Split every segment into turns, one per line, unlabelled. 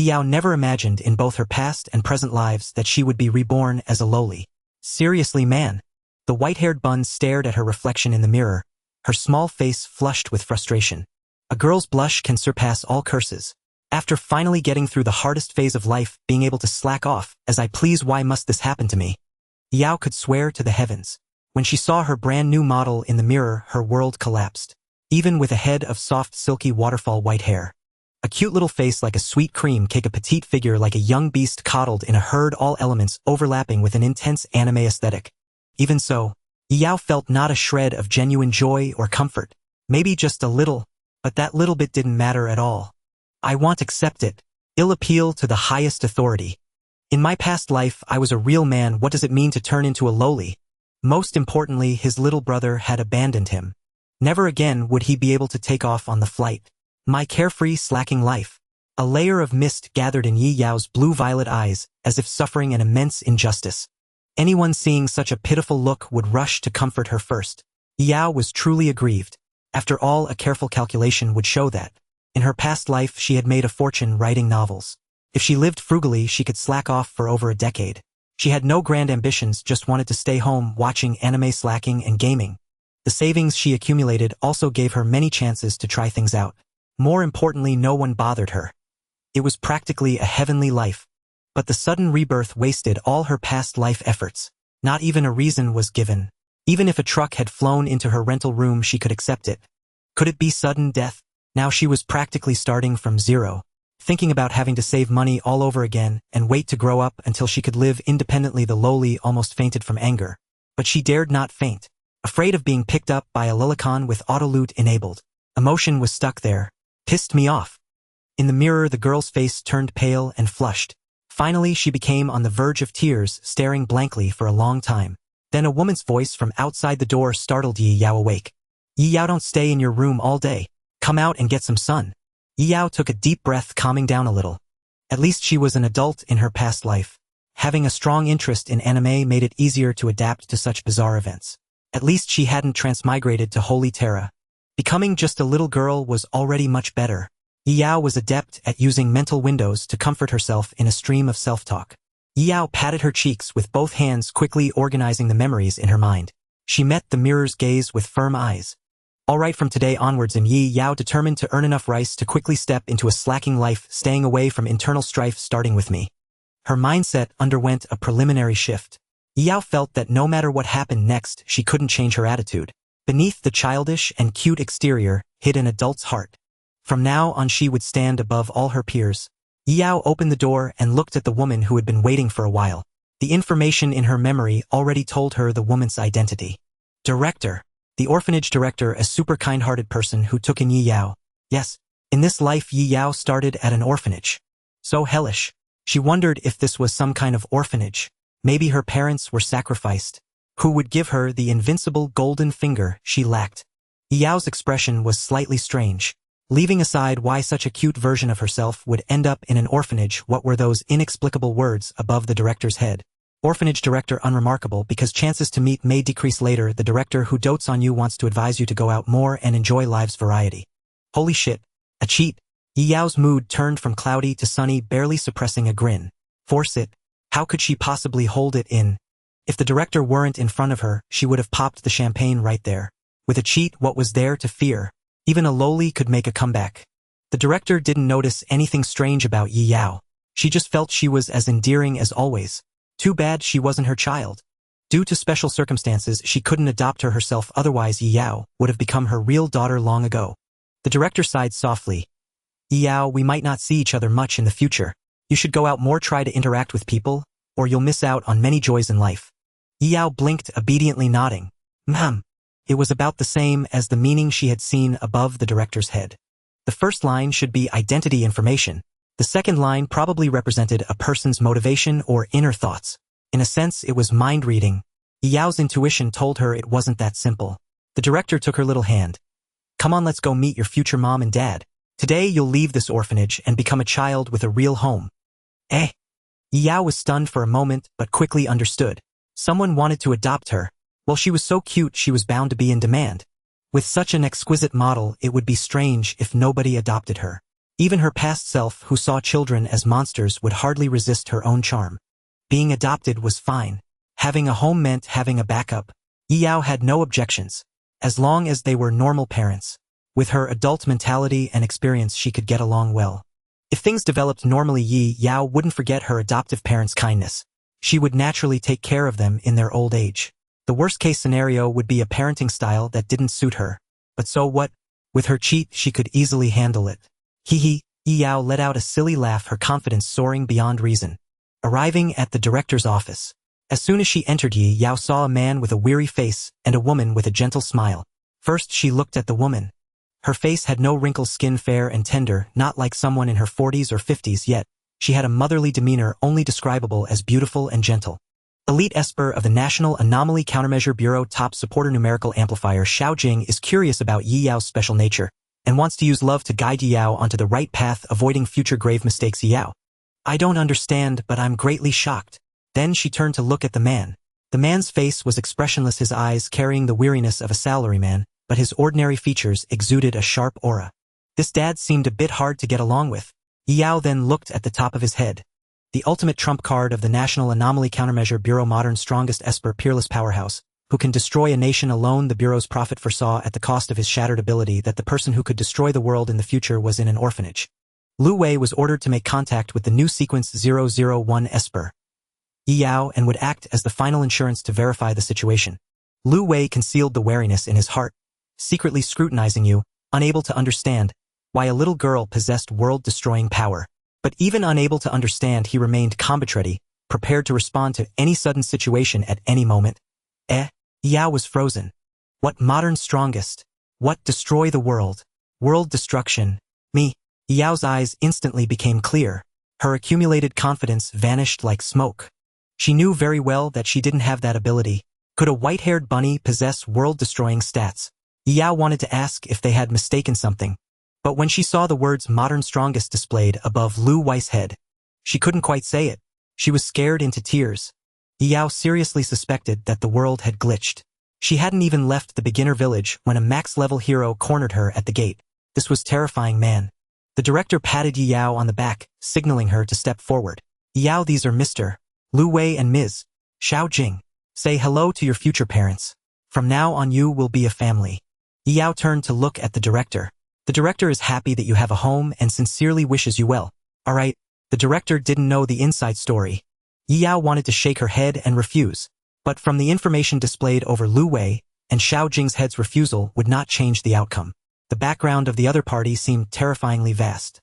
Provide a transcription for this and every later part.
Yao never imagined in both her past and present lives that she would be reborn as a lowly. Seriously, man. The white-haired bun stared at her reflection in the mirror, her small face flushed with frustration. A girl's blush can surpass all curses. After finally getting through the hardest phase of life, being able to slack off as I please, why must this happen to me? Yao could swear to the heavens. When she saw her brand new model in the mirror, her world collapsed. Even with a head of soft, silky waterfall white hair. A cute little face like a sweet cream cake, a petite figure like a young beast coddled in a herd, all elements overlapping with an intense anime aesthetic. Even so, Yao felt not a shred of genuine joy or comfort. Maybe just a little, but that little bit didn't matter at all. I want accept it. Ill appeal to the highest authority. In my past life, I was a real man. What does it mean to turn into a lowly? Most importantly, his little brother had abandoned him. Never again would he be able to take off on the flight. My carefree, slacking life. A layer of mist gathered in Yi Yao's blue-violet eyes, as if suffering an immense injustice. Anyone seeing such a pitiful look would rush to comfort her first. Yao was truly aggrieved. After all, a careful calculation would show that. In her past life, she had made a fortune writing novels. If she lived frugally, she could slack off for over a decade. She had no grand ambitions, just wanted to stay home watching anime, slacking, and gaming. The savings she accumulated also gave her many chances to try things out. More importantly, no one bothered her. It was practically a heavenly life. But the sudden rebirth wasted all her past life efforts. Not even a reason was given. Even if a truck had flown into her rental room, she could accept it. Could it be sudden death? Now she was practically starting from zero, thinking about having to save money all over again and wait to grow up until she could live independently. The lowly almost fainted from anger. But she dared not faint. Afraid of being picked up by a lolicon with autoloot enabled. Emotion was stuck there. Pissed me off. In the mirror, the girl's face turned pale and flushed. Finally, she became on the verge of tears, staring blankly for a long time. Then a woman's voice from outside the door startled Yi Yao awake. Yi Yao, don't stay in your room all day. Come out and get some sun. Yi Yao took a deep breath, calming down a little. At least she was an adult in her past life. Having a strong interest in anime made it easier to adapt to such bizarre events. At least she hadn't transmigrated to Holy Terra. Becoming just a little girl was already much better. Yi Yao was adept at using mental windows to comfort herself in a stream of self-talk. Yi Yao patted her cheeks with both hands, quickly organizing the memories in her mind. She met the mirror's gaze with firm eyes. All right, from today onwards, Yi Yao determined to earn enough rice to quickly step into a slacking life, staying away from internal strife, starting with me. Her mindset underwent a preliminary shift. Yi Yao felt that no matter what happened next, she couldn't change her attitude. Beneath the childish and cute exterior hid an adult's heart. From now on, she would stand above all her peers. Yi Yao opened the door and looked at the woman who had been waiting for a while. The information in her memory already told her the woman's identity. Director. The orphanage director, a super kind-hearted person who took in Yi Yao. Yes, in this life Yi Yao started at an orphanage. So hellish. She wondered if this was some kind of orphanage. Maybe her parents were sacrificed. Who would give her the invincible golden finger she lacked? Yi Yao's expression was slightly strange. Leaving aside why such a cute version of herself would end up in an orphanage, what were those inexplicable words above the director's head? Orphanage director, unremarkable because chances to meet may decrease later. The director who dotes on you wants to advise you to go out more and enjoy life's variety. Holy shit. A cheat. Yi Yao's mood turned from cloudy to sunny, barely suppressing a grin. Force it. How could she possibly hold it in? If the director weren't in front of her, she would have popped the champagne right there. With a cheat, what was there to fear? Even a lowly could make a comeback. The director didn't notice anything strange about Yi Yao. She just felt she was as endearing as always. Too bad she wasn't her child. Due to special circumstances, she couldn't adopt her herself, otherwise Yi Yao would have become her real daughter long ago. The director sighed softly. Yi Yao, we might not see each other much in the future. You should go out more, try to interact with people, or you'll miss out on many joys in life. Yi Yao blinked, obediently nodding. Ma'am. It was about the same as the meaning she had seen above the director's head. The first line should be identity information. The second line probably represented a person's motivation or inner thoughts. In a sense, it was mind-reading. Yi Yao's intuition told her it wasn't that simple. The director took her little hand. Come on, let's go meet your future mom and dad. Today you'll leave this orphanage and become a child with a real home. Eh? Yi Yao was stunned for a moment, but quickly understood. Someone wanted to adopt her. Well, she was so cute, she was bound to be in demand. With such an exquisite model, it would be strange if nobody adopted her. Even her past self, who saw children as monsters, would hardly resist her own charm. Being adopted was fine. Having a home meant having a backup. Yao had no objections, as long as they were normal parents. With her adult mentality and experience, she could get along well. If things developed normally, Yao wouldn't forget her adoptive parents' kindness. She would naturally take care of them in their old age. The worst-case scenario would be a parenting style that didn't suit her. But so what? With her cheat, she could easily handle it. Hee. Yao let out a silly laugh, her confidence soaring beyond reason. Arriving at the director's office. As soon as she entered, Yao saw a man with a weary face and a woman with a gentle smile. First, she looked at the woman. Her face had no wrinkles, skin fair and tender, not like someone in her 40s or 50s, yet she had a motherly demeanor only describable as beautiful and gentle. Elite Esper of the National Anomaly Countermeasure Bureau top supporter numerical amplifier Xiao Jing is curious about Yao's special nature and wants to use love to guide Yao onto the right path, avoiding future grave mistakes. Yao, I don't understand, but I'm greatly shocked. Then she turned to look at the man. The man's face was expressionless, his eyes carrying the weariness of a salaryman, but his ordinary features exuded a sharp aura. This dad seemed a bit hard to get along with. Yao then looked at the top of his head. The ultimate trump card of the National Anomaly Countermeasure Bureau, modern strongest Esper, peerless powerhouse, who can destroy a nation alone. The Bureau's prophet foresaw at the cost of his shattered ability that the person who could destroy the world in the future was in an orphanage. Lu Wei was ordered to make contact with the new sequence 001 Esper Yao and would act as the final insurance to verify the situation. Lu Wei concealed the wariness in his heart, secretly scrutinizing you, unable to understand why a little girl possessed world-destroying power. But even unable to understand, he remained combat-ready, prepared to respond to any sudden situation at any moment. Yao was frozen. What modern strongest? What destroy the world? World destruction? Me? Yao's eyes instantly became clear. Her accumulated confidence vanished like smoke. She knew very well that she didn't have that ability. Could a white-haired bunny possess world-destroying stats? Yao wanted to ask if they had mistaken something. But when she saw the words modern strongest displayed above Lu Wei's head, she couldn't quite say it. She was scared into tears. Yao seriously suspected that the world had glitched. She hadn't even left the beginner village when a max-level hero cornered her at the gate. This was terrifying, man. The director patted Yao on the back, signaling her to step forward. Yao, these are Mr. Lu Wei and Ms. Xiao Jing. Say hello to your future parents. From now on you will be a family. Yao turned to look at the director. The director is happy that you have a home and sincerely wishes you well. Alright, the director didn't know the inside story. Yao wanted to shake her head and refuse, but from the information displayed over Lu Wei and Xiao Jing's head's refusal would not change the outcome. The background of the other party seemed terrifyingly vast.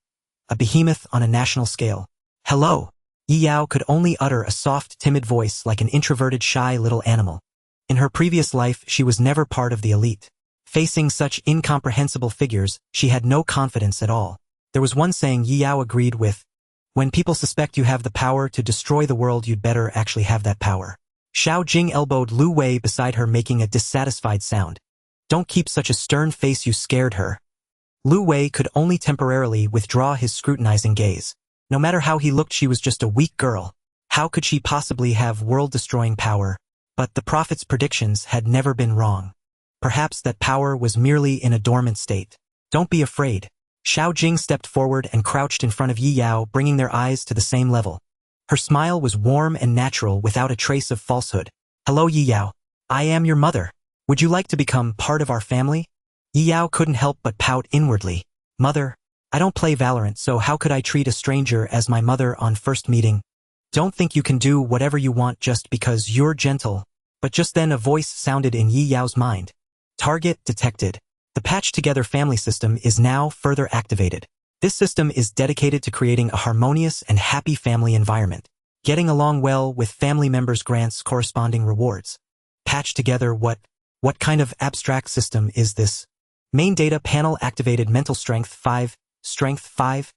A behemoth on a national scale. Hello. Yao could only utter a soft, timid voice like an introverted, shy little animal. In her previous life, she was never part of the elite. Facing such incomprehensible figures, she had no confidence at all. There was one saying Yao agreed with. When people suspect you have the power to destroy the world, you'd better actually have that power. Xiao Jing elbowed Lu Wei beside her, making a dissatisfied sound. Don't keep such a stern face, you scared her. Lu Wei could only temporarily withdraw his scrutinizing gaze. No matter how he looked, she was just a weak girl. How could she possibly have world-destroying power? But the prophet's predictions had never been wrong. Perhaps that power was merely in a dormant state. Don't be afraid. Xiao Jing stepped forward and crouched in front of Yao, bringing their eyes to the same level. Her smile was warm and natural, without a trace of falsehood. Hello, Yao. I am your mother. Would you like to become part of our family? Yao couldn't help but pout inwardly. Mother, I don't play Valorant, so how could I treat a stranger as my mother on first meeting? Don't think you can do whatever you want just because you're gentle. But just then a voice sounded in Yao's mind. Target detected. The patched-together family system is now further activated. This system is dedicated to creating a harmonious and happy family environment. Getting along well with family members grants corresponding rewards. Patched together, what kind of abstract system is this? Main data panel activated. Mental strength 5, strength 5,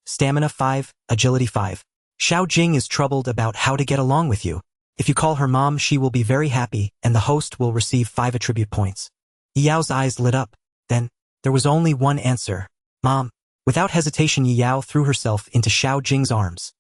stamina 5, agility 5. Xiao Jing is troubled about how to get along with you. If you call her mom, she will be very happy, and the host will receive 5 attribute points. Yao's eyes lit up. Then, there was only one answer. Mom. Without hesitation, Yao threw herself into Xiao Jing's arms.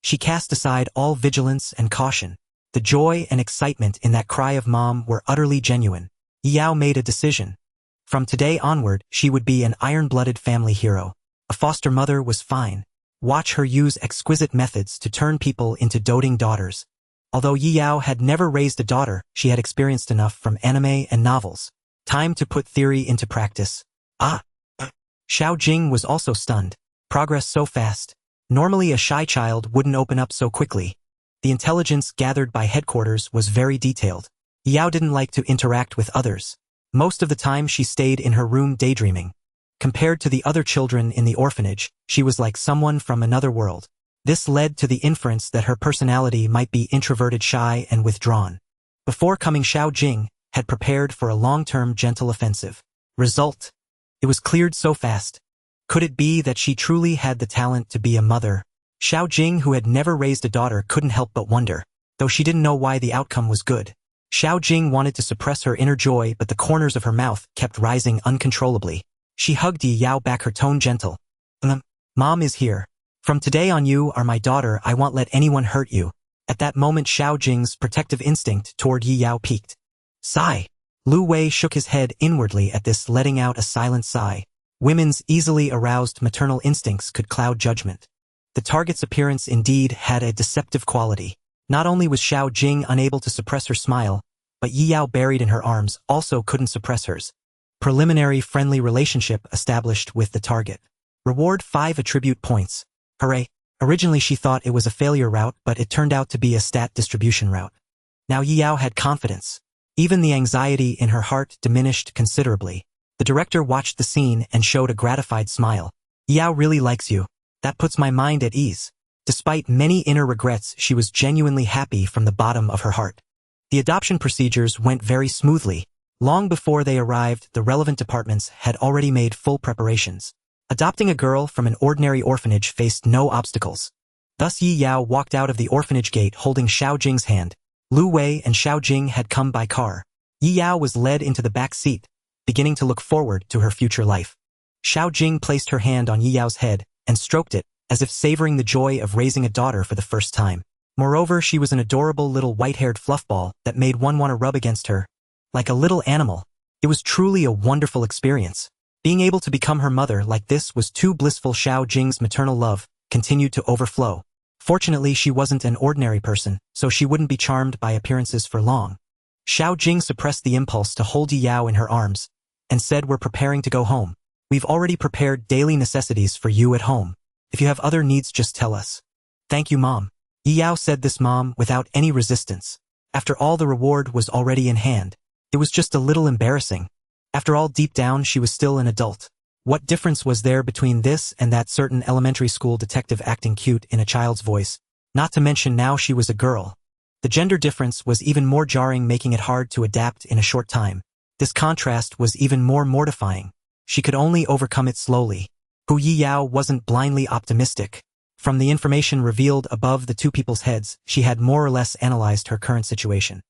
She cast aside all vigilance and caution. The joy and excitement in that cry of mom were utterly genuine. Yao made a decision. From today onward, she would be an iron-blooded family hero. A foster mother was fine. Watch her use exquisite methods to turn people into doting daughters. Although Yi Yao had never raised a daughter, she had experienced enough from anime and novels. Time to put theory into practice. Xiao Jing was also stunned. Progress so fast. Normally a shy child wouldn't open up so quickly. The intelligence gathered by headquarters was very detailed. Yao didn't like to interact with others. Most of the time she stayed in her room daydreaming. Compared to the other children in the orphanage, she was like someone from another world. This led to the inference that her personality might be introverted, shy, and withdrawn. Before coming, Xiao Jing had prepared for a long-term gentle offensive. Result: it was cleared so fast. Could it be that she truly had the talent to be a mother? Xiao Jing, who had never raised a daughter, couldn't help but wonder, though she didn't know why the outcome was good. Xiao Jing wanted to suppress her inner joy, but the corners of her mouth kept rising uncontrollably. She hugged Yi Yao back, her tone gentle. Mom is here. From today on, you are my daughter. I won't let anyone hurt you. At that moment, Xiao Jing's protective instinct toward Yi Yao peaked. Sigh. Lu Wei shook his head inwardly at this, letting out a silent sigh. Women's easily aroused maternal instincts could cloud judgment. The target's appearance indeed had a deceptive quality. Not only was Xiao Jing unable to suppress her smile, but Yi Yao, buried in her arms, also couldn't suppress hers. Preliminary friendly relationship established with the target. Reward 5 attribute points. Hooray. Originally she thought it was a failure route, but it turned out to be a stat distribution route. Now Yi Yao had confidence. Even the anxiety in her heart diminished considerably. The director watched the scene and showed a gratified smile. Yi Yao really likes you. That puts my mind at ease. Despite many inner regrets, she was genuinely happy from the bottom of her heart. The adoption procedures went very smoothly. Long before they arrived, the relevant departments had already made full preparations. Adopting a girl from an ordinary orphanage faced no obstacles. Thus Yi Yao walked out of the orphanage gate holding Xiao Jing's hand. Lu Wei and Xiao Jing had come by car. Yi Yao was led into the back seat, beginning to look forward to her future life. Xiao Jing placed her hand on Yi Yao's head and stroked it, as if savoring the joy of raising a daughter for the first time. Moreover, she was an adorable little white-haired fluffball that made one want to rub against her. Like a little animal. It was truly a wonderful experience. Being able to become her mother like this was too blissful. Xiao Jing's maternal love continued to overflow. Fortunately, she wasn't an ordinary person, so she wouldn't be charmed by appearances for long. Xiao Jing suppressed the impulse to hold Yi Yao in her arms and said, "We're preparing to go home. We've already prepared daily necessities for you at home. If you have other needs, just tell us." "Thank you, Mom." Yi Yao said this mom without any resistance. After all, the reward was already in hand. It was just a little embarrassing. After all, deep down, she was still an adult. What difference was there between this and that certain elementary school detective acting cute in a child's voice? Not to mention now she was a girl. The gender difference was even more jarring, making it hard to adapt in a short time. This contrast was even more mortifying. She could only overcome it slowly. Yi Yao wasn't blindly optimistic. From the information revealed above the two people's heads, she had more or less analyzed her current situation.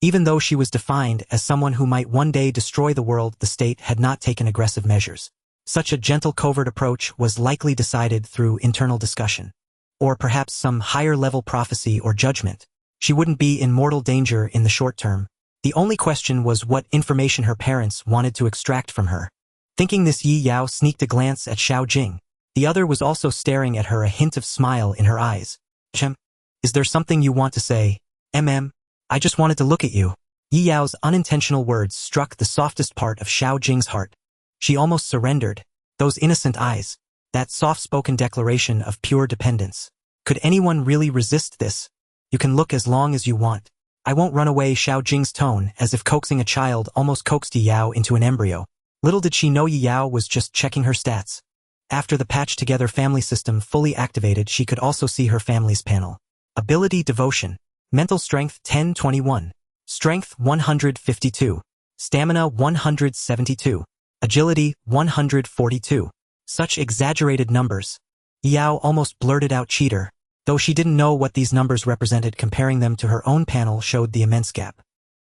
Even though she was defined as someone who might one day destroy the world, the state had not taken aggressive measures. Such a gentle, covert approach was likely decided through internal discussion. Or perhaps some higher-level prophecy or judgment. She wouldn't be in mortal danger in the short term. The only question was what information her parents wanted to extract from her. Thinking this, Yi Yao sneaked a glance at Xiao Jing. The other was also staring at her, a hint of smile in her eyes. Is there something you want to say? I just wanted to look at you." Yi Yao's unintentional words struck the softest part of Xiao Jing's heart. She almost surrendered. Those innocent eyes. That soft-spoken declaration of pure dependence. Could anyone really resist this? "You can look as long as you want. I won't run away." Xiao Jing's tone, as if coaxing a child, almost coaxed Yi Yao into an embryo. Little did she know Yi Yao was just checking her stats. After the patched-together family system fully activated, she could also see her family's panel. Ability: Devotion. Mental Strength 1021. Strength 152. Stamina 172. Agility 142. Such exaggerated numbers. Yi Yao almost blurted out cheater. Though she didn't know what these numbers represented, comparing them to her own panel showed the immense gap.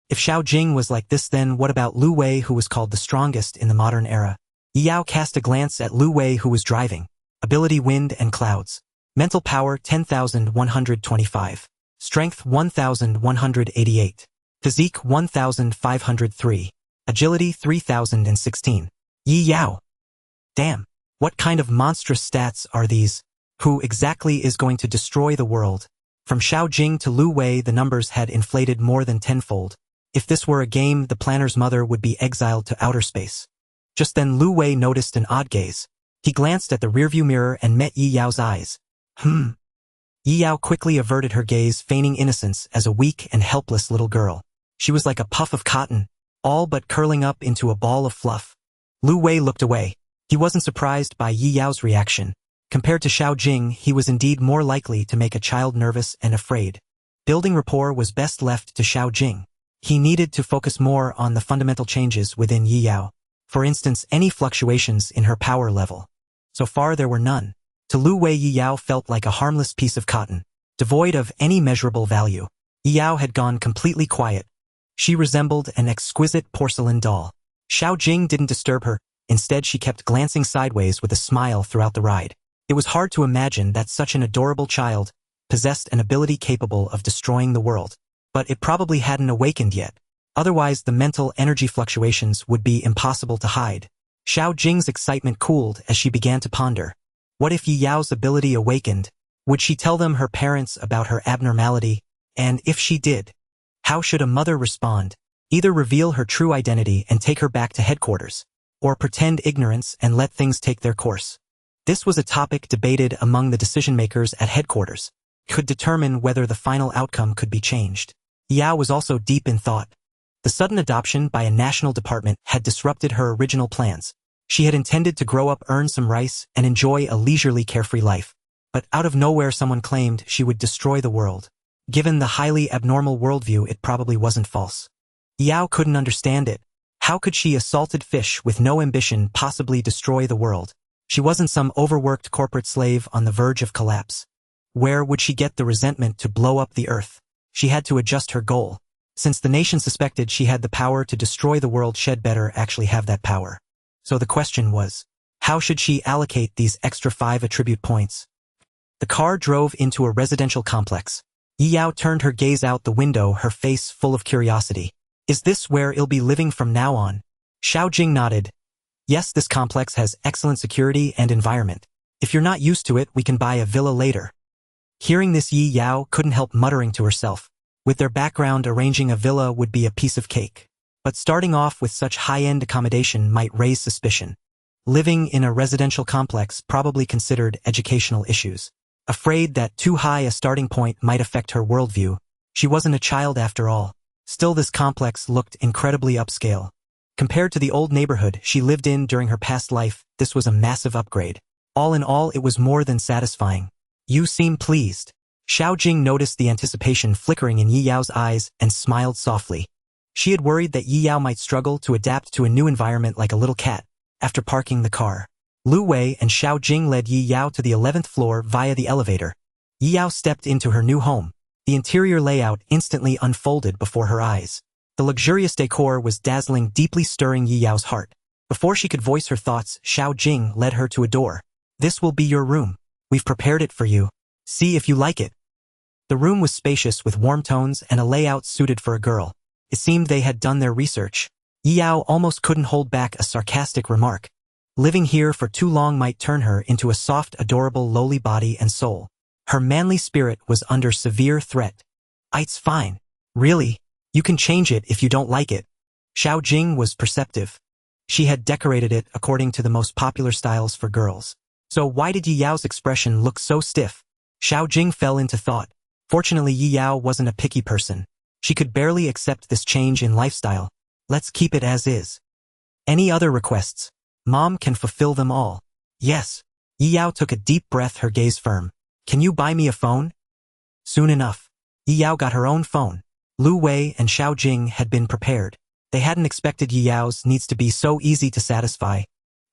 If Xiao Jing was like this, then what about Lu Wei, who was called the strongest in the modern era? Yi Yao cast a glance at Lu Wei, who was driving. Ability: Wind and Clouds. Mental Power 10,125. Strength 1,188. Physique 1,503. Agility 3,016. Yi Yao. Damn. What kind of monstrous stats are these? Who exactly is going to destroy the world? From Xiao Jing to Lu Wei, the numbers had inflated more than tenfold. If this were a game, the planner's mother would be exiled to outer space. Just then Lu Wei noticed an odd gaze. He glanced at the rearview mirror and met Yi Yao's eyes. Yi Yao quickly averted her gaze, feigning innocence as a weak and helpless little girl. She was like a puff of cotton, all but curling up into a ball of fluff. Lu Wei looked away. He wasn't surprised by Yi Yao's reaction. Compared to Xiao Jing, he was indeed more likely to make a child nervous and afraid. Building rapport was best left to Xiao Jing. He needed to focus more on the fundamental changes within Yi Yao. For instance, any fluctuations in her power level. So far there were none. To Lu Wei, Yi Yao felt like a harmless piece of cotton, devoid of any measurable value. Yi Yao had gone completely quiet. She resembled an exquisite porcelain doll. Xiao Jing didn't disturb her. Instead, she kept glancing sideways with a smile throughout the ride. It was hard to imagine that such an adorable child possessed an ability capable of destroying the world. But it probably hadn't awakened yet. Otherwise, the mental energy fluctuations would be impossible to hide. Xiao Jing's excitement cooled as she began to ponder. What if Yi Yao's ability awakened? Would she tell them her parents about her abnormality? And if she did, how should a mother respond? Either reveal her true identity and take her back to headquarters, or pretend ignorance and let things take their course. This was a topic debated among the decision-makers at headquarters. Could determine whether the final outcome could be changed. Yao was also deep in thought. The sudden adoption by a national department had disrupted her original plans. She had intended to grow up, earn some rice, and enjoy a leisurely, carefree life. But out of nowhere someone claimed she would destroy the world. Given the highly abnormal worldview, it probably wasn't false. Yao couldn't understand it. How could she, a salted fish with no ambition, possibly destroy the world? She wasn't some overworked corporate slave on the verge of collapse. Where would she get the resentment to blow up the earth? She had to adjust her goal. Since the nation suspected she had the power to destroy the world, she'd better actually have that power. So the question was, how should she allocate these extra 5 attribute points? The car drove into a residential complex. Yi Yao turned her gaze out the window, her face full of curiosity. Is this where I'll be living from now on? Xiao Jing nodded. Yes, this complex has excellent security and environment. If you're not used to it, we can buy a villa later. Hearing this, Yi Yao couldn't help muttering to herself. With their background, arranging a villa would be a piece of cake. But starting off with such high-end accommodation might raise suspicion. Living in a residential complex probably considered educational issues. Afraid that too high a starting point might affect her worldview. She wasn't a child after all. Still, this complex looked incredibly upscale. Compared to the old neighborhood she lived in during her past life, this was a massive upgrade. All in all, it was more than satisfying. You seem pleased. Xiao Jing noticed the anticipation flickering in Yi Yao's eyes and smiled softly. She had worried that Yi Yao might struggle to adapt to a new environment like a little cat. After parking the car, Lu Wei and Xiao Jing led Yi Yao to the 11th floor via the elevator. Yi Yao stepped into her new home. The interior layout instantly unfolded before her eyes. The luxurious decor was dazzling, deeply stirring Yi Yao's heart. Before she could voice her thoughts, Xiao Jing led her to a door. This will be your room. We've prepared it for you. See if you like it. The room was spacious with warm tones and a layout suited for a girl. It seemed they had done their research. Yi Yao almost couldn't hold back a sarcastic remark. Living here for too long might turn her into a soft, adorable, lowly body and soul. Her manly spirit was under severe threat. It's fine. Really? You can change it if you don't like it. Xiao Jing was perceptive. She had decorated it according to the most popular styles for girls. So why did Yi Yao's expression look so stiff? Xiao Jing fell into thought. Fortunately, Yi Yao wasn't a picky person. She could barely accept this change in lifestyle. Let's keep it as is. Any other requests? Mom can fulfill them all. Yes. Yi Yao took a deep breath, her gaze firm. Can you buy me a phone? Soon enough. Yi Yao got her own phone. Lu Wei and Xiao Jing had been prepared. They hadn't expected Yi Yao's needs to be so easy to satisfy.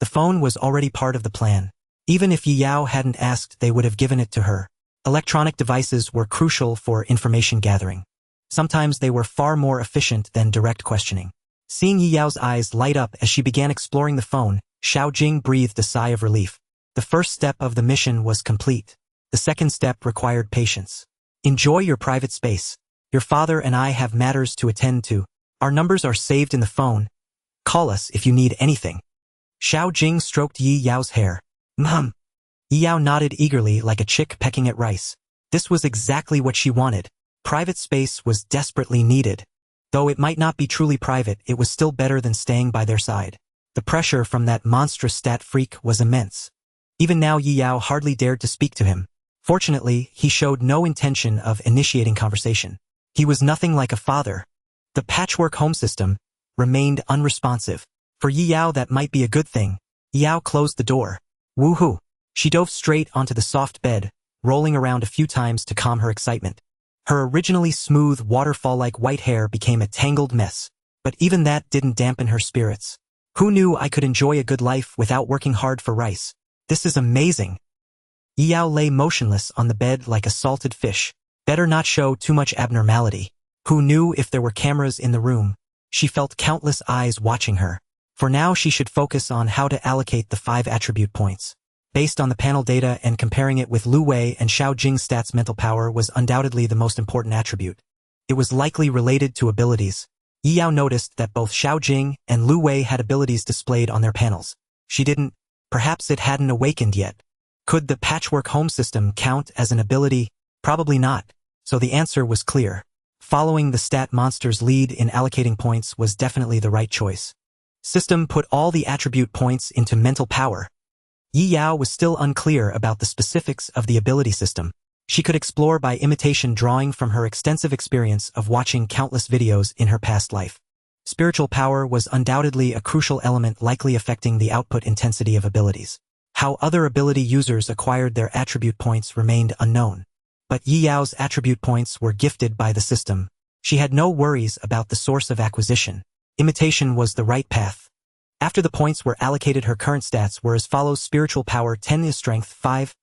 The phone was already part of the plan. Even if Yi Yao hadn't asked, they would have given it to her. Electronic devices were crucial for information gathering. Sometimes they were far more efficient than direct questioning. Seeing Yi Yao's eyes light up as she began exploring the phone, Xiao Jing breathed a sigh of relief. The first step of the mission was complete. The second step required patience. Enjoy your private space. Your father and I have matters to attend to. Our numbers are saved in the phone. Call us if you need anything. Xiao Jing stroked Yi Yao's hair. Mum. Yao nodded eagerly like a chick pecking at rice. This was exactly what she wanted. Private space was desperately needed. Though it might not be truly private, it was still better than staying by their side. The pressure from that monstrous stat freak was immense. Even now Yao hardly dared to speak to him. Fortunately, he showed no intention of initiating conversation. He was nothing like a father. The patchwork home system remained unresponsive. For Yao that might be a good thing. Yao closed the door. Woohoo! She dove straight onto the soft bed, rolling around a few times to calm her excitement. Her originally smooth, waterfall-like white hair became a tangled mess. But even that didn't dampen her spirits. Who knew I could enjoy a good life without working hard for rice? This is amazing. Yao lay motionless on the bed like a salted fish. Better not show too much abnormality. Who knew if there were cameras in the room? She felt countless eyes watching her. For now she should focus on how to allocate the 5 attribute points. Based on the panel data and comparing it with Lu Wei and Xiao Jing's stats, mental power was undoubtedly the most important attribute. It was likely related to abilities. Yao noticed that both Xiao Jing and Lu Wei had abilities displayed on their panels. She didn't. Perhaps it hadn't awakened yet. Could the patchwork home system count as an ability? Probably not. So the answer was clear. Following the stat monster's lead in allocating points was definitely the right choice. System put all the attribute points into mental power. Yao was still unclear about the specifics of the ability system. She could explore by imitation, drawing from her extensive experience of watching countless videos in her past life. Spiritual power was undoubtedly a crucial element, likely affecting the output intensity of abilities. How other ability users acquired their attribute points remained unknown. But Yao's attribute points were gifted by the system. She had no worries about the source of acquisition. Imitation was the right path. After the points were allocated, her current stats were as follows: spiritual power 10 is strength 5,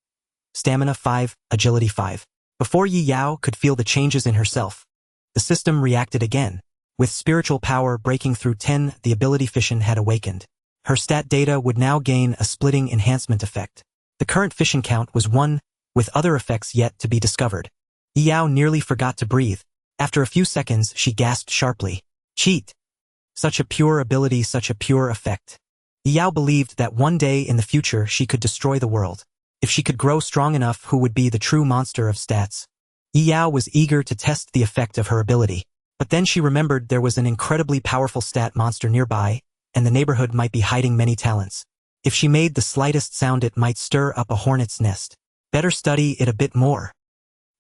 stamina 5, agility 5. Before Yao could feel the changes in herself, the system reacted again. With spiritual power breaking through 10, the ability FISSION had awakened. Her stat data would now gain a splitting enhancement effect. The current FISSION count was 1, with other effects yet to be discovered. Yao nearly forgot to breathe. After a few seconds, she gasped sharply. Cheat! Such a pure ability, such a pure effect. Yao believed that one day in the future she could destroy the world. If she could grow strong enough, who would be the true monster of stats? Yao was eager to test the effect of her ability. But then she remembered there was an incredibly powerful stat monster nearby, and the neighborhood might be hiding many talents. If she made the slightest sound, it might stir up a hornet's nest. Better study it a bit more.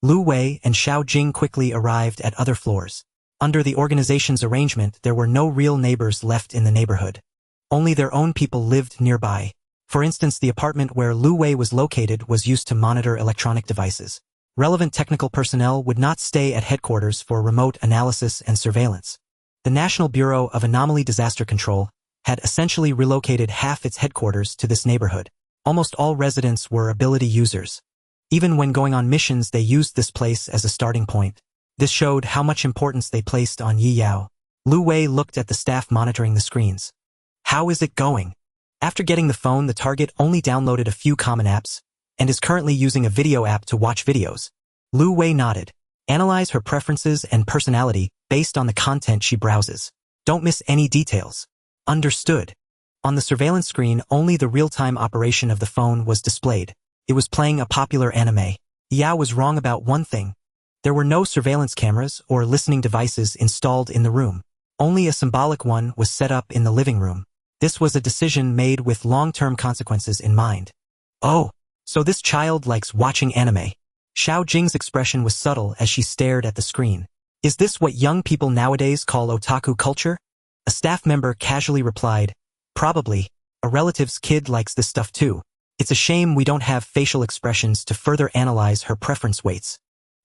Lu Wei and Xiao Jing quickly arrived at other floors. Under the organization's arrangement, there were no real neighbors left in the neighborhood. Only their own people lived nearby. For instance, the apartment where Lu Wei was located was used to monitor electronic devices. Relevant technical personnel would not stay at headquarters for remote analysis and surveillance. The National Bureau of Anomaly Disaster Control had essentially relocated half its headquarters to this neighborhood. Almost all residents were ability users. Even when going on missions, they used this place as a starting point. This showed how much importance they placed on Yao. Lu Wei looked at the staff monitoring the screens. How is it going? After getting the phone, the target only downloaded a few common apps, and is currently using a video app to watch videos. Lu Wei nodded. Analyze her preferences and personality based on the content she browses. Don't miss any details. Understood. On the surveillance screen, only the real-time operation of the phone was displayed. It was playing a popular anime. Yao was wrong about one thing. There were no surveillance cameras or listening devices installed in the room. Only a symbolic one was set up in the living room. This was a decision made with long-term consequences in mind. Oh, so this child likes watching anime. Xiao Jing's expression was subtle as she stared at the screen. Is this what young people nowadays call otaku culture? A staff member casually replied, probably. A relative's kid likes this stuff too. It's a shame we don't have facial expressions to further analyze her preference weights.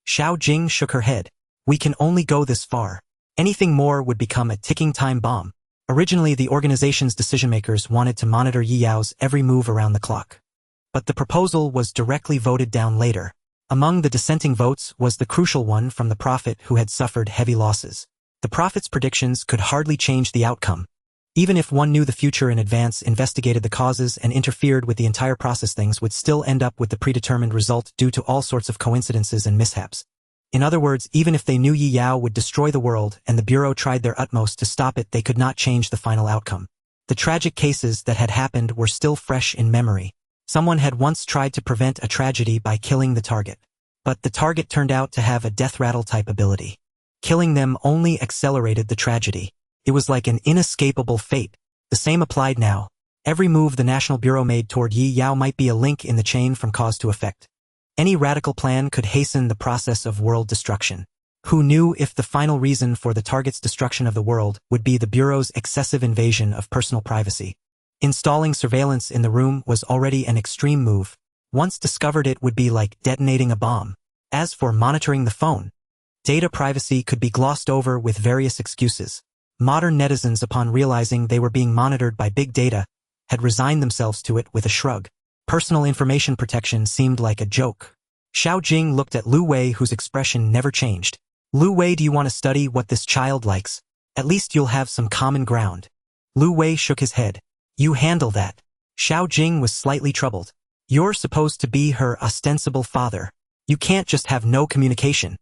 Xiao Jing shook her head. We can only go this far. Anything more would become a ticking time bomb. Originally, the organization's decision-makers wanted to monitor Yao's every move around the clock. But the proposal was directly voted down later. Among the dissenting votes was the crucial one from the prophet who had suffered heavy losses. The prophet's predictions could hardly change the outcome. Even if one knew the future in advance, investigated the causes, and interfered with the entire process, things would still end up with the predetermined result due to all sorts of coincidences and mishaps. In other words, even if they knew Yao would destroy the world and the Bureau tried their utmost to stop it, they could not change the final outcome. The tragic cases that had happened were still fresh in memory. Someone had once tried to prevent a tragedy by killing the target. But the target turned out to have a death rattle type ability. Killing them only accelerated the tragedy. It was like an inescapable fate. The same applied now. Every move the National Bureau made toward Yi Yao might be a link in the chain from cause to effect. Any radical plan could hasten the process of world destruction. Who knew if the final reason for the target's destruction of the world would be the Bureau's excessive invasion of personal privacy? Installing surveillance in the room was already an extreme move. Once discovered, it would be like detonating a bomb. As for monitoring the phone, data privacy could be glossed over with various excuses. Modern netizens, upon realizing they were being monitored by big data, had resigned themselves to it with a shrug. Personal information protection seemed like a joke. Xiao Jing looked at Lu Wei, whose expression never changed. Lu Wei, do you want to study what this child likes? At least you'll have some common ground. Lu Wei shook his head. You handle that. Xiao Jing was slightly troubled. You're supposed to be her ostensible father. You can't just have no communication.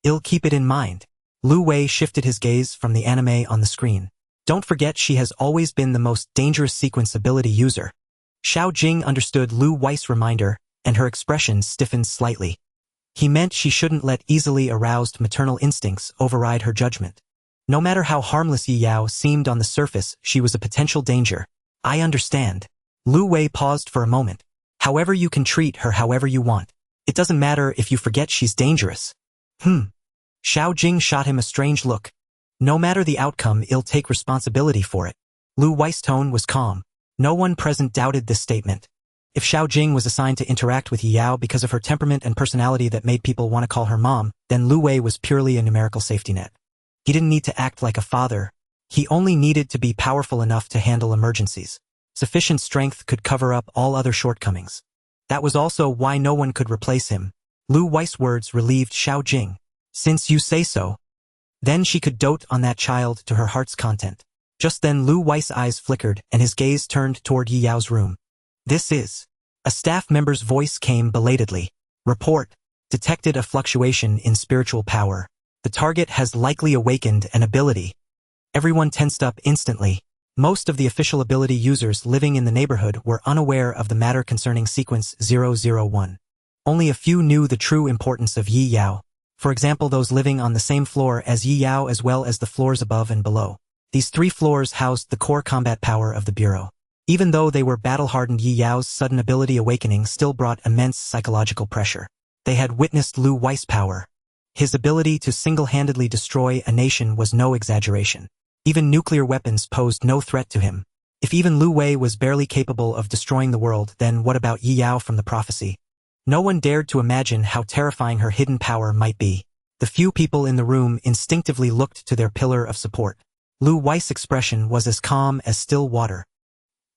I'll keep it in mind. Lu Wei shifted his gaze from the anime on the screen. Don't forget, she has always been the most dangerous sequence ability user. Xiao Jing understood Lu Wei's reminder, and her expression stiffened slightly. He meant she shouldn't let easily aroused maternal instincts override her judgment. No matter how harmless Yi Yao seemed on the surface, she was a potential danger. I understand. Lu Wei paused for a moment. However, you can treat her however you want. It doesn't matter if you forget she's dangerous. Xiao Jing shot him a strange look. No matter the outcome, I'll take responsibility for it. Lu Wei's tone was calm. No one present doubted this statement. If Xiao Jing was assigned to interact with Yi Yao because of her temperament and personality that made people want to call her mom, then Lu Wei was purely a numerical safety net. He didn't need to act like a father. He only needed to be powerful enough to handle emergencies. Sufficient strength could cover up all other shortcomings. That was also why no one could replace him. Lu Wei's words relieved Xiao Jing. Since you say so. Then she could dote on that child to her heart's content. Just then Lu Wei's eyes flickered and his gaze turned toward Yi Yao's room. This is. A staff member's voice came belatedly. Report. Detected a fluctuation in spiritual power. The target has likely awakened an ability. Everyone tensed up instantly. Most of the official ability users living in the neighborhood were unaware of the matter concerning sequence 001. Only a few knew the true importance of Yi Yao. For example, those living on the same floor as Yi Yao as well as the floors above and below. These 3 floors housed the core combat power of the Bureau. Even though they were battle-hardened, Yi Yao's sudden ability awakening still brought immense psychological pressure. They had witnessed Lu Wei's power. His ability to single-handedly destroy a nation was no exaggeration. Even nuclear weapons posed no threat to him. If even Lu Wei was barely capable of destroying the world, then what about Yi Yao from the prophecy? No one dared to imagine how terrifying her hidden power might be. The few people in the room instinctively looked to their pillar of support. Lu Wei's expression was as calm as still water.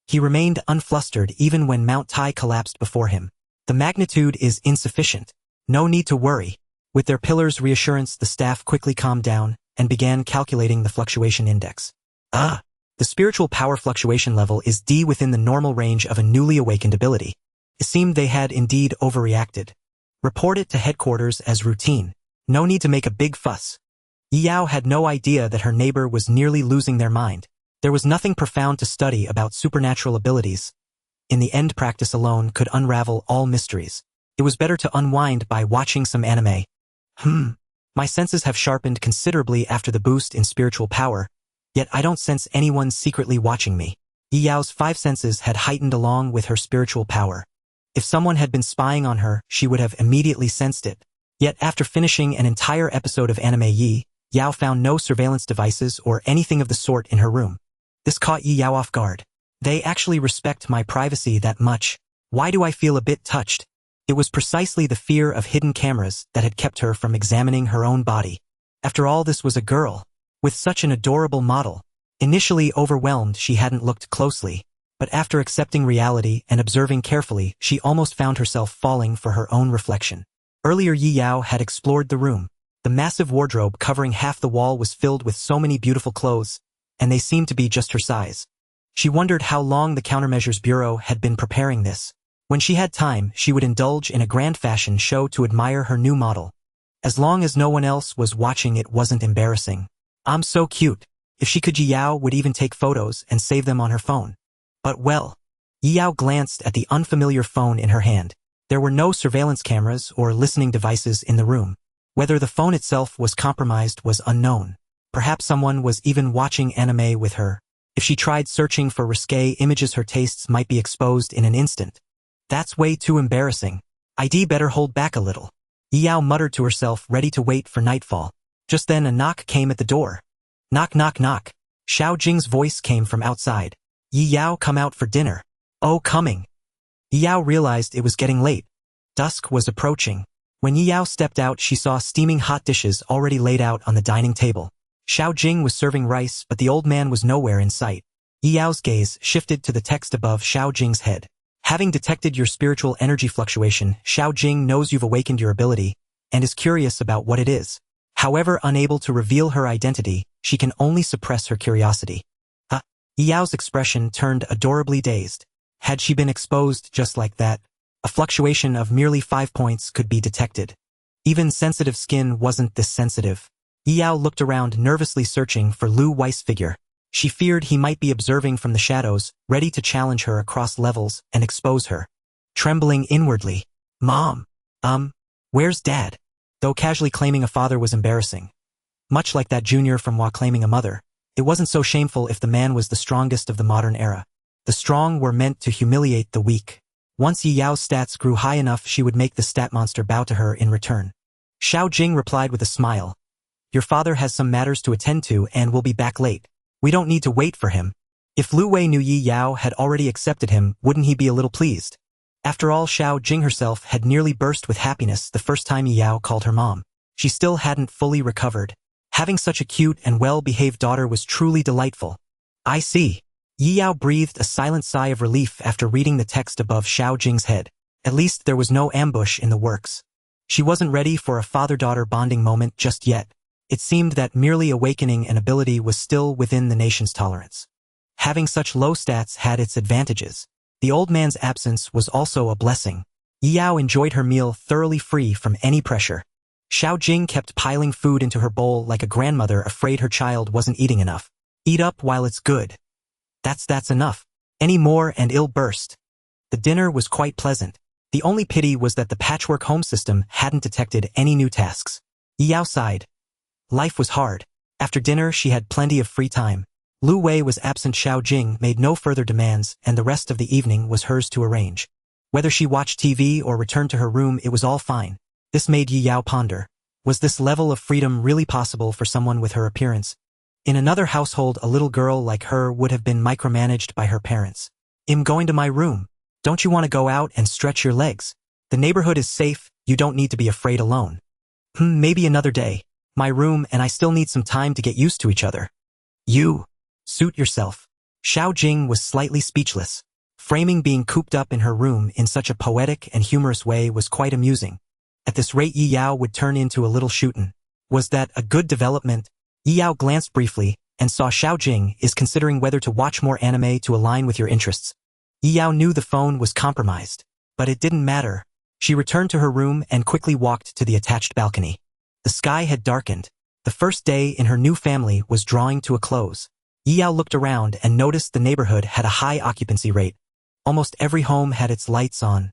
He remained unflustered even when Mount Tai collapsed before him. The magnitude is insufficient. No need to worry. With their pillar's reassurance, the staff quickly calmed down and began calculating the fluctuation index. The spiritual power fluctuation level is D within the normal range of a newly awakened ability. It seemed they had indeed overreacted. Report it to headquarters as routine. No need to make a big fuss. Yi Yao had no idea that her neighbor was nearly losing their mind. There was nothing profound to study about supernatural abilities. In the end, practice alone could unravel all mysteries. It was better to unwind by watching some anime. My senses have sharpened considerably after the boost in spiritual power, yet I don't sense anyone secretly watching me. Yi Yao's 5 senses had heightened along with her spiritual power. If someone had been spying on her, she would have immediately sensed it. Yet after finishing an entire episode of anime, Yi Yao found no surveillance devices or anything of the sort in her room. This caught Yi Yao off guard. They actually respect my privacy that much. Why do I feel a bit touched? It was precisely the fear of hidden cameras that had kept her from examining her own body. After all, this was a girl, with such an adorable model. Initially overwhelmed, she hadn't looked closely, but after accepting reality and observing carefully, she almost found herself falling for her own reflection. Earlier, Yi Yao had explored the room. The massive wardrobe covering half the wall was filled with so many beautiful clothes, and they seemed to be just her size. She wondered how long the Countermeasures Bureau had been preparing this. When she had time, she would indulge in a grand fashion show to admire her new model. As long as no one else was watching, it wasn't embarrassing. I'm so cute. If she could, Yi Yao would even take photos and save them on her phone. But well, Yi Yao glanced at the unfamiliar phone in her hand. There were no surveillance cameras or listening devices in the room. Whether the phone itself was compromised was unknown. Perhaps someone was even watching anime with her. If she tried searching for risque images, her tastes might be exposed in an instant. That's way too embarrassing. I'd better hold back a little. Yi Yao muttered to herself, ready to wait for nightfall. Just then a knock came at the door. Knock, knock, knock. Xiao Jing's voice came from outside. Yi Yao, come out for dinner. Oh, coming. Yi Yao realized it was getting late. Dusk was approaching. When Yi Yao stepped out, she saw steaming hot dishes already laid out on the dining table. Xiao Jing was serving rice, but the old man was nowhere in sight. Yi Yao's gaze shifted to the text above Xiao Jing's head. Having detected your spiritual energy fluctuation, Xiao Jing knows you've awakened your ability, and is curious about what it is. However, unable to reveal her identity, she can only suppress her curiosity. Yi Yao's expression turned adorably dazed. Had she been exposed just like that, a fluctuation of merely 5 points could be detected. Even sensitive skin wasn't this sensitive. Yi Yao looked around, nervously searching for Lu Wei's figure. She feared he might be observing from the shadows, ready to challenge her across levels and expose her. Trembling inwardly, "Mom, where's Dad?" Though casually claiming a father was embarrassing. Much like that junior from Wa claiming a mother, it wasn't so shameful if the man was the strongest of the modern era. The strong were meant to humiliate the weak. Once Yi Yao's stats grew high enough, she would make the stat monster bow to her in return. Xiao Jing replied with a smile. Your father has some matters to attend to and will be back late. We don't need to wait for him. If Lu Wei knew Yi Yao had already accepted him, wouldn't he be a little pleased? After all, Xiao Jing herself had nearly burst with happiness the first time Yi Yao called her mom. She still hadn't fully recovered. Having such a cute and well-behaved daughter was truly delightful. I see. Yi Yao breathed a silent sigh of relief after reading the text above Xiao Jing's head. At least there was no ambush in the works. She wasn't ready for a father-daughter bonding moment just yet. It seemed that merely awakening an ability was still within the nation's tolerance. Having such low stats had its advantages. The old man's absence was also a blessing. Yi Yao enjoyed her meal thoroughly free from any pressure. Xiao Jing kept piling food into her bowl like a grandmother afraid her child wasn't eating enough. Eat up while it's good. That's enough. Any more and it'll burst. The dinner was quite pleasant. The only pity was that the patchwork home system hadn't detected any new tasks. Yi Yao sighed. Life was hard. After dinner, she had plenty of free time. Lu Wei was absent. Xiao Jing made no further demands, and the rest of the evening was hers to arrange. Whether she watched TV or returned to her room, it was all fine. This made Yi Yao ponder. Was this level of freedom really possible for someone with her appearance? In another household, a little girl like her would have been micromanaged by her parents. I'm going to my room. Don't you want to go out and stretch your legs? The neighborhood is safe, you don't need to be afraid alone. Maybe another day. My room and I still need some time to get used to each other. You. Suit yourself. Xiao Jing was slightly speechless. Framing being cooped up in her room in such a poetic and humorous way was quite amusing. At this rate, Yi Yao would turn into a little shootin'. Was that a good development? Yi Yao glanced briefly and saw Xiao Jing is considering whether to watch more anime to align with your interests. Yi Yao knew the phone was compromised, but it didn't matter. She returned to her room and quickly walked to the attached balcony. The sky had darkened. The first day in her new family was drawing to a close. Yi Yao looked around and noticed the neighborhood had a high occupancy rate. Almost every home had its lights on.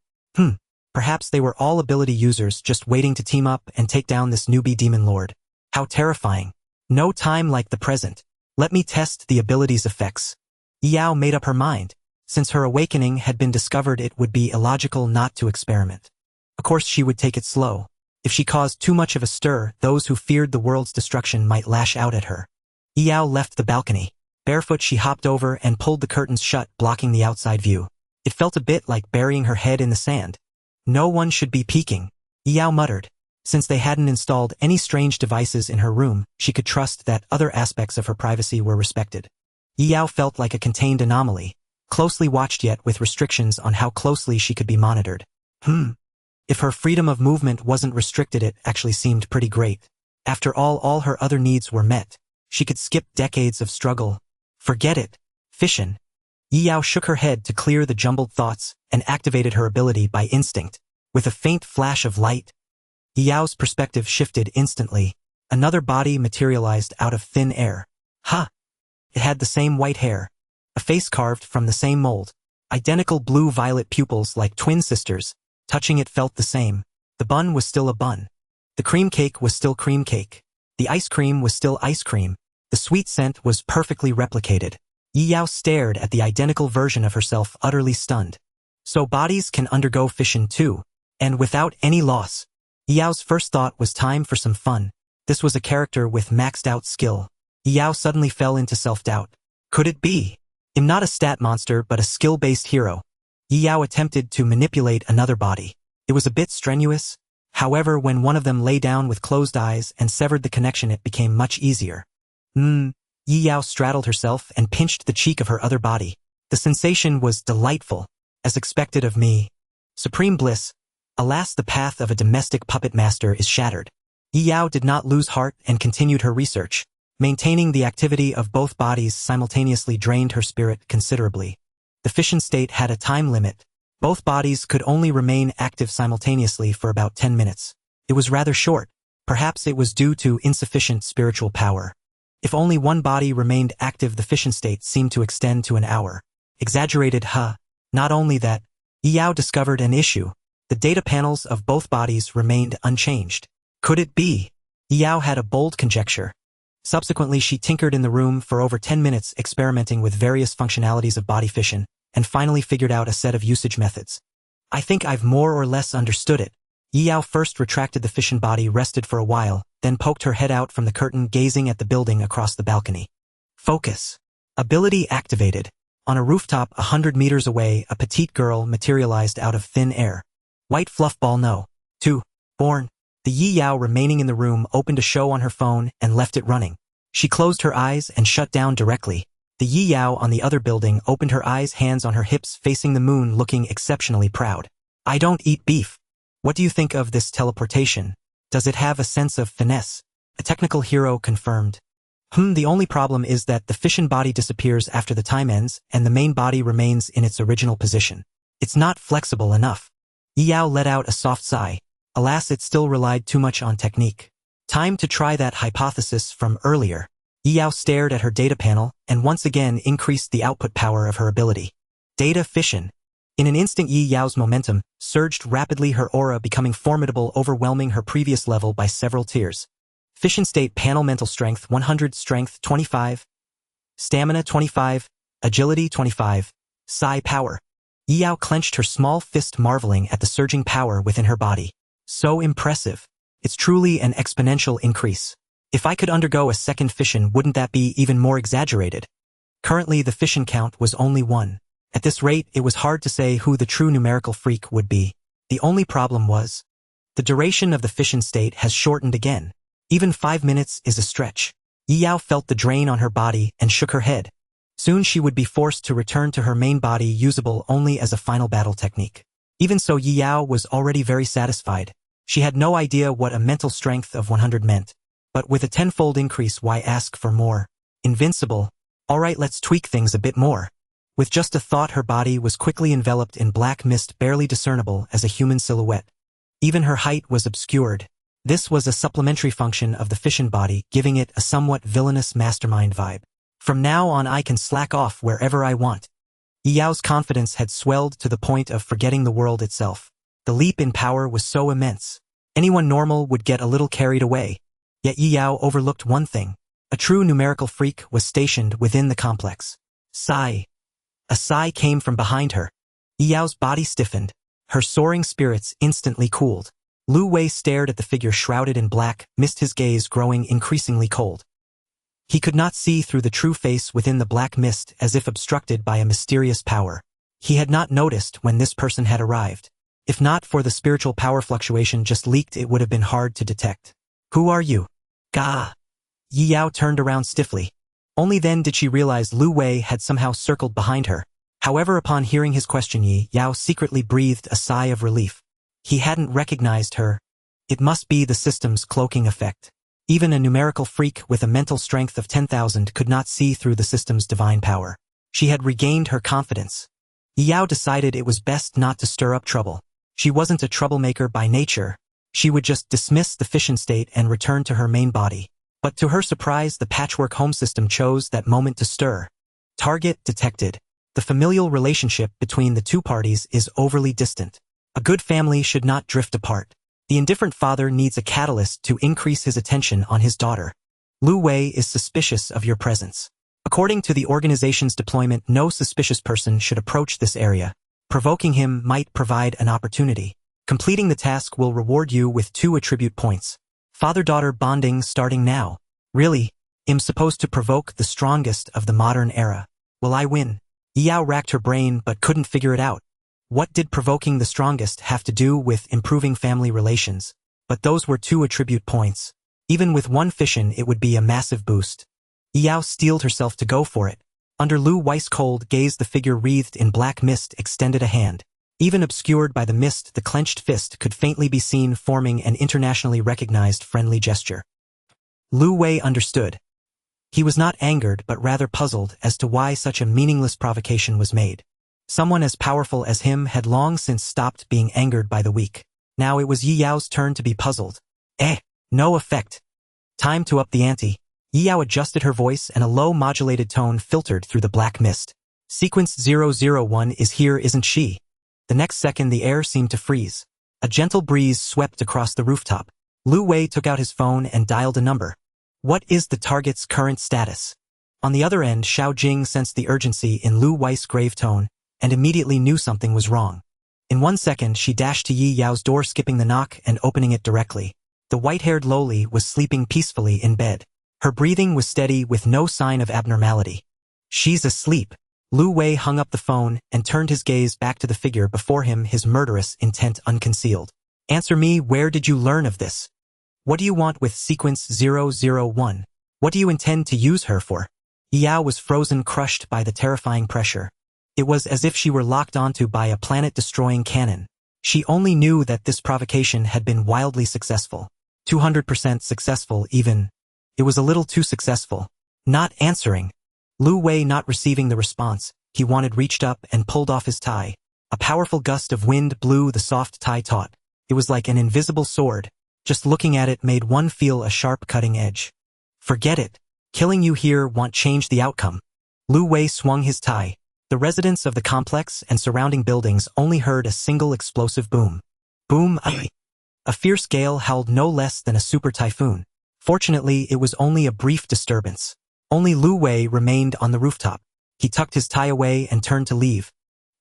Perhaps they were all ability users just waiting to team up and take down this newbie demon lord. How terrifying. No time like the present. Let me test the ability's effects. Yi Yao made up her mind. Since her awakening had been discovered, it would be illogical not to experiment. Of course, she would take it slow. If she caused too much of a stir, those who feared the world's destruction might lash out at her. Yi Yao left the balcony. Barefoot, she hopped over and pulled the curtains shut, blocking the outside view. It felt a bit like burying her head in the sand. No one should be peeking, Yi Yao muttered. Since they hadn't installed any strange devices in her room, she could trust that other aspects of her privacy were respected. Yi Yao felt like a contained anomaly, closely watched yet with restrictions on how closely she could be monitored. If her freedom of movement wasn't restricted, it actually seemed pretty great. After all her other needs were met. She could skip decades of struggle. Forget it. FISSION. Yi Yao shook her head to clear the jumbled thoughts and activated her ability by instinct. With a faint flash of light, Yi Yao's perspective shifted instantly. Another body materialized out of thin air. It had the same white hair. A face carved from the same mold. Identical blue-violet pupils like twin sisters. Touching it felt the same. The bun was still a bun. The cream cake was still cream cake. The ice cream was still ice cream. The sweet scent was perfectly replicated. Yi Yao stared at the identical version of herself, utterly stunned. So bodies can undergo fission too, and without any loss. Yi Yao's first thought was time for some fun. This was a character with maxed out skill. Yi Yao suddenly fell into self-doubt. Could it be? I'm not a stat monster but a skill-based hero. Yi Yao attempted to manipulate another body. It was a bit strenuous. However, when one of them lay down with closed eyes and severed the connection, it became much easier. Yi Yao straddled herself and pinched the cheek of her other body. The sensation was delightful, as expected of me. Supreme bliss. Alas, the path of a domestic puppet master is shattered. Yi Yao did not lose heart and continued her research. Maintaining the activity of both bodies simultaneously drained her spirit considerably. The fission state had a time limit. Both bodies could only remain active simultaneously for about 10 minutes. It was rather short. Perhaps it was due to insufficient spiritual power. If only one body remained active, the fission state seemed to extend to an hour. Exaggerated, huh? Not only that, Yi Yao discovered an issue. The data panels of both bodies remained unchanged. Could it be? Yi Yao had a bold conjecture. Subsequently, she tinkered in the room for over 10 minutes, experimenting with various functionalities of body fission, and finally figured out a set of usage methods. I think I've more or less understood it. Yi Yao first retracted the fission body, rested for a while, then poked her head out from the curtain, gazing at the building across the balcony. Focus. Ability activated. On a rooftop 100 meters away, a petite girl materialized out of thin air. White fluff ball no. 2. Born. The Yi Yao remaining in the room opened a show on her phone and left it running. She closed her eyes and shut down directly. The Yi Yao on the other building opened her eyes, hands on her hips, facing the moon, looking exceptionally proud. I don't eat beef. What do you think of this teleportation? Does it have a sense of finesse? A technical hero confirmed. The only problem is that the fission body disappears after the time ends and the main body remains in its original position. It's not flexible enough. Yi Yao let out a soft sigh. Alas, it still relied too much on technique. Time to try that hypothesis from earlier. Yi Yao stared at her data panel and once again increased the output power of her ability. Data fission. In an instant, Yi Yao's momentum surged rapidly, her aura becoming formidable, overwhelming her previous level by several tiers. Fission state panel: mental strength 100, strength 25, stamina 25, agility 25, psi power. Yi Yao clenched her small fist, marveling at the surging power within her body. So impressive. It's truly an exponential increase. If I could undergo a second fission, wouldn't that be even more exaggerated? Currently, the fission count was only 1. At this rate, it was hard to say who the true numerical freak would be. The only problem was, the duration of the fission state has shortened again. Even 5 minutes is a stretch. Yi Yao felt the drain on her body and shook her head. Soon she would be forced to return to her main body, usable only as a final battle technique. Even so, Yi Yao was already very satisfied. She had no idea what a mental strength of 100 meant. But with a 10-fold increase, why ask for more? Invincible. Alright, let's tweak things a bit more. With just a thought, her body was quickly enveloped in black mist, barely discernible as a human silhouette. Even her height was obscured. This was a supplementary function of the fission body, giving it a somewhat villainous mastermind vibe. From now on, I can slack off wherever I want. Yi Yao's confidence had swelled to the point of forgetting the world itself. The leap in power was so immense. Anyone normal would get a little carried away. Yet Yi Yao overlooked one thing. A true numerical freak was stationed within the complex. Sigh. A sigh came from behind her. Yi Yao's body stiffened. Her soaring spirits instantly cooled. Lu Wei stared at the figure shrouded in black, mist, his gaze growing increasingly cold. He could not see through the true face within the black mist, as if obstructed by a mysterious power. He had not noticed when this person had arrived. If not for the spiritual power fluctuation just leaked, it would have been hard to detect. Who are you? Gah! Yi Yao turned around stiffly. Only then did she realize Lu Wei had somehow circled behind her. However, upon hearing his question, Yi Yao secretly breathed a sigh of relief. He hadn't recognized her. It must be the system's cloaking effect. Even a numerical freak with a mental strength of 10,000 could not see through the system's divine power. She had regained her confidence. Yi Yao decided it was best not to stir up trouble. She wasn't a troublemaker by nature. She would just dismiss the fission state and return to her main body. But to her surprise, the patchwork home system chose that moment to stir. Target detected. The familial relationship between the two parties is overly distant. A good family should not drift apart. The indifferent father needs a catalyst to increase his attention on his daughter. Lu Wei is suspicious of your presence. According to the organization's deployment, no suspicious person should approach this area. Provoking him might provide an opportunity. Completing the task will reward you with 2 attribute points. Father-daughter bonding starting now. Really? I'm supposed to provoke the strongest of the modern era. Will I win? Yao racked her brain but couldn't figure it out. What did provoking the strongest have to do with improving family relations? But those were 2 attribute points. Even with 1 fission, it would be a massive boost. Yao steeled herself to go for it. Under Lu Wei's cold gaze, the figure wreathed in black mist extended a hand. Even obscured by the mist, the clenched fist could faintly be seen forming an internationally recognized friendly gesture. Lu Wei understood. He was not angered but rather puzzled as to why such a meaningless provocation was made. Someone as powerful as him had long since stopped being angered by the weak. Now it was Yi Yao's turn to be puzzled. No effect. Time to up the ante. Yi Yao adjusted her voice and a low modulated tone filtered through the black mist. Sequence 001 is here, isn't she? The next second the air seemed to freeze. A gentle breeze swept across the rooftop. Lu Wei took out his phone and dialed a number. What is the target's current status? On the other end, Xiao Jing sensed the urgency in Lu Wei's grave tone and immediately knew something was wrong. In 1 second, she dashed to Yi Yao's door, skipping the knock and opening it directly. The white-haired lowly was sleeping peacefully in bed. Her breathing was steady with no sign of abnormality. She's asleep. Lu Wei hung up the phone and turned his gaze back to the figure before him, his murderous intent unconcealed. Answer me, where did you learn of this? What do you want with sequence 001? What do you intend to use her for? Yao was frozen, crushed by the terrifying pressure. It was as if she were locked onto by a planet-destroying cannon. She only knew that this provocation had been wildly successful. 200% successful even. It was a little too successful. Not answering. Lu Wei not receiving the response he wanted reached up and pulled off his tie. A powerful gust of wind blew the soft tie taut. It was like an invisible sword. Just looking at it made one feel a sharp cutting edge. Forget it. Killing you here won't change the outcome. Lu Wei swung his tie. The residents of the complex and surrounding buildings only heard a single explosive boom. Boom! A fierce gale howled no less than a super typhoon. Fortunately, it was only a brief disturbance. Only Lu Wei remained on the rooftop. He tucked his tie away and turned to leave.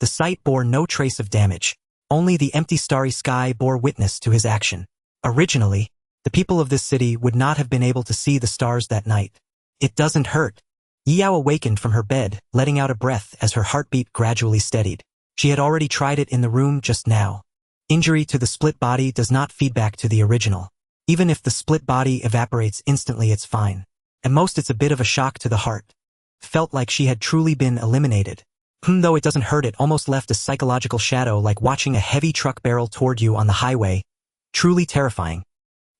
The site bore no trace of damage. Only the empty starry sky bore witness to his action. Originally, the people of this city would not have been able to see the stars that night. It doesn't hurt. Yao awakened from her bed, letting out a breath as her heartbeat gradually steadied. She had already tried it in the room just now. Injury to the split body does not feed back to the original. Even if the split body evaporates instantly, it's fine. At most, it's a bit of a shock to the heart. Felt like she had truly been eliminated. Though it doesn't hurt, it almost left a psychological shadow, like watching a heavy truck barrel toward you on the highway. Truly terrifying.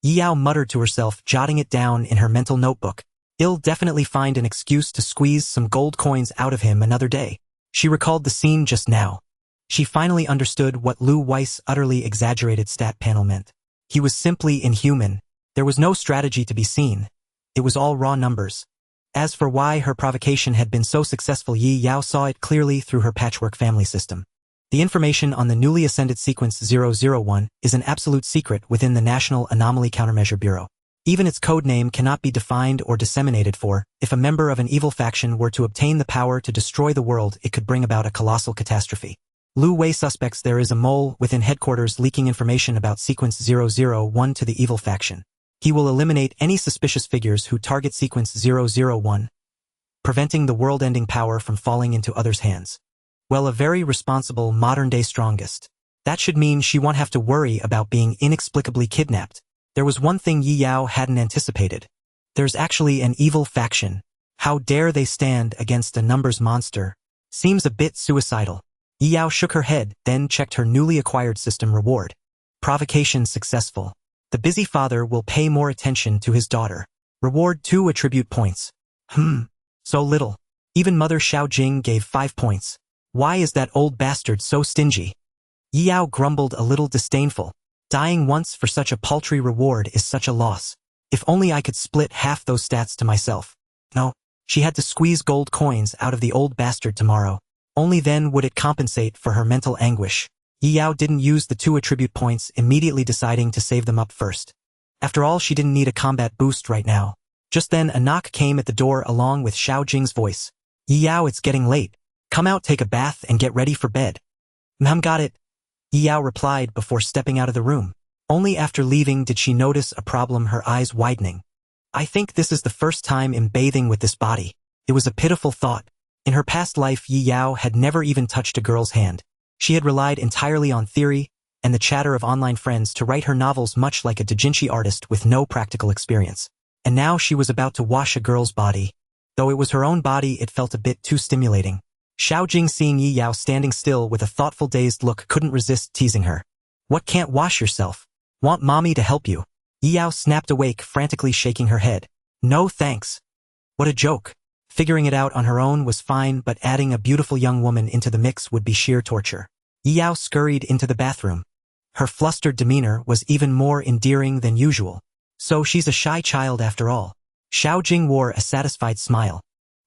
Yao muttered to herself, jotting it down in her mental notebook. I'll definitely find an excuse to squeeze some gold coins out of him another day. She recalled the scene just now. She finally understood what Lu Wei's utterly exaggerated stat panel meant. He was simply inhuman. There was no strategy to be seen. It was all raw numbers. As for why her provocation had been so successful, Yi Yao saw it clearly through her patchwork family system. The information on the newly ascended sequence 001 is an absolute secret within the National Anomaly Countermeasure Bureau. Even its code name cannot be defined or disseminated, for if a member of an evil faction were to obtain the power to destroy the world, it could bring about a colossal catastrophe. Lu Wei suspects there is a mole within headquarters leaking information about sequence 001 to the evil faction. He will eliminate any suspicious figures who target sequence 001, preventing the world-ending power from falling into others' hands. Well, a very responsible modern-day strongest. That should mean she won't have to worry about being inexplicably kidnapped. There was one thing Yi Yao hadn't anticipated. There's actually an evil faction. How dare they stand against a numbers monster? Seems a bit suicidal. Yi Yao shook her head, then checked her newly acquired system reward. Provocation successful. The busy father will pay more attention to his daughter. Reward 2 attribute points. So little. Even Mother Xiao Jing gave 5 points. Why is that old bastard so stingy? Yi Yao grumbled, a little disdainful. Dying once for such a paltry reward is such a loss. If only I could split half those stats to myself. No, she had to squeeze gold coins out of the old bastard tomorrow. Only then would it compensate for her mental anguish. Yi Yao didn't use the 2 attribute points, immediately deciding to save them up first. After all, she didn't need a combat boost right now. Just then, a knock came at the door along with Xiao Jing's voice. Yi Yao, it's getting late. Come out, take a bath, and get ready for bed. Got it. Yi Yao replied before stepping out of the room. Only after leaving did she notice a problem, her eyes widening. I think this is the first time I'm bathing with this body. It was a pitiful thought. In her past life, Yi Yao had never even touched a girl's hand. She had relied entirely on theory and the chatter of online friends to write her novels, much like a doujinshi artist with no practical experience. And now she was about to wash a girl's body. Though it was her own body, it felt a bit too stimulating. Xiao Jing, seeing Yi Yao standing still with a thoughtful, dazed look, couldn't resist teasing her. What, can't wash yourself? Want mommy to help you? Yi Yao snapped awake, frantically shaking her head. No thanks. What a joke. Figuring it out on her own was fine, but adding a beautiful young woman into the mix would be sheer torture. Yi Yao scurried into the bathroom. Her flustered demeanor was even more endearing than usual. So she's a shy child after all. Xiao Jing wore a satisfied smile.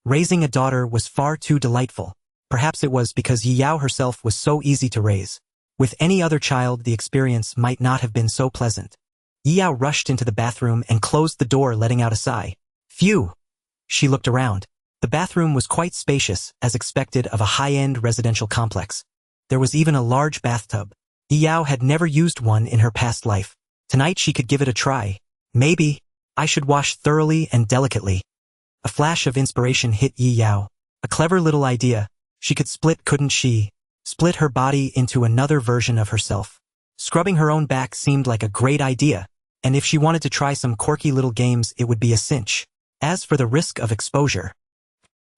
Raising a daughter was far too delightful. Perhaps it was because Yi Yao herself was so easy to raise. With any other child, the experience might not have been so pleasant. Yi Yao rushed into the bathroom and closed the door, letting out a sigh. Phew! She looked around. The bathroom was quite spacious, as expected of a high-end residential complex. There was even a large bathtub. Yi Yao had never used one in her past life. Tonight she could give it a try. Maybe I should wash thoroughly and delicately. A flash of inspiration hit Yi Yao. A clever little idea. She could split, couldn't she? Split her body into another version of herself. Scrubbing her own back seemed like a great idea, and if she wanted to try some quirky little games, it would be a cinch. As for the risk of exposure,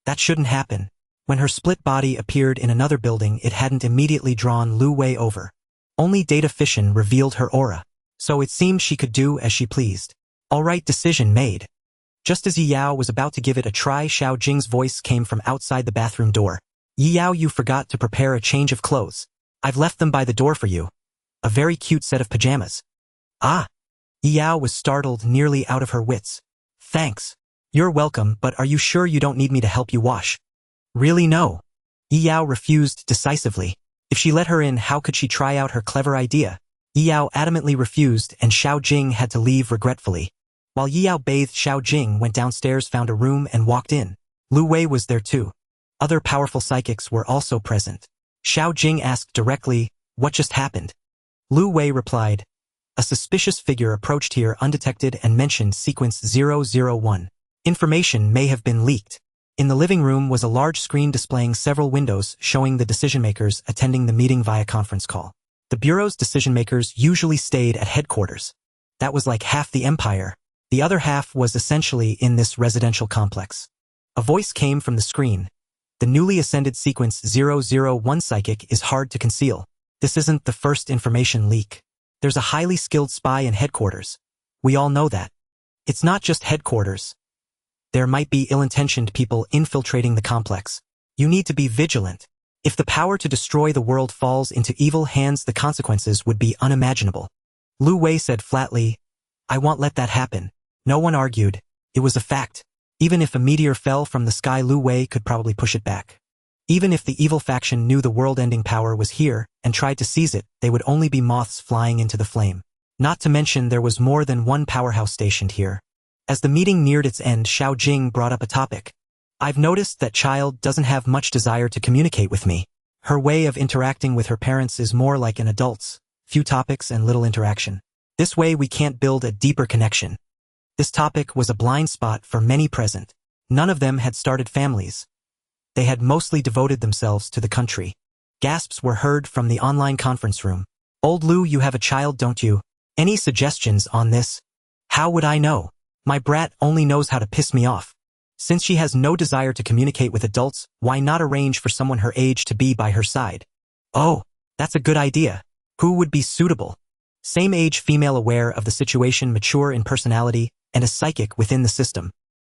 that shouldn't happen. When her split body appeared in another building, it hadn't immediately drawn Lu Wei over. Only data fission revealed her aura, so it seemed she could do as she pleased. All right, decision made. Just as Yi Yao was about to give it a try, Xiao Jing's voice came from outside the bathroom door. Yi Yao, you forgot to prepare a change of clothes. I've left them by the door for you. A very cute set of pajamas. Ah! Yi Yao was startled, nearly out of her wits. Thanks. You're welcome, but are you sure you don't need me to help you wash? Really, no. Yi Yao refused decisively. If she let her in, how could she try out her clever idea? Yi Yao adamantly refused, and Xiao Jing had to leave regretfully. While Yi Yao bathed, Xiao Jing went downstairs, found a room, and walked in. Lu Wei was there too. Other powerful psychics were also present. Xiao Jing asked directly, what just happened? Lu Wei replied, a suspicious figure approached here undetected and mentioned sequence 001. Information may have been leaked. In the living room was a large screen displaying several windows showing the decision-makers attending the meeting via conference call. The Bureau's decision-makers usually stayed at headquarters. That was like half the empire. The other half was essentially in this residential complex. A voice came from the screen. The newly ascended sequence 001 psychic is hard to conceal. This isn't the first information leak. There's a highly skilled spy in headquarters. We all know that. It's not just headquarters. There might be ill-intentioned people infiltrating the complex. You need to be vigilant. If the power to destroy the world falls into evil hands, the consequences would be unimaginable. Lu Wei said flatly, I won't let that happen. No one argued. It was a fact. Even if a meteor fell from the sky, Lu Wei could probably push it back. Even if the evil faction knew the world-ending power was here and tried to seize it, they would only be moths flying into the flame. Not to mention there was more than one powerhouse stationed here. As the meeting neared its end, Xiao Jing brought up a topic. I've noticed that child doesn't have much desire to communicate with me. Her way of interacting with her parents is more like an adult's, few topics and little interaction. This way we can't build a deeper connection. This topic was a blind spot for many present. None of them had started families. They had mostly devoted themselves to the country. Gasps were heard from the online conference room. Old Lu, you have a child, don't you? Any suggestions on this? How would I know? My brat only knows how to piss me off. Since she has no desire to communicate with adults, why not arrange for someone her age to be by her side? Oh, that's a good idea. Who would be suitable? Same age female, aware of the situation, mature in personality, and a psychic within the system.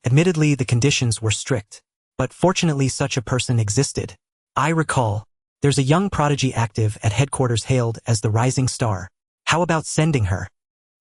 Admittedly, the conditions were strict, but fortunately such a person existed. I recall, there's a young prodigy active at headquarters hailed as the rising star. How about sending her?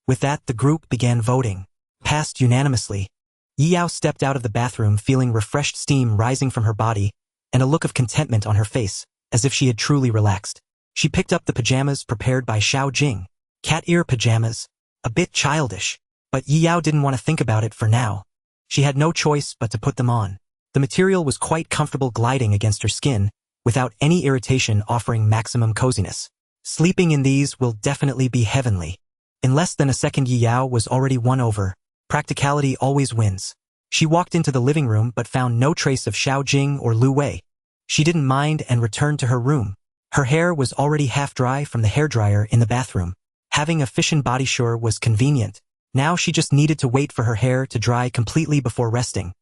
With that, the group began voting. Passed unanimously. Yi Yao stepped out of the bathroom feeling refreshed, steam rising from her body, and a look of contentment on her face, as if she had truly relaxed. She picked up the pajamas prepared by Xiao Jing. Cat ear pajamas. A bit childish. But Yi Yao didn't want to think about it for now. She had no choice but to put them on. The material was quite comfortable, gliding against her skin, without any irritation, offering maximum coziness. Sleeping in these will definitely be heavenly. In less than a second, Yi Yao was already won over. Practicality always wins. She walked into the living room but found no trace of Xiao Jing or Lu Wei. She didn't mind and returned to her room. Her hair was already half dry from the hairdryer in the bathroom. Having a FISSION bodysure was convenient. Now she just needed to wait for her hair to dry completely before resting.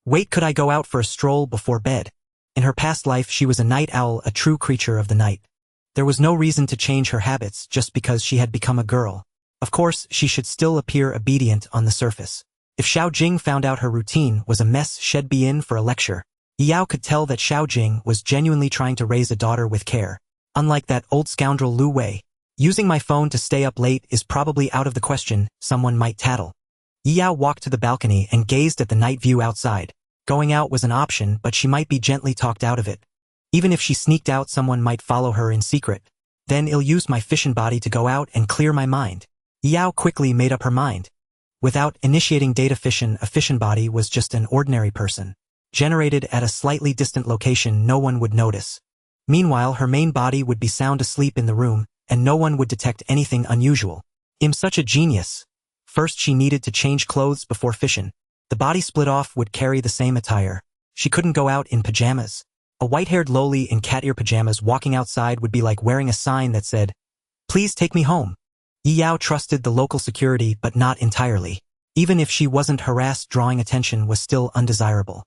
Wait, could I go out for a stroll before bed? In her past life she was a night owl, a true creature of the night. There was no reason to change her habits just because she had become a girl. Of course, she should still appear obedient on the surface. If Xiao Jing found out her routine was a mess, she'd be in for a lecture. Yi Yao could tell that Xiao Jing was genuinely trying to raise a daughter with care. Unlike that old scoundrel Lu Wei. Using my phone to stay up late is probably out of the question, someone might tattle. Yi Yao walked to the balcony and gazed at the night view outside. Going out was an option, but she might be gently talked out of it. Even if she sneaked out, someone might follow her in secret. Then I'll use my FISSION body to go out and clear my mind. Yi Yao quickly made up her mind. Without initiating data fission, a FISSION body was just an ordinary person. Generated at a slightly distant location, no one would notice. Meanwhile, her main body would be sound asleep in the room, and no one would detect anything unusual. I'm such a genius. First she needed to change clothes before FISSION. The body split off would carry the same attire. She couldn't go out in pajamas. A white-haired loli in cat ear pajamas walking outside would be like wearing a sign that said, "Please take me home." Yi Yao trusted the local security, but not entirely. Even if she wasn't harassed, drawing attention was still undesirable.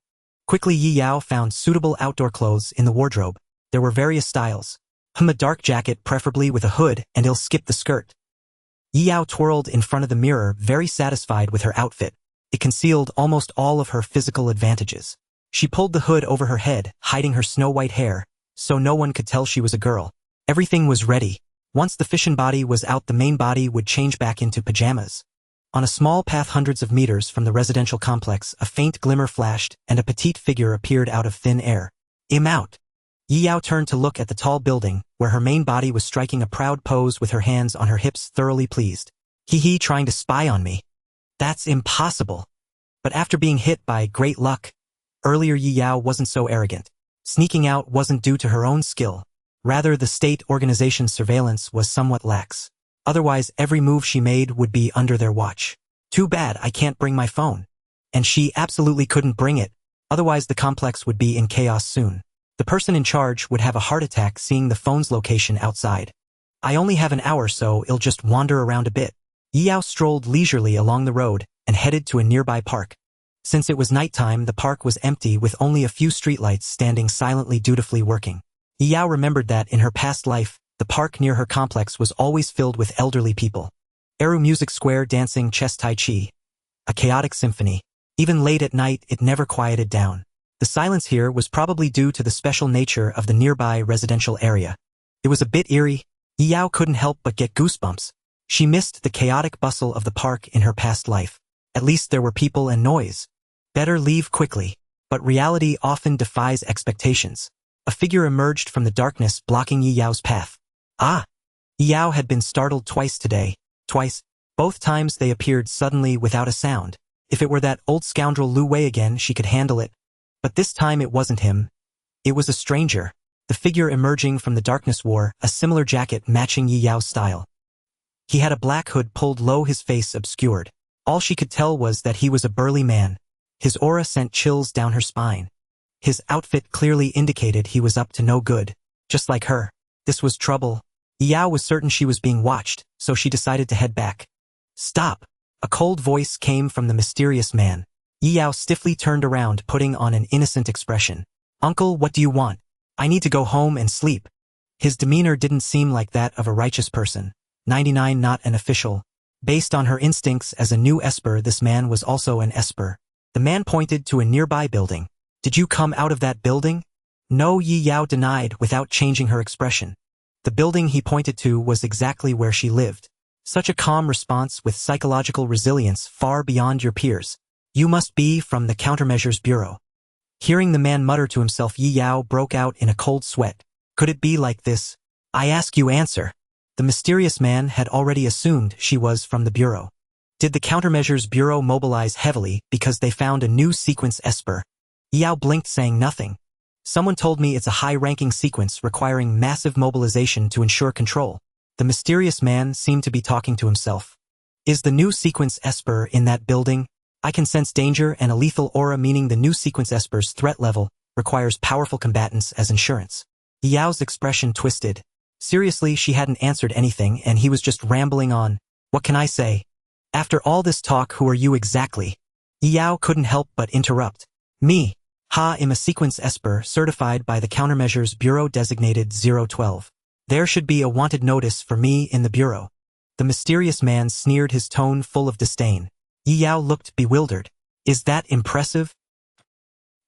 Quickly Yi Yao found suitable outdoor clothes in the wardrobe. There were various styles. A dark jacket, preferably with a hood, and I'll skip the skirt. Yi Yao twirled in front of the mirror, very satisfied with her outfit. It concealed almost all of her physical advantages. She pulled the hood over her head, hiding her snow-white hair, so no one could tell she was a girl. Everything was ready. Once the FISSION body was out, the main body would change back into pajamas. On a small path hundreds of meters from the residential complex, a faint glimmer flashed, and a petite figure appeared out of thin air. I'm out. Yi Yao turned to look at the tall building, where her main body was striking a proud pose with her hands on her hips, thoroughly pleased. Hee, trying to spy on me. That's impossible. But after being hit by great luck, earlier Yi Yao wasn't so arrogant. Sneaking out wasn't due to her own skill. Rather, the state organization's surveillance was somewhat lax. Otherwise, every move she made would be under their watch. Too bad I can't bring my phone. And she absolutely couldn't bring it. Otherwise, the complex would be in chaos soon. The person in charge would have a heart attack seeing the phone's location outside. I only have an hour, so I'll just wander around a bit. Yi Yao strolled leisurely along the road and headed to a nearby park. Since it was nighttime, the park was empty with only a few streetlights standing silently, dutifully working. Yi Yao remembered that in her past life, the park near her complex was always filled with elderly people. Eru music square, dancing, chess, tai chi. A chaotic symphony. Even late at night, it never quieted down. The silence here was probably due to the special nature of the nearby residential area. It was a bit eerie. Yi Yao couldn't help but get goosebumps. She missed the chaotic bustle of the park in her past life. At least there were people and noise. Better leave quickly. But reality often defies expectations. A figure emerged from the darkness, blocking Yi Yao's path. Ah! Yi Yao had been startled twice today. Twice. Both times they appeared suddenly without a sound. If it were that old scoundrel Lu Wei again, she could handle it. But this time it wasn't him. It was a stranger. The figure emerging from the darkness wore a similar jacket matching Yi Yao's style. He had a black hood pulled low, his face obscured. All she could tell was that he was a burly man. His aura sent chills down her spine. His outfit clearly indicated he was up to no good. Just like her. This was trouble. Yi Yao was certain she was being watched, so she decided to head back. Stop! A cold voice came from the mysterious man. Yi Yao stiffly turned around, putting on an innocent expression. Uncle, what do you want? I need to go home and sleep. His demeanor didn't seem like that of a righteous person. 99, not an official. Based on her instincts as a new Esper, this man was also an Esper. The man pointed to a nearby building. Did you come out of that building? No, Yi Yao denied without changing her expression. The building he pointed to was exactly where she lived. Such a calm response with psychological resilience far beyond your peers. You must be from the Countermeasures Bureau. Hearing the man mutter to himself, Yi Yao broke out in a cold sweat. Could it be like this? I ask you answer. The mysterious man had already assumed she was from the Bureau. Did the Countermeasures Bureau mobilize heavily because they found a new sequence esper? Yi Yao blinked, saying nothing. Someone told me it's a high-ranking sequence requiring massive mobilization to ensure control. The mysterious man seemed to be talking to himself. Is the new sequence esper in that building? I can sense danger and a lethal aura, meaning the new sequence esper's threat level requires powerful combatants as insurance. Yi Yao's expression twisted. Seriously, she hadn't answered anything and he was just rambling on. What can I say? After all this talk, who are you exactly? Yi Yao couldn't help but interrupt. Me. I'm a sequence esper certified by the Countermeasures Bureau designated 012. There should be a wanted notice for me in the Bureau. The mysterious man sneered, his tone full of disdain. Yi Yao looked bewildered. Is that impressive?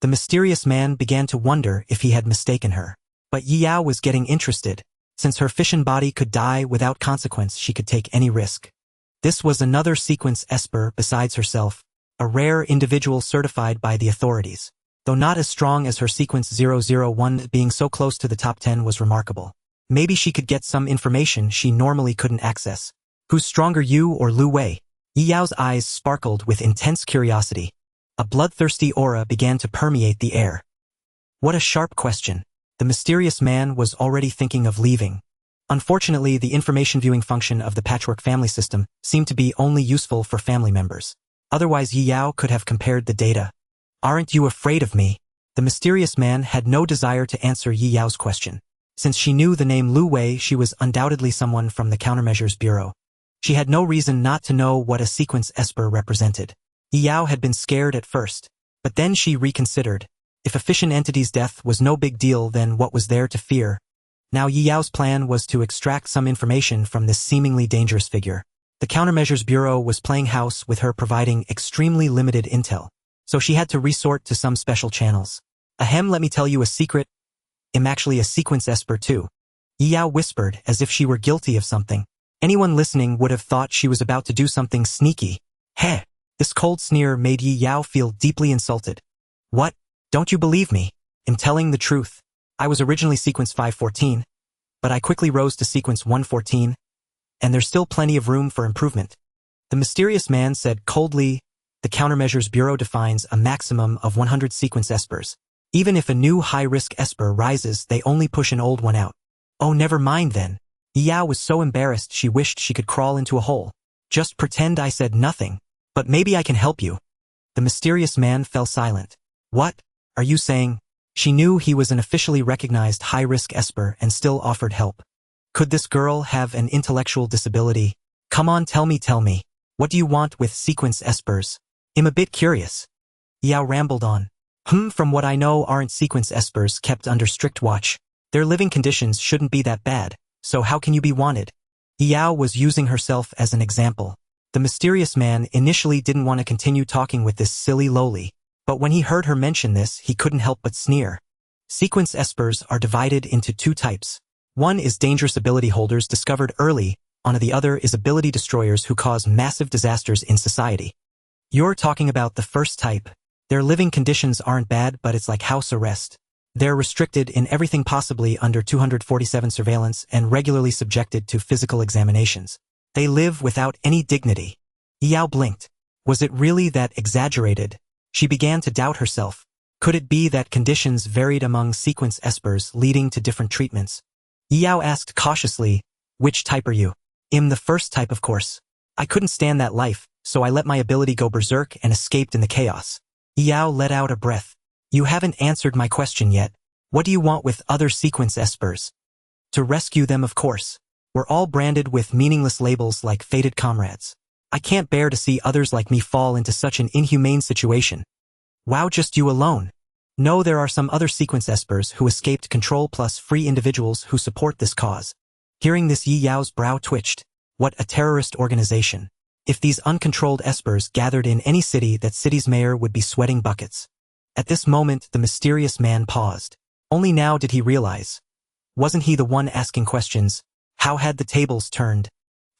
The mysterious man began to wonder if he had mistaken her. But Yi Yao was getting interested. Since her fission body could die without consequence, she could take any risk. This was another sequence esper besides herself, a rare individual certified by the authorities. Though not as strong as her sequence 001, being so close to the top 10 was remarkable. Maybe she could get some information she normally couldn't access. Who's stronger, you or Lu Wei? Yi Yao's eyes sparkled with intense curiosity. A bloodthirsty aura began to permeate the air. What a sharp question. The mysterious man was already thinking of leaving. Unfortunately, the information viewing function of the patchwork family system seemed to be only useful for family members. Otherwise, Yi Yao could have compared the data. Aren't you afraid of me? The mysterious man had no desire to answer Yi Yao's question. Since she knew the name Lu Wei, she was undoubtedly someone from the Countermeasures Bureau. She had no reason not to know what a sequence esper represented. Yi Yao had been scared at first, but then she reconsidered. If a fission entity's death was no big deal, then what was there to fear? Now Yi Yao's plan was to extract some information from this seemingly dangerous figure. The Countermeasures Bureau was playing house with her, providing extremely limited intel, so she had to resort to some special channels. Ahem, let me tell you a secret. I'm actually a sequence esper too. Yi Yao whispered as if she were guilty of something. Anyone listening would have thought she was about to do something sneaky. Heh! This cold sneer made Yi Yao feel deeply insulted. What? Don't you believe me? I'm telling the truth. I was originally sequence 514, but I quickly rose to sequence 114, and there's still plenty of room for improvement. The mysterious man said coldly, the Countermeasures Bureau defines a maximum of 100 sequence espers. Even if a new high-risk esper rises, they only push an old one out. Oh, never mind then. Yi Yao was so embarrassed she wished she could crawl into a hole. Just pretend I said nothing. But maybe I can help you. The mysterious man fell silent. What? Are you saying? She knew he was an officially recognized high-risk esper and still offered help. Could this girl have an intellectual disability? Come on, tell me. What do you want with sequence espers? I'm a bit curious. Yi Yao rambled on. From what I know, aren't sequence espers kept under strict watch? Their living conditions shouldn't be that bad, so how can you be wanted? Yi Yao was using herself as an example. The mysterious man initially didn't want to continue talking with this silly lowly, but when he heard her mention this, he couldn't help but sneer. Sequence espers are divided into two types. One is dangerous ability holders discovered early, on the other is ability destroyers who cause massive disasters in society. You're talking about the first type. Their living conditions aren't bad, but it's like house arrest. They're restricted in everything possibly under 247 surveillance and regularly subjected to physical examinations. They live without any dignity. Yi Yao blinked. Was it really that exaggerated? She began to doubt herself. Could it be that conditions varied among sequence espers, leading to different treatments? Yi Yao asked cautiously, which type are you? I'm the first type, of course. I couldn't stand that life, so I let my ability go berserk and escaped in the chaos. Yi Yao let out a breath. You haven't answered my question yet. What do you want with other sequence espers? To rescue them, of course. We're all branded with meaningless labels like fated comrades. I can't bear to see others like me fall into such an inhumane situation. Wow, just you alone. No, there are some other sequence espers who escaped control plus free individuals who support this cause. Hearing this, Yi Yao's brow twitched. What a terrorist organization. If these uncontrolled espers gathered in any city, that city's mayor would be sweating buckets. At this moment, the mysterious man paused. Only now did he realize. Wasn't he the one asking questions? How had the tables turned?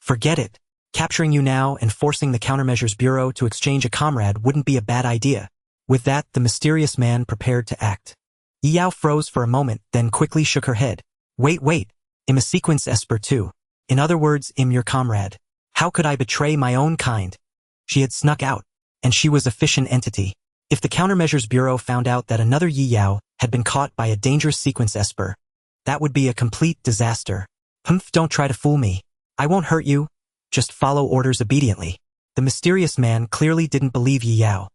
Forget it. Capturing you now and forcing the Countermeasures Bureau to exchange a comrade wouldn't be a bad idea. With that, the mysterious man prepared to act. Yi Yao froze for a moment, then quickly shook her head. Wait. I'm a sequence esper too. In other words, I'm your comrade. How could I betray my own kind? She had snuck out, and she was a FISSION entity. If the Countermeasures Bureau found out that another Yi Yao had been caught by a dangerous sequence esper, that would be a complete disaster. Don't try to fool me. I won't hurt you. Just follow orders obediently. The mysterious man clearly didn't believe Yi Yao.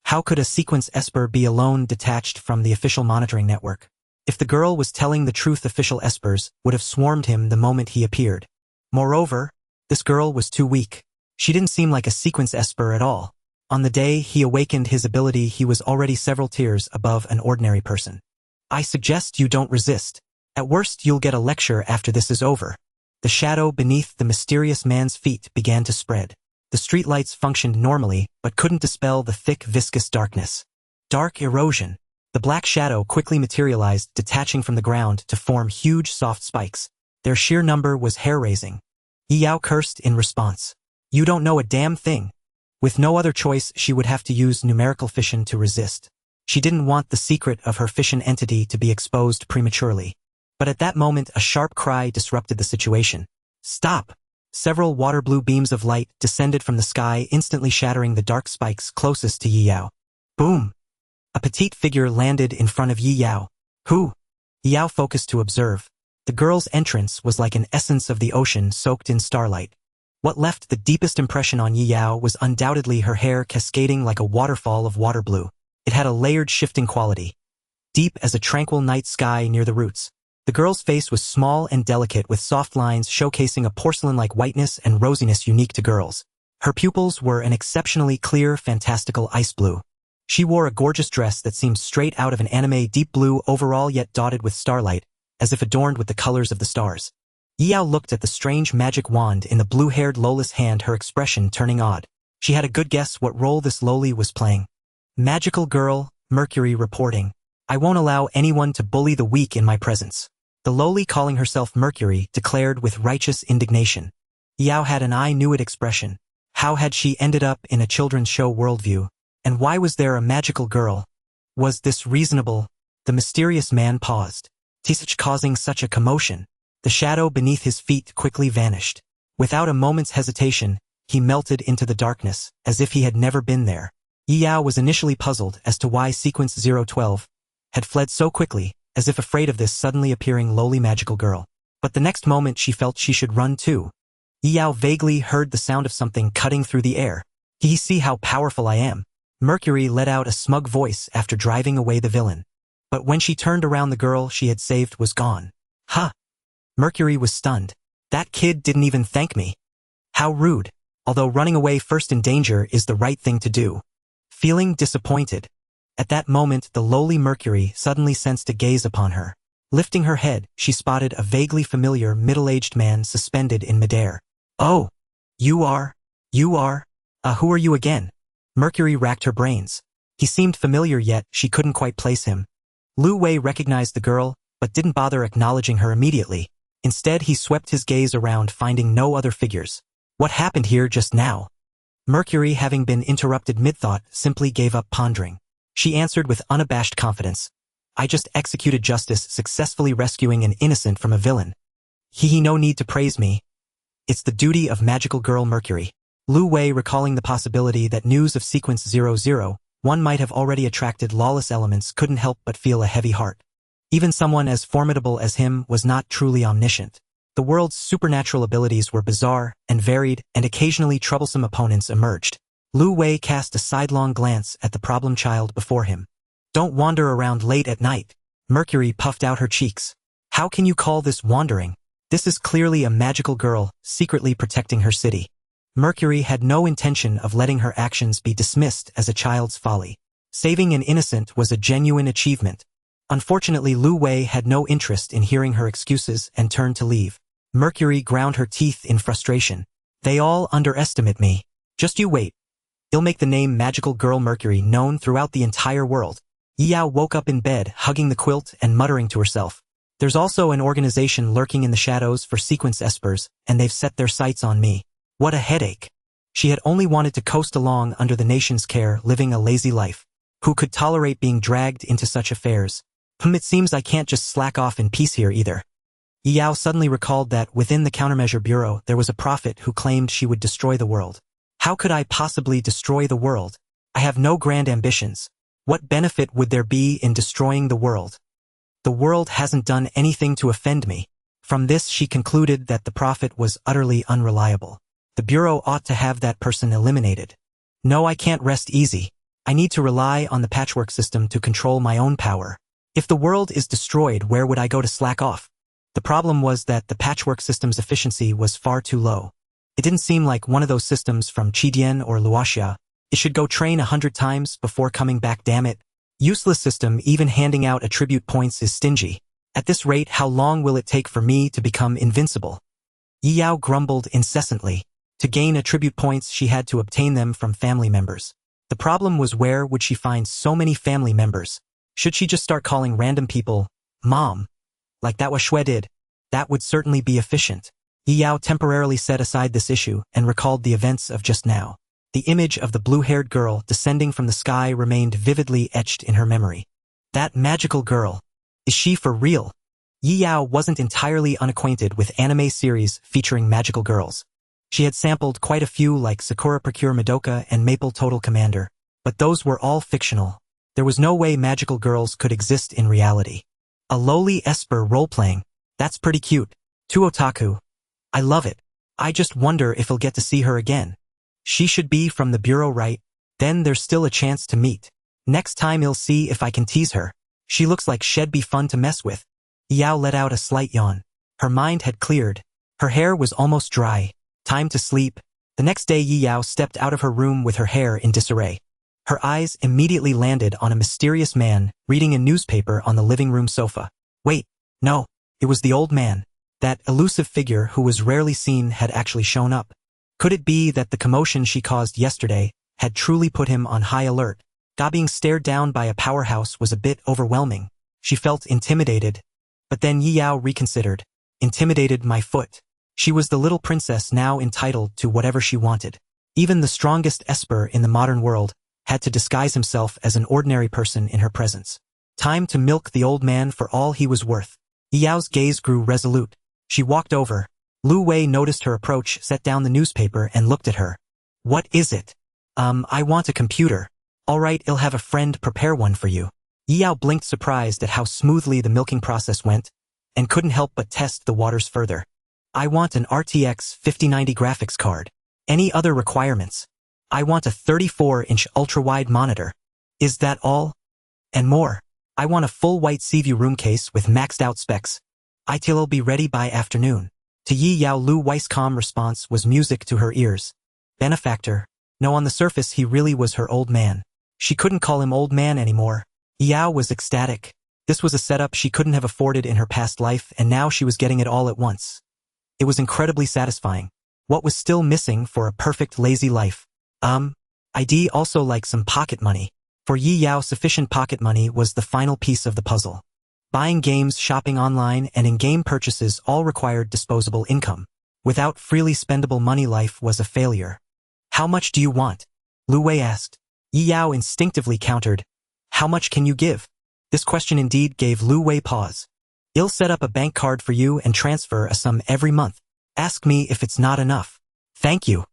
How could a sequence esper be alone, detached from the official monitoring network? If the girl was telling the truth, official espers would have swarmed him the moment he appeared. Moreover, this girl was too weak. She didn't seem like a sequence esper at all. On the day he awakened his ability, he was already several tiers above an ordinary person. I suggest you don't resist. At worst, you'll get a lecture after this is over. The shadow beneath the mysterious man's feet began to spread. The streetlights functioned normally, but couldn't dispel the thick, viscous darkness. Dark erosion. The black shadow quickly materialized, detaching from the ground to form huge, soft spikes. Their sheer number was hair-raising. Yi Yao cursed in response. You don't know a damn thing. With no other choice, she would have to use numerical fission to resist. She didn't want the secret of her fission entity to be exposed prematurely. But at that moment, a sharp cry disrupted the situation. Stop! Several water-blue beams of light descended from the sky, instantly shattering the dark spikes closest to Yi Yao. Boom! A petite figure landed in front of Yi Yao. Who? Yi Yao focused to observe. The girl's entrance was like an essence of the ocean soaked in starlight. What left the deepest impression on Yi Yao was undoubtedly her hair cascading like a waterfall of water blue. It had a layered, shifting quality, deep as a tranquil night sky near the roots. The girl's face was small and delicate, with soft lines showcasing a porcelain-like whiteness and rosiness unique to girls. Her pupils were an exceptionally clear, fantastical ice blue. She wore a gorgeous dress that seemed straight out of an anime, deep blue overall yet dotted with starlight, as if adorned with the colors of the stars. Yi Yao looked at the strange magic wand in the blue-haired Lola's hand, her expression turning odd. She had a good guess what role this loli was playing. Magical girl, Mercury reporting. I won't allow anyone to bully the weak in my presence. The loli, calling herself Mercury, declared with righteous indignation. Yi Yao had an I knew it expression. How had she ended up in a children's show worldview? And why was there a magical girl? Was this reasonable? The mysterious man paused. Tisach, causing such a commotion. The shadow beneath his feet quickly vanished. Without a moment's hesitation, he melted into the darkness, as if he had never been there. Yi Yao was initially puzzled as to why Sequence 012 had fled so quickly, as if afraid of this suddenly appearing lowly magical girl. But the next moment she felt she should run too. Yi Yao vaguely heard the sound of something cutting through the air. He see how powerful I am. Mercury let out a smug voice after driving away the villain. But when she turned around, the girl she had saved was gone. Huh! Mercury was stunned. That kid didn't even thank me. How rude. Although running away first in danger is the right thing to do. Feeling disappointed. At that moment, the lowly Mercury suddenly sensed a gaze upon her. Lifting her head, she spotted a vaguely familiar middle-aged man suspended in midair. Oh! You are? Who are you again? Mercury racked her brains. He seemed familiar, yet she couldn't quite place him. Lu Wei recognized the girl, but didn't bother acknowledging her immediately. Instead, he swept his gaze around, finding no other figures. What happened here just now? Mercury, having been interrupted mid-thought, simply gave up pondering. She answered with unabashed confidence. I just executed justice, successfully rescuing an innocent from a villain. No need to praise me. It's the duty of magical girl Mercury. Lu Wei, recalling the possibility that news of Sequence 001 might have already attracted lawless elements, couldn't help but feel a heavy heart. Even someone as formidable as him was not truly omniscient. The world's supernatural abilities were bizarre and varied, and occasionally troublesome opponents emerged. Lu Wei cast a sidelong glance at the problem child before him. Don't wander around late at night. Mercury puffed out her cheeks. How can you call this wandering? This is clearly a magical girl, secretly protecting her city. Mercury had no intention of letting her actions be dismissed as a child's folly. Saving an innocent was a genuine achievement. Unfortunately, Lu Wei had no interest in hearing her excuses and turned to leave. Mercury ground her teeth in frustration. They all underestimate me. Just you wait. I'll make the name Magical Girl Mercury known throughout the entire world. Yi Yao woke up in bed, hugging the quilt and muttering to herself. There's also an organization lurking in the shadows for sequence espers, and they've set their sights on me. What a headache. She had only wanted to coast along under the nation's care, living a lazy life. Who could tolerate being dragged into such affairs? It seems I can't just slack off in peace here either. Yao suddenly recalled that within the Countermeasure Bureau there was a prophet who claimed she would destroy the world. How could I possibly destroy the world? I have no grand ambitions. What benefit would there be in destroying the world? The world hasn't done anything to offend me. From this she concluded that the prophet was utterly unreliable. The Bureau ought to have that person eliminated. No, I can't rest easy. I need to rely on the patchwork system to control my own power. If the world is destroyed, where would I go to slack off? The problem was that the patchwork system's efficiency was far too low. It didn't seem like one of those systems from Chidian or Luoxia. It should go train 100 times before coming back, damn it. Useless system, even handing out attribute points is stingy. At this rate, how long will it take for me to become invincible? Yao grumbled incessantly. To gain attribute points, she had to obtain them from family members. The problem was, where would she find so many family members? Should she just start calling random people Mom, like that what Shui did? That would certainly be efficient. Yao temporarily set aside this issue and recalled the events of just now. The image of the blue-haired girl descending from the sky remained vividly etched in her memory. That magical girl. Is she for real? Yao wasn't entirely unacquainted with anime series featuring magical girls. She had sampled quite a few, like Sakura Procure Madoka and Maple Total Commander, but those were all fictional. There was no way magical girls could exist in reality. A lowly Esper role-playing. That's pretty cute. To otaku. I love it. I just wonder if he'll get to see her again. She should be from the Bureau, right? Then there's still a chance to meet. Next time he'll see if I can tease her. She looks like she'd be fun to mess with. Yao let out a slight yawn. Her mind had cleared. Her hair was almost dry. Time to sleep. The next day Yao stepped out of her room with her hair in disarray. Her eyes immediately landed on a mysterious man reading a newspaper on the living room sofa. Wait, no, it was the old man. That elusive figure who was rarely seen had actually shown up. Could it be that the commotion she caused yesterday had truly put him on high alert? Being stared down by a powerhouse was a bit overwhelming. She felt intimidated. But then Yao reconsidered. Intimidated my foot. She was the little princess now entitled to whatever she wanted. Even the strongest Esper in the modern world had to disguise himself as an ordinary person in her presence. Time to milk the old man for all he was worth. Yao's gaze grew resolute. She walked over. Lu Wei noticed her approach, set down the newspaper and looked at her. What is it? I want a computer. All right, I'll have a friend prepare one for you. Yao blinked, surprised at how smoothly the milking process went, and couldn't help but test the waters further. I want an RTX 5090 graphics card. Any other requirements? I want a 34-inch ultra-wide monitor. Is that all? And more. I want a full white Seaview room case with maxed out specs. I'll be ready by afternoon. To Yao, Lu Wei's calm response was music to her ears. Benefactor. No, on the surface he really was her old man. She couldn't call him old man anymore. Yao was ecstatic. This was a setup she couldn't have afforded in her past life, and now she was getting it all at once. It was incredibly satisfying. What was still missing for a perfect lazy life? I'd also like some pocket money. For Yao, sufficient pocket money was the final piece of the puzzle. Buying games, shopping online, and in-game purchases all required disposable income. Without freely spendable money, life was a failure. How much do you want? Lu Wei asked. Yao instinctively countered. How much can you give? This question indeed gave Lu Wei pause. I'll set up a bank card for you and transfer a sum every month. Ask me if it's not enough. Thank you.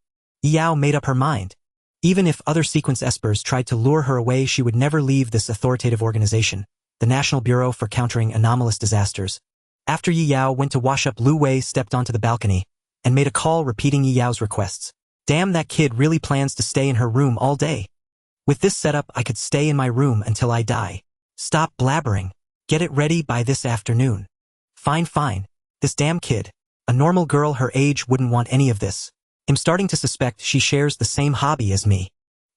Yao made up her mind. Even if other sequence espers tried to lure her away, she would never leave this authoritative organization, the National Bureau for Countering Anomalous Disasters. After Yao went to wash up, Lu Wei stepped onto the balcony and made a call repeating Yao's requests. Damn, that kid really plans to stay in her room all day. With this setup, I could stay in my room until I die. Stop blabbering. Get it ready by this afternoon. Fine. This damn kid. A normal girl her age wouldn't want any of this. I'm starting to suspect she shares the same hobby as me.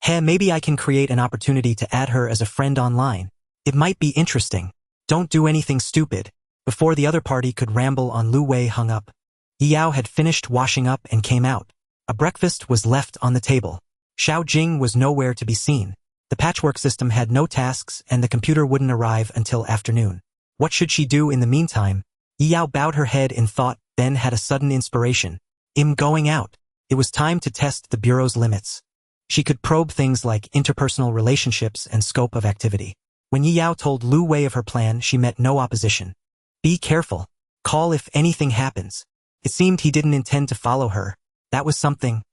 Maybe I can create an opportunity to add her as a friend online. It might be interesting. Don't do anything stupid. Before the other party could ramble on, Lu Wei hung up. Yao had finished washing up and came out. A breakfast was left on the table. Xiao Jing was nowhere to be seen. The patchwork system had no tasks and the computer wouldn't arrive until afternoon. What should she do in the meantime? Yao bowed her head in thought, then had a sudden inspiration. I'm going out. It was time to test the Bureau's limits. She could probe things like interpersonal relationships and scope of activity. When Yi Yao told Lu Wei of her plan, she met no opposition. Be careful. Call if anything happens. It seemed he didn't intend to follow her. That was something.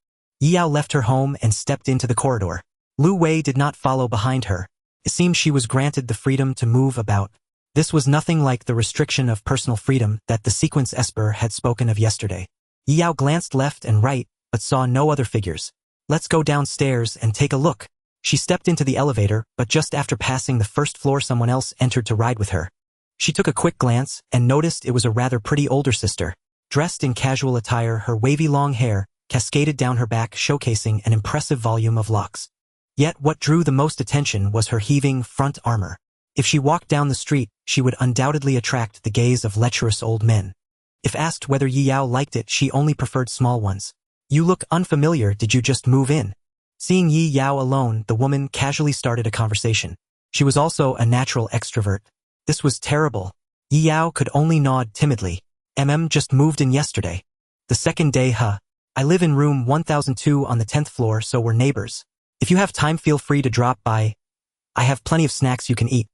Yi Yao left her home and stepped into the corridor. Lu Wei did not follow behind her. It seemed she was granted the freedom to move about. This was nothing like the restriction of personal freedom that the sequence Esper had spoken of yesterday. Yi Yao glanced left and right, but saw no other figures. Let's go downstairs and take a look. She stepped into the elevator, but just after passing the first floor someone else entered to ride with her. She took a quick glance and noticed it was a rather pretty older sister. Dressed in casual attire, her wavy long hair cascaded down her back, showcasing an impressive volume of locks. Yet what drew the most attention was her heaving front armor. If she walked down the street, she would undoubtedly attract the gaze of lecherous old men. If asked whether Yi Yao liked it, she only preferred small ones. You look unfamiliar, did you just move in? Seeing Yi Yao alone, the woman casually started a conversation. She was also a natural extrovert. This was terrible. Yi Yao could only nod timidly. Just moved in yesterday. The second day, huh? I live in room 1002 on the 10th floor, so we're neighbors. If you have time, feel free to drop by. I have plenty of snacks you can eat.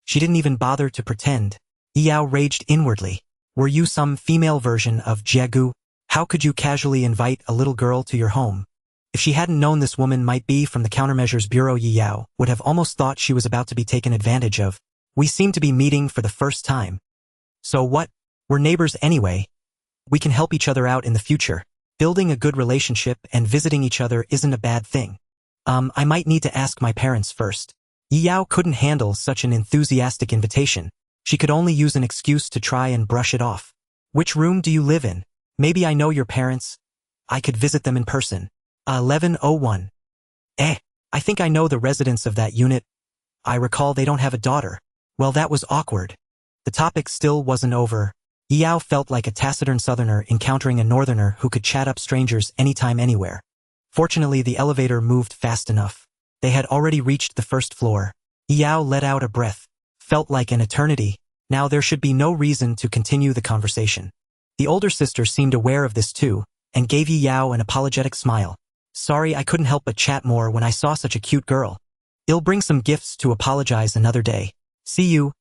She didn't even bother to pretend. Yi Yao raged inwardly. Were you some female version of Jiegu? How could you casually invite a little girl to your home? If she hadn't known this woman might be from the Countermeasures Bureau, Yi Yao would have almost thought she was about to be taken advantage of. We seem to be meeting for the first time. So what? We're neighbors anyway. We can help each other out in the future. Building a good relationship and visiting each other isn't a bad thing. I might need to ask my parents first. Yi Yao couldn't handle such an enthusiastic invitation. She could only use an excuse to try and brush it off. Which room do you live in? Maybe I know your parents. I could visit them in person. 1101. I think I know the residents of that unit. I recall they don't have a daughter. Well, that was awkward. The topic still wasn't over. Yi Yao felt like a taciturn southerner encountering a northerner who could chat up strangers anytime, anywhere. Fortunately, the elevator moved fast enough. They had already reached the first floor. Yi Yao let out a breath. Felt like an eternity. Now there should be no reason to continue the conversation. The older sister seemed aware of this too, and gave Yi Yao an apologetic smile. Sorry, I couldn't help but chat more when I saw such a cute girl. I'll bring some gifts to apologize another day. See you.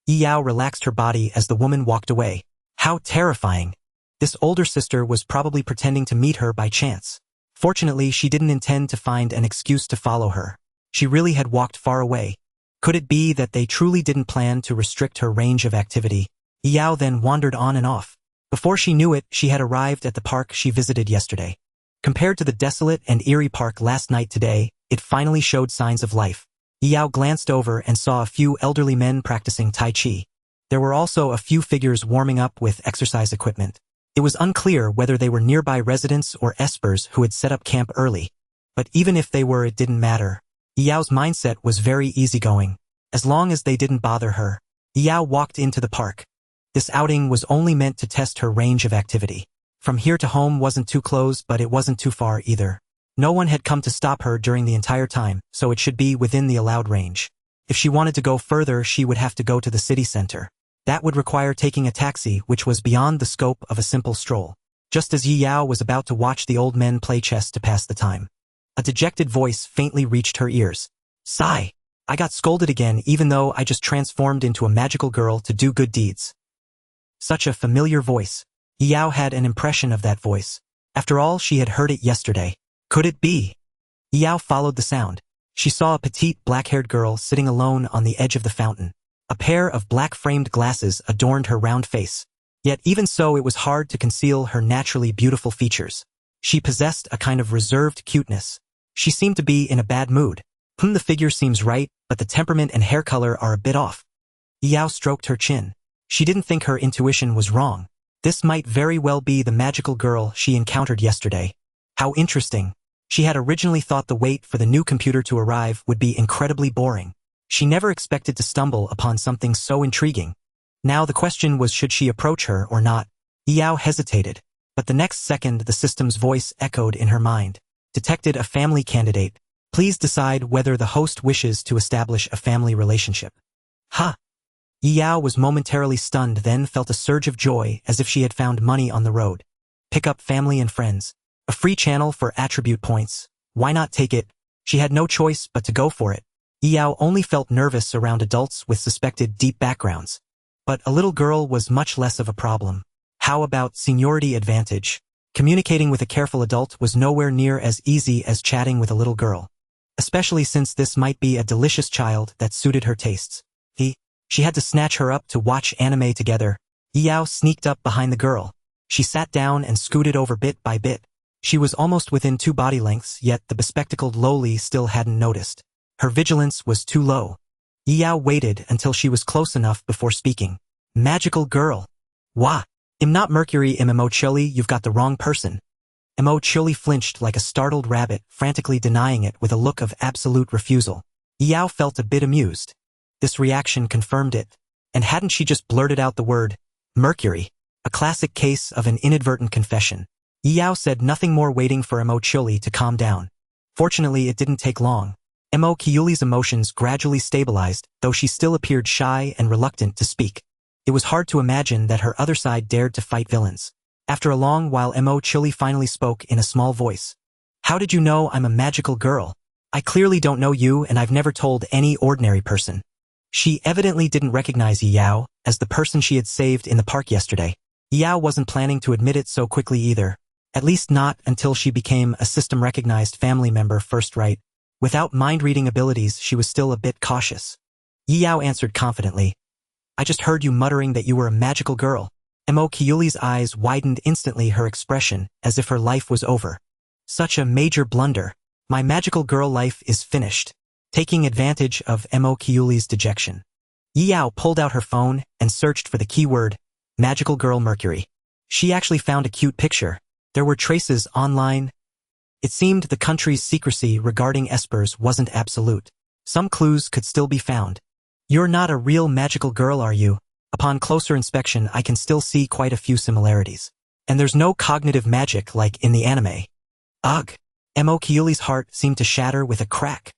Yi Yao relaxed her body as the woman walked away. How terrifying. This older sister was probably pretending to meet her by chance. Fortunately, she didn't intend to find an excuse to follow her. She really had walked far away. Could it be that they truly didn't plan to restrict her range of activity? Yi Yao then wandered on and off. Before she knew it, she had arrived at the park she visited yesterday. Compared to the desolate and eerie park last night, today, it finally showed signs of life. Yi Yao glanced over and saw a few elderly men practicing Tai Chi. There were also a few figures warming up with exercise equipment. It was unclear whether they were nearby residents or espers who had set up camp early. But even if they were, it didn't matter. Yi Yao's mindset was very easygoing. As long as they didn't bother her. Yi Yao walked into the park. This outing was only meant to test her range of activity. From here to home wasn't too close, but it wasn't too far either. No one had come to stop her during the entire time, so it should be within the allowed range. If she wanted to go further, she would have to go to the city center. That would require taking a taxi, which was beyond the scope of a simple stroll. Just as Yi Yao was about to watch the old men play chess to pass the time, a dejected voice faintly reached her ears. Sigh. I got scolded again, even though I just transformed into a magical girl to do good deeds. Such a familiar voice. Yi Yao had an impression of that voice. After all, she had heard it yesterday. Could it be? Yi Yao followed the sound. She saw a petite black-haired girl sitting alone on the edge of the fountain. A pair of black-framed glasses adorned her round face. Yet even so, it was hard to conceal her naturally beautiful features. She possessed a kind of reserved cuteness. She seemed to be in a bad mood. The figure seems right, but the temperament and hair color are a bit off. Yi Yao stroked her chin. She didn't think her intuition was wrong. This might very well be the magical girl she encountered yesterday. How interesting. She had originally thought the wait for the new computer to arrive would be incredibly boring. She never expected to stumble upon something so intriguing. Now the question was, should she approach her or not? Yi Yao hesitated, but the next second the system's voice echoed in her mind. Detected a family candidate. Please decide whether the host wishes to establish a family relationship. Ha! Yi Yao was momentarily stunned, then felt a surge of joy as if she had found money on the road. Pick up family and friends. A free channel for attribute points. Why not take it? She had no choice but to go for it. Yi Yao only felt nervous around adults with suspected deep backgrounds. But a little girl was much less of a problem. How about seniority advantage? Communicating with a careful adult was nowhere near as easy as chatting with a little girl. Especially since this might be a delicious child that suited her tastes. She had to snatch her up to watch anime together. Yi Yao sneaked up behind the girl. She sat down and scooted over bit by bit. She was almost within 2 body lengths, yet the bespectacled lowly still hadn't noticed. Her vigilance was too low. Yi Yao waited until she was close enough before speaking. Magical girl. Wah. I'm not Mercury Mo Chili, you've got the wrong person. Mo Chili flinched like a startled rabbit, frantically denying it with a look of absolute refusal. Yi Yao felt a bit amused. This reaction confirmed it. And hadn't she just blurted out the word, Mercury? A classic case of an inadvertent confession. Yi Yao said nothing more, waiting for Mo Chili to calm down. Fortunately, it didn't take long. Mo Kyuli's emotions gradually stabilized, though she still appeared shy and reluctant to speak. It was hard to imagine that her other side dared to fight villains. After a long while, Mo Chili finally spoke in a small voice. How did you know I'm a magical girl? I clearly don't know you, and I've never told any ordinary person. She evidently didn't recognize Yi Yao as the person she had saved in the park yesterday. Yi Yao wasn't planning to admit it so quickly either. At least not until she became a system-recognized family member first, right? Without mind-reading abilities, she was still a bit cautious. Yi Yao answered confidently. I just heard you muttering that you were a magical girl. Mo Kyuli's eyes widened instantly, her expression as if her life was over. Such a major blunder. My magical girl life is finished. Taking advantage of Mo Kyuli's dejection, Yi Yao pulled out her phone and searched for the keyword, Magical Girl Mercury. She actually found a cute picture. There were traces online. It seemed the country's secrecy regarding espers wasn't absolute. Some clues could still be found. You're not a real magical girl, are you? Upon closer inspection, I can still see quite a few similarities. And there's no cognitive magic like in the anime. Ugh. Mo Kyuli's heart seemed to shatter with a crack.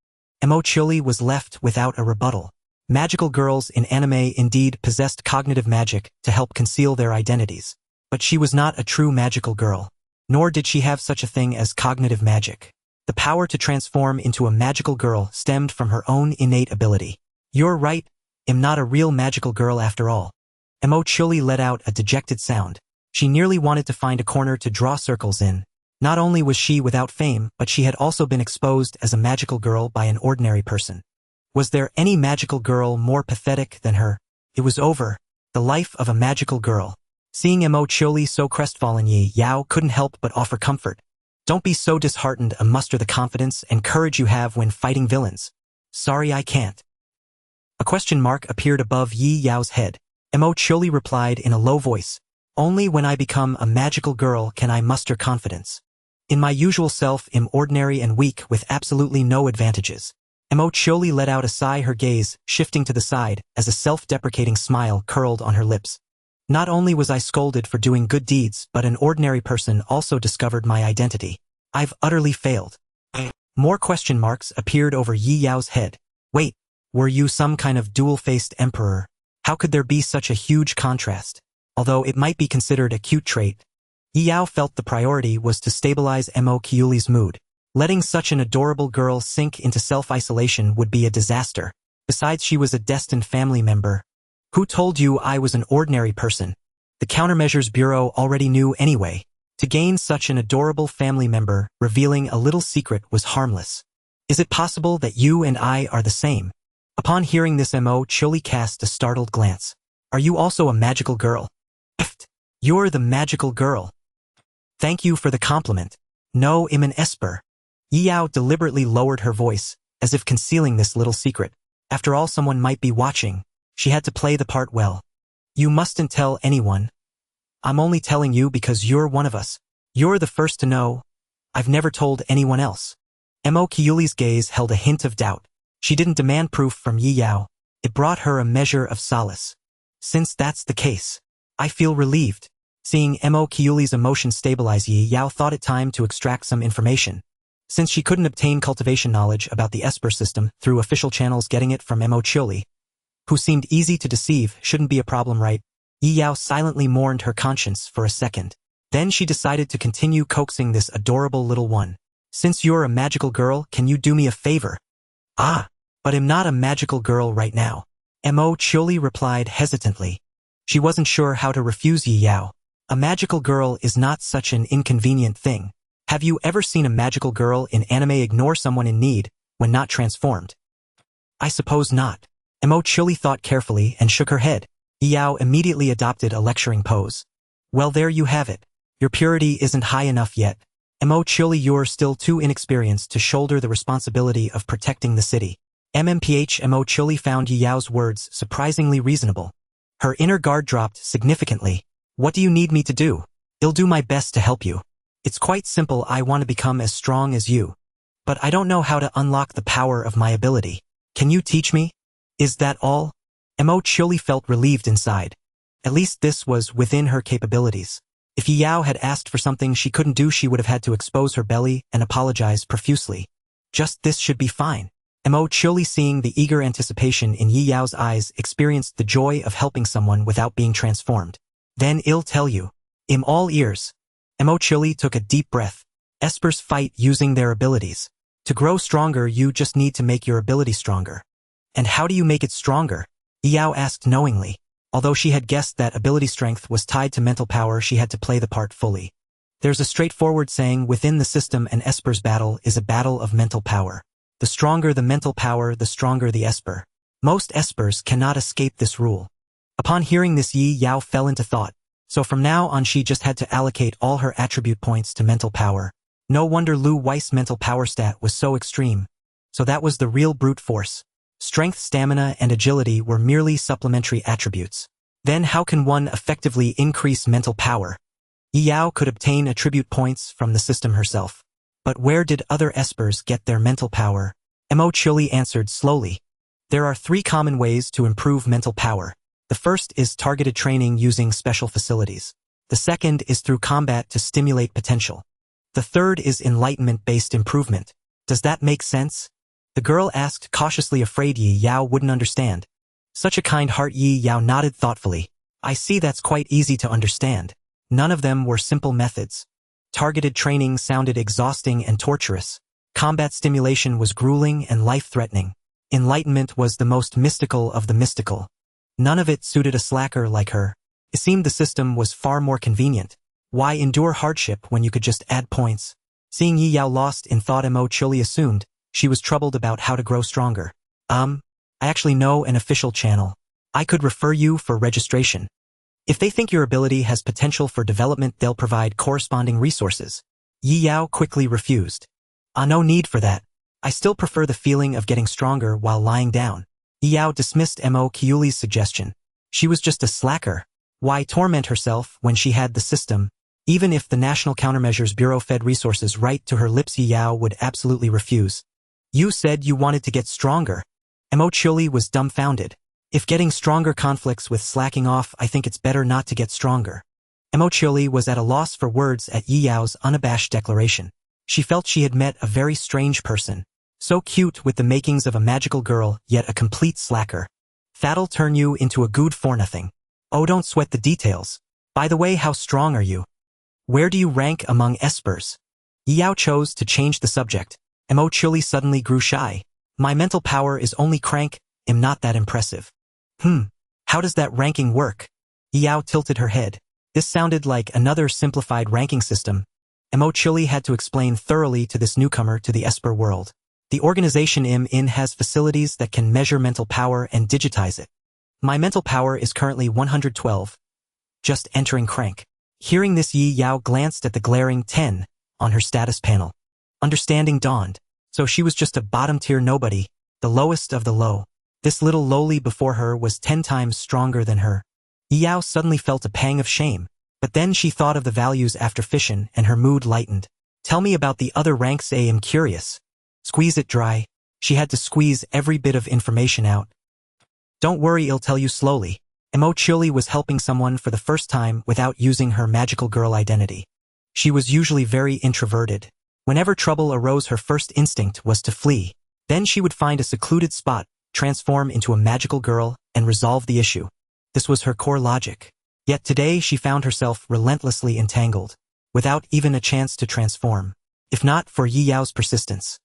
Mo Chili was left without a rebuttal. Magical girls in anime indeed possessed cognitive magic to help conceal their identities. But she was not a true magical girl. Nor did she have such a thing as cognitive magic. The power to transform into a magical girl stemmed from her own innate ability. You're right, I'm not a real magical girl after all. Mo Chili let out a dejected sound. She nearly wanted to find a corner to draw circles in. Not only was she without fame, but she had also been exposed as a magical girl by an ordinary person. Was there any magical girl more pathetic than her? It was over. The life of a magical girl. Seeing Mo Chili so crestfallen, Yi Yao couldn't help but offer comfort. Don't be so disheartened, and muster the confidence and courage you have when fighting villains. Sorry, I can't. A question mark appeared above Yi Yao's head. Mo Chili replied in a low voice. Only when I become a magical girl can I muster confidence. In my usual self, I'm ordinary and weak with absolutely no advantages. Mo Chili let out a sigh, her gaze shifting to the side as a self-deprecating smile curled on her lips. Not only was I scolded for doing good deeds, but an ordinary person also discovered my identity. I've utterly failed. More question marks appeared over Yi Yao's head. Wait, were you some kind of dual-faced emperor? How could there be such a huge contrast? Although it might be considered a cute trait, Yi Yao felt the priority was to stabilize Mo Kyuli's mood. Letting such an adorable girl sink into self-isolation would be a disaster. Besides, she was a destined family member. Who told you I was an ordinary person? The Countermeasures Bureau already knew anyway. To gain such an adorable family member, revealing a little secret was harmless. Is it possible that you and I are the same? Upon hearing this, Mo Chili cast a startled glance. Are you also a magical girl? You're the magical girl. Thank you for the compliment. No, I'm an esper. Yi Yao deliberately lowered her voice, as if concealing this little secret. After all, someone might be watching. She had to play the part well. You mustn't tell anyone. I'm only telling you because you're one of us. You're the first to know. I've never told anyone else. Mo Kyuli's gaze held a hint of doubt. She didn't demand proof from Yi Yao. It brought her a measure of solace. Since that's the case, I feel relieved. Seeing Mo Kyuli's emotions stabilize, Yi Yao thought it time to extract some information. Since she couldn't obtain cultivation knowledge about the Esper system through official channels, getting it from Mo Chili, who seemed easy to deceive, shouldn't be a problem, right? Yi Yao silently mourned her conscience for a second. Then she decided to continue coaxing this adorable little one. Since you're a magical girl, can you do me a favor? Ah, but I'm not a magical girl right now. Mo Chioli replied hesitantly. She wasn't sure how to refuse Yi Yao. A magical girl is not such an inconvenient thing. Have you ever seen a magical girl in anime ignore someone in need when not transformed? I suppose not. Mo Chioli thought carefully and shook her head. Yi Yao immediately adopted a lecturing pose. Well, there you have it. Your purity isn't high enough yet. Mo Chioli, you're still too inexperienced to shoulder the responsibility of protecting the city. MMPH Mo Chioli found Yi Yao's words surprisingly reasonable. Her inner guard dropped significantly. What do you need me to do? I'll do my best to help you. It's quite simple. I want to become as strong as you. But I don't know how to unlock the power of my ability. Can you teach me? Is that all? Mo Chioli felt relieved inside. At least this was within her capabilities. If Yi Yao had asked for something she couldn't do, she would have had to expose her belly and apologize profusely. Just this should be fine. Mo Chioli, seeing the eager anticipation in Yi Yao's eyes, experienced the joy of helping someone without being transformed. Then I'll tell you. I'm all ears. Mo Chioli took a deep breath. Espers fight using their abilities. To grow stronger, you just need to make your ability stronger. And how do you make it stronger? Yi Yao asked knowingly. Although she had guessed that ability strength was tied to mental power, she had to play the part fully. There's a straightforward saying within the system: an Esper's battle is a battle of mental power. The stronger the mental power, the stronger the Esper. Most Espers cannot escape this rule. Upon hearing this, Yi Yao fell into thought. So from now on she just had to allocate all her attribute points to mental power. No wonder Lu Weiss' mental power stat was so extreme. So that was the real brute force. Strength, stamina, and agility were merely supplementary attributes. Then how can one effectively increase mental power? Yi Yao could obtain attribute points from the system herself. But where did other Espers get their mental power? Mo Chioli answered slowly. There are 3 common ways to improve mental power. The first is targeted training using special facilities. The second is through combat to stimulate potential. The third is enlightenment-based improvement. Does that make sense? The girl asked, cautiously, afraid Yi Yao wouldn't understand. Such a kind heart. Yi Yao nodded thoughtfully. I see, that's quite easy to understand. None of them were simple methods. Targeted training sounded exhausting and torturous. Combat stimulation was grueling and life-threatening. Enlightenment was the most mystical of the mystical. None of it suited a slacker like her. It seemed the system was far more convenient. Why endure hardship when you could just add points? Seeing Yi Yao lost in thought, Mo Chioli assumed she was troubled about how to grow stronger. I actually know an official channel. I could refer you for registration. If they think your ability has potential for development, they'll provide corresponding resources. Yi Yao quickly refused. No need for that. I still prefer the feeling of getting stronger while lying down. Yi Yao dismissed Mo Chioli's suggestion. She was just a slacker. Why torment herself when she had the system? Even if the National Countermeasures Bureau fed resources right to her lips, Yi Yao would absolutely refuse. You said you wanted to get stronger. Mo Chioli was dumbfounded. If getting stronger conflicts with slacking off, I think it's better not to get stronger. Mo Chioli was at a loss for words at Yi Yao's unabashed declaration. She felt she had met a very strange person. So cute with the makings of a magical girl, yet a complete slacker. That'll turn you into a good for nothing. Oh, don't sweat the details. By the way, how strong are you? Where do you rank among Espers? Yi Yao chose to change the subject. Mo Chioli suddenly grew shy. My mental power is only crank. I'm not that impressive. How does that ranking work? Yi Yao tilted her head. This sounded like another simplified ranking system. Mo Chioli had to explain thoroughly to this newcomer to the Esper world. The organization I'm in has facilities that can measure mental power and digitize it. My mental power is currently 112. Just entering crank. Hearing this, Yi Yao glanced at the glaring 10 on her status panel. Understanding dawned. So she was just a bottom-tier nobody, the lowest of the low. This little lowly before her was 10 times stronger than her. Yi Yao suddenly felt a pang of shame, but then she thought of the values after FISSION and her mood lightened. Tell me about the other ranks. I'm curious. Squeeze it dry. She had to squeeze every bit of information out. Don't worry, I'll tell you slowly. Mo Chioli was helping someone for the first time without using her magical girl identity. She was usually very introverted. Whenever trouble arose, her first instinct was to flee. Then she would find a secluded spot, transform into a magical girl, and resolve the issue. This was her core logic. Yet today she found herself relentlessly entangled, without even a chance to transform. If not for Yi Yao's persistence,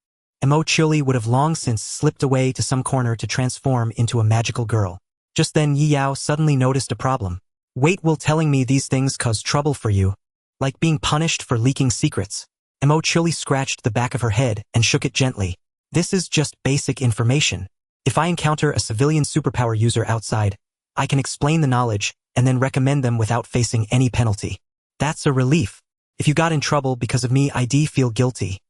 Mo Chili would have long since slipped away to some corner to transform into a magical girl. Just then Yi Yao suddenly noticed a problem. Wait, will telling me these things cause trouble for you? Like being punished for leaking secrets? Mo Chili scratched the back of her head and shook it gently. This is just basic information. If I encounter a civilian superpower user outside, I can explain the knowledge and then recommend them without facing any penalty. That's a relief. If you got in trouble because of me, I'd feel guilty.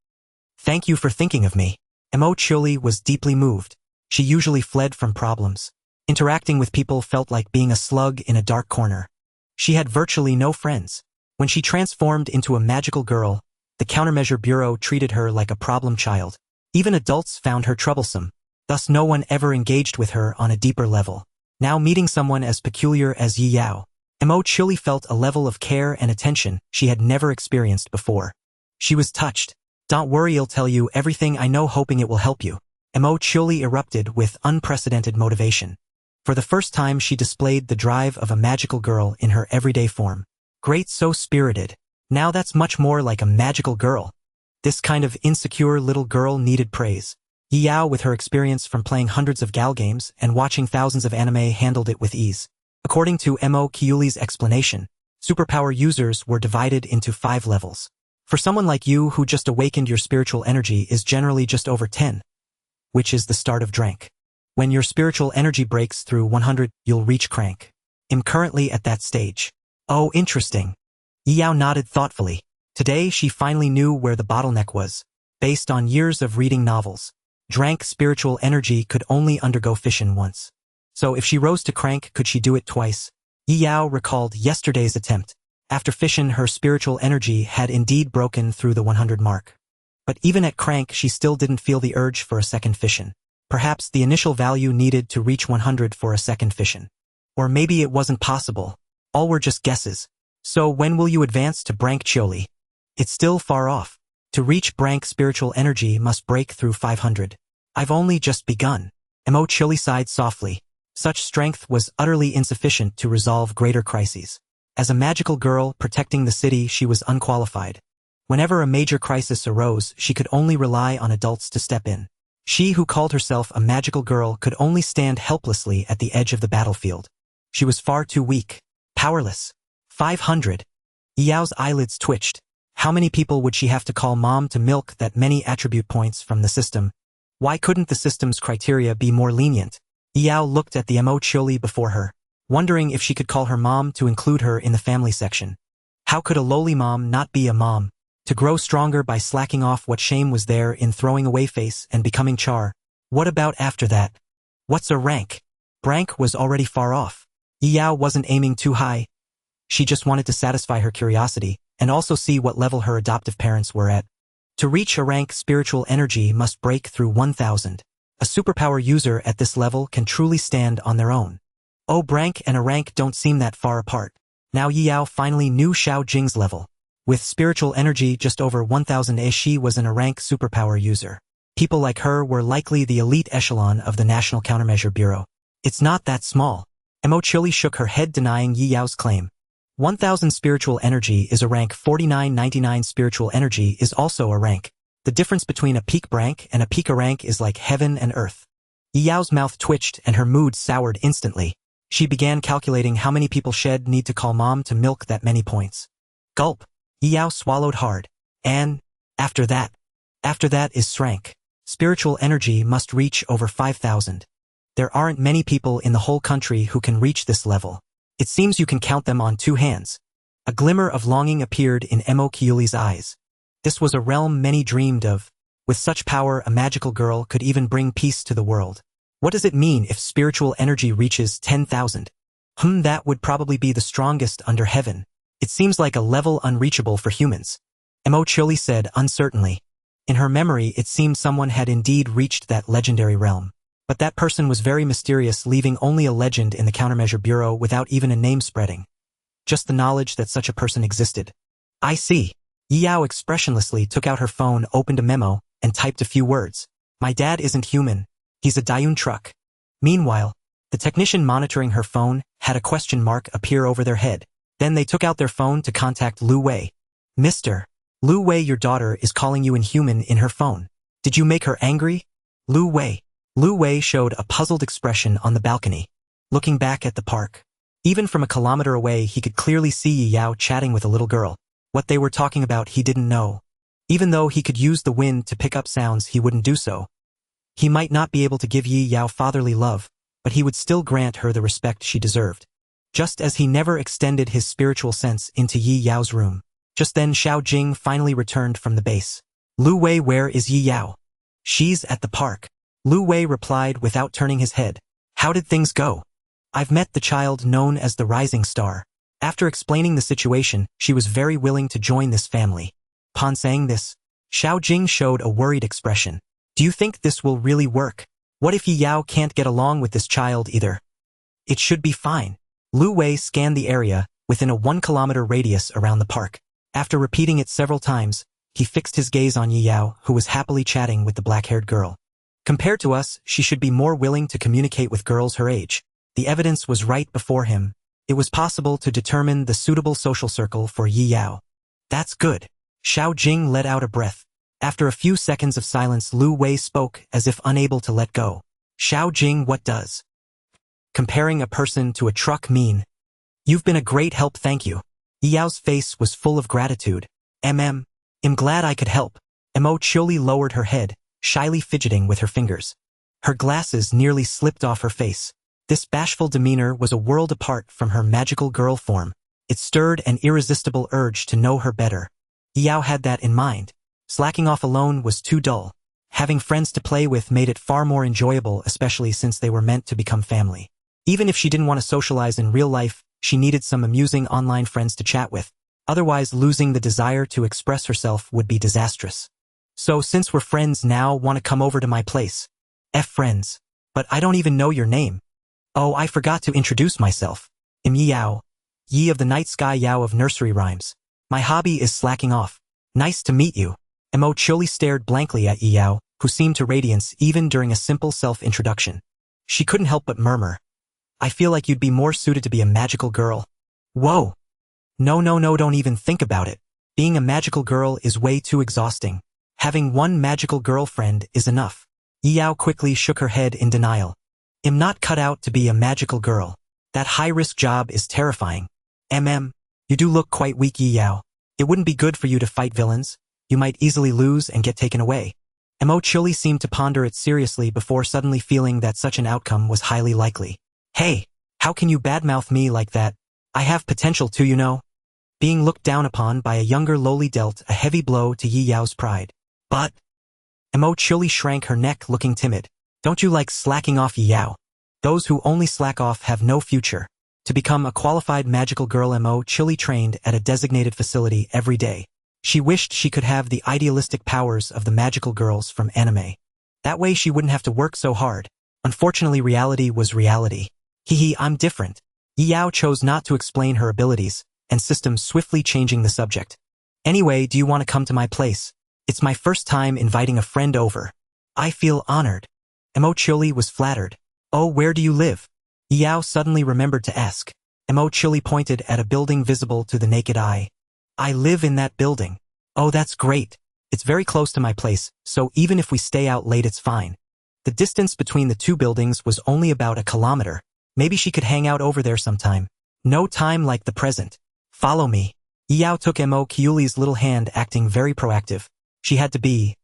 Thank you for thinking of me. Mo Chili was deeply moved. She usually fled from problems. Interacting with people felt like being a slug in a dark corner. She had virtually no friends. When she transformed into a magical girl, the Countermeasure Bureau treated her like a problem child. Even adults found her troublesome. Thus no one ever engaged with her on a deeper level. Now meeting someone as peculiar as Yi Yao, Mo Chili felt a level of care and attention she had never experienced before. She was touched. Don't worry, I'll tell you everything I know, hoping it will help you. Mo Chili erupted with unprecedented motivation. For the first time she displayed the drive of a magical girl in her everyday form. Great, so spirited. Now that's much more like a magical girl. This kind of insecure little girl needed praise. Yi Yao, with her experience from playing hundreds of gal games and watching thousands of anime, handled it with ease. According to Mo Chiuli's explanation, superpower users were divided into 5 levels. For someone like you who just awakened, your spiritual energy is generally just over 10, which is the start of Drank. When your spiritual energy breaks through 100, you'll reach Crank. I'm currently at that stage. Oh, interesting. Yi Yao nodded thoughtfully. Today she finally knew where the bottleneck was. Based on years of reading novels, Drank spiritual energy could only undergo fission once. So if she rose to Crank, could she do it twice? Yi Yao recalled yesterday's attempt. After fission, her spiritual energy had indeed broken through the 100 mark. But even at Crank, she still didn't feel the urge for a second fission. Perhaps the initial value needed to reach 100 for a second fission. Or maybe it wasn't possible. All were just guesses. So when will you advance to Brank Chioli? It's still far off. To reach Brank, spiritual energy must break through 500. I've only just begun. Mo Chili sighed softly. Such strength was utterly insufficient to resolve greater crises. As a magical girl protecting the city, she was unqualified. Whenever a major crisis arose, she could only rely on adults to step in. She who called herself a magical girl could only stand helplessly at the edge of the battlefield. She was far too weak. Powerless. 500. Yi Yao's eyelids twitched. How many people would she have to call mom to milk that many attribute points from the system? Why couldn't the system's criteria be more lenient? Yi Yao looked at the Mo Chili before her, wondering if she could call her mom to include her in the family section. How could a lowly mom not be a mom? To grow stronger by slacking off what shame was there in throwing away face and becoming char. What about after that? What's a rank? Brank was already far off. Yi Yao wasn't aiming too high. She just wanted to satisfy her curiosity and also see what level her adoptive parents were at. To reach a rank, spiritual energy must break through 1000. A superpower user at this level can truly stand on their own. Oh, Brank and a rank don't seem that far apart. Now Yi Yao finally knew Xiao Jing's level. With spiritual energy just over 1000, she was an A-rank superpower user. People like her were likely the elite echelon of the National Countermeasure Bureau. It's not that small. Mo Chili shook her head, denying Yi Yao's claim. 1000 spiritual energy is a rank. 4999 spiritual energy is also a rank. The difference between a peak Brank and a peak A-rank is like heaven and earth. Yi Yao's mouth twitched and her mood soured instantly. She began calculating how many people she'd need to call mom to milk that many points. Gulp. Yi Yao swallowed hard. And after that is Srank. Spiritual energy must reach over 5000. There aren't many people in the whole country who can reach this level. It seems you can count them on 2 hands. A glimmer of longing appeared in Mo Chiuli's eyes. This was a realm many dreamed of. With such power, a magical girl could even bring peace to the world. What does it mean if spiritual energy reaches 10,000? That would probably be the strongest under heaven. It seems like a level unreachable for humans. Mo Chili said uncertainly. In her memory, it seemed someone had indeed reached that legendary realm. But that person was very mysterious, leaving only a legend in the Countermeasure Bureau without even a name spreading. Just the knowledge that such a person existed. I see. Yi Yao expressionlessly took out her phone, opened a memo, and typed a few words. My dad isn't human. He's a Dayun truck. Meanwhile, the technician monitoring her phone had a question mark appear over their head. Then they took out their phone to contact Lu Wei. Mr. Lu Wei, your daughter is calling you inhuman in her phone. Did you make her angry? Lu Wei. Lu Wei showed a puzzled expression on the balcony, looking back at the park. Even from a kilometer away he could clearly see Yi Yao chatting with a little girl. What they were talking about he didn't know. Even though he could use the wind to pick up sounds, he wouldn't do so. He might not be able to give Yi Yao fatherly love, but he would still grant her the respect she deserved. Just as he never extended his spiritual sense into Yi Yao's room. Just then Xiao Jing finally returned from the base. Lu Wei, where is Yi Yao? She's at the park. Lu Wei replied without turning his head. How did things go? I've met the child known as the Rising Star. After explaining the situation, she was very willing to join this family. Upon saying this, Xiao Jing showed a worried expression. Do you think this will really work? What if Yi Yao can't get along with this child either? It should be fine. Lu Wei scanned the area within a 1-kilometer radius around the park. After repeating it several times, he fixed his gaze on Yi Yao, who was happily chatting with the black-haired girl. Compared to us, she should be more willing to communicate with girls her age. The evidence was right before him. It was possible to determine the suitable social circle for Yi Yao. That's good. Xiao Jing let out a breath. After a few seconds of silence, Lu Wei spoke as if unable to let go. Xiao Jing, what does comparing a person to a truck mean? You've been a great help, thank you. Yi Yao's face was full of gratitude. I'm glad I could help. Mo Chioli lowered her head, shyly fidgeting with her fingers. Her glasses nearly slipped off her face. This bashful demeanor was a world apart from her magical girl form. It stirred an irresistible urge to know her better. Yi Yao had that in mind. Slacking off alone was too dull. Having friends to play with made it far more enjoyable, especially since they were meant to become family. Even if she didn't want to socialize in real life, she needed some amusing online friends to chat with. Otherwise, losing the desire to express herself would be disastrous. So since we're friends now, want to come over to my place? Friends. But I don't even know your name. Oh, I forgot to introduce myself. I'm Yi Yao. Yi of the Night Sky, Yao of nursery rhymes. My hobby is slacking off. Nice to meet you. Mo Chioli stared blankly at Yi Yao, who seemed to radiance even during a simple self-introduction. She couldn't help but murmur. I feel like you'd be more suited to be a magical girl. Whoa. No, don't even think about it. Being a magical girl is way too exhausting. Having one magical girlfriend is enough. Yi Yao quickly shook her head in denial. I'm not cut out to be a magical girl. That high-risk job is terrifying. You do look quite weak, Yi Yao. It wouldn't be good for you to fight villains. You might easily lose and get taken away. Mo Chioli seemed to ponder it seriously before suddenly feeling that such an outcome was highly likely. Hey, how can you badmouth me like that? I have potential too, you know. Being looked down upon by a younger lowly dealt a heavy blow to Yi Yao's pride. But Mo Chioli shrank her neck, looking timid. Don't you like slacking off, Yi Yao? Those who only slack off have no future. To become a qualified magical girl, Mo Chioli trained at a designated facility every day. She wished she could have the idealistic powers of the magical girls from anime. That way she wouldn't have to work so hard. Unfortunately, reality was reality. I'm different. Yi Yao chose not to explain her abilities, and systems swiftly changing the subject. Anyway, do you want to come to my place? It's my first time inviting a friend over. I feel honored. Mo Chioli was flattered. Oh, where do you live? Yi Yao suddenly remembered to ask. Mo Chioli pointed at a building visible to the naked eye. I live in that building. Oh, that's great. It's very close to my place, so even if we stay out late it's fine. The distance between the two buildings was only about a kilometer. Maybe she could hang out over there sometime. No time like the present. Follow me. Yi Yao took Mo Chioli's little hand, acting very proactive. She had to be.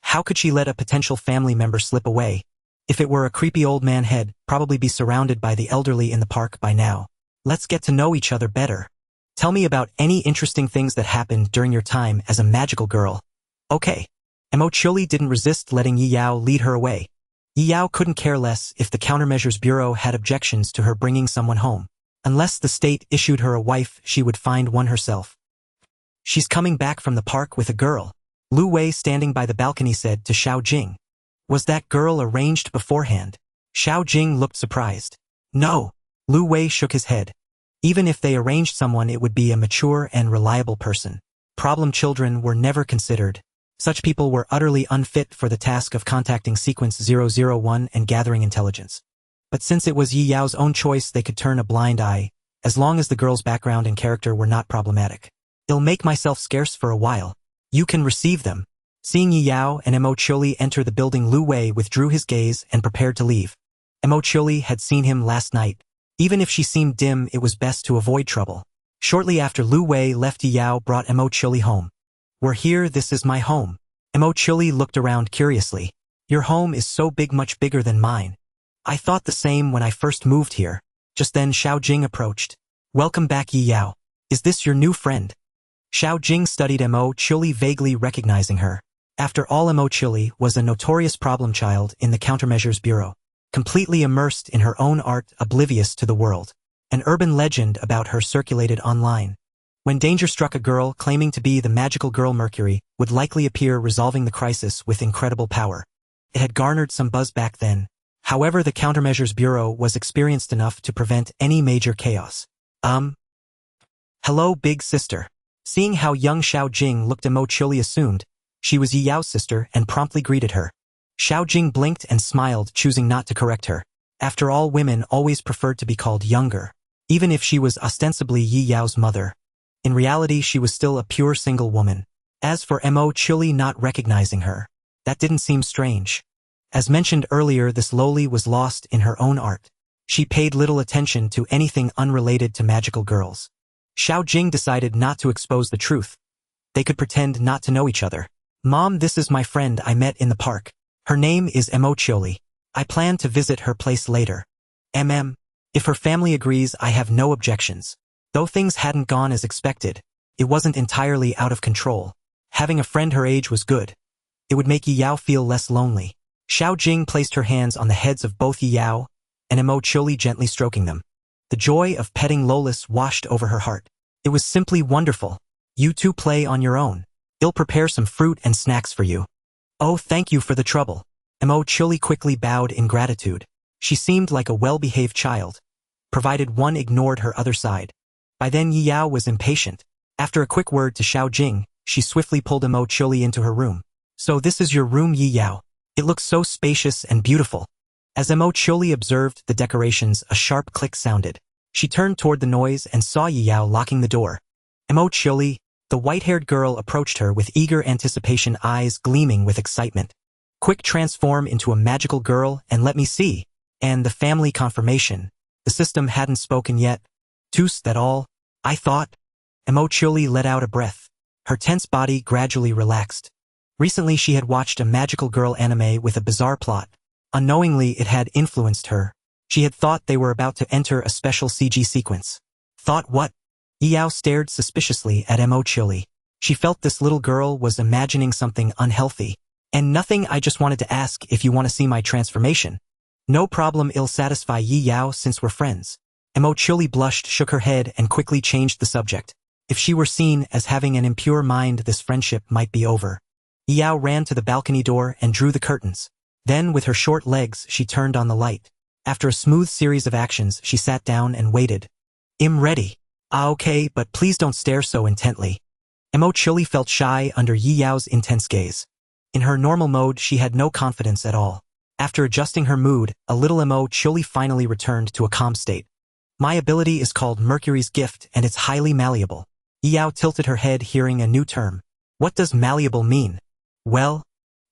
How could she let a potential family member slip away? If it were a creepy old man, he'd probably be surrounded by the elderly in the park by now. Let's get to know each other better. Tell me about any interesting things that happened during your time as a magical girl. Okay. Mo Chioli didn't resist letting Yi Yao lead her away. Yi Yao couldn't care less if the Countermeasures Bureau had objections to her bringing someone home. Unless the state issued her a wife, she would find one herself. She's coming back from the park with a girl. Lu Wei, standing by the balcony, said to Xiao Jing. Was that girl arranged beforehand? Xiao Jing looked surprised. No. Lu Wei shook his head. Even if they arranged someone, it would be a mature and reliable person. Problem children were never considered. Such people were utterly unfit for the task of contacting Sequence 001 and gathering intelligence. But since it was Yi Yao's own choice, they could turn a blind eye, as long as the girl's background and character were not problematic. I'll make myself scarce for a while. You can receive them. Seeing Yi Yao and Mo Chuli enter the building, Lu Wei withdrew his gaze and prepared to leave. Mo Chuli had seen him last night. Even if she seemed dim, it was best to avoid trouble. Shortly after Lu Wei left, Yi Yao brought Mo Chuli home. We're here, this is my home. Mo Chuli looked around curiously. Your home is so big, much bigger than mine. I thought the same when I first moved here. Just then Xiao Jing approached. Welcome back, Yi Yao. Is this your new friend? Xiao Jing studied Mo Chuli, vaguely recognizing her. After all, Mo Chuli was a notorious problem child in the Countermeasures Bureau, completely immersed in her own art, oblivious to the world. An urban legend about her circulated online. When danger struck, a girl claiming to be the magical girl Mercury would likely appear, resolving the crisis with incredible power. It had garnered some buzz back then. However, the Countermeasures Bureau was experienced enough to prevent any major chaos. Hello, big sister. Seeing how young Xiao Jing looked, Mo Chuli assumed she was Yi Yao's sister and promptly greeted her. Xiao Jing blinked and smiled, choosing not to correct her. After all, women always preferred to be called younger, even if she was ostensibly Yi Yao's mother. In reality, she was still a pure single woman. As for Mo Chuli not recognizing her, that didn't seem strange. As mentioned earlier, this lowly was lost in her own art. She paid little attention to anything unrelated to magical girls. Xiao Jing decided not to expose the truth. They could pretend not to know each other. Mom, this is my friend I met in the park. Her name is Mo Chuli. I plan to visit her place later. If her family agrees, I have no objections. Though things hadn't gone as expected, it wasn't entirely out of control. Having a friend her age was good. It would make Yi Yao feel less lonely. Xiao Jing placed her hands on the heads of both Yi Yao and Mo Chuli, gently stroking them. The joy of petting Lolis washed over her heart. It was simply wonderful. You two play on your own. I'll prepare some fruit and snacks for you. Oh, thank you for the trouble. Mo Chuli quickly bowed in gratitude. She seemed like a well-behaved child, provided one ignored her other side. By then Yi Yao was impatient. After a quick word to Xiao Jing, she swiftly pulled Mo Chuli into her room. So this is your room, Yi Yao. It looks so spacious and beautiful. As Mo Chuli observed the decorations, a sharp click sounded. She turned toward the noise and saw Yi Yao locking the door. Mo Chuli, the white-haired girl, approached her with eager anticipation, eyes gleaming with excitement. Quick, transform into a magical girl and let me see. And the family confirmation. The system hadn't spoken yet. Tous that all, I thought. Mo Chuli let out a breath. Her tense body gradually relaxed. Recently she had watched a magical girl anime with a bizarre plot. Unknowingly it had influenced her. She had thought they were about to enter a special CG sequence. Thought what? Yi Yao stared suspiciously at Mo Chuli. She felt this little girl was imagining something unhealthy. And nothing, I just wanted to ask if you want to see my transformation. No problem, I'll satisfy Yi Yao since we're friends. Mo Chuli blushed, shook her head and quickly changed the subject. If she were seen as having an impure mind, this friendship might be over. Yi Yao ran to the balcony door and drew the curtains. Then with her short legs she turned on the light. After a smooth series of actions she sat down and waited. I'm ready. Okay, but please don't stare so intently. Mo Chuli felt shy under Yi Yao's intense gaze. In her normal mode she had no confidence at all. After adjusting her mood, a little, Mo Chuli finally returned to a calm state. My ability is called Mercury's Gift and it's highly malleable. Yi Yao tilted her head, hearing a new term. What does malleable mean? Well,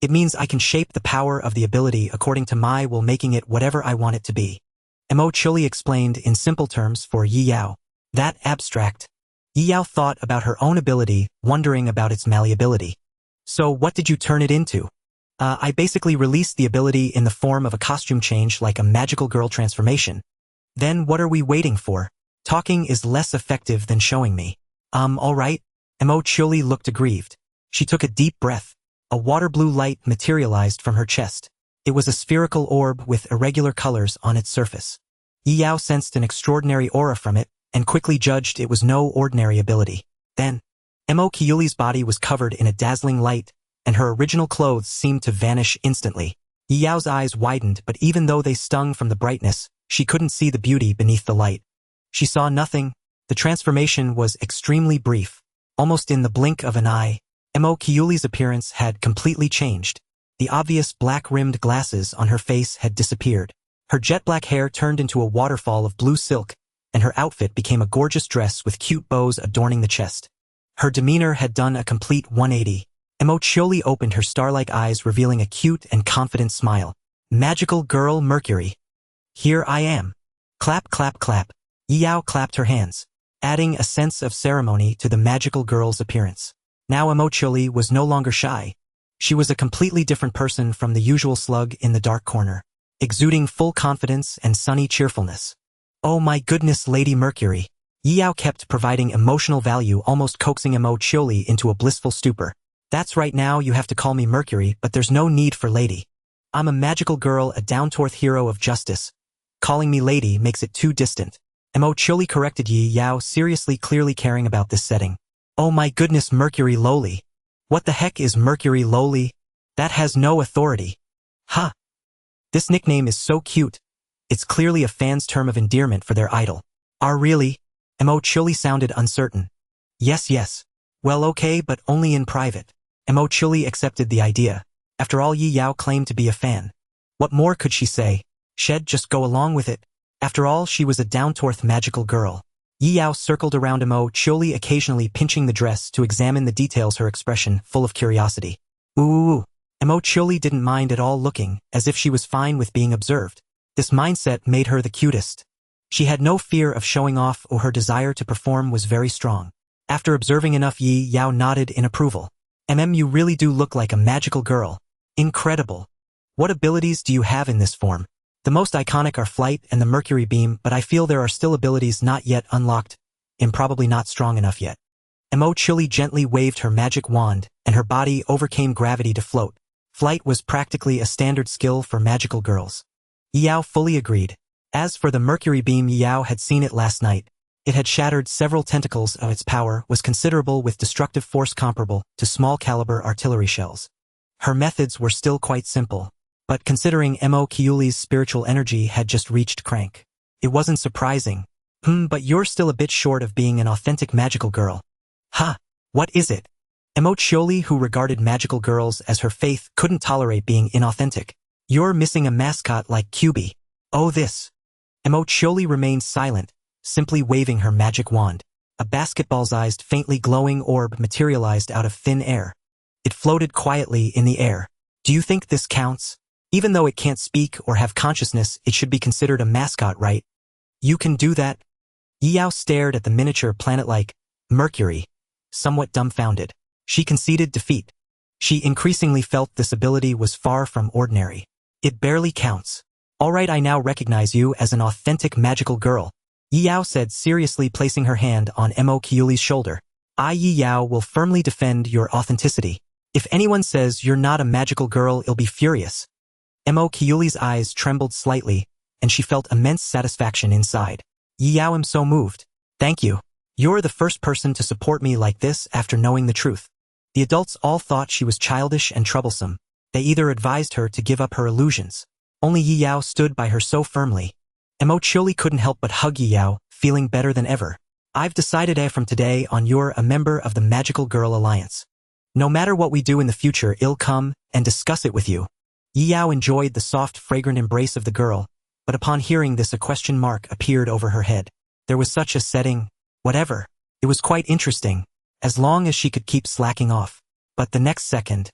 it means I can shape the power of the ability according to my will, making it whatever I want it to be. Mo Chuli explained in simple terms for Yi Yao. That abstract. Yi Yao thought about her own ability, wondering about its malleability. So what did you turn it into? I basically released the ability in the form of a costume change, like a magical girl transformation. Then what are we waiting for? Talking is less effective than showing me. Alright. Mo Chuli looked aggrieved. She took a deep breath. A water blue light materialized from her chest. It was a spherical orb with irregular colors on its surface. Yi Yao sensed an extraordinary aura from it, and quickly judged it was no ordinary ability. Then, Mo Chuli's body was covered in a dazzling light, and her original clothes seemed to vanish instantly. Yi Yao's eyes widened, but even though they stung from the brightness, she couldn't see the beauty beneath the light. She saw nothing. The transformation was extremely brief. Almost in the blink of an eye, Mo Chuli's appearance had completely changed. The obvious black-rimmed glasses on her face had disappeared. Her jet-black hair turned into a waterfall of blue silk, and her outfit became a gorgeous dress with cute bows adorning the chest. Her demeanor had done a complete 180. Emo slowly opened her star-like eyes, revealing a cute and confident smile. Magical girl Mercury. Here I am. Clap, clap, clap. Yao clapped her hands, adding a sense of ceremony to the magical girl's appearance. Now Emo Chili was no longer shy. She was a completely different person from the usual slug in the dark corner, exuding full confidence and sunny cheerfulness. Oh my goodness, Lady Mercury. Yao kept providing emotional value, almost coaxing Emo Chili into a blissful stupor. That's right, now you have to call me Mercury, but there's no need for lady. I'm a magical girl, a down-to-earth hero of justice. Calling me lady makes it too distant. Emo Chili corrected Yao, seriously, clearly caring about this setting. Oh my goodness, Mercury Lowly. What the heck is Mercury Lowly? That has no authority. Ha! This nickname is so cute. It's clearly a fan's term of endearment for their idol. Really? Emo Chili sounded uncertain. Yes. Well, okay, but only in private. Emo Chili accepted the idea. After all, Yao claimed to be a fan. What more could she say? She'd just go along with it. After all, she was a down-to-earth magical girl. Yao circled around Emo Chili, occasionally pinching the dress to examine the details, her expression full of curiosity. Ooh. Emo Chili didn't mind at all, looking as if she was fine with being observed. This mindset made her the cutest. She had no fear of showing off, or her desire to perform was very strong. After observing enough, Yao nodded in approval. You really do look like a magical girl. Incredible. What abilities do you have in this form? The most iconic are flight and the Mercury beam, but I feel there are still abilities not yet unlocked, and probably not strong enough yet. Emo Chili gently waved her magic wand, and her body overcame gravity to float. Flight was practically a standard skill for magical girls. Yao fully agreed. As for the Mercury beam, Yao had seen it last night. It had shattered several tentacles of its power, was considerable, with destructive force comparable to small-caliber artillery shells. Her methods were still quite simple, but considering Emo Chiuli's spiritual energy had just reached crank, it wasn't surprising. But you're still a bit short of being an authentic magical girl. Ha! What is it? Emo Chiuli, who regarded magical girls as her faith, couldn't tolerate being inauthentic. You're missing a mascot like QB. Oh, this. Emo Chiuli remained silent, simply waving her magic wand. A basketball-sized, faintly glowing orb materialized out of thin air. It floated quietly in the air. Do you think this counts? Even though it can't speak or have consciousness, it should be considered a mascot, right? You can do that? Yao stared at the miniature planet-like Mercury, somewhat dumbfounded. She conceded defeat. She increasingly felt this ability was far from ordinary. It barely counts. All right, I now recognize you as an authentic magical girl, Yao said, seriously, placing her hand on Emo Chiuli's shoulder. Yao will firmly defend your authenticity. If anyone says you're not a magical girl, I'll be furious. Emo Chiuli's eyes trembled slightly, and she felt immense satisfaction inside. Yao, am so moved. Thank you. You're the first person to support me like this after knowing the truth. The adults all thought she was childish and troublesome. They either advised her to give up her illusions. Only Yao stood by her so firmly. Emo Chiuli couldn't help but hug Yao, feeling better than ever. I've decided from today on, you're a member of the Magical Girl Alliance. No matter what we do in the future, I'll come and discuss it with you. Yao enjoyed the soft, fragrant embrace of the girl, but upon hearing this, a question mark appeared over her head. There was such a setting. Whatever. It was quite interesting, as long as she could keep slacking off. But the next second,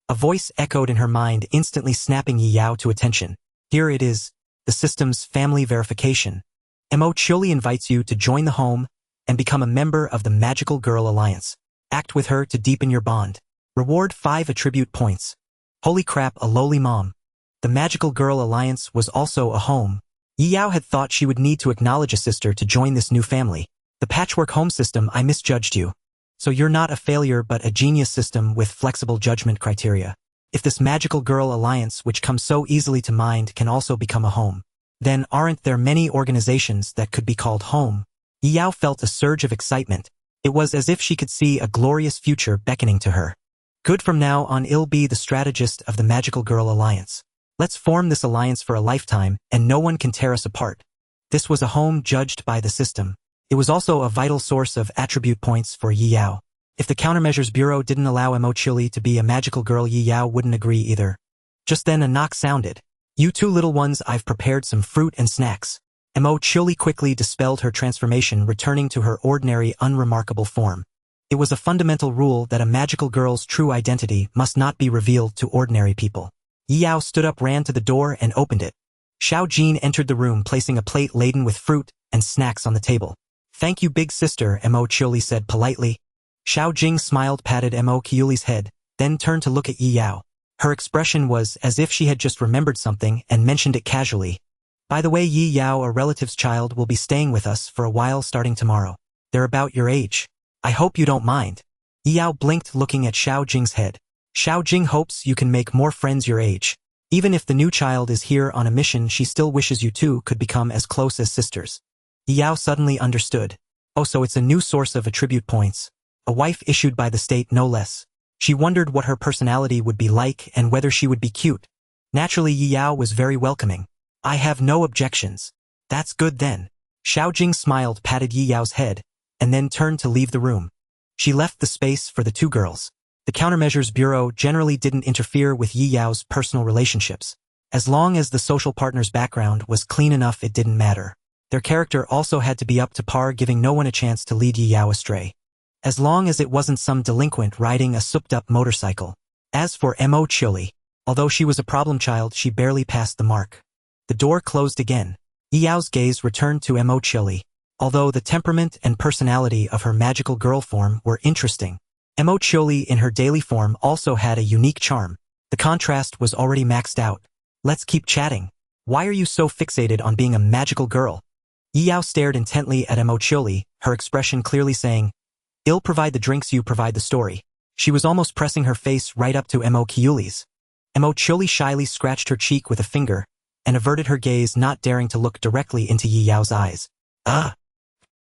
a voice echoed in her mind, instantly snapping Yao to attention. Here it is, the system's family verification. Emo Chiuli invites you to join the home and become a member of the Magical Girl Alliance. Act with her to deepen your bond. Reward 5 attribute points. Holy crap, a lowly mom. The Magical Girl Alliance was also a home. Yao had thought she would need to acknowledge a sister to join this new family. The patchwork home system, I misjudged you. So you're not a failure but a genius system with flexible judgment criteria. If this Magical Girl Alliance, which comes so easily to mind, can also become a home, then aren't there many organizations that could be called home? Yao felt a surge of excitement. It was as if she could see a glorious future beckoning to her. Good, from now on I'll be the strategist of the Magical Girl Alliance. Let's form this alliance for a lifetime, and no one can tear us apart. This was a home judged by the system. It was also a vital source of attribute points for Yao. If the Countermeasures Bureau didn't allow Emo Chiuli to be a magical girl, Yao wouldn't agree either. Just then a knock sounded. You two little ones, I've prepared some fruit and snacks. Emo Chiuli quickly dispelled her transformation, returning to her ordinary, unremarkable form. It was a fundamental rule that a magical girl's true identity must not be revealed to ordinary people. Yao stood up, ran to the door, and opened it. Xiao Jin entered the room, placing a plate laden with fruit and snacks on the table. "Thank you, big sister," Mo Qiuli said politely. Xiao Jing smiled, patted Mo Qiuli's head, then turned to look at Yi Yao. Her expression was as if she had just remembered something and mentioned it casually. "By the way, Yi Yao, a relative's child, will be staying with us for a while starting tomorrow. They're about your age. I hope you don't mind." Yi Yao blinked, looking at Xiao Jing's head. "Xiao Jing hopes you can make more friends your age. Even if the new child is here on a mission, she still wishes you two could become as close as sisters." Yi Yao suddenly understood. Oh, so it's a new source of attribute points. A wife issued by the state, no less. She wondered what her personality would be like and whether she would be cute. Naturally, Yi Yao was very welcoming. "I have no objections." "That's good then." Xiao Jing smiled, patted Yi Yao's head, and then turned to leave the room. She left the space for the two girls. The Countermeasures Bureau generally didn't interfere with Yi Yao's personal relationships. As long as the social partner's background was clean enough, it didn't matter. Their character also had to be up to par, giving no one a chance to lead Yi Yao astray. As long as it wasn't some delinquent riding a souped-up motorcycle. As for Mo Qiuli, although she was a problem child, she barely passed the mark. The door closed again. Yi Yao's gaze returned to Mo Qiuli. Although the temperament and personality of her magical girl form were interesting, Mo Qiuli in her daily form also had a unique charm. The contrast was already maxed out. "Let's keep chatting. Why are you so fixated on being a magical girl?" Yi Yao stared intently at Mo Qiuli, her expression clearly saying, "I'll provide the drinks, you provide the story." She was almost pressing her face right up to Mo Qiuli's. Mo Qiuli shyly scratched her cheek with a finger and averted her gaze, not daring to look directly into Yi Yao's eyes.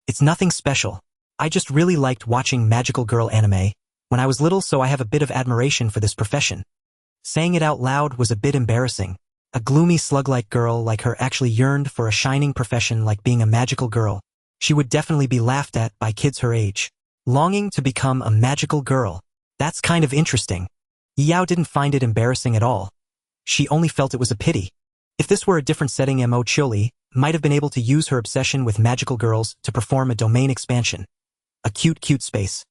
It's nothing special. I just really liked watching magical girl anime when I was little, so I have a bit of admiration for this profession." Saying it out loud was a bit embarrassing. A gloomy slug-like girl like her actually yearned for a shining profession like being a magical girl. She would definitely be laughed at by kids her age. Longing to become a magical girl. That's kind of interesting. Yi Yao didn't find it embarrassing at all. She only felt it was a pity. If this were a different setting, Mo Qiuli might have been able to use her obsession with magical girls to perform a domain expansion. A cute space.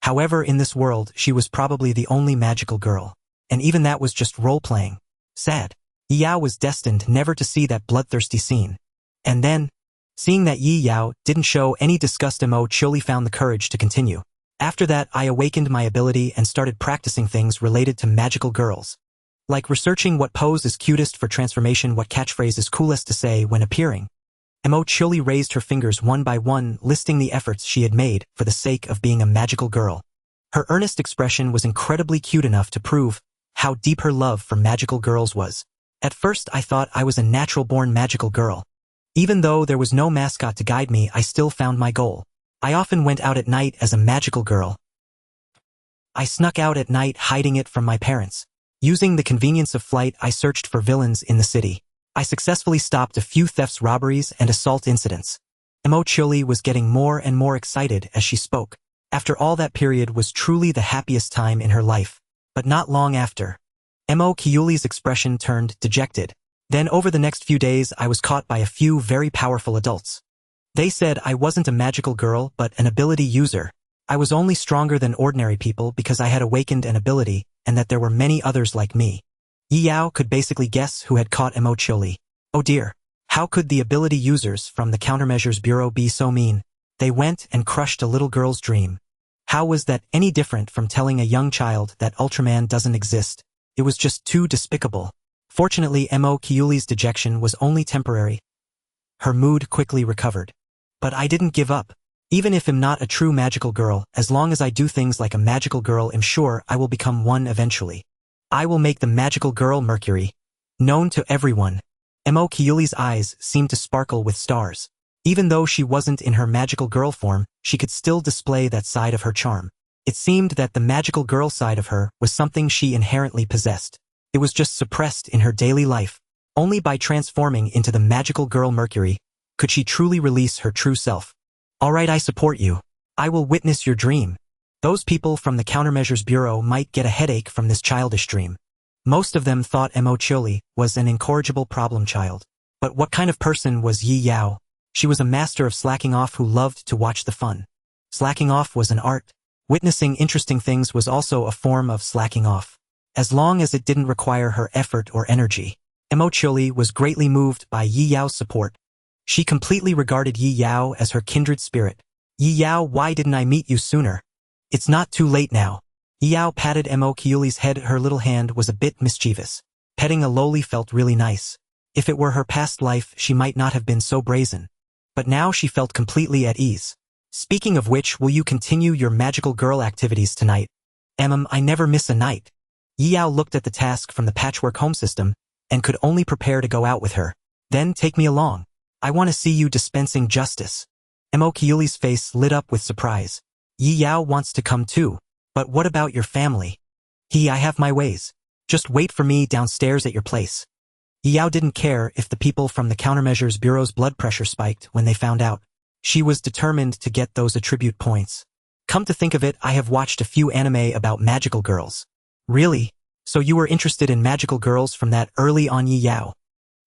However, in this world, she was probably the only magical girl. And even that was just role-playing. Sad. Yi Yao was destined never to see that bloodthirsty scene. And then, seeing that Yi Yao didn't show any disgust, Mo Qiuli found the courage to continue. "After that, I awakened my ability and started practicing things related to magical girls. Like researching what pose is cutest for transformation, what catchphrase is coolest to say when appearing." Mo Qiuli raised her fingers one by one, listing the efforts she had made for the sake of being a magical girl. Her earnest expression was incredibly cute enough to prove how deep her love for magical girls was. "At first I thought I was a natural-born magical girl. Even though there was no mascot to guide me, I still found my goal. I often went out at night as a magical girl. I snuck out at night, hiding it from my parents. Using the convenience of flight, I searched for villains in the city. I successfully stopped a few thefts, robberies, and assault incidents." Mo Qiuli was getting more and more excited as she spoke. After all, that period was truly the happiest time in her life. But not long after, Mo Qiuli's expression turned dejected. "Then over the next few days, I was caught by a few very powerful adults. They said I wasn't a magical girl, but an ability user. I was only stronger than ordinary people because I had awakened an ability, and that there were many others like me." Yi Yao could basically guess who had caught Mo Qiuli. Oh dear. How could the ability users from the Countermeasures Bureau be so mean? They went and crushed a little girl's dream. How was that any different from telling a young child that Ultraman doesn't exist? It was just too despicable. Fortunately, Mo Qiuli's dejection was only temporary. Her mood quickly recovered. "But I didn't give up. Even if I'm not a true magical girl, as long as I do things like a magical girl, I'm sure I will become one eventually. I will make the magical girl Mercury known to everyone." Mo Qiuli's eyes seemed to sparkle with stars. Even though she wasn't in her magical girl form, she could still display that side of her charm. It seemed that the magical girl side of her was something she inherently possessed. It was just suppressed in her daily life. Only by transforming into the magical girl Mercury could she truly release her true self. "All right, I support you. I will witness your dream." Those people from the Countermeasures Bureau might get a headache from this childish dream. Most of them thought Mo Qiuli was an incorrigible problem child. But what kind of person was Yi Yao? She was a master of slacking off who loved to watch the fun. Slacking off was an art. Witnessing interesting things was also a form of slacking off. As long as it didn't require her effort or energy. Emochili was greatly moved by Yi Yao's support. She completely regarded Yi Yao as her kindred spirit. Yi Yao, why didn't I meet you sooner? It's not too late now. Yi Yao patted Emochili's head. Her little hand was a bit mischievous. Petting a loli felt really nice. If it were her past life, she might not have been so brazen. But now she felt completely at ease. Speaking of which, will you continue your magical girl activities tonight? I never miss a night. Yi Yao looked at the task from the patchwork home system and could only prepare to go out with her. Then take me along. I want to see you dispensing justice. Emochili's face lit up with surprise. Yi Yao wants to come too. But what about your family? I have my ways. Just wait for me downstairs at your place. Yi Yao didn't care if the people from the Countermeasures Bureau's blood pressure spiked when they found out. She was determined to get those attribute points. Come to think of it, I have watched a few anime about magical girls. Really? So you were interested in magical girls from that early on? Yi Yao.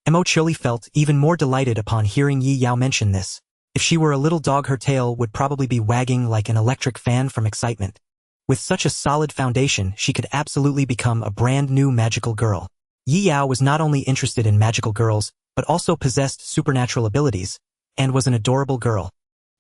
Emochili felt even more delighted upon hearing Yi Yao mention this. If she were a little dog, her tail would probably be wagging like an electric fan from excitement. With such a solid foundation, she could absolutely become a brand new magical girl. Yi Yao was not only interested in magical girls, but also possessed supernatural abilities, and was an adorable girl.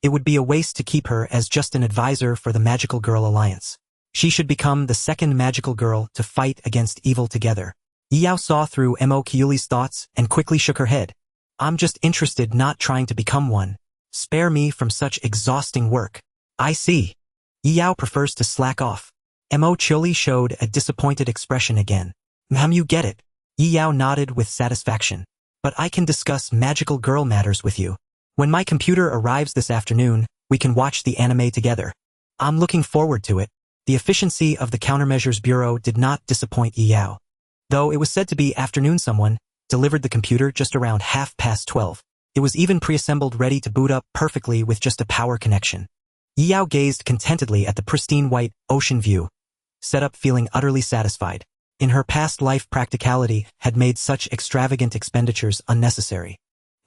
It would be a waste to keep her as just an advisor for the Magical Girl Alliance. She should become the second magical girl to fight against evil together. Yi Yao saw through Emochili's thoughts and quickly shook her head. I'm just interested, not trying to become one. Spare me from such exhausting work. I see. Yi Yao prefers to slack off. Emochili showed a disappointed expression again. You get it. Yi Yao nodded with satisfaction. But I can discuss magical girl matters with you. When my computer arrives this afternoon, we can watch the anime together. I'm looking forward to it. The efficiency of the Countermeasures Bureau did not disappoint Yi Yao. Though it was said to be afternoon, someone delivered the computer just around 12:30. It was even pre-assembled, ready to boot up perfectly with just a power connection. Yi Yao gazed contentedly at the pristine white ocean view, set up feeling utterly satisfied. In her past life, practicality had made such extravagant expenditures unnecessary.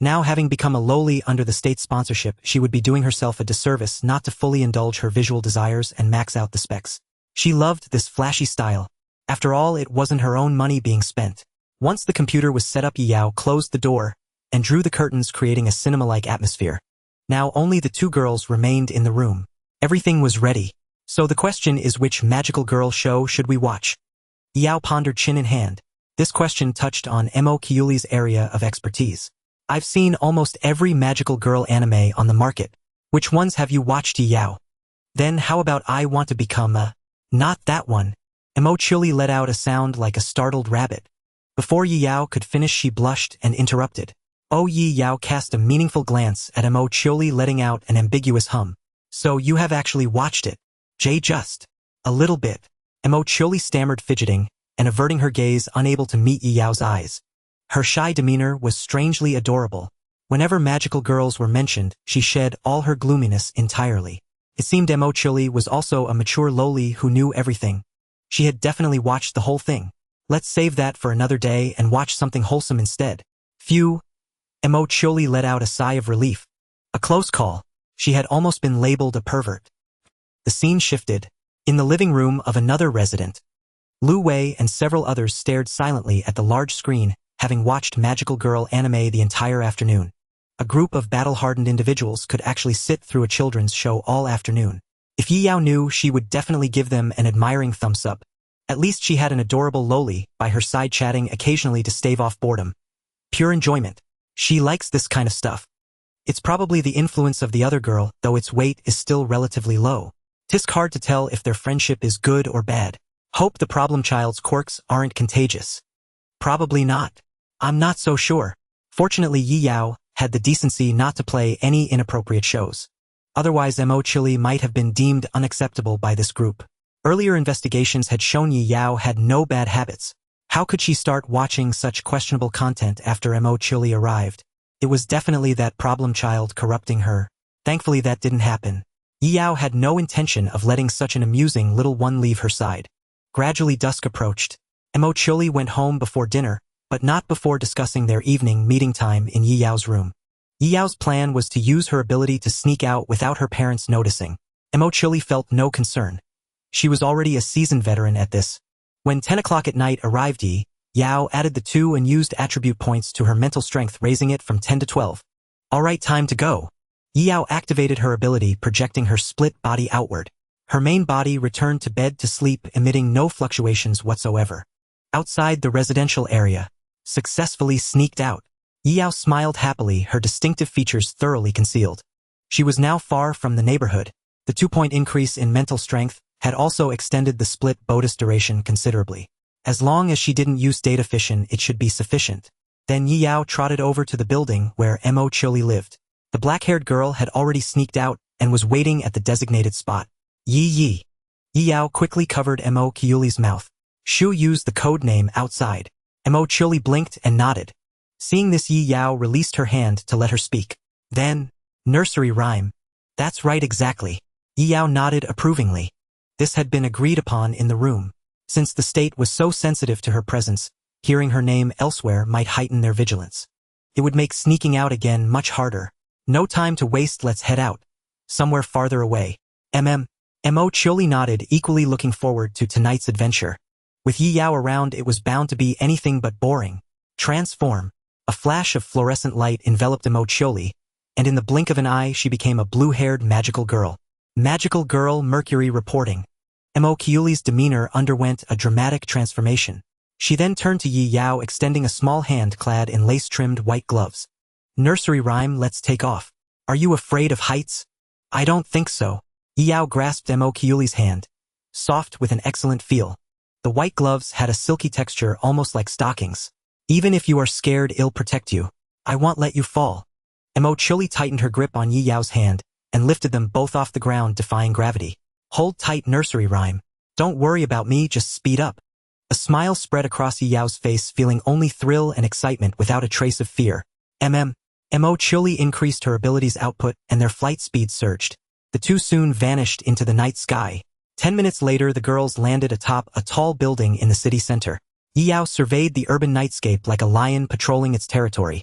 Now, having become a lowly under the state sponsorship, she would be doing herself a disservice not to fully indulge her visual desires and max out the specs. She loved this flashy style. After all, it wasn't her own money being spent. Once the computer was set up, Yi Yao closed the door and drew the curtains, creating a cinema-like atmosphere. Now only the two girls remained in the room. Everything was ready. So the question is, which magical girl show should we watch? Yi Yao pondered, chin in hand. This question touched on Emochili's area of expertise. I've seen almost every magical girl anime on the market. Which ones have you watched, Yi Yao? Then how about I want to become a... Not that one. Emochili let out a sound like a startled rabbit. Before Yi Yao could finish, she blushed and interrupted. Oh, Yi Yao cast a meaningful glance at Emochili, letting out an ambiguous hum. So you have actually watched it? Just a little bit. Emochili stammered, fidgeting and averting her gaze, unable to meet Yi Yao's eyes. Her shy demeanor was strangely adorable. Whenever magical girls were mentioned, she shed all her gloominess entirely. It seemed Emochili was also a mature loli who knew everything. She had definitely watched the whole thing. Let's save that for another day and watch something wholesome instead. Phew. Emochili let out a sigh of relief. A close call. She had almost been labeled a pervert. The scene shifted. In the living room of another resident, Lu Wei and several others stared silently at the large screen, having watched magical girl anime the entire afternoon. A group of battle-hardened individuals could actually sit through a children's show all afternoon. If Yi Yao knew, she would definitely give them an admiring thumbs up. At least she had an adorable loli by her side, chatting occasionally to stave off boredom. Pure enjoyment. She likes this kind of stuff. It's probably the influence of the other girl, though its weight is still relatively low. 'Tis hard to tell if their friendship is good or bad. Hope the problem child's quirks aren't contagious. Probably not. I'm not so sure. Fortunately, Yi Yao had the decency not to play any inappropriate shows. Otherwise, Emochili might have been deemed unacceptable by this group. Earlier investigations had shown Yi Yao had no bad habits. How could she start watching such questionable content after Emochili arrived? It was definitely that problem child corrupting her. Thankfully, that didn't happen. Yi Yao had no intention of letting such an amusing little one leave her side. Gradually, dusk approached. Emochili went home before dinner, but not before discussing their evening meeting time in Yi Yao's room. Yi Yao's plan was to use her ability to sneak out without her parents noticing. Emochili felt no concern. She was already a seasoned veteran at this. When 10 o'clock at night arrived, Yi Yao added the 2 and used attribute points to her mental strength, raising it from 10 to 12. Alright, time to go. Yi Yao activated her ability, projecting her split body outward. Her main body returned to bed to sleep, emitting no fluctuations whatsoever. Outside the residential area, successfully sneaked out. Yi Yao smiled happily, her distinctive features thoroughly concealed. She was now far from the neighborhood. The 2-point increase in mental strength had also extended the split bonus duration considerably. As long as she didn't use data fission, it should be sufficient. Then Yi Yao trotted over to the building where Mo Chili lived. The black-haired girl had already sneaked out and was waiting at the designated spot. Yi Yao quickly covered Mo Chili's mouth. Shu used the code name outside. Mo Chili blinked and nodded. Seeing this, Yi Yao released her hand to let her speak. Then, nursery rhyme. That's right, exactly. Yi Yao nodded approvingly. This had been agreed upon in the room. Since the state was so sensitive to her presence, hearing her name elsewhere might heighten their vigilance. It would make sneaking out again much harder. No time to waste, let's head out. Somewhere farther away. Mo Chili nodded, equally looking forward to tonight's adventure. With Yi Yao around, it was bound to be anything but boring. Transform. A flash of fluorescent light enveloped Mo Chili, and in the blink of an eye she became a blue-haired magical girl. Magical girl Mercury reporting. Mo Chili's demeanor underwent a dramatic transformation. She then turned to Yi Yao, extending a small hand clad in lace-trimmed white gloves. Nursery rhyme, let's take off. Are you afraid of heights? I don't think so. Yi Yao grasped Mo Chili's hand. Soft with an excellent feel. The white gloves had a silky texture almost like stockings. Even if you are scared, it'll protect you. I won't let you fall. Mo Chili tightened her grip on Yi Yao's hand and lifted them both off the ground, defying gravity. Hold tight, nursery rhyme. Don't worry about me, just speed up. A smile spread across Yi Yao's face, feeling only thrill and excitement without a trace of fear. Mo Chili increased her abilities' output and their flight speed surged. The two soon vanished into the night sky. 10 minutes later, the girls landed atop a tall building in the city center. Yi Yao surveyed the urban nightscape like a lion patrolling its territory.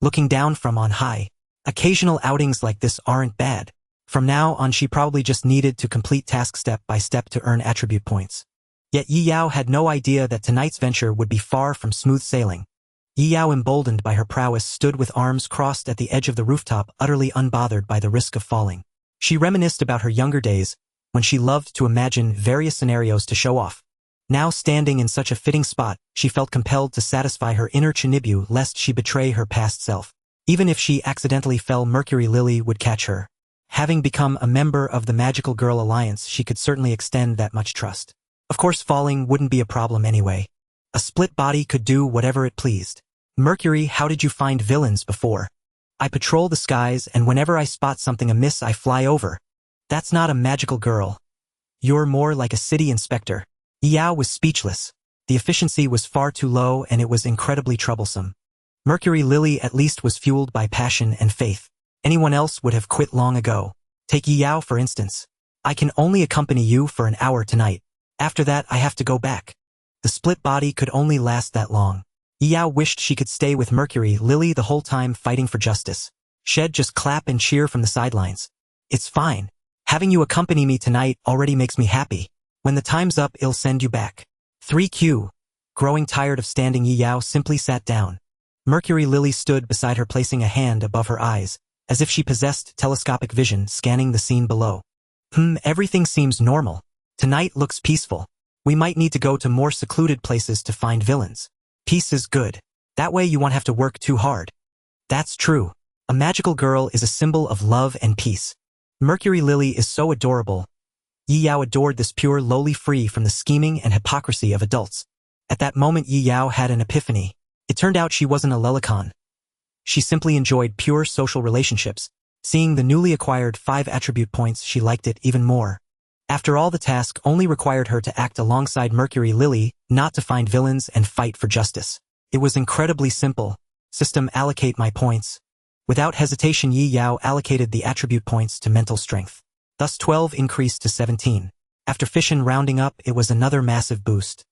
Looking down from on high. Occasional outings like this aren't bad. From now on, she probably just needed to complete tasks step by step to earn attribute points. Yet Yi Yao had no idea that tonight's venture would be far from smooth sailing. Yi Yao, emboldened by her prowess, stood with arms crossed at the edge of the rooftop, utterly unbothered by the risk of falling. She reminisced about her younger days, when she loved to imagine various scenarios to show off. Now, standing in such a fitting spot, she felt compelled to satisfy her inner Chinibu lest she betray her past self. Even if she accidentally fell, Mercury Lily would catch her. Having become a member of the Magical Girl Alliance, she could certainly extend that much trust. Of course, falling wouldn't be a problem anyway. A split body could do whatever it pleased. Mercury, how did you find villains before? I patrol the skies, and whenever I spot something amiss, I fly over. That's not a magical girl. You're more like a city inspector. Yi Yao was speechless. The efficiency was far too low, and it was incredibly troublesome. Mercury Lily at least was fueled by passion and faith. Anyone else would have quit long ago. Take Yi Yao, for instance. I can only accompany you for an hour tonight. After that, I have to go back. The split body could only last that long. Yi Yao wished she could stay with Mercury Lily the whole time, fighting for justice. She'd just clap and cheer from the sidelines. It's fine. Having you accompany me tonight already makes me happy. When the time's up, I'll send you back. 3Q. Growing tired of standing, Yi Yao simply sat down. Mercury Lily stood beside her, placing a hand above her eyes, as if she possessed telescopic vision, scanning the scene below. Everything seems normal. Tonight looks peaceful. We might need to go to more secluded places to find villains. Peace is good. That way you won't have to work too hard. That's true. A magical girl is a symbol of love and peace. Mercury Lily is so adorable. Yi Yao adored this pure lowly, free from the scheming and hypocrisy of adults. At that moment, Yi Yao had an epiphany. It turned out she wasn't a lelicon. She simply enjoyed pure social relationships. Seeing the newly acquired 5 attribute points, she liked it even more. After all, the task only required her to act alongside Mercury Lily, not to find villains and fight for justice. It was incredibly simple. System, allocate my points. Without hesitation, Yi Yao allocated the attribute points to mental strength. Thus 12 increased to 17. After fission rounding up, it was another massive boost.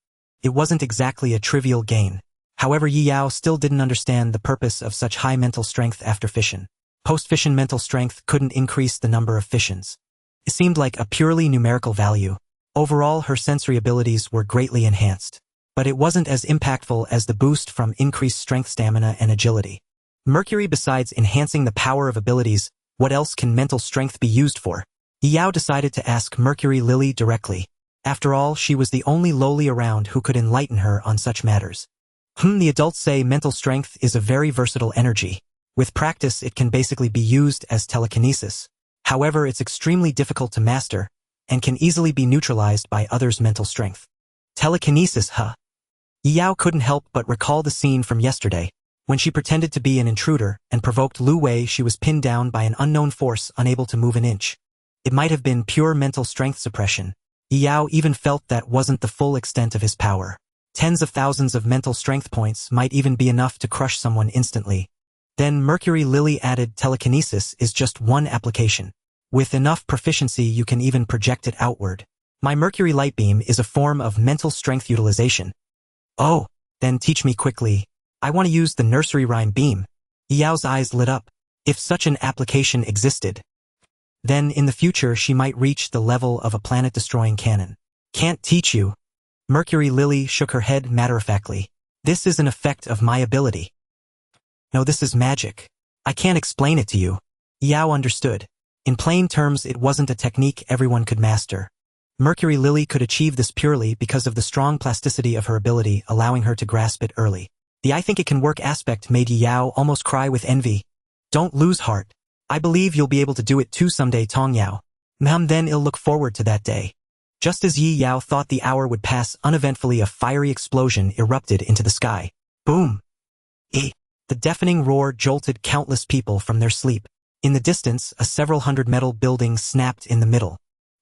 It wasn't exactly a trivial gain. However, Yi Yao still didn't understand the purpose of such high mental strength after fission. Post-fission mental strength couldn't increase the number of fissions. It seemed like a purely numerical value. Overall, her sensory abilities were greatly enhanced. But it wasn't as impactful as the boost from increased strength, stamina, and agility. Mercury, besides enhancing the power of abilities, what else can mental strength be used for? Yao decided to ask Mercury Lily directly. After all, she was the only lowly around who could enlighten her on such matters. The adults say mental strength is a very versatile energy. With practice, it can basically be used as telekinesis. However, it's extremely difficult to master, and can easily be neutralized by others' mental strength. Telekinesis, huh? Yao couldn't help but recall the scene from yesterday, when she pretended to be an intruder and provoked Lu Wei. She was pinned down by an unknown force, unable to move an inch. It might have been pure mental strength suppression. Yao even felt that wasn't the full extent of his power. Tens of thousands of mental strength points might even be enough to crush someone instantly. Then Mercury Lily added telekinesis is just one application. With enough proficiency, you can even project it outward. My Mercury Light Beam is a form of mental strength utilization. Oh, then teach me quickly. I want to use the nursery rhyme beam. Yao's eyes lit up. If such an application existed, then in the future she might reach the level of a planet-destroying cannon. Can't teach you. Mercury Lily shook her head matter-of-factly. This is an effect of my ability. No, this is magic. I can't explain it to you. Yao understood. In plain terms, it wasn't a technique everyone could master. Mercury Lily could achieve this purely because of the strong plasticity of her ability, allowing her to grasp it early. The "I think it can work" aspect made Yao almost cry with envy. Don't lose heart. I believe you'll be able to do it too someday, Tong Yao. Then I'll look forward to that day. Just as Yi Yao thought the hour would pass uneventfully, a fiery explosion erupted into the sky. Boom! The deafening roar jolted countless people from their sleep. In the distance, a several hundred metal building snapped in the middle.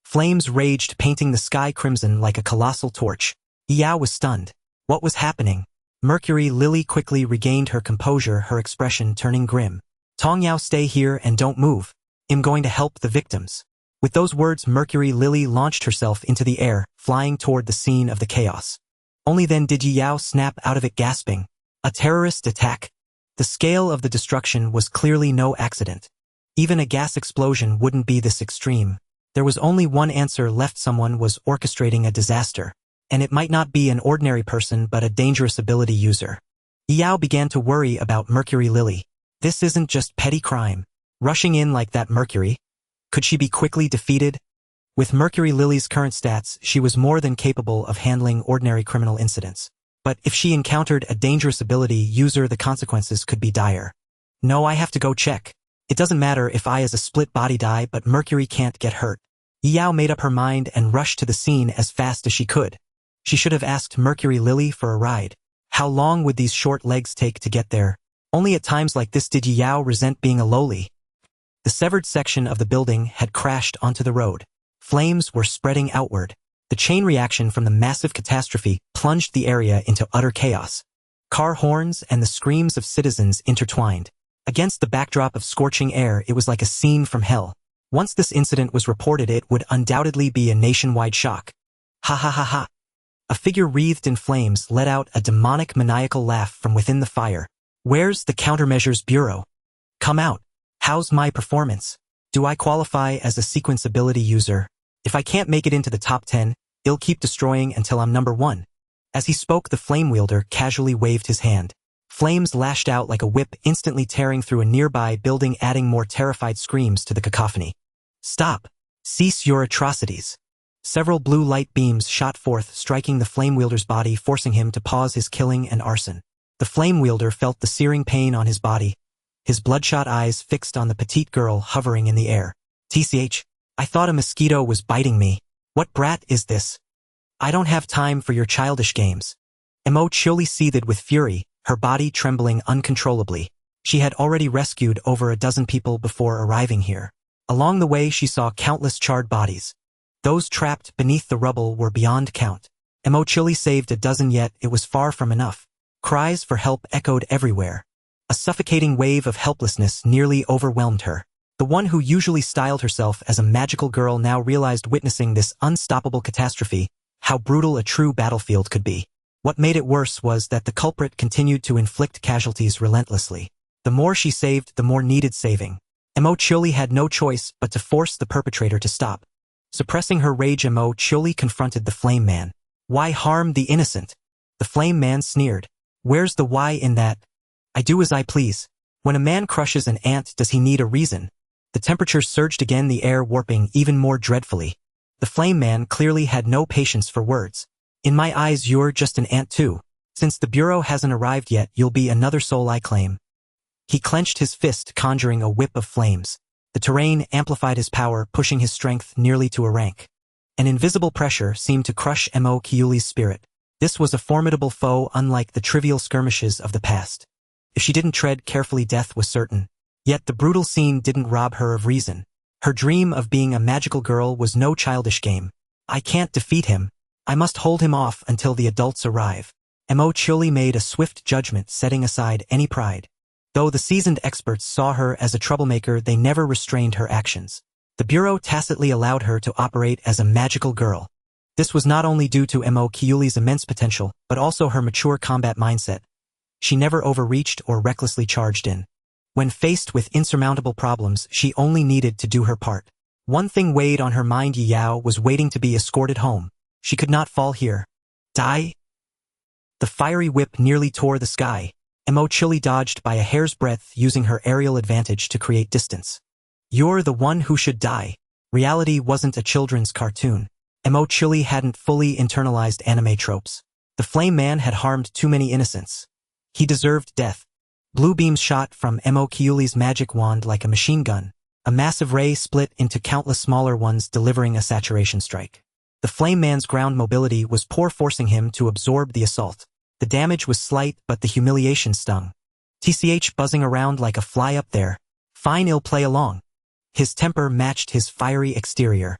Flames raged, painting the sky crimson like a colossal torch. Yao was stunned. What was happening? Mercury Lily quickly regained her composure, her expression turning grim. Tong Yao, stay here and don't move. I'm going to help the victims. With those words, Mercury Lily launched herself into the air, flying toward the scene of the chaos. Only then did Yao snap out of it, gasping. A terrorist attack? The scale of the destruction was clearly no accident. Even a gas explosion wouldn't be this extreme. There was only one answer left: someone was orchestrating a disaster. And it might not be an ordinary person but a dangerous ability user. Yao began to worry about Mercury Lily. This isn't just petty crime. Rushing in like that, Mercury? Could she be quickly defeated? With Mercury Lily's current stats, she was more than capable of handling ordinary criminal incidents. But if she encountered a dangerous ability user, the consequences could be dire. No, I have to go check. It doesn't matter if I as a split body die, but Mercury can't get hurt. Yao made up her mind and rushed to the scene as fast as she could. She should have asked Mercury Lily for a ride. How long would these short legs take to get there? Only at times like this did Yao resent being a lowly. The severed section of the building had crashed onto the road. Flames were spreading outward. The chain reaction from the massive catastrophe plunged the area into utter chaos. Car horns and the screams of citizens intertwined. Against the backdrop of scorching air, it was like a scene from hell. Once this incident was reported, it would undoubtedly be a nationwide shock. Ha ha ha ha. A figure wreathed in flames let out a demonic, maniacal laugh from within the fire. Where's the Countermeasures Bureau? Come out. How's my performance? Do I qualify as a sequence ability user? If I can't make it into the top 10, I'll keep destroying until I'm number 1. As he spoke, the flame wielder casually waved his hand. Flames lashed out like a whip, instantly tearing through a nearby building, adding more terrified screams to the cacophony. Stop! Cease your atrocities! Several blue light beams shot forth, striking the flame wielder's body, forcing him to pause his killing and arson. The flame wielder felt the searing pain on his body, his bloodshot eyes fixed on the petite girl hovering in the air. TCH, I thought a mosquito was biting me. What brat is this? I don't have time for your childish games. Emo Chioli seethed with fury, her body trembling uncontrollably. She had already rescued over a dozen people before arriving here. Along the way, she saw countless charred bodies. Those trapped beneath the rubble were beyond count. Emo Chioli saved a dozen, yet it was far from enough. Cries for help echoed everywhere. A suffocating wave of helplessness nearly overwhelmed her. The one who usually styled herself as a magical girl now realized, witnessing this unstoppable catastrophe, how brutal a true battlefield could be. What made it worse was that the culprit continued to inflict casualties relentlessly. The more she saved, the more needed saving. Emo Chioli had no choice but to force the perpetrator to stop. Suppressing her rage, Mo chilly confronted the Flame Man. Why harm the innocent? The Flame Man sneered. Where's the why in that? I do as I please. When a man crushes an ant, does he need a reason? The temperature surged again, the air warping even more dreadfully. The Flame Man clearly had no patience for words. In my eyes, you're just an ant too. Since the Bureau hasn't arrived yet, you'll be another soul I claim. He clenched his fist, conjuring a whip of flames. The terrain amplified his power, pushing his strength nearly to a rank. An invisible pressure seemed to crush Mo Kyuli's spirit. This was a formidable foe, unlike the trivial skirmishes of the past. If she didn't tread carefully, death was certain. Yet the brutal scene didn't rob her of reason. Her dream of being a magical girl was no childish game. I can't defeat him. I must hold him off until the adults arrive. Mo Kyuli made a swift judgment, setting aside any pride. Though the seasoned experts saw her as a troublemaker, they never restrained her actions. The Bureau tacitly allowed her to operate as a magical girl. This was not only due to Mo Kyuli's immense potential, but also her mature combat mindset. She never overreached or recklessly charged in. When faced with insurmountable problems, she only needed to do her part. One thing weighed on her mind: Yi Yao was waiting to be escorted home. She could not fall here. Die? The fiery whip nearly tore the sky. Mo Kyuli dodged by a hair's breadth, using her aerial advantage to create distance. You're the one who should die. Reality wasn't a children's cartoon. Mo Kyuli hadn't fully internalized anime tropes. The Flame Man had harmed too many innocents. He deserved death. Blue beams shot from Mo Kyuli's magic wand like a machine gun. A massive ray split into countless smaller ones, delivering a saturation strike. The Flame Man's ground mobility was poor, forcing him to absorb the assault. The damage was slight, but the humiliation stung. TCH buzzing around like a fly up there. Fine, I'll play along. His temper matched his fiery exterior.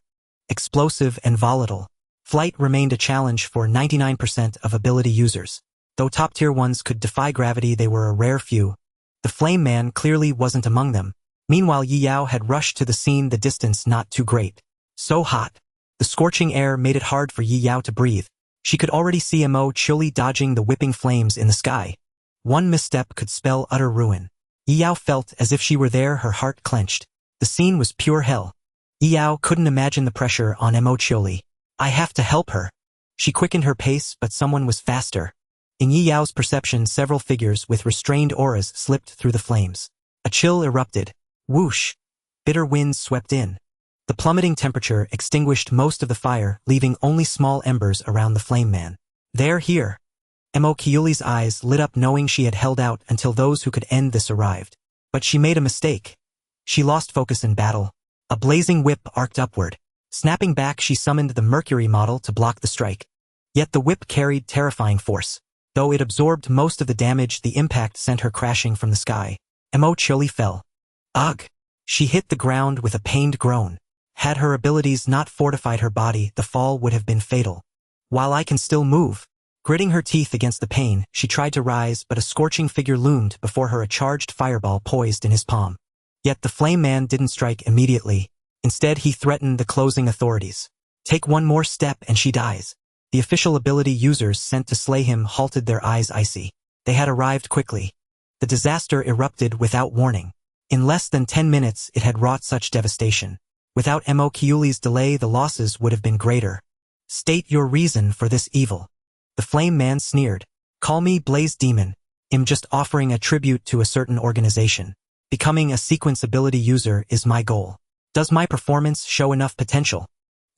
Explosive and volatile. Flight remained a challenge for 99% of ability users. Though top-tier ones could defy gravity, they were a rare few. The Flame Man clearly wasn't among them. Meanwhile, Yi Yao had rushed to the scene, the distance not too great. So hot. The scorching air made it hard for Yi Yao to breathe. She could already see Mo Kyuli dodging the whipping flames in the sky. One misstep could spell utter ruin. Yi Yao felt as if she were there, her heart clenched. The scene was pure hell. Yi Yao couldn't imagine the pressure on Mo Kyuli. I have to help her. She quickened her pace, but someone was faster. In Yi Yao's perception, several figures with restrained auras slipped through the flames. A chill erupted. Whoosh! Bitter winds swept in. The plummeting temperature extinguished most of the fire, leaving only small embers around the Flame Man. They're here. Mo Kyuli's eyes lit up, knowing she had held out until those who could end this arrived. But she made a mistake. She lost focus in battle. A blazing whip arced upward. Snapping back, she summoned the Mercury model to block the strike. Yet the whip carried terrifying force. Though it absorbed most of the damage, the impact sent her crashing from the sky. Mo Kyuli fell. Ugh! She hit the ground with a pained groan. Had her abilities not fortified her body, the fall would have been fatal. While I can still move. Gritting her teeth against the pain, she tried to rise, but a scorching figure loomed before her, a charged fireball poised in his palm. Yet the Flame Man didn't strike immediately. Instead, he threatened the closing authorities. Take one more step and she dies. The official ability users sent to slay him halted, their eyes icy. They had arrived quickly. The disaster erupted without warning. In less than 10 minutes, it had wrought such devastation. Without Mo Kyuli's delay, the losses would have been greater. State your reason for this evil. The Flame Man sneered. Call me Blaze Demon. I'm just offering a tribute to a certain organization. Becoming a sequence ability user is my goal. Does my performance show enough potential?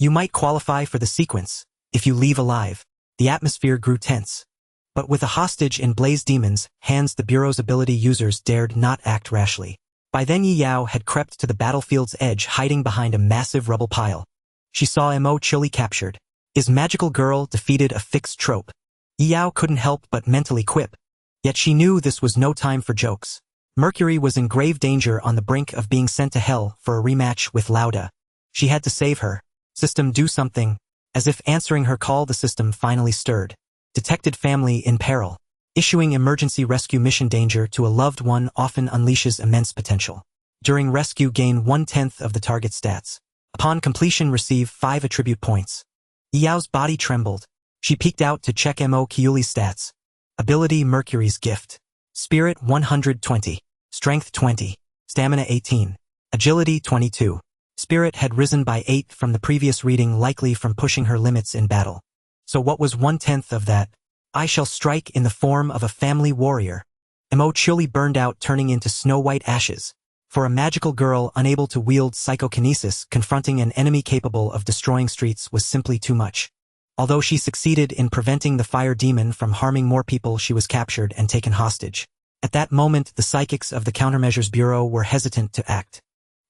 You might qualify for the sequence, if you leave alive. The atmosphere grew tense. But with a hostage in Blaze Demon's hands, the Bureau's ability users dared not act rashly. By then, Yi Yao had crept to the battlefield's edge, hiding behind a massive rubble pile. She saw Mo Kyuli captured. Is magical girl defeated a fixed trope? Yi Yao couldn't help but mentally quip. Yet she knew this was no time for jokes. Mercury was in grave danger, on the brink of being sent to hell for a rematch with Lauda. She had to save her. System, do something. As if answering her call, the system finally stirred. Detected family in peril. Issuing emergency rescue mission. Danger to a loved one often unleashes immense potential. During rescue, gain 1/10 of the target stats. Upon completion, receive 5 attribute points. Yi Yao's body trembled. She peeked out to check Mo Kyuli's stats. Ability Mercury's Gift. Spirit 120. Strength 20. Stamina 18. Agility 22. Spirit had risen by 8 from the previous reading, likely from pushing her limits in battle. So what was 1/10 of that? I shall strike in the form of a family warrior. Emo chilly burned out, turning into snow-white ashes. For a magical girl unable to wield psychokinesis, confronting an enemy capable of destroying streets was simply too much. Although she succeeded in preventing the fire demon from harming more people, she was captured and taken hostage. At that moment, the psychics of the Countermeasures Bureau were hesitant to act.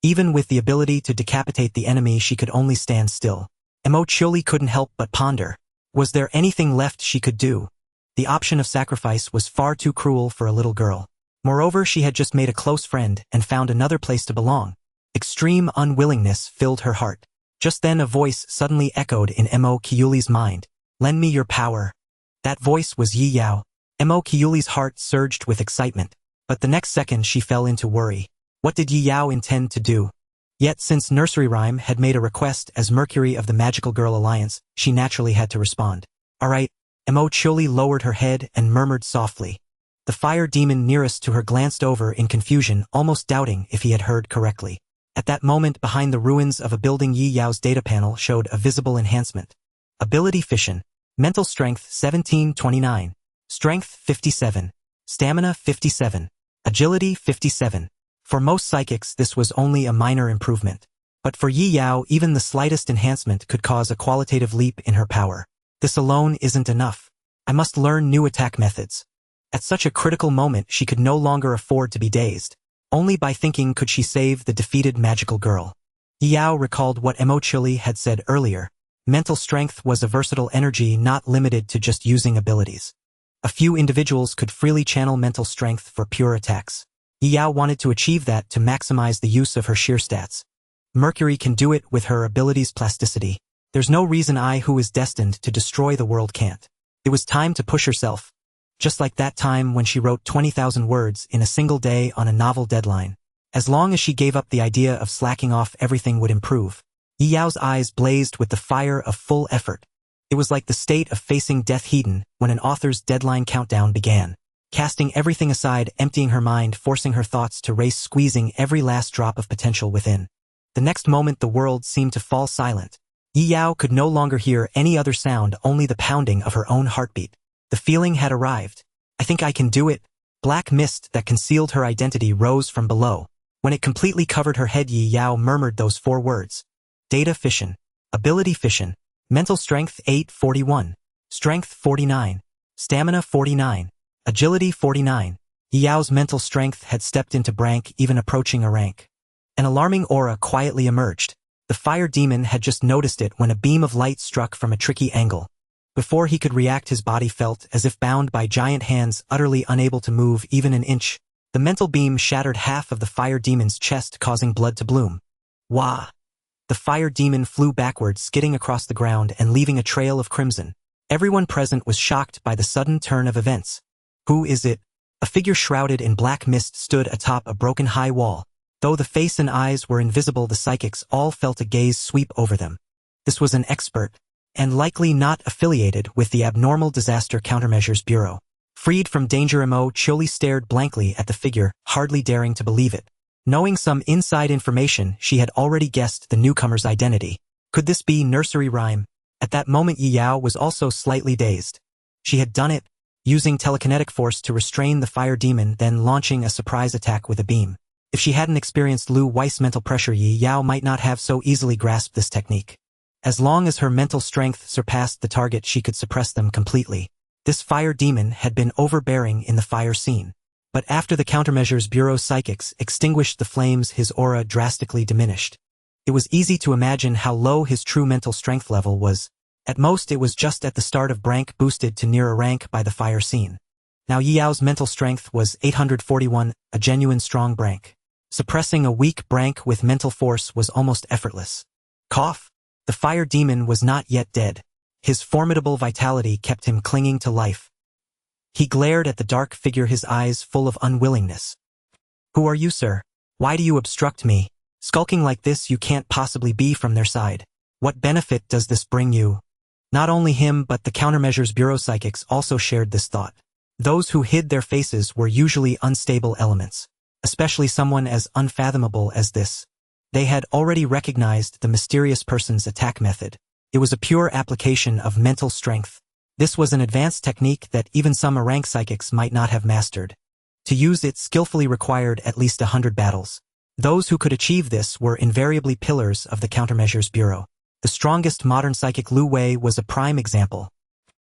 Even with the ability to decapitate the enemy, she could only stand still. Emo chilly couldn't help but ponder. Was there anything left she could do? The option of sacrifice was far too cruel for a little girl. Moreover, she had just made a close friend and found another place to belong. Extreme unwillingness filled her heart. Just then a voice suddenly echoed in Emo Kyuli's mind. Lend me your power. That voice was Yi Yao. Emo Kyuli's heart surged with excitement, but the next second she fell into worry. What did Yi Yao intend to do? Yet since Nursery Rhyme had made a request as Mercury of the Magical Girl Alliance, she naturally had to respond. Alright. Emo chilly lowered her head and murmured softly. The fire demon nearest to her glanced over in confusion, almost doubting if he had heard correctly. At that moment, behind the ruins of a building, Yi Yao's data panel showed a visible enhancement. Ability Fission. Mental Strength 1729. Strength 57. Stamina 57. Agility 57. For most psychics, this was only a minor improvement. But for Yi Yao, even the slightest enhancement could cause a qualitative leap in her power. This alone isn't enough. I must learn new attack methods. At such a critical moment, she could no longer afford to be dazed. Only by thinking could she save the defeated magical girl. Yi Yao recalled what Emo Chili had said earlier. Mental strength was a versatile energy not limited to just using abilities. A few individuals could freely channel mental strength for pure attacks. Yi Yao wanted to achieve that to maximize the use of her sheer stats. Mercury can do it with her ability's plasticity. There's no reason I, who is destined to destroy the world, can't. It was time to push herself. Just like that time when she wrote 20,000 words in a single day on a novel deadline. As long as she gave up the idea of slacking off, everything would improve. Yi Yao's eyes blazed with the fire of full effort. It was like the state of facing death hidden when an author's deadline countdown began. Casting everything aside, emptying her mind, forcing her thoughts to race, squeezing every last drop of potential within. The next moment the world seemed to fall silent. Yi Yao could no longer hear any other sound, only the pounding of her own heartbeat. The feeling had arrived. I think I can do it. Black mist that concealed her identity rose from below. When it completely covered her head, Yi Yao murmured those 4 words. Data Fission. Ability Fission. Mental Strength 841. Strength 49. Stamina 49. Agility 49. Yi Yao's mental strength had stepped into rank, even approaching a rank. An alarming aura quietly emerged. The fire demon had just noticed it when a beam of light struck from a tricky angle. Before he could react, his body felt as if bound by giant hands, utterly unable to move even an inch. The mental beam shattered half of the fire demon's chest, causing blood to bloom. Wah! The fire demon flew backwards, skidding across the ground and leaving a trail of crimson. Everyone present was shocked by the sudden turn of events. Who is it? A figure shrouded in black mist stood atop a broken high wall. Though the face and eyes were invisible, the psychics all felt a gaze sweep over them. This was an expert, and likely not affiliated with the Abnormal Disaster Countermeasures Bureau. Freed from danger, Emo Chili stared blankly at the figure, hardly daring to believe it. Knowing some inside information, she had already guessed the newcomer's identity. Could this be Nursery Rhyme? At that moment, Yi Yao was also slightly dazed. She had done it, using telekinetic force to restrain the fire demon, then launching a surprise attack with a beam. If she hadn't experienced Lu Weiss mental pressure, Yi Yao might not have so easily grasped this technique. As long as her mental strength surpassed the target, she could suppress them completely. This fire demon had been overbearing in the fire scene. But after the Countermeasures Bureau psychics extinguished the flames, his aura drastically diminished. It was easy to imagine how low his true mental strength level was. At most, it was just at the start of rank, boosted to near a rank by the fire scene. Now Yi Yao's mental strength was 841, a genuine strong rank. Suppressing a weak rank with mental force was almost effortless. Cough! The fire demon was not yet dead. His formidable vitality kept him clinging to life. He glared at the dark figure, his eyes full of unwillingness. Who are you, sir? Why do you obstruct me? Skulking like this, you can't possibly be from their side. What benefit does this bring you? Not only him, but the Countermeasures Bureau psychics also shared this thought. Those who hid their faces were usually unstable elements, especially someone as unfathomable as this. They had already recognized the mysterious person's attack method. It was a pure application of mental strength. This was an advanced technique that even some rank psychics might not have mastered. To use it skillfully required at least 100 battles. Those who could achieve this were invariably pillars of the Countermeasures Bureau. The strongest modern psychic Lu Wei was a prime example.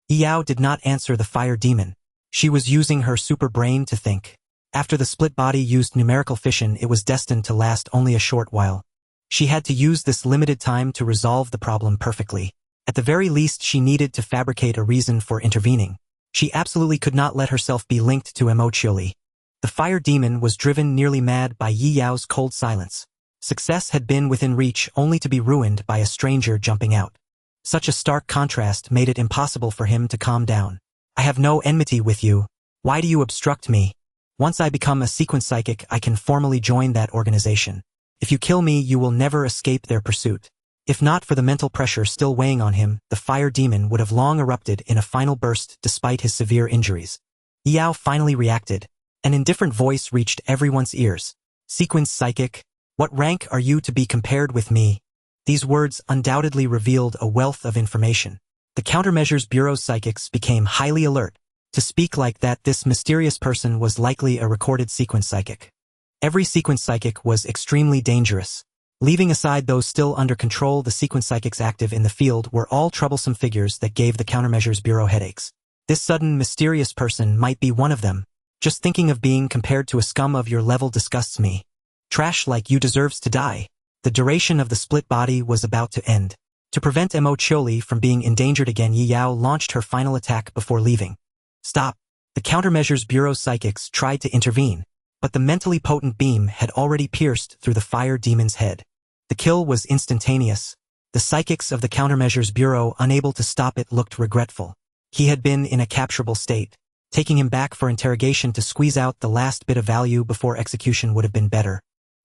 Yao did not answer the fire demon. She was using her super brain to think. After the split body used numerical fission, it was destined to last only a short while. She had to use this limited time to resolve the problem perfectly. At the very least, she needed to fabricate a reason for intervening. She absolutely could not let herself be linked to Emochioli. The fire demon was driven nearly mad by Yi Yao's cold silence. Success had been within reach only to be ruined by a stranger jumping out. Such a stark contrast made it impossible for him to calm down. I have no enmity with you. Why do you obstruct me? Once I become a sequence psychic, I can formally join that organization. If you kill me, you will never escape their pursuit. If not for the mental pressure still weighing on him, the fire demon would have long erupted in a final burst despite his severe injuries. Yao finally reacted. An indifferent voice reached everyone's ears. Sequence psychic, what rank are you to be compared with me? These words undoubtedly revealed a wealth of information. The Countermeasures Bureau's psychics became highly alert. To speak like that, this mysterious person was likely a recorded sequence psychic. Every sequence psychic was extremely dangerous. Leaving aside those still under control, the sequence psychics active in the field were all troublesome figures that gave the Countermeasures Bureau headaches. This sudden mysterious person might be one of them. Just thinking of being compared to a scum of your level disgusts me. Trash like you deserves to die. The duration of the split body was about to end. To prevent Emochioli from being endangered again, Yi Yao launched her final attack before leaving. Stop. The Countermeasures Bureau's psychics tried to intervene, but the mentally potent beam had already pierced through the fire demon's head. The kill was instantaneous. The psychics of the Countermeasures Bureau, unable to stop it, looked regretful. He had been in a capturable state. Taking him back for interrogation to squeeze out the last bit of value before execution would have been better.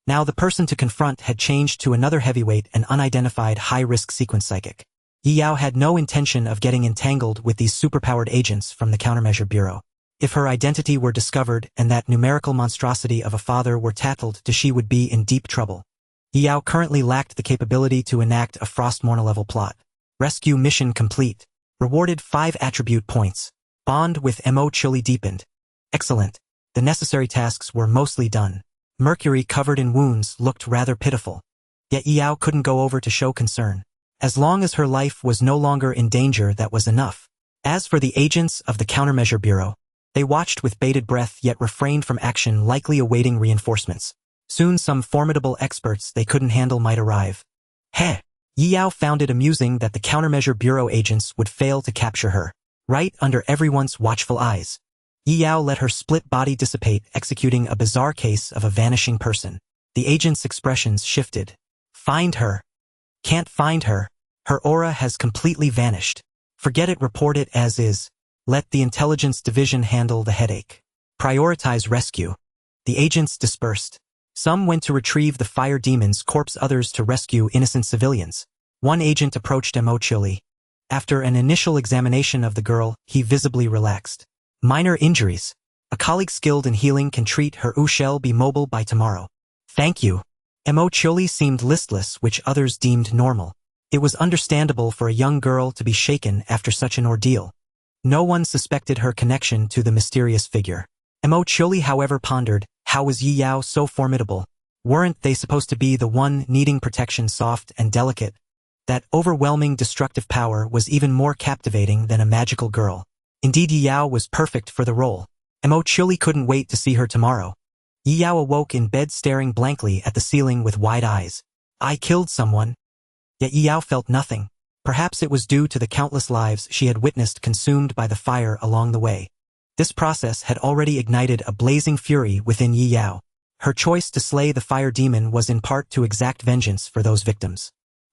Now the person to confront had changed to another heavyweight and unidentified high-risk sequence psychic. Yi Yao had no intention of getting entangled with these superpowered agents from the Countermeasure Bureau. If her identity were discovered and that numerical monstrosity of a father were tackled to, she would be in deep trouble. Yi Yao currently lacked the capability to enact a Frostmourner-level plot. Rescue mission complete. Rewarded 5 attribute points. Bond with Emochioli deepened. Excellent. The necessary tasks were mostly done. Mercury, covered in wounds, looked rather pitiful. Yet Yi Yao couldn't go over to show concern. As long as her life was no longer in danger, that was enough. As for the agents of the Countermeasure Bureau, they watched with bated breath yet refrained from action, likely awaiting reinforcements. Soon some formidable experts they couldn't handle might arrive. Heh! Yi Yao found it amusing that the Countermeasure Bureau agents would fail to capture her, right under everyone's watchful eyes. Yi Yao let her split body dissipate, executing a bizarre case of a vanishing person. The agent's expressions shifted. Find her. Can't find her. Her aura has completely vanished. Forget it, report it as is. Let the intelligence division handle the headache. Prioritize rescue. The agents dispersed. Some went to retrieve the fire demon's corpse, others to rescue innocent civilians. One agent approached Emochioli. After an initial examination of the girl, he visibly relaxed. Minor injuries. A colleague skilled in healing can treat her. Who shall be mobile by tomorrow. Thank you. Emochioli seemed listless, which others deemed normal. It was understandable for a young girl to be shaken after such an ordeal. No one suspected her connection to the mysterious figure. Emochioli, however, pondered, how was Yi Yao so formidable? Weren't they supposed to be the one needing protection, soft and delicate? That overwhelming destructive power was even more captivating than a magical girl. Indeed, Yi Yao was perfect for the role. Emochioli couldn't wait to see her tomorrow. Yi Yao awoke in bed, staring blankly at the ceiling with wide eyes. I killed someone. Yet Yi Yao felt nothing. Perhaps it was due to the countless lives she had witnessed consumed by the fire along the way. This process had already ignited a blazing fury within Yi Yao. Her choice to slay the fire demon was in part to exact vengeance for those victims.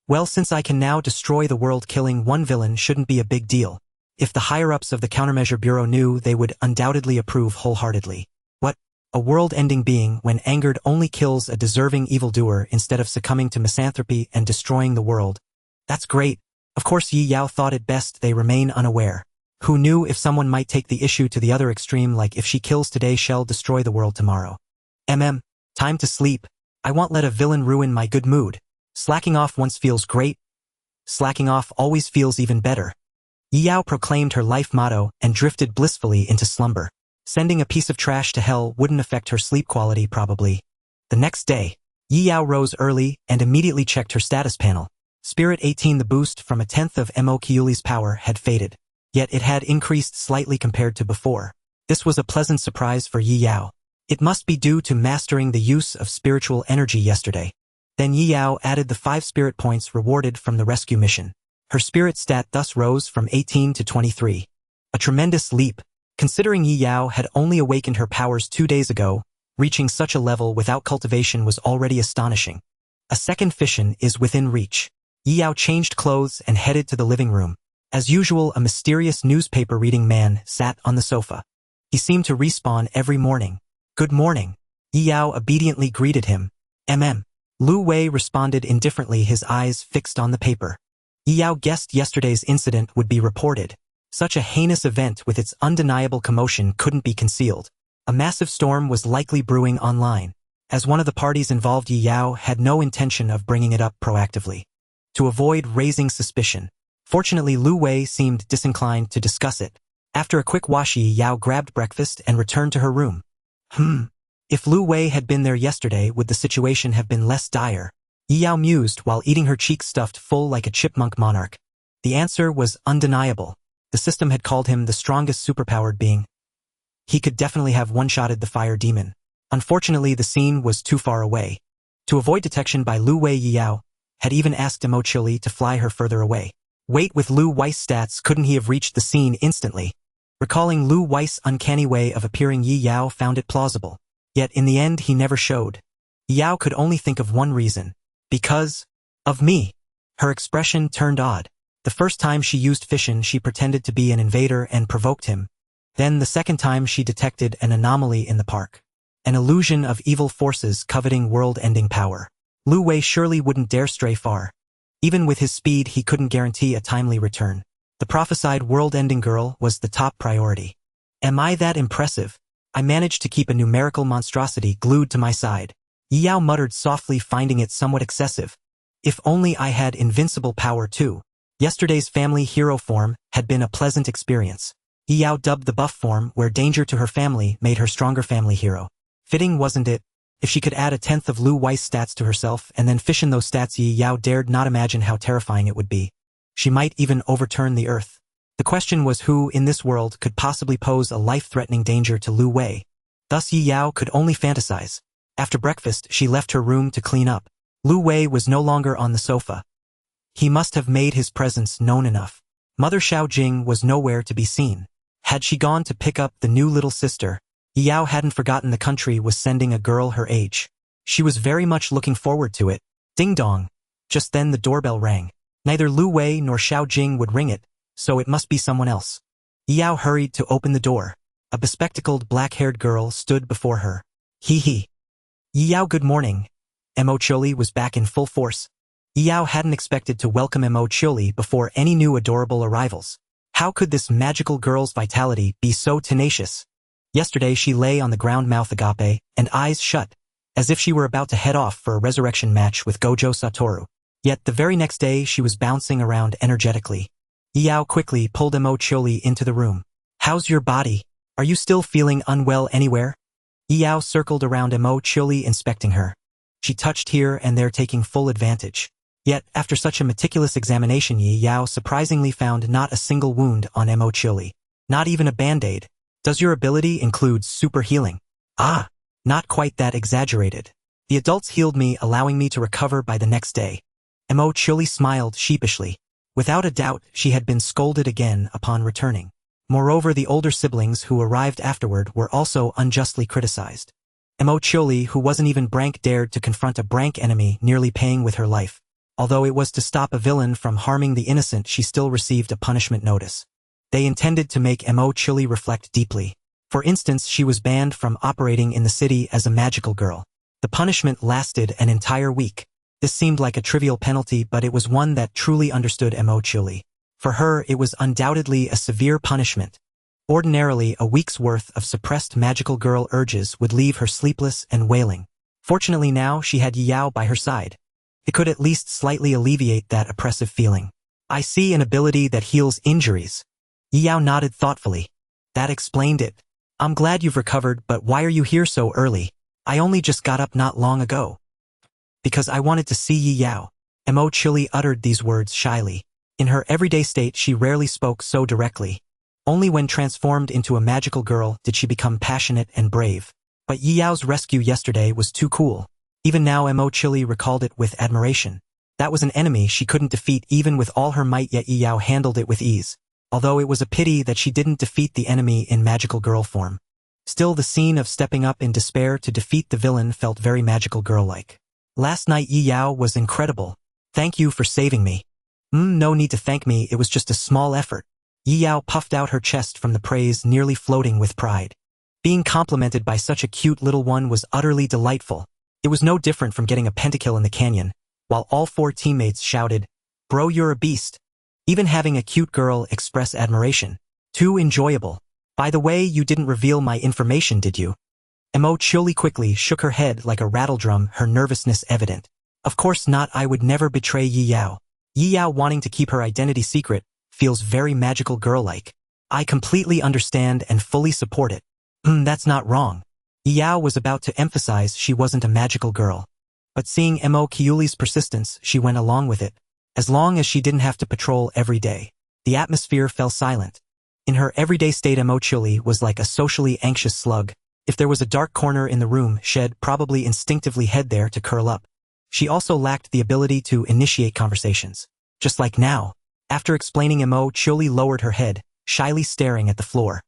Well, since I can now destroy the world, killing one villain shouldn't be a big deal. If the higher-ups of the Countermeasure Bureau knew, they would undoubtedly approve wholeheartedly. What? A world-ending being, when angered, only kills a deserving evildoer instead of succumbing to misanthropy and destroying the world. That's great. Of course, Yi Yao thought it best they remain unaware. Who knew if someone might take the issue to the other extreme, like if she kills today, she'll destroy the world tomorrow. Time to sleep. I won't let a villain ruin my good mood. Slacking off once feels great. Slacking off always feels even better. Yao proclaimed her life motto and drifted blissfully into slumber. Sending a piece of trash to hell wouldn't affect her sleep quality probably. The next day, Yao rose early and immediately checked her status panel. Spirit 18. The boost from a tenth of Mo Kyuli's power had faded. Yet it had increased slightly compared to before. This was a pleasant surprise for Yao. It must be due to mastering the use of spiritual energy yesterday. Then Yao added the 5 spirit points rewarded from the rescue mission. Her spirit stat thus rose from 18 to 23. A tremendous leap, considering Yao had only awakened her powers 2 days ago. Reaching such a level without cultivation was already astonishing. A second fission is within reach. Yao changed clothes and headed to the living room. As usual, a mysterious newspaper-reading man sat on the sofa. He seemed to respawn every morning. Good morning. Yao obediently greeted him. Lu Wei responded indifferently, his eyes fixed on the paper. Yao guessed yesterday's incident would be reported. Such a heinous event with its undeniable commotion couldn't be concealed. A massive storm was likely brewing online. As one of the parties involved, Yao had no intention of bringing it up proactively, to avoid raising suspicion. Fortunately, Lu Wei seemed disinclined to discuss it. After a quick wash, Yao grabbed breakfast and returned to her room. If Lu Wei had been there yesterday, would the situation have been less dire? Yao mused while eating her cheeks stuffed full like a chipmunk monarch. The answer was undeniable. The system had called him the strongest superpowered being. He could definitely have one-shotted the fire demon. Unfortunately, the scene was too far away. To avoid detection by Lu Wei, Yao had even asked Mo Chili to fly her further away. Wait, with Lu Wei's stats, couldn't he have reached the scene instantly? Recalling Lu Wei's uncanny way of appearing, Yao found it plausible. Yet in the end he never showed. Yao could only think of one reason. Because of me. Her expression turned odd. The first time she used fission, she pretended to be an invader and provoked him. Then the second time she detected an anomaly in the park. An illusion of evil forces coveting world-ending power. Lu Wei surely wouldn't dare stray far. Even with his speed, he couldn't guarantee a timely return. The prophesied world-ending girl was the top priority. Am I that impressive? I managed to keep a numerical monstrosity glued to my side. Yao muttered softly, finding it somewhat excessive. If only I had invincible power too. Yesterday's family hero form had been a pleasant experience. Yao dubbed the buff form, where danger to her family made her stronger family hero. Fitting, wasn't it? If she could add a tenth of Lu Wei's stats to herself and then fission those stats, Yao dared not imagine how terrifying it would be. She might even overturn the earth. The question was, who in this world could possibly pose a life-threatening danger to Lu Wei? Thus Yao could only fantasize. After breakfast, she left her room to clean up. Lu Wei was no longer on the sofa. He must have made his presence known enough. Mother Xiaojing was nowhere to be seen. Had she gone to pick up the new little sister? Yao hadn't forgotten the country was sending a girl her age. She was very much looking forward to it. Ding dong. Just then the doorbell rang. Neither Lu Wei nor Xiaojing would ring it, so it must be someone else. Yao hurried to open the door. A bespectacled black-haired girl stood before her. Hee. Yao, good morning. Mo Chili was back in full force. Yao hadn't expected to welcome Mo Chili before any new adorable arrivals. How could this magical girl's vitality be so tenacious? Yesterday she lay on the ground, mouth agape and eyes shut, as if she were about to head off for a resurrection match with Gojo Satoru. Yet the very next day she was bouncing around energetically. Yao quickly pulled Mo Chili into the room. How's your body? Are you still feeling unwell anywhere? Yao circled around Mo Chili, inspecting her. She touched here and there, taking full advantage. Yet, after such a meticulous examination, Yao surprisingly found not a single wound on Mo Chili. Not even a band-aid. Does your ability include super healing? Ah, not quite that exaggerated. The adults healed me, allowing me to recover by the next day. Mo Chili smiled sheepishly. Without a doubt, she had been scolded again upon returning. Moreover, the older siblings who arrived afterward were also unjustly criticized. Mo Chili, who wasn't even Brank, dared to confront a Brank enemy, nearly paying with her life. Although it was to stop a villain from harming the innocent, she still received a punishment notice. They intended to make Mo Chili reflect deeply. For instance, she was banned from operating in the city as a magical girl. The punishment lasted an entire week. This seemed like a trivial penalty, but it was one that truly understood Mo Chili. For her, it was undoubtedly a severe punishment. Ordinarily, a week's worth of suppressed magical girl urges would leave her sleepless and wailing. Fortunately now she had Yi Yao by her side. It could at least slightly alleviate that oppressive feeling. I see an ability that heals injuries. Yi Yao nodded thoughtfully. That explained it. I'm glad you've recovered, but why are you here so early? I only just got up not long ago. Because I wanted to see Yi Yao. Mo Chili uttered these words shyly. In her everyday state she rarely spoke so directly. Only when transformed into a magical girl did she become passionate and brave. But Yi Yao's rescue yesterday was too cool. Even now Mo Chili recalled it with admiration. That was an enemy she couldn't defeat even with all her might, yet Yi Yao handled it with ease. Although it was a pity that she didn't defeat the enemy in magical girl form. Still, the scene of stepping up in despair to defeat the villain felt very magical girl-like. Last night Yi Yao was incredible. Thank you for saving me. No need to thank me, it was just a small effort. Yi Yao puffed out her chest from the praise, nearly floating with pride. Being complimented by such a cute little one was utterly delightful. It was no different from getting a pentakill in the canyon, while all 4 teammates shouted, "Bro, you're a beast." Even having a cute girl express admiration. Too enjoyable. By the way, you didn't reveal my information, did you? Mo Chili quickly shook her head like a rattledrum, her nervousness evident. Of course not, I would never betray Yi Yao. Yi Yao wanting to keep her identity secret feels very magical girl-like. I completely understand and fully support it. That's not wrong. Yi Yao was about to emphasize she wasn't a magical girl. But seeing Mo Chiuli's persistence, she went along with it. As long as she didn't have to patrol every day. The atmosphere fell silent. In her everyday state Mo Chili was like a socially anxious slug. If there was a dark corner in the room, she'd probably instinctively head there to curl up. She also lacked the ability to initiate conversations. Just like now. After explaining, Mo Chili lowered her head, shyly staring at the floor.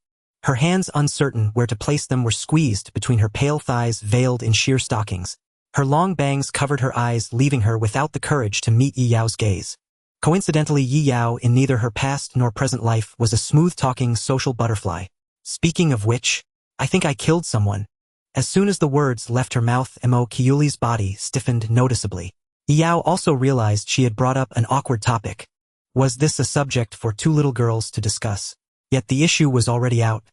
Her hands, uncertain where to place them, were squeezed between her pale thighs veiled in sheer stockings. Her long bangs covered her eyes, leaving her without the courage to meet Yi Yao's gaze. Coincidentally, Yi Yao in neither her past nor present life was a smooth-talking social butterfly. Speaking of which, I think I killed someone. As soon as the words left her mouth, Mo Chiuli's body stiffened noticeably. Yi Yao also realized she had brought up an awkward topic. Was this a subject for 2 little girls to discuss? Yet the issue was already out.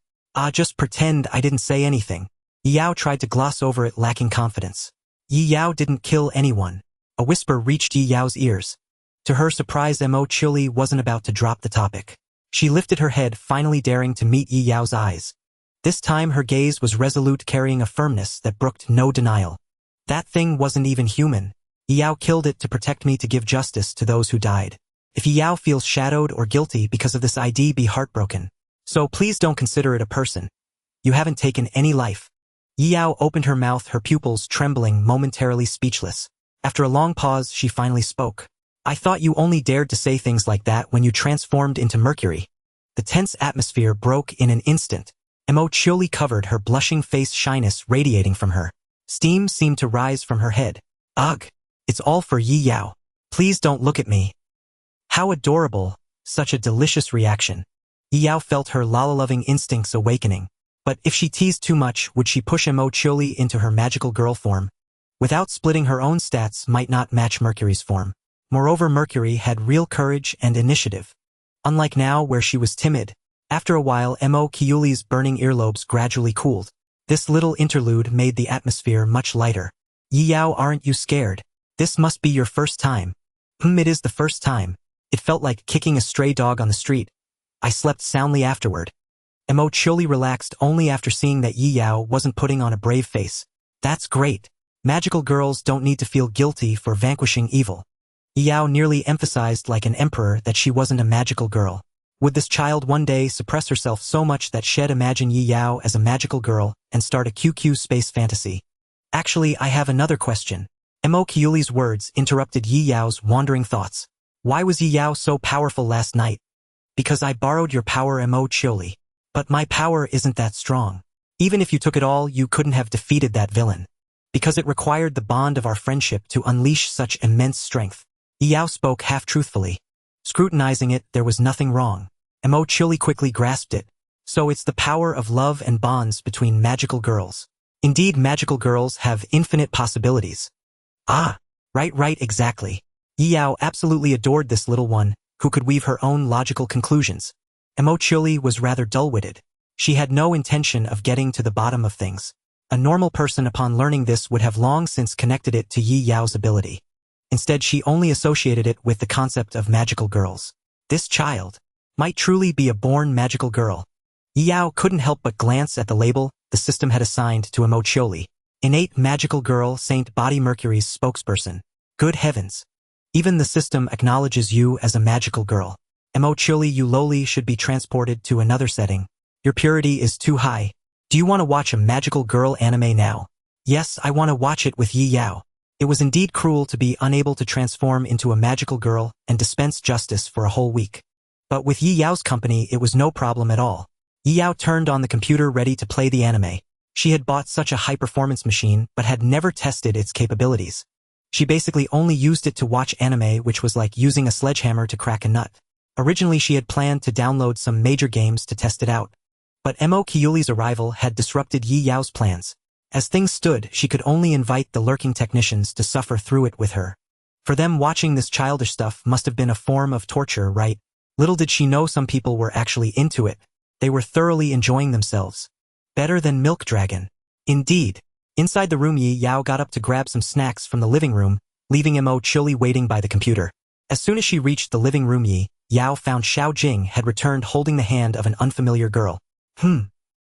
Just pretend I didn't say anything. Yi Yao tried to gloss over it, lacking confidence. Yi Yao didn't kill anyone. A whisper reached Yi Yao's ears. To her surprise, Mo Chili wasn't about to drop the topic. She lifted her head, finally daring to meet Yi Yao's eyes. This time her gaze was resolute, carrying a firmness that brooked no denial. That thing wasn't even human. Yi Yao killed it to protect me, to give justice to those who died. If Yi Yao feels shadowed or guilty because of this, I'd be heartbroken. So please don't consider it a person. You haven't taken any life. Yi Yao opened her mouth, her pupils trembling, momentarily speechless. After a long pause, she finally spoke. I thought you only dared to say things like that when you transformed into Mercury. The tense atmosphere broke in an instant. Mo Chili covered her blushing face, shyness radiating from her. Steam seemed to rise from her head. Ugh! It's all for Yi Yao. Please don't look at me. How adorable! Such a delicious reaction. Yi Yao felt her lala-loving instincts awakening. But if she teased too much, would she push Mo Chili into her magical girl form? Without splitting, her own stats might not match Mercury's form. Moreover, Mercury had real courage and initiative. Unlike now, where she was timid. After a while, Mo Chiuli's burning earlobes gradually cooled. This little interlude made the atmosphere much lighter. Yi Yao, aren't you scared? This must be your first time. It is the first time. It felt like kicking a stray dog on the street. I slept soundly afterward. Mo Chili relaxed only after seeing that Yi Yao wasn't putting on a brave face. That's great. Magical girls don't need to feel guilty for vanquishing evil. Yi Yao nearly emphasized like an emperor that she wasn't a magical girl. Would this child one day suppress herself so much that she'd imagine Yi Yao as a magical girl and start a QQ space fantasy? Actually, I have another question. Mo Chiuli's words interrupted Yi Yao's wandering thoughts. Why was Yi Yao so powerful last night? Because I borrowed your power, Mo Chili. But my power isn't that strong. Even if you took it all, you couldn't have defeated that villain. Because it required the bond of our friendship to unleash such immense strength. Yi Yao spoke half-truthfully. Scrutinizing it, there was nothing wrong. Mo Chili quickly grasped it. So it's the power of love and bonds between magical girls. Indeed, magical girls have infinite possibilities. Ah, right, exactly. Yi Yao absolutely adored this little one, who could weave her own logical conclusions. Mo Chili was rather dull-witted. She had no intention of getting to the bottom of things. A normal person upon learning this would have long since connected it to Yi Yao's ability. Instead, she only associated it with the concept of magical girls. This child might truly be a born magical girl. Yi Yao couldn't help but glance at the label the system had assigned to Emocholi. Innate magical girl, Saint Body Mercury's spokesperson. Good heavens. Even the system acknowledges you as a magical girl. Emocholi, you lowly should be transported to another setting. Your purity is too high. Do you want to watch a magical girl anime now? Yes, I want to watch it with Yi Yao. It was indeed cruel to be unable to transform into a magical girl and dispense justice for a whole week. But with Yi Yao's company, it was no problem at all. Yi Yao turned on the computer ready to play the anime. She had bought such a high-performance machine but had never tested its capabilities. She basically only used it to watch anime, which was like using a sledgehammer to crack a nut. Originally, she had planned to download some major games to test it out. But Emocholi's arrival had disrupted Yi Yao's plans. As things stood, she could only invite the lurking technicians to suffer through it with her. For them, watching this childish stuff must have been a form of torture, right? Little did she know some people were actually into it. They were thoroughly enjoying themselves. Better than Milk Dragon. Indeed. Inside the room, Yi Yao got up to grab some snacks from the living room, leaving Emocholi waiting by the computer. As soon as she reached the living room, Yi Yao found Xiao Jing had returned holding the hand of an unfamiliar girl. Yi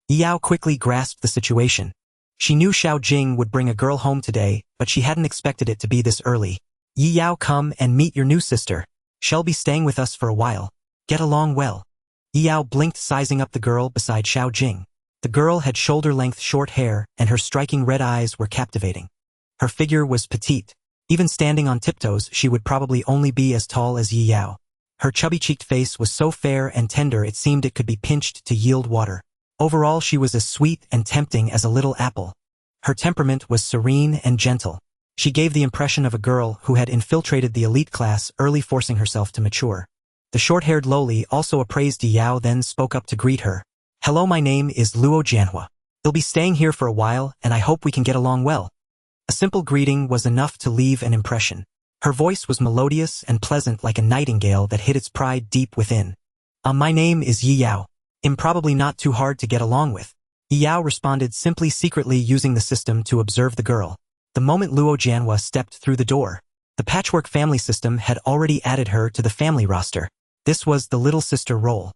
Yao quickly grasped the situation. She knew Xiao Jing would bring a girl home today, but she hadn't expected it to be this early. Yi Yao, come and meet your new sister. She'll be staying with us for a while. Get along well. Yi Yao blinked, sizing up the girl beside Xiao Jing. The girl had shoulder-length short hair, and her striking red eyes were captivating. Her figure was petite. Even standing on tiptoes, she would probably only be as tall as Yi Yao. Her chubby-cheeked face was so fair and tender it seemed it could be pinched to yield water. Overall, she was as sweet and tempting as a little apple. Her temperament was serene and gentle. She gave the impression of a girl who had infiltrated the elite class, early forcing herself to mature. The short-haired lowly also appraised Yi Yao, then spoke up to greet her. Hello, my name is Luo Jianhua. He'll be staying here for a while, and I hope we can get along well. A simple greeting was enough to leave an impression. Her voice was melodious and pleasant, like a nightingale that hid its pride deep within. My name is Yi Yao. I'm probably not too hard to get along with. Yi Yao responded, simply secretly using the system to observe the girl. The moment Luo Jianhua stepped through the door, the patchwork family system had already added her to the family roster. This was the little sister role.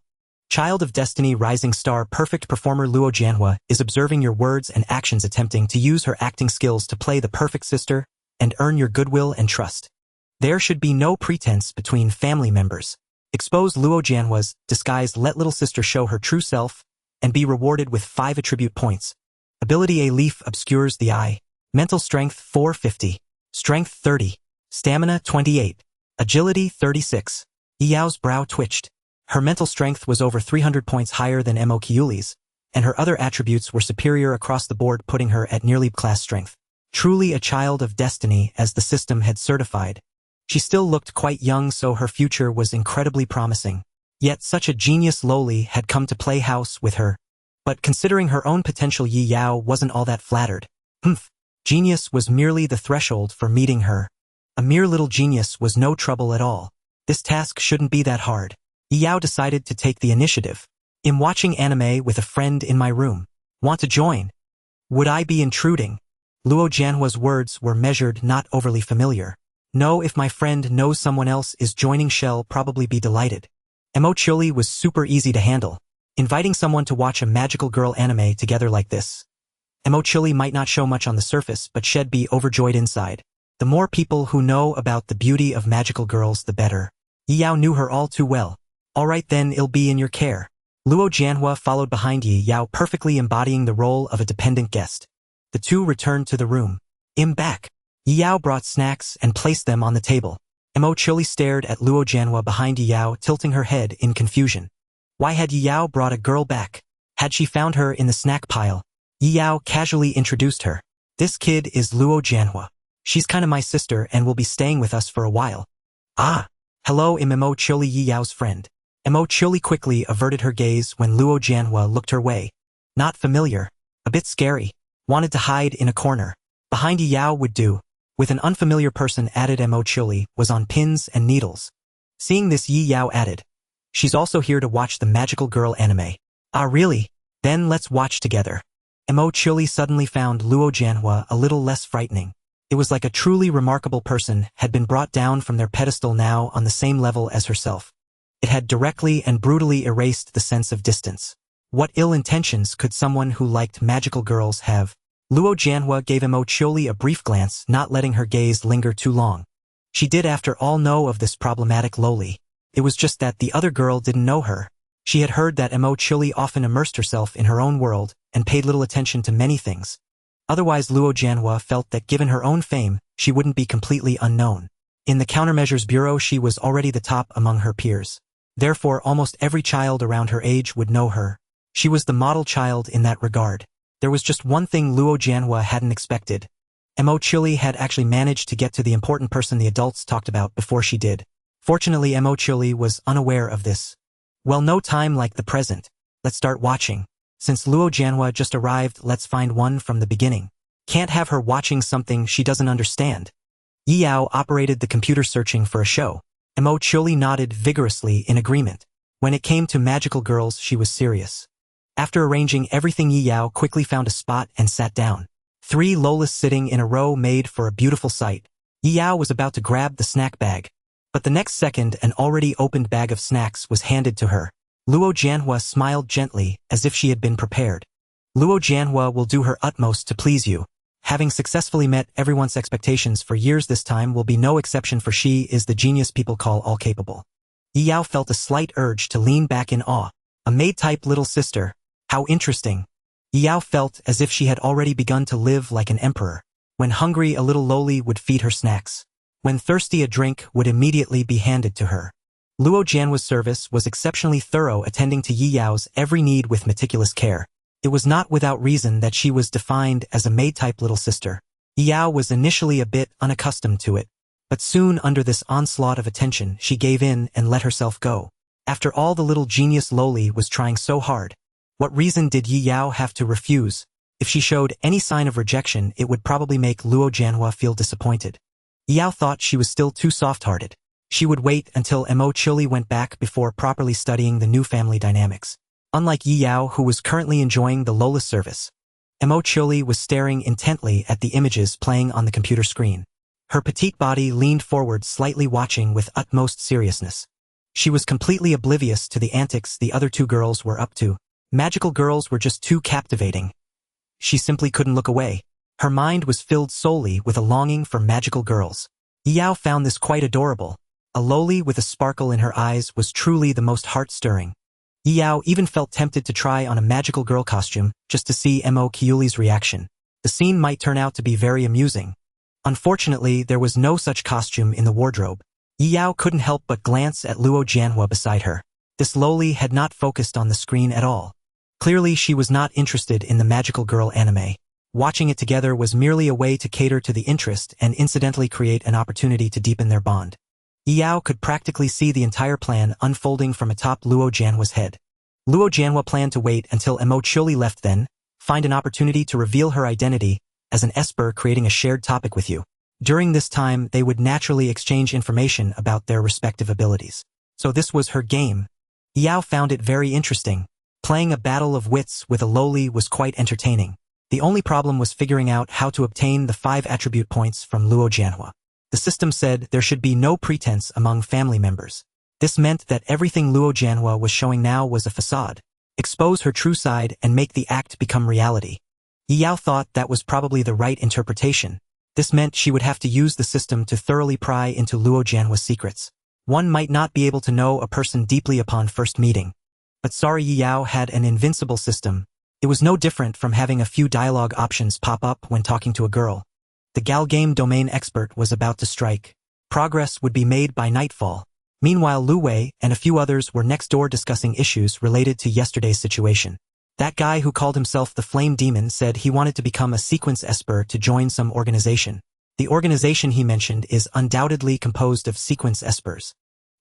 Child of Destiny, rising star, perfect performer Luo Jianhua is observing your words and actions, attempting to use her acting skills to play the perfect sister and earn your goodwill and trust. There should be no pretense between family members. Expose Luo Jianhua's disguise, let little sister show her true self, and be rewarded with 5 attribute points. Ability: a leaf obscures the eye. Mental strength 450. Strength 30. Stamina 28. Agility 36. Yi Yao's brow twitched. Her mental strength was over 300 points higher than Emocholi's, and her other attributes were superior across the board, putting her at nearly class strength. Truly a child of destiny, as the system had certified. She still looked quite young, so her future was incredibly promising. Yet such a genius lowly had come to play house with her. But considering her own potential, Yi Yao wasn't all that flattered. Genius was merely the threshold for meeting her. A mere little genius was no trouble at all. This task shouldn't be that hard. Yi Yao decided to take the initiative. I'm watching anime with a friend in my room. Want to join? Would I be intruding? Luo Jianhua's words were measured, not overly familiar. No, if my friend knows someone else is joining, she'll probably be delighted. Emocholi was super easy to handle. Inviting someone to watch a magical girl anime together like this. Emocholi might not show much on the surface, but she'd be overjoyed inside. The more people who know about the beauty of magical girls, the better. Yi Yao knew her all too well. Alright then, it'll be in your care. Luo Jianhua followed behind Yi Yao, perfectly embodying the role of a dependent guest. The two returned to the room. I'm back. Yi Yao brought snacks and placed them on the table. Emocholi stared at Luo Jianhua behind Yi Yao, tilting her head in confusion. Why had Yi Yao brought a girl back? Had she found her in the snack pile? Yi Yao casually introduced her. This kid is Luo Jianhua. She's kinda my sister and will be staying with us for a while. Ah. Hello, I'm Emocholi, Yi Yao's friend. Emocholi quickly averted her gaze when Luo Jianhua looked her way. Not familiar. A bit scary. Wanted to hide in a corner. Behind Yi Yao would do. With an unfamiliar person added, Emocholi was on pins and needles. Seeing this, Yi Yao added. She's also here to watch the magical girl anime. Ah, really? Then let's watch together. Mo Chili suddenly found Luo Jianhua a little less frightening. It was like a truly remarkable person had been brought down from their pedestal now on the same level as herself. It had directly and brutally erased the sense of distance. What ill intentions could someone who liked magical girls have? Luo Jianhua gave Mo Chili a brief glance, not letting her gaze linger too long. She did after all know of this problematic loli. It was just that the other girl didn't know her. She had heard that Mo Chili often immersed herself in her own world and paid little attention to many things. Otherwise, Luo Jianhua felt that given her own fame, she wouldn't be completely unknown. In the Countermeasures Bureau, she was already the top among her peers. Therefore, almost every child around her age would know her. She was the model child in that regard. There was just one thing Luo Jianhua hadn't expected. Mo Chili had actually managed to get to the important person the adults talked about before she did. Fortunately, Mo Chili was unaware of this. Well, no time like the present. Let's start watching. Since Luo Jianhua just arrived, let's find one from the beginning. Can't have her watching something she doesn't understand. Yi Yao operated the computer searching for a show. Mo Chili nodded vigorously in agreement. When it came to magical girls, she was serious. After arranging everything, Yi Yao quickly found a spot and sat down. 3 lolas sitting in a row made for a beautiful sight. Yi Yao was about to grab the snack bag. But the next second, an already opened bag of snacks was handed to her. Luo Jianhua smiled gently, as if she had been prepared. Luo Jianhua will do her utmost to please you. Having successfully met everyone's expectations for years, this time will be no exception, for she is the genius people call all-capable. Yi Yao felt a slight urge to lean back in awe. A maid-type little sister. How interesting. Yi Yao felt as if she had already begun to live like an emperor. When hungry, a little loli would feed her snacks. When thirsty, a drink would immediately be handed to her. Luo Jianhua's service was exceptionally thorough, attending to Yi Yao's every need with meticulous care. It was not without reason that she was defined as a maid-type little sister. Yi Yao was initially a bit unaccustomed to it, but soon under this onslaught of attention, she gave in and let herself go. After all, the little genius loli was trying so hard. What reason did Yi Yao have to refuse? If she showed any sign of rejection, it would probably make Luo Jianhua feel disappointed. Yi Yao thought she was still too soft-hearted. She would wait until Mo Chili went back before properly studying the new family dynamics. Unlike Yi Yao, who was currently enjoying the Lola service, Mo Chili was staring intently at the images playing on the computer screen. Her petite body leaned forward, slightly watching with utmost seriousness. She was completely oblivious to the antics the other 2 girls were up to. Magical girls were just too captivating. She simply couldn't look away. Her mind was filled solely with a longing for magical girls. Yi Yao found this quite adorable. A loli with a sparkle in her eyes was truly the most heart-stirring. Yi Yao even felt tempted to try on a magical girl costume just to see Mo Chili's reaction. The scene might turn out to be very amusing. Unfortunately, there was no such costume in the wardrobe. Yi Yao couldn't help but glance at Luo Jianhua beside her. This loli had not focused on the screen at all. Clearly, she was not interested in the magical girl anime. Watching it together was merely a way to cater to the interest and incidentally create an opportunity to deepen their bond. Yi Yao could practically see the entire plan unfolding from atop Luo Jianhua's head. Luo Jianhua planned to wait until Mo Chili left, then find an opportunity to reveal her identity as an esper, creating a shared topic with you. During this time, they would naturally exchange information about their respective abilities. So this was her game. Yi Yao found it very interesting. Playing a battle of wits with a loli was quite entertaining. The only problem was figuring out how to obtain the 5 attribute points from Luo Jianhua. The system said there should be no pretense among family members. This meant that everything Luo Jianhua was showing now was a facade. Expose her true side and make the act become reality. Yi Yao thought that was probably the right interpretation. This meant she would have to use the system to thoroughly pry into Luo Jianhua's secrets. One might not be able to know a person deeply upon first meeting. But sorry, Yi Yao had an invincible system. It was no different from having a few dialogue options pop up when talking to a girl. The Gal Game domain expert was about to strike. Progress would be made by nightfall. Meanwhile, Lu Wei and a few others were next door discussing issues related to yesterday's situation. That guy who called himself the Flame Demon said he wanted to become a sequence esper to join some organization. The organization he mentioned is undoubtedly composed of sequence espers.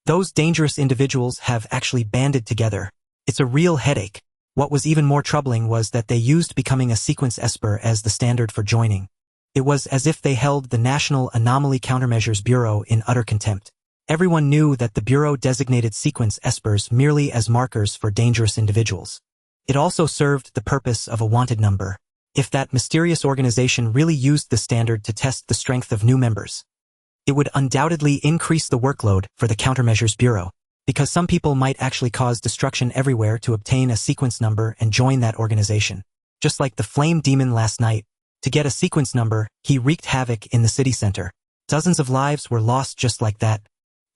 Those dangerous individuals have actually banded together. It's a real headache. What was even more troubling was that they used becoming a sequence esper as the standard for joining. It was as if they held the National Anomaly Countermeasures Bureau in utter contempt. Everyone knew that the Bureau designated sequence espers merely as markers for dangerous individuals. It also served the purpose of a wanted number. If that mysterious organization really used the standard to test the strength of new members, it would undoubtedly increase the workload for the Countermeasures Bureau, because some people might actually cause destruction everywhere to obtain a sequence number and join that organization. Just like the Flame Demon last night, to get a sequence number, he wreaked havoc in the city center. Dozens of lives were lost just like that.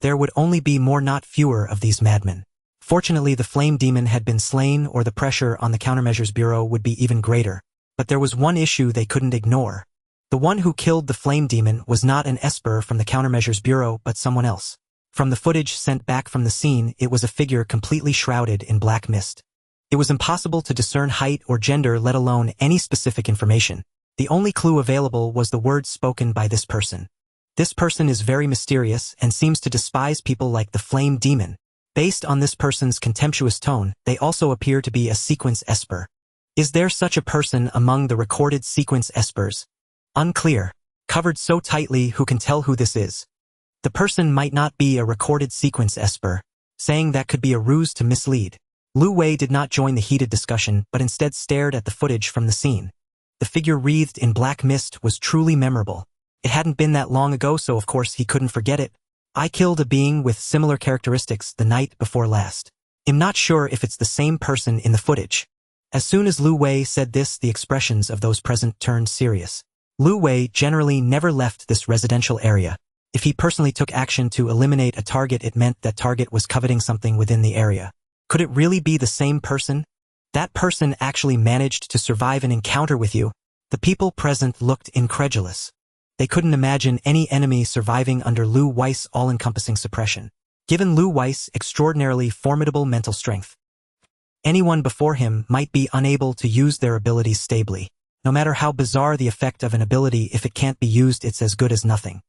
There would only be more, not fewer, of these madmen. Fortunately, the Flame Demon had been slain, or the pressure on the Countermeasures Bureau would be even greater. But there was one issue they couldn't ignore. The one who killed the Flame Demon was not an Esper from the Countermeasures Bureau, but someone else. From the footage sent back from the scene, it was a figure completely shrouded in black mist. It was impossible to discern height or gender, let alone any specific information. The only clue available was the words spoken by this person. This person is very mysterious and seems to despise people like the Flame Demon. Based on this person's contemptuous tone, they also appear to be a sequence Esper. Is there such a person among the recorded sequence Espers? Unclear. Covered so tightly, who can tell who this is? The person might not be a recorded sequence Esper, saying that could be a ruse to mislead. Lu Wei did not join the heated discussion, but instead stared at the footage from the scene. The figure wreathed in black mist was truly memorable. It hadn't been that long ago, so of course he couldn't forget it. I killed a being with similar characteristics the night before last. I'm not sure if it's the same person in the footage. As soon as Lu Wei said this, the expressions of those present turned serious. Lu Wei generally never left this residential area. If he personally took action to eliminate a target, it meant that target was coveting something within the area. Could it really be the same person? That person actually managed to survive an encounter with you. The people present looked incredulous. They couldn't imagine any enemy surviving under Lu Wei's all-encompassing suppression. Given Lu Wei's extraordinarily formidable mental strength, anyone before him might be unable to use their abilities stably. No matter how bizarre the effect of an ability, if it can't be used, it's as good as nothing.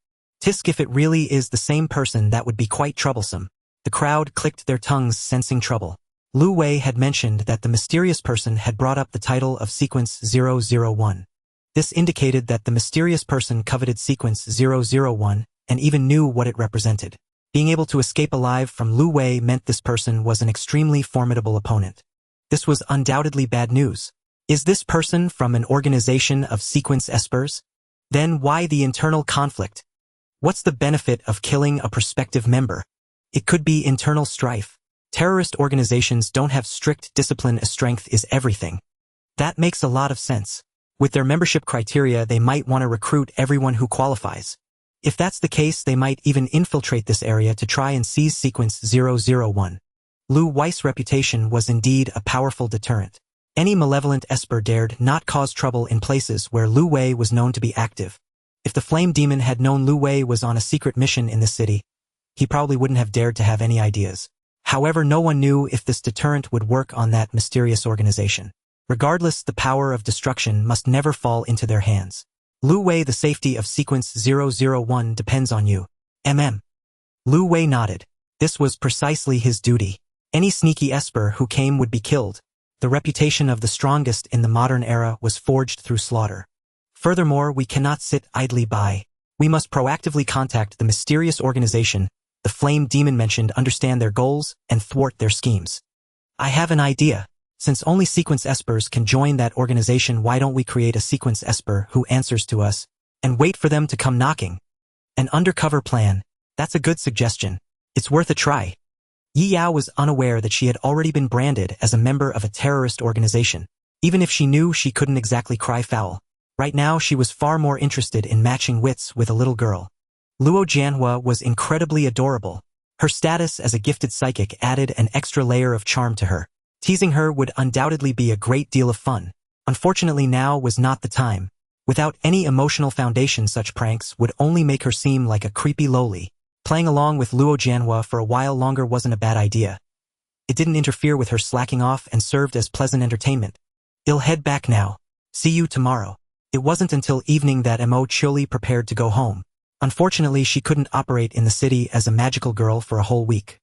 Tisk, if it really is the same person, that would be quite troublesome. The crowd clicked their tongues, sensing trouble. Lu Wei had mentioned that the mysterious person had brought up the title of Sequence 001. This indicated that the mysterious person coveted Sequence 001 and even knew what it represented. Being able to escape alive from Lu Wei meant this person was an extremely formidable opponent. This was undoubtedly bad news. Is this person from an organization of Sequence Espers? Then why the internal conflict? What's the benefit of killing a prospective member? It could be internal strife. Terrorist organizations don't have strict discipline. Strength is everything. That makes a lot of sense. With their membership criteria, they might want to recruit everyone who qualifies. If that's the case, they might even infiltrate this area to try and seize Sequence 001. Lu Wei's reputation was indeed a powerful deterrent. Any malevolent Esper dared not cause trouble in places where Lu Wei was known to be active. If the Flame Demon had known Lu Wei was on a secret mission in this city, he probably wouldn't have dared to have any ideas. However, no one knew if this deterrent would work on that mysterious organization. Regardless, the power of destruction must never fall into their hands. Lu Wei, the safety of Sequence 001 depends on you. Lu Wei nodded. This was precisely his duty. Any sneaky Esper who came would be killed. The reputation of the strongest in the modern era was forged through slaughter. Furthermore, we cannot sit idly by. We must proactively contact the mysterious organization the Flame Demon mentioned, understand their goals, and thwart their schemes. I have an idea. Since only Sequence Espers can join that organization, why don't we create a Sequence Esper who answers to us, and wait for them to come knocking? An undercover plan. That's a good suggestion. It's worth a try. Yi Yao was unaware that she had already been branded as a member of a terrorist organization. Even if she knew, she couldn't exactly cry foul. Right now, she was far more interested in matching wits with a little girl. Luo Jianhua was incredibly adorable. Her status as a gifted psychic added an extra layer of charm to her. Teasing her would undoubtedly be a great deal of fun. Unfortunately, now was not the time. Without any emotional foundation, such pranks would only make her seem like a creepy loli. Playing along with Luo Jianhua for a while longer wasn't a bad idea. It didn't interfere with her slacking off and served as pleasant entertainment. I'll head back now. See you tomorrow. It wasn't until evening that Mo Chioli prepared to go home. Unfortunately, she couldn't operate in the city as a magical girl for a whole week.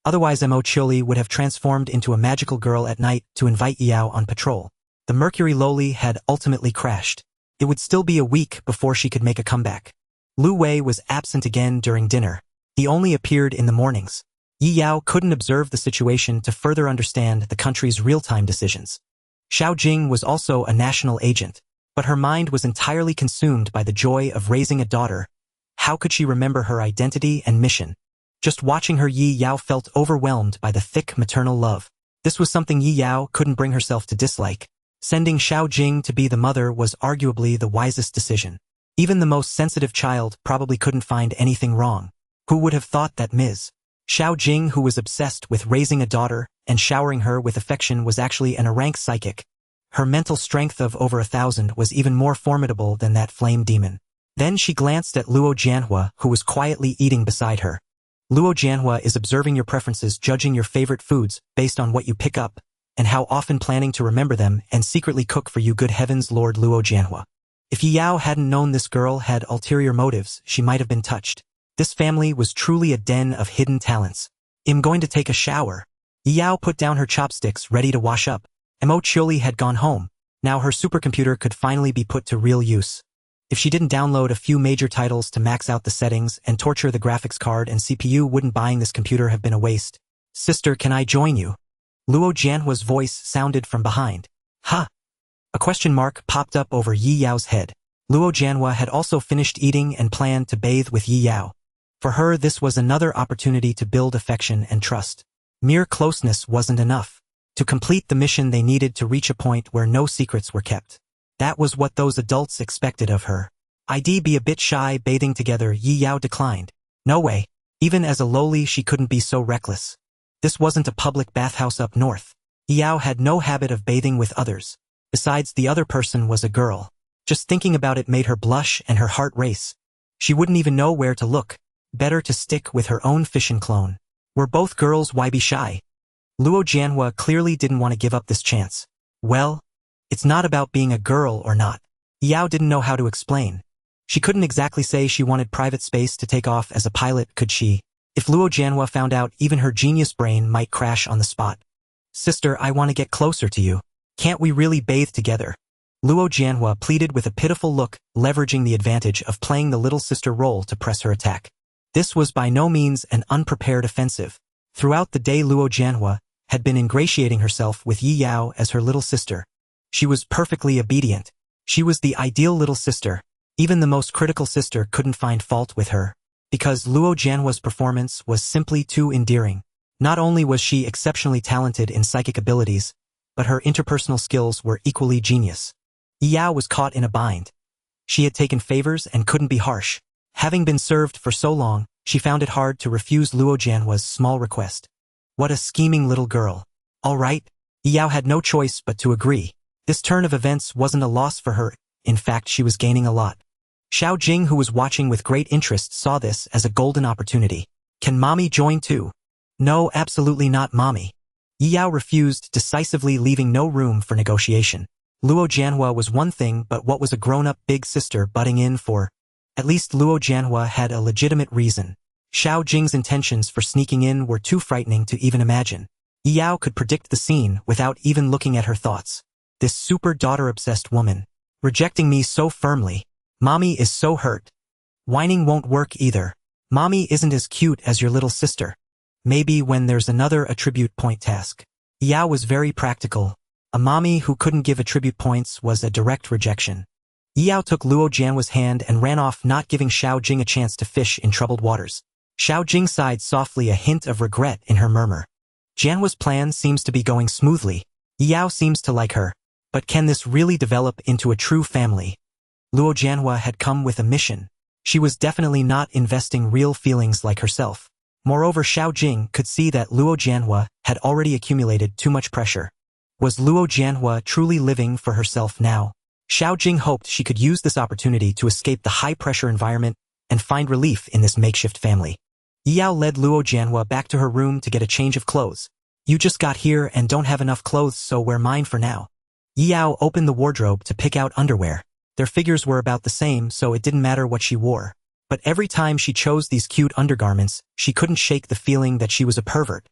Otherwise, Mo Chioli would have transformed into a magical girl at night to invite Yao on patrol. The Mercury Loli had ultimately crashed. It would still be a week before she could make a comeback. Lu Wei was absent again during dinner. He only appeared in the mornings. Yi Yao couldn't observe the situation to further understand the country's real-time decisions. Xiao Jing was also a national agent. but her mind was entirely consumed by the joy of raising a daughter. How could she remember her identity and mission? Just watching her, Yi Yao felt overwhelmed by the thick maternal love. This was something Yi Yao couldn't bring herself to dislike. Sending Xiao Jing to be the mother was arguably the wisest decision. Even the most sensitive child probably couldn't find anything wrong. Who would have thought that Ms. Xiao Jing, who was obsessed with raising a daughter and showering her with affection, was actually an rank psychic? Her mental strength of over 1,000 was even more formidable than that flame demon. Then she glanced at Luo Jianhua, who was quietly eating beside her. Luo Jianhua is observing your preferences, judging your favorite foods based on what you pick up, and how often, planning to remember them and secretly cook for you. Good heavens, Lord Luo Jianhua. If Yi Yao hadn't known this girl had ulterior motives, she might have been touched. This family was truly a den of hidden talents. I'm going to take a shower. Yi Yao put down her chopsticks, ready to wash up. Mo Chioli had gone home. Now her supercomputer could finally be put to real use. If she didn't download a few major titles to max out the settings and torture the graphics card and CPU, wouldn't buying this computer have been a waste? Sister, can I join you? Luo Jianhua's voice sounded from behind. Huh? A question mark popped up over Yi Yao's head. Luo Jianhua had also finished eating and planned to bathe with Yi Yao. For her, this was another opportunity to build affection and trust. Mere closeness wasn't enough. To complete the mission, they needed to reach a point where no secrets were kept. That was what those adults expected of her. I'd be a bit shy bathing together. Yi Yao declined. No way. Even as a lowly, she couldn't be so reckless. This wasn't a public bathhouse up north. Yi Yao had no habit of bathing with others. Besides, the other person was a girl. Just thinking about it made her blush and her heart race. She wouldn't even know where to look. Better to stick with her own FISSION clone. We're both girls, why be shy? Luo Jianhua clearly didn't want to give up this chance. Well, it's not about being a girl or not. Yi Yao didn't know how to explain. She couldn't exactly say she wanted private space to take off as a pilot, could she? If Luo Jianhua found out, even her genius brain might crash on the spot. Sister, I want to get closer to you. Can't we really bathe together? Luo Jianhua pleaded with a pitiful look, leveraging the advantage of playing the little sister role to press her attack. This was by no means an unprepared offensive. Throughout the day, Luo Jianhua had been ingratiating herself with Yi Yao as her little sister. She was perfectly obedient. She was the ideal little sister. Even the most critical sister couldn't find fault with her, because Luo Jianhua's performance was simply too endearing. Not only was she exceptionally talented in psychic abilities, but her interpersonal skills were equally genius. Yi Yao was caught in a bind. She had taken favors and couldn't be harsh. Having been served for so long, she found it hard to refuse Luo Jianhua's small request. What a scheming little girl. All right. Yi Yao had no choice but to agree. This turn of events wasn't a loss for her. In fact, she was gaining a lot. Xiao Jing, who was watching with great interest, saw this as a golden opportunity. Can mommy join too? No, absolutely not, mommy. Yi Yao refused, decisively, leaving no room for negotiation. Luo Jianhua was one thing, but what was a grown-up big sister butting in for? At least Luo Jianhua had a legitimate reason. Xiao Jing's intentions for sneaking in were too frightening to even imagine. Yi Yao could predict the scene without even looking at her thoughts. This super daughter-obsessed woman, rejecting me so firmly. Mommy is so hurt. Whining won't work either. Mommy isn't as cute as your little sister. Maybe when there's another attribute point task. Yi Yao was very practical. A mommy who couldn't give attribute points was a direct rejection. Yi Yao took Luo Jianhua's hand and ran off, not giving Xiao Jing a chance to fish in troubled waters. Xiao Jing sighed softly, a hint of regret in her murmur. Jianhua's plan seems to be going smoothly. Yi Yao seems to like her. But can this really develop into a true family? Luo Jianhua had come with a mission. She was definitely not investing real feelings like herself. Moreover, Xiao Jing could see that Luo Jianhua had already accumulated too much pressure. Was Luo Jianhua truly living for herself now? Xiao Jing hoped she could use this opportunity to escape the high-pressure environment and find relief in this makeshift family. Yi Yao led Luo Jianhua back to her room to get a change of clothes. You just got here and don't have enough clothes, so wear mine for now. Yi Yao opened the wardrobe to pick out underwear. Their figures were about the same, so it didn't matter what she wore. But every time she chose these cute undergarments, she couldn't shake the feeling that she was a pervert.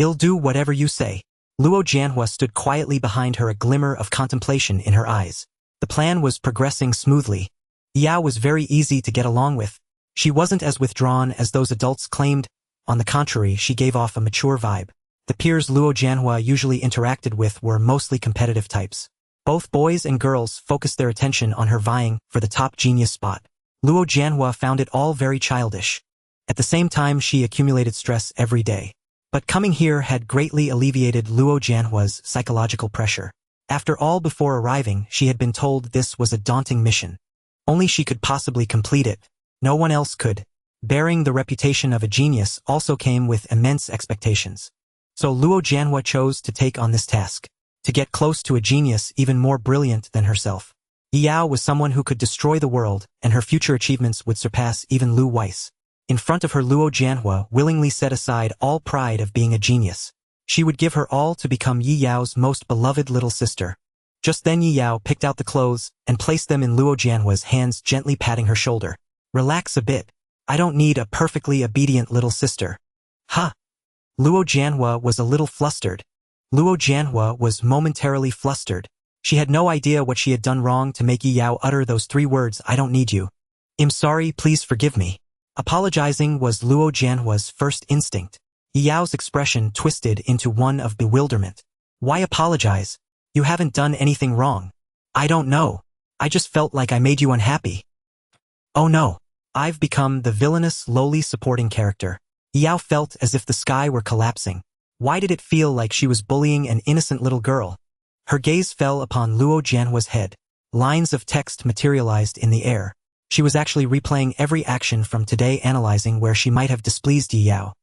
I'll do whatever you say. Luo Jianhua stood quietly behind her, a glimmer of contemplation in her eyes. The plan was progressing smoothly. Yi Yao was very easy to get along with. She wasn't as withdrawn as those adults claimed. On the contrary, she gave off a mature vibe. The peers Luo Jianhua usually interacted with were mostly competitive types. Both boys and girls focused their attention on her vying for the top genius spot. Luo Jianhua found it all very childish. At the same time, she accumulated stress every day. But coming here had greatly alleviated Luo Jianhua's psychological pressure. After all, before arriving, she had been told this was a daunting mission. Only she could possibly complete it. No one else could. Bearing the reputation of a genius also came with immense expectations. So Luo Jianhua chose to take on this task, to get close to a genius even more brilliant than herself. Yi Yao was someone who could destroy the world, and her future achievements would surpass even Lu Weiss. In front of her, Luo Jianhua willingly set aside all pride of being a genius. She would give her all to become Yi Yao's most beloved little sister. Just then Yi Yao picked out the clothes and placed them in Luo Jianhua's hands, gently patting her shoulder. Relax a bit. I don't need a perfectly obedient little sister. Ha! Luo Jianhua was a little flustered. Luo Jianhua was momentarily flustered. She had no idea what she had done wrong to make Yi Yao utter those 3 words, I don't need you. I'm sorry, please forgive me. Apologizing was Luo Jianhua's first instinct. Yi Yao's expression twisted into one of bewilderment. Why apologize? You haven't done anything wrong. I don't know. I just felt like I made you unhappy. Oh no. I've become the villainous, lowly supporting character. Yi Yao felt as if the sky were collapsing. Why did it feel like she was bullying an innocent little girl? Her gaze fell upon Luo Jianhua's head. Lines of text materialized in the air. She was actually replaying every action from today, analyzing where she might have displeased Yi Yao.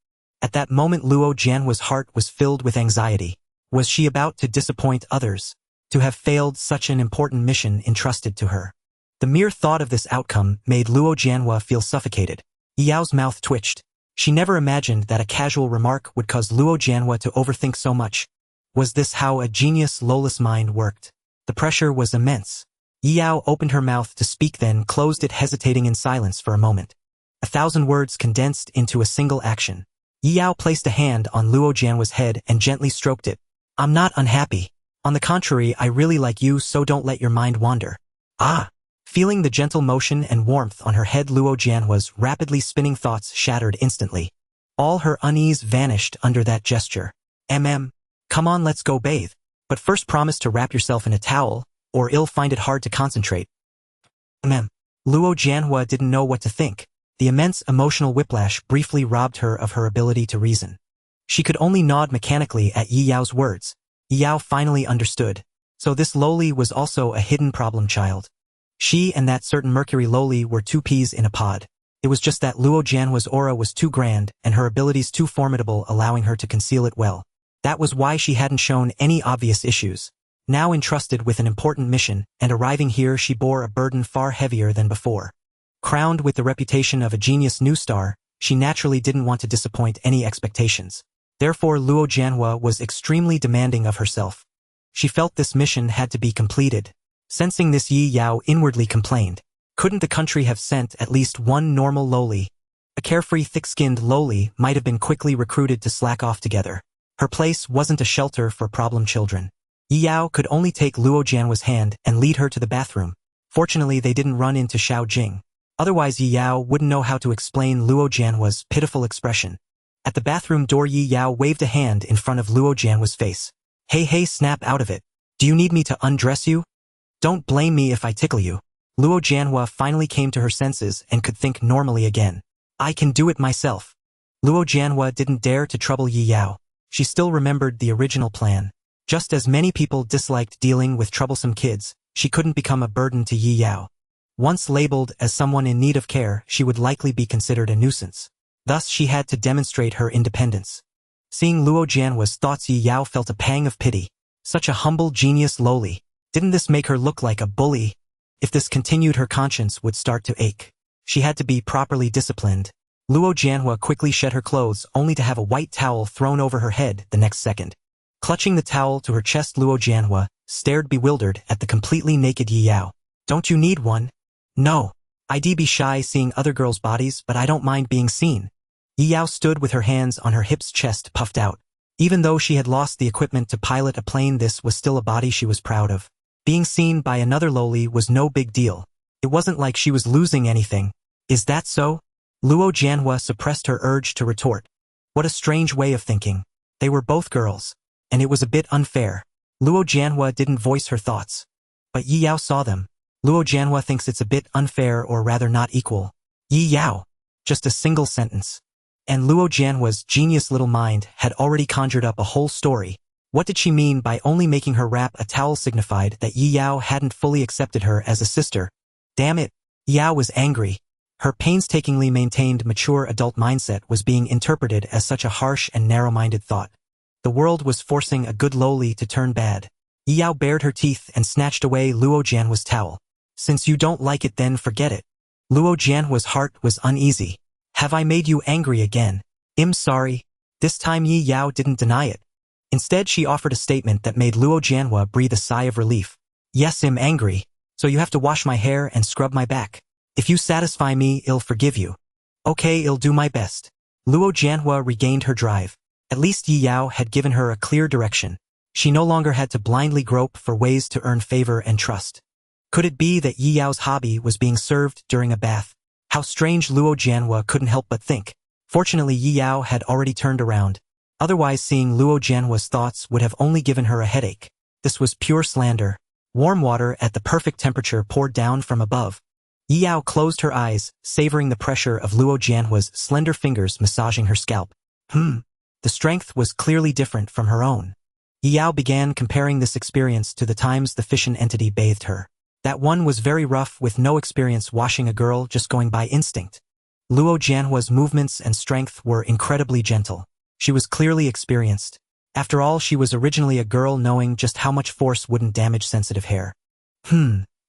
At that moment, Luo Jianhua's heart was filled with anxiety. Was she about to disappoint others? To have failed such an important mission entrusted to her? The mere thought of this outcome made Luo Jianhua feel suffocated. Yi Yao's mouth twitched. She never imagined that a casual remark would cause Luo Jianhua to overthink so much. Was this how a genius lawless mind worked? The pressure was immense. Yi Yao opened her mouth to speak, then closed it, hesitating in silence for a moment. 1,000 words condensed into a single action. Yi Yao placed a hand on Luo Jianhua's head and gently stroked it. I'm not unhappy. On the contrary, I really like you, so don't let your mind wander. Ah! Feeling the gentle motion and warmth on her head, Luo Jianhua's rapidly spinning thoughts shattered instantly. All her unease vanished under that gesture. Come on, let's go bathe. But first promise to wrap yourself in a towel, or you'll find it hard to concentrate. Luo Jianhua didn't know what to think. The immense emotional whiplash briefly robbed her of her ability to reason. She could only nod mechanically at Yi Yao's words. Yi Yao finally understood. So this lowly was also a hidden problem child. She and that certain Mercury lowly were 2 peas in a pod. It was just that Luo Jianhua's aura was too grand and her abilities too formidable, allowing her to conceal it well. That was why she hadn't shown any obvious issues. Now entrusted with an important mission, and arriving here, she bore a burden far heavier than before. Crowned with the reputation of a genius new star, she naturally didn't want to disappoint any expectations. Therefore, Luo Jianhua was extremely demanding of herself. She felt this mission had to be completed. Sensing this, Yi Yao inwardly complained. Couldn't the country have sent at least one normal lowly? A carefree, thick-skinned lowly might have been quickly recruited to slack off together. Her place wasn't a shelter for problem children. Yi Yao could only take Luo Jianhua's hand and lead her to the bathroom. Fortunately, they didn't run into Xiao Jing. Otherwise, Yi Yao wouldn't know how to explain Luo Jianhua's pitiful expression. At the bathroom door, Yi Yao waved a hand in front of Luo Jianhua's face. Hey, snap out of it. Do you need me to undress you? Don't blame me if I tickle you. Luo Jianhua finally came to her senses and could think normally again. I can do it myself. Luo Jianhua didn't dare to trouble Yi Yao. She still remembered the original plan. Just as many people disliked dealing with troublesome kids, she couldn't become a burden to Yi Yao. Once labeled as someone in need of care, she would likely be considered a nuisance. Thus, she had to demonstrate her independence. Seeing Luo Jianhua's thoughts, Yi Yao felt a pang of pity. Such a humble genius lowly. Didn't this make her look like a bully? If this continued, her conscience would start to ache. She had to be properly disciplined. Luo Jianhua quickly shed her clothes, only to have a white towel thrown over her head the next second. Clutching the towel to her chest, Luo Jianhua stared bewildered at the completely naked Yi Yao. Don't you need one? No. I'd be shy seeing other girls' bodies, but I don't mind being seen. Yi Yao stood with her hands on her hips, chest puffed out. Even though she had lost the equipment to pilot a plane, this was still a body she was proud of. Being seen by another lowly was no big deal. It wasn't like she was losing anything. Is that so? Luo Jianhua suppressed her urge to retort. What a strange way of thinking. They were both girls. And it was a bit unfair. Luo Jianhua didn't voice her thoughts. But Yi Yao saw them. Luo Jianhua thinks it's a bit unfair or rather not equal. Yi Yao. Just a single sentence. And Luo Jianhua's genius little mind had already conjured up a whole story. What did she mean by only making her wrap a towel signified that Yi Yao hadn't fully accepted her as a sister? Damn it. Yi Yao was angry. Her painstakingly maintained mature adult mindset was being interpreted as such a harsh and narrow-minded thought. The world was forcing a good lowly to turn bad. Yi Yao bared her teeth and snatched away Luo Jianhua's towel. Since you don't like it, then forget it. Luo Jianhua's heart was uneasy. Have I made you angry again? I'm sorry. This time Yi Yao didn't deny it. Instead, she offered a statement that made Luo Jianhua breathe a sigh of relief. Yes, I'm angry. So you have to wash my hair and scrub my back. If you satisfy me, I'll forgive you. Okay, I'll do my best. Luo Jianhua regained her drive. At least Yi Yao had given her a clear direction. She no longer had to blindly grope for ways to earn favor and trust. Could it be that Yi Yao's hobby was being served during a bath? How strange, Luo Jianhua couldn't help but think. Fortunately, Yi Yao had already turned around. Otherwise, seeing Luo Jianhua's thoughts would have only given her a headache. This was pure slander. Warm water at the perfect temperature poured down from above. Yi Yao closed her eyes, savoring the pressure of Luo Jianhua's slender fingers massaging her scalp. The strength was clearly different from her own. Yi Yao began comparing this experience to the times the FISSION entity bathed her. That one was very rough, with no experience washing a girl, just going by instinct. Luo Jianhua's movements and strength were incredibly gentle. She was clearly experienced. After all, she was originally a girl, knowing just how much force wouldn't damage sensitive hair.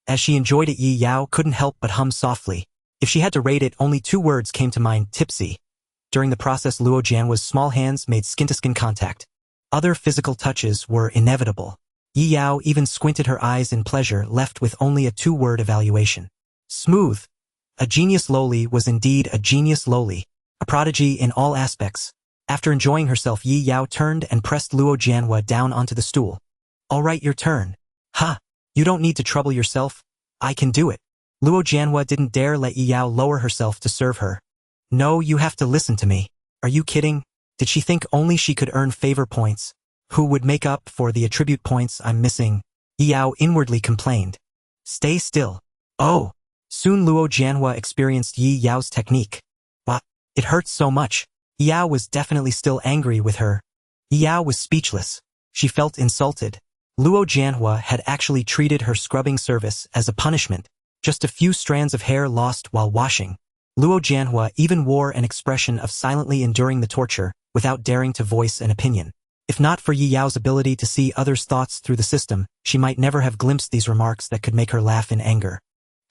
As she enjoyed it, Yi Yao couldn't help but hum softly. If she had to rate it, only 2 words came to mind: tipsy. During the process, Luo Jianhua's small hands made skin-to-skin contact. Other physical touches were inevitable. Yi Yao even squinted her eyes in pleasure, left with only a 2-word evaluation. Smooth. A genius lowly was indeed a genius lowly, a prodigy in all aspects. After enjoying herself, Yi Yao turned and pressed Luo Jianhua down onto the stool. All right, your turn. Ha! You don't need to trouble yourself. I can do it. Luo Jianhua didn't dare let Yi Yao lower herself to serve her. No, you have to listen to me. Are you kidding? Did she think only she could earn favor points? Who would make up for the attribute points I'm missing? Yi Yao inwardly complained. Stay still. Oh! Soon Luo Jianhua experienced Yi Yao's technique. But it hurts so much. Yi Yao was definitely still angry with her. Yi Yao was speechless. She felt insulted. Luo Jianhua had actually treated her scrubbing service as a punishment. Just a few strands of hair lost while washing. Luo Jianhua even wore an expression of silently enduring the torture, without daring to voice an opinion. If not for Yi Yao's ability to see others' thoughts through the system, she might never have glimpsed these remarks that could make her laugh in anger.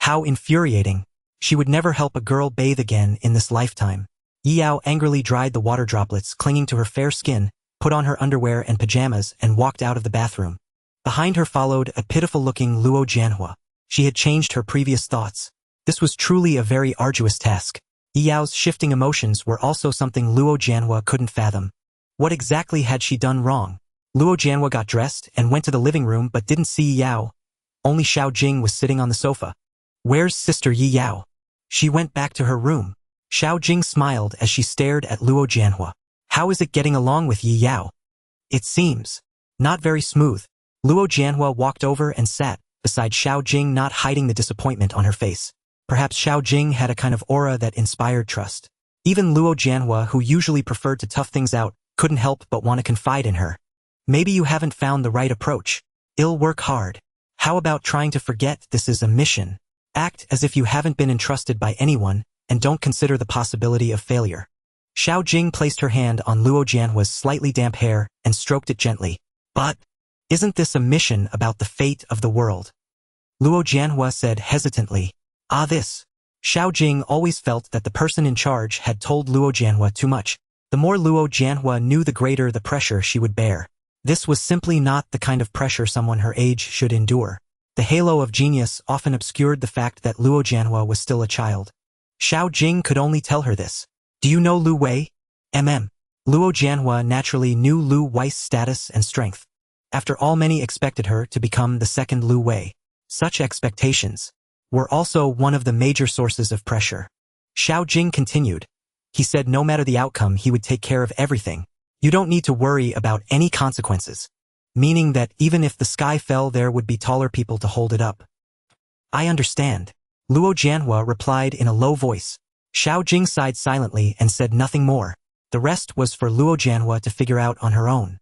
How infuriating. She would never help a girl bathe again in this lifetime. Yi Yao angrily dried the water droplets clinging to her fair skin, put on her underwear and pajamas, and walked out of the bathroom. Behind her followed a pitiful-looking Luo Jianhua. She had changed her previous thoughts. This was truly a very arduous task. Yi Yao's shifting emotions were also something Luo Jianhua couldn't fathom. What exactly had she done wrong? Luo Jianhua got dressed and went to the living room but didn't see Yi Yao. Only Xiao Jing was sitting on the sofa. Where's Sister Yi Yao? She went back to her room. Xiao Jing smiled as she stared at Luo Jianhua. How is it getting along with Yi Yao? It seems not very smooth. Luo Jianhua walked over and sat beside Xiao Jing, not hiding the disappointment on her face. Perhaps Xiao Jing had a kind of aura that inspired trust. Even Luo Jianhua, who usually preferred to tough things out, couldn't help but want to confide in her. Maybe you haven't found the right approach. I'll work hard. How about trying to forget this is a mission? Act as if you haven't been entrusted by anyone, and don't consider the possibility of failure. Xiao Jing placed her hand on Luo Jianhua's slightly damp hair and stroked it gently. But isn't this a mission about the fate of the world? Luo Jianhua said hesitantly. This. Xiao Jing always felt that the person in charge had told Luo Jianhua too much. The more Luo Jianhua knew, the greater the pressure she would bear. This was simply not the kind of pressure someone her age should endure. The halo of genius often obscured the fact that Luo Jianhua was still a child. Xiao Jing could only tell her this. Do you know Lu Wei? Luo Jianhua naturally knew Lu Wei's status and strength. After all, many expected her to become the second Lu Wei. Such expectations were also one of the major sources of pressure. Xiao Jing continued. He said no matter the outcome, he would take care of everything. You don't need to worry about any consequences. meaning that even if the sky fell there would be taller people to hold it up. I understand. Luo Jianhua replied in a low voice. Xiao Jing sighed silently and said nothing more. The rest was for Luo Jianhua to figure out on her own.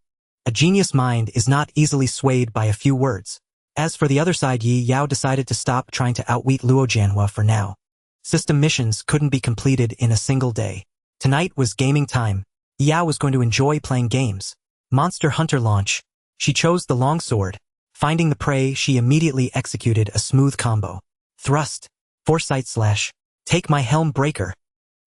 A genius mind is not easily swayed by a few words. As for the other side, Yi Yao decided to stop trying to outwit Luo Jianhua for now. System missions couldn't be completed in a single day. Tonight was gaming time. Yi Yao was going to enjoy playing games. Monster Hunter launch. She chose the longsword. Finding the prey, she immediately executed a smooth combo. Thrust. Foresight slash. Take my helm breaker.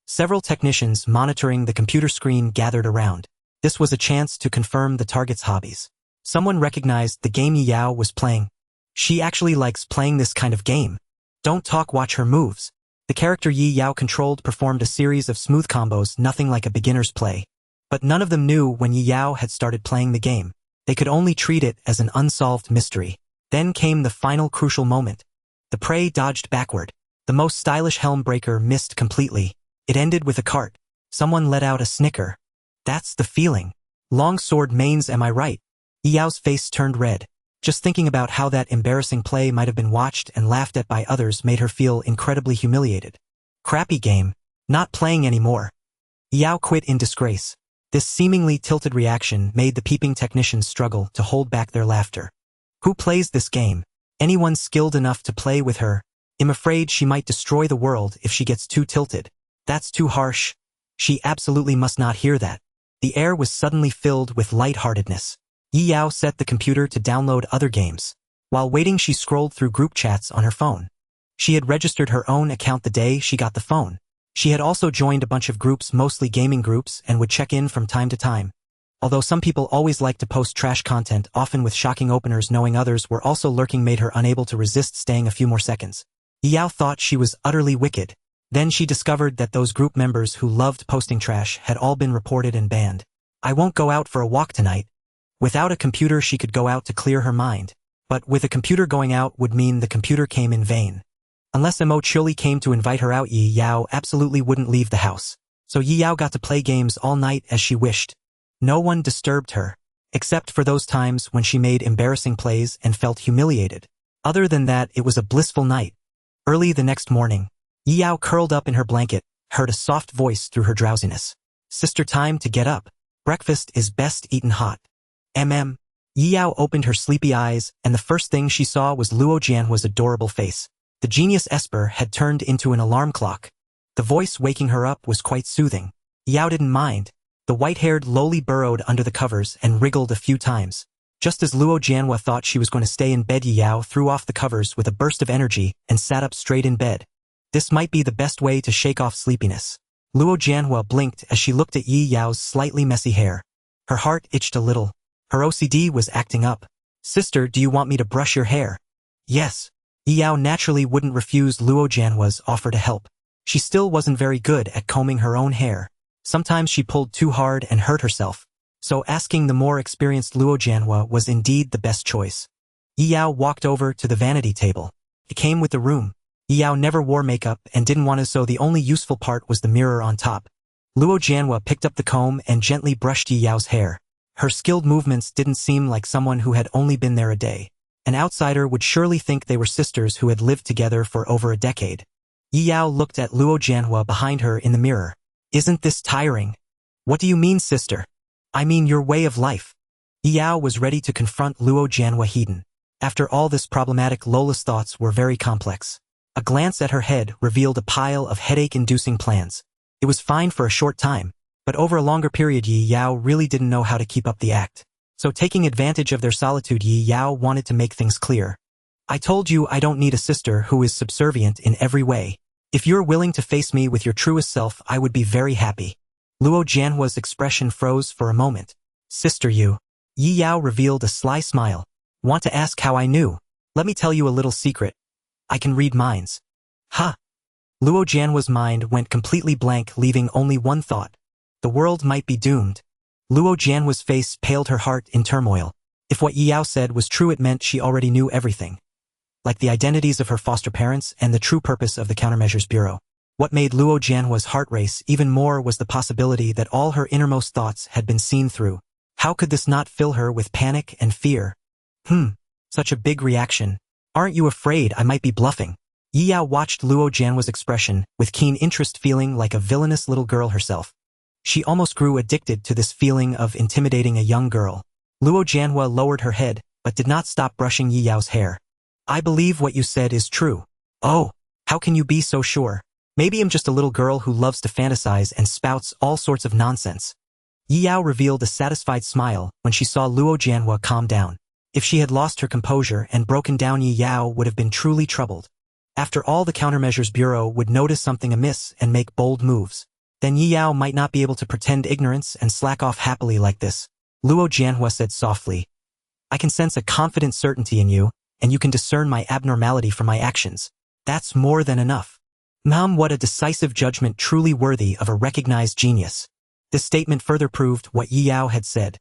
Several technicians monitoring the computer screen gathered around. This was a chance to confirm the target's hobbies. Someone recognized the game Yi Yao was playing. She actually likes playing this kind of game. Don't talk, watch her moves. The character Yi Yao controlled performed a series of smooth combos, nothing like a beginner's play. But none of them knew when Yi Yao had started playing the game. They could only treat it as an unsolved mystery. Then came the final crucial moment. The prey dodged backward. The most stylish helm breaker missed completely. It ended with a cart. Someone let out a snicker. That's the feeling. Long sword mains, am I right? Yi Yao's face turned red. Just thinking about how that embarrassing play might have been watched and laughed at by others made her feel incredibly humiliated. Crappy game. Not playing anymore. Yi Yao quit in disgrace. This seemingly tilted reaction made the peeping technicians struggle to hold back their laughter. Who plays this game? Anyone skilled enough to play with her? I'm afraid she might destroy the world if she gets too tilted. That's too harsh. She absolutely must not hear that. The air was suddenly filled with lightheartedness. Yi Yao set the computer to download other games. While waiting, she scrolled through group chats on her phone. She had registered her own account the day she got the phone. She had also joined a bunch of groups, mostly gaming groups, and would check in from time to time. Although some people always liked to post trash content, often with shocking openers, knowing others were also lurking made her unable to resist staying a few more seconds. Yi Yao thought she was utterly wicked. Then she discovered that those group members who loved posting trash had all been reported and banned. I won't go out for a walk tonight. Without a computer she could go out to clear her mind. But with a computer, going out would mean the computer came in vain. Unless Mo Chili came to invite her out, Yi Yao absolutely wouldn't leave the house. So Yi Yao got to play games all night as she wished. No one disturbed her. Except for those times when she made embarrassing plays and felt humiliated. Other than that, it was a blissful night. Early the next morning, Yi Yao curled up in her blanket, heard a soft voice through her drowsiness. Sister, time to get up. Breakfast is best eaten hot. Yi Yao opened her sleepy eyes, and the first thing she saw was Luo Jianhua's adorable face. The genius Esper had turned into an alarm clock. The voice waking her up was quite soothing. Yi Yao didn't mind. The white-haired lowly burrowed under the covers and wriggled a few times. Just as Luo Jianhua thought she was going to stay in bed, Yi Yao threw off the covers with a burst of energy and sat up straight in bed. This might be the best way to shake off sleepiness. Luo Jianhua blinked as she looked at Yi Yao's slightly messy hair. Her heart itched a little. Her OCD was acting up. Sister, do you want me to brush your hair? Yes. Yi Yao naturally wouldn't refuse Luo Jianhua's offer to help. She still wasn't very good at combing her own hair. Sometimes she pulled too hard and hurt herself. So asking the more experienced Luo Jianhua was indeed the best choice. Yi Yao walked over to the vanity table. It came with the room. Yi Yao never wore makeup and didn't want to, so the only useful part was the mirror on top. Luo Jianhua picked up the comb and gently brushed Yi Yao's hair. Her skilled movements didn't seem like someone who had only been there a day. An outsider would surely think they were sisters who had lived together for over a decade. Yi Yao looked at Luo Jianhua behind her in the mirror. Isn't this tiring? What do you mean, sister? I mean your way of life. Yi Yao was ready to confront Luo Jianhua head-on. After all this problematic, Lola's thoughts were very complex. A glance at her head revealed a pile of headache-inducing plans. It was fine for a short time, but over a longer period Yi Yao really didn't know how to keep up the act. So taking advantage of their solitude, Yi Yao wanted to make things clear. I told you I don't need a sister who is subservient in every way. If you're willing to face me with your truest self, I would be very happy. Luo Jianhua's expression froze for a moment. Sister, you. Yi Yao revealed a sly smile. Want to ask how I knew? Let me tell you a little secret. I can read minds. Huh? Luo Jianhua's mind went completely blank, leaving only one thought. The world might be doomed. Luo Jianhua's face paled, her heart in turmoil. If what Yi Yao said was true, it meant she already knew everything. Like the identities of her foster parents and the true purpose of the Countermeasures Bureau. What made Luo Jianhua's heart race even more was the possibility that all her innermost thoughts had been seen through. How could this not fill her with panic and fear? Such a big reaction. Aren't you afraid I might be bluffing? Yi Yao watched Luo Jianhua's expression with keen interest, feeling like a villainous little girl herself. She almost grew addicted to this feeling of intimidating a young girl. Luo Jianhua lowered her head, but did not stop brushing Yi Yao's hair. I believe what you said is true. Oh, how can you be so sure? Maybe I'm just a little girl who loves to fantasize and spouts all sorts of nonsense. Yi Yao revealed a satisfied smile when she saw Luo Jianhua calm down. If she had lost her composure and broken down, Yi Yao would have been truly troubled. After all, the Countermeasures Bureau would notice something amiss and make bold moves. Then Yi Yao might not be able to pretend ignorance and slack off happily like this. Luo Jianhua said softly, I can sense a confident certainty in you, and you can discern my abnormality from my actions. That's more than enough. What a decisive judgment, truly worthy of a recognized genius. This statement further proved what Yi Yao had said.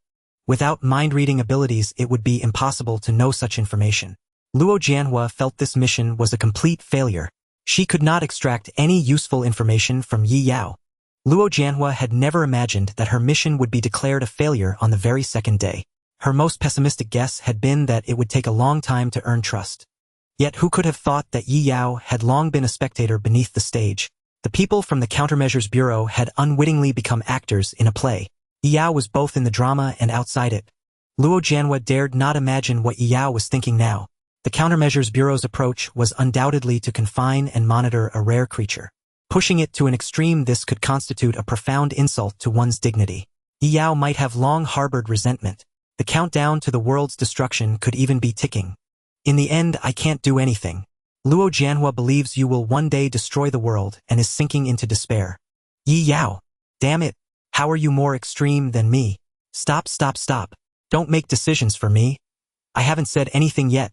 Without mind-reading abilities, it would be impossible to know such information. Luo Jianhua felt this mission was a complete failure. She could not extract any useful information from Yi Yao. Luo Jianhua had never imagined that her mission would be declared a failure on the very second day. Her most pessimistic guess had been that it would take a long time to earn trust. Yet who could have thought that Yi Yao had long been a spectator beneath the stage? The people from the Countermeasures Bureau had unwittingly become actors in a play. Yi Yao was both in the drama and outside it. Luo Jianhua dared not imagine what Yi Yao was thinking now. The Countermeasures Bureau's approach was undoubtedly to confine and monitor a rare creature. Pushing it to an extreme, this could constitute a profound insult to one's dignity. Yi Yao might have long harbored resentment. The countdown to the world's destruction could even be ticking. In the end, I can't do anything. Luo Jianhua believes you will one day destroy the world and is sinking into despair. Yi Yao. Damn it. How are you more extreme than me? Stop. Don't make decisions for me. I haven't said anything yet.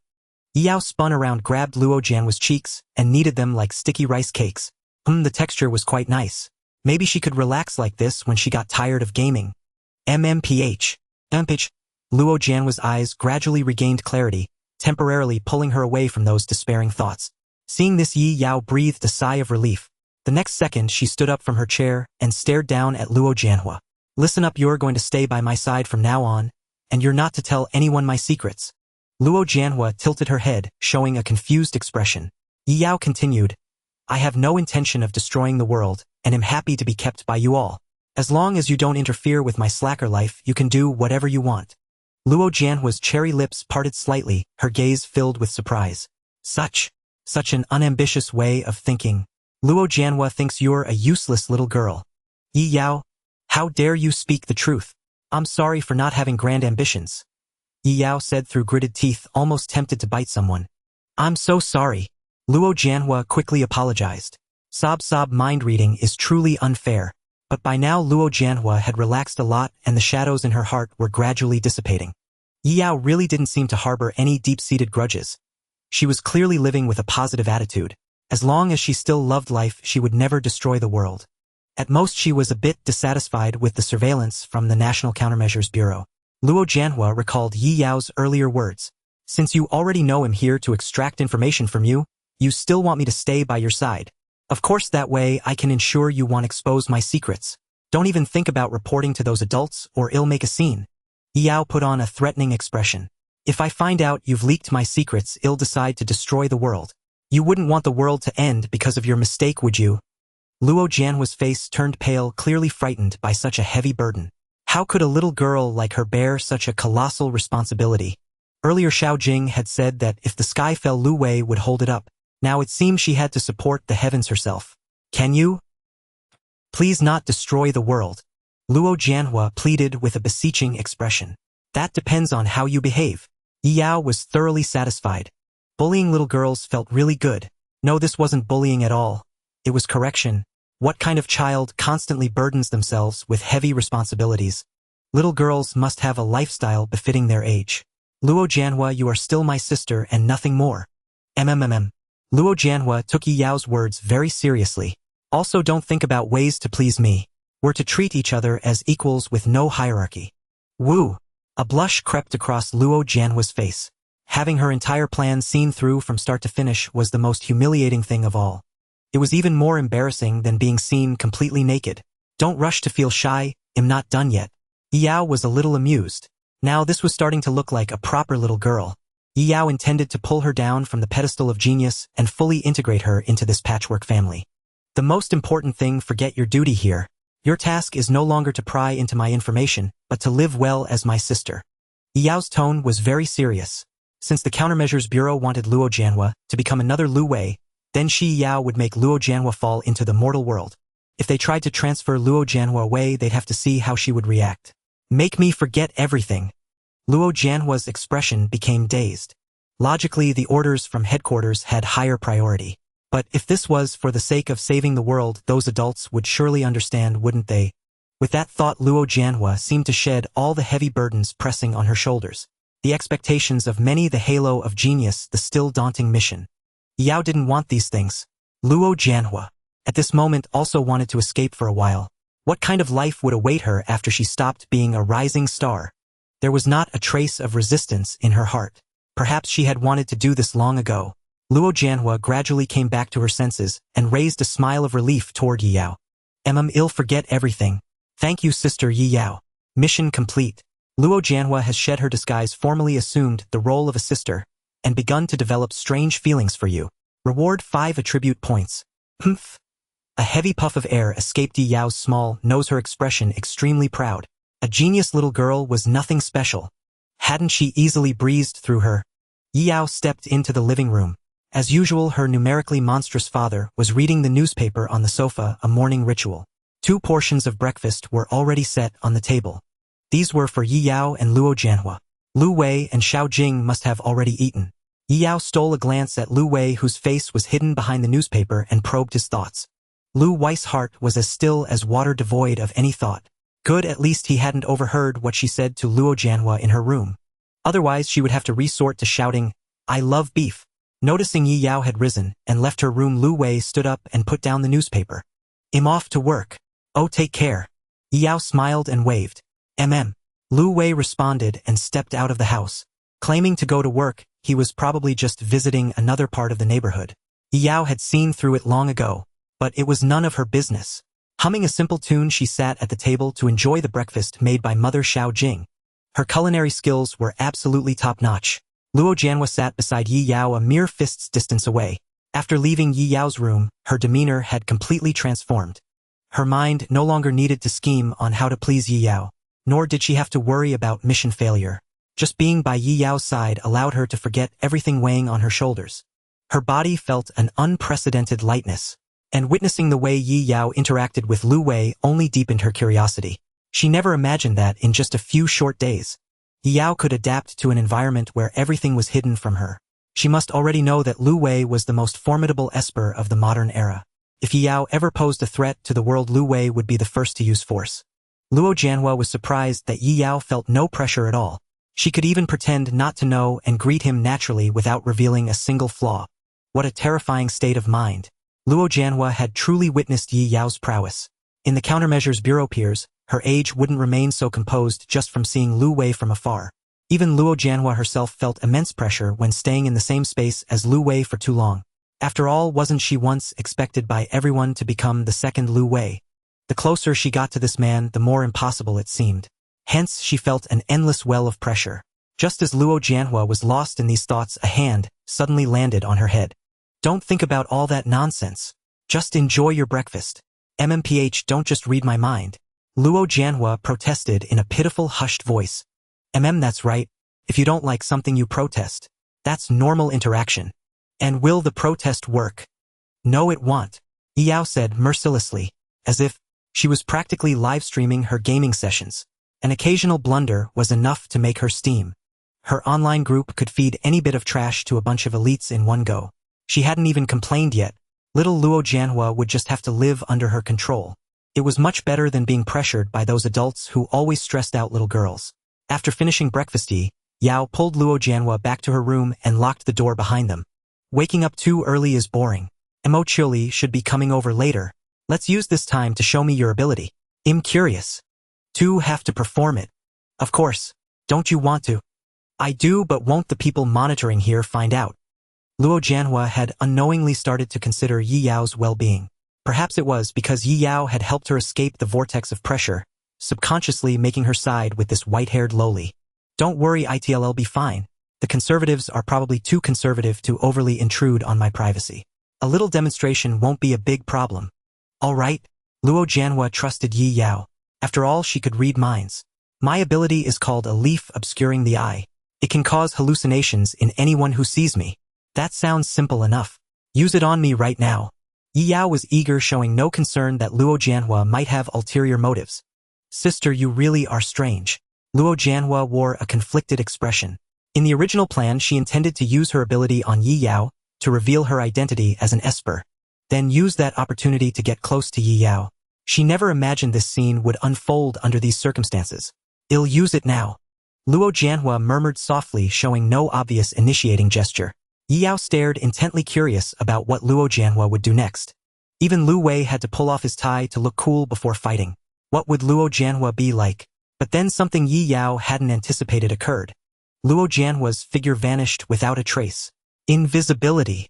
Yi Yao spun around, grabbed Luo Jianhua's cheeks, and kneaded them like sticky rice cakes. The texture was quite nice. Maybe she could relax like this when she got tired of gaming. MMPH. Luo Jianhua's eyes gradually regained clarity, temporarily pulling her away from those despairing thoughts. Seeing this, Yi Yao breathed a sigh of relief. The next second, she stood up from her chair and stared down at Luo Jianhua. Listen up, you're going to stay by my side from now on, and you're not to tell anyone my secrets. Luo Jianhua tilted her head, showing a confused expression. Yi Yao continued, I have no intention of destroying the world, and am happy to be kept by you all. As long as you don't interfere with my slacker life, you can do whatever you want. Luo Jianhua's cherry lips parted slightly, her gaze filled with surprise. Such an unambitious way of thinking. Luo Jianhua thinks you're a useless little girl. Yi Yao, how dare you speak the truth? I'm sorry for not having grand ambitions. Yi Yao said through gritted teeth, almost tempted to bite someone. I'm so sorry. Luo Jianhua quickly apologized. Sob, mind reading is truly unfair. But by now Luo Jianhua had relaxed a lot and the shadows in her heart were gradually dissipating. Yi Yao really didn't seem to harbor any deep-seated grudges. She was clearly living with a positive attitude. As long as she still loved life, she would never destroy the world. At most, she was a bit dissatisfied with the surveillance from the National Countermeasures Bureau. Luo Jianhua recalled Yi Yao's earlier words. Since you already know I'm here to extract information from you, you still want me to stay by your side. Of course, that way I can ensure you won't expose my secrets. Don't even think about reporting to those adults or it'll make a scene. Yi Yao put on a threatening expression. If I find out you've leaked my secrets, I'll decide to destroy the world. You wouldn't want the world to end because of your mistake, would you? Luo Jianhua's face turned pale, clearly frightened by such a heavy burden. How could a little girl like her bear such a colossal responsibility? Earlier Xiao Jing had said that if the sky fell, Lu Wei would hold it up. Now it seemed she had to support the heavens herself. Can you? Please not destroy the world. Luo Jianhua pleaded with a beseeching expression. That depends on how you behave. Yi Yao was thoroughly satisfied. Bullying little girls felt really good. No, this wasn't bullying at all. It was correction. What kind of child constantly burdens themselves with heavy responsibilities? Little girls must have a lifestyle befitting their age. Luo Jianhua, you are still my sister and nothing more. Luo Jianhua took Yi Yao's words very seriously. Also, don't think about ways to please me. We're to treat each other as equals with no hierarchy. Woo! A blush crept across Luo Jianhua's face. Having her entire plan seen through from start to finish was the most humiliating thing of all. It was even more embarrassing than being seen completely naked. Don't rush to feel shy, I'm not done yet. Yi Yao was a little amused. Now this was starting to look like a proper little girl. Yi Yao intended to pull her down from the pedestal of genius and fully integrate her into this patchwork family. The most important thing, forget your duty here. Your task is no longer to pry into my information, but to live well as my sister. Yi Yao's tone was very serious. Since the Countermeasures Bureau wanted Luo Jianhua to become another Lu Wei, then Yi Yao would make Luo Jianhua fall into the mortal world. If they tried to transfer Luo Jianhua away, they'd have to see how she would react. Make me forget everything. Luo Jianhua's expression became dazed. Logically, the orders from headquarters had higher priority. But if this was for the sake of saving the world, those adults would surely understand, wouldn't they? With that thought, Luo Jianhua seemed to shed all the heavy burdens pressing on her shoulders. The expectations of many, the halo of genius, the still daunting mission. Yi Yao didn't want these things. Luo Jianhua, at this moment, also wanted to escape for a while. What kind of life would await her after she stopped being a rising star? There was not a trace of resistance in her heart. Perhaps she had wanted to do this long ago. Luo Jianhua gradually came back to her senses and raised a smile of relief toward Yi Yao. I'll forget everything. Thank you, Sister Yi Yao. Mission complete. Luo Jianhua has shed her disguise, formally assumed the role of a sister, and begun to develop strange feelings for you. Reward 5 attribute points. Humph. A heavy puff of air escaped Yi Yao's small nose, her expression extremely proud. A genius little girl was nothing special. Hadn't she easily breezed through her? Yi Yao stepped into the living room. As usual, her numerically monstrous father was reading the newspaper on the sofa, a morning ritual. 2 portions of breakfast were already set on the table. These were for Yi Yao and Luo Jianhua. Lu Wei and Xiao Jing must have already eaten. Yi Yao stole a glance at Lu Wei, whose face was hidden behind the newspaper, and probed his thoughts. Lu Wei's heart was as still as water, devoid of any thought. Good, at least he hadn't overheard what she said to Luo Jianhua in her room. Otherwise, she would have to resort to shouting, "I love beef." Noticing Yi Yao had risen and left her room, Lu Wei stood up and put down the newspaper. "I'm off to work." "Oh, take care." Yi Yao smiled and waved. Lu Wei responded and stepped out of the house. Claiming to go to work, he was probably just visiting another part of the neighborhood. Yi Yao had seen through it long ago, but it was none of her business. Humming a simple tune, she sat at the table to enjoy the breakfast made by Mother Xiao Jing. Her culinary skills were absolutely top-notch. Luo Jianhua sat beside Yi Yao, a mere fist's distance away. After leaving Yi Yao's room, her demeanor had completely transformed. Her mind no longer needed to scheme on how to please Yi Yao, nor did she have to worry about mission failure. Just being by Yi Yao's side allowed her to forget everything weighing on her shoulders. Her body felt an unprecedented lightness, and witnessing the way Yi Yao interacted with Lu Wei only deepened her curiosity. She never imagined that in just a few short days, Yi Yao could adapt to an environment where everything was hidden from her. She must already know that Lu Wei was the most formidable esper of the modern era. If Yi Yao ever posed a threat to the world, Lu Wei would be the first to use force. Luo Jianhua was surprised that Yi Yao felt no pressure at all. She could even pretend not to know and greet him naturally without revealing a single flaw. What a terrifying state of mind. Luo Jianhua had truly witnessed Yi Yao's prowess. In the Countermeasures Bureau peers, her age wouldn't remain so composed just from seeing Lu Wei from afar. Even Luo Jianhua herself felt immense pressure when staying in the same space as Lu Wei for too long. After all, wasn't she once expected by everyone to become the second Lu Wei? The closer she got to this man, the more impossible it seemed. Hence, she felt an endless well of pressure. Just as Luo Jianhua was lost in these thoughts, a hand suddenly landed on her head. "Don't think about all that nonsense. Just enjoy your breakfast." Don't just read my mind." Luo Jianhua protested in a pitiful, hushed voice. That's right. If you don't like something, you protest. That's normal interaction. And will the protest work? No, it won't, Yi Yao said mercilessly, as if she was practically live-streaming her gaming sessions. An occasional blunder was enough to make her steam. Her online group could feed any bit of trash to a bunch of elites in one go. She hadn't even complained yet. Little Luo Jianhua would just have to live under her control. It was much better than being pressured by those adults who always stressed out little girls. After finishing breakfast, Yao pulled Luo Jianhua back to her room and locked the door behind them. Waking up too early is boring. Mo Chili should be coming over later. Let's use this time to show me your ability. I'm curious. To have to perform it. Of course. Don't you want to? I do, but won't the people monitoring here find out? Luo Jianhua had unknowingly started to consider Yi Yao's well-being. Perhaps it was because Yi Yao had helped her escape the vortex of pressure, subconsciously making her side with this white-haired lowly. Don't worry, it'll be fine. The conservatives are probably too conservative to overly intrude on my privacy. A little demonstration won't be a big problem. All right, Luo Jianhua trusted Yi Yao. After all, she could read minds. My ability is called a leaf obscuring the eye. It can cause hallucinations in anyone who sees me. That sounds simple enough. Use it on me right now. Yi Yao was eager, showing no concern that Luo Jianhua might have ulterior motives. Sister, you really are strange. Luo Jianhua wore a conflicted expression. In the original plan, she intended to use her ability on Yi Yao to reveal her identity as an Esper, then use that opportunity to get close to Yi Yao. She never imagined this scene would unfold under these circumstances. I'll use it now. Luo Jianhua murmured softly, showing no obvious initiating gesture. Yi Yao stared, intently curious about what Luo Jianhua would do next. Even Lu Wei had to pull off his tie to look cool before fighting. What would Luo Jianhua be like? But then something Yi Yao hadn't anticipated occurred. Luo Jianhua's figure vanished without a trace. Invisibility!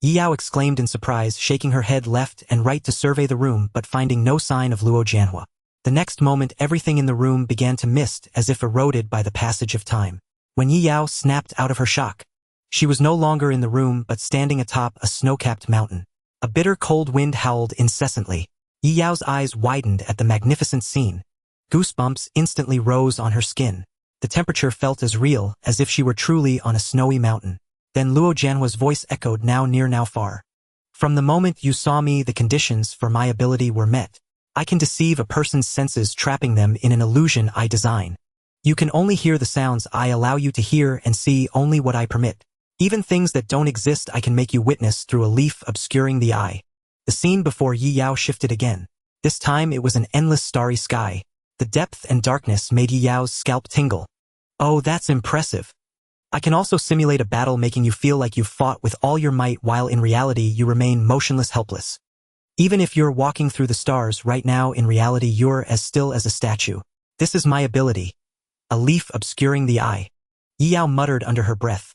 Yi Yao exclaimed in surprise, shaking her head left and right to survey the room but finding no sign of Luo Jianhua. The next moment, everything in the room began to mist as if eroded by the passage of time. When Yi Yao snapped out of her shock, she was no longer in the room but standing atop a snow-capped mountain. A bitter cold wind howled incessantly. Yi Yao's eyes widened at the magnificent scene. Goosebumps instantly rose on her skin. The temperature felt as real as if she were truly on a snowy mountain. Then Luo Jianhua's voice echoed, now near, now far. From the moment you saw me, the conditions for my ability were met. I can deceive a person's senses, trapping them in an illusion I design. You can only hear the sounds I allow you to hear and see only what I permit. Even things that don't exist I can make you witness through a leaf obscuring the eye. The scene before Yi Yao shifted again. This time it was an endless starry sky. The depth and darkness made Yi Yao's scalp tingle. Oh, that's impressive. I can also simulate a battle, making you feel like you've fought with all your might while in reality you remain motionless, helpless. Even if you're walking through the stars right now, in reality you're as still as a statue. This is my ability. A leaf obscuring the eye. Yi Yao muttered under her breath.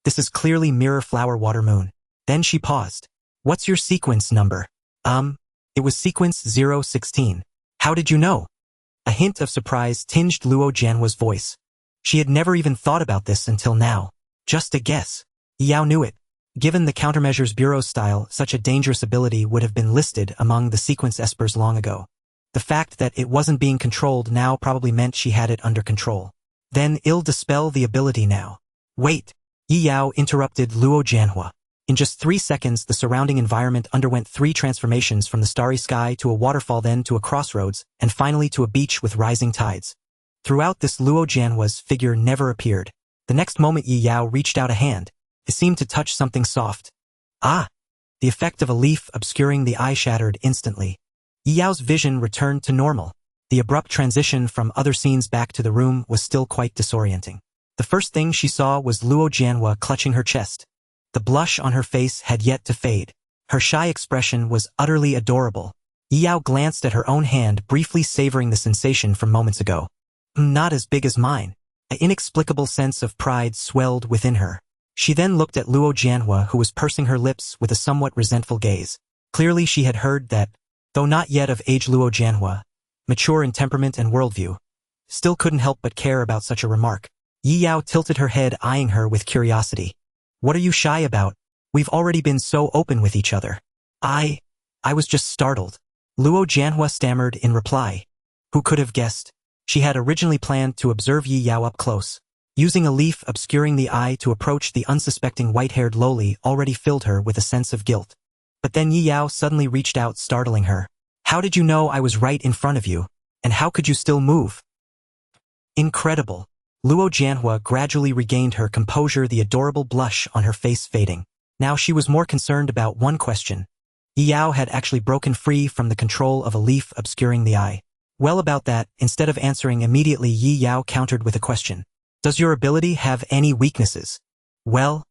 This is clearly mirror flower water moon. Then she paused. What's your sequence number? It was sequence 016. How did you know? A hint of surprise tinged Luo Jianhua's voice. She had never even thought about this until now. Just a guess. Yi Yao knew it. Given the Countermeasures Bureau's style, such a dangerous ability would have been listed among the sequence espers long ago. The fact that it wasn't being controlled now probably meant she had it under control. Then I'll dispel the ability now. Wait! Yi Yao interrupted Luo Jianhua. In just 3 seconds, the surrounding environment underwent 3 transformations, from the starry sky to a waterfall, then to a crossroads, and finally to a beach with rising tides. Throughout this, Luo Jianhua's figure never appeared. The next moment, Yi Yao reached out a hand. It seemed to touch something soft. Ah! The effect of a leaf obscuring the eye shattered instantly. Yi Yao's vision returned to normal. The abrupt transition from other scenes back to the room was still quite disorienting. The first thing she saw was Luo Jianhua clutching her chest. The blush on her face had yet to fade. Her shy expression was utterly adorable. Yi Yao glanced at her own hand, briefly savoring the sensation from moments ago. Not as big as mine. An inexplicable sense of pride swelled within her. She then looked at Luo Jianhua, who was pursing her lips with a somewhat resentful gaze. Clearly she had heard that, though not yet of age, Luo Jianhua, mature in temperament and worldview, still couldn't help but care about such a remark. Yi Yao tilted her head, eyeing her with curiosity. What are you shy about? We've already been so open with each other. I was just startled. Luo Jianhua stammered in reply. Who could have guessed? She had originally planned to observe Yi Yao up close. Using a leaf obscuring the eye to approach the unsuspecting white-haired lowly already filled her with a sense of guilt. But then Yi Yao suddenly reached out, startling her. How did you know I was right in front of you? And how could you still move? Incredible. Luo Jianhua gradually regained her composure, the adorable blush on her face fading. Now she was more concerned about one question. Yi Yao had actually broken free from the control of a leaf obscuring the eye. Well, about that, instead of answering immediately, Yi Yao countered with a question. Does your ability have any weaknesses? Well,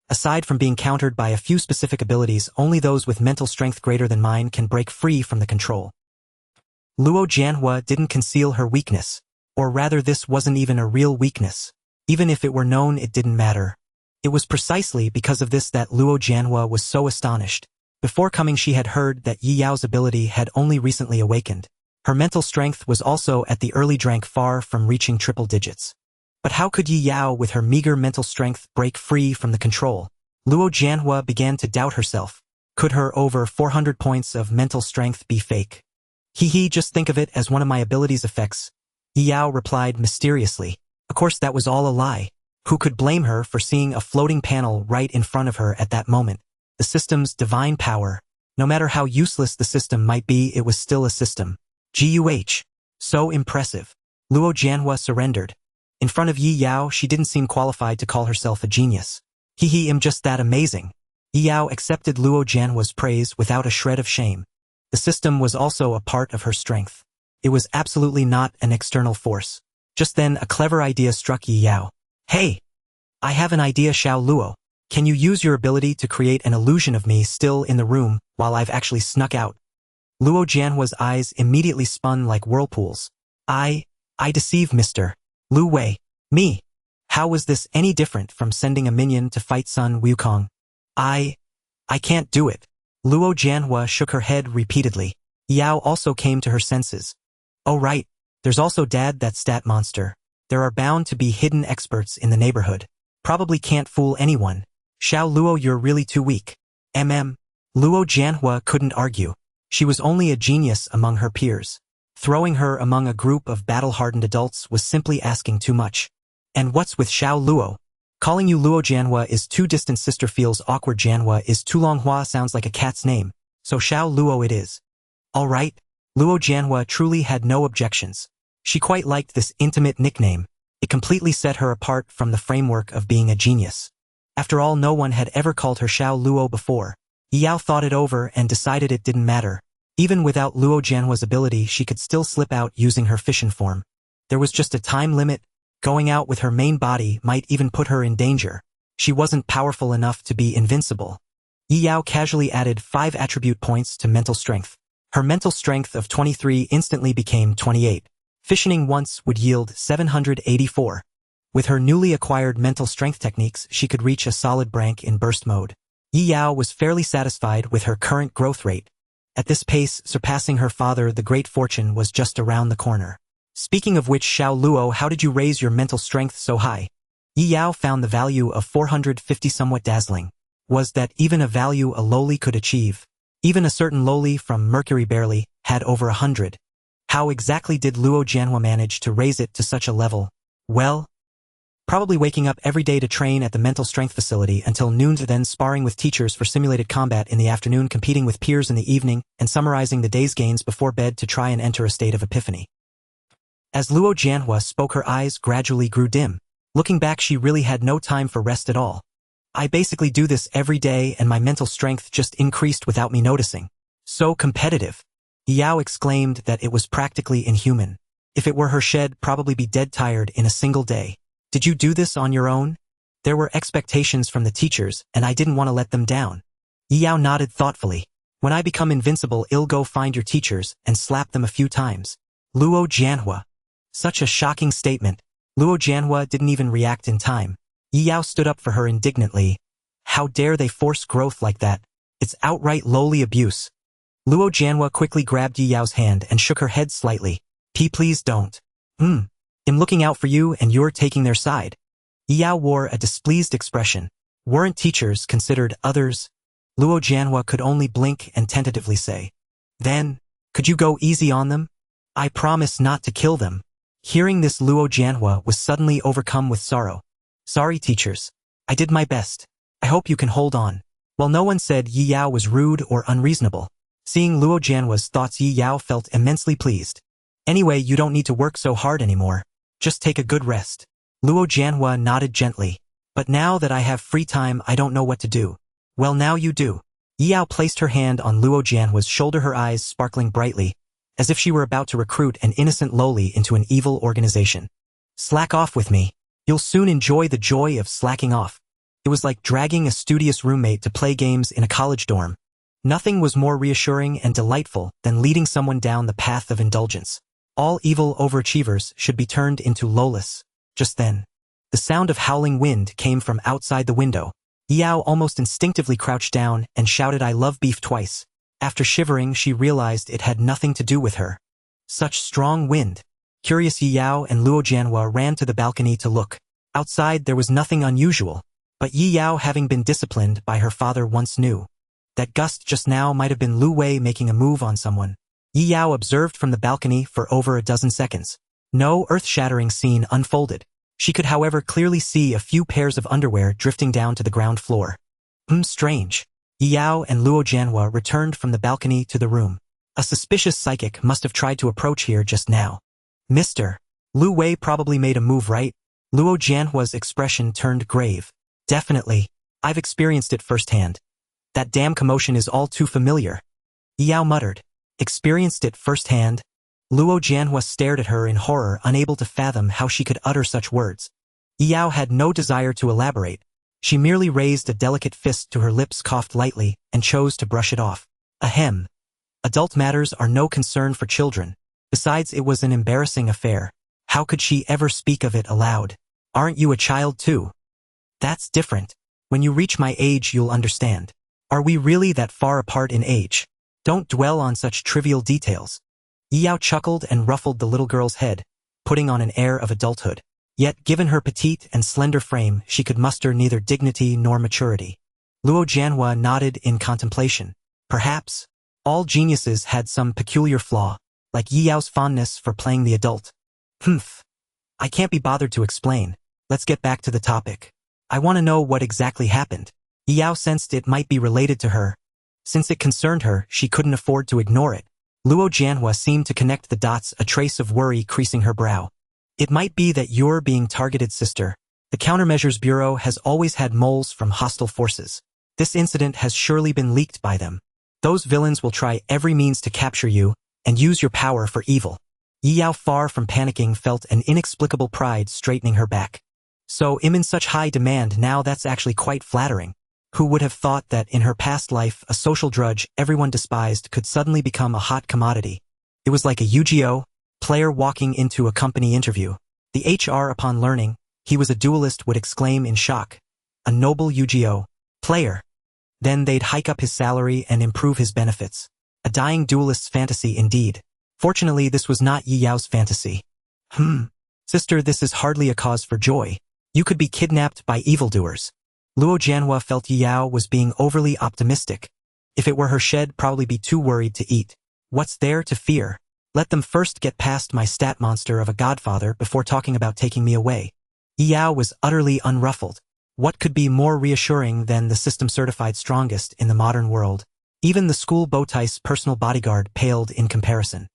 aside from being countered by a few specific abilities, only those with mental strength greater than mine can break free from the control. Luo Jianhua didn't conceal her weakness. Or rather, this wasn't even a real weakness. Even if it were known, it didn't matter. It was precisely because of this that Luo Jianhua was so astonished. Before coming, she had heard that Yi Yao's ability had only recently awakened. Her mental strength was also at the early rank, far from reaching triple digits. But how could Yi Yao with her meager mental strength break free from the control? Luo Jianhua began to doubt herself. Could her over 400 points of mental strength be fake? Just think of it as one of my abilities' effects. Yi Yao replied mysteriously. Of course that was all a lie. Who could blame her for seeing a floating panel right in front of her at that moment? The system's divine power. No matter how useless the system might be, it was still a system. GUH. So impressive. Luo Jianhua surrendered. In front of Yi Yao, she didn't seem qualified to call herself a genius. I'm just that amazing. Yi Yao accepted Luo Jianhua's praise without a shred of shame. The system was also a part of her strength. It was absolutely not an external force. Just then, a clever idea struck Yi Yao. Hey! I have an idea, Xiao Luo. Can you use your ability to create an illusion of me still in the room while I've actually snuck out? Luo Jianhua's eyes immediately spun like whirlpools. I deceive Mr. Lu Wei. Me. How was this any different from sending a minion to fight Sun Wukong? I can't do it. Luo Jianhua shook her head repeatedly. Yao also came to her senses. Oh right, there's also Dad, that stat monster. There are bound to be hidden experts in the neighborhood. Probably can't fool anyone. Xiao Luo, you're really too weak. Luo Jianhua couldn't argue. She was only a genius among her peers. Throwing her among a group of battle-hardened adults was simply asking too much. And what's with Xiao Luo? Calling you Luo Jianhua is too distant. Sister feels awkward. Jianhua is too long. Hua sounds like a cat's name. So Xiao Luo it is. All right. Luo Jianhua truly had no objections. She quite liked this intimate nickname. It completely set her apart from the framework of being a genius. After all, no one had ever called her Xiao Luo before. Yi Yao thought it over and decided it didn't matter. Even without Luo Jianhua's ability, she could still slip out using her FISSION form. There was just a time limit. Going out with her main body might even put her in danger. She wasn't powerful enough to be invincible. Yi Yao casually added 5 attribute points to mental strength. Her mental strength of 23 instantly became 28. Fissioning once would yield 784. With her newly acquired mental strength techniques, she could reach a solid rank in burst mode. Yi Yao was fairly satisfied with her current growth rate. At this pace, surpassing her father, the great fortune was just around the corner. Speaking of which, Xiao Luo, how did you raise your mental strength so high? Yi Yao found the value of 450 somewhat dazzling. Was that even a value a lowly could achieve? Even a certain lowly from Mercury barely had over 100. How exactly did Luo Jianhua manage to raise it to such a level? Well, probably waking up every day to train at the mental strength facility until noon, then sparring with teachers for simulated combat in the afternoon, competing with peers in the evening, and summarizing the day's gains before bed to try and enter a state of epiphany. As Luo Jianhua spoke, her eyes gradually grew dim. Looking back, she really had no time for rest at all. I basically do this every day and my mental strength just increased without me noticing. So competitive. Yao exclaimed that it was practically inhuman. If it were her, she'd probably be dead tired in a single day. Did you do this on your own? There were expectations from the teachers, and I didn't want to let them down. Yao nodded thoughtfully. When I become invincible, I'll go find your teachers and slap them a few times. Luo Jianhua. Such a shocking statement. Luo Jianhua didn't even react in time. Yi Yao stood up for her indignantly. How dare they force growth like that? It's outright lowly abuse. Luo Jianhua quickly grabbed Yi Yao's hand and shook her head slightly. Please don't. I'm looking out for you and you're taking their side. Yi Yao wore a displeased expression. Weren't teachers considered others? Luo Jianhua could only blink and tentatively say. Then, could you go easy on them? I promise not to kill them. Hearing this, Luo Jianhua was suddenly overcome with sorrow. Sorry, teachers. I did my best. I hope you can hold on. While no one said Yi Yao was rude or unreasonable, seeing Luo Jianhua's thoughts, Yi Yao felt immensely pleased. Anyway, you don't need to work so hard anymore. Just take a good rest. Luo Jianhua nodded gently. But now that I have free time, I don't know what to do. Well, now you do. Yi Yao placed her hand on Luo Jianhua's shoulder, her eyes sparkling brightly, as if she were about to recruit an innocent lowly into an evil organization. Slack off with me. You'll soon enjoy the joy of slacking off. It was like dragging a studious roommate to play games in a college dorm. Nothing was more reassuring and delightful than leading someone down the path of indulgence. All evil overachievers should be turned into lowless. Just then, the sound of howling wind came from outside the window. Yao almost instinctively crouched down and shouted, I love beef, twice. After shivering, she realized it had nothing to do with her. Such strong wind. Curious Yi Yao and Luo Jianhua ran to the balcony to look. Outside there was nothing unusual, but Yi Yao, having been disciplined by her father, once knew. That gust just now might have been Lu Wei making a move on someone. Yi Yao observed from the balcony for over a dozen seconds. No earth-shattering scene unfolded. She could, however, clearly see a few pairs of underwear drifting down to the ground floor. Strange. Yi Yao and Luo Jianhua returned from the balcony to the room. A suspicious psychic must have tried to approach here just now. Mr. Lu Wei probably made a move, right? Luo Jianhua's expression turned grave. Definitely. I've experienced it firsthand. That damn commotion is all too familiar. Yi Yao muttered. Experienced it firsthand? Luo Jianhua stared at her in horror, unable to fathom how she could utter such words. Yi Yao had no desire to elaborate. She merely raised a delicate fist to her lips, coughed lightly, and chose to brush it off. Ahem. Adult matters are no concern for children. Besides, it was an embarrassing affair. How could she ever speak of it aloud? Aren't you a child too? That's different. When you reach my age, you'll understand. Are we really that far apart in age? Don't dwell on such trivial details. Yi Yao chuckled and ruffled the little girl's head, putting on an air of adulthood. Yet, given her petite and slender frame, she could muster neither dignity nor maturity. Luo Jianhua nodded in contemplation. Perhaps. All geniuses had some peculiar flaw, like Yi Yao's fondness for playing the adult. I can't be bothered to explain. Let's get back to the topic. I want to know what exactly happened. Yi Yao sensed it might be related to her. Since it concerned her, she couldn't afford to ignore it. Luo Jianhua seemed to connect the dots, a trace of worry creasing her brow. It might be that you're being targeted, sister. The Countermeasures Bureau has always had moles from hostile forces. This incident has surely been leaked by them. Those villains will try every means to capture you and use your power for evil. Yi Yao, far from panicking, felt an inexplicable pride straightening her back. So I'm in such high demand now. That's actually quite flattering. Who would have thought that in her past life, a social drudge everyone despised could suddenly become a hot commodity? It was like a Yu-Gi-Oh! Player walking into a company interview. The HR, upon learning he was a duelist, would exclaim in shock. A noble Yu-Gi-Oh! Player. Then they'd hike up his salary and improve his benefits. A dying duelist's fantasy indeed. Fortunately, this was not Yi Yao's fantasy. Sister, this is hardly a cause for joy. You could be kidnapped by evildoers. Luo Jianhua felt Yi Yao was being overly optimistic. If it were her, she'd probably be too worried to eat. What's there to fear? Let them first get past my stat monster of a godfather before talking about taking me away. Yi Yao was utterly unruffled. What could be more reassuring than the system-certified strongest in the modern world? Even the school bowtie's personal bodyguard paled in comparison.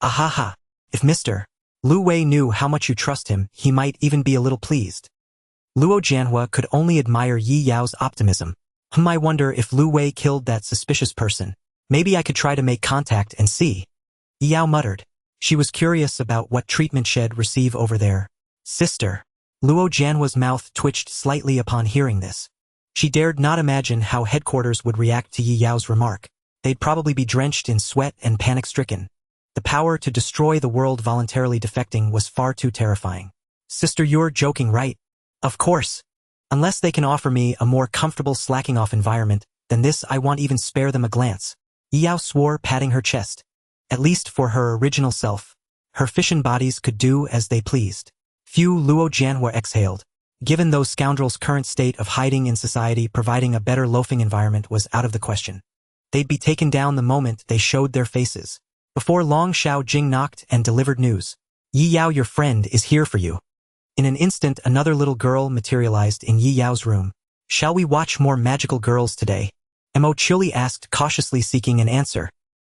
Ahaha. If Mr. Lu Wei knew how much you trust him, he might even be a little pleased. Luo Jianhua could only admire Yi Yao's optimism. I wonder if Lu Wei killed that suspicious person. Maybe I could try to make contact and see. Yi Yao muttered. She was curious about what treatment she'd receive over there. Sister. Luo Jianhua's mouth twitched slightly upon hearing this. She dared not imagine how headquarters would react to Yi Yao's remark. They'd probably be drenched in sweat and panic-stricken. The power to destroy the world voluntarily defecting was far too terrifying. Sister, you're joking, right? Of course. Unless they can offer me a more comfortable slacking-off environment than this, I won't even spare them a glance. Yi Yao swore, patting her chest. At least for her original self. Her FISSION bodies could do as they pleased. Phew, Luo Jianhua exhaled. Given those scoundrels' current state of hiding in society, providing a better loafing environment was out of the question. They'd be taken down the moment they showed their faces. Before long, Xiao Jing knocked and delivered news. Yi Yao, your friend is here for you. In an instant, another little girl materialized in Yi Yao's room. Shall we watch more magical girls today? Mo Chili asked, cautiously seeking an answer.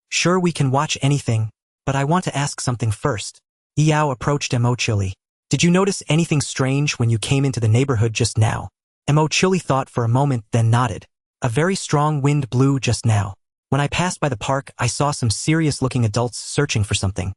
Sure, we can watch anything, but I want to ask something first. Yi Yao approached Mo Chili. Did you notice anything strange when you came into the neighborhood just now? Mo Chili thought for a moment, then nodded. A very strong wind blew just now. When I passed by the park, I saw some serious-looking adults searching for something.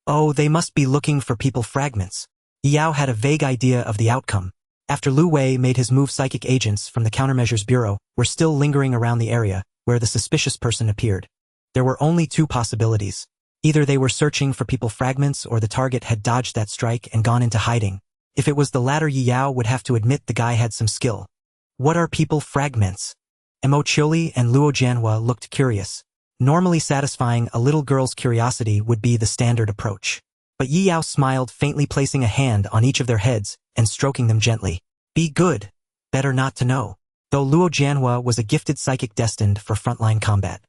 Oh, they must be looking for people fragments. Yi Yao had a vague idea of the outcome. After Lu Wei made his move, psychic agents from the Countermeasures Bureau were still lingering around the area where the suspicious person appeared. There were only two possibilities. Either they were searching for people fragments or the target had dodged that strike and gone into hiding. If it was the latter, Yi Yao would have to admit the guy had some skill. What are people fragments? Mo Chili and Luo Jianhua looked curious. Normally satisfying a little girl's curiosity would be the standard approach. But Yi Yao smiled, faintly placing a hand on each of their heads and stroking them gently. Be good. Better not to know. Though Luo Jianhua was a gifted psychic destined for frontline combat.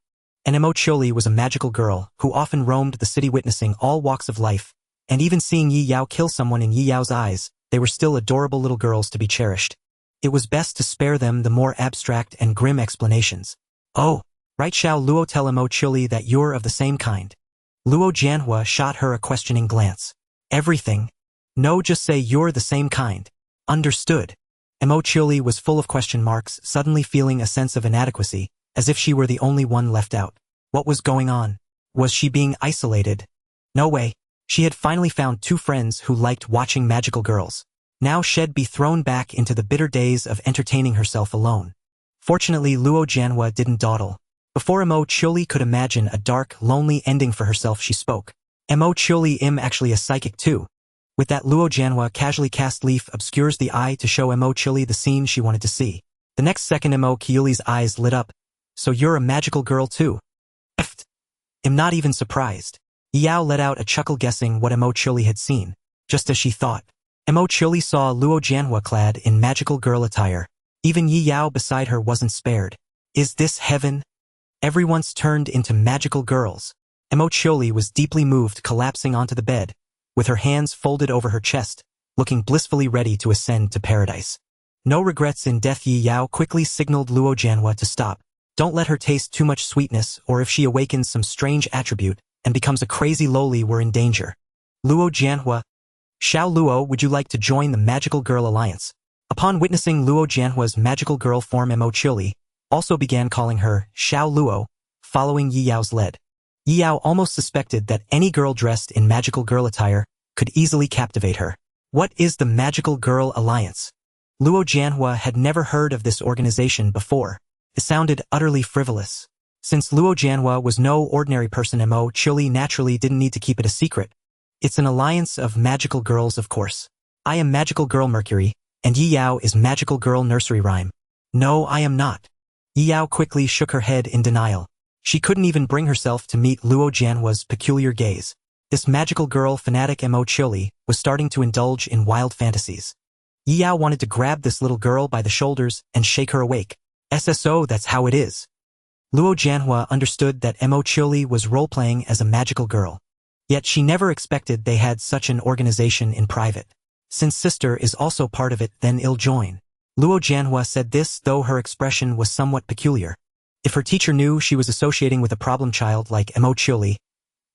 And Mo Chiuli was a magical girl who often roamed the city witnessing all walks of life, and even seeing Yi Yao kill someone in Yi Yao's eyes, they were still adorable little girls to be cherished. It was best to spare them the more abstract and grim explanations. Oh, right, shall Luo tell Mo Chiuli that you're of the same kind? Luo Jianhua shot her a questioning glance. Everything? No, just say you're the same kind. Understood. Mo Chiuli was full of question marks, suddenly feeling a sense of inadequacy, as if she were the only one left out. What was going on? Was she being isolated? No way. She had finally found two friends who liked watching magical girls. Now she'd be thrown back into the bitter days of entertaining herself alone. Fortunately, Luo Jianhua didn't dawdle. Before Mo Chiuli could imagine a dark, lonely ending for herself, she spoke. Mo Chiuli am actually a psychic too. With that, Luo Jianhua casually cast leaf obscures the eye to show Mo Chiuli the scene she wanted to see. The next second, Mo Chiuli's eyes lit up. So you're a magical girl too? Pfft. I'm not even surprised. Yi Yao let out a chuckle, guessing what Mo Chiuli had seen, just as she thought. Mo Chiuli saw Luo Jianhua clad in magical girl attire. Even Yi Yao beside her wasn't spared. Is this heaven? Everyone's turned into magical girls. Mo Chiuli was deeply moved, collapsing onto the bed, with her hands folded over her chest, looking blissfully ready to ascend to paradise. No regrets in death. Yi Yao quickly signaled Luo Jianhua to stop. Don't let her taste too much sweetness, or if she awakens some strange attribute and becomes a crazy loli, we're in danger. Luo Jianhua. Xiao Luo, would you like to join the Magical Girl Alliance? Upon witnessing Luo Jianhua's magical girl form, Mo Chiuli also began calling her Xiao Luo, following Yi Yao's lead. Yi Yao almost suspected that any girl dressed in magical girl attire could easily captivate her. What is the Magical Girl Alliance? Luo Jianhua had never heard of this organization before. It sounded utterly frivolous. Since Luo Jianhua was no ordinary person, Mo Chiuli naturally didn't need to keep it a secret. It's an alliance of magical girls, of course. I am Magical Girl Mercury, and Yi Yao is Magical Girl Nursery Rhyme. No, I am not. Yi Yao quickly shook her head in denial. She couldn't even bring herself to meet Luo Jianhua's peculiar gaze. This magical girl fanatic Mo Chiuli was starting to indulge in wild fantasies. Yi Yao wanted to grab this little girl by the shoulders and shake her awake. SSO, that's how it is. Luo Jianhua understood that Mo Chiuli was role-playing as a magical girl. Yet she never expected they had such an organization in private. Since sister is also part of it, then I'll join. Luo Jianhua said this, though her expression was somewhat peculiar. If her teacher knew she was associating with a problem child like Mo Chiuli,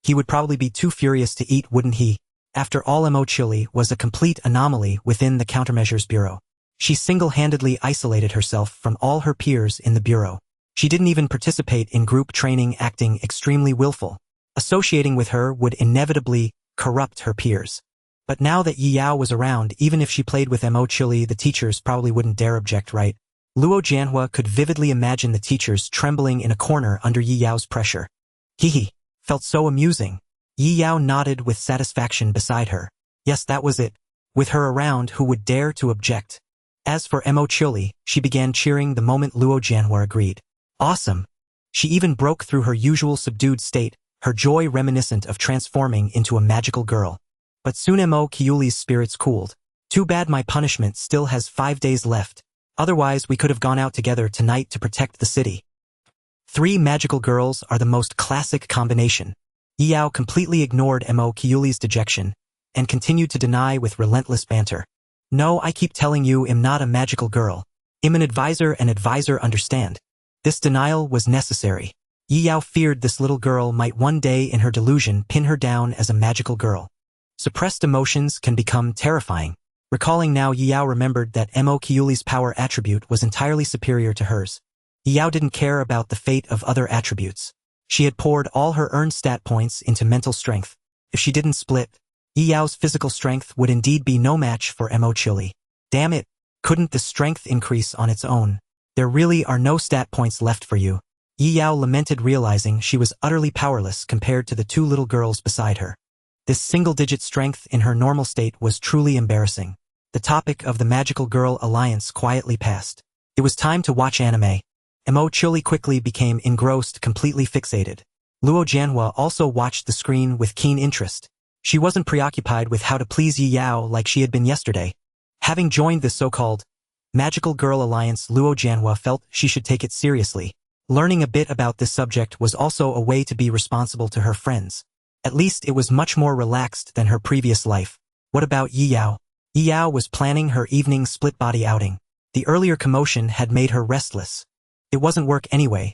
he would probably be too furious to eat, wouldn't he? After all, Mo Chiuli was a complete anomaly within the Countermeasures Bureau. She single-handedly isolated herself from all her peers in the Bureau. She didn't even participate in group training, acting extremely willful. Associating with her would inevitably corrupt her peers. But now that Yi Yao was around, even if she played with Mo Chiuli, the teachers probably wouldn't dare object, right? Luo Jianhua could vividly imagine the teachers trembling in a corner under Yi Yao's pressure. Hee. Felt so amusing. Yi Yao nodded with satisfaction beside her. Yes, that was it. With her around, who would dare to object? As for Mo Chiuli, she began cheering the moment Luo Jianhua agreed. Awesome. She even broke through her usual subdued state, her joy reminiscent of transforming into a magical girl. But soon Mo Chiuli's spirits cooled. Too bad my punishment still has 5 days left. Otherwise, we could have gone out together tonight to protect the city. 3 magical girls are the most classic combination. Yi Yao completely ignored Mo Chiuli's dejection and continued to deny with relentless banter. No, I keep telling you, I'm not a magical girl. I'm an advisor, and advisor understand. This denial was necessary. Yi Yao feared this little girl might one day in her delusion pin her down as a magical girl. Suppressed emotions can become terrifying. Recalling now, Yi Yao remembered that Mo Chiuli's power attribute was entirely superior to hers. Yi Yao didn't care about the fate of other attributes. She had poured all her earned stat points into mental strength. If she didn't split, Yi Yao's physical strength would indeed be no match for Mo Chiuli. Damn it, couldn't the strength increase on its own? There really are no stat points left for you. Yi Yao lamented, realizing she was utterly powerless compared to the 2 little girls beside her. This single-digit strength in her normal state was truly embarrassing. The topic of the Magical Girl Alliance quietly passed. It was time to watch anime. Mo Chili quickly became engrossed, completely fixated. Luo Jianhua also watched the screen with keen interest. She wasn't preoccupied with how to please Yi Yao like she had been yesterday. Having joined this so-called magical girl alliance, Luo Jianhua felt she should take it seriously. Learning a bit about this subject was also a way to be responsible to her friends. At least it was much more relaxed than her previous life. What about Yi Yao? Yi Yao was planning her evening split-body outing. The earlier commotion had made her restless. It wasn't work anyway.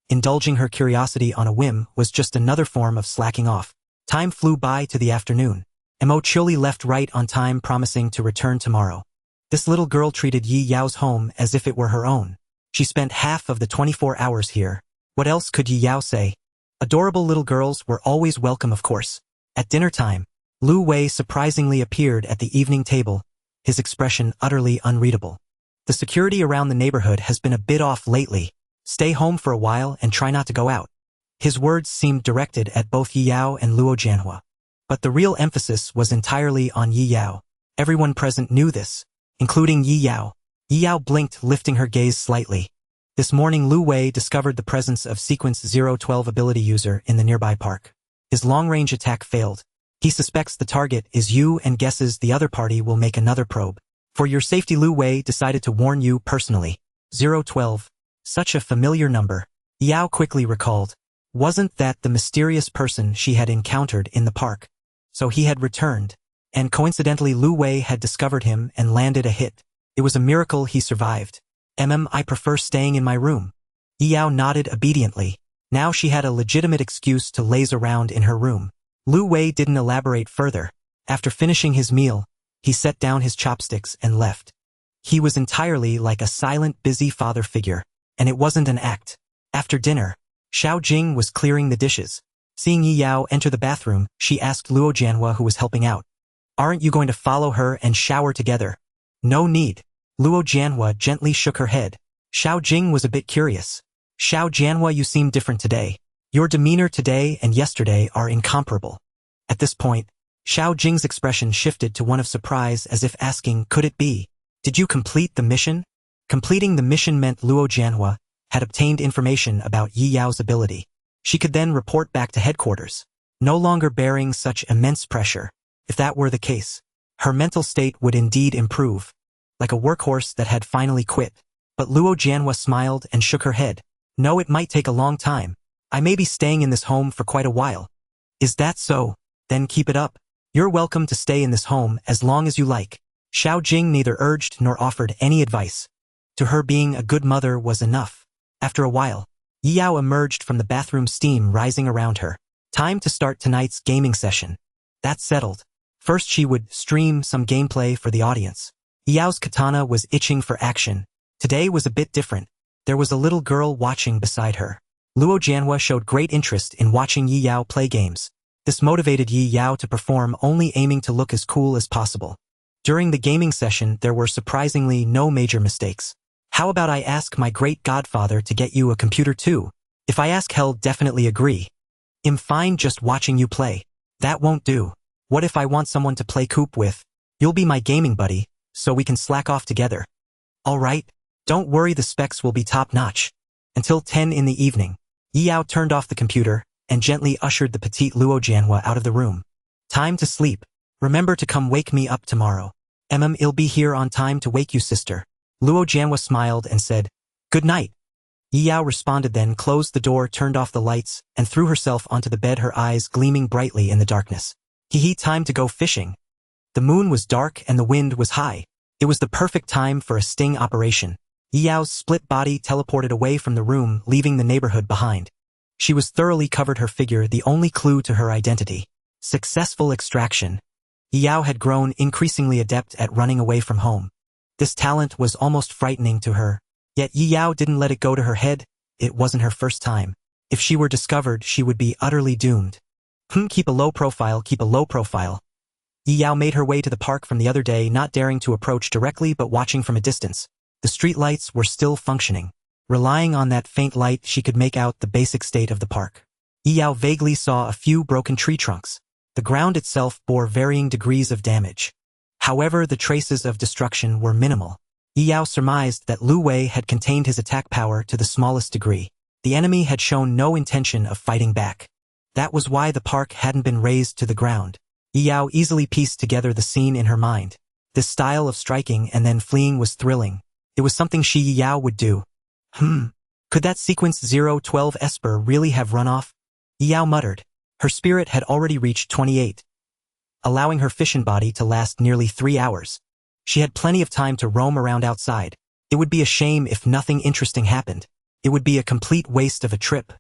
Indulging her curiosity on a whim was just another form of slacking off. Time flew by to the afternoon. Mo Chili left right on time, promising to return tomorrow. This little girl treated Yi Yao's home as if it were her own. She spent half of the 24 hours here. What else could Yi Yao say? Adorable little girls were always welcome, of course. At dinner time, Lu Wei surprisingly appeared at the evening table, his expression utterly unreadable. The security around the neighborhood has been a bit off lately. Stay home for a while and try not to go out. His words seemed directed at both Yi Yao and Luo Jianhua. But the real emphasis was entirely on Yi Yao. Everyone present knew this, including Yi Yao. Yi Yao blinked, lifting her gaze slightly. This morning Lu Wei discovered the presence of Sequence 012 ability user in the nearby park. His long-range attack failed. He suspects the target is you and guesses the other party will make another probe. For your safety, Lu Wei decided to warn you personally. 012. Such a familiar number. Yao quickly recalled. Wasn't that the mysterious person she had encountered in the park? So he had returned. And coincidentally Lu Wei had discovered him and landed a hit. It was a miracle he survived. I prefer staying in my room. Yao nodded obediently. Now she had a legitimate excuse to laze around in her room. Lu Wei didn't elaborate further. After finishing his meal, he set down his chopsticks and left. He was entirely like a silent, busy father figure. And it wasn't an act. After dinner, Xiao Jing was clearing the dishes. Seeing Yi Yao enter the bathroom, she asked Luo Jianhua, who was helping out. Aren't you going to follow her and shower together? No need. Luo Jianhua gently shook her head. Xiao Jing was a bit curious. Xiao Jianhua, you seem different today. Your demeanor today and yesterday are incomparable. At this point, Xiao Jing's expression shifted to one of surprise, as if asking, could it be? Did you complete the mission? Completing the mission meant Luo Jianhua had obtained information about Yi Yao's ability. She could then report back to headquarters, no longer bearing such immense pressure. If that were the case, her mental state would indeed improve, like a workhorse that had finally quit. But Luo Jianhua smiled and shook her head. No, it might take a long time. I may be staying in this home for quite a while. Is that so? Then keep it up. You're welcome to stay in this home as long as you like. Xiao Jing neither urged nor offered any advice. To her, being a good mother was enough. After a while, Yi Yao emerged from the bathroom, steam rising around her. Time to start tonight's gaming session. That settled. First she would stream some gameplay for the audience. Yi Yao's katana was itching for action. Today was a bit different. There was a little girl watching beside her. Luo Jianhua showed great interest in watching Yi Yao play games. This motivated Yi Yao to perform, only aiming to look as cool as possible. During the gaming session there were surprisingly no major mistakes. How about I ask my great godfather to get you a computer too? If I ask, he'll definitely agree. I'm fine just watching you play. That won't do. What if I want someone to play coop with? You'll be my gaming buddy, so we can slack off together. Alright, don't worry, the specs will be top-notch. Until 10 in the evening, Yi Yao turned off the computer and gently ushered the petite Luo Jianhua out of the room. Time to sleep. Remember to come wake me up tomorrow. I'll be here on time to wake you, sister. Luo Jianhua smiled and said, good night. Yi Yao responded, then closed the door, turned off the lights, and threw herself onto the bed, her eyes gleaming brightly in the darkness. Time to go fishing. The moon was dark and the wind was high. It was the perfect time for a sting operation. Yi Yao's split body teleported away from the room, leaving the neighborhood behind. She was thoroughly covered, her figure the only clue to her identity. Successful extraction. Yi Yao had grown increasingly adept at running away from home. This talent was almost frightening to her. Yet Yi Yao didn't let it go to her head. It wasn't her first time. If she were discovered, she would be utterly doomed. Keep a low profile, keep a low profile. Yi Yao made her way to the park from the other day, not daring to approach directly but watching from a distance. The streetlights were still functioning. Relying on that faint light, she could make out the basic state of the park. Yi Yao vaguely saw a few broken tree trunks. The ground itself bore varying degrees of damage. However, the traces of destruction were minimal. Yi Yao surmised that Lu Wei had contained his attack power to the smallest degree. The enemy had shown no intention of fighting back. That was why the park hadn't been razed to the ground. Yi Yao easily pieced together the scene in her mind. This style of striking and then fleeing was thrilling. It was something Yi Yao would do. Could that sequence 012 Esper really have run off? Yi Yao muttered. Her spirit had already reached 28, allowing her fission body to last nearly 3 hours. She had plenty of time to roam around outside. It would be a shame if nothing interesting happened. It would be a complete waste of a trip.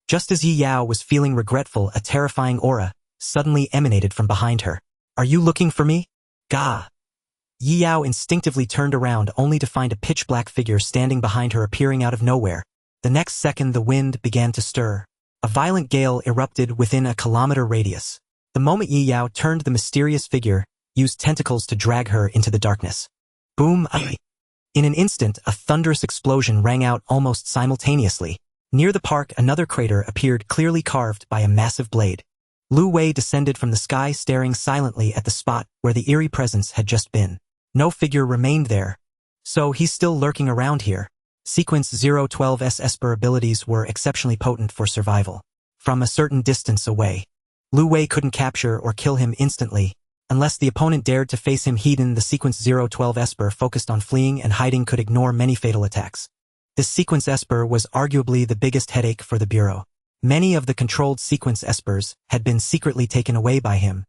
Just as Yi Yao was feeling regretful, a terrifying aura suddenly emanated from behind her. Are you looking for me? Gah! Yi Yao instinctively turned around only to find a pitch-black figure standing behind her appearing out of nowhere. The next second the wind began to stir. A violent gale erupted within a kilometer radius. The moment Yi Yao turned, the mysterious figure used tentacles to drag her into the darkness. Boom! In an instant, a thunderous explosion rang out almost simultaneously. Near the park, another crater appeared, clearly carved by a massive blade. Lu Wei descended from the sky, staring silently at the spot where the eerie presence had just been. No figure remained there. So he's still lurking around here. Sequence 012's Esper abilities were exceptionally potent for survival. From a certain distance away, Lu Wei couldn't capture or kill him instantly. Unless the opponent dared to face him head-on, the sequence 012 Esper focused on fleeing and hiding could ignore many fatal attacks. This sequence Esper was arguably the biggest headache for the Bureau. Many of the controlled sequence Espers had been secretly taken away by him.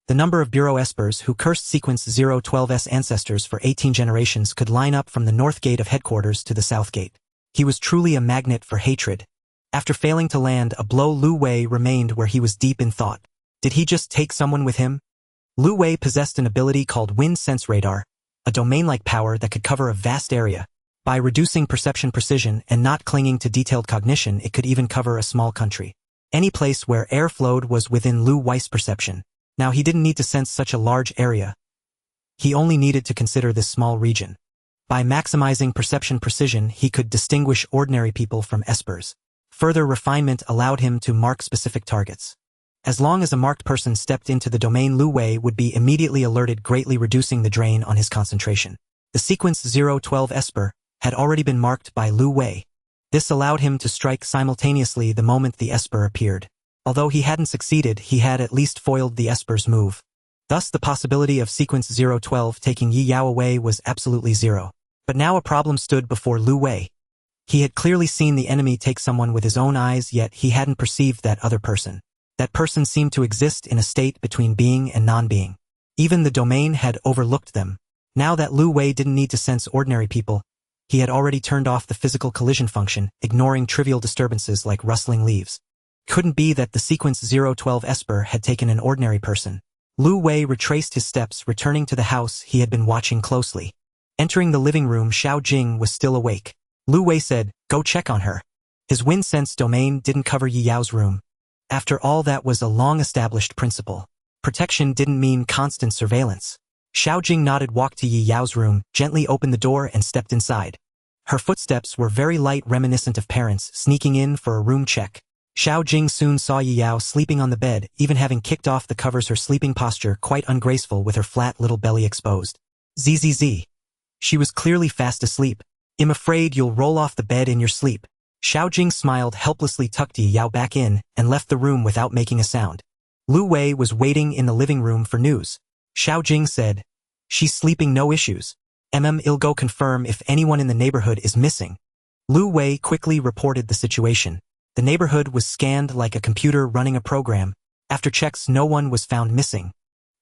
The number of Bureau Espers who cursed sequence 012's ancestors for 18 generations could line up from the north gate of headquarters to the south gate. He was truly a magnet for hatred. After failing to land a blow, Lu Wei remained where he was, deep in thought. Did he just take someone with him? Lu Wei possessed an ability called Wind Sense Radar, a domain-like power that could cover a vast area. By reducing perception precision and not clinging to detailed cognition, it could even cover a small country. Any place where air flowed was within Lu Wei's perception. Now he didn't need to sense such a large area. He only needed to consider this small region. By maximizing perception precision, he could distinguish ordinary people from Espers. Further refinement allowed him to mark specific targets. As long as a marked person stepped into the domain, Lu Wei would be immediately alerted, greatly reducing the drain on his concentration. The sequence 012 Esper had already been marked by Lu Wei. This allowed him to strike simultaneously the moment the Esper appeared. Although he hadn't succeeded, he had at least foiled the Esper's move. Thus the possibility of sequence 012 taking Yi Yao away was absolutely zero. But now a problem stood before Lu Wei. He had clearly seen the enemy take someone with his own eyes, yet he hadn't perceived that other person. That person seemed to exist in a state between being and non-being. Even the domain had overlooked them. Now that Lu Wei didn't need to sense ordinary people, he had already turned off the physical collision function, ignoring trivial disturbances like rustling leaves. Couldn't be that the sequence 012 Esper had taken an ordinary person. Lu Wei retraced his steps, returning to the house he had been watching closely. Entering the living room, Xiao Jing was still awake. Lu Wei said, "Go check on her." His wind sense domain didn't cover Yi Yao's room. After all, that was a long-established principle. Protection didn't mean constant surveillance. Xiao Jing nodded, walked to Yi Yao's room, gently opened the door and stepped inside. Her footsteps were very light, reminiscent of parents sneaking in for a room check. Xiao Jing soon saw Yi Yao sleeping on the bed, even having kicked off the covers, her sleeping posture quite ungraceful with her flat little belly exposed. Zzz. She was clearly fast asleep. "I'm afraid you'll roll off the bed in your sleep." Xiao Jing smiled helplessly, tucked Yi Yao back in, and left the room without making a sound. Lu Wei was waiting in the living room for news. Xiao Jing said, "She's sleeping, no issues. I'll go confirm if anyone in the neighborhood is missing." Lu Wei quickly reported the situation. The neighborhood was scanned like a computer running a program. After checks, no one was found missing.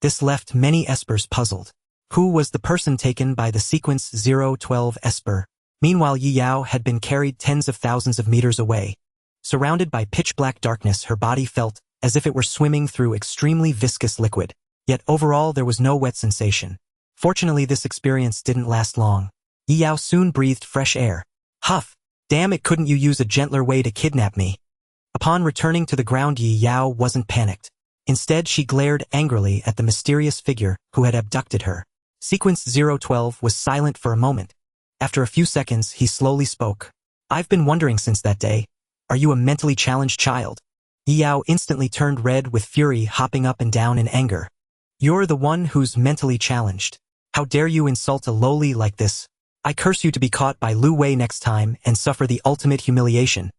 This left many Espers puzzled. Who was the person taken by the sequence 012 Esper? Meanwhile, Yi Yao had been carried tens of thousands of meters away. Surrounded by pitch-black darkness, her body felt as if it were swimming through extremely viscous liquid. Yet overall there was no wet sensation. Fortunately, this experience didn't last long. Yi Yao soon breathed fresh air. Huff! Damn it, couldn't you use a gentler way to kidnap me? Upon returning to the ground, Yi Yao wasn't panicked. Instead, she glared angrily at the mysterious figure who had abducted her. Sequence 012 was silent for a moment. After a few seconds, he slowly spoke. "I've been wondering since that day. Are you a mentally challenged child?" Yi Yao instantly turned red with fury, hopping up and down in anger. "You're the one who's mentally challenged. How dare you insult a lowly like this?" I curse you to be caught by Lu Wei next time and suffer the ultimate humiliation.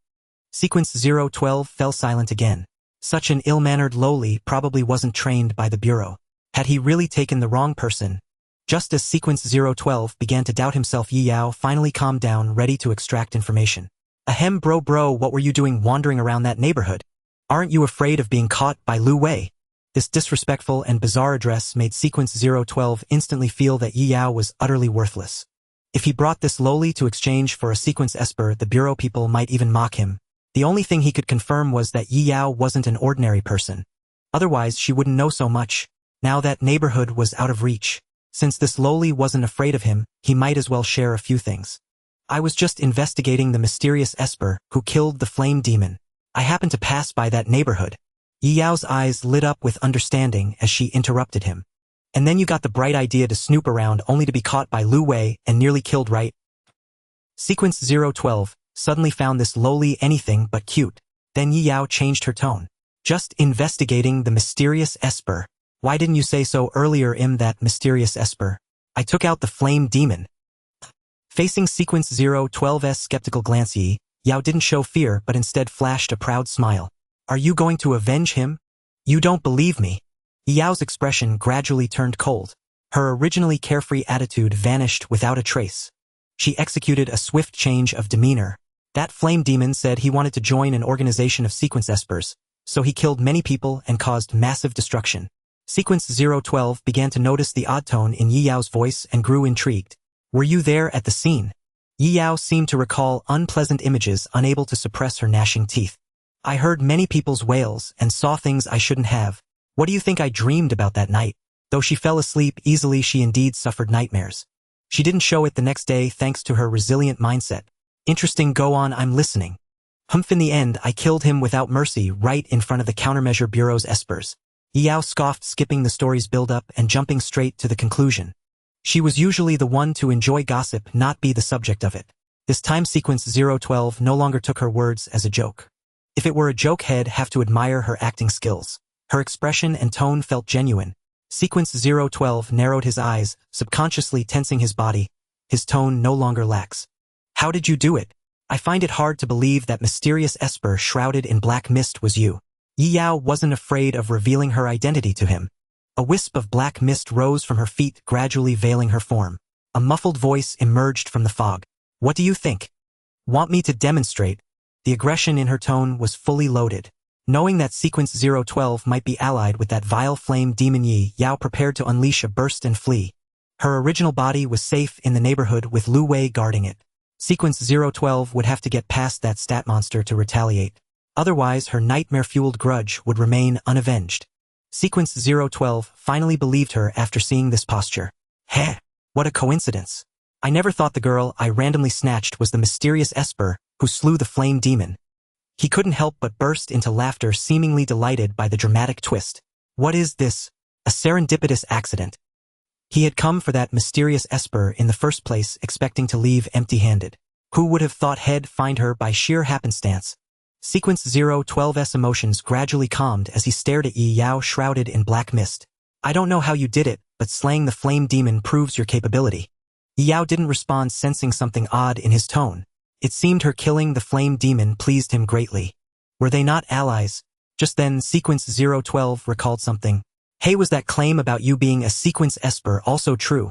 Sequence 012 fell silent again. Such an ill-mannered lowly probably wasn't trained by the Bureau. Had he really taken the wrong person? Just as Sequence 012 began to doubt himself, Yi Yao finally calmed down, ready to extract information. Ahem, bro, what were you doing wandering around that neighborhood? Aren't you afraid of being caught by Lu Wei? This disrespectful and bizarre address made Sequence 012 instantly feel that Yi Yao was utterly worthless. If he brought this lowly to exchange for a Sequence Esper, the Bureau people might even mock him. The only thing he could confirm was that Yi Yao wasn't an ordinary person. Otherwise, she wouldn't know so much. Now that neighborhood was out of reach. Since this lowly wasn't afraid of him, he might as well share a few things. I was just investigating the mysterious Esper who killed the flame demon. I happened to pass by that neighborhood. Yi Yao's eyes lit up with understanding as she interrupted him. And then you got the bright idea to snoop around only to be caught by Lu Wei and nearly killed, right? Sequence 012 suddenly found this lowly anything but cute. Then Yi Yao changed her tone. Just investigating the mysterious Esper. Why didn't you say so earlier, that mysterious Esper? I took out the flame demon. Facing Sequence 012's skeptical glance, Yi Yao didn't show fear but instead flashed a proud smile. Are you going to avenge him? You don't believe me. Yi Yao's expression gradually turned cold. Her originally carefree attitude vanished without a trace. She executed a swift change of demeanor. That flame demon said he wanted to join an organization of Sequence Espers, so he killed many people and caused massive destruction. Sequence 012 began to notice the odd tone in Yi Yao's voice and grew intrigued. Were you there at the scene? Yi Yao seemed to recall unpleasant images, unable to suppress her gnashing teeth. I heard many people's wails and saw things I shouldn't have. What do you think I dreamed about that night? Though she fell asleep easily, she indeed suffered nightmares. She didn't show it the next day thanks to her resilient mindset. Interesting, go on, I'm listening. In the end, I killed him without mercy right in front of the Countermeasure Bureau's Espers. Yi Yao scoffed, skipping the story's build-up and jumping straight to the conclusion. She was usually the one to enjoy gossip, not be the subject of it. This time Sequence 012 no longer took her words as a joke. If it were a joke, he'd have to admire her acting skills. Her expression and tone felt genuine. Sequence 012 narrowed his eyes, subconsciously tensing his body. His tone no longer lax. How did you do it? I find it hard to believe that mysterious Esper shrouded in black mist was you. Yi Yao wasn't afraid of revealing her identity to him. A wisp of black mist rose from her feet, gradually veiling her form. A muffled voice emerged from the fog. What do you think? Want me to demonstrate? The aggression in her tone was fully loaded. Knowing that Sequence 012 might be allied with that vile flame demon, Yi Yao prepared to unleash a burst and flee. Her original body was safe in the neighborhood with Lu Wei guarding it. Sequence 012 would have to get past that stat monster to retaliate. Otherwise, her nightmare-fueled grudge would remain unavenged. Sequence 012 finally believed her after seeing this posture. Heh! What a coincidence. I never thought the girl I randomly snatched was the mysterious Esper who slew the flame demon. He couldn't help but burst into laughter, seemingly delighted by the dramatic twist. What is this? A serendipitous accident. He had come for that mysterious Esper in the first place, expecting to leave empty-handed. Who would have thought he'd find her by sheer happenstance? Sequence 012's emotions gradually calmed as he stared at Yi Yao shrouded in black mist. I don't know how you did it, but slaying the flame demon proves your capability. Yi Yao didn't respond, sensing something odd in his tone. It seemed her killing the flame demon pleased him greatly. Were they not allies? Just then, Sequence 012 recalled something. Hey, was that claim about you being a Sequence Esper also true?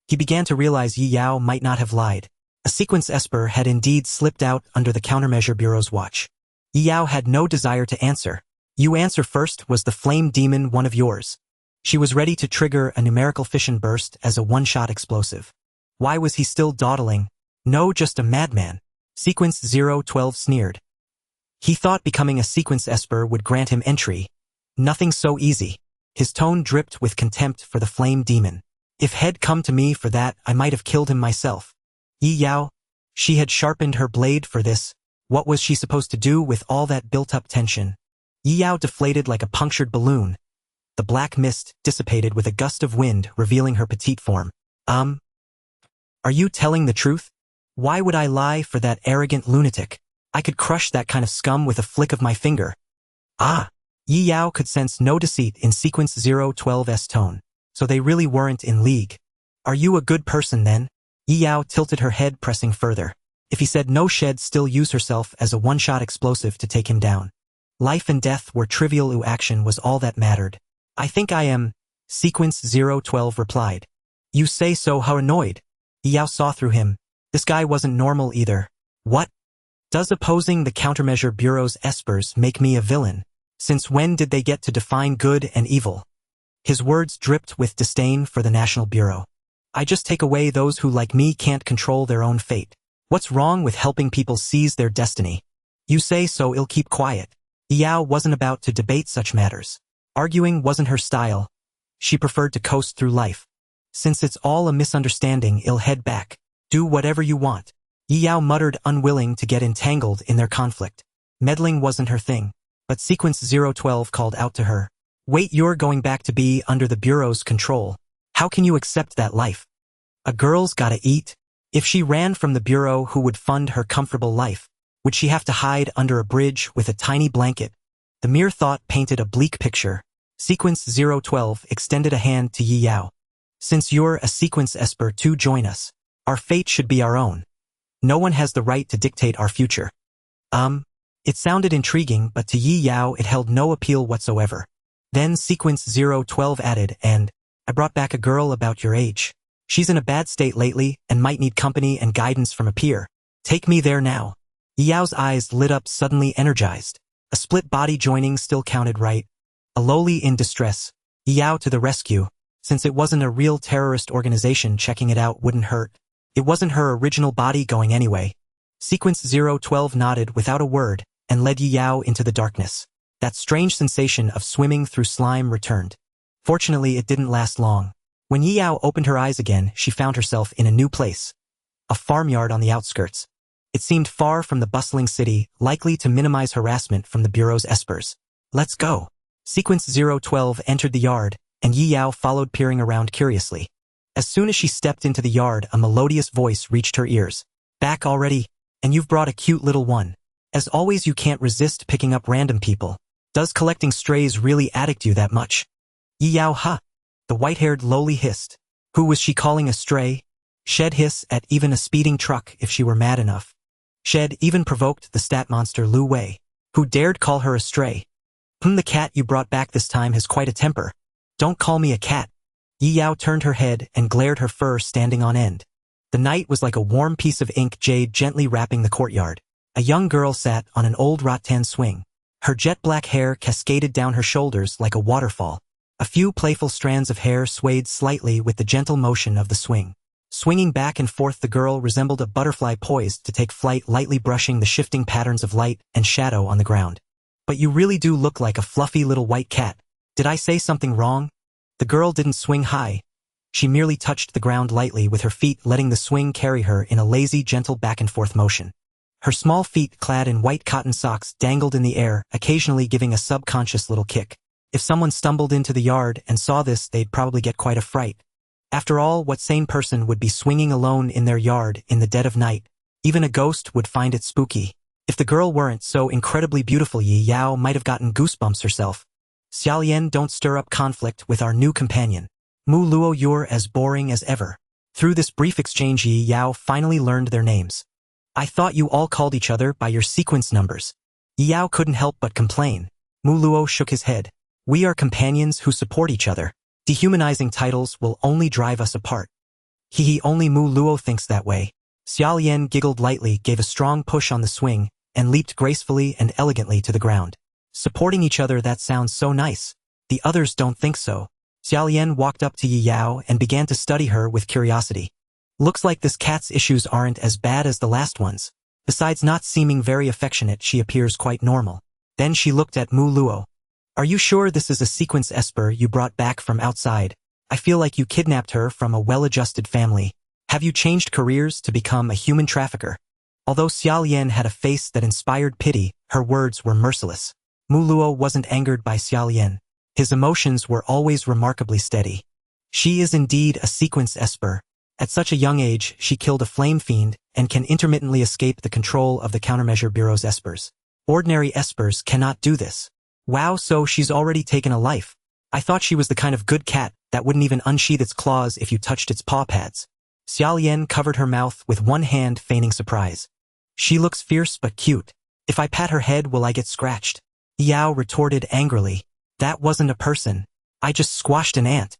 He began to realize Yi Yao might not have lied. A Sequence Esper had indeed slipped out under the Countermeasure Bureau's watch. Yi Yao had no desire to answer. You answer first. Was the flame demon one of yours? She was ready to trigger a numerical fission burst as a one-shot explosive. Why was he still dawdling? No, just a madman. Sequence 012 sneered. He thought becoming a Sequence Esper would grant him entry. Nothing so easy. His tone dripped with contempt for the flame demon. If he'd come to me for that, I might have killed him myself. Yi Yao? She had sharpened her blade for this. What was she supposed to do with all that built-up tension? Yi Yao deflated like a punctured balloon. The black mist dissipated with a gust of wind, revealing her petite form. Are you telling the truth? Why would I lie for that arrogant lunatic? I could crush that kind of scum with a flick of my finger. Ah! Yi Yao could sense no deceit in Sequence 012's tone. So they really weren't in league. Are you a good person then? Yi Yao tilted her head, pressing further. If he said no, she'd still use herself as a one-shot explosive to take him down. Life and death were trivial. Action was all that mattered. I think I am, Sequence 012 replied. You say so? How annoyed. Yi Yao saw through him. This guy wasn't normal either. What? Does opposing the Countermeasure Bureau's espers make me a villain? Since when did they get to define good and evil? His words dripped with disdain for the National Bureau. I just take away those who, like me, can't control their own fate. What's wrong with helping people seize their destiny? You say so, I'll keep quiet. Yi Yao wasn't about to debate such matters. Arguing wasn't her style. She preferred to coast through life. Since it's all a misunderstanding, I'll head back. Do whatever you want. Yi Yao muttered, unwilling to get entangled in their conflict. Meddling wasn't her thing. But Sequence 012 called out to her. Wait, you're going back to be under the Bureau's control. How can you accept that life? A girl's gotta eat. If she ran from the Bureau, who would fund her comfortable life? Would she have to hide under a bridge with a tiny blanket? The mere thought painted a bleak picture. Sequence 012 extended a hand to Yi Yao. Since you're a Sequence Esper, to join us. Our fate should be our own. No one has the right to dictate our future. It sounded intriguing, but to Yi Yao it held no appeal whatsoever. Then Sequence 012 added, and I brought back a girl about your age. She's in a bad state lately and might need company and guidance from a peer. Take me there now. Yi Yao's eyes lit up, suddenly energized. A split body joining still counted, right? A lowly in distress. Yi Yao to the rescue. Since it wasn't a real terrorist organization, checking it out wouldn't hurt. It wasn't her original body going anyway. Sequence 012 nodded without a word and led Yi Yao into the darkness. That strange sensation of swimming through slime returned. Fortunately, it didn't last long. When Yi Yao opened her eyes again, she found herself in a new place. A farmyard on the outskirts. It seemed far from the bustling city, likely to minimize harassment from the Bureau's espers. Let's go. Sequence 012 entered the yard, and Yi Yao followed, peering around curiously. As soon as she stepped into the yard, a melodious voice reached her ears. Back already? And you've brought a cute little one. As always, you can't resist picking up random people. Does collecting strays really addict you that much? Yi Yao, huh? The white-haired lowly hissed. Who was she calling a stray? She'd hiss at even a speeding truck if she were mad enough. She'd even provoked the stat monster Lu Wei, who dared call her a stray. The cat you brought back this time has quite a temper. Don't call me a cat. Yi Yao turned her head and glared, her fur standing on end. The night was like a warm piece of ink jade gently wrapping the courtyard. A young girl sat on an old rattan swing. Her jet-black hair cascaded down her shoulders like a waterfall. A few playful strands of hair swayed slightly with the gentle motion of the swing. Swinging back and forth, the girl resembled a butterfly poised to take flight, lightly brushing the shifting patterns of light and shadow on the ground. But you really do look like a fluffy little white cat. Did I say something wrong? The girl didn't swing high. She merely touched the ground lightly with her feet, letting the swing carry her in a lazy, gentle back-and-forth motion. Her small feet, clad in white cotton socks, dangled in the air, occasionally giving a subconscious little kick. If someone stumbled into the yard and saw this, they'd probably get quite a fright. After all, what sane person would be swinging alone in their yard in the dead of night? Even a ghost would find it spooky. If the girl weren't so incredibly beautiful, Yi Yao might have gotten goosebumps herself. Xiaolian, don't stir up conflict with our new companion. Mu Luo, you're as boring as ever. Through this brief exchange, Yi Yao finally learned their names. I thought you all called each other by your sequence numbers. Yi Yao couldn't help but complain. Mu Luo shook his head. We are companions who support each other. Dehumanizing titles will only drive us apart. He only Mu Luo thinks that way. Xiaolian giggled lightly, gave a strong push on the swing, and leaped gracefully and elegantly to the ground. Supporting each other, that sounds so nice. The others don't think so. Xiaolian walked up to Yi Yao and began to study her with curiosity. Looks like this cat's issues aren't as bad as the last ones. Besides not seeming very affectionate, she appears quite normal. Then she looked at Mu Luo. Are you sure this is a sequence esper you brought back from outside? I feel like you kidnapped her from a well-adjusted family. Have you changed careers to become a human trafficker? Although Xiaolian had a face that inspired pity, her words were merciless. Mu Luo wasn't angered by Xiaolian. His emotions were always remarkably steady. She is indeed a sequence esper. At such a young age, she killed a flame fiend and can intermittently escape the control of the Countermeasure Bureau's espers. Ordinary espers cannot do this. Wow, so she's already taken a life. I thought she was the kind of good cat that wouldn't even unsheath its claws if you touched its paw pads. Xiaolian covered her mouth with one hand, feigning surprise. She looks fierce but cute. If I pat her head, will I get scratched? Yao retorted angrily. That wasn't a person. I just squashed an ant.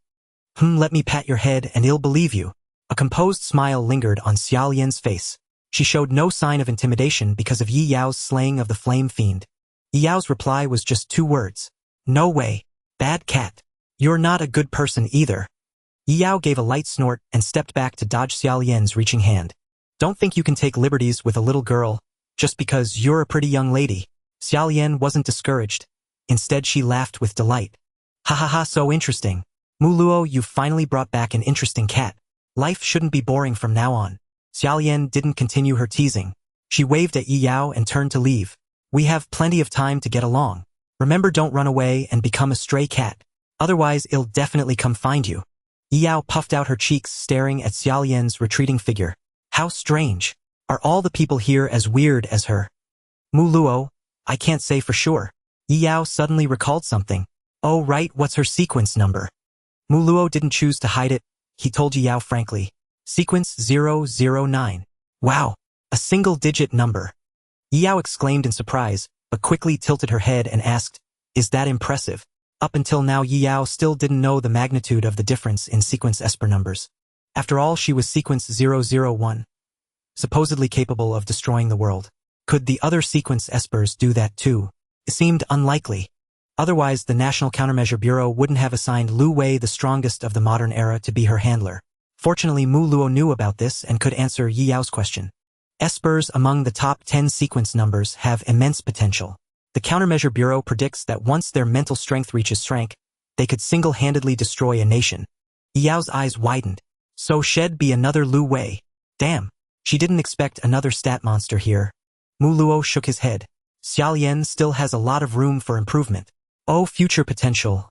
Let me pat your head and I'll believe you. A composed smile lingered on Xiaolian's face. She showed no sign of intimidation because of Yi Yao's slaying of the flame fiend. Yi Yao's reply was just 2 words. No way. Bad cat. You're not a good person either. Yi Yao gave a light snort and stepped back to dodge Xiaolian's reaching hand. Don't think you can take liberties with a little girl, just because you're a pretty young lady. Xiaolian wasn't discouraged. Instead, she laughed with delight. Ha ha ha, so interesting. Muluo, you've finally brought back an interesting cat. Life shouldn't be boring from now on. Xiaolian didn't continue her teasing. She waved at Yi Yao and turned to leave. We have plenty of time to get along. Remember, don't run away and become a stray cat. Otherwise, it'll definitely come find you. Yi Yao puffed out her cheeks, staring at Xiaolian's retreating figure. How strange. Are all the people here as weird as her? Muluo, I can't say for sure. Yi Yao suddenly recalled something. Oh right, what's her sequence number? Muluo didn't choose to hide it. He told Yi Yao frankly. Sequence 009. Wow, a single-digit number. Yi Yao exclaimed in surprise, but quickly tilted her head and asked, is that impressive? Up until now, Yi Yao still didn't know the magnitude of the difference in sequence esper numbers. After all, she was sequence 001, supposedly capable of destroying the world. Could the other sequence espers do that too? It seemed unlikely. Otherwise, the National Countermeasure Bureau wouldn't have assigned Lu Wei, the strongest of the modern era, to be her handler. Fortunately, Mu Luo knew about this and could answer Yi Yao's question. Espers among the top 10 sequence numbers have immense potential. The Countermeasure Bureau predicts that once their mental strength reaches rank, they could single-handedly destroy a nation. Yi Yao's eyes widened. So she'd be another Lu Wei. Damn, she didn't expect another stat monster here. Mu Luo shook his head. Xiaolian still has a lot of room for improvement. Oh, future potential.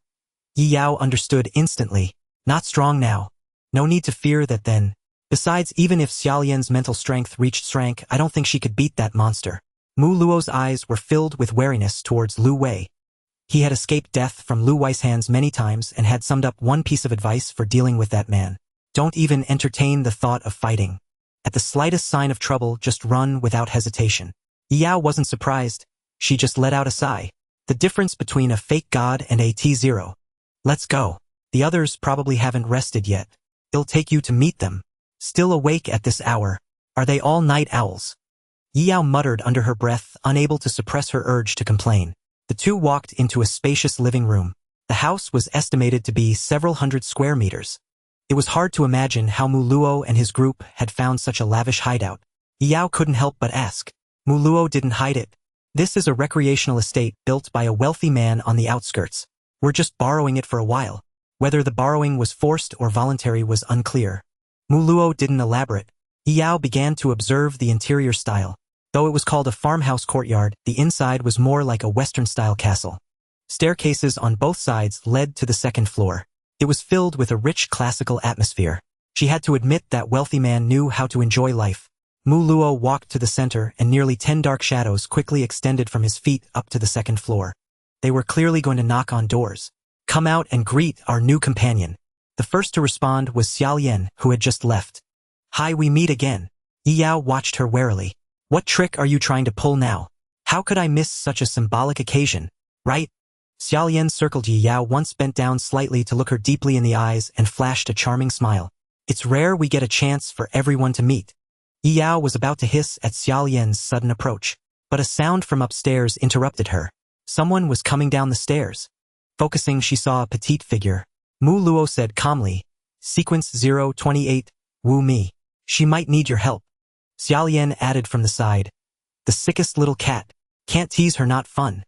Yi Yao understood instantly. Not strong now. No need to fear that then. Besides, even if Xiaolian's mental strength reached rank, I don't think she could beat that monster. Mu Luo's eyes were filled with wariness towards Lu Wei. He had escaped death from Lu Wei's hands many times and had summed up one piece of advice for dealing with that man. Don't even entertain the thought of fighting. At the slightest sign of trouble, just run without hesitation. Yi Yao wasn't surprised. She just let out a sigh. The difference between a fake god and a T0. Let's go. The others probably haven't rested yet. It'll take you to meet them. Still awake at this hour. Are they all night owls? Yi Yao muttered under her breath, unable to suppress her urge to complain. The two walked into a spacious living room. The house was estimated to be several hundred square meters. It was hard to imagine how Mu Luo and his group had found such a lavish hideout. Yi Yao couldn't help but ask. Mu Luo didn't hide it. This is a recreational estate built by a wealthy man on the outskirts. We're just borrowing it for a while. Whether the borrowing was forced or voluntary was unclear. Mu Luo didn't elaborate. Yi Yao began to observe the interior style. Though it was called a farmhouse courtyard, the inside was more like a Western-style castle. Staircases on both sides led to the second floor. It was filled with a rich classical atmosphere. She had to admit that wealthy man knew how to enjoy life. Mu Luo walked to the center and nearly 10 dark shadows quickly extended from his feet up to the second floor. They were clearly going to knock on doors. Come out and greet our new companion. The first to respond was Xiaolian, who had just left. Hi, we meet again. Yi Yao watched her warily. What trick are you trying to pull now? How could I miss such a symbolic occasion, right? Xiaolian circled Yi Yao, once bent down slightly to look her deeply in the eyes and flashed a charming smile. It's rare we get a chance for everyone to meet. Yi Yao was about to hiss at Xiaolian's sudden approach, but a sound from upstairs interrupted her. Someone was coming down the stairs. Focusing, she saw a petite figure. Mu Luo said calmly, Sequence 028, woo me. She might need your help. Xiaolian added from the side. The sickest little cat. Can't tease her, not fun.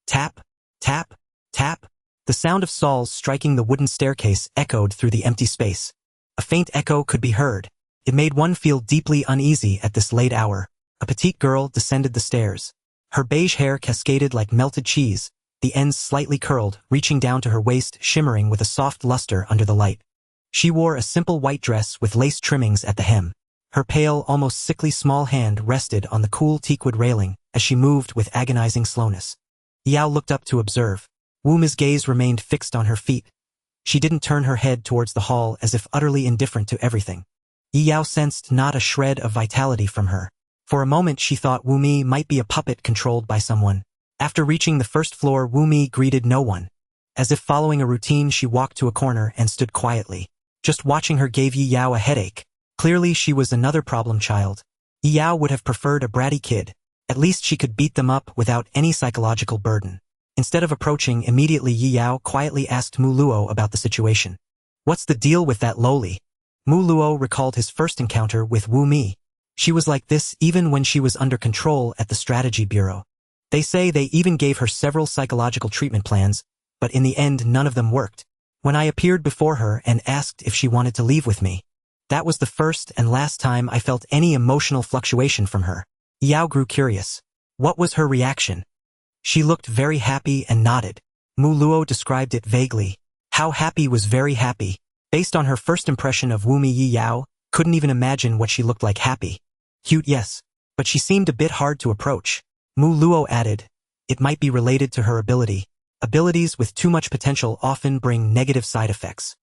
Tap, tap, tap. The sound of soles striking the wooden staircase echoed through the empty space. A faint echo could be heard. It made one feel deeply uneasy at this late hour. A petite girl descended the stairs. Her beige hair cascaded like melted cheese, the ends slightly curled, reaching down to her waist, shimmering with a soft luster under the light. She wore a simple white dress with lace trimmings at the hem. Her pale, almost sickly small hand rested on the cool teakwood railing as she moved with agonizing slowness. Yao looked up to observe. Wuma's gaze remained fixed on her feet. She didn't turn her head towards the hall as if utterly indifferent to everything. Yi Yao sensed not a shred of vitality from her. For a moment she thought Wu Mi might be a puppet controlled by someone. After reaching the first floor, Wu Mi greeted no one. As if following a routine, she walked to a corner and stood quietly. Just watching her gave Yi Yao a headache. Clearly she was another problem child. Yi Yao would have preferred a bratty kid. At least she could beat them up without any psychological burden. Instead of approaching immediately, Yi Yao quietly asked Mu Luo about the situation. What's the deal with that lowly? Mu Luo recalled his first encounter with Wu Mi. She was like this even when she was under control at the strategy bureau. They say they even gave her several psychological treatment plans, but in the end none of them worked. When I appeared before her and asked if she wanted to leave with me, that was the first and last time I felt any emotional fluctuation from her. Yao grew curious. What was her reaction? She looked very happy and nodded. Mu Luo described it vaguely. How happy was very happy. Based on her first impression of Wu Mi, Yi Yao couldn't even imagine what she looked like. Happy. Cute, yes, but she seemed a bit hard to approach. Mu Luo added, it might be related to her ability. Abilities with too much potential often bring negative side effects.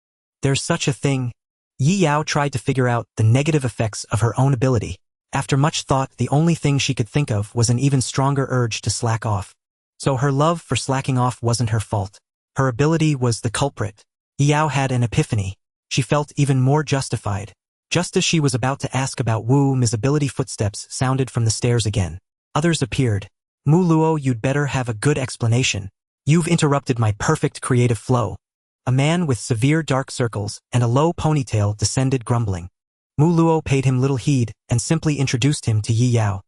There's such a thing. Yi Yao tried to figure out the negative effects of her own ability. After much thought, the only thing she could think of was an even stronger urge to slack off. So her love for slacking off wasn't her fault. Her ability was the culprit. Yi Yao had an epiphany. She felt even more justified. Just as she was about to ask about Wu Mi's ability, footsteps sounded from the stairs again. Others appeared. Mu Luo, you'd better have a good explanation. You've interrupted my perfect creative flow. A man with severe dark circles and a low ponytail descended grumbling. Mu Luo paid him little heed and simply introduced him to Yi Yao.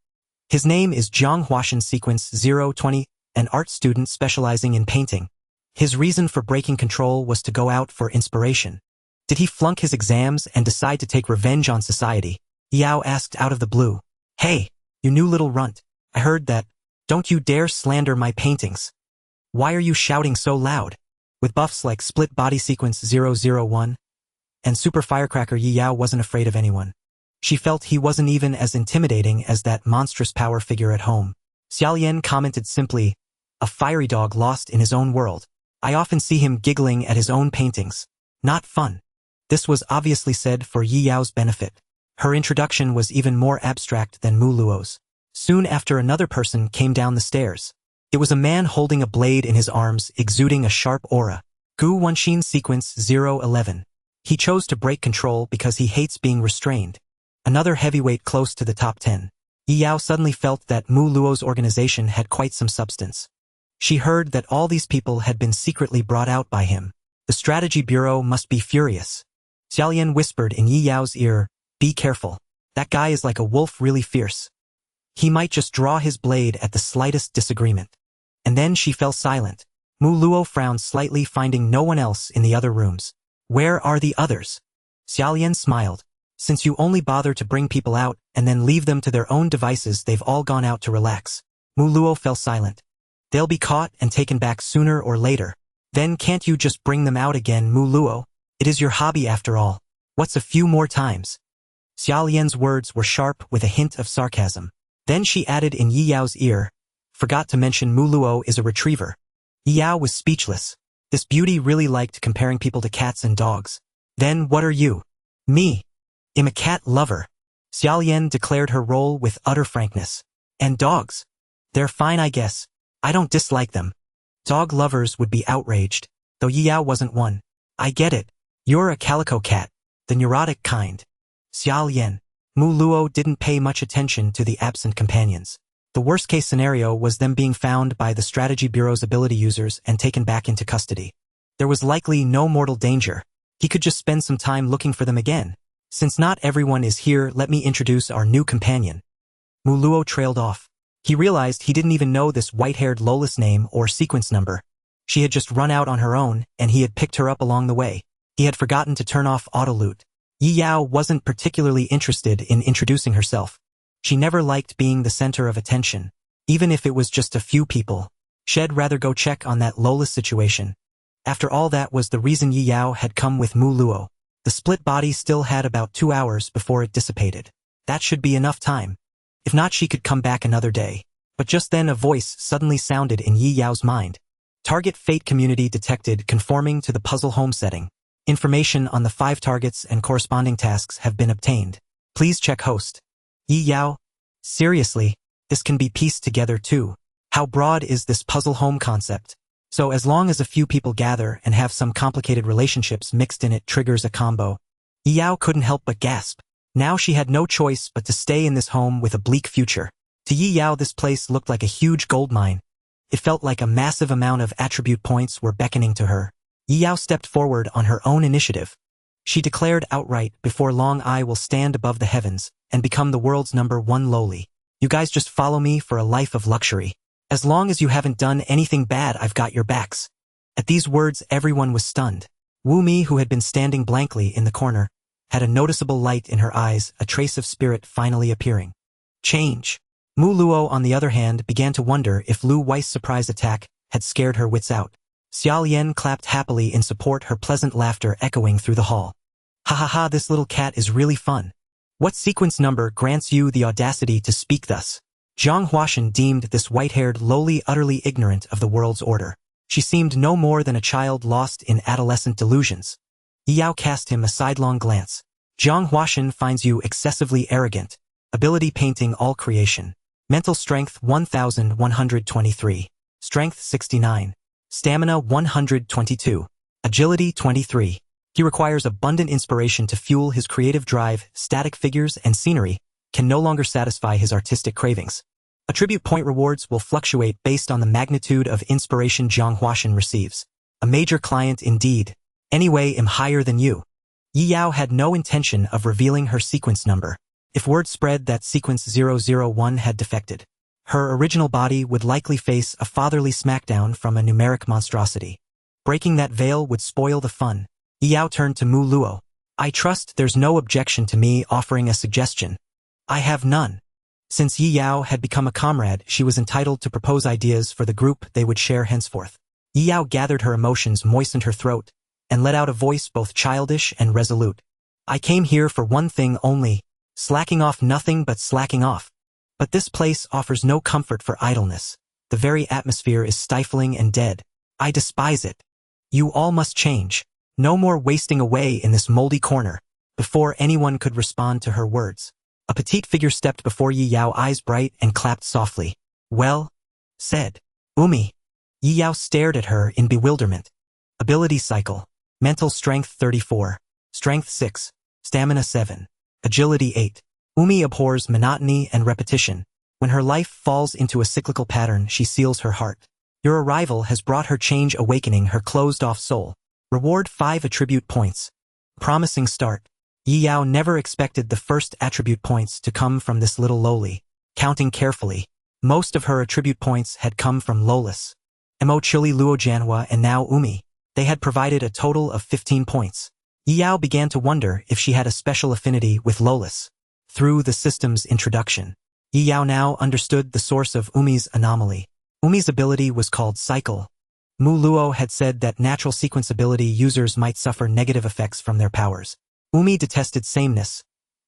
His name is Zhang Huashan, Sequence 020, an art student specializing in painting. His reason for breaking control was to go out for inspiration. Did he flunk his exams and decide to take revenge on society? Yi Yao asked out of the blue. Hey, you new little runt. I heard that. Don't you dare slander my paintings. Why are you shouting so loud? With buffs like Split Body Sequence 001 and Super Firecracker, Yi Yao wasn't afraid of anyone. She felt he wasn't even as intimidating as that monstrous power figure at home. Xiaolian commented simply, a fiery dog lost in his own world. I often see him giggling at his own paintings. Not fun. This was obviously said for Yi Yao's benefit. Her introduction was even more abstract than Mu Luo's. Soon after, another person came down the stairs. It was a man holding a blade in his arms, exuding a sharp aura. Gu Wenxin, Sequence 011. He chose to break control because he hates being restrained. Another heavyweight close to the top 10. Yi Yao suddenly felt that Mu Luo's organization had quite some substance. She heard that all these people had been secretly brought out by him. The strategy bureau must be furious. Xiaolian whispered in Yi Yao's ear, be careful. That guy is like a wolf, really fierce. He might just draw his blade at the slightest disagreement. And then she fell silent. Mu Luo frowned slightly, finding no one else in the other rooms. Where are the others? Xiaolian smiled. Since you only bother to bring people out and then leave them to their own devices, they've all gone out to relax. Mu Luo fell silent. They'll be caught and taken back sooner or later. Then can't you just bring them out again, Mu Luo? It is your hobby after all. What's a few more times? Xiaolian's words were sharp with a hint of sarcasm. Then she added in Yi Yao's ear, forgot to mention Mu Luo is a retriever. Yi Yao was speechless. This beauty really liked comparing people to cats and dogs. Then what are you? Me. I'm a cat lover. Xiaolian declared her role with utter frankness. And dogs? They're fine, I guess. I don't dislike them. Dog lovers would be outraged, though Yi Yao wasn't one. I get it. You're a calico cat, the neurotic kind. Xiaolian. Mu Luo didn't pay much attention to the absent companions. The worst-case scenario was them being found by the Strategy Bureau's ability users and taken back into custody. There was likely no mortal danger. He could just spend some time looking for them again. Since not everyone is here, let me introduce our new companion. Mu Luo trailed off. He realized he didn't even know this white-haired Lola's name or sequence number. She had just run out on her own, and he had picked her up along the way. He had forgotten to turn off auto-loot. Yi Yao wasn't particularly interested in introducing herself. She never liked being the center of attention, even if it was just a few people. She'd rather go check on that Lola's situation. After all, that was the reason Yi Yao had come with Mu Luo. The split body still had about 2 hours before it dissipated. That should be enough time. If not, she could come back another day. But just then a voice suddenly sounded in Yi Yao's mind. Target fate community detected conforming to the puzzle home setting. Information on the 5 targets and corresponding tasks have been obtained. Please check host. Yi Yao? Seriously, this can be pieced together too. How broad is this puzzle home concept? So as long as a few people gather and have some complicated relationships mixed in, it triggers a combo. Yi Yao couldn't help but gasp. Now she had no choice but to stay in this home with a bleak future. To Yi Yao, this place looked like a huge gold mine. It felt like a massive amount of attribute points were beckoning to her. Yi Yao stepped forward on her own initiative. She declared outright, before long I will stand above the heavens and become the world's #1 lowly. You guys just follow me for a life of luxury. As long as you haven't done anything bad, I've got your backs. At these words, everyone was stunned. Wu Mi, who had been standing blankly in the corner, had a noticeable light in her eyes, a trace of spirit finally appearing. Change. Mu Luo, on the other hand, began to wonder if Lu Wei's surprise attack had scared her wits out. Xiao Lian clapped happily in support, her pleasant laughter echoing through the hall. Ha ha ha, this little cat is really fun. What sequence number grants you the audacity to speak thus? Zhang Huashan deemed this white-haired lowly utterly ignorant of the world's order. She seemed no more than a child lost in adolescent delusions. Yi Yao cast him a sidelong glance. Zhang Huashan finds you excessively arrogant. Ability painting all creation. Mental strength 1123. Strength 69. Stamina 122. Agility 23. He requires abundant inspiration to fuel his creative drive. Static figures and scenery can no longer satisfy his artistic cravings. Attribute point rewards will fluctuate based on the magnitude of inspiration Zhang Huashan receives. A major client indeed. Anyway, I'm higher than you. Yi Yao had no intention of revealing her sequence number. If word spread that sequence 001 had defected, her original body would likely face a fatherly smackdown from a numeric monstrosity. Breaking that veil would spoil the fun. Yi Yao turned to Mu Luo. I trust there's no objection to me offering a suggestion. I have none. Since Yi Yao had become a comrade, she was entitled to propose ideas for the group they would share henceforth. Yi Yao gathered her emotions, moistened her throat, and let out a voice both childish and resolute. I came here for one thing only, slacking off, nothing but slacking off. But this place offers no comfort for idleness. The very atmosphere is stifling and dead. I despise it. You all must change. No more wasting away in this moldy corner. Before anyone could respond to her words, a petite figure stepped before Yi Yao, eyes bright, and clapped softly. Well said. Umi. Yi Yao stared at her in bewilderment. Ability cycle. Mental strength 34. Strength 6. Stamina 7. Agility 8. Umi abhors monotony and repetition. When her life falls into a cyclical pattern, she seals her heart. Your arrival has brought her change, awakening her closed-off soul. Reward 5 attribute points. Promising start. Yi Yao never expected the first attribute points to come from this little lowly. Counting carefully, most of her attribute points had come from Lolis, Mo Chili Luo Janhua, and now Umi. They had provided a total of 15 points. Yi Yao began to wonder if she had a special affinity with Lolis. Through the system's introduction, Yi Yao now understood the source of Umi's anomaly. Umi's ability was called Cycle. Mu Luo had said that natural sequence ability users might suffer negative effects from their powers. Umi detested sameness.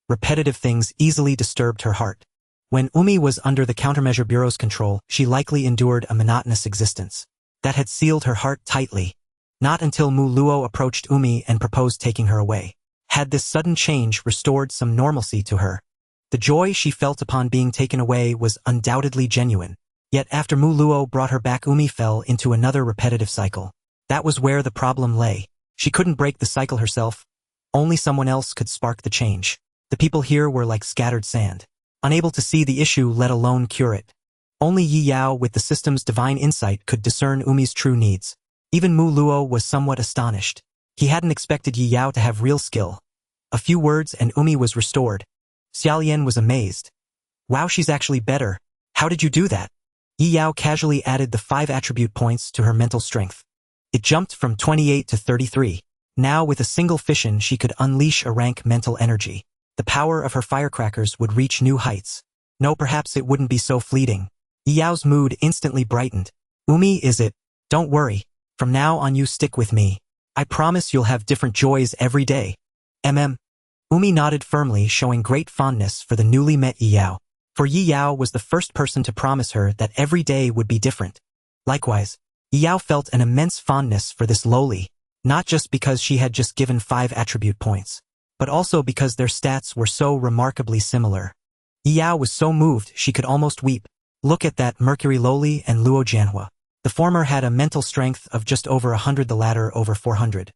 Repetitive things easily disturbed her heart. When Umi was under the Countermeasure Bureau's control, she likely endured a monotonous existence. That had sealed her heart tightly. Not until Mu Luo approached Umi and proposed taking her away had this sudden change restored some normalcy to her. The joy she felt upon being taken away was undoubtedly genuine. Yet after Mu Luo brought her back, Umi fell into another repetitive cycle. That was where the problem lay. She couldn't break the cycle herself. Only someone else could spark the change. The people here were like scattered sand, unable to see the issue, let alone cure it. Only Yi Yao, with the system's divine insight, could discern Umi's true needs. Even Mu Luo was somewhat astonished. He hadn't expected Yi Yao to have real skill. A few words and Umi was restored. Xiao Lian was amazed. Wow, she's actually better. How did you do that? Yi Yao casually added the 5 attribute points to her mental strength. It jumped from 28 to 33. Now with a single fission she could unleash a rank mental energy. The power of her firecrackers would reach new heights. No, perhaps it wouldn't be so fleeting. Yi Yao's mood instantly brightened. Umi, is it? Don't worry. From now on you stick with me. I promise you'll have different joys every day. Umi nodded firmly, showing great fondness for the newly met Yi Yao. For Yi Yao was the first person to promise her that every day would be different. Likewise, Yi Yao felt an immense fondness for this lowly, Not just because she had just given 5 attribute points, but also because their stats were so remarkably similar. Yao was so moved she could almost weep. Look at that Mercury Loli and Luo Jianhua. The former had a mental strength of just over 100, the latter over 400.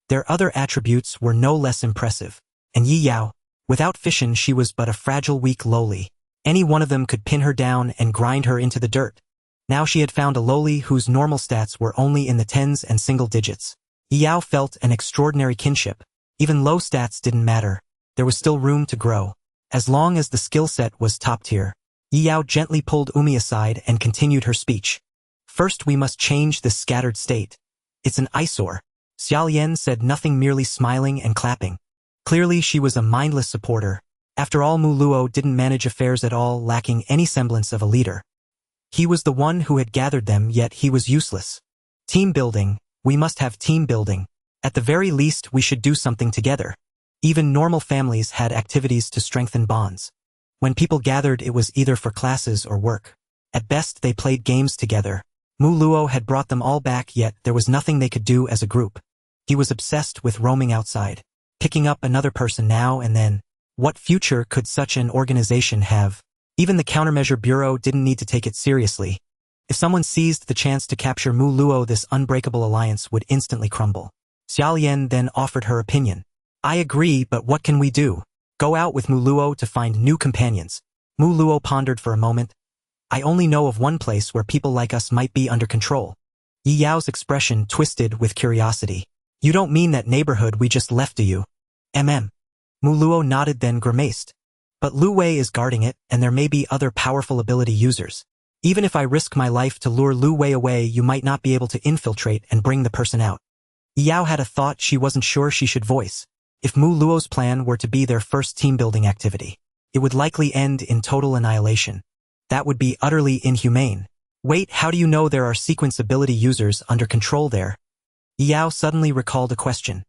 Their other attributes were no less impressive. And Yi Yao, without FISSION she was but a fragile weak loli. Any one of them could pin her down and grind her into the dirt. Now she had found a loli whose normal stats were only in the tens and single digits. Yi Yao felt an extraordinary kinship. Even low stats didn't matter. There was still room to grow. As long as the skill set was top tier. Yi Yao gently pulled Umi aside and continued her speech. First we must change this scattered state. It's an eyesore. Xiaolian said nothing, merely smiling and clapping. Clearly she was a mindless supporter. After all, Mu Luo didn't manage affairs at all, lacking any semblance of a leader. He was the one who had gathered them, yet he was useless. Team building. We must have team building. At the very least we should do something together. Even normal families had activities to strengthen bonds. When people gathered it was either for classes or work. At best they played games together. Mu Luo had brought them all back, yet there was nothing they could do as a group. He was obsessed with roaming outside, picking up another person now and then. What future could such an organization have? Even the Countermeasure Bureau didn't need to take it seriously. If someone seized the chance to capture Mu Luo, this unbreakable alliance would instantly crumble. Xiaolian then offered her opinion. I agree, but what can we do? Go out with Mu Luo to find new companions. Mu Luo pondered for a moment. I only know of one place where people like us might be under control. Yi Yao's expression twisted with curiosity. You don't mean that neighborhood we just left, do you? Mu Luo nodded, then grimaced. But Lu Wei is guarding it, and there may be other powerful ability users. Even if I risk my life to lure Lu Wei away, you might not be able to infiltrate and bring the person out. Yi Yao had a thought she wasn't sure she should voice. If Mu Luo's plan were to be their first team-building activity, it would likely end in total annihilation. That would be utterly inhumane. Wait, how do you know there are sequence ability users under control there? Yi Yao suddenly recalled a question.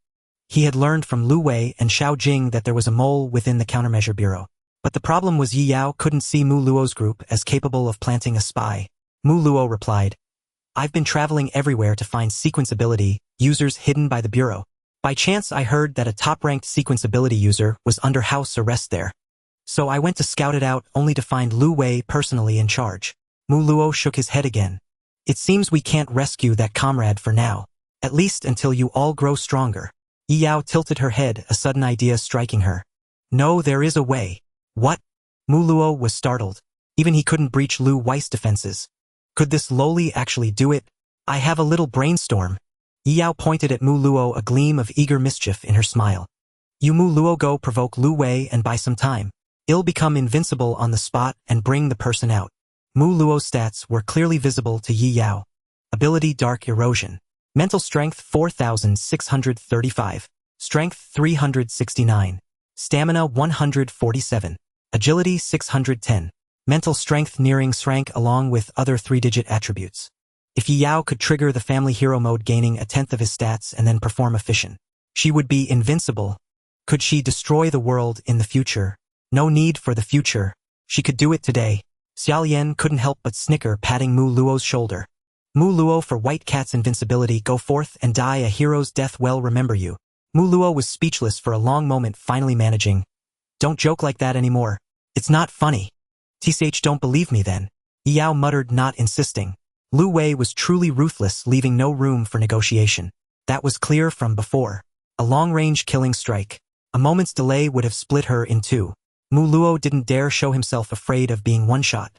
He had learned from Lu Wei and Xiao Jing that there was a mole within the Countermeasure Bureau. But the problem was Yi Yao couldn't see Mu Luo's group as capable of planting a spy. Mu Luo replied, I've been traveling everywhere to find sequence ability users hidden by the Bureau. By chance I heard that a top-ranked sequence ability user was under house arrest there. So I went to scout it out, only to find Lu Wei personally in charge. Mu Luo shook his head again. It seems we can't rescue that comrade for now. At least until you all grow stronger. Yi Yao tilted her head, a sudden idea striking her. No, there is a way. What? Mu Luo was startled. Even he couldn't breach Lu Wei's defenses. Could this loli actually do it? I have a little brainstorm. Yi Yao pointed at Mu Luo, a gleam of eager mischief in her smile. You Mu Luo go provoke Lu Wei and buy some time. He'll become invincible on the spot and bring the person out. Mu Luo's stats were clearly visible to Yi Yao. Ability Dark Erosion. Mental Strength 4,635. Strength 369. Stamina 147. Agility 610. Mental Strength nearing rank along with other 3-digit attributes. If Yi Yao could trigger the Family Hero mode, gaining 1/10 of his stats and then perform a fission, she would be invincible. Could she destroy the world in the future? No need for the future. She could do it today. Xiaolian couldn't help but snicker, patting Mu Luo's shoulder. Mu Luo, for White Cat's invincibility, go forth and die a hero's death, well remember you. Mu Luo was speechless for a long moment, finally managing. Don't joke like that anymore. It's not funny. TCH don't believe me then. Yi Yao muttered, not insisting. Lu Wei was truly ruthless, leaving no room for negotiation. That was clear from before. A long-range killing strike. A moment's delay would have split her in two. Mu Luo didn't dare show himself afraid of being one-shot.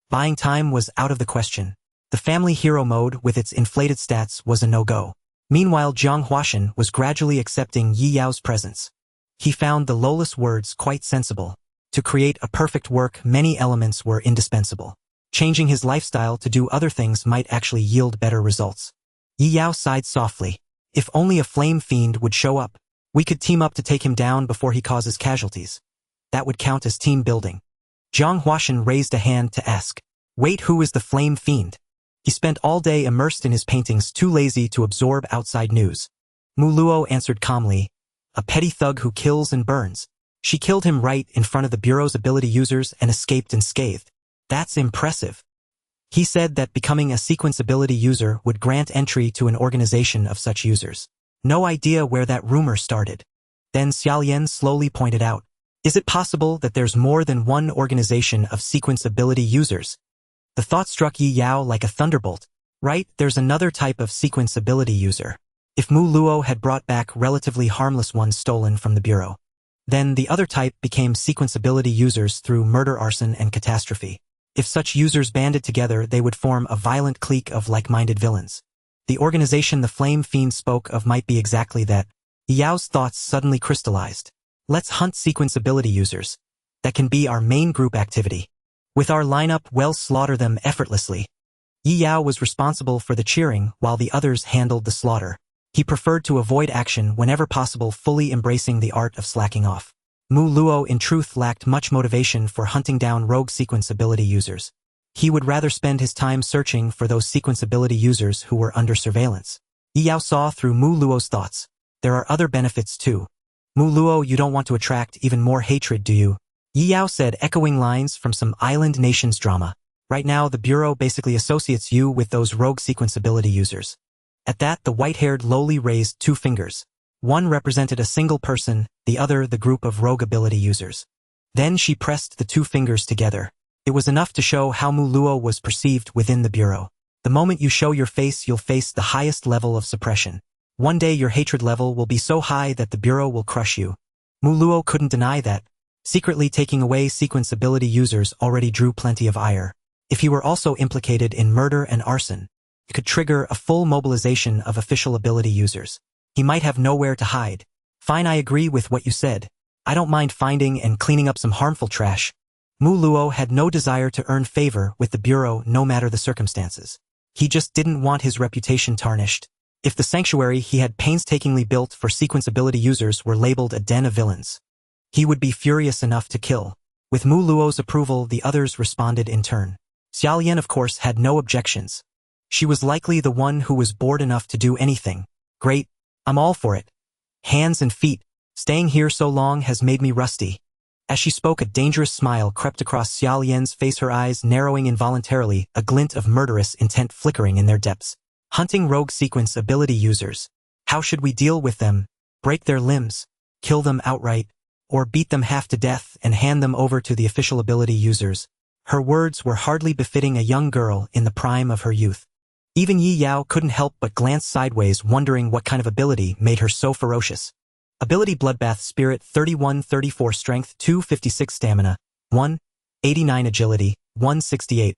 Buying time was out of the question. The Family Hero mode with its inflated stats was a no-go. Meanwhile, Jiang Huashan was gradually accepting Yi Yao's presence. He found the Lola's words quite sensible. To create a perfect work, many elements were indispensable. Changing his lifestyle to do other things might actually yield better results. Yi Yao sighed softly. If only a flame fiend would show up. We could team up to take him down before he causes casualties. That would count as team building. Jiang Huashan raised a hand to ask. Wait, who is the flame fiend? He spent all day immersed in his paintings, too lazy to absorb outside news. Mu Luo answered calmly. A petty thug who kills and burns. She killed him right in front of the Bureau's ability users and escaped unscathed. That's impressive. He said that becoming a sequence ability user would grant entry to an organization of such users. No idea where that rumor started. Then Xiaolian slowly pointed out, is it possible that there's more than one organization of sequence ability users? The thought struck Yi Yao like a thunderbolt. Right, there's another type of sequence ability user. If Mu Luo had brought back relatively harmless ones stolen from the Bureau, then the other type became sequence ability users through murder, arson, and catastrophe. If such users banded together, they would form a violent clique of like-minded villains. The organization the Flame Fiend spoke of might be exactly that. Yi Yao's thoughts suddenly crystallized. Let's hunt sequence ability users. That can be our main group activity. With our lineup, we'll slaughter them effortlessly. Yi Yao was responsible for the cheering while the others handled the slaughter. He preferred to avoid action whenever possible, fully embracing the art of slacking off. Mu Luo in truth lacked much motivation for hunting down rogue sequence ability users. He would rather spend his time searching for those sequence ability users who were under surveillance. Yi Yao saw through Mu Luo's thoughts. There are other benefits too. Mu Luo, you don't want to attract even more hatred, do you? Yi Yao said, echoing lines from some island nation's drama. Right now, the Bureau basically associates you with those rogue sequence ability users. At that, the white-haired lowly raised 2 fingers. One represented a single person, the other the group of rogue ability users. Then she pressed the 2 fingers together. It was enough to show how Mu Luo was perceived within the Bureau. The moment you show your face, you'll face the highest level of suppression. One day your hatred level will be so high that the Bureau will crush you. Mu Luo couldn't deny that. Secretly taking away sequence ability users already drew plenty of ire. If he were also implicated in murder and arson, it could trigger a full mobilization of official ability users. He might have nowhere to hide. Fine, I agree with what you said. I don't mind finding and cleaning up some harmful trash. Mu Luo had no desire to earn favor with the Bureau no matter the circumstances. He just didn't want his reputation tarnished. If the sanctuary he had painstakingly built for sequence ability users were labeled a den of villains, he would be furious enough to kill. With Mu Luo's approval, the others responded in turn. Xiaolian, of course, had no objections. She was likely the one who was bored enough to do anything. Great, I'm all for it. Hands and feet, staying here so long has made me rusty. As she spoke, a dangerous smile crept across Xiaolian's face, her eyes narrowing involuntarily, a glint of murderous intent flickering in their depths. Hunting rogue sequence ability users. How should we deal with them? Break their limbs? Kill them outright? Or beat them half to death and hand them over to the official ability users? Her words were hardly befitting a young girl in the prime of her youth. Even Yi Yao couldn't help but glance sideways, wondering what kind of ability made her so ferocious. Ability Bloodbath Spirit, 31-34 Strength, 256 Stamina, 189 Agility, 168.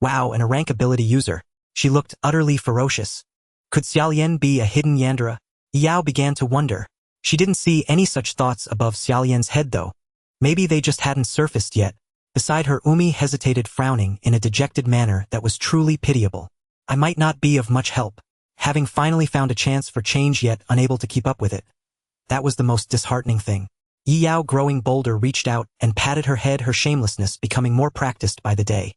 Wow, and a rank ability user. She looked utterly ferocious. Could Xiaolian be a hidden Yandra? Yi Yao began to wonder. She didn't see any such thoughts above Xiaolian's head though. Maybe they just hadn't surfaced yet. Beside her, Umi hesitated, frowning in a dejected manner that was truly pitiable. I might not be of much help, having finally found a chance for change yet unable to keep up with it. That was the most disheartening thing. Yi Yao, growing bolder, reached out and patted her head, her shamelessness becoming more practiced by the day.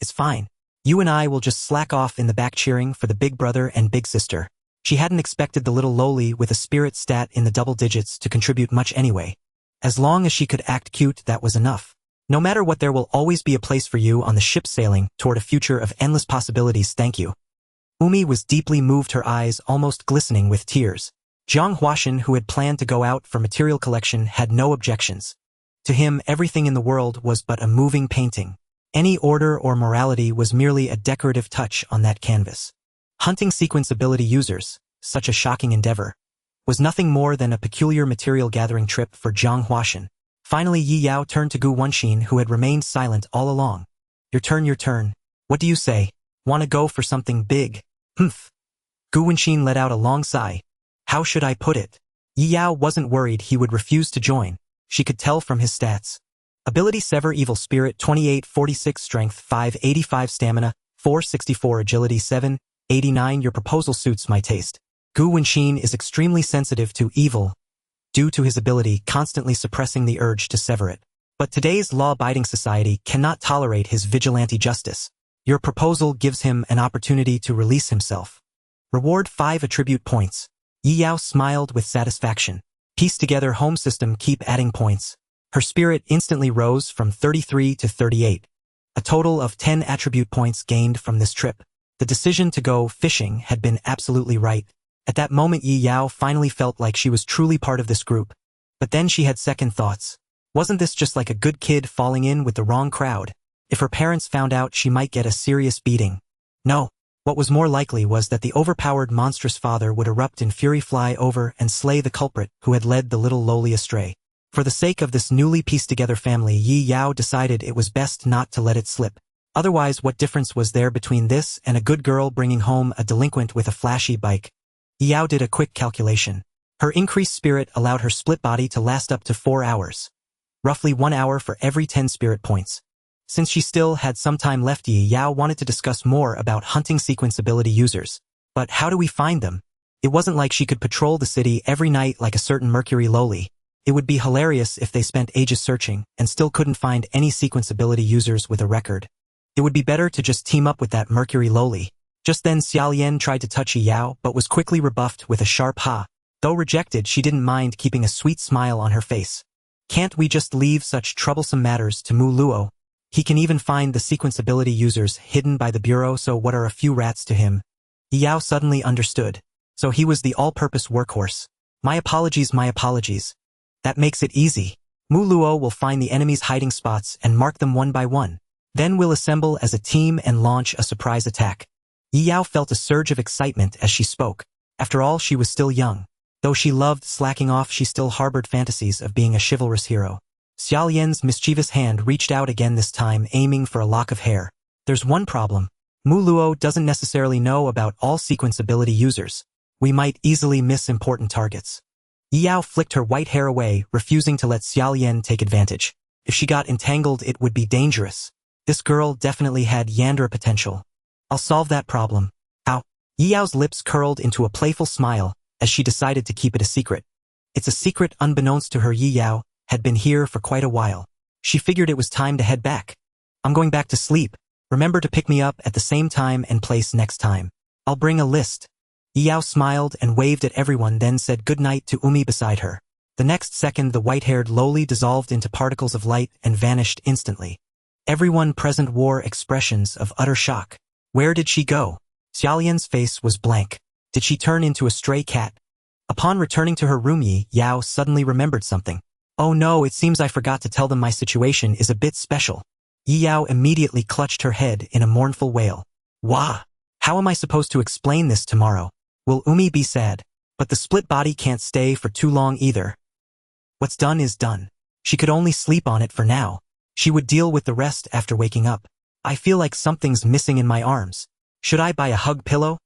It's fine. You and I will just slack off in the back cheering for the big brother and big sister. She hadn't expected the little lowly with a spirit stat in the double digits to contribute much anyway. As long as she could act cute, that was enough. No matter what, there will always be a place for you on the ship sailing toward a future of endless possibilities, thank you. Umi was deeply moved, her eyes almost glistening with tears. Jiang Huashan, who had planned to go out for material collection, had no objections. To him, everything in the world was but a moving painting. Any order or morality was merely a decorative touch on that canvas. Hunting sequence ability users, such a shocking endeavor, was nothing more than a peculiar material gathering trip for Jiang Huashan. Finally, Yi Yao turned to Gu Wenxin, who had remained silent all along. Your turn, your turn. What do you say? Want to go for something big? Humph. Gu Wenxin let out a long sigh. How should I put it? Yi Yao wasn't worried he would refuse to join. She could tell from his stats. Ability Sever Evil Spirit, 28-46 Strength, 585 Stamina, 464 Agility, 789. Your proposal suits my taste. Gu Wenxin is extremely sensitive to evil, due to his ability constantly suppressing the urge to sever it. But today's law-abiding society cannot tolerate his vigilante justice. Your proposal gives him an opportunity to release himself. Reward 5 attribute points. Yi Yao smiled with satisfaction. Piece together home system, keep adding points. Her spirit instantly rose from 33 to 38. A total of 10 attribute points gained from this trip. The decision to go fishing had been absolutely right. At that moment Yi Yao finally felt like she was truly part of this group. But then she had second thoughts. Wasn't this just like a good kid falling in with the wrong crowd? If her parents found out, she might get a serious beating. No. What was more likely was that the overpowered monstrous father would erupt in fury, fly over and slay the culprit who had led the little lowly astray. For the sake of this newly pieced-together family, Yi Yao decided it was best not to let it slip. Otherwise, what difference was there between this and a good girl bringing home a delinquent with a flashy bike? Yi Yao did a quick calculation. Her increased spirit allowed her split body to last up to 4 hours. Roughly 1 hour for every 10 spirit points. Since she still had some time left, Yi Yao wanted to discuss more about hunting sequence ability users. But how do we find them? It wasn't like she could patrol the city every night like a certain Mercury lowly. It would be hilarious if they spent ages searching and still couldn't find any sequence ability users with a record. It would be better to just team up with that Mercury lowly. Just then Xiaolian tried to touch Yi Yao but was quickly rebuffed with a sharp ha. Though rejected, she didn't mind keeping a sweet smile on her face. Can't we just leave such troublesome matters to Mu Luo? He can even find the sequence ability users hidden by the bureau, so what are a few rats to him? Yi Yao suddenly understood. So he was the all-purpose workhorse. My apologies, my apologies. That makes it easy. Mu Luo will find the enemy's hiding spots and mark them one by one. Then we'll assemble as a team and launch a surprise attack. Yi Yao felt a surge of excitement as she spoke. After all, she was still young. Though she loved slacking off, she still harbored fantasies of being a chivalrous hero. Xiaolian's mischievous hand reached out again, this time aiming for a lock of hair. There's one problem. Mu Luo doesn't necessarily know about all sequence ability users. We might easily miss important targets. Yi Yao flicked her white hair away, refusing to let Xiaolian take advantage. If she got entangled, it would be dangerous. This girl definitely had Yandra potential. I'll solve that problem. Ow. Yi Yao's lips curled into a playful smile as she decided to keep it a secret. It's a secret unbeknownst to her. Yi Yao had been here for quite a while. She figured it was time to head back. I'm going back to sleep. Remember to pick me up at the same time and place next time. I'll bring a list. Yi Yao smiled and waved at everyone, then said goodnight to Umi beside her. The next second, the white-haired lowly dissolved into particles of light and vanished instantly. Everyone present wore expressions of utter shock. Where did she go? Xiaolian's face was blank. Did she turn into a stray cat? Upon returning to her room, Yi Yao suddenly remembered something. Oh no, it seems I forgot to tell them my situation is a bit special. Yi Yao immediately clutched her head in a mournful wail. Wah! How am I supposed to explain this tomorrow? Will Umi be sad? But the split body can't stay for too long either. What's done is done. She could only sleep on it for now. She would deal with the rest after waking up. I feel like something's missing in my arms. Should I buy a hug pillow?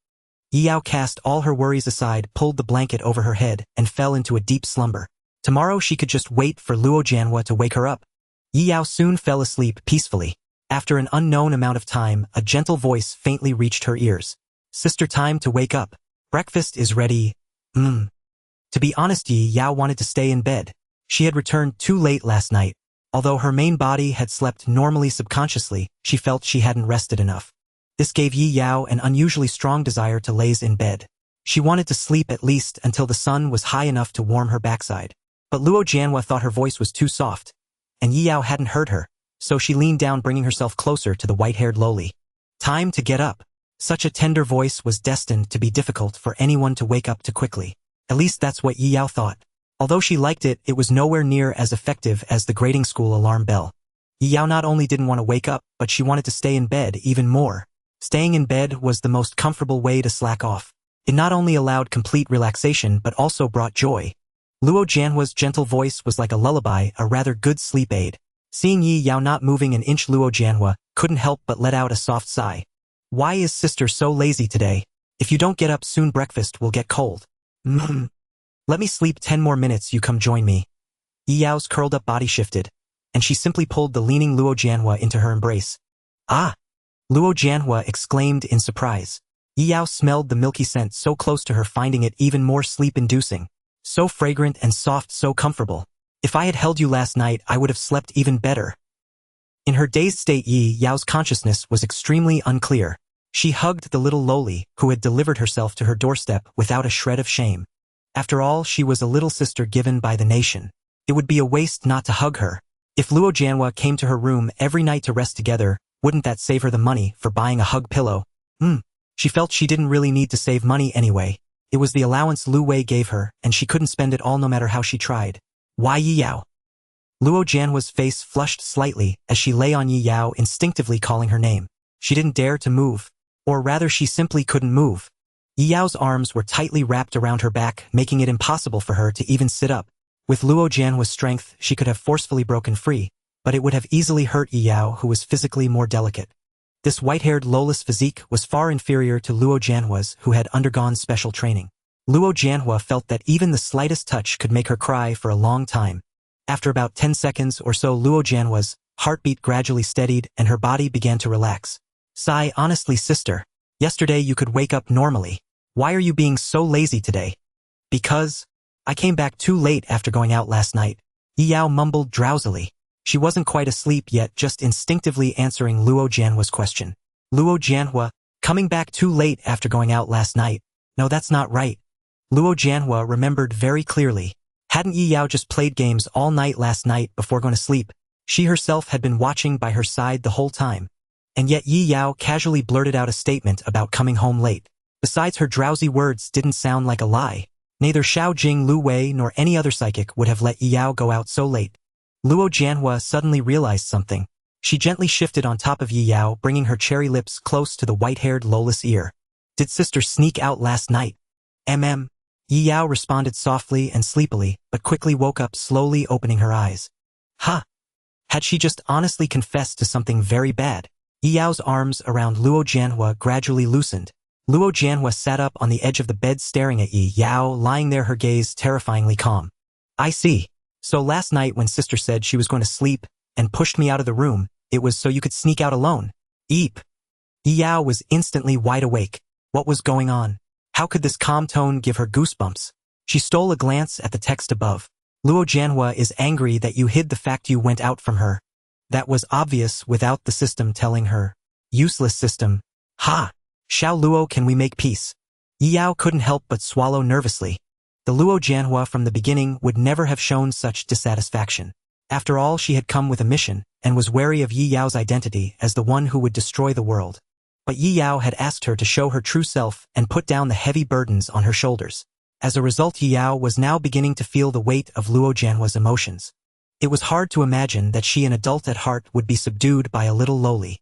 Yi Yao cast all her worries aside, pulled the blanket over her head, and fell into a deep slumber. Tomorrow she could just wait for Luo Jianhua to wake her up. Yi Yao soon fell asleep peacefully. After an unknown amount of time, a gentle voice faintly reached her ears. Sister, time to wake up. Breakfast is ready. To be honest, Yi Yao wanted to stay in bed. She had returned too late last night. Although her main body had slept normally, subconsciously, she felt she hadn't rested enough. This gave Yi Yao an unusually strong desire to laze in bed. She wanted to sleep at least until the sun was high enough to warm her backside. But Luo Jianhua thought her voice was too soft, and Yi Yao hadn't heard her, so she leaned down, bringing herself closer to the white-haired lowly. Time to get up. Such a tender voice was destined to be difficult for anyone to wake up to quickly. At least that's what Yi Yao thought. Although she liked it, it was nowhere near as effective as the grading school alarm bell. Yi Yao not only didn't want to wake up, but she wanted to stay in bed even more. Staying in bed was the most comfortable way to slack off. It not only allowed complete relaxation but also brought joy. Luo Jianhua's gentle voice was like a lullaby, a rather good sleep aid. Seeing Yi Yao not moving an inch, Luo Jianhua couldn't help but let out a soft sigh. Why is sister so lazy today? If you don't get up soon, breakfast will get cold. Let me sleep 10 more minutes, you come join me. Yi Yao's curled up body shifted, and she simply pulled the leaning Luo Jianhua into her embrace. Ah! Luo Jianhua exclaimed in surprise. Yi Yao smelled the milky scent so close to her, finding it even more sleep-inducing. So fragrant and soft, so comfortable. If I had held you last night, I would have slept even better. In her dazed state, Yi Yao's consciousness was extremely unclear. She hugged the little lowly, who had delivered herself to her doorstep without a shred of shame. After all, she was a little sister given by the nation. It would be a waste not to hug her. If Luo Jianhua came to her room every night to rest together, wouldn't that save her the money for buying a hug pillow? She felt she didn't really need to save money anyway. It was the allowance Lu Wei gave her, and she couldn't spend it all no matter how she tried. Why Yi Yao? Luo Jianhua's face flushed slightly as she lay on Yi Yao, instinctively calling her name. She didn't dare to move. Or rather, she simply couldn't move. Yi Yao's arms were tightly wrapped around her back, making it impossible for her to even sit up. With Luo Jianhua's strength, she could have forcefully broken free, but it would have easily hurt Yi Yao, who was physically more delicate. This white-haired Lola's physique was far inferior to Luo Jianhua's, who had undergone special training. Luo Jianhua felt that even the slightest touch could make her cry for a long time. After about 10 seconds or so, Luo Jianhua's heartbeat gradually steadied and her body began to relax. Sigh, honestly sister, yesterday you could wake up normally. Why are you being so lazy today? Because I came back too late after going out last night. Yi Yao mumbled drowsily. She wasn't quite asleep yet, just instinctively answering Luo Jianhua's question. Luo Jianhua, coming back too late after going out last night. No, that's not right. Luo Jianhua remembered very clearly. Hadn't Yi Yao just played games all night last night before going to sleep? She herself had been watching by her side the whole time. And yet Yi Yao casually blurted out a statement about coming home late. Besides, her drowsy words didn't sound like a lie. Neither Xiao Jing, Lu Wei, nor any other psychic would have let Yi Yao go out so late. Luo Jianhua suddenly realized something. She gently shifted on top of Yi Yao, bringing her cherry lips close to the white-haired Lola's ear. Did sister sneak out last night? Yi Yao responded softly and sleepily, but quickly woke up, slowly opening her eyes. Ha! Had she just honestly confessed to something very bad? Yi Yao's arms around Luo Jianhua gradually loosened. Luo Jianhua sat up on the edge of the bed staring at Yi Yao, lying there, her gaze terrifyingly calm. I see. So last night when sister said she was going to sleep and pushed me out of the room, it was so you could sneak out alone. Eep. Yi Yao was instantly wide awake. What was going on? How could this calm tone give her goosebumps? She stole a glance at the text above. Luo Jianhua is angry that you hid the fact you went out from her. That was obvious without the system telling her. Useless system. Ha! Xiao Luo, can we make peace? Yi Yao couldn't help but swallow nervously. The Luo Jianhua from the beginning would never have shown such dissatisfaction. After all, she had come with a mission, and was wary of Yi Yao's identity as the one who would destroy the world. But Yi Yao had asked her to show her true self and put down the heavy burdens on her shoulders. As a result, Yi Yao was now beginning to feel the weight of Luo Jianhua's emotions. It was hard to imagine that she, an adult at heart, would be subdued by a little lowly.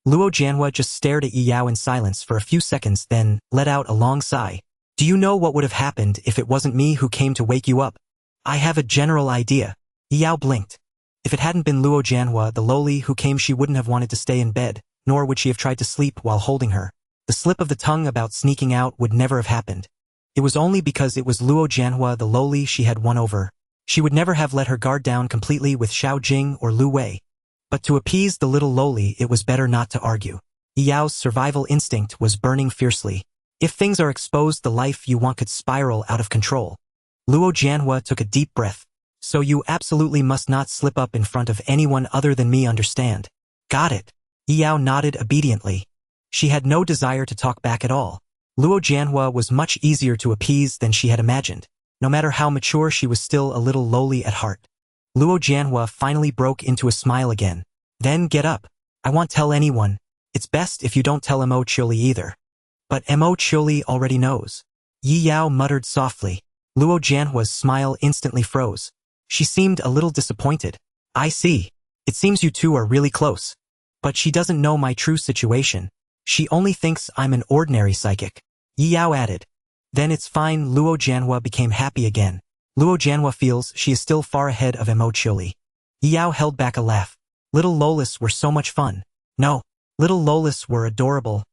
Luo Jianhua just stared at Yi Yao in silence for a few seconds, then let out a long sigh. Do you know what would have happened if it wasn't me who came to wake you up? I have a general idea. Yi Yao blinked. If it hadn't been Luo Jianhua, the lowly who came, she wouldn't have wanted to stay in bed, nor would she have tried to sleep while holding her. The slip of the tongue about sneaking out would never have happened. It was only because it was Luo Jianhua, the lowly, she had won over. She would never have let her guard down completely with Xiao Jing or Lu Wei. But to appease the little lowly, it was better not to argue. Yi Yao's survival instinct was burning fiercely. If things are exposed, the life you want could spiral out of control. Luo Jianhua took a deep breath. So you absolutely must not slip up in front of anyone other than me, understand? Got it. Yi Yao nodded obediently. She had no desire to talk back at all. Luo Jianhua was much easier to appease than she had imagined. No matter how mature, she was still a little lowly at heart. Luo Jianhua finally broke into a smile again. Then get up. I won't tell anyone. It's best if you don't tell Mo Chiuli either. But Mo Chiuli already knows. Yi Yao muttered softly. Luo Jianhua's smile instantly froze. She seemed a little disappointed. I see. It seems you two are really close. But she doesn't know my true situation. She only thinks I'm an ordinary psychic. Yi Yao added. Then it's fine. Luo Jianhua became happy again. Luo Jianhua feels she is still far ahead of Mo Chiuli. Yi Yao held back a laugh. Little Lolis were so much fun. No, little Lolis were adorable.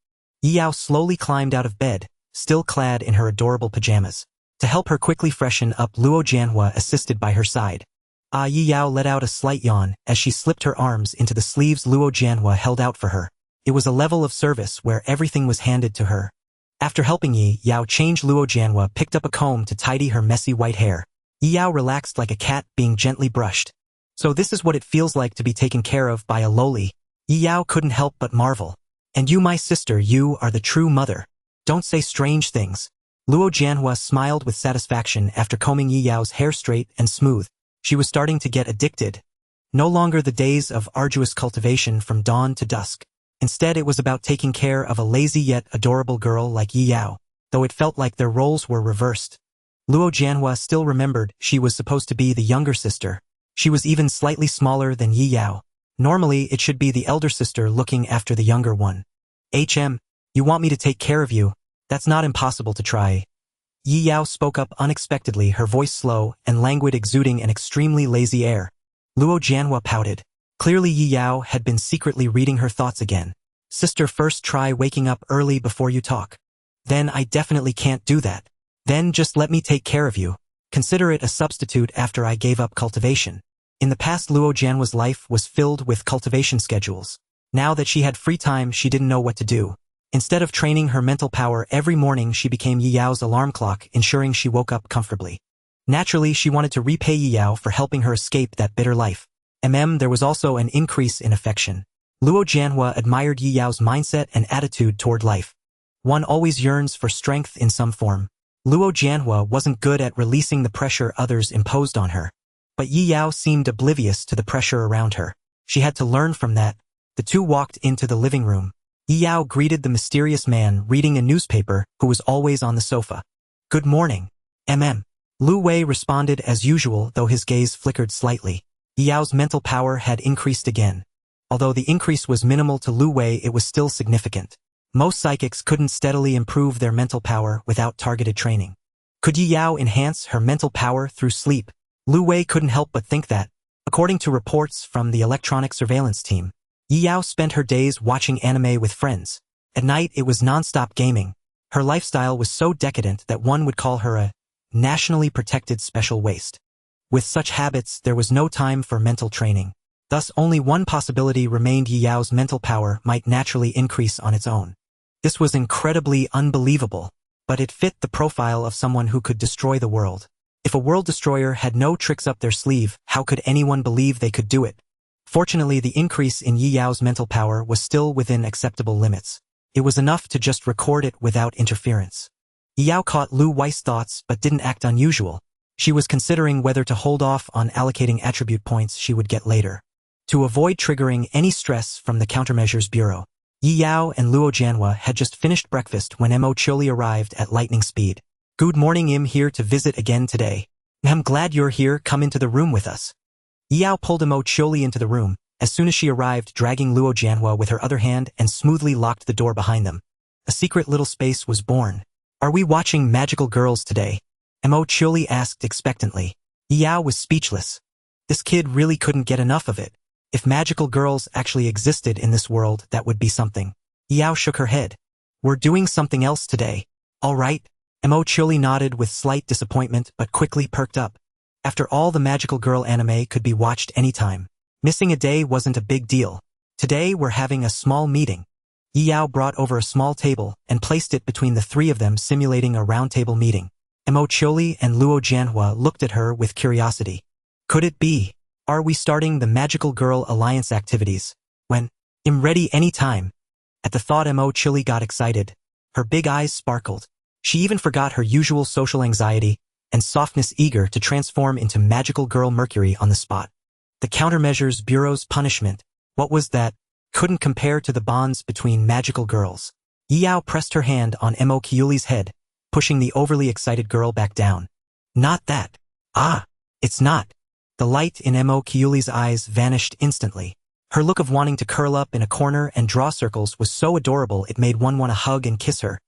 Yi Yao slowly climbed out of bed, still clad in her adorable pajamas. To help her quickly freshen up, Luo Jianhua assisted by her side. Yi Yao let out a slight yawn as she slipped her arms into the sleeves Luo Jianhua held out for her. It was a level of service where everything was handed to her. After helping Yi Yao change, Luo Jianhua picked up a comb to tidy her messy white hair. Yi Yao relaxed like a cat being gently brushed. So this is what it feels like to be taken care of by a lowly. Yi Yao couldn't help but marvel. And you, my sister, you are the true mother. Don't say strange things. Luo Jianhua smiled with satisfaction after combing Yi Yao's hair straight and smooth. She was starting to get addicted. No longer the days of arduous cultivation from dawn to dusk. Instead, it was about taking care of a lazy yet adorable girl like Yi Yao. though it felt like their roles were reversed. Luo Jianhua still remembered she was supposed to be the younger sister. She was even slightly smaller than Yi Yao. Normally, it should be the elder sister looking after the younger one. You want me to take care of you? That's not impossible to try. Yi Yao spoke up unexpectedly, her voice slow and languid, exuding an extremely lazy air. Luo Jianhua pouted. Clearly Yi Yao had been secretly reading her thoughts again. Sister, first try waking up early before you talk. Then I definitely can't do that. Then just let me take care of you. Consider it a substitute after I gave up cultivation. In the past, Luo Jianhua's life was filled with cultivation schedules. Now that she had free time, she didn't know what to do. Instead of training her mental power every morning, she became Yi Yao's alarm clock, ensuring she woke up comfortably. Naturally, she wanted to repay Yi Yao for helping her escape that bitter life. There was also an increase in affection. Luo Jianhua admired Yi Yao's mindset and attitude toward life. One always yearns for strength in some form. Luo Jianhua wasn't good at releasing the pressure others imposed on her. But Yi Yao seemed oblivious to the pressure around her. She had to learn from that. The two walked into the living room. Yi Yao greeted the mysterious man reading a newspaper who was always on the sofa. Good morning, Lu Wei responded as usual, though his gaze flickered slightly. Yi Yao's mental power had increased again. Although the increase was minimal to Lu Wei, it was still significant. Most psychics couldn't steadily improve their mental power without targeted training. Could Yi Yao enhance her mental power through sleep? Lu Wei couldn't help but think that. According to reports from the electronic surveillance team, Yi Yao spent her days watching anime with friends. At night, it was non-stop gaming. Her lifestyle was so decadent that one would call her a nationally protected special waste. With such habits, there was no time for mental training. Thus, only one possibility remained: Yi Yao's mental power might naturally increase on its own. This was incredibly unbelievable, but it fit the profile of someone who could destroy the world. If a world destroyer had no tricks up their sleeve, how could anyone believe they could do it? Fortunately, the increase in Yi Yao's mental power was still within acceptable limits. It was enough to just record it without interference. Yi Yao caught Lu Wei's thoughts but didn't act unusual. She was considering whether to hold off on allocating attribute points she would get later. To avoid triggering any stress from the Countermeasures Bureau, Yi Yao and Luo Jianhua had just finished breakfast when Mo Choli arrived at lightning speed. Good morning, I'm here to visit again today. I'm glad you're here, come into the room with us. Yi Yao pulled Mo Choli into the room as soon as she arrived, dragging Luo Jianhua with her other hand, and smoothly locked the door behind them. A secret little space was born. Are we watching Magical Girls today? Mo Choli asked expectantly. Yi Yao was speechless. This kid really couldn't get enough of it. If magical girls actually existed in this world, that would be something. Yi Yao shook her head. We're doing something else today. All right. Mo Choli nodded with slight disappointment but quickly perked up. After all, the magical girl anime could be watched anytime. Missing a day wasn't a big deal. Today we're having a small meeting. Yi Yao brought over a small table and placed it between the three of them, simulating a roundtable meeting. Mo Choli and Luo Jianhua looked at her with curiosity. Could it be? Are we starting the Magical Girl Alliance activities? I'm ready any time. At the thought, Mo Choli got excited. Her big eyes sparkled. She even forgot her usual social anxiety and softness, eager to transform into Magical Girl Mercury on the spot. The Countermeasures Bureau's punishment, what was that? Couldn't compare to the bonds between magical girls. Yi Yao pressed her hand on Mo Choli's head, pushing the overly excited girl back down. Not that. It's not. The light in Mo Choli's eyes vanished instantly. Her look of wanting to curl up in a corner and draw circles was so adorable it made one want to hug and kiss her.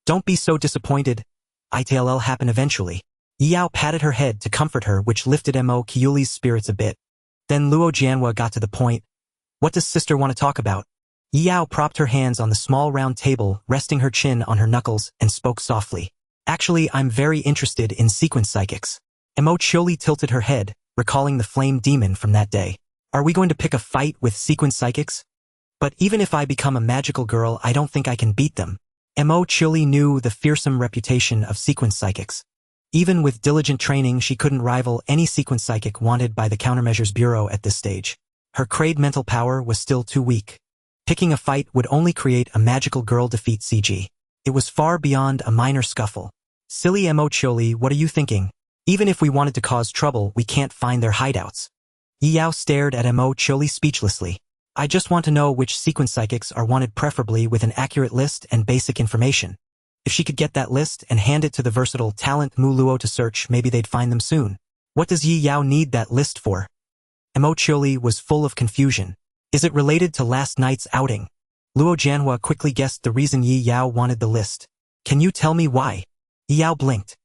Don't be so disappointed. It'll happen eventually. Yi Yao patted her head to comfort her, which lifted Mo Choli's spirits a bit. Then Luo Jianhua got to the point. What does sister want to talk about? Yi Yao propped her hands on the small round table, resting her chin on her knuckles, and spoke softly. Actually, I'm very interested in sequence psychics. Mo Choli tilted her head, recalling the flame demon from that day. Are we going to pick a fight with sequence psychics? But even if I become a magical girl, I don't think I can beat them. Mo Choli knew the fearsome reputation of sequence psychics. Even with diligent training, she couldn't rival any sequence psychic wanted by the Countermeasures Bureau at this stage. Her crade mental power was still too weak. Picking a fight would only create a magical girl defeat CG. It was far beyond a minor scuffle. Silly Mo Choli, what are you thinking? Even if we wanted to cause trouble, we can't find their hideouts. Yi Yao stared at Mo Choli speechlessly. I just want to know which sequence psychics are wanted, preferably with an accurate list and basic information. If she could get that list and hand it to the versatile talent Mu Luo to search, maybe they'd find them soon. What does Yi Yao need that list for? Mo Chiuli was full of confusion. Is it related to last night's outing? Luo Jianhua quickly guessed the reason Yi Yao wanted the list. Can you tell me why? Yi Yao blinked.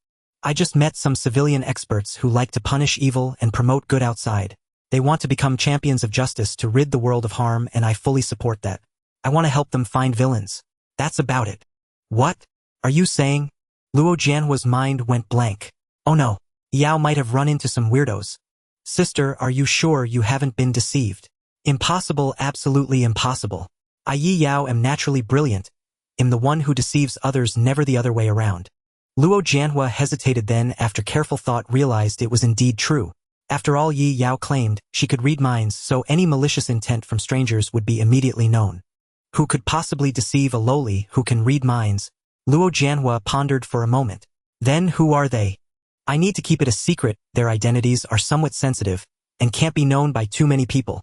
I just met some civilian experts who like to punish evil and promote good outside. They want to become champions of justice to rid the world of harm, and I fully support that. I want to help them find villains. That's about it. What? Are you saying? Luo Jianhua's mind went blank. Oh no, Yao might have run into some weirdos. Sister, are you sure you haven't been deceived? Impossible, absolutely impossible. I Yi Yao am naturally brilliant. Am the one who deceives others, never the other way around. Luo Jianhua hesitated, then after careful thought realized it was indeed true. After all, Yi Yao claimed she could read minds, so any malicious intent from strangers would be immediately known. Who could possibly deceive a lowly who can read minds? Luo Jianhua pondered for a moment. Then who are they? I need to keep it a secret. Their identities are somewhat sensitive and can't be known by too many people.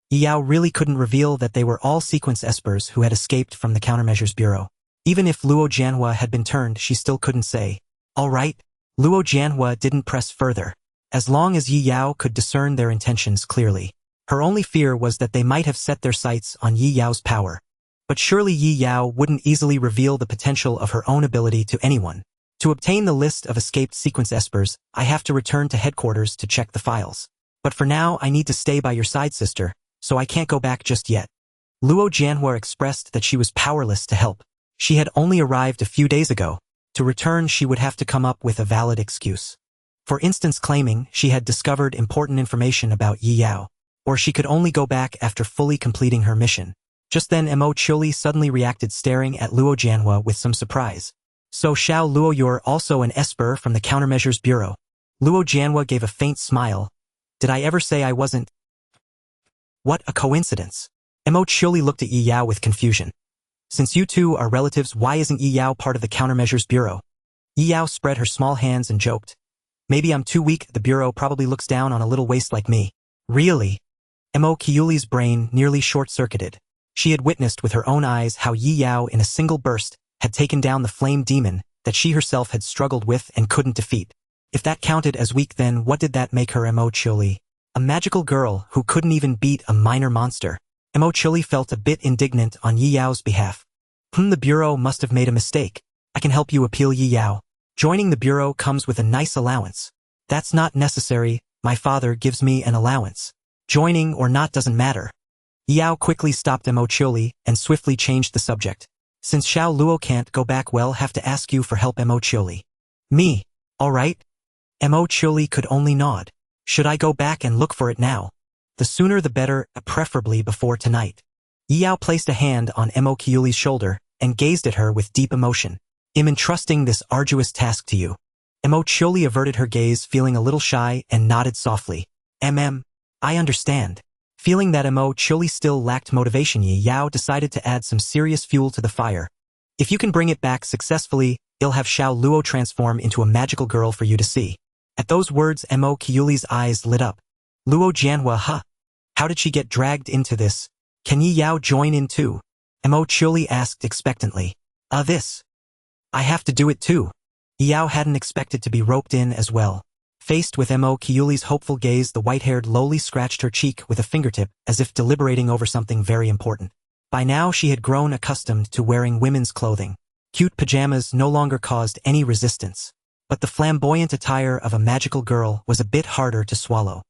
Yi Yao really couldn't reveal that they were all sequence espers who had escaped from the Countermeasures Bureau. Even if Luo Jianhua had been turned, she still couldn't say. All right. Luo Jianhua didn't press further. As long as Yi Yao could discern their intentions clearly. Her only fear was that they might have set their sights on Yi Yao's power. But surely Yi Yao wouldn't easily reveal the potential of her own ability to anyone. To obtain the list of escaped sequence espers, I have to return to headquarters to check the files. But for now, I need to stay by your side, sister, so I can't go back just yet. Luo Jianhua expressed that she was powerless to help. She had only arrived a few days ago. To return, she would have to come up with a valid excuse. For instance, claiming she had discovered important information about Yi Yao. Or she could only go back after fully completing her mission. Just then, Mo Chiuli suddenly reacted, staring at Luo Jianhua with some surprise. So Xiao Luo, you're also an esper from the Countermeasures Bureau. Luo Jianhua gave a faint smile. Did I ever say I wasn't? What a coincidence. Mo Chiuli looked at Yi Yao with confusion. Since you two are relatives, why isn't Yi Yao part of the Countermeasures Bureau? Yi Yao spread her small hands and joked. Maybe I'm too weak, the Bureau probably looks down on a little waste like me. Really? Mo Chiuli's brain nearly short-circuited. She had witnessed with her own eyes how Yi Yao in a single burst had taken down the flame demon that she herself had struggled with and couldn't defeat. If that counted as weak, then what did that make her? Mo Chiuli? A magical girl who couldn't even beat a minor monster. Mo Chiuli felt a bit indignant on Yi Yao's behalf. The Bureau must have made a mistake. I can help you appeal, Yi Yao. Joining the Bureau comes with a nice allowance. That's not necessary, my father gives me an allowance. Joining or not doesn't matter. Yi Yao quickly stopped Mo Chiuli and swiftly changed the subject. Since Xiao Luo can't go back, we'll have to ask you for help, Mo Chiuli. Me? All right? Mo Chiuli could only nod. Should I go back and look for it now? The sooner the better, preferably before tonight. Yi Yao placed a hand on Mo Chiuli's shoulder and gazed at her with deep emotion. I'm entrusting this arduous task to you. Mo Chiuli averted her gaze, feeling a little shy, and nodded softly. I understand. Feeling that Mo Chiuli still lacked motivation, Yi Yao decided to add some serious fuel to the fire. If you can bring it back successfully, I'll have Xiao Luo transform into a magical girl for you to see. At those words, Mo Chiuli's eyes lit up. Luo Jianhua, huh? How did she get dragged into this? Can Yi Yao join in too? Mo Chiuli asked expectantly. This. I have to do it too. Yi Yao hadn't expected to be roped in as well. Faced with Mo Chiuli's hopeful gaze, the white-haired lowly scratched her cheek with a fingertip as if deliberating over something very important. By now she had grown accustomed to wearing women's clothing. Cute pajamas no longer caused any resistance. But the flamboyant attire of a magical girl was a bit harder to swallow.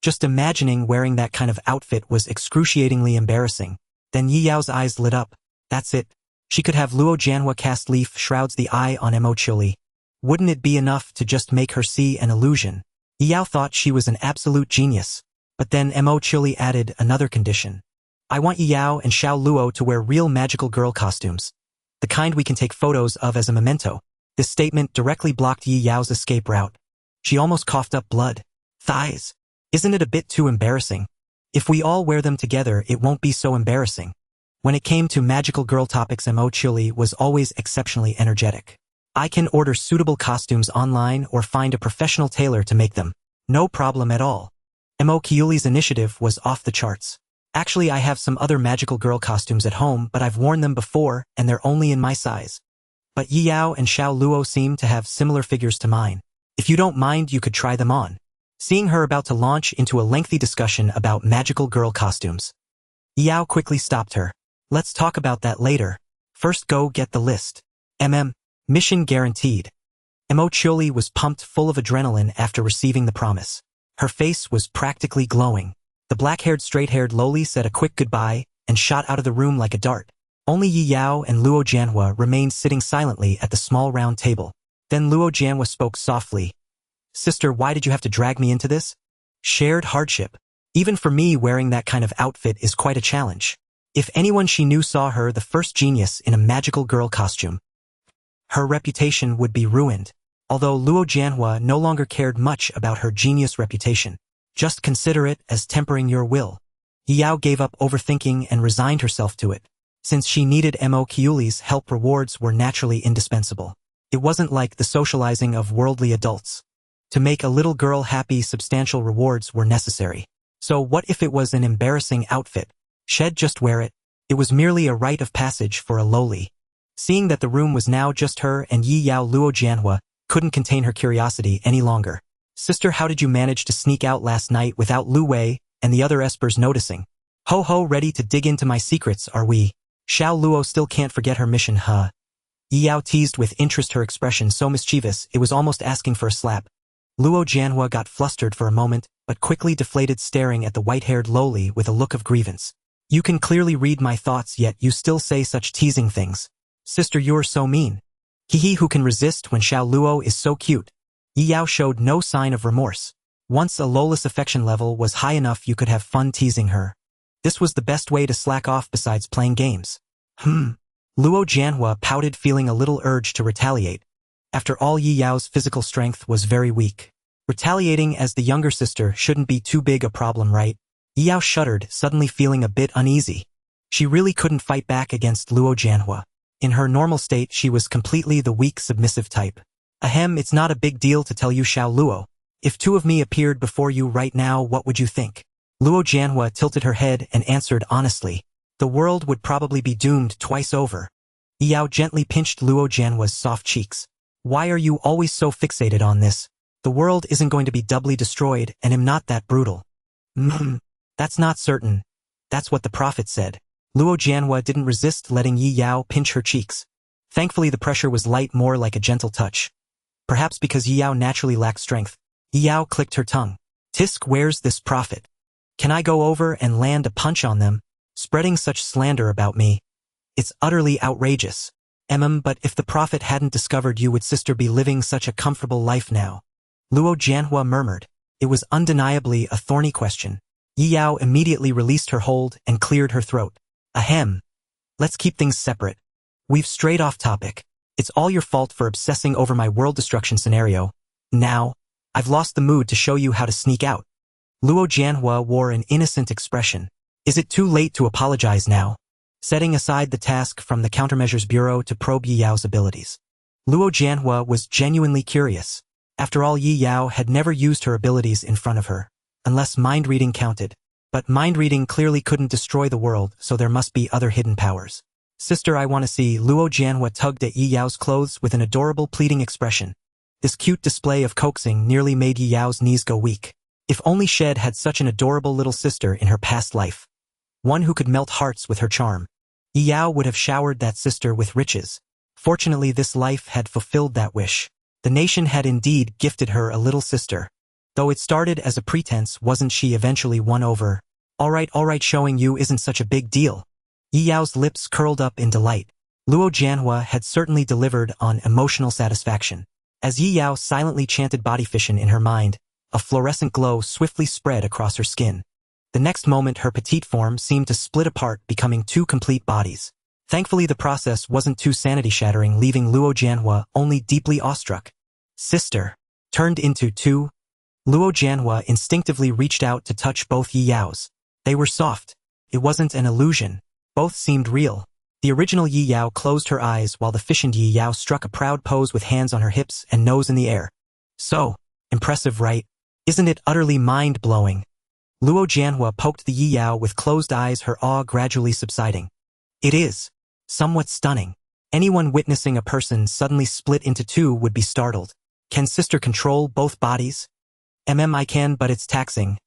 Just imagining wearing that kind of outfit was excruciatingly embarrassing. Then Yi Yao's eyes lit up. That's it. She could have Luo Jianhua cast leaf shrouds the eye on Mo Chiuli. Wouldn't it be enough to just make her see an illusion? Yi Yao thought she was an absolute genius. But then Mo Chiuli added another condition. I want Yi Yao and Xiao Luo to wear real magical girl costumes. The kind we can take photos of as a memento. This statement directly blocked Yi Yao's escape route. She almost coughed up blood. Thighs. Isn't it a bit too embarrassing? If we all wear them together, it won't be so embarrassing. When it came to magical girl topics, Mo Chiuli was always exceptionally energetic. I can order suitable costumes online or find a professional tailor to make them. No problem at all. Mo Chiuli's initiative was off the charts. Actually, I have some other magical girl costumes at home, but I've worn them before and they're only in my size. but Yi Yao and Xiao Luo seem to have similar figures to mine. If you don't mind, you could try them on. Seeing her about to launch into a lengthy discussion about magical girl costumes, Yi Yao quickly stopped her. Let's talk about that later. First go get the list. Mission guaranteed. Mo Chioli was pumped full of adrenaline after receiving the promise. Her face was practically glowing. The black-haired, straight-haired loli said a quick goodbye and shot out of the room like a dart. Only Yi Yao and Luo Jianhua remained sitting silently at the small round table. Then Luo Jianhua spoke softly. Sister, why did you have to drag me into this? Shared hardship. Even for me, wearing that kind of outfit is quite a challenge. If anyone she knew saw her the first genius in a magical girl costume, her reputation would be ruined. Although Luo Jianhua no longer cared much about her genius reputation. Just consider it as tempering your will. Yi Yao gave up overthinking and resigned herself to it. Since she needed Mo Chioli's help, rewards were naturally indispensable. It wasn't like the socializing of worldly adults. To make a little girl happy, substantial rewards were necessary. So what if it was an embarrassing outfit? She'd just wear it. It was merely a rite of passage for a loli. Seeing that the room was now just her and Yi Yao, Luo Jianhua couldn't contain her curiosity any longer. Sister, how did you manage to sneak out last night without Lu Wei and the other espers noticing? Ho ho, ready to dig into my secrets, are we? Xiao Luo still can't forget her mission, huh? Yi Yao teased with interest, her expression so mischievous it was almost asking for a slap. Luo Jianhua got flustered for a moment, but quickly deflated, staring at the white-haired loli with a look of grievance. You can clearly read my thoughts, yet you still say such teasing things. Sister, you're so mean. He who can resist when Xiao Luo is so cute? Yi Yao showed no sign of remorse. Once a lola's affection level was high enough, you could have fun teasing her. This was the best way to slack off besides playing games. Luo Jianhua pouted, feeling a little urge to retaliate. After all, Yi Yao's physical strength was very weak. Retaliating as the younger sister shouldn't be too big a problem, right? Yi Yao shuddered, suddenly feeling a bit uneasy. She really couldn't fight back against Luo Jianhua. In her normal state, she was completely the weak, submissive type. It's not a big deal to tell you, Xiao Luo. If two of me appeared before you right now, what would you think? Luo Jianhua tilted her head and answered honestly. The world would probably be doomed twice over. Yi Yao gently pinched Luo Jianhua's soft cheeks. Why are you always so fixated on this? The world isn't going to be doubly destroyed, and I'm not that brutal. That's not certain. That's what the prophet said. Luo Jianhua didn't resist letting Yi Yao pinch her cheeks. Thankfully, the pressure was light, more like a gentle touch. Perhaps because Yi Yao naturally lacked strength, Yi Yao clicked her tongue. Tisk, where's this prophet? Can I go over and land a punch on them? Spreading such slander about me. It's utterly outrageous. But if the prophet hadn't discovered you, would sister be living such a comfortable life now? Luo Jianhua murmured. It was undeniably a thorny question. Yi Yao immediately released her hold and cleared her throat. Let's keep things separate. We've strayed off topic. It's all your fault for obsessing over my world destruction scenario. Now, I've lost the mood to show you how to sneak out. Luo Jianhua wore an innocent expression. Is it too late to apologize now? Setting aside the task from the Countermeasures Bureau to probe Yi Yao's abilities, Luo Jianhua was genuinely curious. After all, Yi Yao had never used her abilities in front of her, unless mind-reading counted. But mind-reading clearly couldn't destroy the world, so there must be other hidden powers. Sister, I want to see. Luo Jianhua tugged at Yi Yao's clothes with an adorable, pleading expression. This cute display of coaxing nearly made Yi Yao's knees go weak. If only Shed had such an adorable little sister in her past life. One who could melt hearts with her charm. Yi Yao would have showered that sister with riches. Fortunately, this life had fulfilled that wish. The nation had indeed gifted her a little sister. Though it started as a pretense, wasn't she eventually won over? All right, showing you isn't such a big deal. Yi Yao's lips curled up in delight. Luo Jianhua had certainly delivered on emotional satisfaction. As Yi Yao silently chanted body fission in her mind, a fluorescent glow swiftly spread across her skin. The next moment, her petite form seemed to split apart, becoming two complete bodies. Thankfully, the process wasn't too sanity-shattering, leaving Luo Jianhua only deeply awestruck. Sister. Turned into two. Luo Jianhua instinctively reached out to touch both Yi Yao's. They were soft. It wasn't an illusion. Both seemed real. The original Yi Yao closed her eyes while the fissioned Yi Yao struck a proud pose with hands on her hips and nose in the air. So impressive, right? Isn't it utterly mind-blowing? Luo Jianhua poked the Yi Yao with closed eyes, her awe gradually subsiding. It is. Somewhat stunning. Anyone witnessing a person suddenly split into two would be startled. Can sister control both bodies? I can, but it's taxing.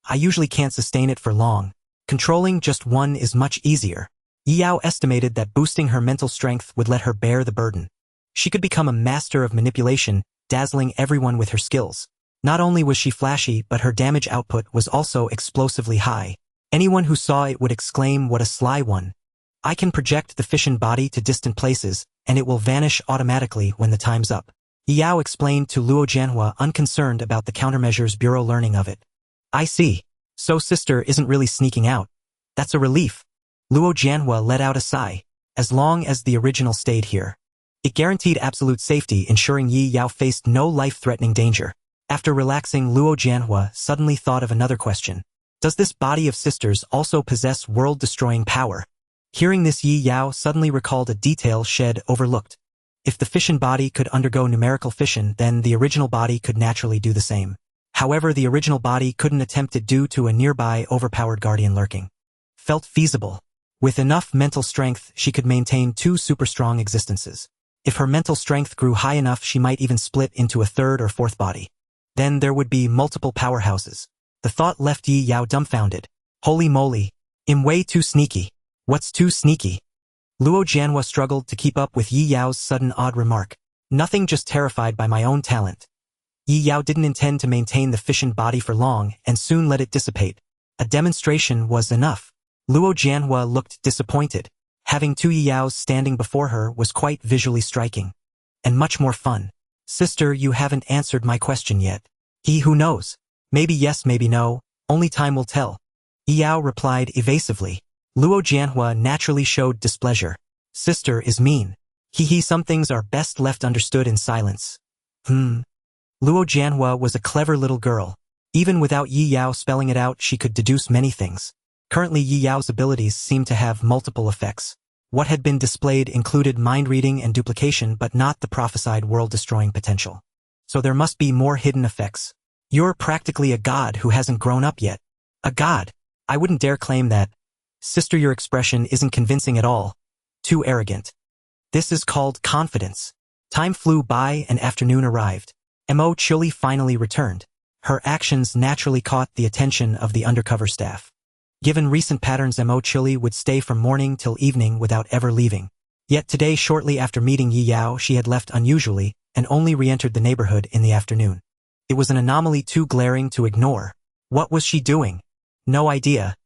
I usually can't sustain it for long. Controlling just one is much easier. Yao estimated that boosting her mental strength would let her bear the burden. She could become a master of manipulation, dazzling everyone with her skills. Not only was she flashy, but her damage output was also explosively high. Anyone who saw it would exclaim, "What a sly one." I can project the FISSION body to distant places, and it will vanish automatically when the time's up. Yao explained to Luo Jianhua, unconcerned about the countermeasures bureau learning of it. I see. So sister isn't really sneaking out. That's a relief. Luo Jianhua let out a sigh. As long as the original stayed here. It guaranteed absolute safety, ensuring Yi Yao faced no life-threatening danger. After relaxing, Luo Jianhua suddenly thought of another question. Does this body of sisters also possess world-destroying power? Hearing this, Yi Yao suddenly recalled a detail Shed overlooked. If the FISSION body could undergo numerical fission, then the original body could naturally do the same. However, the original body couldn't attempt it due to a nearby overpowered guardian lurking. Felt feasible. With enough mental strength, she could maintain two super-strong existences. If her mental strength grew high enough, she might even split into a third or fourth body. Then there would be multiple powerhouses. The thought left Yi Yao dumbfounded. Holy moly. I'm way too sneaky. What's too sneaky? Luo Jianhua struggled to keep up with Yi Yao's sudden odd remark. Nothing, just terrified by my own talent. Yi Yao didn't intend to maintain the FISSION body for long and soon let it dissipate. A demonstration was enough. Luo Jianhua looked disappointed. Having two Yi Yaos standing before her was quite visually striking. And much more fun. Sister, you haven't answered my question yet. Who knows? Maybe yes, maybe no. Only time will tell. Yi Yao replied evasively. Luo Jianhua naturally showed displeasure. Sister is mean. Some things are best left understood in silence. Luo Jianhua was a clever little girl. Even without Yi Yao spelling it out, she could deduce many things. Currently, Yi Yao's abilities seemed to have multiple effects. What had been displayed included mind-reading and duplication, but not the prophesied world-destroying potential. So there must be more hidden effects. You're practically a god who hasn't grown up yet. A god? I wouldn't dare claim that. Sister, your expression isn't convincing at all. Too arrogant. This is called confidence. Time flew by and afternoon arrived. Mo Chili finally returned. Her actions naturally caught the attention of the undercover staff. Given recent patterns, Mo Chili would stay from morning till evening without ever leaving. Yet today, shortly after meeting Yi Yao, she had left unusually and only re-entered the neighborhood in the afternoon. It was an anomaly too glaring to ignore. What was she doing? No idea.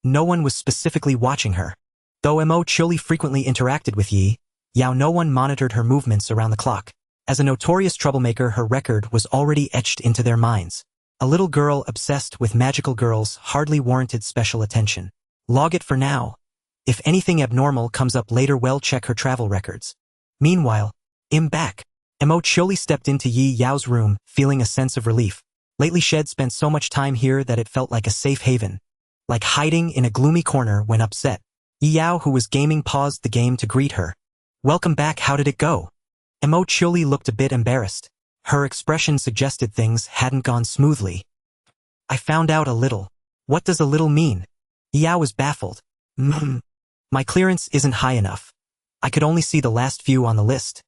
No one was specifically watching her. Though Mo Chili frequently interacted with Yi Yao, no one monitored her movements around the clock. As a notorious troublemaker, her record was already etched into their minds. A little girl obsessed with magical girls hardly warranted special attention. Log it for now. If anything abnormal comes up later, well, check her travel records. Meanwhile, I'm back. Mo Chili stepped into Yi Yao's room, feeling a sense of relief. Lately, Shed spent so much time here that it felt like a safe haven. Like hiding in a gloomy corner when upset. Yi Yao, who was gaming, paused the game to greet her. Welcome back, how did it go? Mo Chili looked a bit embarrassed. Her expression suggested things hadn't gone smoothly. I found out a little. What does a little mean? Yi Yao was baffled. My clearance isn't high enough. I could only see the last few on the list.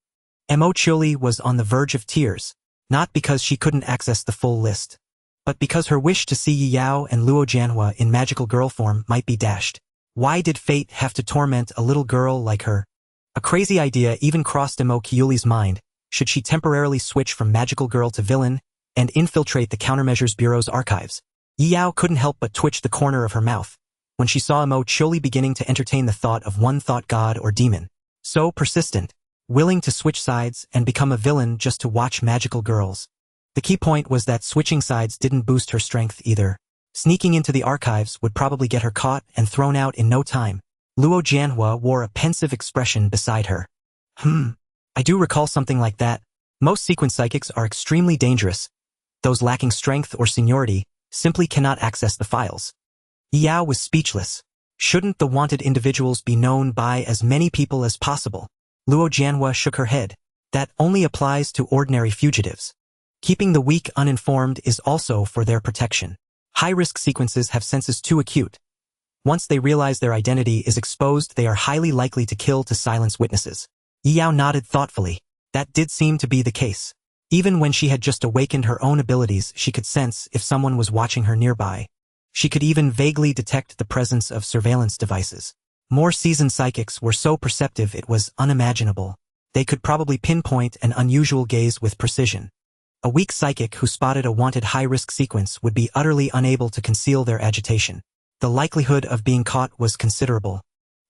Mo Chili was on the verge of tears, not because she couldn't access the full list, but because her wish to see Yi Yao and Luo Jianhua in magical girl form might be dashed. Why did fate have to torment a little girl like her? A crazy idea even crossed Mo Chiuli's mind. Should she temporarily switch from magical girl to villain and infiltrate the Countermeasures Bureau's archives? Yi Yao couldn't help but twitch the corner of her mouth when she saw Mo Chili beginning to entertain the thought of one thought god or demon. So persistent, willing to switch sides and become a villain just to watch magical girls. The key point was that switching sides didn't boost her strength either. Sneaking into the archives would probably get her caught and thrown out in no time. Luo Jianhua wore a pensive expression beside her. I do recall something like that. Most sequence psychics are extremely dangerous. Those lacking strength or seniority simply cannot access the files. Yi Yao was speechless. Shouldn't the wanted individuals be known by as many people as possible? Luo Jianhua shook her head. That only applies to ordinary fugitives. Keeping the weak uninformed is also for their protection. High-risk sequences have senses too acute. Once they realize their identity is exposed, they are highly likely to kill to silence witnesses. Yi Yao nodded thoughtfully. That did seem to be the case. Even when she had just awakened her own abilities, she could sense if someone was watching her nearby. She could even vaguely detect the presence of surveillance devices. More seasoned psychics were so perceptive it was unimaginable. They could probably pinpoint an unusual gaze with precision. A weak psychic who spotted a wanted high-risk sequence would be utterly unable to conceal their agitation. The likelihood of being caught was considerable.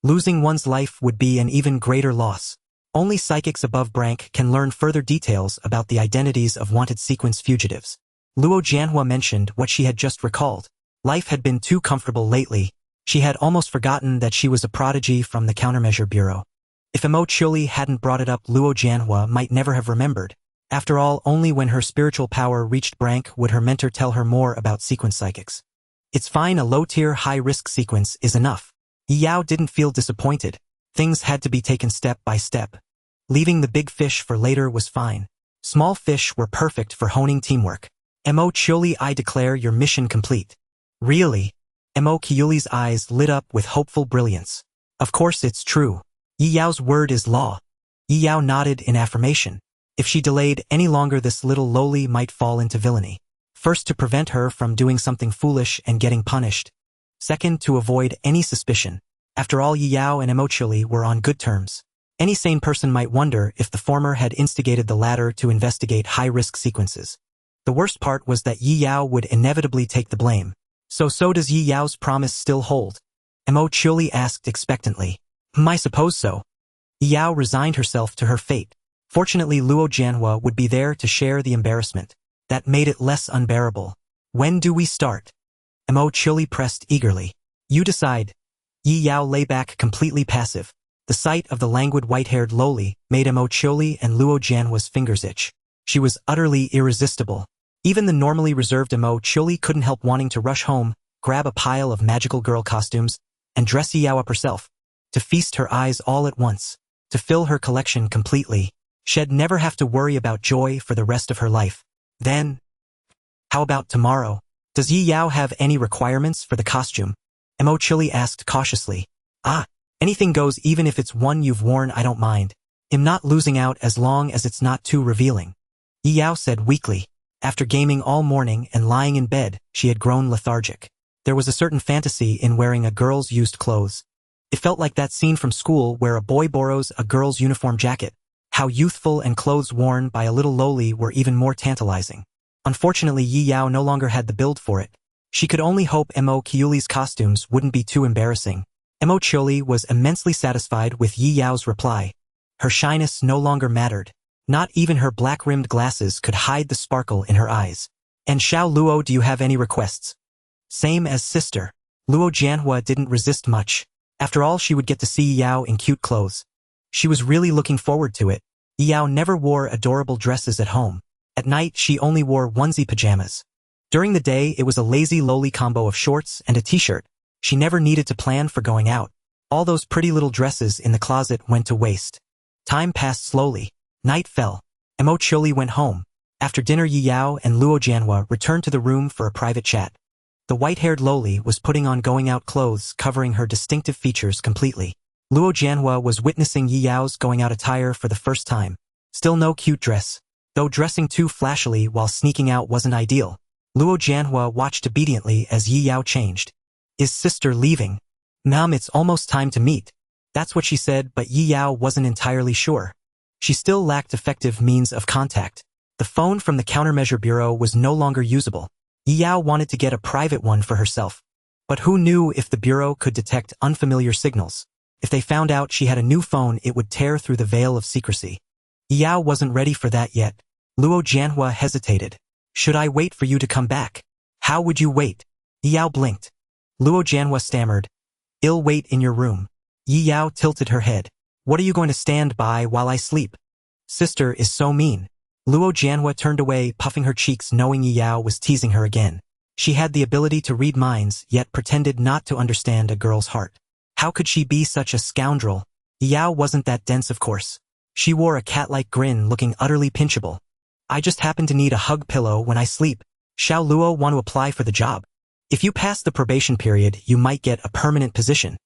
Losing one's life would be an even greater loss. Only psychics above rank can learn further details about the identities of wanted sequence fugitives. Luo Jianhua mentioned what she had just recalled. Life had been too comfortable lately. She had almost forgotten that she was a prodigy from the Countermeasure Bureau. If Mo Chuli hadn't brought it up, Luo Jianhua might never have remembered. After all, only when her spiritual power reached rank would her mentor tell her more about sequence psychics. It's fine, a low-tier, high-risk sequence is enough. Yi Yao didn't feel disappointed. Things had to be taken step by step. Leaving the big fish for later was fine. Small fish were perfect for honing teamwork. Mo Chuli, I declare your mission complete. Really? Mo Kyuli's eyes lit up with hopeful brilliance. Of course it's true. Yi Yao's word is law. Yi Yao nodded in affirmation. If she delayed any longer, this little loli might fall into villainy. First, to prevent her from doing something foolish and getting punished. Second, to avoid any suspicion. After all, Yi Yao and Mo Chuli were on good terms. Any sane person might wonder if the former had instigated the latter to investigate high-risk sequences. The worst part was that Yi Yao would inevitably take the blame. So does Yi Yao's promise still hold? Mo Chuli asked expectantly. I suppose so. Yi Yao resigned herself to her fate. Fortunately, Luo Jianhua would be there to share the embarrassment. That made it less unbearable. When do we start? Mo Chuli pressed eagerly. You decide. Yi Yao lay back completely passive. The sight of the languid white-haired loli made Mo Chuli and Luo Jianhua's fingers itch. She was utterly irresistible. Even the normally reserved Mo Chuli couldn't help wanting to rush home, grab a pile of magical girl costumes, and dress Yi Yao up herself. To feast her eyes all at once. To fill her collection completely. She'd never have to worry about joy for the rest of her life. Then, how about tomorrow? Does Yi Yao have any requirements for the costume? Mo Chuli asked cautiously. Anything goes, even if it's one you've worn, I don't mind. I'm not losing out as long as it's not too revealing. Yi Yao said weakly. After gaming all morning and lying in bed, she had grown lethargic. There was a certain fantasy in wearing a girl's used clothes. It felt like that scene from school where a boy borrows a girl's uniform jacket. How youthful, and clothes worn by a little loli were even more tantalizing. Unfortunately, Yi Yao no longer had the build for it. She could only hope Mo Kyuli's costumes wouldn't be too embarrassing. Mo Chuli was immensely satisfied with Yi Yao's reply. Her shyness no longer mattered. Not even her black-rimmed glasses could hide the sparkle in her eyes. And Xiao Luo, do you have any requests? Same as sister. Luo Jianhua didn't resist much. After all, she would get to see Yi Yao in cute clothes. She was really looking forward to it. Yi Yao never wore adorable dresses at home. At night, she only wore onesie pajamas. During the day, it was a lazy loli combo of shorts and a t-shirt. She never needed to plan for going out. All those pretty little dresses in the closet went to waste. Time passed slowly. Night fell. Mo Chuli went home. After dinner, Yi Yao and Luo Jianhua returned to the room for a private chat. The white-haired loli was putting on going-out clothes covering her distinctive features completely. Luo Jianhua was witnessing Yi Yao's going-out attire for the first time. Still no cute dress. Though dressing too flashily while sneaking out wasn't ideal. Luo Jianhua watched obediently as Yi Yao changed. Is sister leaving? Mom, it's almost time to meet. That's what she said, but Yi Yao wasn't entirely sure. She still lacked effective means of contact. The phone from the Countermeasure Bureau was no longer usable. Yi Yao wanted to get a private one for herself. But who knew if the Bureau could detect unfamiliar signals? If they found out she had a new phone, it would tear through the veil of secrecy. Yi Yao wasn't ready for that yet. Luo Jianhua hesitated. Should I wait for you to come back? How would you wait? Yi Yao blinked. Luo Jianhua stammered. I'll wait in your room. Yi Yao tilted her head. What are you going to stand by while I sleep? Sister is so mean. Luo Jianhua turned away, puffing her cheeks, knowing Yi Yao was teasing her again. She had the ability to read minds, yet pretended not to understand a girl's heart. How could she be such a scoundrel? Yi Yao wasn't that dense, of course. She wore a cat-like grin, looking utterly pinchable. I just happen to need a hug pillow when I sleep. Xiao Luo want to apply for the job. If you pass the probation period, you might get a permanent position.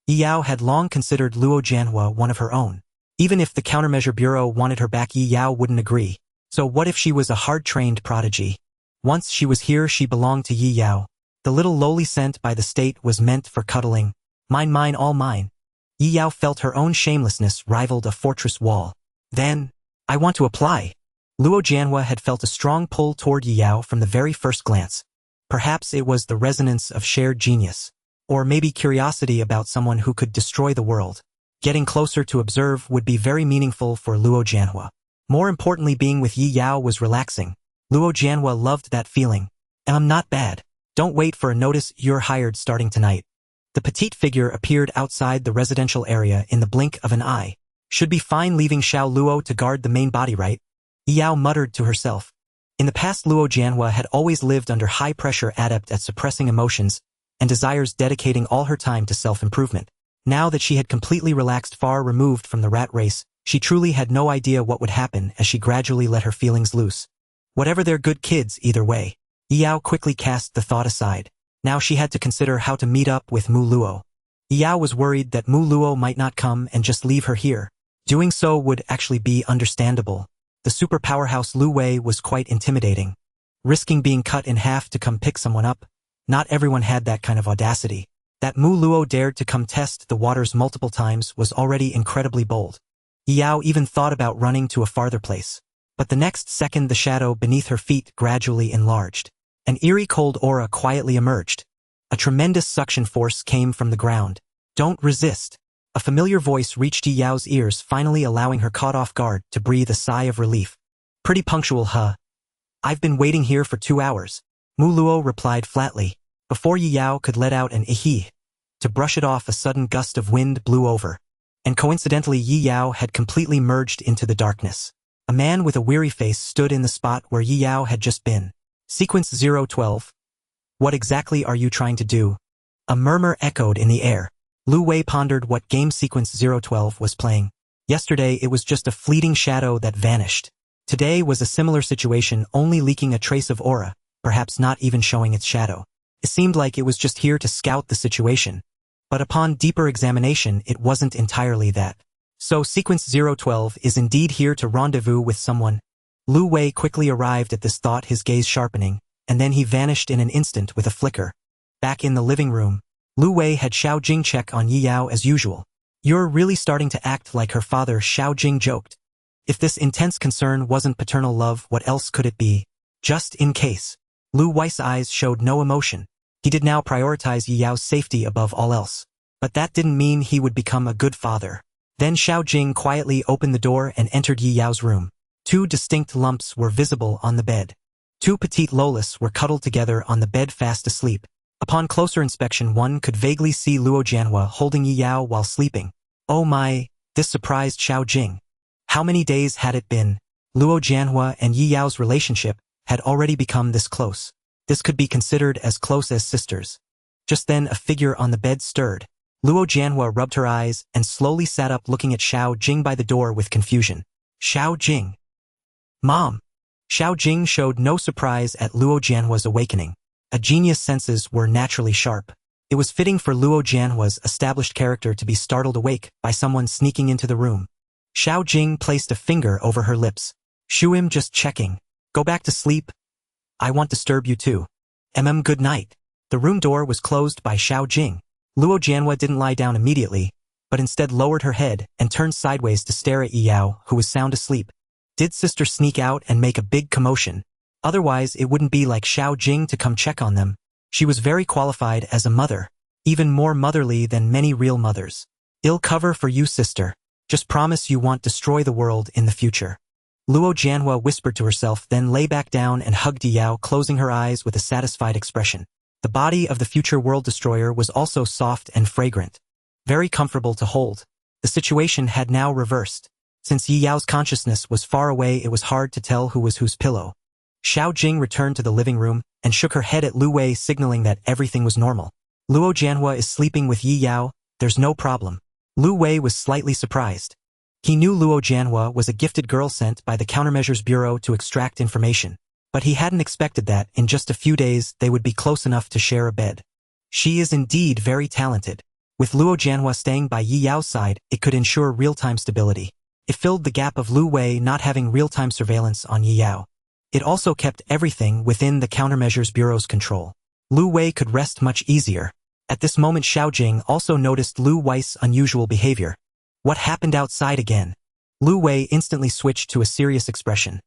Yi Yao had long considered Luo Jianhua one of her own. Even if the Countermeasure Bureau wanted her back, Yi Yao wouldn't agree. So what if she was a hard-trained prodigy? Once she was here, she belonged to Yi Yao. The little lowly sent by the state was meant for cuddling. Mine, all mine. Yi Yao felt her own shamelessness rivaled a fortress wall. Then, I want to apply. Luo Jianhua had felt a strong pull toward Yi Yao from the very first glance. Perhaps it was the resonance of shared genius. Or maybe curiosity about someone who could destroy the world. Getting closer to observe would be very meaningful for Luo Jianhua. More importantly, being with Yi Yao was relaxing. Luo Jianhua loved that feeling. I'm not bad. Don't wait for a notice, you're hired starting tonight. The petite figure appeared outside the residential area in the blink of an eye. Should be fine leaving Xiao Luo to guard the main body, right? Yi Yao muttered to herself. In the past, Luo Jianhua had always lived under high pressure, adept at suppressing emotions and desires, dedicating all her time to self-improvement. Now that she had completely relaxed, far removed from the rat race, she truly had no idea what would happen as she gradually let her feelings loose. Whatever, they're good kids either way. Yi Yao quickly cast the thought aside. Now she had to consider how to meet up with Mu Luo. Yi Yao was worried that Mu Luo might not come and just leave her here. Doing so would actually be understandable. The super powerhouse Lu Wei was quite intimidating. Risking being cut in half to come pick someone up? Not everyone had that kind of audacity. That Mu Luo dared to come test the waters multiple times was already incredibly bold. Yi Yao even thought about running to a farther place. But the next second, the shadow beneath her feet gradually enlarged. An eerie cold aura quietly emerged. A tremendous suction force came from the ground. Don't resist. A familiar voice reached Yi Yao's ears, finally allowing her caught off guard to breathe a sigh of relief. Pretty punctual, huh? I've been waiting here for 2 hours. Mu Luo replied flatly. Before Yi Yao could let out an "ehe." To brush it off, a sudden gust of wind blew over. And coincidentally, Yi Yao had completely merged into the darkness. A man with a weary face stood in the spot where Yi Yao had just been. Sequence 012. What exactly are you trying to do? A murmur echoed in the air. Lu Wei pondered what game Sequence 012 was playing. Yesterday it was just a fleeting shadow that vanished. Today was a similar situation, only leaking a trace of aura, perhaps not even showing its shadow. It seemed like it was just here to scout the situation. But upon deeper examination, it wasn't entirely that. So Sequence 012 is indeed here to rendezvous with someone. Lu Wei quickly arrived at this thought, his gaze sharpening, and then he vanished in an instant with a flicker. Back in the living room, Lu Wei had Xiao Jing check on Yi Yao as usual. You're really starting to act like her father, Xiao Jing joked. If this intense concern wasn't paternal love, what else could it be? Just in case. Lu Wei's eyes showed no emotion. He did now prioritize Yi Yao's safety above all else. But that didn't mean he would become a good father. Then Xiao Jing quietly opened the door and entered Yi Yao's room. 2 distinct lumps were visible on the bed. 2 petite lolis were cuddled together on the bed, fast asleep. Upon closer inspection, one could vaguely see Luo Jianhua holding Yi Yao while sleeping. Oh my, this surprised Xiao Jing. How many days had it been? Luo Jianhua and Yi Yao's relationship had already become this close. This could be considered as close as sisters. Just then a figure on the bed stirred. Luo Jianhua rubbed her eyes and slowly sat up, looking at Xiao Jing by the door with confusion. Xiao Jing. Mom. Xiao Jing showed no surprise at Luo Jianhua's awakening. A genius' senses were naturally sharp. It was fitting for Luo Jianhua's established character to be startled awake by someone sneaking into the room. Xiao Jing placed a finger over her lips. Shuim, just checking. Go back to sleep. I won't disturb you too. Good night. The room door was closed by Xiao Jing. Luo Jianhua didn't lie down immediately, but instead lowered her head and turned sideways to stare at Yi Yao, who was sound asleep. Did sister sneak out and make a big commotion? Otherwise, it wouldn't be like Xiao Jing to come check on them. She was very qualified as a mother, even more motherly than many real mothers. Ill cover for you, sister. Just promise you won't destroy the world in the future. Luo Jianhua whispered to herself, then lay back down and hugged Yi Yao, closing her eyes with a satisfied expression. The body of the future world destroyer was also soft and fragrant. Very comfortable to hold. The situation had now reversed. Since Yi Yao's consciousness was far away, it was hard to tell who was whose pillow. Xiao Jing returned to the living room and shook her head at Lu Wei, signaling that everything was normal. Luo Jianhua is sleeping with Yi Yao, there's no problem. Lu Wei was slightly surprised. He knew Luo Jianhua was a gifted girl sent by the Countermeasures Bureau to extract information, but he hadn't expected that in just a few days they would be close enough to share a bed. She is indeed very talented. With Luo Jianhua staying by Yi Yao's side, it could ensure real-time stability. It filled the gap of Lu Wei not having real-time surveillance on Yi Yao. It also kept everything within the Countermeasures Bureau's control. Lu Wei could rest much easier. At this moment Xiao Jing also noticed Lu Wei's unusual behavior. What happened outside again? Lu Wei instantly switched to a serious expression.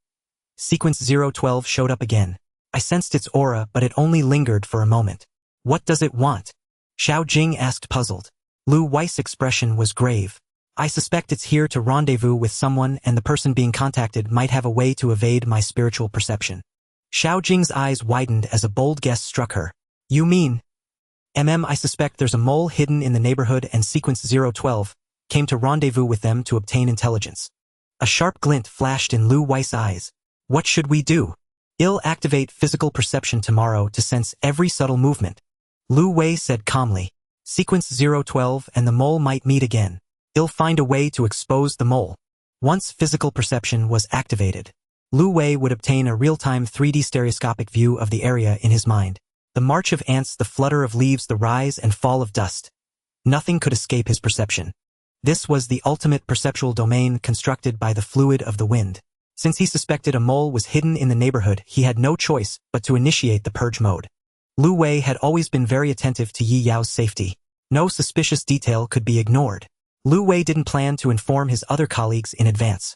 Sequence 012 showed up again. I sensed its aura, but it only lingered for a moment. What does it want? Xiao Jing asked, puzzled. Lu Wei's expression was grave. I suspect it's here to rendezvous with someone, and the person being contacted might have a way to evade my spiritual perception. Xiao Jing's eyes widened as a bold guess struck her. You mean? I suspect there's a mole hidden in the neighborhood, and Sequence 012 came to rendezvous with them to obtain intelligence. A sharp glint flashed in Lu Wei's eyes. What should we do? I'll activate physical perception tomorrow to sense every subtle movement. Lu Wei said calmly. Sequence 012 and the mole might meet again. I'll find a way to expose the mole. Once physical perception was activated, Lu Wei would obtain a real-time 3D stereoscopic view of the area in his mind. The march of ants, the flutter of leaves, the rise and fall of dust. Nothing could escape his perception. This was the ultimate perceptual domain constructed by the fluid of the wind. Since he suspected a mole was hidden in the neighborhood, he had no choice but to initiate the purge mode. Lu Wei had always been very attentive to Yi Yao's safety. No suspicious detail could be ignored. Lu Wei didn't plan to inform his other colleagues in advance.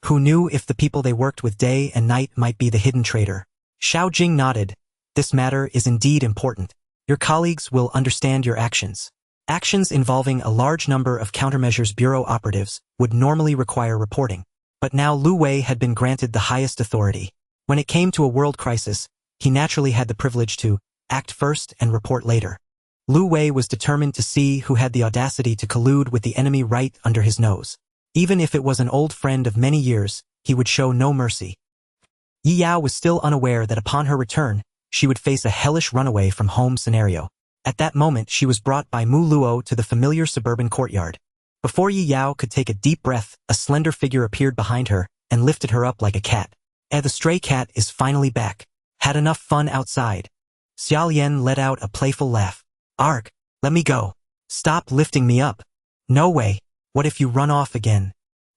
Who knew if the people they worked with day and night might be the hidden traitor? Xiao Jing nodded. This matter is indeed important. Your colleagues will understand your actions. Actions involving a large number of Countermeasures Bureau operatives would normally require reporting. But now Lu Wei had been granted the highest authority. When it came to a world crisis, he naturally had the privilege to act first and report later. Lu Wei was determined to see who had the audacity to collude with the enemy right under his nose. Even if it was an old friend of many years, he would show no mercy. Yi Yao was still unaware that upon her return, she would face a hellish runaway from home scenario. At that moment she was brought by Mu Luo to the familiar suburban courtyard. Before Yi Yao could take a deep breath, a slender figure appeared behind her and lifted her up like a cat. The stray cat is finally back. Had enough fun outside. Xia Lian let out a playful laugh. Arg, let me go. Stop lifting me up. No way. What if you run off again?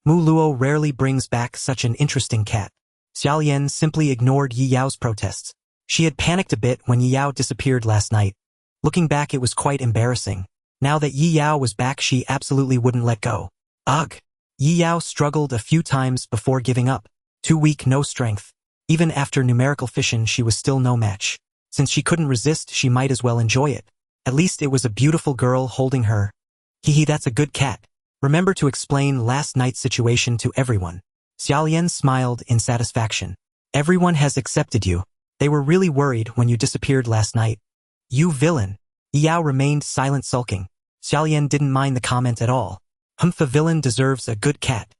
Mu Luo rarely brings back such an interesting cat. Xia Lian simply ignored Yi Yao's protests. She had panicked a bit when Yi Yao disappeared last night. Looking back, it was quite embarrassing. Now that Yi Yao was back, she absolutely wouldn't let go. Ugh! Yi Yao struggled a few times before giving up. Too weak, no strength. Even after numerical fission, she was still no match. Since she couldn't resist, she might as well enjoy it. At least it was a beautiful girl holding her. Hee, that's a good cat. Remember to explain last night's situation to everyone. Xia Lian smiled in satisfaction. Everyone has accepted you. They were really worried when you disappeared last night. You villain. Yi Yao remained silent, sulking. Xia Lian didn't mind the comment at all. The villain deserves a good cat.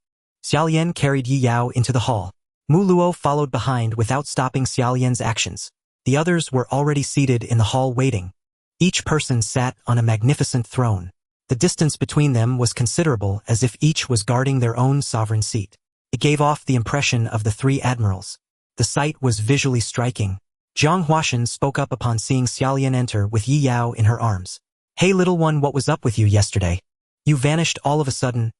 Xia Lian carried Yi Yao into the hall. Mu Luo followed behind without stopping Xia Lian's actions. The others were already seated in the hall waiting. Each person sat on a magnificent throne. The distance between them was considerable, as if each was guarding their own sovereign seat. It gave off the impression of the three admirals. The sight was visually striking. Jiang Huashan spoke up upon seeing Xia Lian enter with Yi Yao in her arms. Hey little one, what was up with you yesterday? You vanished all of a sudden.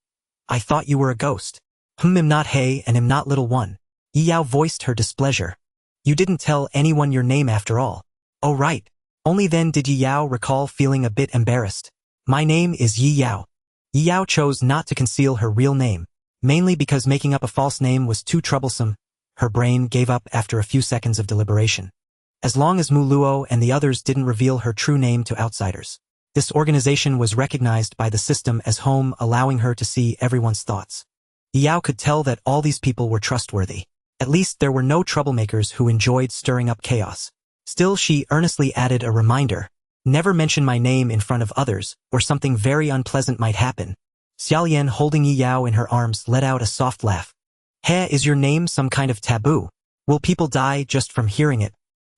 I thought you were a ghost. I'm not hey and am not little one. Yi Yao voiced her displeasure. You didn't tell anyone your name after all. Oh right. Only then did Yi Yao recall feeling a bit embarrassed. My name is Yi Yao. Yi Yao chose not to conceal her real name, mainly because making up a false name was too troublesome. Her brain gave up after a few seconds of deliberation. As long as Mu Luo and the others didn't reveal her true name to outsiders. This organization was recognized by the system as home, allowing her to see everyone's thoughts. Yi Yao could tell that all these people were trustworthy. At least there were no troublemakers who enjoyed stirring up chaos. Still, she earnestly added a reminder. Never mention my name in front of others, or something very unpleasant might happen. Xia Lian, holding Yi Yao in her arms, let out a soft laugh. Heh, is your name some kind of taboo? Will people die just from hearing it?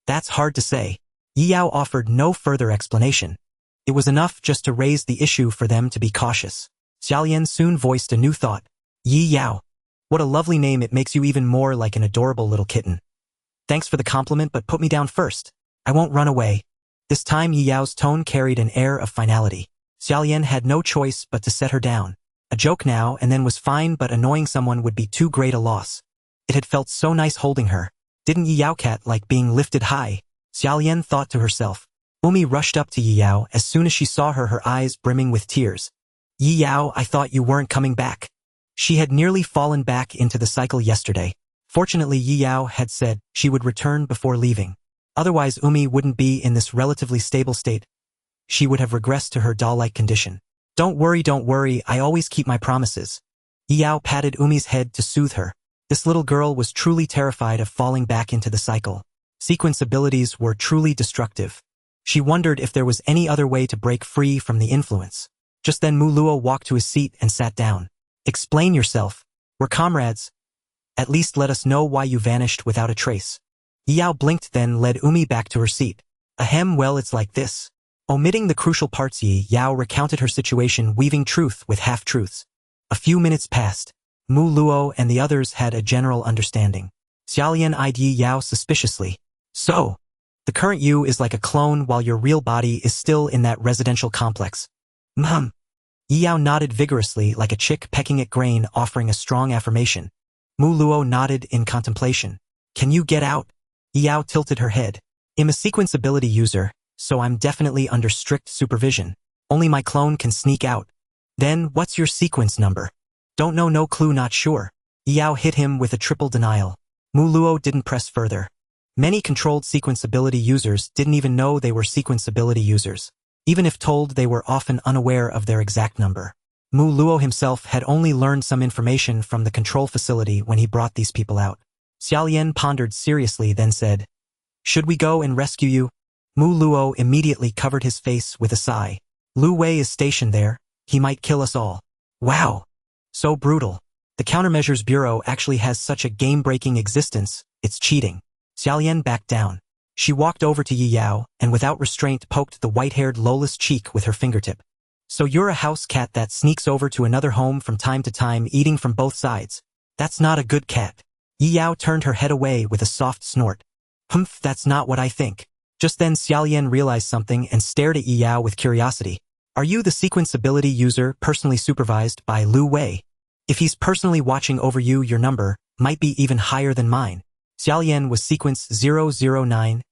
That's hard to say. Yi Yao offered no further explanation. It was enough just to raise the issue for them to be cautious. Xia Lian soon voiced a new thought. Yi Yao. What a lovely name, it makes you even more like an adorable little kitten. Thanks for the compliment, but put me down first. I won't run away. This time Yi Yao's tone carried an air of finality. Xia Lian had no choice but to set her down. A joke now and then was fine, but annoying someone would be too great a loss. It had felt so nice holding her. Didn't Yi Yao cat like being lifted high? Xiaolian thought to herself. Umi rushed up to Yi Yao as soon as she saw her, her eyes brimming with tears. Yi Yao, I thought you weren't coming back. She had nearly fallen back into the cycle yesterday. Fortunately, Yi Yao had said she would return before leaving. Otherwise, Umi wouldn't be in this relatively stable state. She would have regressed to her doll-like condition. Don't worry, I always keep my promises. Yi Yao patted Umi's head to soothe her. This little girl was truly terrified of falling back into the cycle. Sequence abilities were truly destructive. She wondered if there was any other way to break free from the influence. Just then Mu Luo walked to his seat and sat down. Explain yourself. We're comrades. At least let us know why you vanished without a trace. Yi Yao blinked, then led Umi back to her seat. Ahem, well, it's like this. Omitting the crucial parts, Yi Yao recounted her situation, weaving truth with half-truths. A few minutes passed. Mu Luo and the others had a general understanding. Xiaolian eyed Yi Yao suspiciously. So, the current you is like a clone while your real body is still in that residential complex. Mum. Yi Yao nodded vigorously like a chick pecking at grain, offering a strong affirmation. Mu Luo nodded in contemplation. Can you get out? Yi Yao tilted her head. I'm a sequence ability user, so I'm definitely under strict supervision. Only my clone can sneak out. Then, what's your sequence number? Don't know, no clue, not sure. Yi Yao hit him with a triple denial. Mu Luo didn't press further. Many controlled sequence ability users didn't even know they were sequence ability users. Even if told, they were often unaware of their exact number. Mu Luo himself had only learned some information from the control facility when he brought these people out. Xiaolian pondered seriously, then said, Should we go and rescue you? Mu Luo immediately covered his face with a sigh. Lu Wei is stationed there. He might kill us all. Wow. So brutal. The Countermeasures Bureau actually has such a game-breaking existence. It's cheating. Xiaolian backed down. She walked over to Yi Yao and without restraint poked the white-haired Lola's cheek with her fingertip. So you're a house cat that sneaks over to another home from time to time, eating from both sides. That's not a good cat. Yi Yao turned her head away with a soft snort. Humph, that's not what I think. Just then Xiaolian realized something and stared at Yi Yao with curiosity. Are you the sequence ability user personally supervised by Lu Wei? If he's personally watching over you, your number might be even higher than mine. Xiaolian was sequence 009,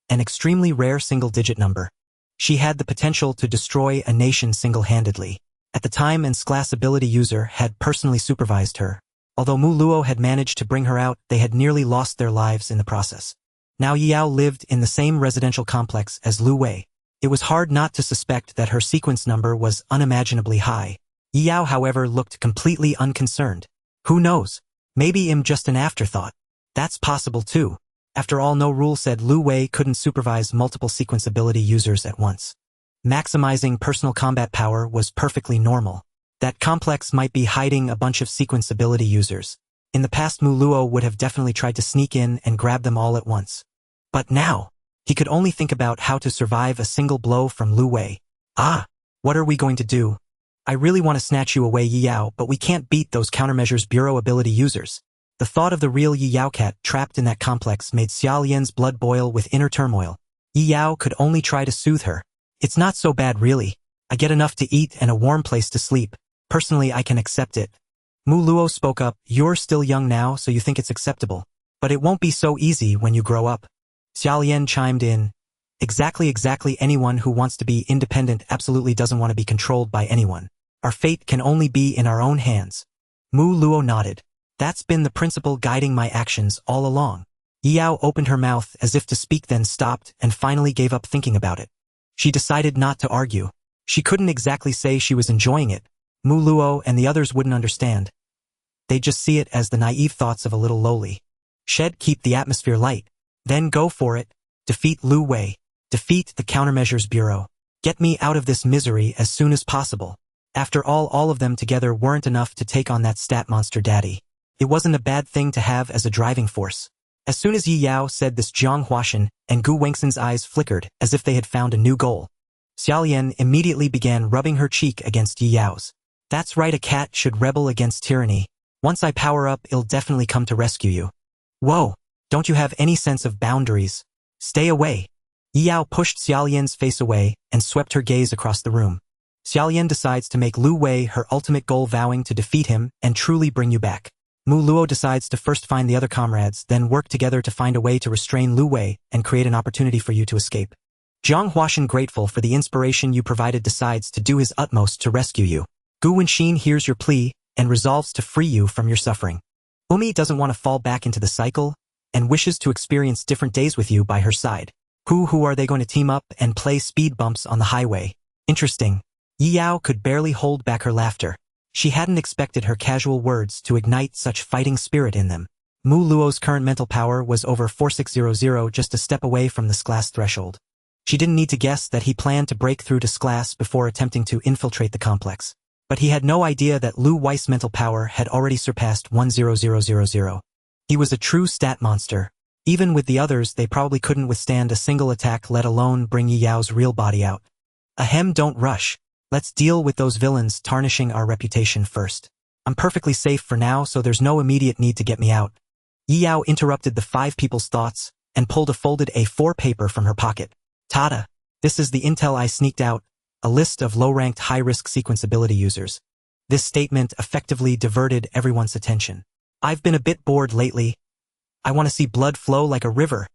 an extremely rare single-digit number. She had the potential to destroy a nation single-handedly. At the time, an S-class ability user had personally supervised her. Although Mu Luo had managed to bring her out, they had nearly lost their lives in the process. Now Yi Yao lived in the same residential complex as Lu Wei. It was hard not to suspect that her sequence number was unimaginably high. Yi Yao, however, looked completely unconcerned. Who knows? Maybe I'm just an afterthought. That's possible too. After all, no rule said Lu Wei couldn't supervise multiple sequence ability users at once. Maximizing personal combat power was perfectly normal. That complex might be hiding a bunch of sequence ability users. In the past, Mu Luo would have definitely tried to sneak in and grab them all at once. But now, he could only think about how to survive a single blow from Lu Wei. Ah, what are we going to do? I really want to snatch you away, Yi Yao, but we can't beat those Countermeasures Bureau ability users. The thought of the real Yi Yao cat trapped in that complex made Xiaolian's blood boil with inner turmoil. Yi Yao could only try to soothe her. It's not so bad really. I get enough to eat and a warm place to sleep. Personally, I can accept it. Mu Luo spoke up. You're still young now, so you think it's acceptable. But it won't be so easy when you grow up. Xiaolian chimed in. Exactly, anyone who wants to be independent absolutely doesn't want to be controlled by anyone. Our fate can only be in our own hands. Mu Luo nodded. That's been the principle guiding my actions all along. Yi Yao opened her mouth as if to speak, then stopped and finally gave up thinking about it. She decided not to argue. She couldn't exactly say she was enjoying it. Mu Luo and the others wouldn't understand. They'd just see it as the naive thoughts of a little lowly. Keep the atmosphere light. Then go for it. Defeat Lu Wei. Defeat the Countermeasures Bureau. Get me out of this misery as soon as possible. After all of them together weren't enough to take on that stat monster daddy. It wasn't a bad thing to have as a driving force. As soon as Yi Yao said this, Jiang Huashan and Gu Wengxin's eyes flickered as if they had found a new goal. Xiaolian immediately began rubbing her cheek against Yi Yao's. That's right, a cat should rebel against tyranny. Once I power up, it'll definitely come to rescue you. Whoa, don't you have any sense of boundaries? Stay away. Yi Yao pushed Xiaolian's face away and swept her gaze across the room. Xiaolian decides to make Lu Wei her ultimate goal, vowing to defeat him and truly bring you back. Mu Luo decides to first find the other comrades, then work together to find a way to restrain Lu Wei and create an opportunity for you to escape. Jiang Huashan, grateful for the inspiration you provided, decides to do his utmost to rescue you. Gu Wenxin hears your plea and resolves to free you from your suffering. Umi doesn't want to fall back into the cycle and wishes to experience different days with you by her side. Who are they going to team up and play speed bumps on the highway? Interesting. Yi Yao could barely hold back her laughter. She hadn't expected her casual words to ignite such fighting spirit in them. Mu Luo's current mental power was over 4600, just a step away from the S-class threshold. She didn't need to guess that he planned to break through to S-class before attempting to infiltrate the complex. But he had no idea that Lu Wei's mental power had already surpassed 100,000. He was a true stat monster. Even with the others, they probably couldn't withstand a single attack, let alone bring Yi Yao's real body out. Ahem, don't rush. Let's deal with those villains tarnishing our reputation first. I'm perfectly safe for now, so there's no immediate need to get me out. Yi Yao interrupted the five people's thoughts and pulled a folded A4 paper from her pocket. Tada! This is the intel I sneaked out, a list of low-ranked high-risk sequence ability users. This statement effectively diverted everyone's attention. I've been a bit bored lately. I want to see blood flow like a river.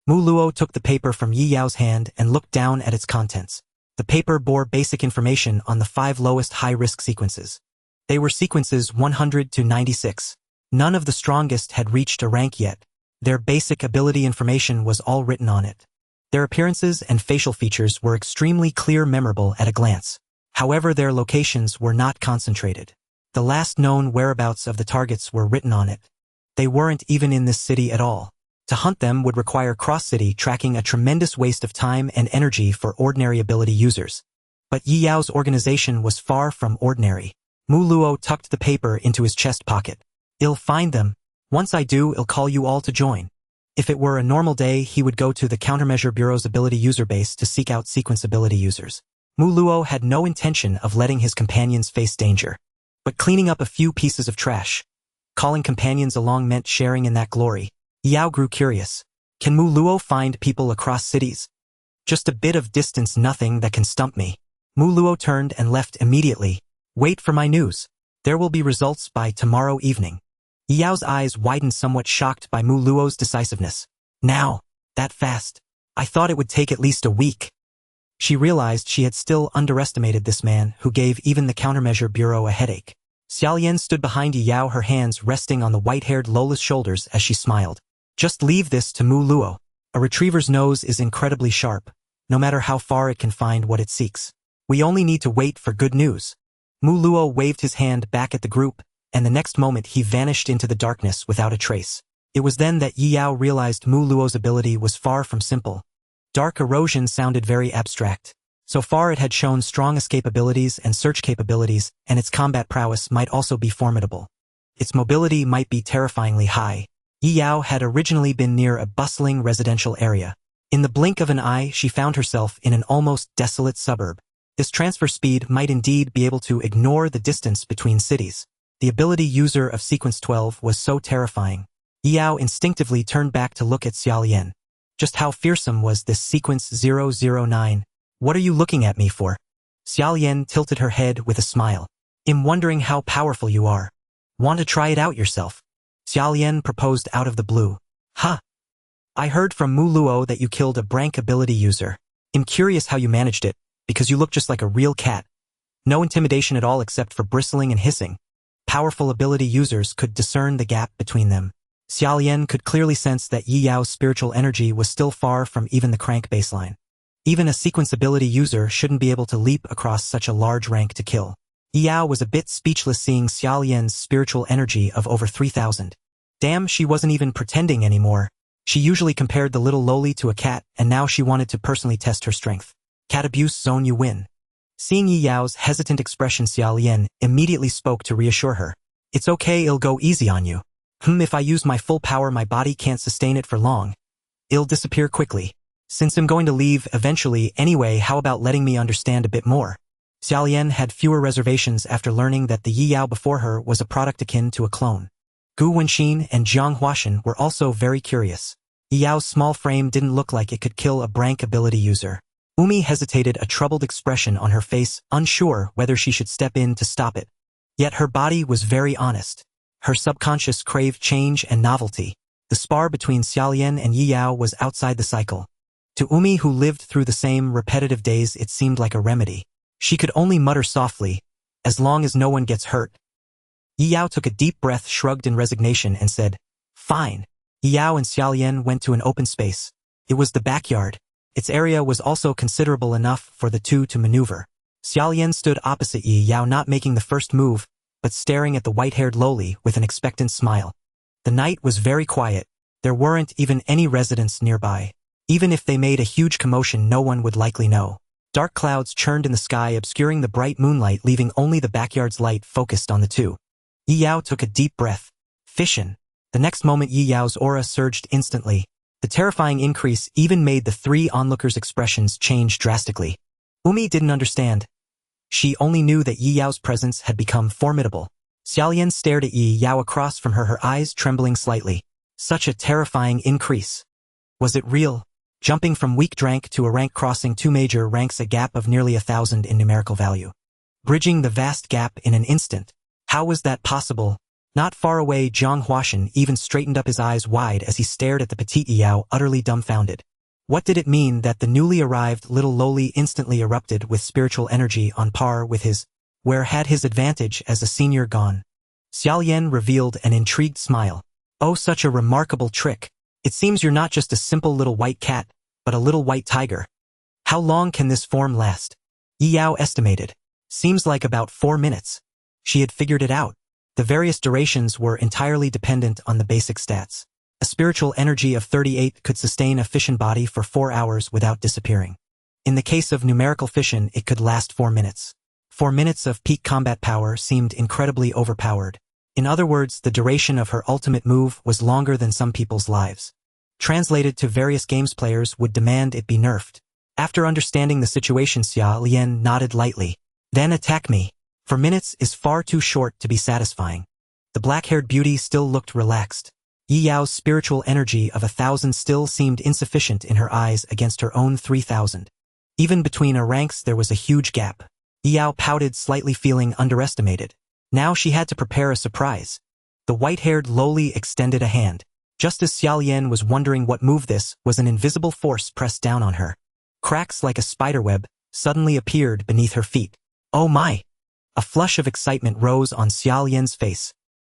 Mu Luo took the paper from Yi Yao's hand and looked down at its contents. The paper bore basic information on the 5 lowest high-risk sequences. They were sequences 100 to 96. None of the strongest had reached a rank yet. Their basic ability information was all written on it. Their appearances and facial features were extremely clear, memorable at a glance. However, their locations were not concentrated. The last known whereabouts of the targets were written on it. They weren't even in this city at all. To hunt them would require cross-city tracking, a tremendous waste of time and energy for ordinary ability users. But Yi Yao's organization was far from ordinary. Mu Luo tucked the paper into his chest pocket. I'll find them. Once I do, I'll call you all to join. If it were a normal day, he would go to the Countermeasure Bureau's ability user base to seek out sequence ability users. Mu Luo had no intention of letting his companions face danger. But cleaning up a few pieces of trash, calling companions along meant sharing in that glory. Yao grew curious. Can Mu Luo find people across cities? Just a bit of distance, nothing that can stump me. Mu Luo turned and left immediately. Wait for my news. There will be results by tomorrow evening. Yao's eyes widened, somewhat shocked by Mu Luo's decisiveness. Now, that fast. I thought it would take at least a week. She realized she had still underestimated this man who gave even the Countermeasure Bureau a headache. Xiaolian stood behind Yao, her hands resting on the white-haired Lola's shoulders as she smiled. Just leave this to Mu Luo. A retriever's nose is incredibly sharp, no matter how far it can find what it seeks. We only need to wait for good news. Mu Luo waved his hand back at the group, and the next moment he vanished into the darkness without a trace. It was then that Yi Yao realized Mu Luo's ability was far from simple. Dark Erosion sounded very abstract. So far it had shown strong escape abilities and search capabilities, and its combat prowess might also be formidable. Its mobility might be terrifyingly high. Yi Yao had originally been near a bustling residential area. In the blink of an eye, she found herself in an almost desolate suburb. This transfer speed might indeed be able to ignore the distance between cities. The ability user of Sequence 12 was so terrifying. Yi Yao instinctively turned back to look at Xiaolian. Just how fearsome was this Sequence 009? What are you looking at me for? Xiaolian tilted her head with a smile. I'm wondering how powerful you are. Want to try it out yourself? Xiaolian proposed out of the blue. Huh. I heard from Mu Luo that you killed a rank ability user. I'm curious how you managed it, because you look just like a real cat. No intimidation at all except for bristling and hissing. Powerful ability users could discern the gap between them. Xiaolian could clearly sense that Yi Yao's spiritual energy was still far from even the crank baseline. Even a sequence ability user shouldn't be able to leap across such a large rank to kill. Yi Yao was a bit speechless seeing Xiaolian's spiritual energy of over 3,000. Damn, she wasn't even pretending anymore. She usually compared the little lowly to a cat, and now she wanted to personally test her strength. Cat abuse zone, you win. Seeing Yi Yao's hesitant expression, Xiaolian immediately spoke to reassure her. It's okay, I'll go easy on you. If I use my full power, my body can't sustain it for long. It'll disappear quickly. Since I'm going to leave eventually anyway, how about letting me understand a bit more? Xiaolian had fewer reservations after learning that the Yi Yao before her was a product akin to a clone. Gu Wenxin and Jiang Huashan were also very curious. Yi Yao's small frame didn't look like it could kill a rank ability user. Umi hesitated, a troubled expression on her face, unsure whether she should step in to stop it. Yet her body was very honest. Her subconscious craved change and novelty. The spar between Xiaolian and Yi Yao was outside the cycle. To Umi, who lived through the same repetitive days, it seemed like a remedy. She could only mutter softly, "As long as no one gets hurt." Yi Yao took a deep breath, shrugged in resignation, and said, "Fine." Yi Yao and Xiaolian went to an open space. It was the backyard. Its area was also considerable enough for the two to maneuver. Xiaolian stood opposite Yi Yao, not making the first move, but staring at the white-haired lowly with an expectant smile. The night was very quiet. There weren't even any residents nearby. Even if they made a huge commotion, no one would likely know. Dark clouds churned in the sky, obscuring the bright moonlight, leaving only the backyard's light focused on the two. Yi Yao took a deep breath. "FISSION." The next moment, Yi Yao's aura surged instantly. The terrifying increase even made the three onlookers' expressions change drastically. Umi didn't understand. She only knew that Yi Yao's presence had become formidable. Xiaolian stared at Yi Yao across from her eyes trembling slightly. Such a terrifying increase. Was it real? Jumping from weak rank to a rank, crossing two major ranks, a gap of nearly 1,000 in numerical value. Bridging the vast gap in an instant. How was that possible? Not far away, Zhang Huashan even straightened up his eyes wide as he stared at the petite Yi Yao, utterly dumbfounded. What did it mean that the newly arrived little lowly instantly erupted with spiritual energy on par with his? Where had his advantage as a senior gone? Xiaolian revealed an intrigued smile. "Oh, such a remarkable trick. It seems you're not just a simple little white cat, but a little white tiger. How long can this form last?" Yi Yao estimated. "Seems like about 4 minutes. She had figured it out. The various durations were entirely dependent on the basic stats. A spiritual energy of 38 could sustain a fission body for 4 hours without disappearing. In the case of numerical fission, it could last 4 minutes. 4 minutes of peak combat power seemed incredibly overpowered. In other words, the duration of her ultimate move was longer than some people's lives. Translated to various games, players would demand it be nerfed. After understanding the situation, Xiaolian nodded lightly. "Then attack me. 4 minutes is far too short to be satisfying." The black-haired beauty still looked relaxed. Yi Yao's spiritual energy of 1,000 still seemed insufficient in her eyes against her own 3,000. Even between her ranks there was a huge gap. Yi Yao pouted slightly, feeling underestimated. Now she had to prepare a surprise. The white-haired lowly extended a hand. Just as Xiaolian was wondering what move this was, an invisible force pressed down on her. Cracks like a spiderweb suddenly appeared beneath her feet. "Oh my!" A flush of excitement rose on Xiaolian's face.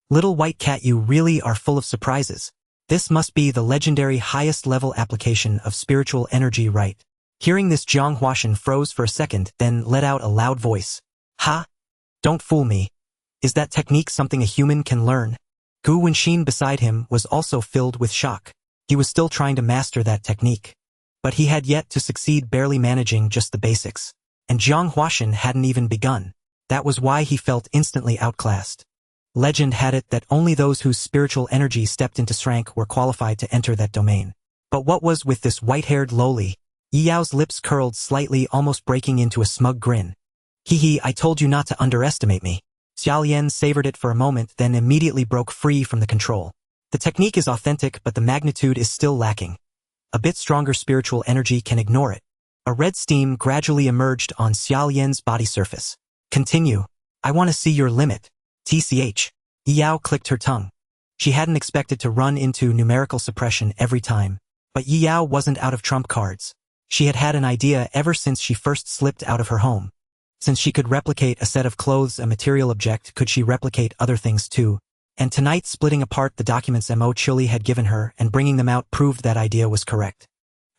"Little white cat, you really are full of surprises. This must be the legendary highest-level application of spiritual energy, right?" Hearing this, Zhang Huashan froze for a second, then let out a loud voice. "Ha! Don't fool me. Is that technique something a human can learn?" Gu Wenxin beside him was also filled with shock. He was still trying to master that technique. But he had yet to succeed, barely managing just the basics. And Zhang Huashan hadn't even begun. That was why he felt instantly outclassed. Legend had it that only those whose spiritual energy stepped into rank were qualified to enter that domain. But what was with this white-haired lowly? Yi Yao's lips curled slightly, almost breaking into a smug grin. "Hee, I told you not to underestimate me." Xiaolian savored it for a moment, then immediately broke free from the control. "The technique is authentic, but the magnitude is still lacking. A bit stronger spiritual energy can ignore it." A red steam gradually emerged on Xiaolian's body surface. "Continue. I want to see your limit." TCH. Yi Yao clicked her tongue. She hadn't expected to run into numerical suppression every time. But Yi Yao wasn't out of trump cards. She had had an idea ever since she first slipped out of her home. Since she could replicate a set of clothes, a material object, could she replicate other things too? And tonight, splitting apart the documents Mo Chili had given her and bringing them out proved that idea was correct.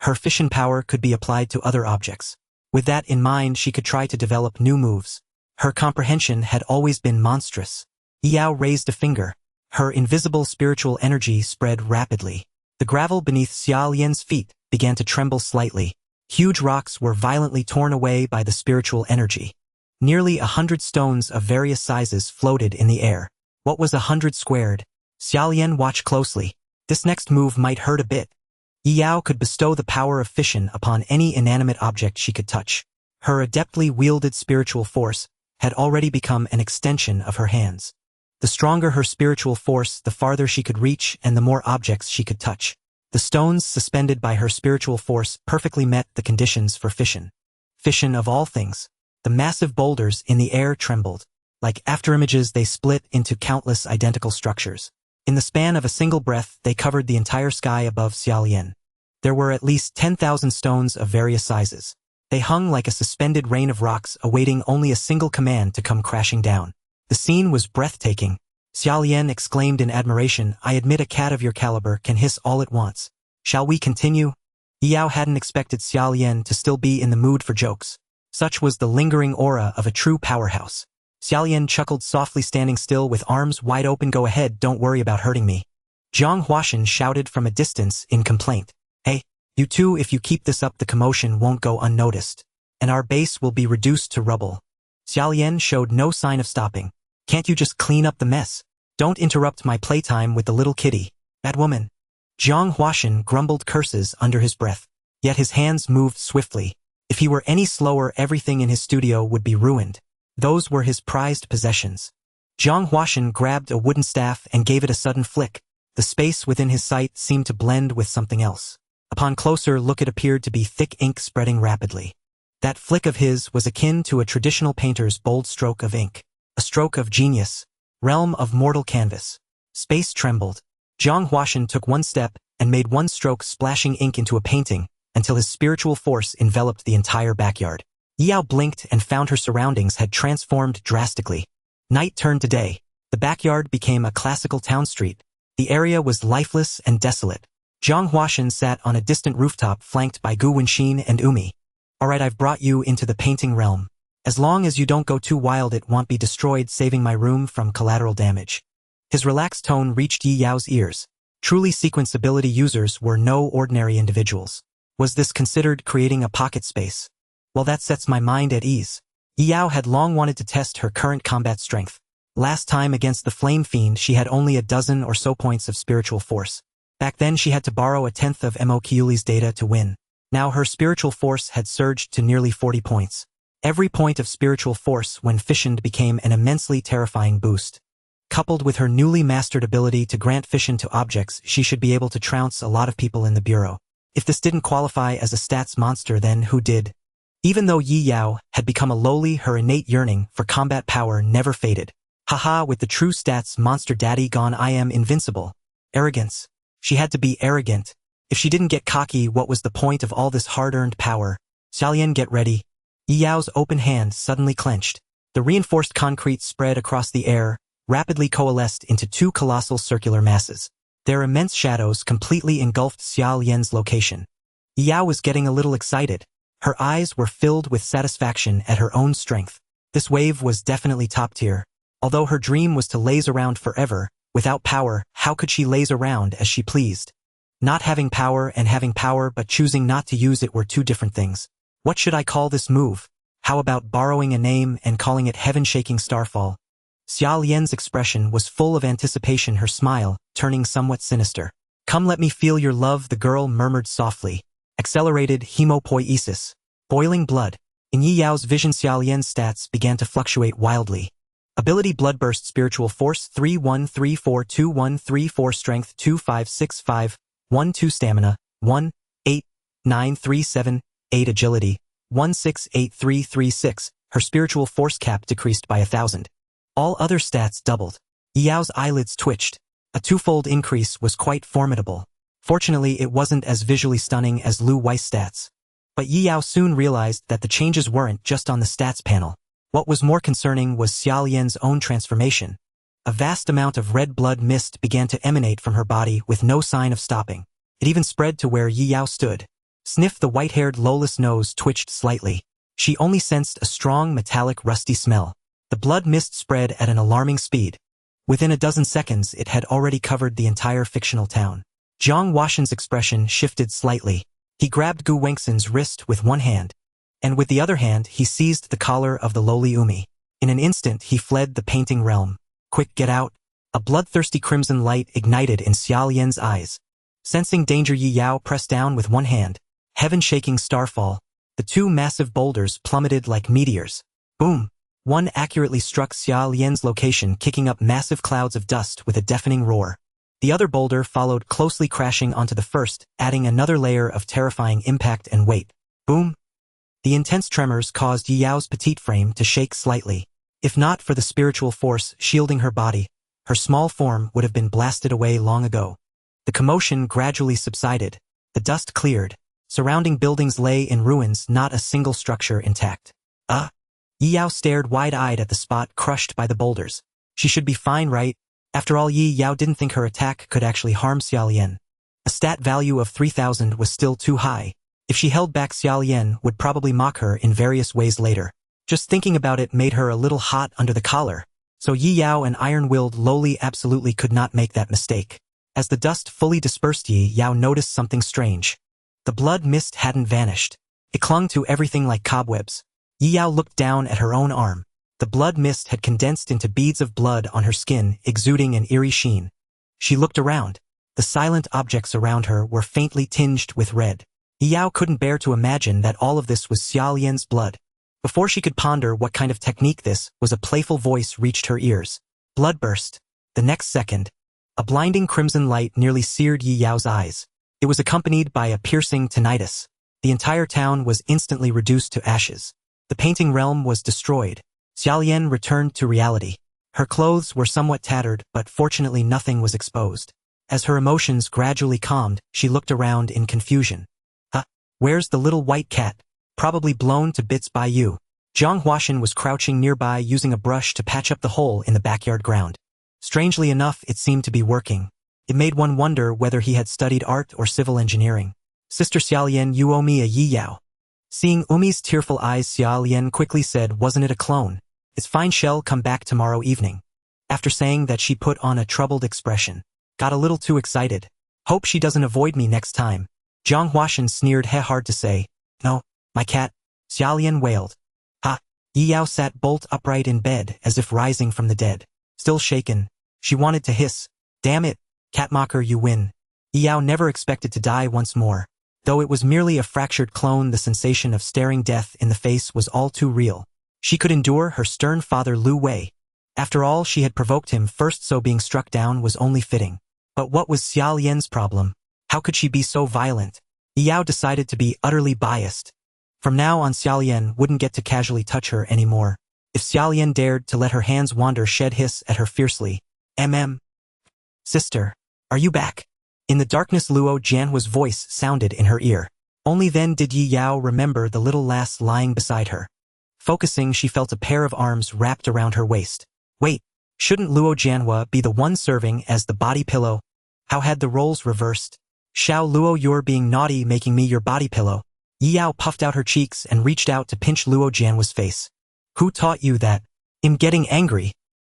Her fission power could be applied to other objects. With that in mind, she could try to develop new moves. Her comprehension had always been monstrous. Yi Yao raised a finger. Her invisible spiritual energy spread rapidly. The gravel beneath Xiaolian's feet began to tremble slightly. Huge rocks were violently torn away by the spiritual energy. Nearly 100 stones of various sizes floated in the air. What was 100 squared? Xiaolian watched closely. This next move might hurt a bit. Yi Yao could bestow the power of fission upon any inanimate object she could touch. Her adeptly wielded spiritual force had already become an extension of her hands. The stronger her spiritual force, the farther she could reach and the more objects she could touch. The stones suspended by her spiritual force perfectly met the conditions for fission. Fission of all things. The massive boulders in the air trembled. Like afterimages, they split into countless identical structures. In the span of a single breath, they covered the entire sky above Xiaolian. There were at least 10,000 stones of various sizes. They hung like a suspended rain of rocks, awaiting only a single command to come crashing down. The scene was breathtaking. Xiaolian exclaimed in admiration, "I admit a cat of your caliber can hiss all it wants. Shall we continue?" Yao hadn't expected Xiaolian to still be in the mood for jokes. Such was the lingering aura of a true powerhouse. Xiaolian chuckled softly, standing still with arms wide open. "Go ahead, don't worry about hurting me." Zhang Huashan shouted from a distance in complaint. "Hey, you two, if you keep this up the commotion won't go unnoticed, and our base will be reduced to rubble." Xiaolian showed no sign of stopping. "Can't you just clean up the mess? Don't interrupt my playtime with the little kitty. Bad woman." Zhang Huashan grumbled curses under his breath, yet his hands moved swiftly. If he were any slower, everything in his studio would be ruined. Those were his prized possessions. Zhang Huashan grabbed a wooden staff and gave it a sudden flick. The space within his sight seemed to blend with something else. Upon closer look, it appeared to be thick ink spreading rapidly. That flick of his was akin to a traditional painter's bold stroke of ink. A stroke of genius. Realm of mortal canvas. Space trembled. Zhang Huashan took one step and made one stroke, splashing ink into a painting, until his spiritual force enveloped the entire backyard. Yao blinked and found her surroundings had transformed drastically. Night turned to day. The backyard became a classical town street. The area was lifeless and desolate. Zhang Huashan sat on a distant rooftop flanked by Gu Wenxin and Umi. "Alright, I've brought you into the painting realm. As long as you don't go too wild, it won't be destroyed, saving my room from collateral damage." His relaxed tone reached Yi Yao's ears. Truly sequence ability users were no ordinary individuals. Was this considered creating a pocket space? Well, that sets my mind at ease. Yi Yao had long wanted to test her current combat strength. Last time against the Flame Fiend, she had only a dozen or so points of spiritual force. Back then she had to borrow a tenth of Mo Kiuli's data to win. Now her spiritual force had surged to nearly 40 points. Every point of spiritual force when fissioned became an immensely terrifying boost. Coupled with her newly mastered ability to grant fission to objects, she should be able to trounce a lot of people in the bureau. If this didn't qualify as a stats monster, then who did? Even though Yi Yao had become a lowly, her innate yearning for combat power never faded. Haha, with the true stats monster daddy gone, I am invincible. Arrogance. She had to be arrogant. If she didn't get cocky, what was the point of all this hard-earned power? Xiaolian, get ready. Yi Yao's open hand suddenly clenched. The reinforced concrete spread across the air, rapidly coalesced into two colossal circular masses. Their immense shadows completely engulfed Xiaolian's location. Yi Yao was getting a little excited. Her eyes were filled with satisfaction at her own strength. This wave was definitely top tier. Although her dream was to laze around forever, without power, how could she laze around as she pleased? Not having power and having power but choosing not to use it were two different things. What should I call this move? How about borrowing a name and calling it Heaven-Shaking Starfall? Xiaolian's expression was full of anticipation, her smile turning somewhat sinister. "Come, let me feel your love," the girl murmured softly. Accelerated hemopoiesis. Boiling blood. In Yi Yao's vision, Xiaolian's stats began to fluctuate wildly. Ability Bloodburst, Spiritual Force 3-1-3-4-2-1-3-4, Strength 2-5-6-5, 1-2, Stamina 1-8-9-3-7-8, Agility 1-6-8-3-3-6. Her spiritual force cap decreased by 1,000. All other stats doubled. Yi Yao's eyelids twitched. A twofold increase was quite formidable. Fortunately, it wasn't as visually stunning as Lu Weiss stats. But Yi Yao soon realized that the changes weren't just on the stats panel. What was more concerning was Xiaolian's own transformation. A vast amount of red blood mist began to emanate from her body with no sign of stopping. It even spread to where Yi Yao stood. Sniff, the white-haired Lola's nose twitched slightly. She only sensed a strong metallic rusty smell. The blood mist spread at an alarming speed. Within a dozen seconds, it had already covered the entire fictional town. Zhang Huashan's expression shifted slightly. He grabbed Gu Wenxin's wrist with one hand, and with the other hand he seized the collar of the lowly Umi. In an instant he fled the painting realm. Quick, get out! A bloodthirsty crimson light ignited in Xiaolian's eyes. Sensing danger, Yi Yao pressed down with one hand. Heaven-shaking starfall. The two massive boulders plummeted like meteors. Boom! One accurately struck Xiaolian's location, kicking up massive clouds of dust with a deafening roar. The other boulder followed closely, crashing onto the first, adding another layer of terrifying impact and weight. Boom! The intense tremors caused Yi Yao's petite frame to shake slightly. If not for the spiritual force shielding her body, her small form would have been blasted away long ago. The commotion gradually subsided. The dust cleared. Surrounding buildings lay in ruins, not a single structure intact. Yi Yao stared wide-eyed at the spot crushed by the boulders. She should be fine, right? After all, Yi Yao didn't think her attack could actually harm Xiaolian. A stat value of 3,000 was still too high. If she held back, Xiaolian would probably mock her in various ways later. Just thinking about it made her a little hot under the collar. So Yi Yao, an iron-willed lowly, absolutely could not make that mistake. As the dust fully dispersed, Yi Yao noticed something strange. The blood mist hadn't vanished. It clung to everything like cobwebs. Yi Yao looked down at her own arm. The blood mist had condensed into beads of blood on her skin, exuding an eerie sheen. She looked around. The silent objects around her were faintly tinged with red. Yi Yao couldn't bear to imagine that all of this was Xiaolian's blood. Before she could ponder what kind of technique this was, a playful voice reached her ears. Blood burst. The next second, a blinding crimson light nearly seared Yi Yao's eyes. It was accompanied by a piercing tinnitus. The entire town was instantly reduced to ashes. The painting realm was destroyed. Xiaolian returned to reality. Her clothes were somewhat tattered, but fortunately nothing was exposed. As her emotions gradually calmed, she looked around in confusion. Where's the little white cat? Probably blown to bits by you. Zhang Huashan was crouching nearby, using a brush to patch up the hole in the backyard ground. Strangely enough, it seemed to be working. It made one wonder whether he had studied art or civil engineering. Sister Xiaolian, you owe me a Yi Yao. Seeing Umi's tearful eyes, Xiaolian quickly said, wasn't it a clone? It's fine, shall come back tomorrow evening. After saying that, she put on a troubled expression. Got a little too excited. Hope she doesn't avoid me next time. Zhang Huashan sneered. Hard to say. No, my cat. Xiaolian wailed. Yi Yao sat bolt upright in bed, as if rising from the dead. Still shaken, she wanted to hiss. Damn it, catmocker, you win. Yi Yao never expected to die once more. Though it was merely a fractured clone, the sensation of staring death in the face was all too real. She could endure her stern father Lu Wei. After all, she had provoked him first, so being struck down was only fitting. But what was Xiaolian's problem? How could she be so violent? Yi Yao decided to be utterly biased. From now on, Xiaolian wouldn't get to casually touch her anymore. If Xiaolian dared to let her hands wander, she'd hiss at her fiercely. Sister, are you back? In the darkness, Luo Jianhua's voice sounded in her ear. Only then did Yi Yao remember the little lass lying beside her. Focusing, she felt a pair of arms wrapped around her waist. Wait, shouldn't Luo Jianhua be the one serving as the body pillow? How had the roles reversed? Xiao Luo, you're being naughty, making me your body pillow. Yi Yao puffed out her cheeks and reached out to pinch Luo Jianhua's face. Who taught you that? I'm getting angry.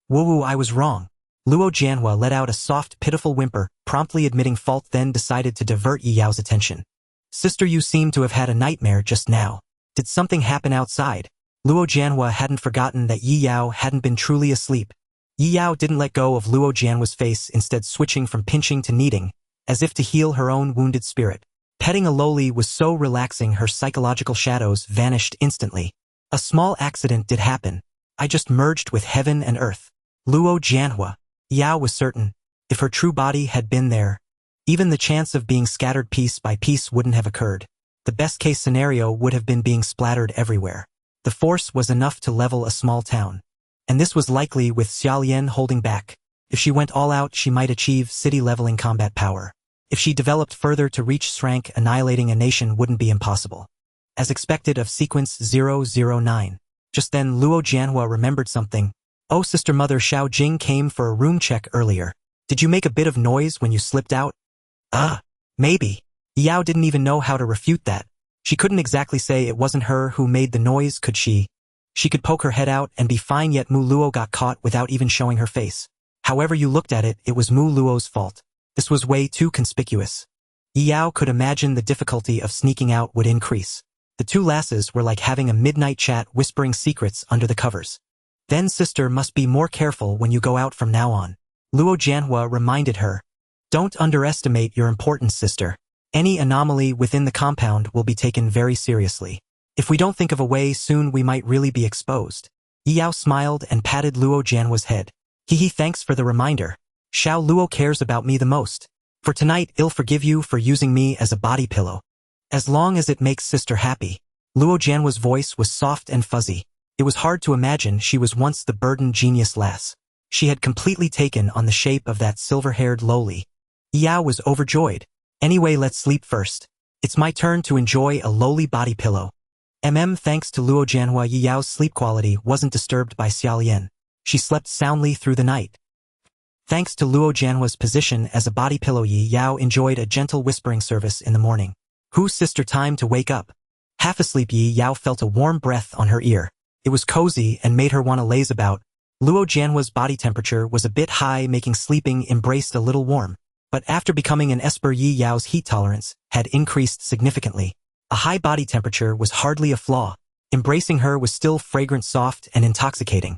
Woo, I was wrong. Luo Jianhua let out a soft, pitiful whimper, promptly admitting fault, then decided to divert Yi Yao's attention. Sister, you seem to have had a nightmare just now. Did something happen outside? Luo Jianhua hadn't forgotten that Yi Yao hadn't been truly asleep. Yi Yao didn't let go of Luo Jianhua's face, instead switching from pinching to kneading, as if to heal her own wounded spirit. Petting a lowly was so relaxing, her psychological shadows vanished instantly. A small accident did happen. I just merged with heaven and earth. Luo Jianhua. Yao was certain. If her true body had been there, even the chance of being scattered piece by piece wouldn't have occurred. The best-case scenario would have been being splattered everywhere. The force was enough to level a small town. And this was likely with Xiaolian holding back. If she went all out, she might achieve city-leveling combat power. If she developed further to reach rank, annihilating a nation wouldn't be impossible. As expected of sequence 009. Just then, Luo Jianhua remembered something. Oh, Sister Mother, Xiao Jing came for a room check earlier. Did you make a bit of noise when you slipped out? Maybe. Yao didn't even know how to refute that. She couldn't exactly say it wasn't her who made the noise, could she? She could poke her head out and be fine, yet Mu Luo got caught without even showing her face. However you looked at it, it was Mu Luo's fault. This was way too conspicuous. Yao could imagine the difficulty of sneaking out would increase. The two lasses were like having a midnight chat, whispering secrets under the covers. Then sister must be more careful when you go out from now on. Luo Jianhua reminded her. Don't underestimate your importance, sister. Any anomaly within the compound will be taken very seriously. If we don't think of a way soon, we might really be exposed. Yao smiled and patted Luo Jianhua's head. Thanks for the reminder. Xiao Luo cares about me the most. For tonight, I'll forgive you for using me as a body pillow. As long as it makes sister happy. Luo Jianhua's voice was soft and fuzzy. It was hard to imagine she was once the burdened genius lass. She had completely taken on the shape of that silver-haired lowly. Yao was overjoyed. Anyway, let's sleep first. It's my turn to enjoy a lowly body pillow. Thanks to Luo Jianhua, Yi Yao's sleep quality wasn't disturbed by Xiao Lian. She slept soundly through the night. Thanks to Luo Jianhua's position as a body pillow, Yi Yao enjoyed a gentle whispering service in the morning. Whose sister, time to wake up? Half asleep, Yi Yao felt a warm breath on her ear. It was cozy and made her want to laze about. Luo Jianhua's body temperature was a bit high, making sleeping embraced a little warm. But after becoming an esper, Yi Yao's heat tolerance had increased significantly. A high body temperature was hardly a flaw. Embracing her was still fragrant, soft, and intoxicating.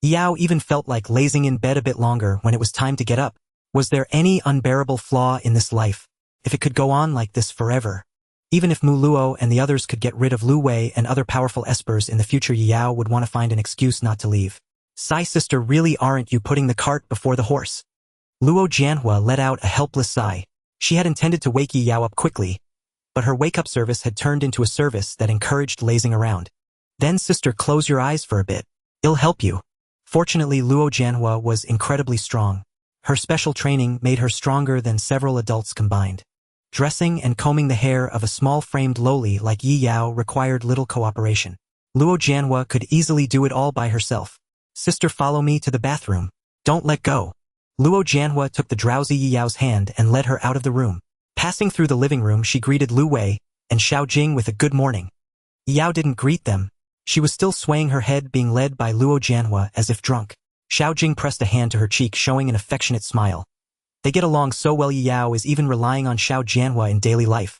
Yao even felt like lazing in bed a bit longer when it was time to get up. Was there any unbearable flaw in this life? If it could go on like this forever? Even if Mu Luo and the others could get rid of Lu Wei and other powerful espers in the future, Yao would want to find an excuse not to leave. Sigh, sister, really aren't you putting the cart before the horse? Luo Jianhua let out a helpless sigh. She had intended to wake Yi Yao up quickly, but her wake-up service had turned into a service that encouraged lazing around. Then, sister, close your eyes for a bit. It'll help you. Fortunately, Luo Jianhua was incredibly strong. Her special training made her stronger than several adults combined. Dressing and combing the hair of a small-framed lowly like Yi Yao required little cooperation. Luo Jianhua could easily do it all by herself. Sister, follow me to the bathroom. Don't let go. Luo Jianhua took the drowsy Yi Yao's hand and led her out of the room. Passing through the living room, she greeted Lu Wei and Xiao Jing with a good morning. Yi Yao didn't greet them. She was still swaying her head, being led by Luo Jianhua as if drunk. Xiao Jing pressed a hand to her cheek, showing an affectionate smile. They get along so well. Yi Yao is even relying on Xiao Jianhua in daily life.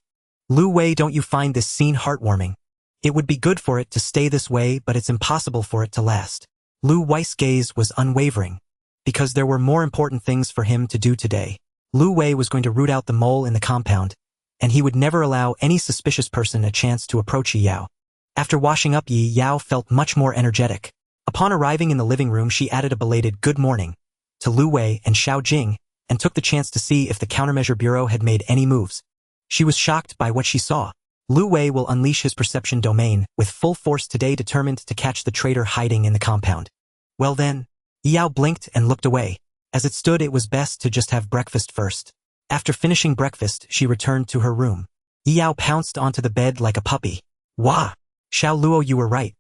Lu Wei, don't you find this scene heartwarming? It would be good for it to stay this way, but it's impossible for it to last. Lu Wei's gaze was unwavering. Because there were more important things for him to do today. Lu Wei was going to root out the mole in the compound, and he would never allow any suspicious person a chance to approach Yi Yao. After washing up, Yi Yao felt much more energetic. Upon arriving in the living room, she added a belated good morning to Lu Wei and Xiao Jing, and took the chance to see if the countermeasure bureau had made any moves. She was shocked by what she saw. Lu Wei will unleash his perception domain with full force today, determined to catch the traitor hiding in the compound. Well then, Yi Yao blinked and looked away. As it stood, it was best to just have breakfast first. After finishing breakfast, she returned to her room. Yi Yao pounced onto the bed like a puppy. Wah! Xiao Luo, you were right.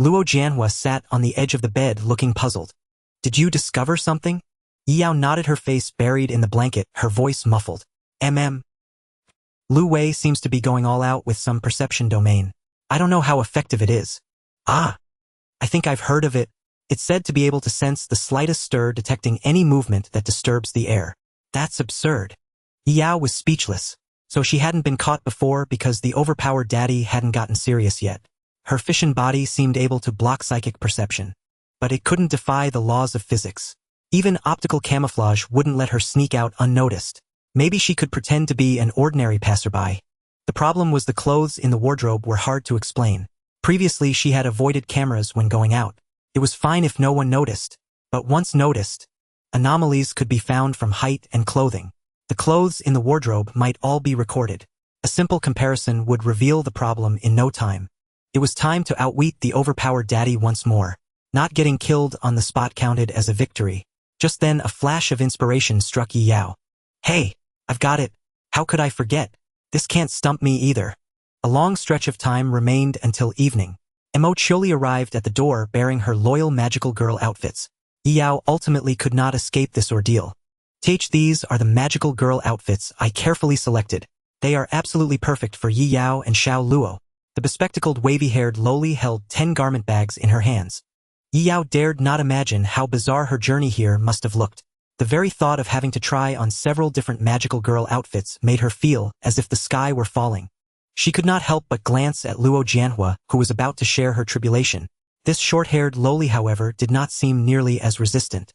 Luo Jianhua sat on the edge of the bed looking puzzled. Did you discover something? Yi Yao nodded, her face buried in the blanket, her voice muffled. Lu Wei seems to be going all out with some perception domain. I don't know how effective it is. Ah! I think I've heard of it. It's said to be able to sense the slightest stir, detecting any movement that disturbs the air. That's absurd. Yi Yao was speechless. So she hadn't been caught before because the overpowered daddy hadn't gotten serious yet. Her fission body seemed able to block psychic perception. But it couldn't defy the laws of physics. Even optical camouflage wouldn't let her sneak out unnoticed. Maybe she could pretend to be an ordinary passerby. The problem was the clothes in the wardrobe were hard to explain. Previously, she had avoided cameras when going out. It was fine if no one noticed. But once noticed, anomalies could be found from height and clothing. The clothes in the wardrobe might all be recorded. A simple comparison would reveal the problem in no time. It was time to outwit the overpowered daddy once more. Not getting killed on the spot counted as a victory. Just then, a flash of inspiration struck Yi Yao. Hey, I've got it. How could I forget? This can't stump me either. A long stretch of time remained until evening. Mo Chioli arrived at the door bearing her loyal magical girl outfits. Yi Yao ultimately could not escape this ordeal. These are the magical girl outfits I carefully selected. They are absolutely perfect for Yi Yao and Xiao Luo. The bespectacled wavy-haired lowly held 10 garment bags in her hands. Yi Yao dared not imagine how bizarre her journey here must have looked. The very thought of having to try on several different magical girl outfits made her feel as if the sky were falling. She could not help but glance at Luo Jianhua, who was about to share her tribulation. This short-haired lowly, however, did not seem nearly as resistant.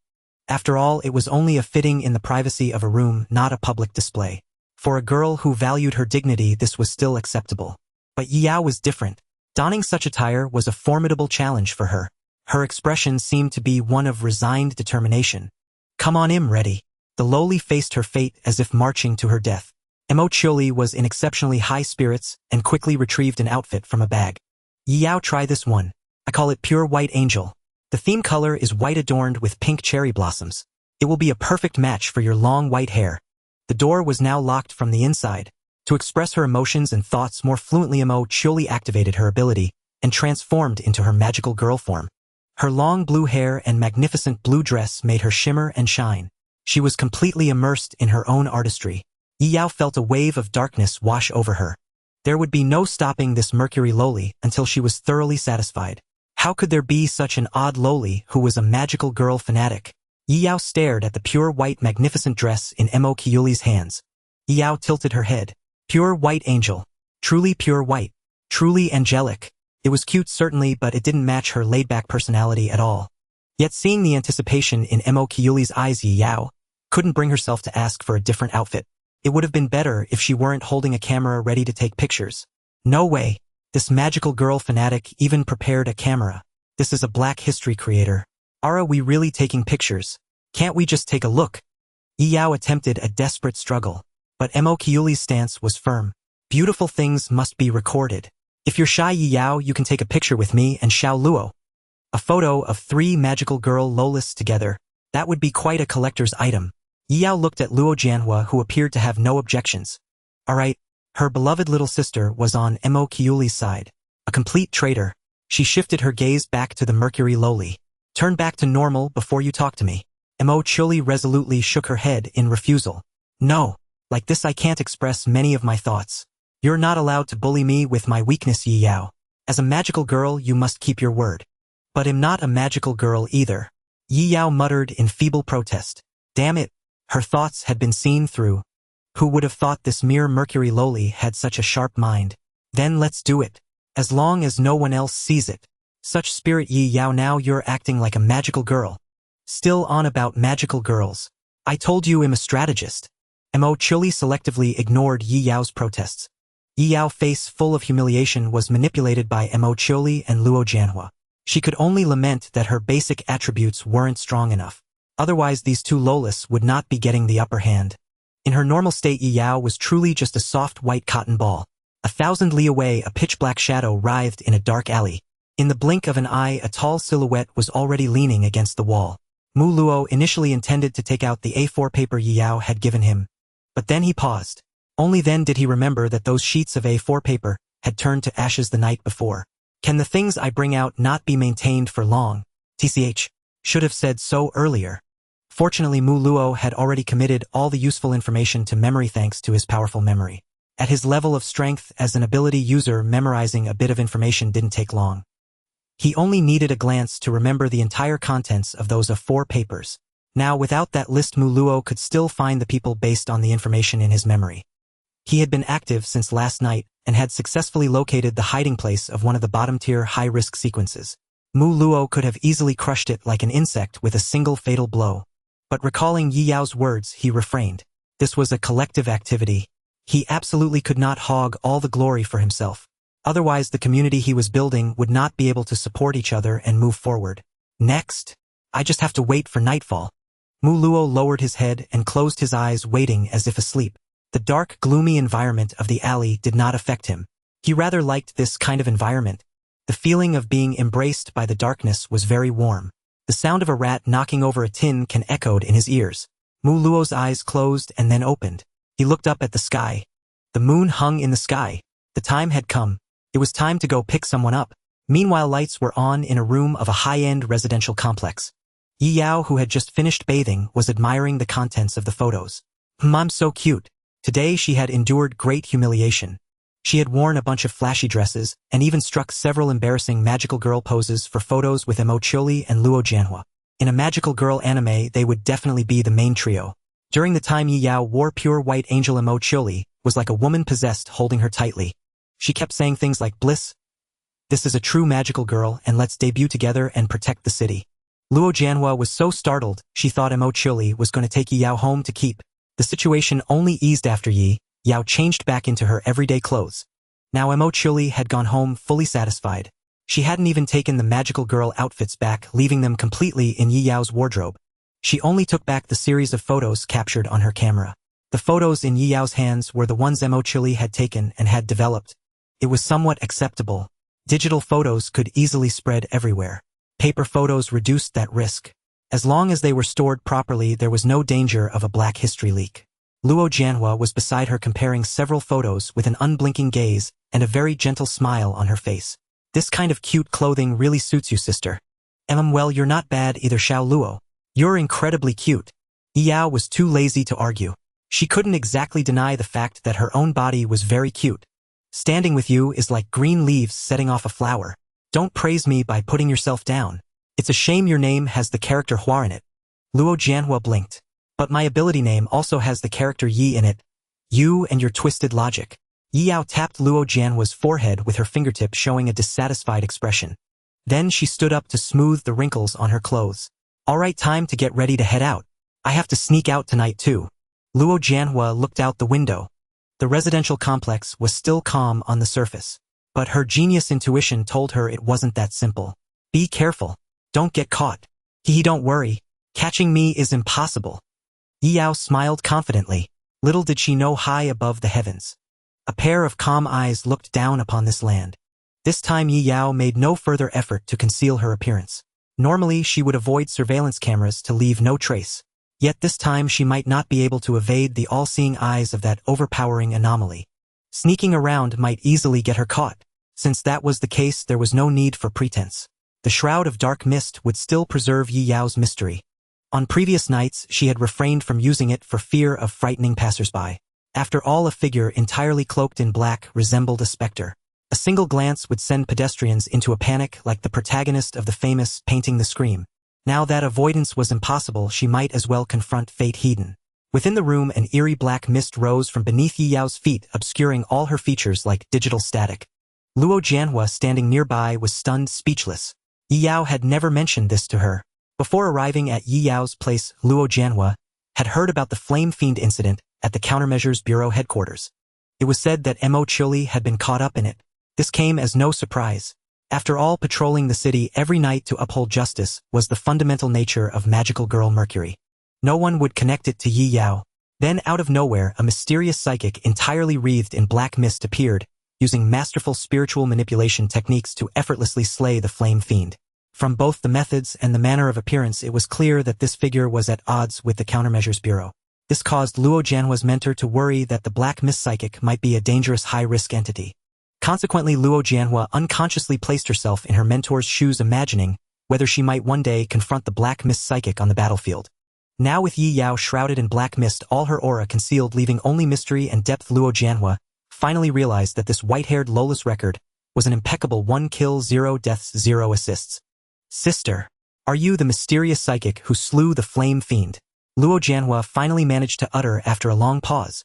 After all, it was only a fitting in the privacy of a room, not a public display. For a girl who valued her dignity, this was still acceptable. But Yi Yao was different. Donning such attire was a formidable challenge for her. Her expression seemed to be one of resigned determination. Come on, I'm ready. The lowly faced her fate as if marching to her death. Mo Chuli was in exceptionally high spirits and quickly retrieved an outfit from a bag. Yao, try this one. I call it Pure White Angel. The theme color is white adorned with pink cherry blossoms. It will be a perfect match for your long white hair. The door was now locked from the inside. To express her emotions and thoughts more fluently, Mo Chuli activated her ability and transformed into her magical girl form. Her long blue hair and magnificent blue dress made her shimmer and shine. She was completely immersed in her own artistry. Yao felt a wave of darkness wash over her. There would be no stopping this Mercury loli until she was thoroughly satisfied. How could there be such an odd loli who was a magical girl fanatic? Yao stared at the pure white magnificent dress in Mo Chiuli's hands. Yao tilted her head. Pure white angel. Truly pure white. Truly angelic. It was cute certainly, but it didn't match her laid-back personality at all. Yet seeing the anticipation in Mo Chiuli's eyes, Yao couldn't bring herself to ask for a different outfit. It would have been better if she weren't holding a camera ready to take pictures. No way. This magical girl fanatic even prepared a camera. This is a Black History creator. Are we really taking pictures? Can't we just take a look? Yao attempted a desperate struggle. But Mo Chiuli's stance was firm. Beautiful things must be recorded. If you're shy, Yao, you can take a picture with me and Xiao Luo. A photo of 3 magical girl lolis together. That would be quite a collector's item. Yao looked at Luo Jianhua, who appeared to have no objections. Alright, her beloved little sister was on Mo Chiuli's side. A complete traitor. She shifted her gaze back to the Mercury loli. Turn back to normal before you talk to me. Mo Chiuli resolutely shook her head in refusal. No, like this I can't express many of my thoughts. You're not allowed to bully me with my weakness, Yao. As a magical girl, you must keep your word. But I'm not a magical girl either. Yao muttered in feeble protest. Damn it. Her thoughts had been seen through. Who would have thought this mere Mercury loli had such a sharp mind? Then let's do it. As long as no one else sees it. Such spirit, Yao, now you're acting like a magical girl. Still on about magical girls. I told you I'm a strategist. Mo Chiuli selectively ignored Yao's protests. Yao's face full of humiliation was manipulated by Mo Chiuli and Luo Jianhua. She could only lament that her basic attributes weren't strong enough. Otherwise these 2 lolis would not be getting the upper hand. In her normal state, Yao was truly just a soft white cotton ball. 1,000 li away, a pitch-black shadow writhed in a dark alley. In the blink of an eye, a tall silhouette was already leaning against the wall. Mu Luo initially intended to take out the A4 paper Yao had given him. But then he paused. Only then did he remember that those sheets of A4 paper had turned to ashes the night before. Can the things I bring out not be maintained for long? TCH. Should have said so earlier. Fortunately, Mu Luo had already committed all the useful information to memory thanks to his powerful memory. At his level of strength as an ability user, memorizing a bit of information didn't take long. He only needed a glance to remember the entire contents of those A4 papers. Now, without that list, Mu Luo could still find the people based on the information in his memory. He had been active since last night and had successfully located the hiding place of one of the bottom-tier high-risk sequences. Mu Luo could have easily crushed it like an insect with a single fatal blow. But recalling Yao's words, he refrained. This was a collective activity. He absolutely could not hog all the glory for himself. Otherwise, the community he was building would not be able to support each other and move forward. Next, I just have to wait for nightfall. Mu Luo lowered his head and closed his eyes, waiting as if asleep. The dark, gloomy environment of the alley did not affect him. He rather liked this kind of environment. The feeling of being embraced by the darkness was very warm. The sound of a rat knocking over a tin can echoed in his ears. Mu Luo's eyes closed and then opened. He looked up at the sky. The moon hung in the sky. The time had come. It was time to go pick someone up. Meanwhile, lights were on in a room of a high-end residential complex. Yao, who had just finished bathing, was admiring the contents of the photos. I'm so cute. Today she had endured great humiliation. She had worn a bunch of flashy dresses and even struck several embarrassing magical girl poses for photos with Mo Chiuli and Luo Jianhua. In a magical girl anime, they would definitely be the main trio. During the time Yao wore pure white angel, Mo Chiuli was like a woman possessed, holding her tightly. She kept saying things like, "Bliss. This is a true magical girl, and let's debut together and protect the city." Luo Jianhua was so startled, she thought Mo Chiuli was going to take Yao home to keep. The situation only eased after Yao changed back into her everyday clothes. Now Mo Chiuli had gone home fully satisfied. She hadn't even taken the magical girl outfits back, leaving them completely in Yao's wardrobe. She only took back the series of photos captured on her camera. The photos in Yi Yao's hands were the ones Mo Chili had taken and had developed. It was somewhat acceptable. Digital photos could easily spread everywhere. Paper photos reduced that risk. As long as they were stored properly, there was no danger of a black history leak. Luo Jianhua was beside her comparing several photos with an unblinking gaze and a very gentle smile on her face. This kind of cute clothing really suits you, sister. Well, you're not bad either, Xiao Luo. You're incredibly cute. Yi Yao was too lazy to argue. She couldn't exactly deny the fact that her own body was very cute. Standing with you is like green leaves setting off a flower. Don't praise me by putting yourself down. It's a shame your name has the character Hua in it. Luo Jianhua blinked. But my ability name also has the character Yi in it. You and your twisted logic. Yi Yao tapped Luo Jianhua's forehead with her fingertip, showing a dissatisfied expression. Then she stood up to smooth the wrinkles on her clothes. All right, time to get ready to head out. I have to sneak out tonight too. Luo Jianhua looked out the window. The residential complex was still calm on the surface. But her genius intuition told her it wasn't that simple. Be careful. Don't get caught. Don't worry. Catching me is impossible. Yi Yao smiled confidently. Little did she know, high above the heavens, a pair of calm eyes looked down upon this land. This time Yi Yao made no further effort to conceal her appearance. Normally she would avoid surveillance cameras to leave no trace. Yet this time she might not be able to evade the all-seeing eyes of that overpowering anomaly. Sneaking around might easily get her caught. Since that was the case, there was no need for pretense. The shroud of dark mist would still preserve Yi Yao's mystery. On previous nights, she had refrained from using it for fear of frightening passersby. After all, a figure entirely cloaked in black resembled a specter. A single glance would send pedestrians into a panic, like the protagonist of the famous painting The Scream. Now that avoidance was impossible, she might as well confront fate hidden. Within the room, an eerie black mist rose from beneath Yi Yao's feet, obscuring all her features like digital static. Luo Jianhua, standing nearby, was stunned, speechless. Yi Yao had never mentioned this to her. Before arriving at Yi Yao's place, Luo Jianhua had heard about the Flame Fiend incident at the Countermeasures Bureau headquarters. It was said that Mo Chili had been caught up in it. This came as no surprise. After all, patrolling the city every night to uphold justice was the fundamental nature of Magical Girl Mercury. No one would connect it to Yi Yao. Then, out of nowhere, a mysterious psychic entirely wreathed in black mist appeared, using masterful spiritual manipulation techniques to effortlessly slay the Flame Fiend. From both the methods and the manner of appearance, it was clear that this figure was at odds with the Countermeasures Bureau. This caused Luo Jianhua's mentor to worry that the Black Mist Psychic might be a dangerous high-risk entity. Consequently, Luo Jianhua unconsciously placed herself in her mentor's shoes, imagining whether she might one day confront the Black Mist Psychic on the battlefield. Now, with Yi Yao shrouded in black mist, all her aura concealed, leaving only mystery and depth, Luo Jianhua finally realized that this white-haired Lola's record was an impeccable 1 kill, 0 deaths, 0 assists. Sister, are you the mysterious psychic who slew the Flame Fiend? Luo Jianhua finally managed to utter after a long pause.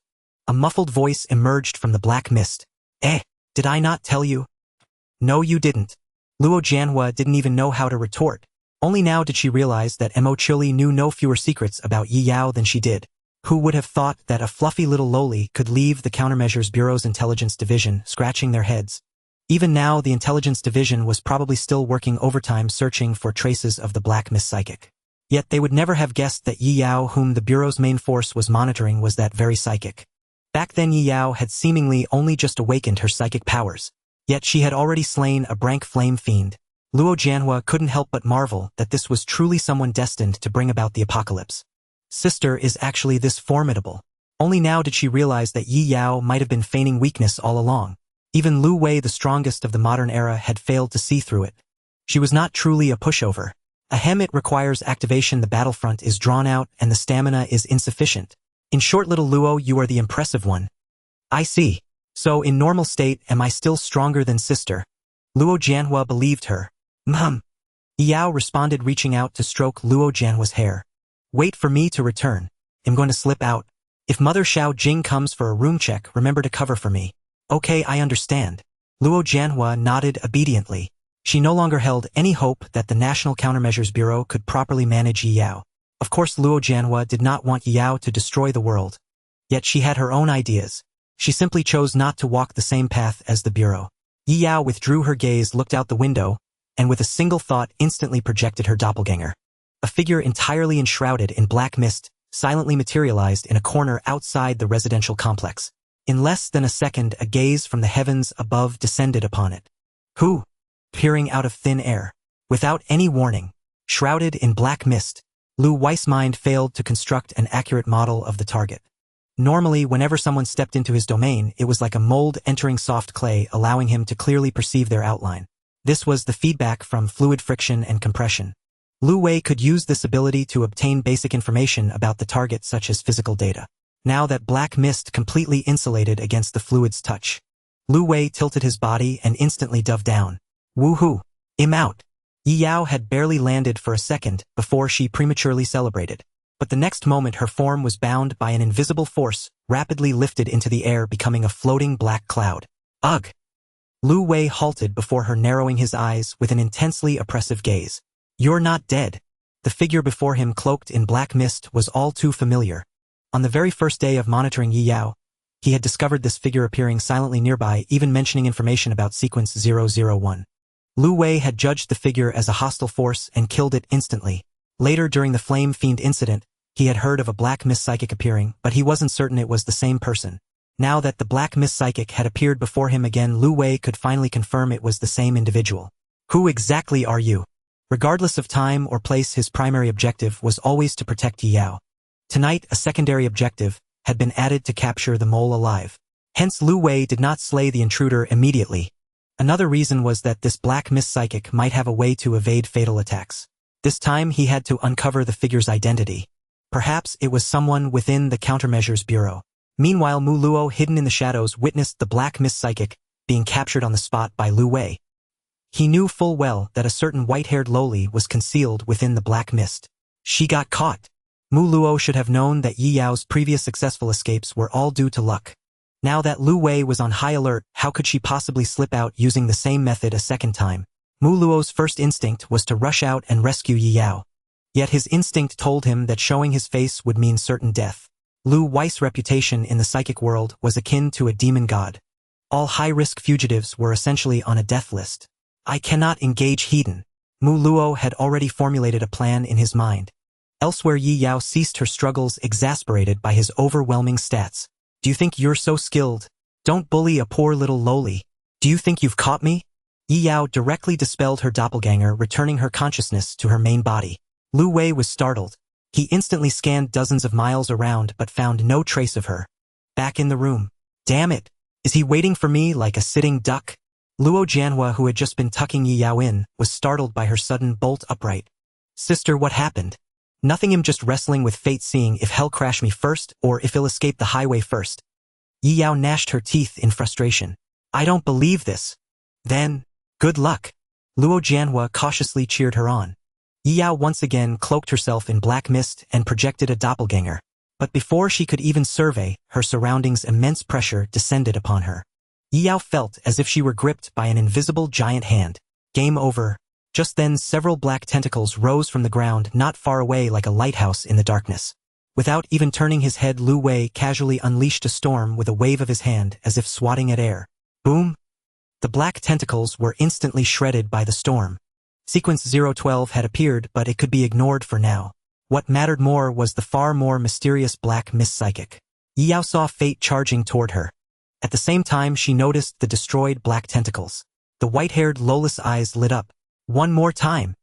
A muffled voice emerged from the black mist. Did I not tell you? No, you didn't. Luo Jianhua didn't even know how to retort. Only now did she realize that Mo Chili knew no fewer secrets about Yi Yao than she did. Who would have thought that a fluffy little loli could leave the Countermeasures Bureau's Intelligence Division, scratching their heads? Even now, the Intelligence Division was probably still working overtime searching for traces of the Black Mist Psychic. Yet they would never have guessed that Yi Yao, whom the Bureau's main force was monitoring, was that very psychic. Back then, Yi Yao had seemingly only just awakened her psychic powers. Yet she had already slain a brank Flame Fiend. Luo Jianhua couldn't help but marvel that this was truly someone destined to bring about the apocalypse. Sister is actually this formidable. Only now did she realize that Yi Yao might have been feigning weakness all along. Even Lu Wei, the strongest of the modern era, had failed to see through it. She was not truly a pushover. It requires activation, the battlefront is drawn out, and the stamina is insufficient. In short, little Luo, you are the impressive one. I see. So, in normal state, am I still stronger than sister? Luo Jianhua believed her. Yi Yao responded, reaching out to stroke Luo Jianhua's hair. Wait for me to return. I'm going to slip out. If Mother Xiao Jing comes for a room check, remember to cover for me. Okay, I understand. Luo Jianhua nodded obediently. She no longer held any hope that the National Countermeasures Bureau could properly manage Yi Yao. Of course, Luo Jianhua did not want Yi Yao to destroy the world. Yet she had her own ideas. She simply chose not to walk the same path as the Bureau. Yi Yao withdrew her gaze, looked out the window, and with a single thought instantly projected her doppelganger. A figure entirely enshrouded in black mist silently materialized in a corner outside the residential complex. In less than a second, a gaze from the heavens above descended upon it. Who? Peering out of thin air. Without any warning, shrouded in black mist, Lu Wei's mind failed to construct an accurate model of the target. Normally, whenever someone stepped into his domain, it was like a mold entering soft clay, allowing him to clearly perceive their outline. This was the feedback from fluid friction and compression. Lu Wei could use this ability to obtain basic information about the target, such as physical data. Now that black mist completely insulated against the fluid's touch, Lu Wei tilted his body and instantly dove down. Woohoo! I'm out! Yi Yao had barely landed for a second before she prematurely celebrated. But the next moment her form was bound by an invisible force, rapidly lifted into the air, becoming a floating black cloud. Ugh! Lu Wei halted before her, narrowing his eyes with an intensely oppressive gaze. You're not dead. The figure before him, cloaked in black mist, was all too familiar. On the very first day of monitoring Yi Yao, he had discovered this figure appearing silently nearby, even mentioning information about sequence 001. Lu Wei had judged the figure as a hostile force and killed it instantly. Later, during the Flame Fiend incident, he had heard of a black mist psychic appearing, but he wasn't certain it was the same person. Now that the black mist psychic had appeared before him again, Lu Wei could finally confirm it was the same individual. Who exactly are you? Regardless of time or place, his primary objective was always to protect Yi Yao. Tonight, a secondary objective had been added to capture the mole alive. Hence, Lu Wei did not slay the intruder immediately. Another reason was that this black mist psychic might have a way to evade fatal attacks. This time he had to uncover the figure's identity. Perhaps it was someone within the Countermeasures Bureau. Meanwhile, Mu Luo, hidden in the shadows, witnessed the black mist psychic being captured on the spot by Lu Wei. He knew full well that a certain white-haired loli was concealed within the black mist. She got caught. Mu Luo should have known that Yi Yao's previous successful escapes were all due to luck. Now that Lu Wei was on high alert, how could she possibly slip out using the same method a second time? Mu Luo's first instinct was to rush out and rescue Yi Yao. Yet his instinct told him that showing his face would mean certain death. Lu Wei's reputation in the psychic world was akin to a demon god. All high-risk fugitives were essentially on a death list. I cannot engage Hedon. Mu Luo had already formulated a plan in his mind. Elsewhere, Yi Yao ceased her struggles, exasperated by his overwhelming stats. Do you think you're so skilled? Don't bully a poor little loli. Do you think you've caught me? Yi Yao directly dispelled her doppelganger, returning her consciousness to her main body. Lu Wei was startled. He instantly scanned dozens of miles around but found no trace of her. Back in the room. Damn it! Is he waiting for me like a sitting duck? Luo Jianhua, who had just been tucking Yi Yao in, was startled by her sudden bolt upright. Sister, what happened? Nothing, I'm just wrestling with fate, seeing if hell crash me first or if he'll escape the highway first. Yi Yao gnashed her teeth in frustration. I don't believe this. Then, good luck. Luo Jianhua cautiously cheered her on. Yi Yao once again cloaked herself in black mist and projected a doppelganger. But before she could even survey her surroundings, immense pressure descended upon her. Yi Yao felt as if she were gripped by an invisible giant hand. Game over. Just then, several black tentacles rose from the ground not far away like a lighthouse in the darkness. Without even turning his head, Lu Wei casually unleashed a storm with a wave of his hand, as if swatting at air. Boom! The black tentacles were instantly shredded by the storm. Sequence 012 had appeared, but it could be ignored for now. What mattered more was the far more mysterious black mist psychic. Yi Yao saw fate charging toward her. At the same time, she noticed the destroyed black tentacles. The white-haired Lola's eyes lit up. One more time.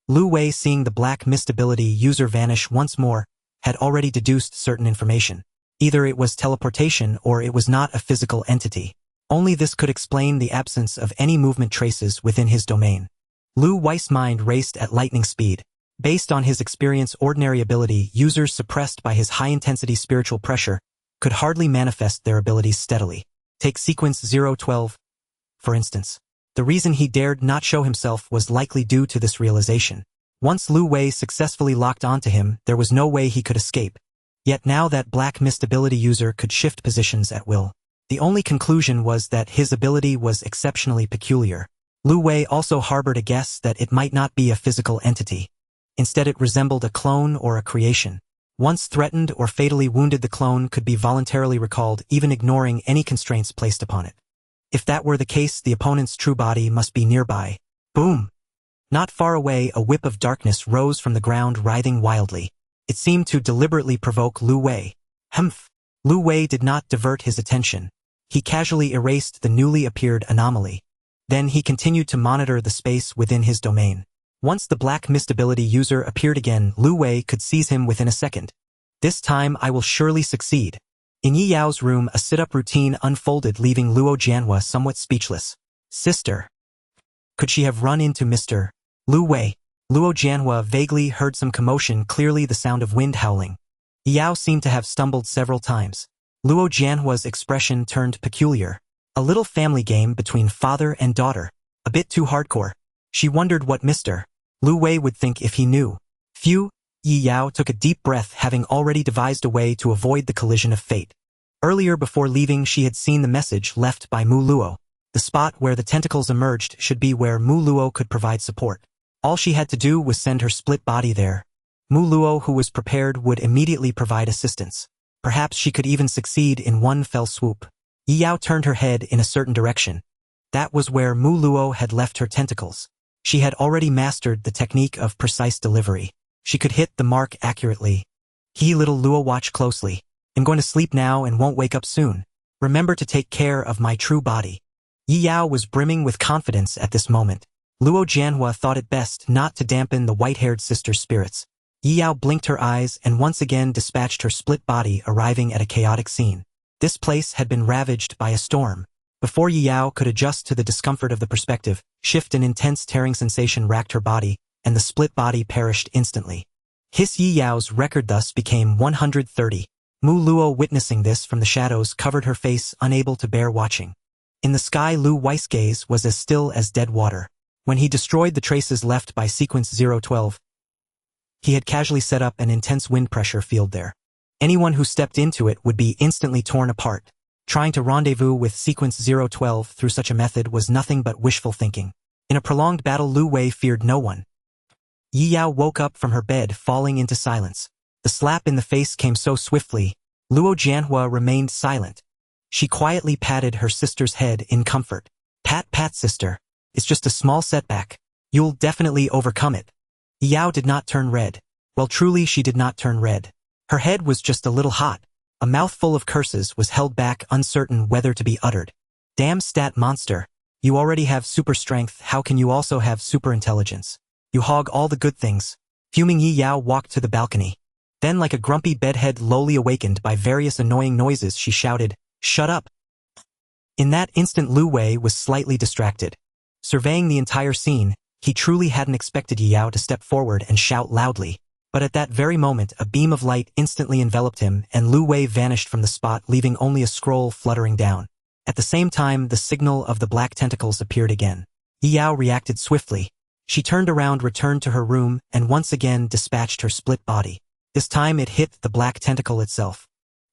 Lu Wei, seeing the black mist ability user vanish once more, had already deduced certain information. Either it was teleportation or it was not a physical entity. Only this could explain the absence of any movement traces within his domain. Lu Wei's mind raced at lightning speed. Based on his experience, ordinary ability users suppressed by his high-intensity spiritual pressure could hardly manifest their abilities steadily. Take sequence 012, for instance. The reason he dared not show himself was likely due to this realization. Once Lu Wei successfully locked onto him, there was no way he could escape. Yet now that black mist ability user could shift positions at will. The only conclusion was that his ability was exceptionally peculiar. Lu Wei also harbored a guess that it might not be a physical entity. Instead, it resembled a clone or a creation. Once threatened or fatally wounded, the clone could be voluntarily recalled, even ignoring any constraints placed upon it. If that were the case, the opponent's true body must be nearby. Boom! Not far away, a whip of darkness rose from the ground, writhing wildly. It seemed to deliberately provoke Lu Wei. Humph! Lu Wei did not divert his attention. He casually erased the newly appeared anomaly. Then he continued to monitor the space within his domain. Once the black mist ability user appeared again, Lu Wei could seize him within a second. This time I will surely succeed. In Yi Yao's room, a sit-up routine unfolded, leaving Luo Jianhua somewhat speechless. Sister. Could she have run into Mr. Lu Wei? Luo Jianhua vaguely heard some commotion, clearly the sound of wind howling. Yi Yao seemed to have stumbled several times. Luo Jianhua's expression turned peculiar. A little family game between father and daughter. A bit too hardcore. She wondered what Mr. Lu Wei would think if he knew. Phew! Yi Yao took a deep breath, having already devised a way to avoid the collision of fate. Earlier, before leaving, she had seen the message left by Mu Luo. The spot where the tentacles emerged should be where Mu Luo could provide support. All she had to do was send her split body there. Mu Luo, who was prepared, would immediately provide assistance. Perhaps she could even succeed in one fell swoop. Yi Yao turned her head in a certain direction. That was where Mu Luo had left her tentacles. She had already mastered the technique of precise delivery. She could hit the mark accurately. Little Luo, watch closely. I'm going to sleep now and won't wake up soon. Remember to take care of my true body. Yi Yao was brimming with confidence at this moment. Luo Jianhua thought it best not to dampen the white-haired sister's spirits. Yi Yao blinked her eyes and once again dispatched her split body, arriving at a chaotic scene. This place had been ravaged by a storm. Before Yi Yao could adjust to the discomfort of the perspective, an intense tearing sensation racked her body, and the split body perished instantly. Yi Yao's record thus became 130. Mu Luo, witnessing this from the shadows, covered her face, unable to bear watching. In the sky, Lu Wei's gaze was as still as dead water. When he destroyed the traces left by Sequence 012, he had casually set up an intense wind pressure field there. Anyone who stepped into it would be instantly torn apart. Trying to rendezvous with Sequence 012 through such a method was nothing but wishful thinking. In a prolonged battle, Lu Wei feared no one. Yi Yao woke up from her bed, falling into silence. The slap in the face came so swiftly. Luo Jianhua remained silent. She quietly patted her sister's head in comfort. Pat, pat, sister. It's just a small setback. You'll definitely overcome it. Yi Yao did not turn red. Well, truly she did not turn red. Her head was just a little hot. A mouthful of curses was held back, uncertain whether to be uttered. Damn stat monster. You already have super strength, how can you also have super intelligence? You hog all the good things. Fuming, Yi Yao walked to the balcony. Then, like a grumpy bedhead lowly awakened by various annoying noises, she shouted, "Shut up!" In that instant, Lu Wei was slightly distracted. Surveying the entire scene, he truly hadn't expected Yi Yao to step forward and shout loudly. But at that very moment, a beam of light instantly enveloped him, and Lu Wei vanished from the spot, leaving only a scroll fluttering down. At the same time, the signal of the black tentacles appeared again. Yi Yao reacted swiftly. She turned around, returned to her room, and once again dispatched her split body. This time it hit the black tentacle itself.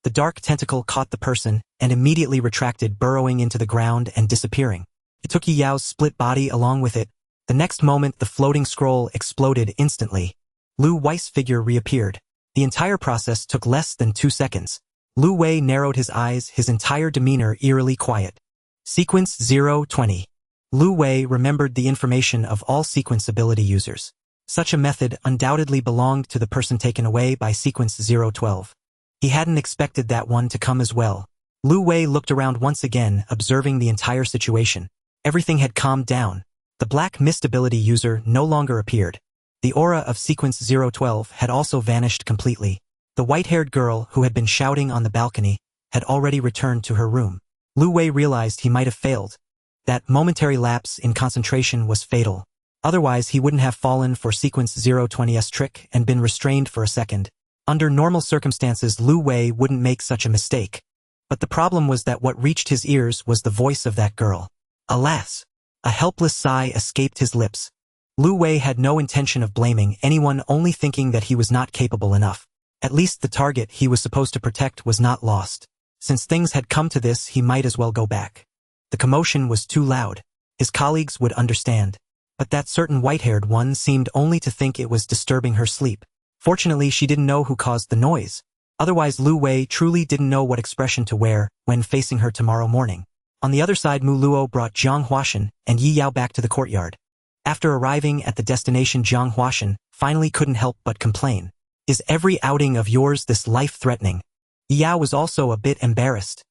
The dark tentacle caught the person, and immediately retracted, burrowing into the ground and disappearing. It took Yi Yao's split body along with it. The next moment, the floating scroll exploded instantly. Lu Wei's figure reappeared. The entire process took less than 2 seconds. Lu Wei narrowed his eyes, his entire demeanor eerily quiet. Sequence 020. Lu Wei remembered the information of all sequence ability users. Such a method undoubtedly belonged to the person taken away by Sequence 012. He hadn't expected that one to come as well. Lu Wei looked around once again, observing the entire situation. Everything had calmed down. The black mist ability user no longer appeared. The aura of Sequence 012 had also vanished completely. The white-haired girl who had been shouting on the balcony had already returned to her room. Lu Wei realized he might have failed. That momentary lapse in concentration was fatal. Otherwise, he wouldn't have fallen for Sequence 020's trick and been restrained for a second. Under normal circumstances, Lu Wei wouldn't make such a mistake. But the problem was that what reached his ears was the voice of that girl. Alas! A helpless sigh escaped his lips. Lu Wei had no intention of blaming anyone, only thinking that he was not capable enough. At least the target he was supposed to protect was not lost. Since things had come to this, he might as well go back. The commotion was too loud. His colleagues would understand. But that certain white-haired one seemed only to think it was disturbing her sleep. Fortunately, she didn't know who caused the noise. Otherwise, Lu Wei truly didn't know what expression to wear when facing her tomorrow morning. On the other side, Mu Luo brought Jiang Huashan and Yi Yao back to the courtyard. After arriving at the destination, Jiang Huashan finally couldn't help but complain. Is every outing of yours this life-threatening? Yao was also a bit embarrassed.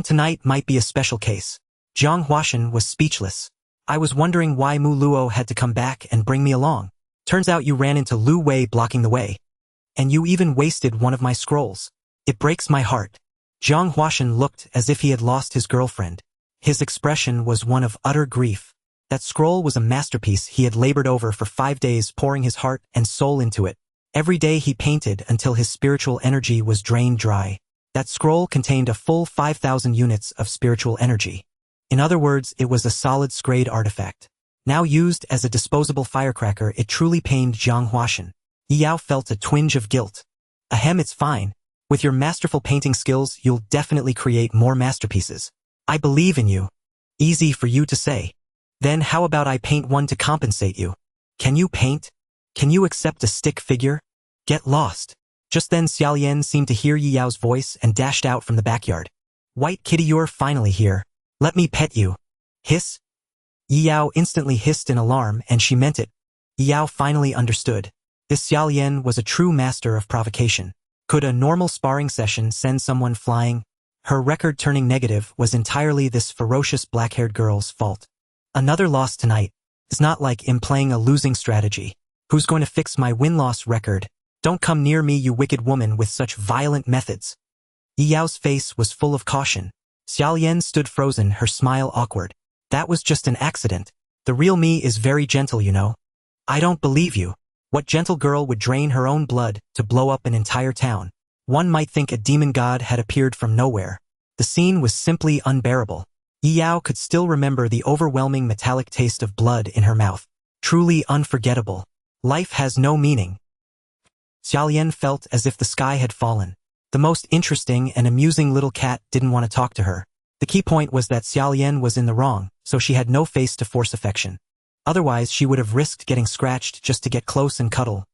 Tonight might be a special case. Jiang Huashan was speechless. I was wondering why Mu Luo had to come back and bring me along. Turns out you ran into Lu Wei blocking the way. And you even wasted one of my scrolls. It breaks my heart. Jiang Huashan looked as if he had lost his girlfriend. His expression was one of utter grief. That scroll was a masterpiece he had labored over for 5 days, pouring his heart and soul into it. Every day he painted until his spiritual energy was drained dry. That scroll contained a full 5,000 units of spiritual energy. In other words, it was a solid scrade artifact. Now used as a disposable firecracker, it truly pained Jiang Huashan. Yao felt a twinge of guilt. Ahem, it's fine. With your masterful painting skills, you'll definitely create more masterpieces. I believe in you. Easy for you to say. Then how about I paint one to compensate you? Can you paint? Can you accept a stick figure? Get lost. Just then Xiaolian seemed to hear Yi Yao's voice and dashed out from the backyard. White kitty, you're finally here. Let me pet you. Hiss. Yi Yao instantly hissed in alarm, and she meant it. Yi Yao finally understood. This Xiaolian was a true master of provocation. Could a normal sparring session send someone flying? Her record turning negative was entirely this ferocious black-haired girl's fault. Another loss tonight. It's not like I'm playing a losing strategy. Who's going to fix my win-loss record? Don't come near me, you wicked woman with such violent methods. Yi Yao's face was full of caution. Xiaolian stood frozen, her smile awkward. That was just an accident. The real me is very gentle, you know. I don't believe you. What gentle girl would drain her own blood to blow up an entire town? One might think a demon god had appeared from nowhere. The scene was simply unbearable. Yi Yao could still remember the overwhelming metallic taste of blood in her mouth. Truly unforgettable. Life has no meaning. Xiaolian felt as if the sky had fallen. The most interesting and amusing little cat didn't want to talk to her. The key point was that Xiaolian was in the wrong, so she had no face to force affection. Otherwise, she would have risked getting scratched just to get close and cuddle.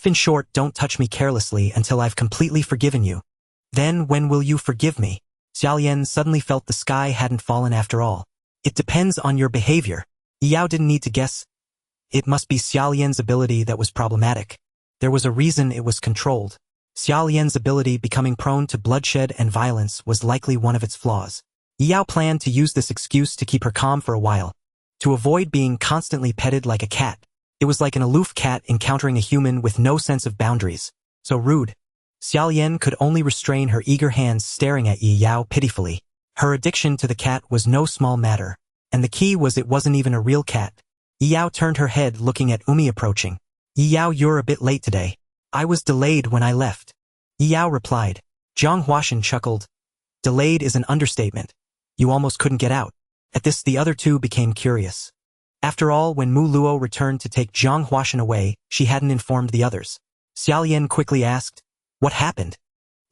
In short, don't touch me carelessly until I've completely forgiven you. Then when will you forgive me? Xiaolian suddenly felt the sky hadn't fallen after all. It depends on your behavior. Yi Yao didn't need to guess. It must be Xiaolian's ability that was problematic. There was a reason it was controlled. Xiaolian's ability becoming prone to bloodshed and violence was likely one of its flaws. Yi Yao planned to use this excuse to keep her calm for a while. To avoid being constantly petted like a cat. It was like an aloof cat encountering a human with no sense of boundaries. So rude. Xiaolian could only restrain her eager hands staring at Yi Yao pitifully. Her addiction to the cat was no small matter. And the key was it wasn't even a real cat. Yi Yao turned her head looking at Umi approaching. Yi Yao, you're a bit late today. I was delayed when I left. Yi Yao replied. Jiang Huashan chuckled. Delayed is an understatement. You almost couldn't get out. At this the other two became curious. After all, when Mu Luo returned to take Jiang Huashan away, she hadn't informed the others. Xiaolian quickly asked, what happened?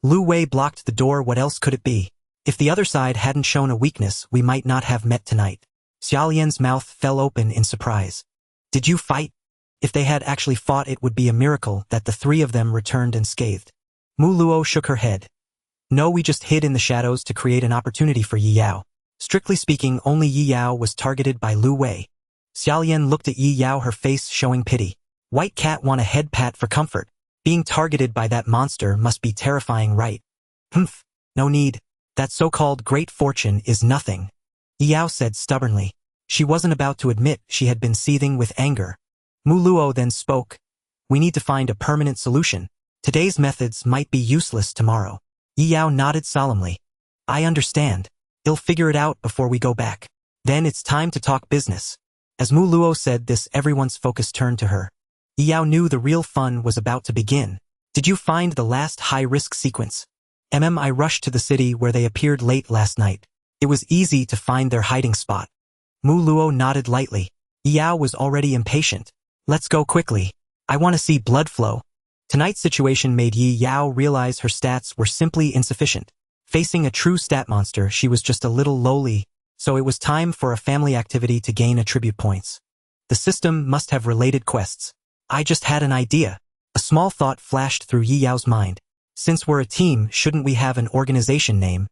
Lu Wei blocked the door, what else could it be? If the other side hadn't shown a weakness, we might not have met tonight. Xiaolian's mouth fell open in surprise. Did you fight? If they had actually fought, it would be a miracle that the three of them returned unscathed. Mu Luo shook her head. No, we just hid in the shadows to create an opportunity for Yi Yao. Strictly speaking, only Yi Yao was targeted by Lu Wei. Xiaolian looked at Yi Yao, her face showing pity. White cat want a head pat for comfort. Being targeted by that monster must be terrifying, right? Humph, no need. That so-called great fortune is nothing. Yi Yao said stubbornly. She wasn't about to admit she had been seething with anger. Mu Luo then spoke. We need to find a permanent solution. Today's methods might be useless tomorrow. Yi Yao nodded solemnly. I understand. I'll figure it out before we go back. Then it's time to talk business. As Mu Luo said this, everyone's focus turned to her. Yi Yao knew the real fun was about to begin. Did you find the last high-risk sequence? I rushed to the city where they appeared late last night. It was easy to find their hiding spot. Mu Luo nodded lightly. Yi Yao was already impatient. Let's go quickly. I want to see blood flow. Tonight's situation made Yi Yao realize her stats were simply insufficient. Facing a true stat monster, she was just a little lowly, so it was time for a family activity to gain attribute points. The system must have related quests. I just had an idea. A small thought flashed through Yi Yao's mind. Since we're a team, shouldn't we have an organization name?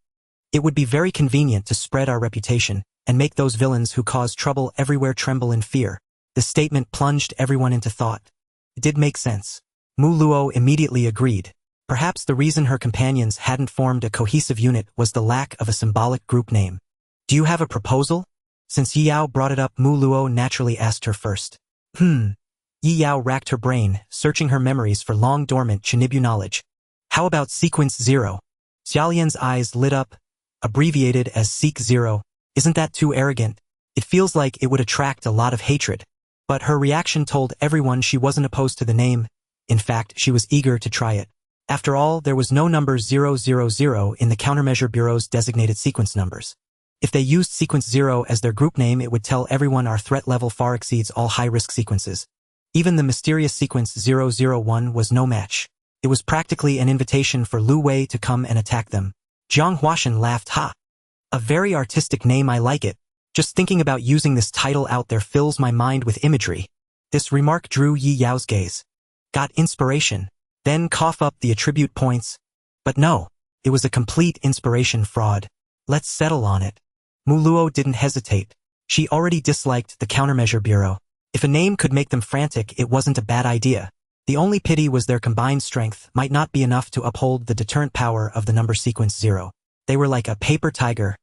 It would be very convenient to spread our reputation and make those villains who cause trouble everywhere tremble in fear. The statement plunged everyone into thought. It did make sense. Mu Luo immediately agreed. Perhaps the reason her companions hadn't formed a cohesive unit was the lack of a symbolic group name. Do you have a proposal? Since Yi Yao brought it up, Mu Luo naturally asked her first. Yi Yao racked her brain, searching her memories for long-dormant Chinibyu knowledge. How about Sequence 0? Xiaolian's eyes lit up, abbreviated as Seek 0. Isn't that too arrogant? It feels like it would attract a lot of hatred. But her reaction told everyone she wasn't opposed to the name. In fact, she was eager to try it. After all, there was no number 000 in the Countermeasure Bureau's designated sequence numbers. If they used Sequence 0 as their group name, it would tell everyone our threat level far exceeds all high-risk sequences. Even the mysterious Sequence 001 was no match. It was practically an invitation for Lu Wei to come and attack them. Jiang Huashan laughed. Ha! A very artistic name, I like it. Just thinking about using this title out there fills my mind with imagery. This remark drew Yi Yao's gaze. Got inspiration. Then cough up the attribute points. But no, it was a complete inspiration fraud. Let's settle on it. Mu Luo didn't hesitate. She already disliked the Countermeasure Bureau. If a name could make them frantic, it wasn't a bad idea. The only pity was their combined strength might not be enough to uphold the deterrent power of the number Sequence 0. They were like a paper tiger.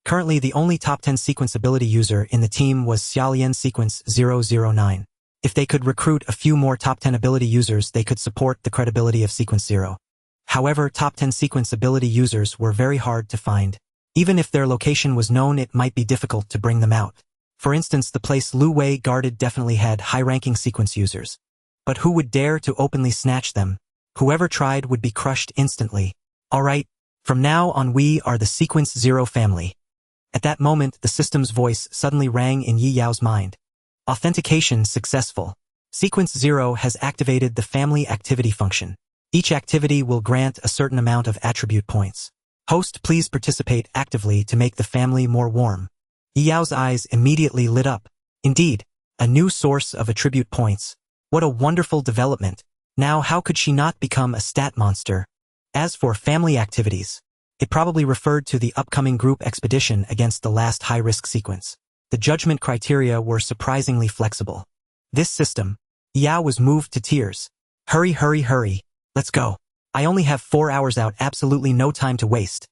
Currently, the only top 10 sequence ability user in the team was Xiaolian Sequence 009. If they could recruit a few more top 10 ability users, they could support the credibility of Sequence 0. However, top 10 sequence ability users were very hard to find. Even if their location was known, it might be difficult to bring them out. For instance, the place Lu Wei guarded definitely had high-ranking sequence users. But who would dare to openly snatch them? Whoever tried would be crushed instantly. Alright, from now on we are the Sequence 0 family. At that moment, the system's voice suddenly rang in Yi Yao's mind. Authentication successful. Sequence 0 has activated the family activity function. Each activity will grant a certain amount of attribute points. Host, please participate actively to make the family more warm. Yi Yao's eyes immediately lit up. Indeed, a new source of attribute points. What a wonderful development. Now how could she not become a stat monster? As for family activities, it probably referred to the upcoming group expedition against the last high-risk sequence. The judgment criteria were surprisingly flexible. This system, Yao was moved to tears. Hurry, hurry, hurry. Let's go. I only have 4 hours out, absolutely no time to waste.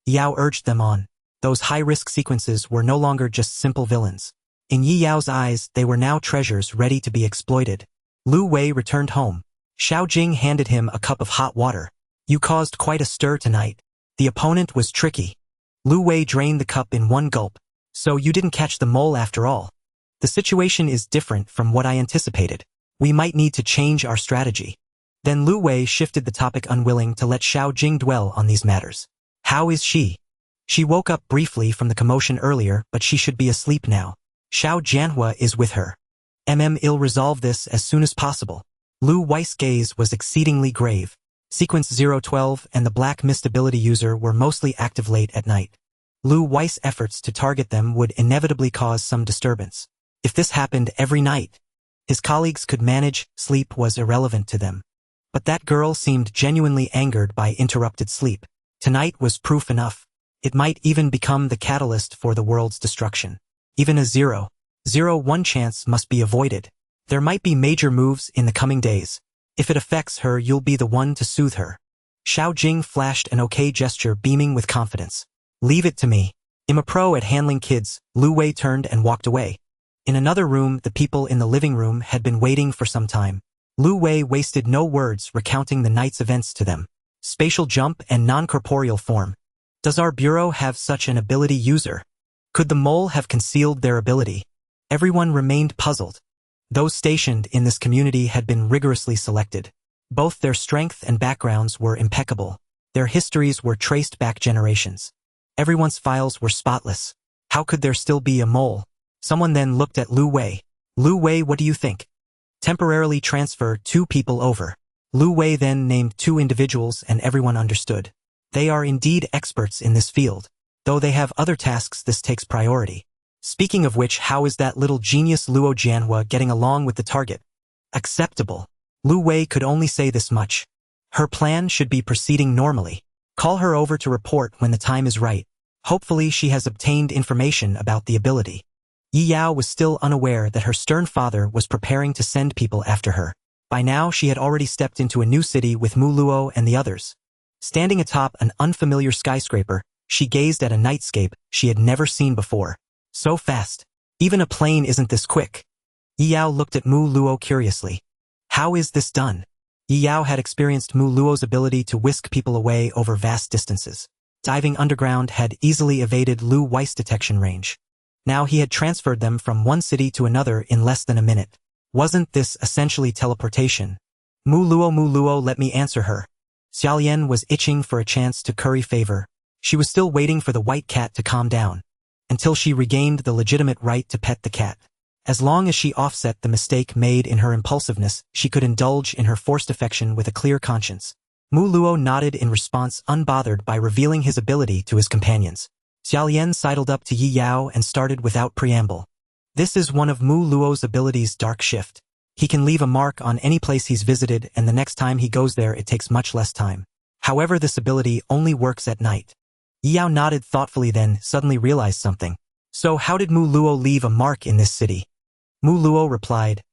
Yao urged them on. Those high-risk sequences were no longer just simple villains. In Yi Yao's eyes, they were now treasures ready to be exploited. Lu Wei returned home. Xiao Jing handed him a cup of hot water. You caused quite a stir tonight. The opponent was tricky. Lu Wei drained the cup in one gulp. So you didn't catch the mole after all. The situation is different from what I anticipated. We might need to change our strategy. Then Lu Wei shifted the topic, unwilling to let Xiao Jing dwell on these matters. How is she? She woke up briefly from the commotion earlier, but she should be asleep now. Xiao Jianhua is with her. I'll resolve this as soon as possible. Lu Wei's gaze was exceedingly grave. Sequence 012 and the Black Mist ability user were mostly active late at night. Lu Wei's efforts to target them would inevitably cause some disturbance. If this happened every night, his colleagues could manage, sleep was irrelevant to them. But that girl seemed genuinely angered by interrupted sleep. Tonight was proof enough. It might even become the catalyst for the world's destruction. Even a 0.01 chance must be avoided. There might be major moves in the coming days. If it affects her, you'll be the one to soothe her. Xiao Jing flashed an okay gesture, beaming with confidence. Leave it to me. I'm a pro at handling kids. Lu Wei turned and walked away. In another room, the people in the living room had been waiting for some time. Lu Wei wasted no words recounting the night's events to them. Spatial jump and non-corporeal form. Does our bureau have such an ability user? Could the mole have concealed their ability? Everyone remained puzzled. Those stationed in this community had been rigorously selected. Both their strength and backgrounds were impeccable. Their histories were traced back generations. Everyone's files were spotless. How could there still be a mole? Someone then looked at Lu Wei. Lu Wei, what do you think? Temporarily transfer 2 people over. Lu Wei then named 2 individuals and everyone understood. They are indeed experts in this field. Though they have other tasks, this takes priority. Speaking of which, how is that little genius Luo Jianhua getting along with the target? Acceptable. Lu Wei could only say this much. Her plan should be proceeding normally. Call her over to report when the time is right. Hopefully she has obtained information about the ability. Yi Yao was still unaware that her stern father was preparing to send people after her. By now she had already stepped into a new city with Mu Luo and the others. Standing atop an unfamiliar skyscraper, she gazed at a nightscape she had never seen before. So fast. Even a plane isn't this quick. Yi Yao looked at Mu Luo curiously. How is this done? Yi Yao had experienced Mu Luo's ability to whisk people away over vast distances. Diving underground had easily evaded Lu Weiss detection range. Now he had transferred them from one city to another in less than a minute. Wasn't this essentially teleportation? Mu Luo, let me answer her. Xiaolian was itching for a chance to curry favor. She was still waiting for the white cat to calm down, until she regained the legitimate right to pet the cat. As long as she offset the mistake made in her impulsiveness, she could indulge in her forced affection with a clear conscience. Mu Luo nodded in response, unbothered by revealing his ability to his companions. Xiaolian sidled up to Yi Yao and started without preamble. This is one of Mu Luo's abilities, Dark Shift. He can leave a mark on any place he's visited, and the next time he goes there it takes much less time. However, this ability only works at night. Yi Yao nodded thoughtfully, then suddenly realized something. So how did Mu Luo leave a mark in this city? Mu Luo replied,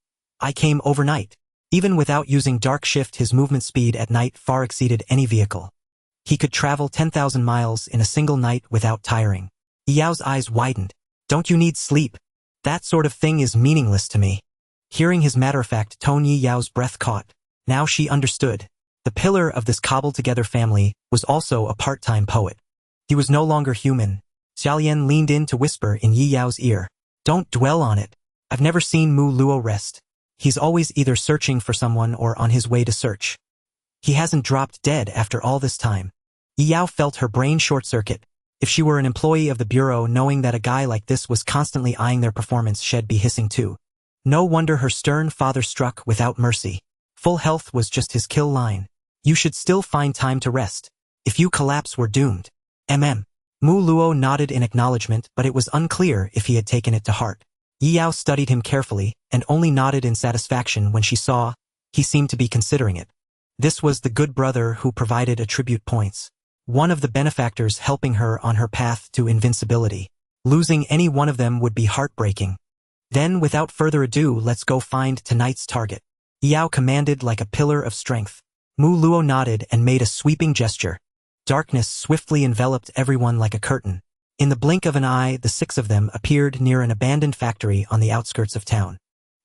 I came overnight. Even without using Dark Shift, his movement speed at night far exceeded any vehicle. He could travel 10,000 miles in a single night without tiring. Yi Yao's eyes widened. Don't you need sleep? That sort of thing is meaningless to me. Hearing his matter-of-fact tone, Yi Yao's breath caught. Now she understood. The pillar of this cobbled-together family was also a part-time poet. He was no longer human. Xiaolian leaned in to whisper in Yi Yao's ear. Don't dwell on it. I've never seen Mu Luo rest. He's always either searching for someone or on his way to search. He hasn't dropped dead after all this time. Yi Yao felt her brain short-circuit. If she were an employee of the bureau, knowing that a guy like this was constantly eyeing their performance, she'd be hissing too. No wonder her stern father struck without mercy. Full health was just his kill line. You should still find time to rest. If you collapse, we're doomed. Mu Luo nodded in acknowledgement, but it was unclear if he had taken it to heart. Yi Yao studied him carefully, and only nodded in satisfaction when she saw he seemed to be considering it. This was the good brother who provided attribute points. One of the benefactors helping her on her path to invincibility. Losing any one of them would be heartbreaking. Then, without further ado, let's go find tonight's target. Yi Yao commanded like a pillar of strength. Mu Luo nodded and made a sweeping gesture. Darkness swiftly enveloped everyone like a curtain. In the blink of an eye, the 6 of them appeared near an abandoned factory on the outskirts of town.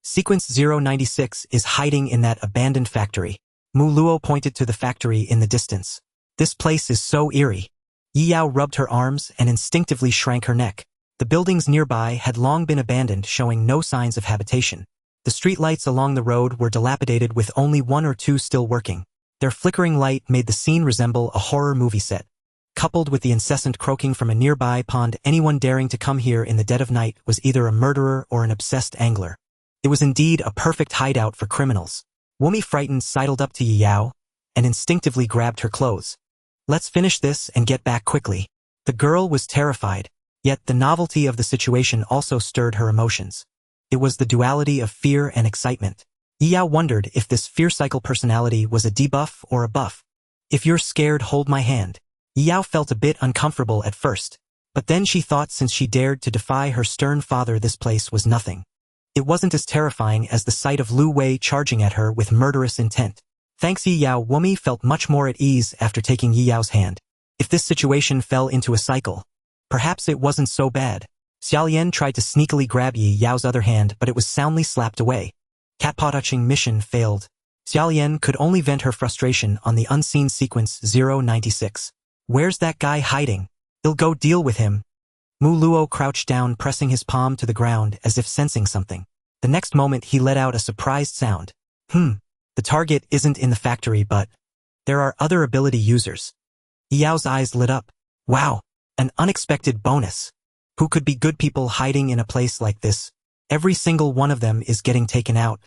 Sequence 096 is hiding in that abandoned factory. Mu Luo pointed to the factory in the distance. This place is so eerie. Yi Yao rubbed her arms and instinctively shrank her neck. The buildings nearby had long been abandoned, showing no signs of habitation. The streetlights along the road were dilapidated, with only 1 or 2 still working. Their flickering light made the scene resemble a horror movie set. Coupled with the incessant croaking from a nearby pond, anyone daring to come here in the dead of night was either a murderer or an obsessed angler. It was indeed a perfect hideout for criminals. Wumi, frightened, sidled up to Yi Yao and instinctively grabbed her clothes. Let's finish this and get back quickly. The girl was terrified, yet the novelty of the situation also stirred her emotions. It was the duality of fear and excitement. Yi Yao wondered if this fear-cycle personality was a debuff or a buff. If you're scared, hold my hand. Yi Yao felt a bit uncomfortable at first, but then she thought since she dared to defy her stern father, this place was nothing. It wasn't as terrifying as the sight of Lu Wei charging at her with murderous intent. Thanks, Yi Yao. Wumi felt much more at ease after taking Yi Yao's hand. If this situation fell into a cycle, perhaps it wasn't so bad. Xiaolian tried to sneakily grab Yi Yao's other hand, but it was soundly slapped away. Cat-paw-touching mission failed. Xiaolian could only vent her frustration on the unseen sequence 096. Where's that guy hiding? I'll go deal with him. Mu Luo crouched down, pressing his palm to the ground as if sensing something. The next moment he let out a surprised sound. The target isn't in the factory, but there are other ability users. Yi Yao's eyes lit up. Wow, an unexpected bonus. Who could be good people hiding in a place like this? Every single one of them is getting taken out.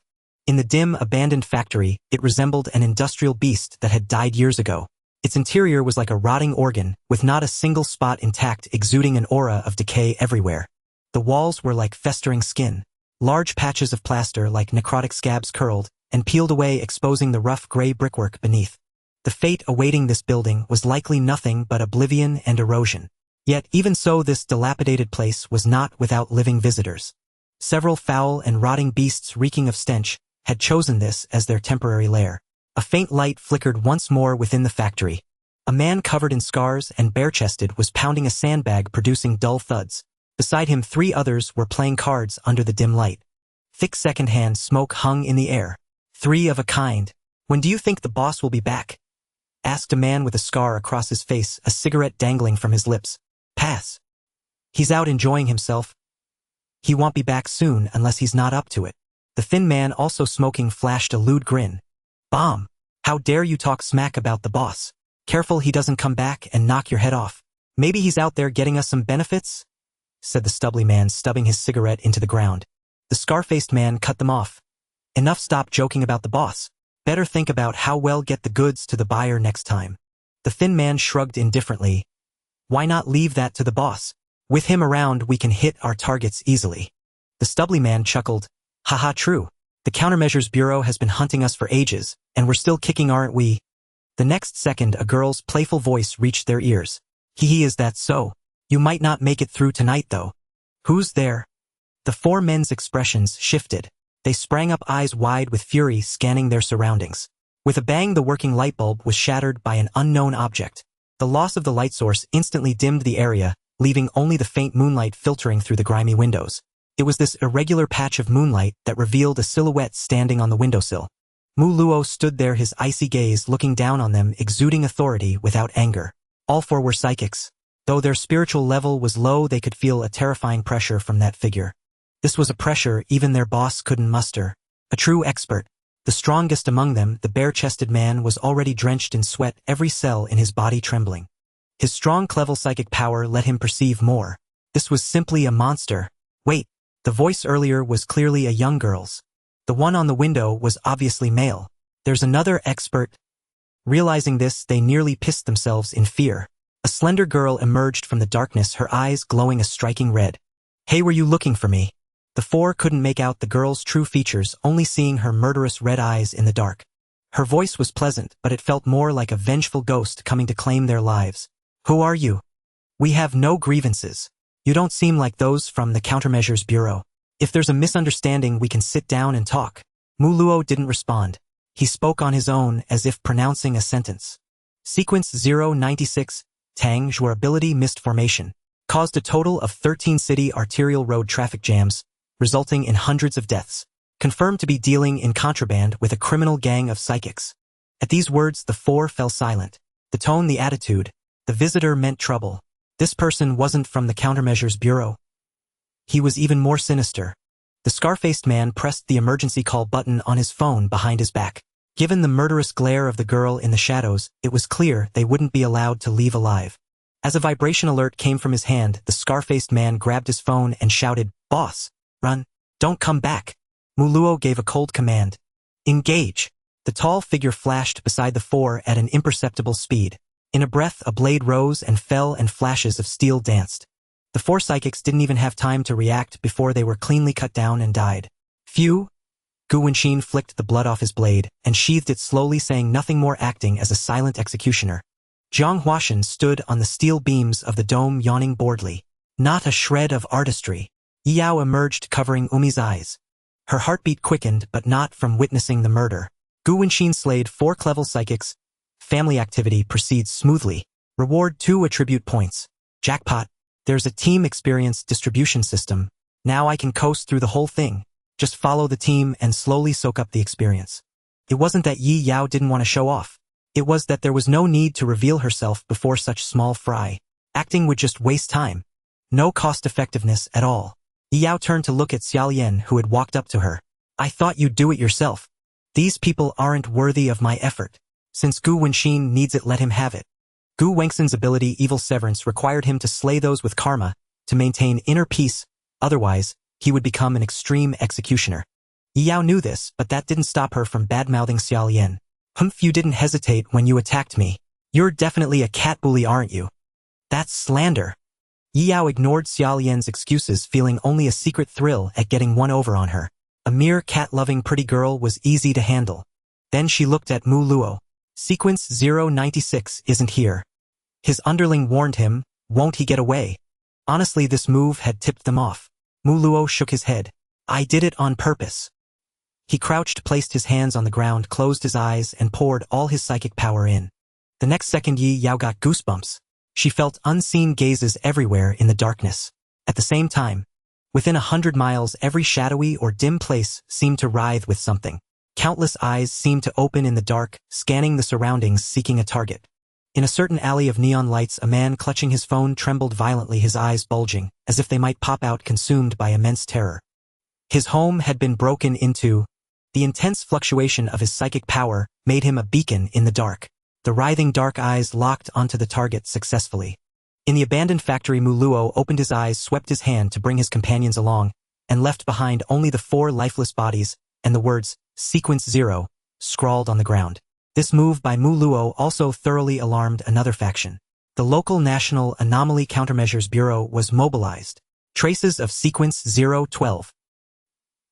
In the dim, abandoned factory, it resembled an industrial beast that had died years ago. Its interior was like a rotting organ, with not a single spot intact, exuding an aura of decay everywhere. The walls were like festering skin. Large patches of plaster like necrotic scabs curled and peeled away, exposing the rough gray brickwork beneath. The fate awaiting this building was likely nothing but oblivion and erosion. Yet even so, this dilapidated place was not without living visitors. Several foul and rotting beasts reeking of stench had chosen this as their temporary lair. A faint light flickered once more within the factory. A man covered in scars and bare-chested was pounding a sandbag, producing dull thuds. Beside him 3 others were playing cards under the dim light. Thick second-hand smoke hung in the air. 3 of a kind. "When do you think the boss will be back?" asked a man with a scar across his face, a cigarette dangling from his lips. "Pass. He's out enjoying himself. He won't be back soon unless he's not up to it." The thin man, also smoking, flashed a lewd grin. "Bomb. How dare you talk smack about the boss? Careful he doesn't come back and knock your head off. Maybe he's out there getting us some benefits?" said the stubbly man, stubbing his cigarette into the ground. The scar-faced man cut them off. "Enough, stop joking about the boss. Better think about how well get the goods to the buyer next time." The thin man shrugged indifferently. "Why not leave that to the boss? With him around we can hit our targets easily." The stubbly man chuckled. "Haha, true. The Countermeasures Bureau has been hunting us for ages, and we're still kicking, aren't we?" The next second a girl's playful voice reached their ears. "Hee, is that so? You might not make it through tonight though. Who's there?" The 4 men's expressions shifted. They sprang up, eyes wide with fury, scanning their surroundings. With a bang, the working light bulb was shattered by an unknown object. The loss of the light source instantly dimmed the area, leaving only the faint moonlight filtering through the grimy windows. It was this irregular patch of moonlight that revealed a silhouette standing on the windowsill. Mu Luo stood there, his icy gaze looking down on them, exuding authority without anger. All 4 were psychics. Though their spiritual level was low, they could feel a terrifying pressure from that figure. This was a pressure even their boss couldn't muster. A true expert. The strongest among them, the bare-chested man, was already drenched in sweat, every cell in his body trembling. His strong clever psychic power let him perceive more. This was simply a monster. Wait, the voice earlier was clearly a young girl's. The one on the window was obviously male. There's another expert. Realizing this, they nearly pissed themselves in fear. A slender girl emerged from the darkness, her eyes glowing a striking red. "Hey, were you looking for me?" The 4 couldn't make out the girl's true features, only seeing her murderous red eyes in the dark. Her voice was pleasant, but it felt more like a vengeful ghost coming to claim their lives. "Who are you? We have no grievances. You don't seem like those from the Countermeasures Bureau. If there's a misunderstanding, we can sit down and talk." Mu Luo didn't respond. He spoke on his own, as if pronouncing a sentence. Sequence 096, Tang Zhuo ability mist formation. Caused a total of 13 city arterial road traffic jams, resulting in hundreds of deaths. Confirmed to be dealing in contraband with a criminal gang of psychics. At these words, the 4 fell silent. The tone, the attitude, the visitor meant trouble. This person wasn't from the Countermeasures Bureau. He was even more sinister. The scar-faced man pressed the emergency call button on his phone behind his back. Given the murderous glare of the girl in the shadows, it was clear they wouldn't be allowed to leave alive. As a vibration alert came from his hand, the scar-faced man grabbed his phone and shouted, "Boss, run. Don't come back." Mu Luo gave a cold command. "Engage." The tall figure flashed beside the 4 at an imperceptible speed. In a breath, a blade rose and fell, and flashes of steel danced. The 4 psychics didn't even have time to react before they were cleanly cut down and died. "Phew." Gu Wenxin flicked the blood off his blade and sheathed it slowly, saying nothing more, acting as a silent executioner. Jiang Huashan stood on the steel beams of the dome, yawning boredly. Not a shred of artistry. Yao emerged, covering Umi's eyes. Her heartbeat quickened, but not from witnessing the murder. Gu Wenxin slayed 4 clever psychics. Family activity proceeds smoothly. Reward 2 attribute points. Jackpot. There's a team experience distribution system. Now I can coast through the whole thing. Just follow the team and slowly soak up the experience. It wasn't that Yi Yao didn't want to show off. It was that there was no need to reveal herself before such small fry. Acting would just waste time. No cost-effectiveness at all. Yi Yao turned to look at Xiaolian, who had walked up to her. "I thought you'd do it yourself. These people aren't worthy of my effort. Since Gu Wenxin needs it, let him have it." Gu Wenxin's ability, Evil Severance, required him to slay those with karma to maintain inner peace, otherwise, he would become an extreme executioner. Yi Yao knew this, but that didn't stop her from bad-mouthing Xiaolian. "Humph, you didn't hesitate when you attacked me. You're definitely a cat bully, aren't you?" "That's slander." Yi Yao ignored Xiaolian's excuses, feeling only a secret thrill at getting one over on her. A mere cat-loving pretty girl was easy to handle. Then she looked at Mu Luo. "Sequence 096 isn't here." His underling warned him, Won't he get away? Honestly, this move had tipped them off. Mu Luo shook his head. I did it on purpose. He crouched, placed his hands on the ground, closed his eyes, and poured all his psychic power in. The next second Yi Yao got goosebumps. She felt unseen gazes everywhere in the darkness. At the same time, within 100 miles, every shadowy or dim place seemed to writhe with something. Countless eyes seemed to open in the dark, scanning the surroundings, seeking a target. In a certain alley of neon lights, a man clutching his phone trembled violently, his eyes bulging, as if they might pop out, consumed by immense terror. His home had been broken into. The intense fluctuation of his psychic power made him a beacon in the dark. The writhing dark eyes locked onto the target successfully. In the abandoned factory, Mu Luo opened his eyes, swept his hand to bring his companions along, and left behind only the 4 lifeless bodies and the words, Sequence 0, scrawled on the ground. This move by Mu Luo also thoroughly alarmed another faction. The local National Anomaly Countermeasures Bureau was mobilized. Traces of Sequence 012.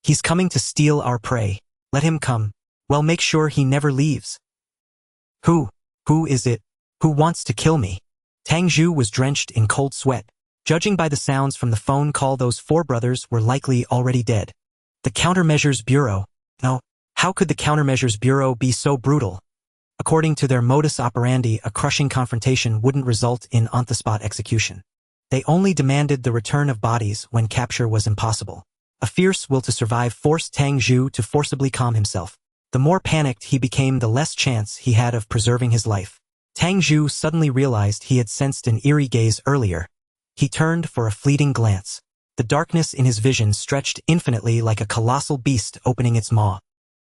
He's coming to steal our prey. Let him come. Well, make sure he never leaves. Who is it? Who wants to kill me? Tang Zhu was drenched in cold sweat. Judging by the sounds from the phone call, those 4 brothers were likely already dead. The Countermeasures Bureau. No, how could the Countermeasures Bureau be so brutal? According to their modus operandi, a crushing confrontation wouldn't result in on-the-spot execution. They only demanded the return of bodies when capture was impossible. A fierce will to survive forced Tang Zhu to forcibly calm himself. The more panicked he became, the less chance he had of preserving his life. Tang Zhu suddenly realized he had sensed an eerie gaze earlier. He turned for a fleeting glance. The darkness in his vision stretched infinitely, like a colossal beast opening its maw.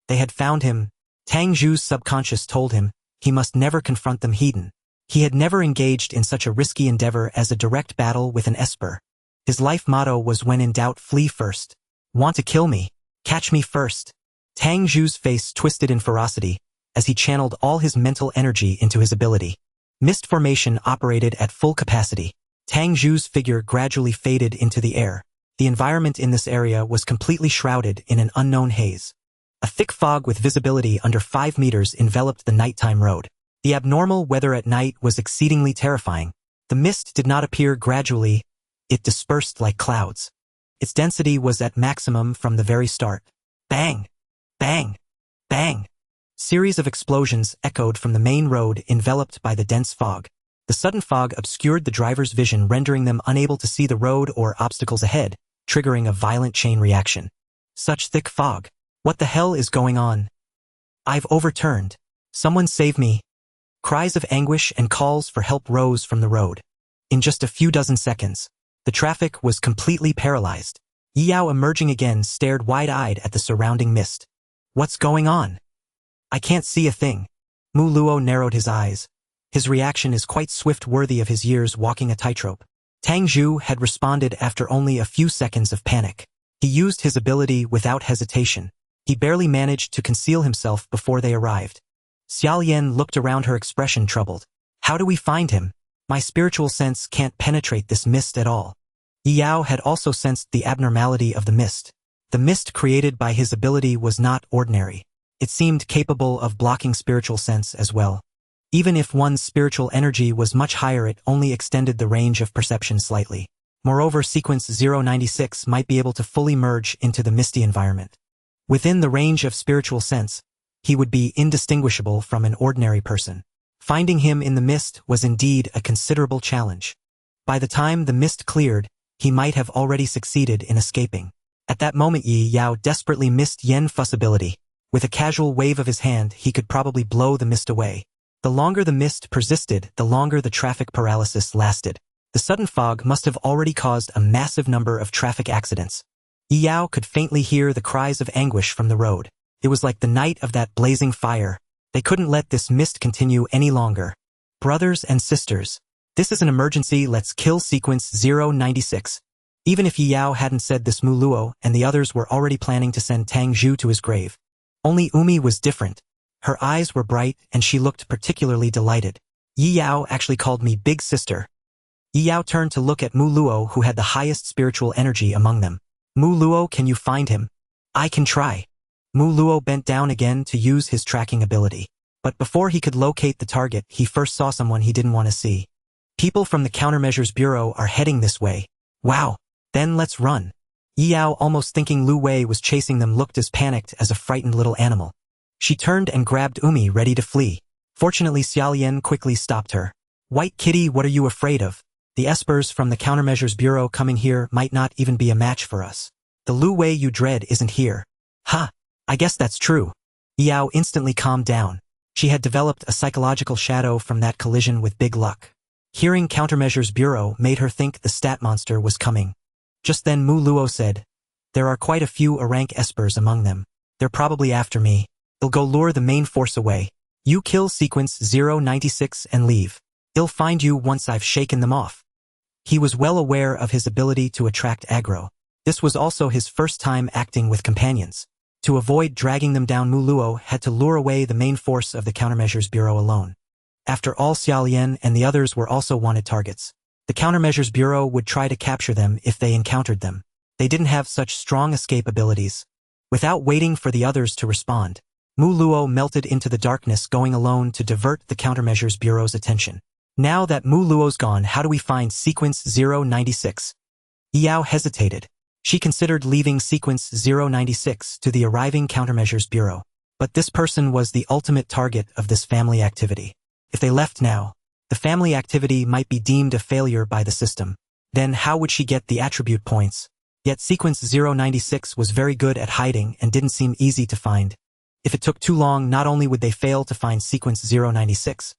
They had found him. Tang Zhu's subconscious told him he must never confront them hidden. He had never engaged in such a risky endeavor as a direct battle with an esper. His life motto was, when in doubt, flee first. Want to kill me? Catch me first. Tang Zhu's face twisted in ferocity as he channeled all his mental energy into his ability. Mist formation operated at full capacity. Tang Zhu's figure gradually faded into the air. The environment in this area was completely shrouded in an unknown haze. A thick fog with visibility under 5 meters enveloped the nighttime road. The abnormal weather at night was exceedingly terrifying. The mist did not appear gradually. It dispersed like clouds. Its density was at maximum from the very start. Bang! Bang! Bang! Series of explosions echoed from the main road, enveloped by the dense fog. The sudden fog obscured the driver's vision, rendering them unable to see the road or obstacles ahead, triggering a violent chain reaction. Such thick fog. What the hell is going on? I've overturned. Someone save me. Cries of anguish and calls for help rose from the road. In just a few dozen seconds, the traffic was completely paralyzed. Yi Yao, emerging again, stared wide-eyed at the surrounding mist. What's going on? I can't see a thing. Mu Luo narrowed his eyes. His reaction is quite swift, worthy of his years walking a tightrope. Tang Zhu had responded after only a few seconds of panic. He used his ability without hesitation. He barely managed to conceal himself before they arrived. Xiaolian looked around, her expression troubled. How do we find him? My spiritual sense can't penetrate this mist at all. Yi Yao had also sensed the abnormality of the mist. The mist created by his ability was not ordinary. It seemed capable of blocking spiritual sense as well. Even if one's spiritual energy was much higher, it only extended the range of perception slightly. Moreover, Sequence 096 might be able to fully merge into the misty environment. Within the range of spiritual sense, he would be indistinguishable from an ordinary person. Finding him in the mist was indeed a considerable challenge. By the time the mist cleared, he might have already succeeded in escaping. At that moment, Yi Yao desperately missed Yen Fu's ability. With a casual wave of his hand, he could probably blow the mist away. The longer the mist persisted, the longer the traffic paralysis lasted. The sudden fog must have already caused a massive number of traffic accidents. Yi Yao could faintly hear the cries of anguish from the road. It was like the night of that blazing fire. They couldn't let this mist continue any longer. Brothers and sisters, this is an emergency. Let's kill Sequence 096. Even if Yi Yao hadn't said this, Mu Luo and the others were already planning to send Tang Zhu to his grave. Only Umi was different. Her eyes were bright and she looked particularly delighted. Yi Yao actually called me big sister. Yi Yao turned to look at Mu Luo, who had the highest spiritual energy among them. Mu Luo, can you find him? I can try. Mu Luo bent down again to use his tracking ability. But before he could locate the target, he first saw someone he didn't want to see. People from the Countermeasures Bureau are heading this way. Wow. Then let's run. Yao, almost thinking Lu Wei was chasing them, looked as panicked as a frightened little animal. She turned and grabbed Umi, ready to flee. Fortunately, Xiaolian quickly stopped her. White Kitty, what are you afraid of? The espers from the Countermeasures Bureau coming here might not even be a match for us. The Lu Wei you dread isn't here. Ha! I guess that's true. Yao instantly calmed down. She had developed a psychological shadow from that collision with Big Luck. Hearing Countermeasures Bureau made her think the stat monster was coming. Just then Mu Luo said, there are quite a few A-rank espers among them. They're probably after me. I'll go lure the main force away. You kill sequence 096 and leave. I'll find you once I've shaken them off. He was well aware of his ability to attract aggro. This was also his first time acting with companions. To avoid dragging them down, Mu Luo had to lure away the main force of the Countermeasures Bureau alone. After all, Xiaolian and the others were also wanted targets. The Countermeasures Bureau would try to capture them if they encountered them. They didn't have such strong escape abilities. Without waiting for the others to respond, Mu Luo melted into the darkness, going alone to divert the Countermeasures Bureau's attention. Now that Mu Luo's gone, how do we find sequence 096? Yao hesitated. She considered leaving sequence 096 to the arriving Countermeasures Bureau. But this person was the ultimate target of this family activity. If they left now, the family activity might be deemed a failure by the system. Then how would she get the attribute points? Yet sequence 096 was very good at hiding and didn't seem easy to find. If it took too long, not only would they fail to find sequence 096,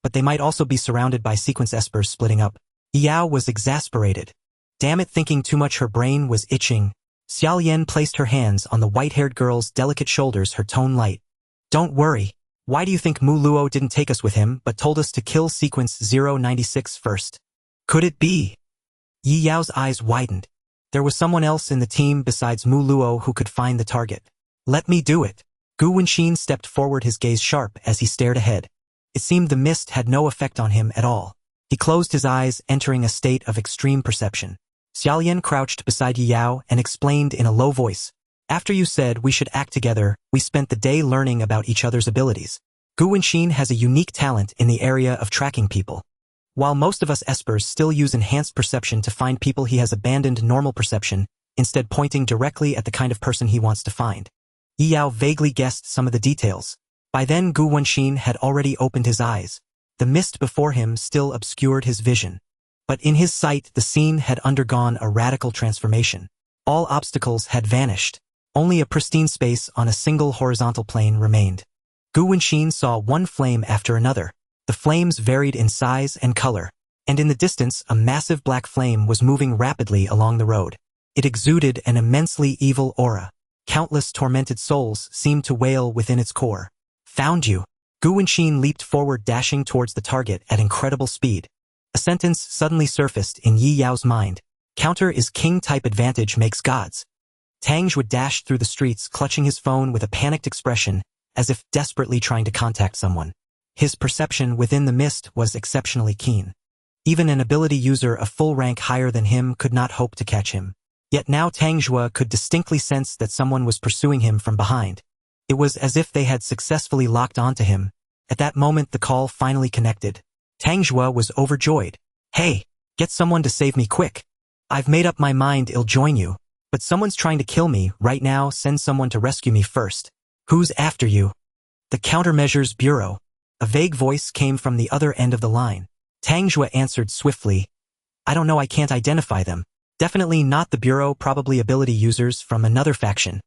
but they might also be surrounded by sequence espers splitting up. Yao was exasperated. Damn it, thinking too much, her brain was itching. Xiaolian placed her hands on the white-haired girl's delicate shoulders, her tone light. Don't worry. Why do you think Mu Luo didn't take us with him but told us to kill sequence 096 first? Could it be? Yi Yao's eyes widened. There was someone else in the team besides Mu Luo who could find the target. Let me do it. Gu Wenxin stepped forward, his gaze sharp as he stared ahead. It seemed the mist had no effect on him at all. He closed his eyes, entering a state of extreme perception. Xiaolian crouched beside Yi Yao and explained in a low voice. After you said we should act together, we spent the day learning about each other's abilities. Gu Wenxin has a unique talent in the area of tracking people. While most of us espers still use enhanced perception to find people, he has abandoned normal perception, instead pointing directly at the kind of person he wants to find. Yi Yao vaguely guessed some of the details. By then Gu Wenxin had already opened his eyes. The mist before him still obscured his vision. But in his sight the scene had undergone a radical transformation. All obstacles had vanished. Only a pristine space on a single horizontal plane remained. Gu Wenxin saw one flame after another. The flames varied in size and color, and in the distance a massive black flame was moving rapidly along the road. It exuded an immensely evil aura. Countless tormented souls seemed to wail within its core. Found you. Gu Wenxin leaped forward, dashing towards the target at incredible speed. A sentence suddenly surfaced in Yi Yao's mind. Counter is king-type advantage makes gods. Tang Zhua dashed through the streets, clutching his phone with a panicked expression, as if desperately trying to contact someone. His perception within the mist was exceptionally keen. Even an ability user a full rank higher than him could not hope to catch him. Yet now Tang Zhua could distinctly sense that someone was pursuing him from behind. It was as if they had successfully locked onto him. At that moment the call finally connected. Tang Zhua was overjoyed. Hey, get someone to save me quick. I've made up my mind I'll join you. But someone's trying to kill me right now, send someone to rescue me first. Who's after you? The Countermeasures Bureau. A vague voice came from the other end of the line. Tang Zhua answered swiftly. I don't know, I can't identify them. Definitely not the Bureau, probably ability users from another faction.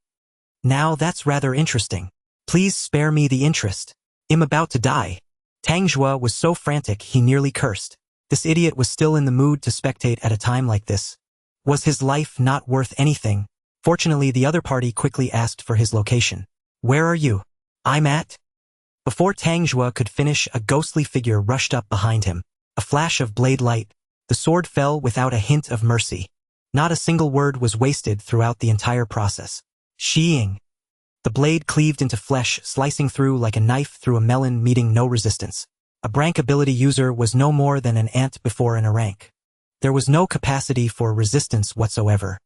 Now that's rather interesting. Please spare me the interest. I'm about to die. Tang Zhua was so frantic he nearly cursed. This idiot was still in the mood to spectate at a time like this. Was his life not worth anything? Fortunately, the other party quickly asked for his location. Where are you? I'm at... Before Tang Zhua could finish, a ghostly figure rushed up behind him. A flash of blade light. The sword fell without a hint of mercy. Not a single word was wasted throughout the entire process. Shiying. The blade cleaved into flesh, slicing through like a knife through a melon, meeting no resistance. A rank ability user was no more than an ant before an rank. There was no capacity for resistance whatsoever.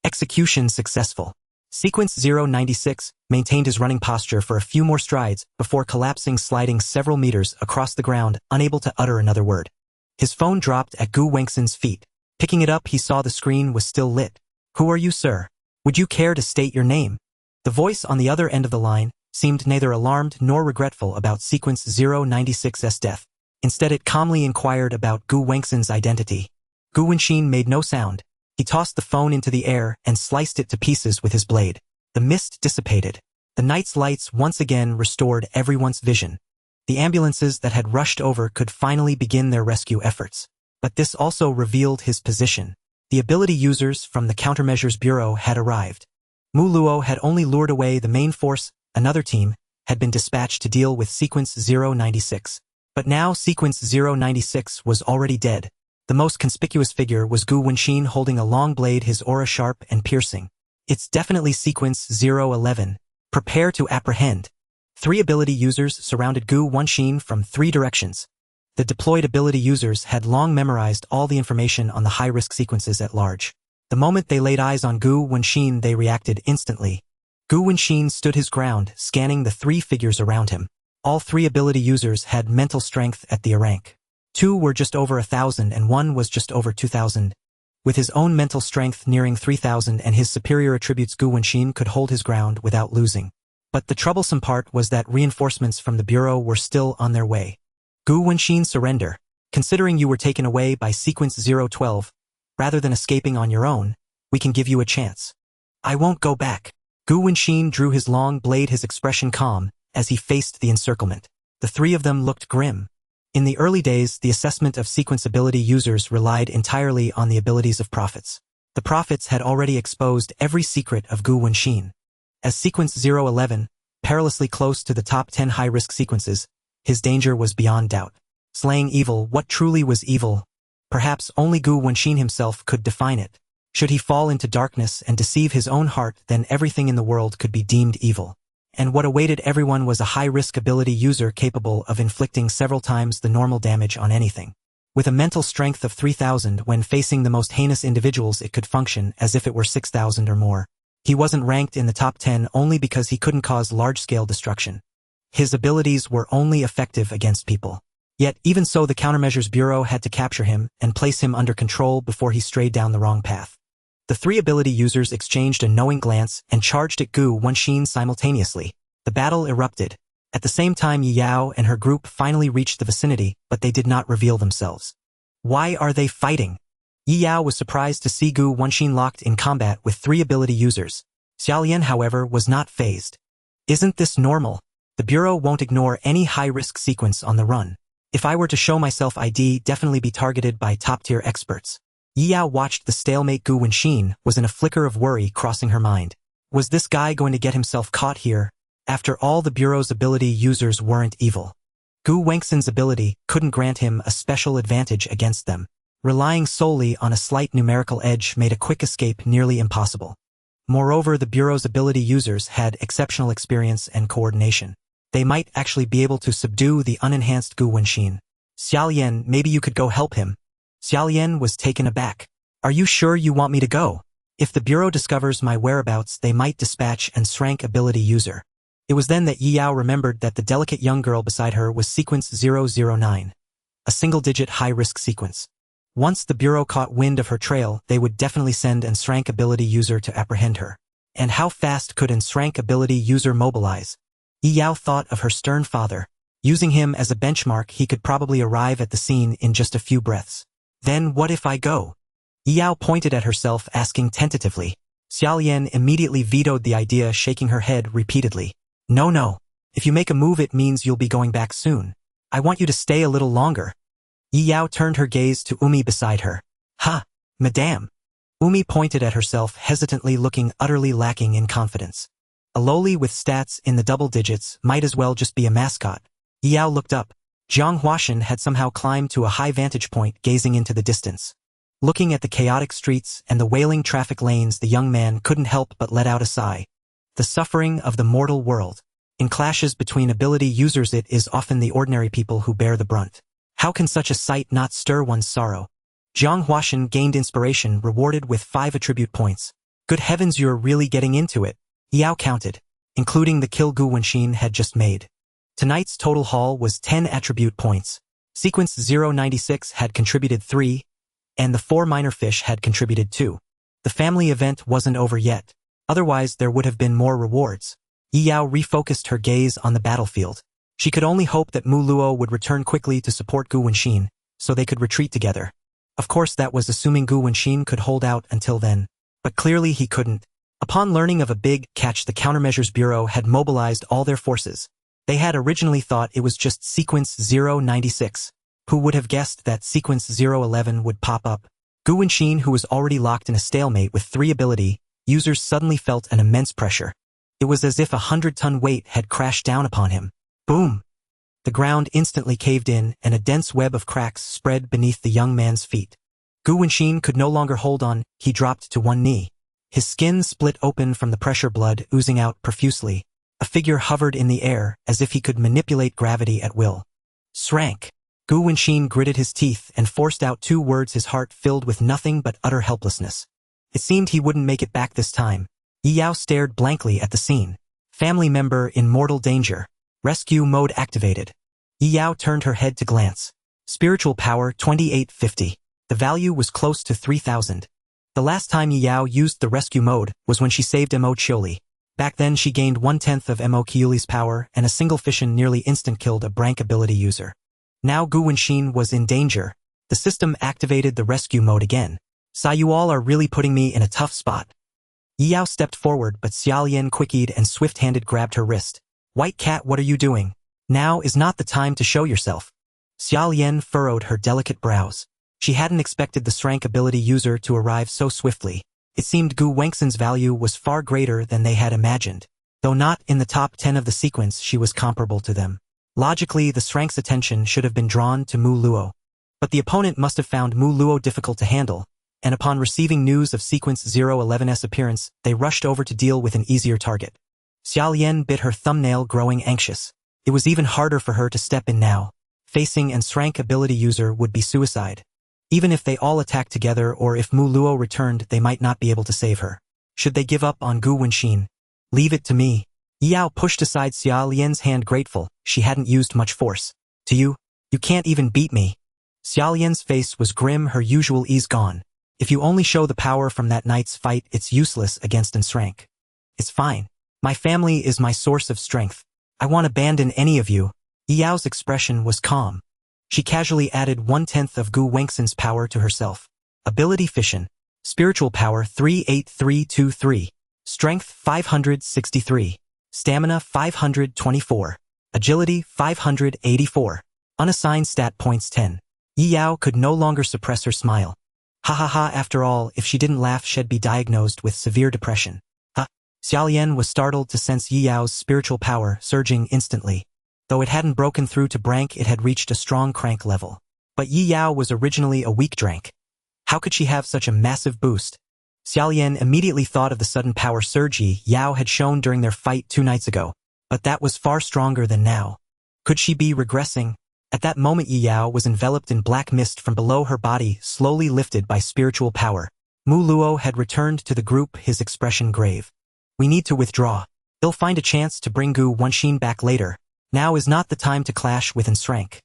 Execution successful. Sequence 096 maintained his running posture for a few more strides before collapsing, sliding several meters across the ground, unable to utter another word. His phone dropped at Gu Wengxin's feet. Picking it up, he saw the screen was still lit. "Who are you, sir? Would you care to state your name?" The voice on the other end of the line seemed neither alarmed nor regretful about Sequence 096's death. Instead, it calmly inquired about Gu Wengxin's identity. Gu Wenxin made no sound. He tossed the phone into the air and sliced it to pieces with his blade. The mist dissipated. The night's lights once again restored everyone's vision. The ambulances that had rushed over could finally begin their rescue efforts. But this also revealed his position. The ability users from the Countermeasures Bureau had arrived. Mu Luo had only lured away the main force. Another team had been dispatched to deal with Sequence 096. But now Sequence 096 was already dead. The most conspicuous figure was Gu Wenxin holding a long blade, his aura sharp and piercing. "It's definitely Sequence 011. Prepare to apprehend." 3 ability users surrounded Gu Wenxin from 3 directions. The deployed ability users had long memorized all the information on the high-risk sequences at large. The moment they laid eyes on Gu Wenxin, they reacted instantly. Gu Wenxin stood his ground, scanning the 3 figures around him. All 3 ability users had mental strength at the rank. 2 were just over 1,000 and 1 was just over 2,000. With his own mental strength nearing 3,000 and his superior attributes, Gu Wenxin could hold his ground without losing. But the troublesome part was that reinforcements from the Bureau were still on their way. "Gu Wenxin, surrender. Considering you were taken away by Sequence 012, rather than escaping on your own, we can give you a chance." "I won't go back." Gu Wenxin drew his long blade, his expression calm, as he faced the encirclement. The 3 of them looked grim. In the early days, the assessment of sequence ability users relied entirely on the abilities of prophets. The prophets had already exposed every secret of Gu Wenxin. As Sequence 011, perilously close to the top 10 high-risk sequences, his danger was beyond doubt. Slaying evil, what truly was evil? Perhaps only Gu Wenxin himself could define it. Should he fall into darkness and deceive his own heart, then everything in the world could be deemed evil. And what awaited everyone was a high-risk ability user capable of inflicting several times the normal damage on anything. With a mental strength of 3,000, when facing the most heinous individuals, it could function as if it were 6,000 or more. He wasn't ranked in the top 10 only because he couldn't cause large-scale destruction. His abilities were only effective against people. Yet, even so, the Countermeasures Bureau had to capture him and place him under control before he strayed down the wrong path. The 3 ability users exchanged a knowing glance and charged at Gu Wenxin simultaneously. The battle erupted. At the same time, Yi Yao and her group finally reached the vicinity, but they did not reveal themselves. Why are they fighting? Yi Yao was surprised to see Gu Wenxin locked in combat with 3 ability users. Xiaolian, however, was not fazed. "Isn't this normal? The Bureau won't ignore any high-risk sequence on the run. If I were to show myself, I'd definitely be targeted by top-tier experts." Yi Yao watched the stalemate. Gu Wenxin was in a flicker of worry crossing her mind. Was this guy going to get himself caught here? After all, the Bureau's ability users weren't evil. Gu Wengxin's ability couldn't grant him a special advantage against them. Relying solely on a slight numerical edge made a quick escape nearly impossible. Moreover, the Bureau's ability users had exceptional experience and coordination. They might actually be able to subdue the unenhanced Gu Wenxin. "Xiaolian, maybe you could go help him." Xiaolian was taken aback. "Are you sure you want me to go? If the Bureau discovers my whereabouts, they might dispatch an rank ability user." It was then that Yi Yao remembered that the delicate young girl beside her was Sequence 009, a single-digit high-risk sequence. Once the Bureau caught wind of her trail, they would definitely send an rank ability user to apprehend her. And how fast could an rank ability user mobilize? Yi Yao thought of her stern father. Using him as a benchmark, he could probably arrive at the scene in just a few breaths. "Then what if I go?" Yi Yao pointed at herself, asking tentatively. Xiaolian immediately vetoed the idea, shaking her head repeatedly. No. If you make a move, it means you'll be going back soon. I want you to stay a little longer." Yi Yao turned her gaze to Umi beside her. "Ha, madame." Umi pointed at herself hesitantly, looking utterly lacking in confidence. A loli with stats in the double digits might as well just be a mascot. Yi Yao looked up. Jiang Huashan had somehow climbed to a high vantage point, gazing into the distance. Looking at the chaotic streets and the wailing traffic lanes, the young man couldn't help but let out a sigh. The suffering of the mortal world. In clashes between ability users, it is often the ordinary people who bear the brunt. How can such a sight not stir one's sorrow? Jiang Huashan gained inspiration, rewarded with 5 attribute points. "Good heavens, you're really getting into it." Yao counted, including the kill Gu Wenxin had just made. Tonight's total haul was 10 attribute points. Sequence 096 had contributed 3, and the 4 minor fish had contributed 2. The family event wasn't over yet. Otherwise, there would have been more rewards. Yi Yao refocused her gaze on the battlefield. She could only hope that Mu Luo would return quickly to support Gu Wenxin, so they could retreat together. Of course, that was assuming Gu Wenxin could hold out until then. But clearly he couldn't. Upon learning of a big catch, the Countermeasures Bureau had mobilized all their forces. They had originally thought it was just Sequence 096. Who would have guessed that Sequence 011 would pop up? Gu Wenxin, who was already locked in a stalemate with 3 ability users, suddenly felt an immense pressure. It was as if a 100-ton weight had crashed down upon him. Boom! The ground instantly caved in, and a dense web of cracks spread beneath the young man's feet. Gu Wenxin could no longer hold on. He dropped to one knee. His skin split open from the pressure, blood oozing out profusely. A figure hovered in the air, as if he could manipulate gravity at will. Shrank. Gu Wenxin gritted his teeth and forced out 2 words, his heart filled with nothing but utter helplessness. It seemed he wouldn't make it back this time. Yi Yao stared blankly at the scene. Family member in mortal danger. Rescue mode activated. Yi Yao turned her head to glance. Spiritual power 2850. The value was close to 3,000. The last time Yi Yao used the rescue mode was when she saved Mo Chioli. Back then she gained 1/10 of Mo Chioli's power, and a single fission nearly instant-killed a Brank ability user. Now Gu Wenxin was in danger. The system activated the rescue mode again. "Sa, you all are really putting me in a tough spot." Yi Yao stepped forward, but Xia Lian quickied and swift-handed grabbed her wrist. "White Cat, what are you doing? Now is not the time to show yourself." Xia Lian furrowed her delicate brows. She hadn't expected the Shrank ability user to arrive so swiftly. It seemed Gu Wenxin's value was far greater than they had imagined. Though not in the top 10 of the sequence, she was comparable to them. Logically, the Shrank's attention should have been drawn to Mu Luo. But the opponent must have found Mu Luo difficult to handle, and upon receiving news of Sequence 011's appearance, they rushed over to deal with an easier target. Xia Lian bit her thumbnail, growing anxious. It was even harder for her to step in now. Facing an Shrank ability user would be suicide. Even if they all attacked together, or if Mu Luo returned, they might not be able to save her. Should they give up on Gu Wenxin? "Leave it to me." Yi Yao pushed aside Xia Lian's hand, grateful she hadn't used much force. "To you? You can't even beat me." Xia Lian's face was grim, her usual ease gone. "If you only show the power from that night's fight, it's useless against an Shrank." "It's fine. My family is my source of strength. I won't abandon any of you." Yi Yao's expression was calm. She casually added 1/10 of Gu Wenxin's power to herself. Ability Fission. Spiritual power 38323. Strength 563. Stamina 524. Agility 584. Unassigned stat points 10. Yi Yao could no longer suppress her smile. Ha ha ha, after all, if she didn't laugh, she'd be diagnosed with severe depression. Xia Lian was startled to sense Yi Yao's spiritual power surging instantly. Though it hadn't broken through to Brank, it had reached a strong crank level. But Yi Yao was originally a weak Drank. How could she have such a massive boost? Xia Lian immediately thought of the sudden power surge Yi Yao had shown during their fight 2 nights ago. But that was far stronger than now. Could she be regressing? At that moment Yi Yao was enveloped in black mist from below, her body slowly lifted by spiritual power. Mu Luo had returned to the group, his expression grave. "We need to withdraw. They'll find a chance to bring Gu Wenxin back later. Now is not the time to clash with an Shrank."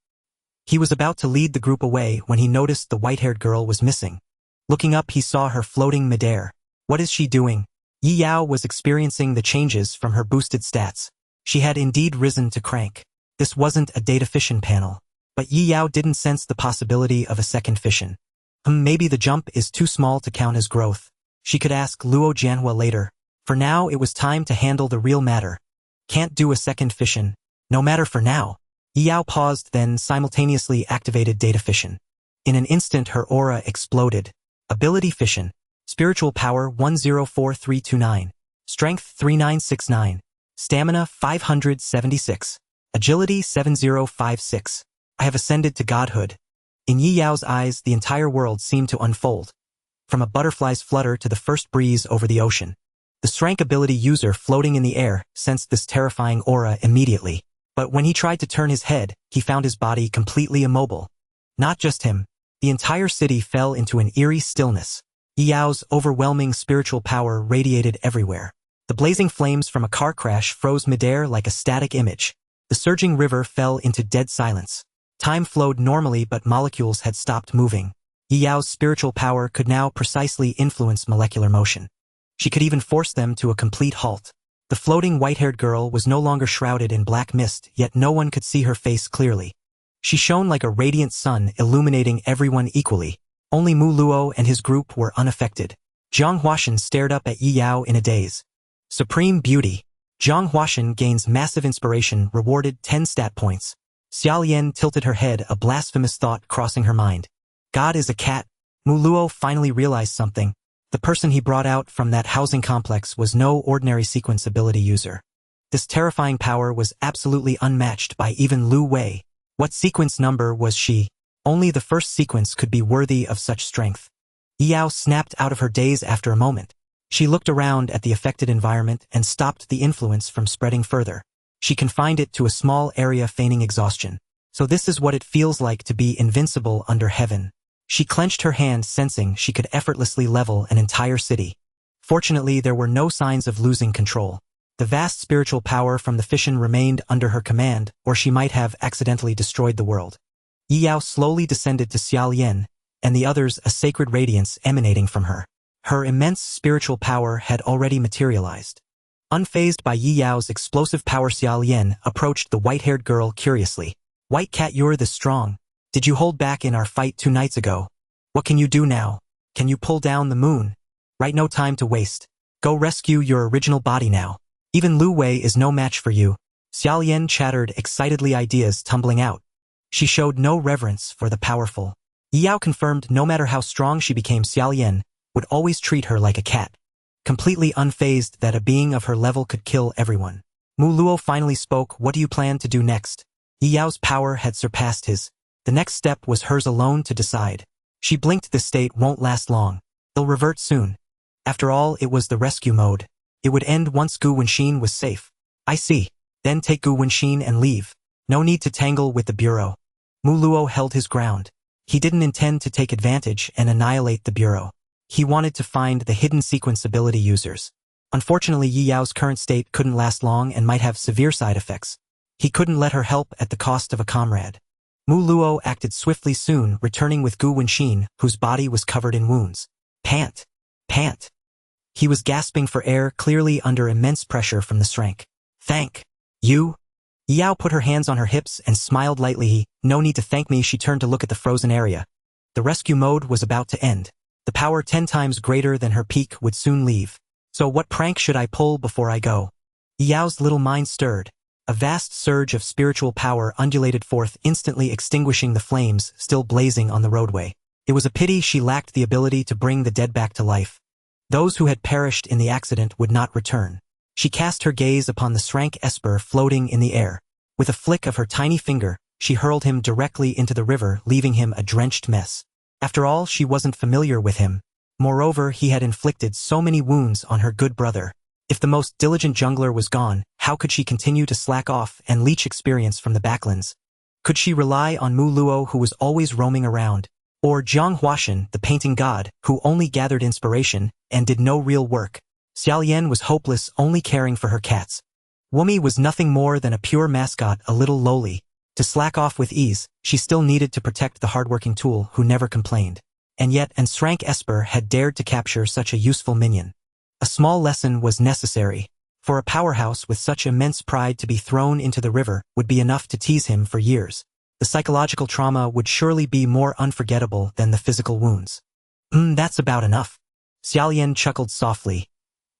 He was about to lead the group away when he noticed the white-haired girl was missing. Looking up, he saw her floating midair. What is she doing? Yi Yao was experiencing the changes from her boosted stats. She had indeed risen to crank. This wasn't a data fission panel. But Yi Yao didn't sense the possibility of a second fission. Maybe the jump is too small to count as growth. She could ask Luo Jianhua later. For now, it was time to handle the real matter. Can't do a second fission. No matter for now. Yi Yao paused, then simultaneously activated data fission. In an instant, her aura exploded. Ability Fission. Spiritual power 104329. Strength 3969. Stamina 576. Agility 7056. I have ascended to godhood. In Yi Yao's eyes, the entire world seemed to unfold. From a butterfly's flutter to the first breeze over the ocean. The Shrank ability user floating in the air sensed this terrifying aura immediately. But when he tried to turn his head, he found his body completely immobile. Not just him. The entire city fell into an eerie stillness. Yi Yao's overwhelming spiritual power radiated everywhere. The blazing flames from a car crash froze midair like a static image. The surging river fell into dead silence. Time flowed normally, but molecules had stopped moving. Yi Yao's spiritual power could now precisely influence molecular motion. She could even force them to a complete halt. The floating white-haired girl was no longer shrouded in black mist, yet no one could see her face clearly. She shone like a radiant sun, illuminating everyone equally. Only Mu Luo and his group were unaffected. Zhang Huashan stared up at Yi Yao in a daze. Supreme beauty. Zhang Huashan gains massive inspiration, rewarded 10 stat points. Xia Lian tilted her head, a blasphemous thought crossing her mind. God is a cat. Mu Luo finally realized something. The person he brought out from that housing complex was no ordinary sequence ability user. This terrifying power was absolutely unmatched by even Lu Wei. What sequence number was she? Only the first sequence could be worthy of such strength. Yi Yao snapped out of her daze after a moment. She looked around at the affected environment and stopped the influence from spreading further. She confined it to a small area, feigning exhaustion. So this is what it feels like to be invincible under heaven. She clenched her hand, sensing she could effortlessly level an entire city. Fortunately, there were no signs of losing control. The vast spiritual power from the FISSION remained under her command, or she might have accidentally destroyed the world. Yi Yao slowly descended to Xia Lian, and the others, a sacred radiance emanating from her. Her immense spiritual power had already materialized. Unfazed by Yi Yao's explosive power, Xia Lian approached the white-haired girl curiously. White cat, you're this strong. Did you hold back in our fight 2 nights ago? What can you do now? Can you pull down the moon? Right, no time to waste. Go rescue your original body now. Even Lu Wei is no match for you. Xia Lian chattered excitedly, ideas tumbling out. She showed no reverence for the powerful. Yi Yao confirmed no matter how strong she became, Xia Lian would always treat her like a cat. Completely unfazed that a being of her level could kill everyone. Mu Luo finally spoke. What do you plan to do next? Yi Yao's power had surpassed his. The next step was hers alone to decide. She blinked. This state won't last long. They'll revert soon. After all, it was the rescue mode. It would end once Gu Wenxin was safe. I see. Then take Gu Wenxin and leave. No need to tangle with the Bureau. Mu Luo held his ground. He didn't intend to take advantage and annihilate the Bureau. He wanted to find the hidden sequence ability users. Unfortunately, Yi Yao's current state couldn't last long and might have severe side effects. He couldn't let her help at the cost of a comrade. Mu Luo acted swiftly, soon returning with Gu Wenxin, whose body was covered in wounds. Pant! Pant! He was gasping for air, clearly under immense pressure from the strength. Thank you. Yi Yao put her hands on her hips and smiled lightly. No need to thank me. She turned to look at the frozen area. The rescue mode was about to end. The power 10 times greater than her peak would soon leave. So what prank should I pull before I go? Yi Yao's little mind stirred. A vast surge of spiritual power undulated forth, instantly extinguishing the flames still blazing on the roadway. It was a pity she lacked the ability to bring the dead back to life. Those who had perished in the accident would not return. She cast her gaze upon the Srank Esper floating in the air. With a flick of her tiny finger, she hurled him directly into the river, leaving him a drenched mess. After all, she wasn't familiar with him. Moreover, he had inflicted so many wounds on her good brother. If the most diligent jungler was gone, how could she continue to slack off and leech experience from the backlands? Could she rely on Mu Luo, who was always roaming around? Or Zhang Huashan, the painting god, who only gathered inspiration and did no real work? Xia Lian was hopeless, only caring for her cats. Wumi was nothing more than a pure mascot, a little lowly. To slack off with ease, she still needed to protect the hardworking tool who never complained. And yet, Srank Esper had dared to capture such a useful minion. A small lesson was necessary. For a powerhouse with such immense pride to be thrown into the river would be enough to tease him for years. The psychological trauma would surely be more unforgettable than the physical wounds. That's about enough. Xia Lian chuckled softly.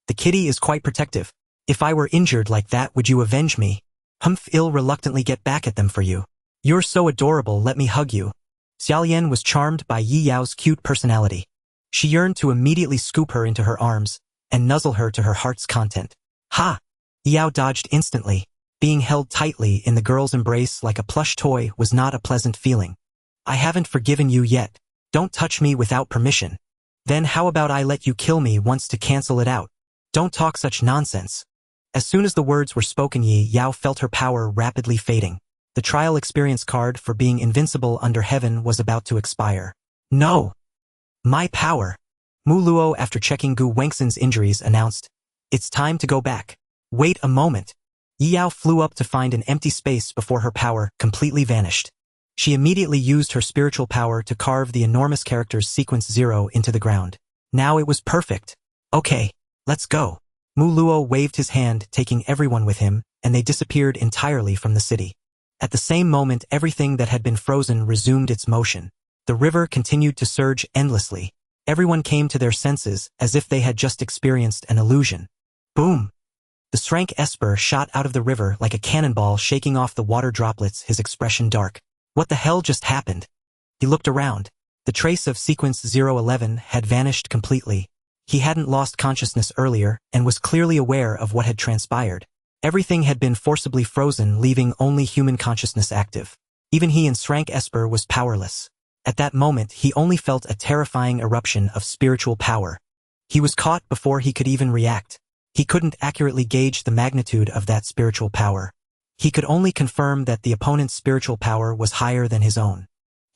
The kitty is quite protective. If I were injured like that, would you avenge me? I'll reluctantly get back at them for you. You're so adorable, let me hug you. Xia Lian was charmed by Yi Yao's cute personality. She yearned to immediately scoop her into her arms and nuzzle her to her heart's content. Ha! Yi Yao dodged instantly. Being held tightly in the girl's embrace like a plush toy was not a pleasant feeling. I haven't forgiven you yet. Don't touch me without permission. Then how about I let you kill me once to cancel it out? Don't talk such nonsense. As soon as the words were spoken, Yi Yao felt her power rapidly fading. The trial experience card for being invincible under heaven was about to expire. No! My power! Mu Luo, after checking Gu Wenxin's injuries, announced, It's time to go back. Wait a moment. Yi Yao flew up to find an empty space before her power completely vanished. She immediately used her spiritual power to carve the enormous character's sequence 0 into the ground. Now it was perfect. Okay, let's go. Mu Luo waved his hand, taking everyone with him, and they disappeared entirely from the city. At the same moment, everything that had been frozen resumed its motion. The river continued to surge endlessly. Everyone came to their senses, as if they had just experienced an illusion. Boom! The Srank Esper shot out of the river like a cannonball, shaking off the water droplets, his expression dark. What the hell just happened? He looked around. The trace of sequence 011 had vanished completely. He hadn't lost consciousness earlier, and was clearly aware of what had transpired. Everything had been forcibly frozen, leaving only human consciousness active. Even he and Srank Esper was powerless. At that moment, he only felt a terrifying eruption of spiritual power. He was caught before he could even react. He couldn't accurately gauge the magnitude of that spiritual power. He could only confirm that the opponent's spiritual power was higher than his own.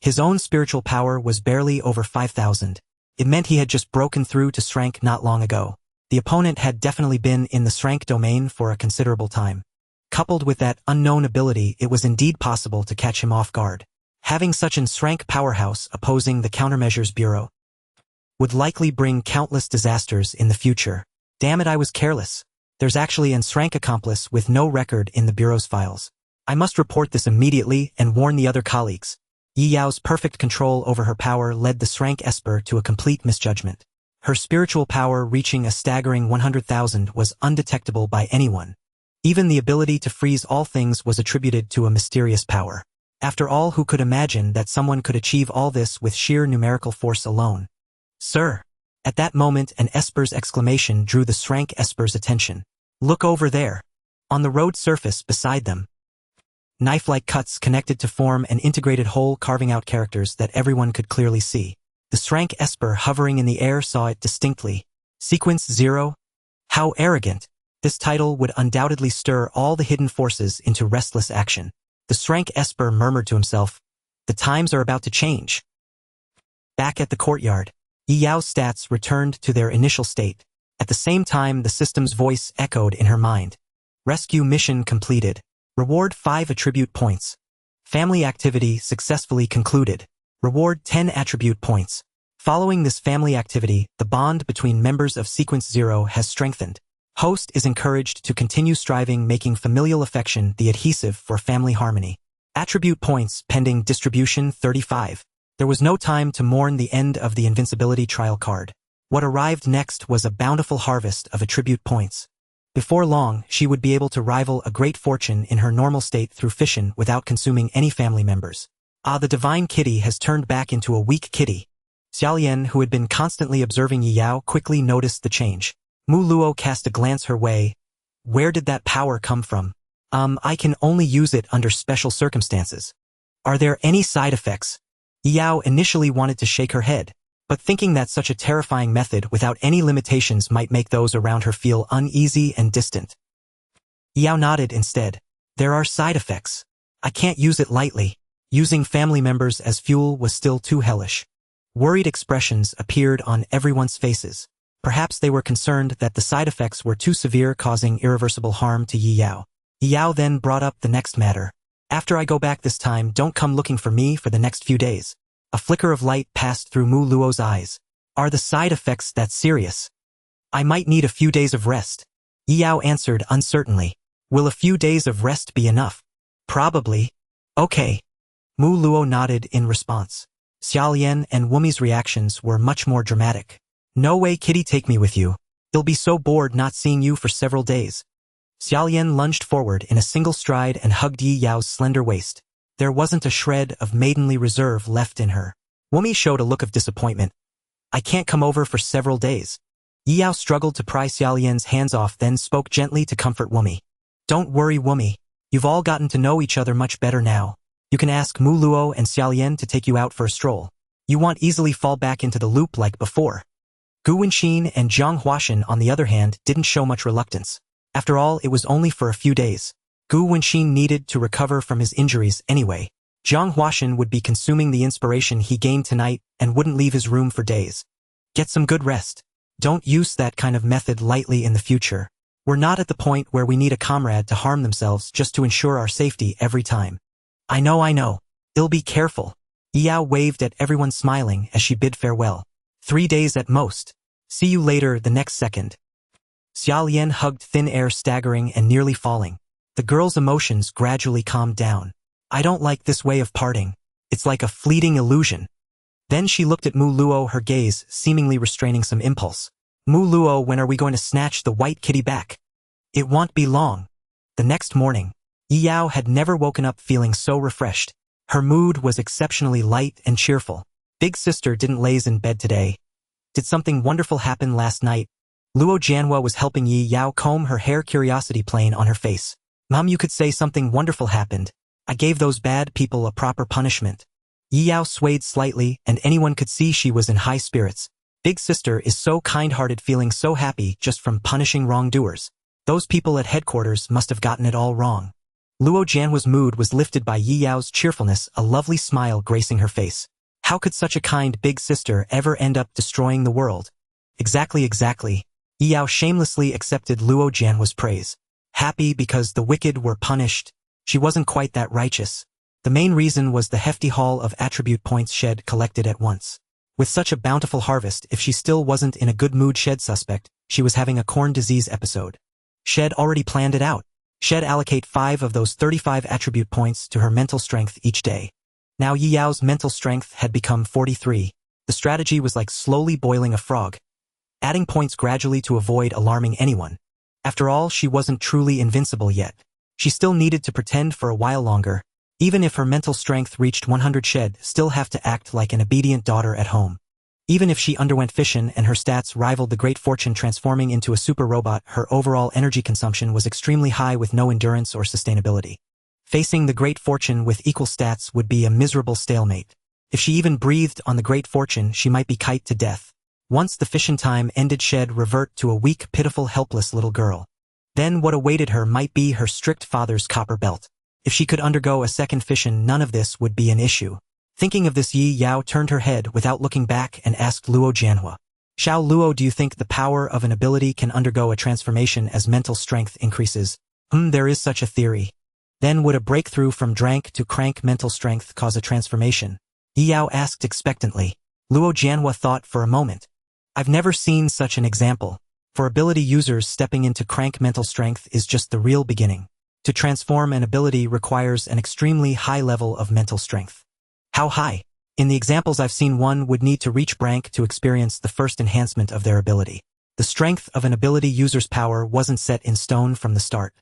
His own spiritual power was barely over 5,000. It meant he had just broken through to Srank not long ago. The opponent had definitely been in the Srank domain for a considerable time. Coupled with that unknown ability, it was indeed possible to catch him off guard. Having such an Srank powerhouse opposing the Countermeasures Bureau would likely bring countless disasters in the future. Damn it, I was careless. There's actually an Srank accomplice with no record in the Bureau's files. I must report this immediately and warn the other colleagues. Yi Yao's perfect control over her power led the Srank Esper to a complete misjudgment. Her spiritual power, reaching a staggering 100,000, was undetectable by anyone. Even the ability to freeze all things was attributed to a mysterious power. After all, who could imagine that someone could achieve all this with sheer numerical force alone? Sir! At that moment, an Esper's exclamation drew the Srank Esper's attention. Look over there. On the road surface beside them. Knife-like cuts connected to form an integrated whole, carving out characters that everyone could clearly see. The Srank Esper hovering in the air saw it distinctly. Sequence 0? How arrogant! This title would undoubtedly stir all the hidden forces into restless action. The Srank Esper murmured to himself, the times are about to change. Back at the courtyard, Yi Yao's stats returned to their initial state. At the same time, the system's voice echoed in her mind. Rescue mission completed. Reward 5 attribute points. Family activity successfully concluded. Reward 10 attribute points. Following this family activity, the bond between members of Sequence 0 has strengthened. Host is encouraged to continue striving, making familial affection the adhesive for family harmony. Attribute points pending distribution 35. There was no time to mourn the end of the invincibility trial card. What arrived next was a bountiful harvest of attribute points. Before long, she would be able to rival a great fortune in her normal state through fission without consuming any family members. Ah, the divine kitty has turned back into a weak kitty. Xiaolian, who had been constantly observing Yi Yao, quickly noticed the change. Mu Luo cast a glance her way. Where did that power come from? I can only use it under special circumstances. Are there any side effects? Yi Yao initially wanted to shake her head, but thinking that such a terrifying method without any limitations might make those around her feel uneasy and distant. Yi Yao nodded instead. There are side effects. I can't use it lightly. Using family members as fuel was still too hellish. Worried expressions appeared on everyone's faces. Perhaps they were concerned that the side effects were too severe, causing irreversible harm to Yi Yao. Yi Yao then brought up the next matter. After I go back this time, don't come looking for me for the next few days. A flicker of light passed through Mu Luo's eyes. Are the side effects that serious? I might need a few days of rest. Yi Yao answered uncertainly. Will a few days of rest be enough? Probably. Okay. Mu Luo nodded in response. Xiaolian and Wumi's reactions were much more dramatic. No way, kitty, take me with you. He'll be so bored not seeing you for several days. Xiaolian lunged forward in a single stride and hugged Yi Yao's slender waist. There wasn't a shred of maidenly reserve left in her. Wumi showed a look of disappointment. I can't come over for several days. Yi Yao struggled to pry Xiaolian's hands off, then spoke gently to comfort Wumi. Don't worry, Wumi. You've all gotten to know each other much better now. You can ask Mu Luo and Xiaolian to take you out for a stroll. You won't easily fall back into the loop like before. Gu Wenxin and Zhang Huashan, on the other hand, didn't show much reluctance. After all, it was only for a few days. Gu Wenxin needed to recover from his injuries anyway. Zhang Huashan would be consuming the inspiration he gained tonight and wouldn't leave his room for days. Get some good rest. Don't use that kind of method lightly in the future. We're not at the point where we need a comrade to harm themselves just to ensure our safety every time. I know. "I'll be careful." Yao waved at everyone smiling as she bid farewell. 3 days at most. See you later the next second. Xia Lian hugged thin air, staggering and nearly falling. The girl's emotions gradually calmed down. "I don't like this way of parting. It's like a fleeting illusion." Then she looked at Mu Luo, her gaze seemingly restraining some impulse. "Mu Luo, when are we going to snatch the white kitty back?" "It won't be long." The next morning, Yao had never woken up feeling so refreshed. Her mood was exceptionally light and cheerful. Big sister didn't laze in bed today. Did something wonderful happen last night? Luo Jianhua was helping Yao comb her hair, curiosity playing on her face. "Mom, you could say something wonderful happened. I gave those bad people a proper punishment." Yao swayed slightly, and anyone could see she was in high spirits. Big sister is so kind-hearted, feeling so happy just from punishing wrongdoers. Those people at headquarters must have gotten it all wrong. Luo Jianhua's mood was lifted by Yao's cheerfulness, a lovely smile gracing her face. How could such a kind big sister ever end up destroying the world? Exactly. Yao shamelessly accepted Luo Jianhua's praise. Happy because the wicked were punished. She wasn't quite that righteous. The main reason was the hefty haul of attribute points Shed collected at once. With such a bountiful harvest, if she still wasn't in a good mood, Shed suspect she was having a corn disease episode. Shed already planned it out. Shed allocate 5 of those 35 attribute points to her mental strength each day. Now Yao's mental strength had become 43. The strategy was like slowly boiling a frog, adding points gradually to avoid alarming anyone. After all, she wasn't truly invincible yet. She still needed to pretend for a while longer. Even if her mental strength reached 100, Shed still have to act like an obedient daughter at home. Even if she underwent fission and her stats rivaled the Great Fortune, transforming into a super robot, her overall energy consumption was extremely high with no endurance or sustainability. Facing the Great Fortune with equal stats would be a miserable stalemate. If she even breathed on the Great Fortune, she might be kite to death. Once the fission time ended, Shed revert to a weak, pitiful, helpless little girl. Then what awaited her might be her strict father's copper belt. If she could undergo a second fission, none of this would be an issue. Thinking of this, Yao turned her head without looking back and asked Luo Jianhua, "Xiao Luo, do you think the power of an ability can undergo a transformation as mental strength increases?" There is such a theory." "Then would a breakthrough from drank to crank mental strength cause a transformation?" Yao asked expectantly. Luo Jianhua thought for a moment. "I've never seen such an example. For ability users, stepping into crank mental strength is just the real beginning. To transform an ability requires an extremely high level of mental strength." "How high?" "In the examples I've seen, one would need to reach Brank to experience the first enhancement of their ability. The strength of an ability user's power wasn't set in stone from the start.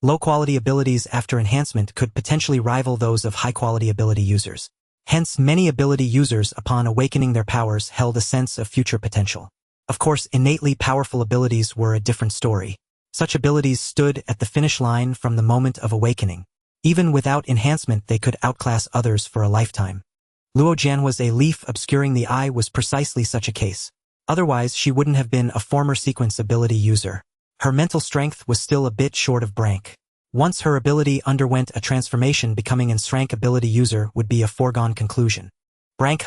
Low-quality abilities after enhancement could potentially rival those of high-quality ability users. Hence, many ability users, upon awakening their powers, held a sense of future potential. Of course, innately powerful abilities were a different story. Such abilities stood at the finish line from the moment of awakening. Even without enhancement, they could outclass others for a lifetime. Luo Jianhua's a leaf obscuring the eye was precisely such a case. Otherwise, she wouldn't have been a former sequence ability user. Her mental strength was still a bit short of Brank. Once her ability underwent a transformation, becoming an Srank ability user would be a foregone conclusion. Brank,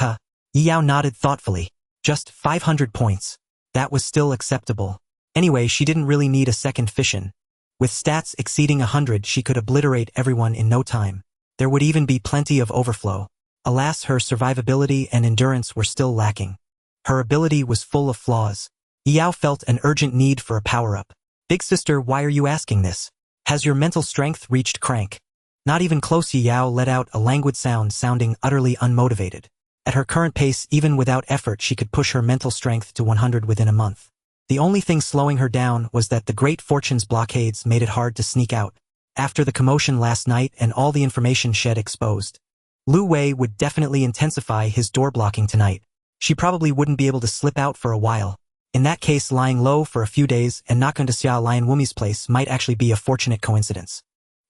Yao nodded thoughtfully. Just 500 points. That was still acceptable. Anyway, she didn't really need a second fission. With stats exceeding 100, she could obliterate everyone in no time. There would even be plenty of overflow. Alas, her survivability and endurance were still lacking. Her ability was full of flaws. Yao felt an urgent need for a power-up. "Big sister, why are you asking this? Has your mental strength reached crank?" "Not even close." Yao let out a languid sound, sounding utterly unmotivated. At her current pace, even without effort, she could push her mental strength to 100 within a month. The only thing slowing her down was that the Great Fortune's blockades made it hard to sneak out. After the commotion last night and all the information Shed exposed, Lu Wei would definitely intensify his door blocking tonight. She probably wouldn't be able to slip out for a while. In that case, lying low for a few days and not going to Xia Lian Wumi's place might actually be a fortunate coincidence.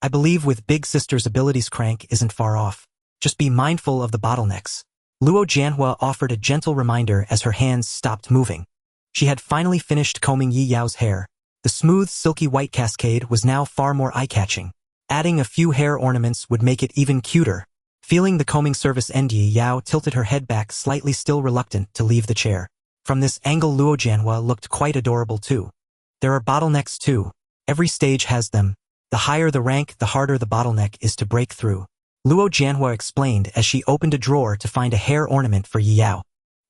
I believe with Big Sister's abilities, crank isn't far off. Just be mindful of the bottlenecks. Luo Jianhua offered a gentle reminder as her hands stopped moving. She had finally finished combing Yao's hair. The smooth, silky white cascade was now far more eye-catching. Adding a few hair ornaments would make it even cuter. Feeling the combing service end, Yao tilted her head back slightly, still reluctant to leave the chair. From this angle, Luo Jianhua looked quite adorable too. There are bottlenecks too. Every stage has them. The higher the rank, the harder the bottleneck is to break through. Luo Jianhua explained as she opened a drawer to find a hair ornament for Yi Yao.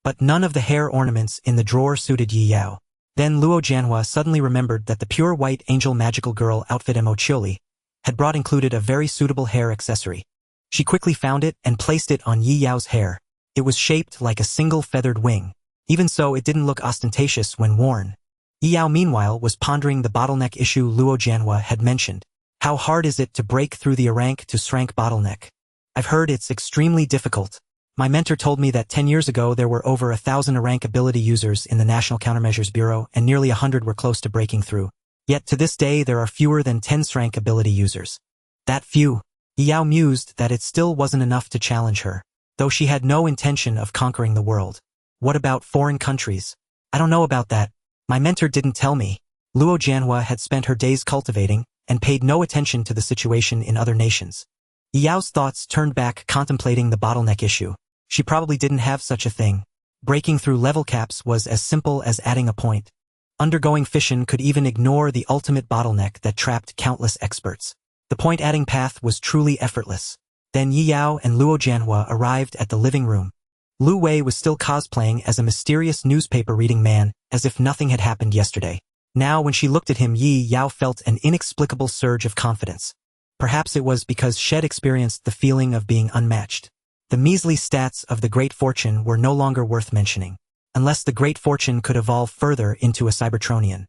But none of the hair ornaments in the drawer suited Yi Yao. Then Luo Jianhua suddenly remembered that the pure white angel magical girl outfit Mochioli had brought included a very suitable hair accessory. She quickly found it and placed it on Yi Yao's hair. It was shaped like a single feathered wing. Even so, it didn't look ostentatious when worn. Yi Yao meanwhile was pondering the bottleneck issue Luo Jianhua had mentioned. How hard is it to break through the rank to rank bottleneck? I've heard it's extremely difficult. My mentor told me that 10 years ago there were over 1,000 rank ability users in the National Countermeasures Bureau and nearly 100 were close to breaking through. Yet to this day there are fewer than 10 rank ability users. That few. Yi Yao mused that it still wasn't enough to challenge her, though she had no intention of conquering the world. What about foreign countries? I don't know about that. My mentor didn't tell me. Luo Jianhua had spent her days cultivating and paid no attention to the situation in other nations. Yi Yao's thoughts turned back contemplating the bottleneck issue. She probably didn't have such a thing. Breaking through level caps was as simple as adding a point. Undergoing fission could even ignore the ultimate bottleneck that trapped countless experts. The point-adding path was truly effortless. Then Yi Yao and Luo Jianhua arrived at the living room. Lu Wei was still cosplaying as a mysterious newspaper-reading man, as if nothing had happened yesterday. Now when she looked at him, Yi Yao felt an inexplicable surge of confidence. Perhaps it was because she'd experienced the feeling of being unmatched. The measly stats of the Great Fortune were no longer worth mentioning, unless the Great Fortune could evolve further into a Cybertronian.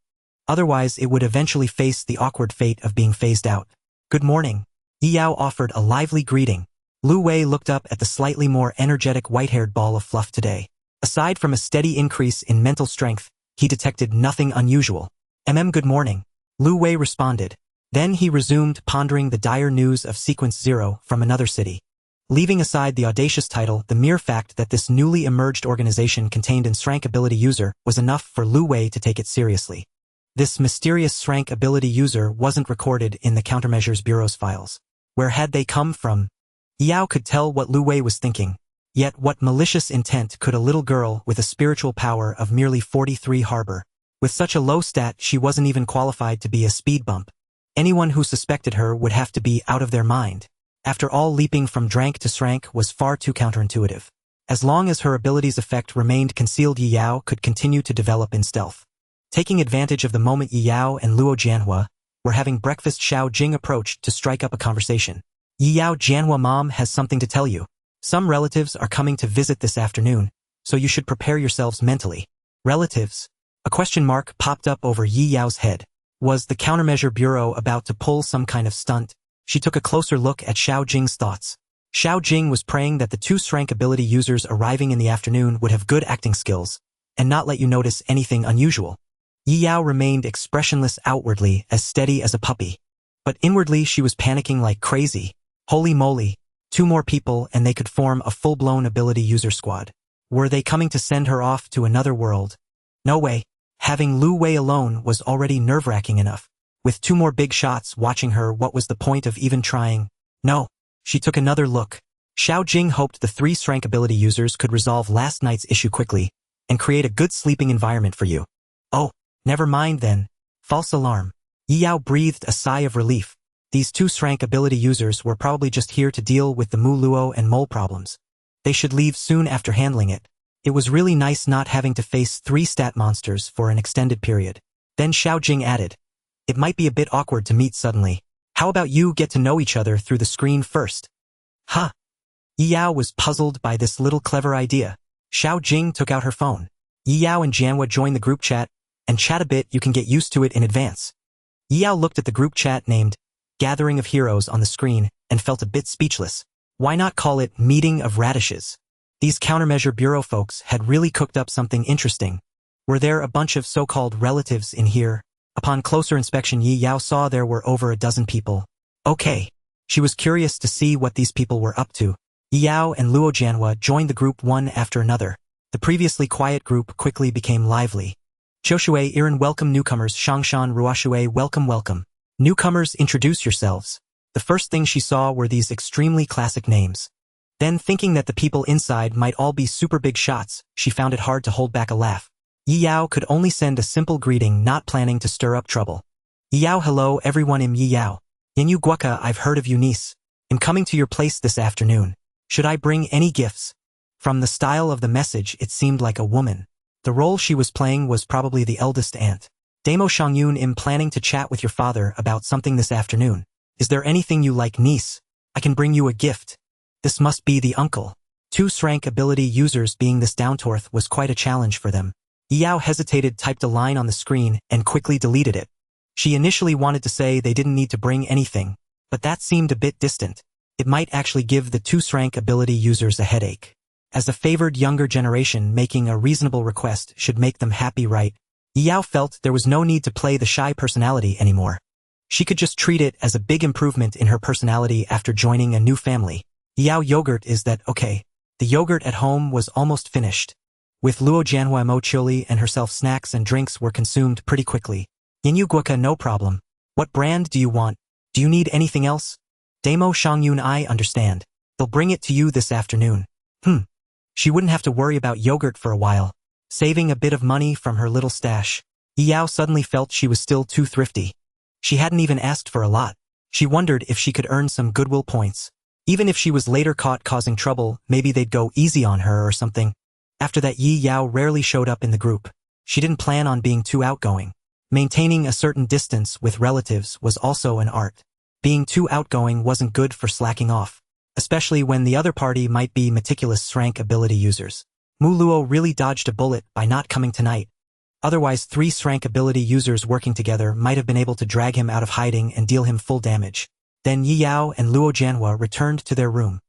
Otherwise, it would eventually face the awkward fate of being phased out. Good morning. Yi Yao offered a lively greeting. Lu Wei looked up at the slightly more energetic white-haired ball of fluff today. Aside from a steady increase in mental strength, he detected nothing unusual. Good morning. Lu Wei responded. Then he resumed pondering the dire news of Sequence 0 from another city. Leaving aside the audacious title, the mere fact that this newly emerged organization contained an rank ability user was enough for Lu Wei to take it seriously. This mysterious rank ability user wasn't recorded in the Countermeasures Bureau's files. Where had they come from? Yi Yao could tell what Lu Wei was thinking. Yet what malicious intent could a little girl with a spiritual power of merely 43 harbor? With such a low stat, she wasn't even qualified to be a speed bump. Anyone who suspected her would have to be out of their mind. After all, leaping from rank to rank was far too counterintuitive. As long as her ability's effect remained concealed, Yi Yao could continue to develop in stealth. Taking advantage of the moment Yi Yao and Luo Jianhua were having breakfast, Xiao Jing approached to strike up a conversation. Yi Yao, Jianhua mom has something to tell you. Some relatives are coming to visit this afternoon, so you should prepare yourselves mentally. Relatives? A question mark popped up over Yi Yao's head. Was the Countermeasure Bureau about to pull some kind of stunt? She took a closer look at Xiao Jing's thoughts. Xiao Jing was praying that the two rank ability users arriving in the afternoon would have good acting skills and not let you notice anything unusual. Yi Yao remained expressionless outwardly, as steady as a puppy. But inwardly she was panicking like crazy. Holy moly, 2 more people and they could form a full-blown ability user squad. Were they coming to send her off to another world? No way. Having Lu Wei alone was already nerve-wracking enough. With 2 more big shots watching her, what was the point of even trying? No. She took another look. Xiao Jing hoped the 3 rank ability users could resolve last night's issue quickly and create a good sleeping environment for you. Oh, never mind then. False alarm. Yi Yao breathed a sigh of relief. These 2 rank ability users were probably just here to deal with the Mu Luo and Mole problems. They should leave soon after handling it. It was really nice not having to face 3 stat monsters for an extended period. Then Xiao Jing added, it might be a bit awkward to meet suddenly. How about you get to know each other through the screen first? Huh? Yi Yao was puzzled by this little clever idea. Xiao Jing took out her phone. Yi Yao and Jianhua joined the group chat, and chat a bit, you can get used to it in advance. Yi Yao looked at the group chat named Gathering of Heroes on the screen and felt a bit speechless. Why not call it Meeting of Radishes? These Countermeasure Bureau folks had really cooked up something interesting. Were there a bunch of so-called relatives in here? Upon closer inspection, Yi Yao saw there were over a dozen people. Okay. She was curious to see what these people were up to. Yi Yao and Luo Jianhua joined the group one after another. The previously quiet group quickly became lively. Qiushui, Iran, welcome newcomers. Shangshan, Ruoshui, welcome. Newcomers, introduce yourselves. The first thing she saw were these extremely classic names. Then, thinking that the people inside might all be super big shots, she found it hard to hold back a laugh. Yi Yao could only send a simple greeting, not planning to stir up trouble. Yi Yao, hello everyone, I'm Yi Yao. Yinyu Guoka, I've heard of you niece. "I'm coming to your place this afternoon. Should I bring any gifts?" From the style of the message, it seemed like a woman. The role she was playing was probably the eldest aunt. "Damo Shangyun, I'm planning to chat with your father about something this afternoon. Is there anything you like, niece? I can bring you a gift." This must be the uncle. 2 Srank ability users being this downtorth was quite a challenge for them. Yao hesitated, typed a line on the screen, and quickly deleted it. She initially wanted to say they didn't need to bring anything, but that seemed a bit distant. It might actually give the 2 Srank ability users a headache. As a favored younger generation, making a reasonable request should make them happy, right? Yao felt there was no need to play the shy personality anymore. She could just treat it as a big improvement in her personality after joining a new family. Yao yogurt, is that okay? The yogurt at home was almost finished. With Luo Jianhua, Mo Chili and herself, snacks and drinks were consumed pretty quickly. "Yinyu Guoka, no problem. What brand do you want? Do you need anything else?" "Damo Shangyun, I understand. They'll bring it to you this afternoon." She wouldn't have to worry about yogurt for a while. Saving a bit of money from her little stash, Yao suddenly felt she was still too thrifty. She hadn't even asked for a lot. She wondered if she could earn some goodwill points. Even if she was later caught causing trouble, maybe they'd go easy on her or something. After that, Yao rarely showed up in the group. She didn't plan on being too outgoing. Maintaining a certain distance with relatives was also an art. Being too outgoing wasn't good for slacking off, especially when the other party might be meticulous Srank ability users. Mu Luo really dodged a bullet by not coming tonight. Otherwise, 3 Srank ability users working together might have been able to drag him out of hiding and deal him full damage. Then Yi Yao and Luo Jianhua returned to their room.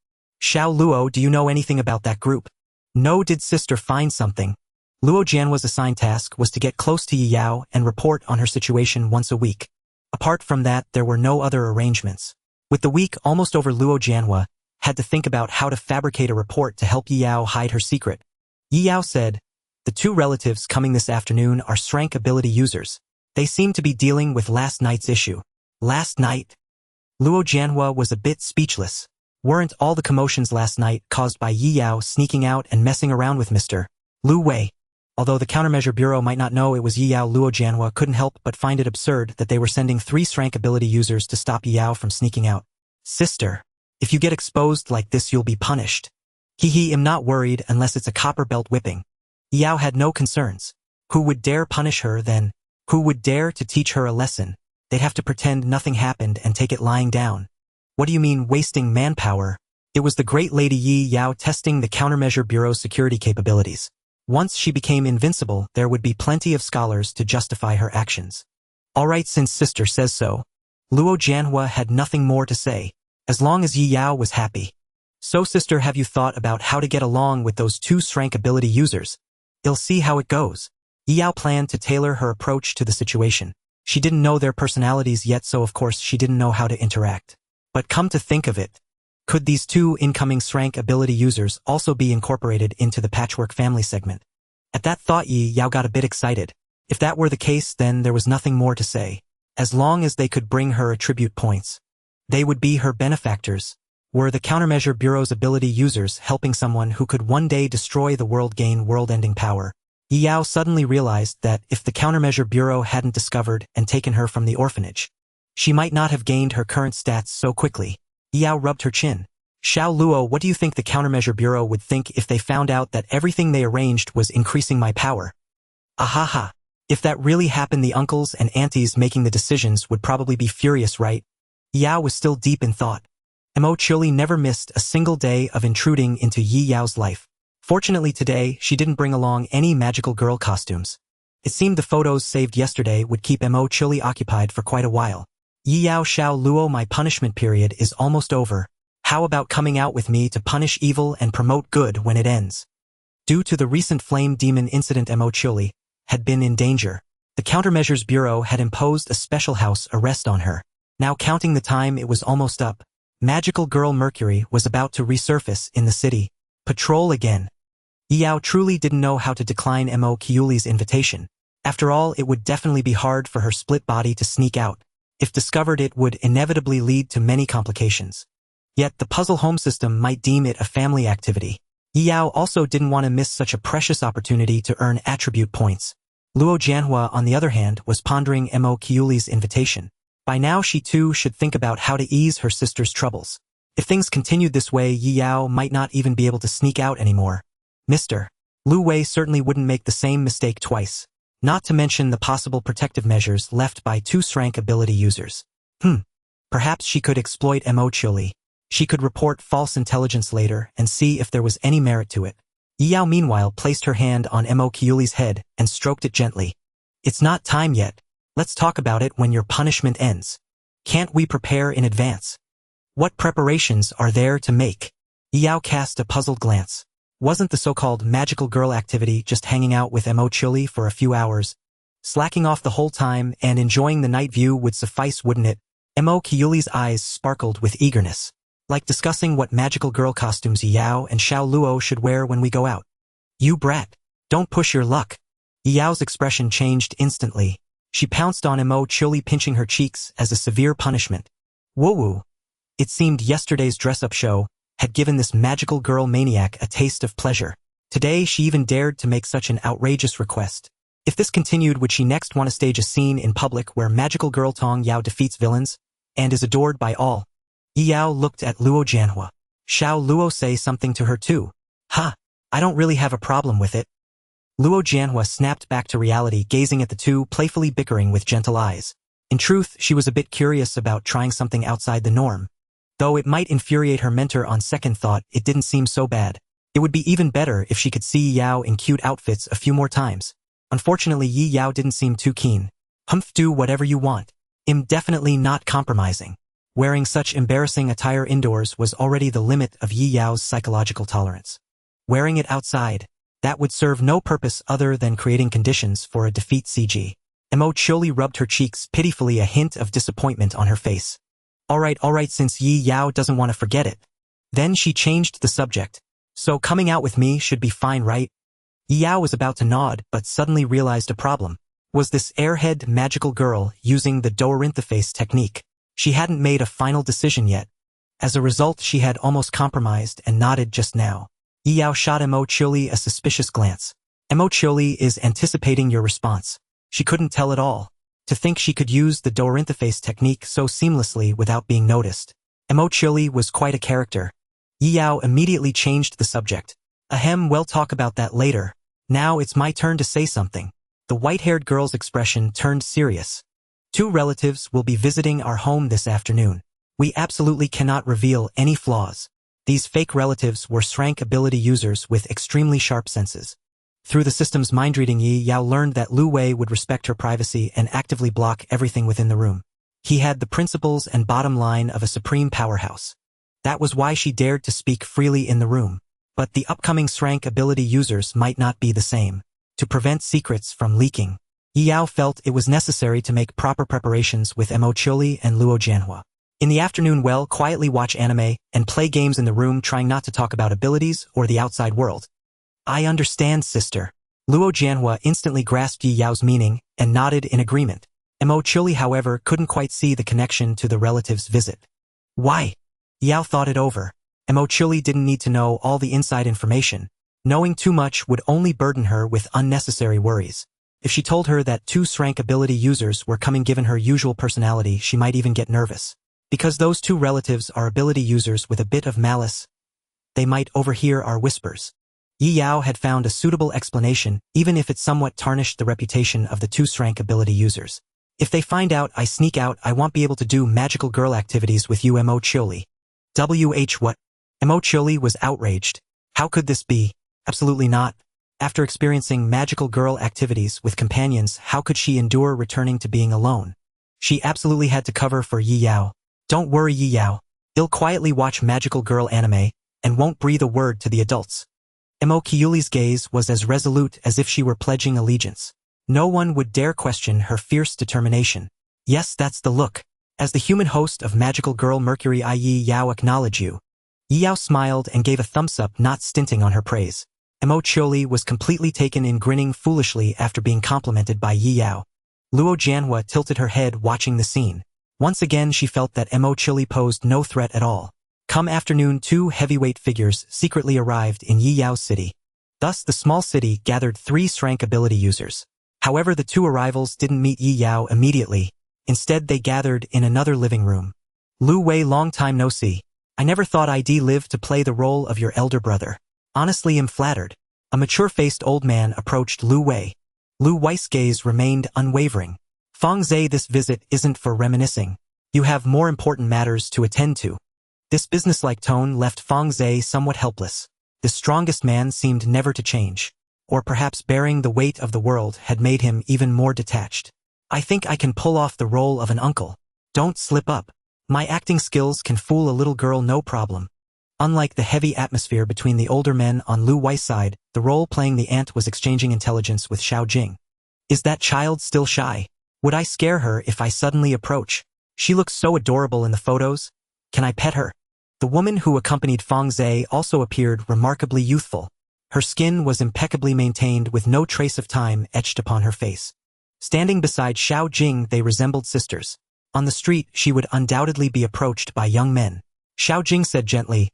"Xiao Luo, do you know anything about that group?" "No, did sister find something?" Luo Jianhua's assigned task was to get close to Yi Yao and report on her situation once a week. Apart from that, there were no other arrangements. With the week almost over, Luo Jianhua had to think about how to fabricate a report to help Yi Yao hide her secret. Yi Yao said, "The 2 relatives coming this afternoon are Srank ability users. They seem to be dealing with last night's issue." "Last night?" Luo Jianhua was a bit speechless. Weren't all the commotions last night caused by Yi Yao sneaking out and messing around with Mr. Lu Wei? Although the Countermeasure Bureau might not know it was Yi Yao, Luo Jianhua couldn't help but find it absurd that they were sending 3 Srank ability users to stop Yi Yao from sneaking out. "Sister, if you get exposed like this, you'll be punished." I'm not worried unless it's a copper belt whipping." Yi Yao had no concerns. Who would dare punish her then? Who would dare to teach her a lesson? They'd have to pretend nothing happened and take it lying down. "What do you mean wasting manpower?" It was the great lady Yi Yao testing the Countermeasure Bureau's security capabilities. Once she became invincible, there would be plenty of scholars to justify her actions. "All right, since sister says so." Luo Jianhua had nothing more to say, as long as Yi Yao was happy. "So sister, have you thought about how to get along with those 2 Srank ability users?" "I'll see how it goes." Yi Yao planned to tailor her approach to the situation. She didn't know their personalities yet, so of course she didn't know how to interact. But come to think of it, could these 2 incoming Srank ability users also be incorporated into the Patchwork family segment? At that thought, Yi Yao got a bit excited. If that were the case, then there was nothing more to say. As long as they could bring her attribute points, they would be her benefactors. Were the Countermeasure Bureau's ability users helping someone who could one day destroy the world, gain world-ending power? Yi Yao suddenly realized that if the Countermeasure Bureau hadn't discovered and taken her from the orphanage, she might not have gained her current stats so quickly. Yi Yao rubbed her chin. "Xiao Luo, what do you think the Countermeasure Bureau would think if they found out that everything they arranged was increasing my power?" "Ahaha. If that really happened, the uncles and aunties making the decisions would probably be furious, right?" Yi Yao was still deep in thought. Mo Chili never missed a single day of intruding into Yi Yao's life. Fortunately today, she didn't bring along any magical girl costumes. It seemed the photos saved yesterday would keep Mo Chili occupied for quite a while. "Yi Yao, Xiao Luo, my punishment period is almost over. How about coming out with me to punish evil and promote good when it ends?" Due to the recent flame demon incident, Mo Chili had been in danger. The Countermeasures Bureau had imposed a special house arrest on her. Now counting the time, it was almost up. Magical girl Mercury was about to resurface in the city. Patrol again. Yi Yao truly didn't know how to decline Mo Kiuli's invitation. After all, it would definitely be hard for her split body to sneak out. If discovered, it would inevitably lead to many complications. Yet the puzzle home system might deem it a family activity. Yi Yao also didn't want to miss such a precious opportunity to earn attribute points. Luo Jianhua, on the other hand, was pondering Mo Kiuli's invitation. By now she too should think about how to ease her sister's troubles. If things continued this way, Yi Yao might not even be able to sneak out anymore. Mr. Lu Wei certainly wouldn't make the same mistake twice. Not to mention the possible protective measures left by two rank ability users. Perhaps she could exploit Mo Chiuli. She could report false intelligence later and see if there was any merit to it. Yi Yao meanwhile placed her hand on Mo Chiuli's head and stroked it gently. It's not time yet. Let's talk about it when your punishment ends. Can't we prepare in advance? What preparations are there to make? Yi Yao cast a puzzled glance. Wasn't the so-called magical girl activity just hanging out with Mo Chiuli for a few hours? Slacking off the whole time and enjoying the night view would suffice, wouldn't it? Mo Chiuli's eyes sparkled with eagerness. Like discussing what magical girl costumes Yi Yao and Xiao Luo should wear when we go out. You brat. Don't push your luck. Yi Yao's expression changed instantly. She pounced on Mo Chiuli, pinching her cheeks as a severe punishment. Woo-woo. It seemed yesterday's dress-up show had given this magical girl maniac a taste of pleasure. Today she even dared to make such an outrageous request. If this continued, would she next want to stage a scene in public where magical girl Tong Yao defeats villains and is adored by all? Yi Yao looked at Luo Jianhua. Xiao Luo say something to her too. Ha! I don't really have a problem with it. Luo Jianhua snapped back to reality, gazing at the two, playfully bickering with gentle eyes. In truth, she was a bit curious about trying something outside the norm. Though it might infuriate her mentor on second thought, it didn't seem so bad. It would be even better if she could see Yi Yao in cute outfits a few more times. Unfortunately, Yi Yao didn't seem too keen. Do whatever you want. I'm definitely not compromising. Wearing such embarrassing attire indoors was already the limit of Yi Yao's psychological tolerance. Wearing it outside, that would serve no purpose other than creating conditions for a defeat. CG. Mo Chiuli rubbed her cheeks pitifully, a hint of disappointment on her face. All right, since Yi Yao doesn't want to forget it. Then she changed the subject. So coming out with me should be fine, right? Yi Yao was about to nod, but suddenly realized a problem. Was this airhead magical girl using the Dorintheface technique? She hadn't made a final decision yet. As a result, she had almost compromised and nodded just now. Yi Yao shot Mo Chiuli a suspicious glance. Mo Chiuli is anticipating your response. She couldn't tell at all. To think she could use the Dorintheface technique so seamlessly without being noticed. Mo Chiuli was quite a character. Yi Yao immediately changed the subject. We'll talk about that later. Now it's my turn to say something. The white-haired girl's expression turned serious. Two relatives will be visiting our home this afternoon. We absolutely cannot reveal any flaws. These fake relatives were rank ability users with extremely sharp senses. Through the system's mind-reading, Yi Yao learned that Lu Wei would respect her privacy and actively block everything within the room. He had the principles and bottom line of a supreme powerhouse. That was why she dared to speak freely in the room. But the upcoming rank ability users might not be the same. To prevent secrets from leaking, Yi Yao felt it was necessary to make proper preparations with Mo Chiuli and Luo Jianhua. In the afternoon, quietly watch anime and play games in the room, trying not to talk about abilities or the outside world. I understand, sister. Luo Jianhua instantly grasped Yi Yao's meaning and nodded in agreement. Mo Chiuli, however, couldn't quite see the connection to the relative's visit. Why? Yi Yao thought it over. Mo Chiuli didn't need to know all the inside information. Knowing too much would only burden her with unnecessary worries. If she told her that two rank ability users were coming, given her usual personality, she might even get nervous. Because those two relatives are ability users with a bit of malice, they might overhear our whispers. Yi Yao had found a suitable explanation, even if it somewhat tarnished the reputation of the two rank ability users. If they find out I sneak out, I won't be able to do magical girl activities with you, Mo Chiuli. What? Mo Chiuli was outraged. How could this be? Absolutely not. After experiencing magical girl activities with companions, how could she endure returning to being alone? She absolutely had to cover for Yi Yao. Don't worry, Yi Yao. I'll quietly watch magical girl anime and won't breathe a word to the adults. Mo Chiuli's gaze was as resolute as if she were pledging allegiance. No one would dare question her fierce determination. Yes, that's the look. As the human host of Magical Girl Mercury, I Yi Yao acknowledge you. Yi Yao smiled and gave a thumbs up, not stinting on her praise. Mo Chiuli was completely taken in, grinning foolishly after being complimented by Yi Yao. Luo Jianhua tilted her head, watching the scene. Once again she felt that Mo Chiuli posed no threat at all. Come afternoon, two heavyweight figures secretly arrived in Yi Yao's city. Thus the small city gathered 3 rank ability users. However, the two arrivals didn't meet Yi Yao immediately. Instead, they gathered in another living room. Lu Wei, long time no see. I never thought I'd live to play the role of your elder brother. Honestly, am flattered. A mature-faced old man approached Lu Wei. Lu Wei's gaze remained unwavering. Feng Zhe, this visit isn't for reminiscing. You have more important matters to attend to. This businesslike tone left Feng Zhe somewhat helpless. The strongest man seemed never to change. Or perhaps bearing the weight of the world had made him even more detached. I think I can pull off the role of an uncle. Don't slip up. My acting skills can fool a little girl no problem. Unlike the heavy atmosphere between the older men on Lu Wei's side, the role playing the aunt was exchanging intelligence with Xiao Jing. Is that child still shy? Would I scare her if I suddenly approach? She looks so adorable in the photos. Can I pet her? The woman who accompanied Feng Zhe also appeared remarkably youthful. Her skin was impeccably maintained with no trace of time etched upon her face. Standing beside Xiao Jing, they resembled sisters. On the street, she would undoubtedly be approached by young men. Xiao Jing said gently,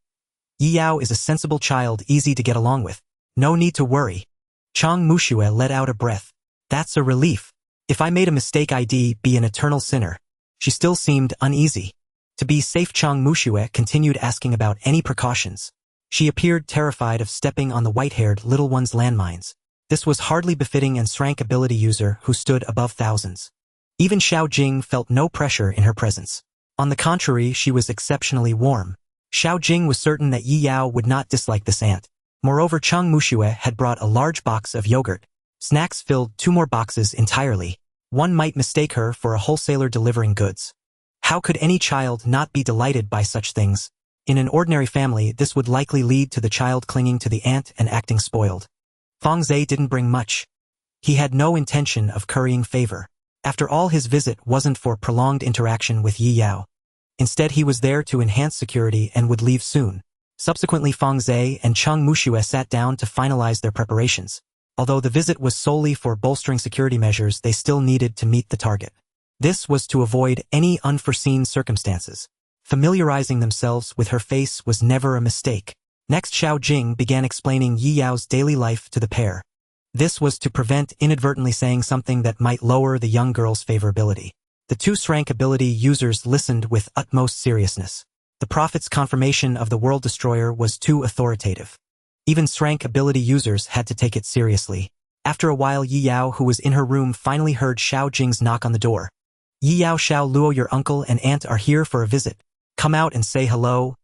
Yi Yao is a sensible child, easy to get along with. No need to worry. Chang Muxue let out a breath. That's a relief. If I made a mistake, I'd be an eternal sinner. She still seemed uneasy. To be safe, Chang Muxue continued asking about any precautions. She appeared terrified of stepping on the white-haired little one's landmines. This was hardly befitting an rank ability user who stood above thousands. Even Xiao Jing felt no pressure in her presence. On the contrary, she was exceptionally warm. Xiao Jing was certain that Yi Yao would not dislike this aunt. Moreover, Chang Muxue had brought a large box of yogurt. Snacks filled 2 more boxes entirely. One might mistake her for a wholesaler delivering goods. How could any child not be delighted by such things? In an ordinary family, this would likely lead to the child clinging to the aunt and acting spoiled. Feng Zhe didn't bring much. He had no intention of currying favor. After all, his visit wasn't for prolonged interaction with Yi Yao. Instead, he was there to enhance security and would leave soon. Subsequently, Feng Zhe and Chang Muxue sat down to finalize their preparations. Although the visit was solely for bolstering security measures, they still needed to meet the target. This was to avoid any unforeseen circumstances. Familiarizing themselves with her face was never a mistake. Next, Xiao Jing began explaining Yi Yao's daily life to the pair. This was to prevent inadvertently saying something that might lower the young girl's favorability. The 2 rank ability users listened with utmost seriousness. The prophet's confirmation of the world destroyer was too authoritative. Even rank ability users had to take it seriously. After a while, Yi Yao, who was in her room, finally heard Xiao Jing's knock on the door. Yi Yao, Xiao Luo, your uncle and aunt are here for a visit. Come out and say hello.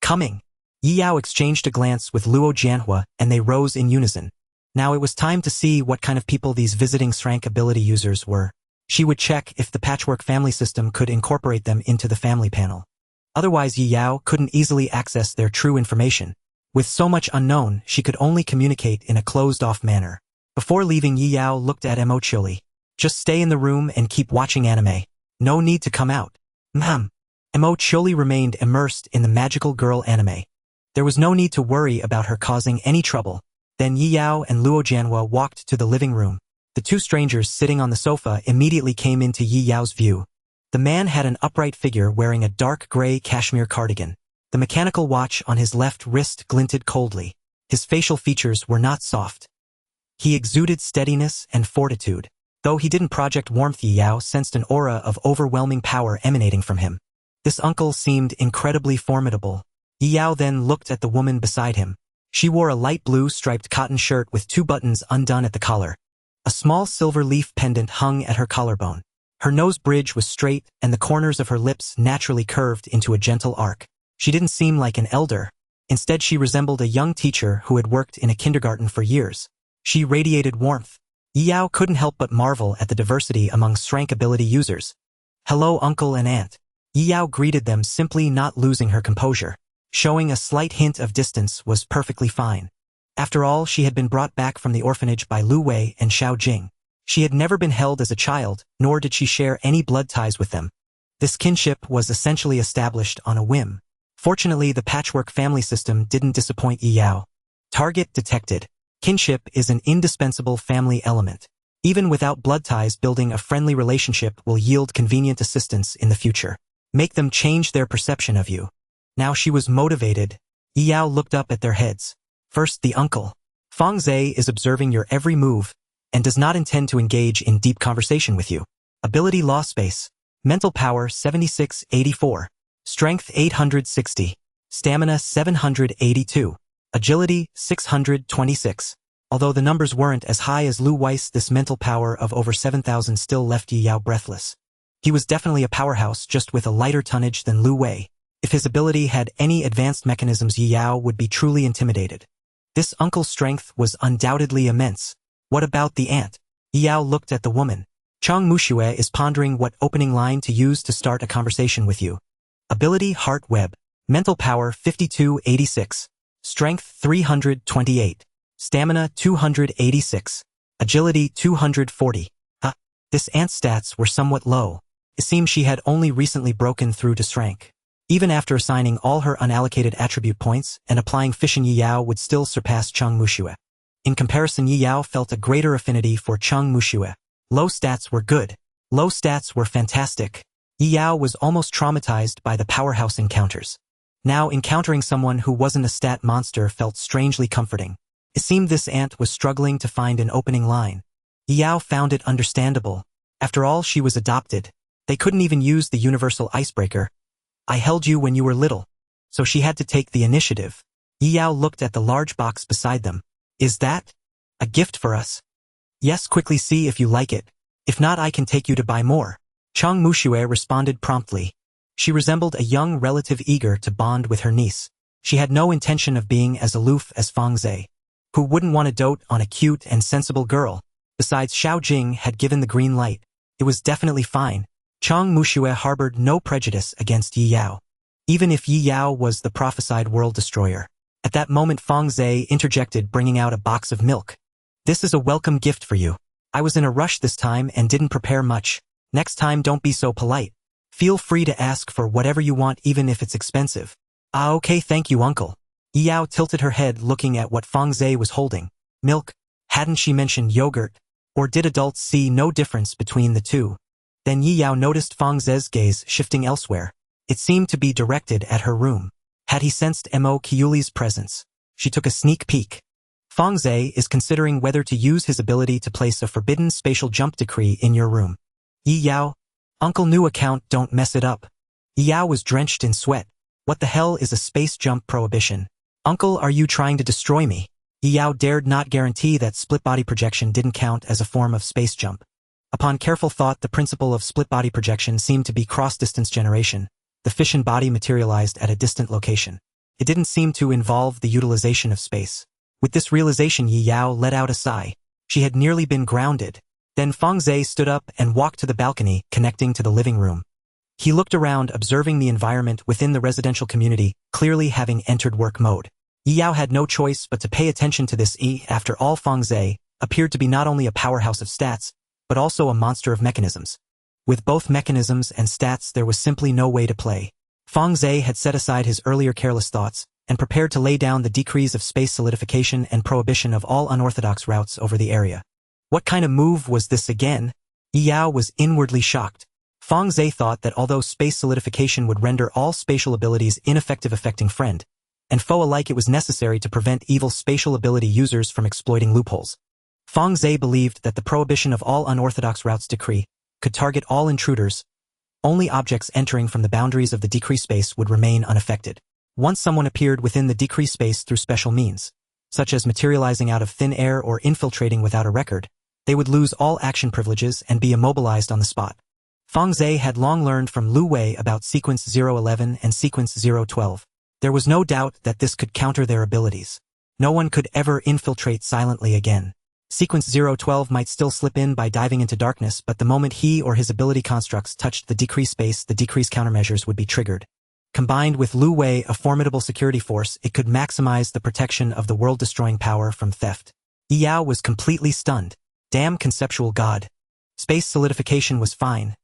Coming. Yi Yao exchanged a glance with Luo Jianhua, and they rose in unison. Now it was time to see what kind of people these visiting rank ability users were. She would check if the patchwork family system could incorporate them into the family panel. Otherwise, Yi Yao couldn't easily access their true information. With so much unknown, she could only communicate in a closed-off manner. Before leaving, Yi Yao looked at Mo Chili. Just stay in the room and keep watching anime. No need to come out. Mo Chili remained immersed in the magical girl anime. There was no need to worry about her causing any trouble. Then Yi Yao and Luo Jianhua walked to the living room. The 2 strangers sitting on the sofa immediately came into Yi Yao's view. The man had an upright figure wearing a dark gray cashmere cardigan. The mechanical watch on his left wrist glinted coldly. His facial features were not soft. He exuded steadiness and fortitude. Though he didn't project warmth, Yi Yao sensed an aura of overwhelming power emanating from him. This uncle seemed incredibly formidable. Yi Yao then looked at the woman beside him. She wore a light blue striped cotton shirt with 2 buttons undone at the collar. A small silver leaf pendant hung at her collarbone. Her nose bridge was straight, and the corners of her lips naturally curved into a gentle arc. She didn't seem like an elder. Instead, she resembled a young teacher who had worked in a kindergarten for years. She radiated warmth. Yi Yao couldn't help but marvel at the diversity among rank ability users. Hello, uncle and aunt. Yi Yao greeted them, simply not losing her composure. Showing a slight hint of distance was perfectly fine. After all, she had been brought back from the orphanage by Lu Wei and Xiao Jing. She had never been held as a child, nor did she share any blood ties with them. This kinship was essentially established on a whim. Fortunately, the patchwork family system didn't disappoint Yi Yao. Target detected. Kinship is an indispensable family element. Even without blood ties, building a friendly relationship will yield convenient assistance in the future. Make them change their perception of you. Now she was motivated. Yi Yao looked up at their heads. First, the uncle. Feng Zhe is observing your every move and does not intend to engage in deep conversation with you. Ability law space. Mental power 7684. Strength 860. stamina 782, agility 626. Although the numbers weren't as high as Lu Weiss, this mental power of over 7,000 still left Yi Yao breathless. He was definitely a powerhouse, just with a lighter tonnage than Lu Wei. If his ability had any advanced mechanisms, Yi Yao would be truly intimidated. This uncle's strength was undoubtedly immense. What about the ant? Yi Yao looked at the woman. Chang Muxue is pondering what opening line to use to start a conversation with you. Ability Heart Web. Mental power 5286. Strength 328. Stamina 286. Agility 240. This ant's stats were somewhat low. It seemed she had only recently broken through to rank. Even after assigning all her unallocated attribute points and applying FISSION, Yi Yao would still surpass Chang Muxue. In comparison, Yi Yao felt a greater affinity for Chang Muxue. Low stats were good. Low stats were fantastic. Yi Yao was almost traumatized by the powerhouse encounters. Now encountering someone who wasn't a stat monster felt strangely comforting. It seemed this ant was struggling to find an opening line. Yi Yao found it understandable. After all, she was adopted. They couldn't even use the universal icebreaker. I held you when you were little. So she had to take the initiative. Yi Yao looked at the large box beside them. Is that a gift for us? Yes, quickly see if you like it. If not, I can take you to buy more. Chang Muxue responded promptly. She resembled a young relative eager to bond with her niece. She had no intention of being as aloof as Fang Zhe. Who wouldn't want to dote on a cute and sensible girl? Besides, Xiao Jing had given the green light. It was definitely fine. Chang Muxue harbored no prejudice against Yi Yao. Even if Yi Yao was the prophesied world destroyer. At that moment, Fang Zhe interjected, bringing out a box of milk. This is a welcome gift for you. I was in a rush this time and didn't prepare much. Next time, don't be so polite. Feel free to ask for whatever you want, even if it's expensive. Okay, thank you, uncle. Yi Yao tilted her head, looking at what Fang Zhe was holding. Milk? Hadn't she mentioned yogurt? Or did adults see no difference between the two? Then Yi Yao noticed Fang Zhe's gaze shifting elsewhere. It seemed to be directed at her room. Had he sensed Mo Qiuli's presence? She took a sneak peek. Fang Zhe is considering whether to use his ability to place a forbidden spatial jump decree in your room. Yi Yao? Uncle, new account, don't mess it up. Yi Yao was drenched in sweat. What the hell is a space jump prohibition? Uncle, are you trying to destroy me? Yi Yao dared not guarantee that split body projection didn't count as a form of space jump. Upon careful thought, the principle of split body projection seemed to be cross-distance generation. The fission body materialized at a distant location. It didn't seem to involve the utilization of space. With this realization, Yi Yao let out a sigh. She had nearly been grounded. Then Fang Zhe stood up and walked to the balcony connecting to the living room. He looked around, observing the environment within the residential community, clearly having entered work mode. Yi Yao had no choice but to pay attention to this. After all, Fang Zhe appeared to be not only a powerhouse of stats, but also a monster of mechanisms. With both mechanisms and stats, there was simply no way to play. Fang Zhe had set aside his earlier careless thoughts and prepared to lay down the decrees of space solidification and prohibition of all unorthodox routes over the area. What kind of move was this again? Yi Yao was inwardly shocked. Fang Zhe thought that although space solidification would render all spatial abilities ineffective, affecting friend and foe alike, it was necessary to prevent evil spatial ability users from exploiting loopholes. Fang Zhe believed that the prohibition of all unorthodox routes decree could target all intruders. Only objects entering from the boundaries of the decree space would remain unaffected. Once someone appeared within the decree space through special means, such as materializing out of thin air or infiltrating without a record, they would lose all action privileges and be immobilized on the spot. Fang Zhe had long learned from Lu Wei about Sequence 011 and Sequence 012. There was no doubt that this could counter their abilities. No one could ever infiltrate silently again. Sequence 012 might still slip in by diving into darkness, but the moment he or his ability constructs touched the decrease space, the decrease countermeasures would be triggered. Combined with Lu Wei, a formidable security force, it could maximize the protection of the world-destroying power from theft. Yi Yao was completely stunned. Damn conceptual god. Space solidification was fine.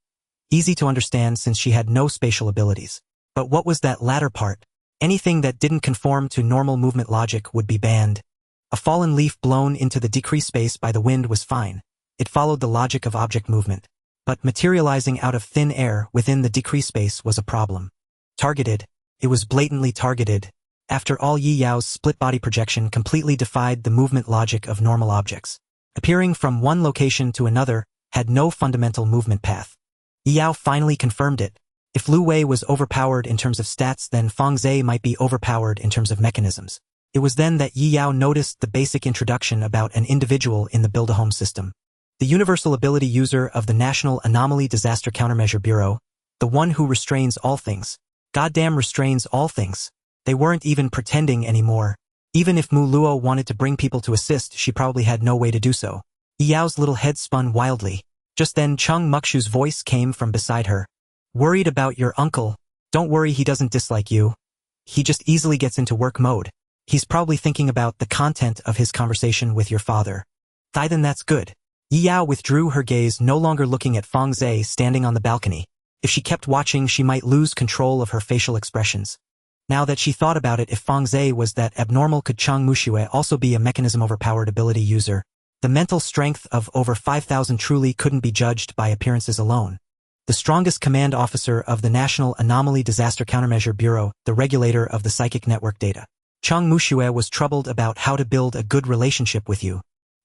Easy to understand since she had no spatial abilities. But what was that latter part? Anything that didn't conform to normal movement logic would be banned. A fallen leaf blown into the decrease space by the wind was fine. It followed the logic of object movement. But materializing out of thin air within the decrease space was a problem. Targeted. It was blatantly targeted. After all, Yi Yao's split body projection completely defied the movement logic of normal objects. Appearing from one location to another had no fundamental movement path. Yi Yao finally confirmed it. If Lu Wei was overpowered in terms of stats, then Feng Zhe might be overpowered in terms of mechanisms. It was then that Yi Yao noticed the basic introduction about an individual in the Build-A-Home system. The universal ability user of the National Anomaly Disaster Countermeasure Bureau, the one who restrains all things. Goddamn restrains all things. They weren't even pretending anymore. Even if Mu Luo wanted to bring people to assist, she probably had no way to do so. Yi Yao's little head spun wildly. Just then Cheng Mukshu's voice came from beside her. Worried about your uncle? Don't worry, he doesn't dislike you. He just easily gets into work mode. He's probably thinking about the content of his conversation with your father. Then that's good. Yi Yao withdrew her gaze, no longer looking at Feng Zhe standing on the balcony. If she kept watching, she might lose control of her facial expressions. Now that she thought about it, if Feng Zhe was that abnormal, could Cheng Muxue also be a mechanism-overpowered ability user? The mental strength of over 5,000 truly couldn't be judged by appearances alone. The strongest command officer of the National Anomaly Disaster Countermeasure Bureau, the regulator of the psychic network data. Cheng Muxue was troubled about how to build a good relationship with you.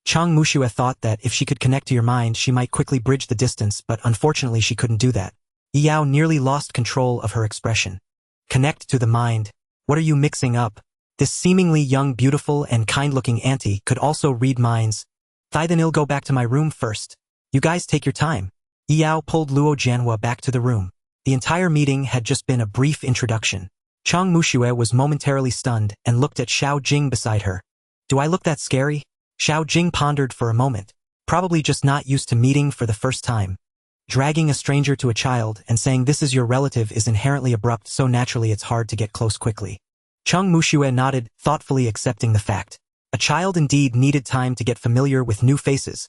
Cheng Muxue thought that if she could connect to your mind, she might quickly bridge the distance, but unfortunately she couldn't do that. Yi Yao nearly lost control of her expression. Connect to the mind. What are you mixing up? This seemingly young, beautiful, and kind-looking auntie could also read minds. Then I'll go back to my room first. You guys take your time. Yi Yao pulled Luo Jianhua back to the room. The entire meeting had just been a brief introduction. Cheng Muxue was momentarily stunned and looked at Xiao Jing beside her. Do I look that scary? Xiao Jing pondered for a moment, probably just not used to meeting for the first time. Dragging a stranger to a child and saying this is your relative is inherently abrupt, so naturally it's hard to get close quickly. Cheng Muxue nodded, thoughtfully accepting the fact. A child indeed needed time to get familiar with new faces.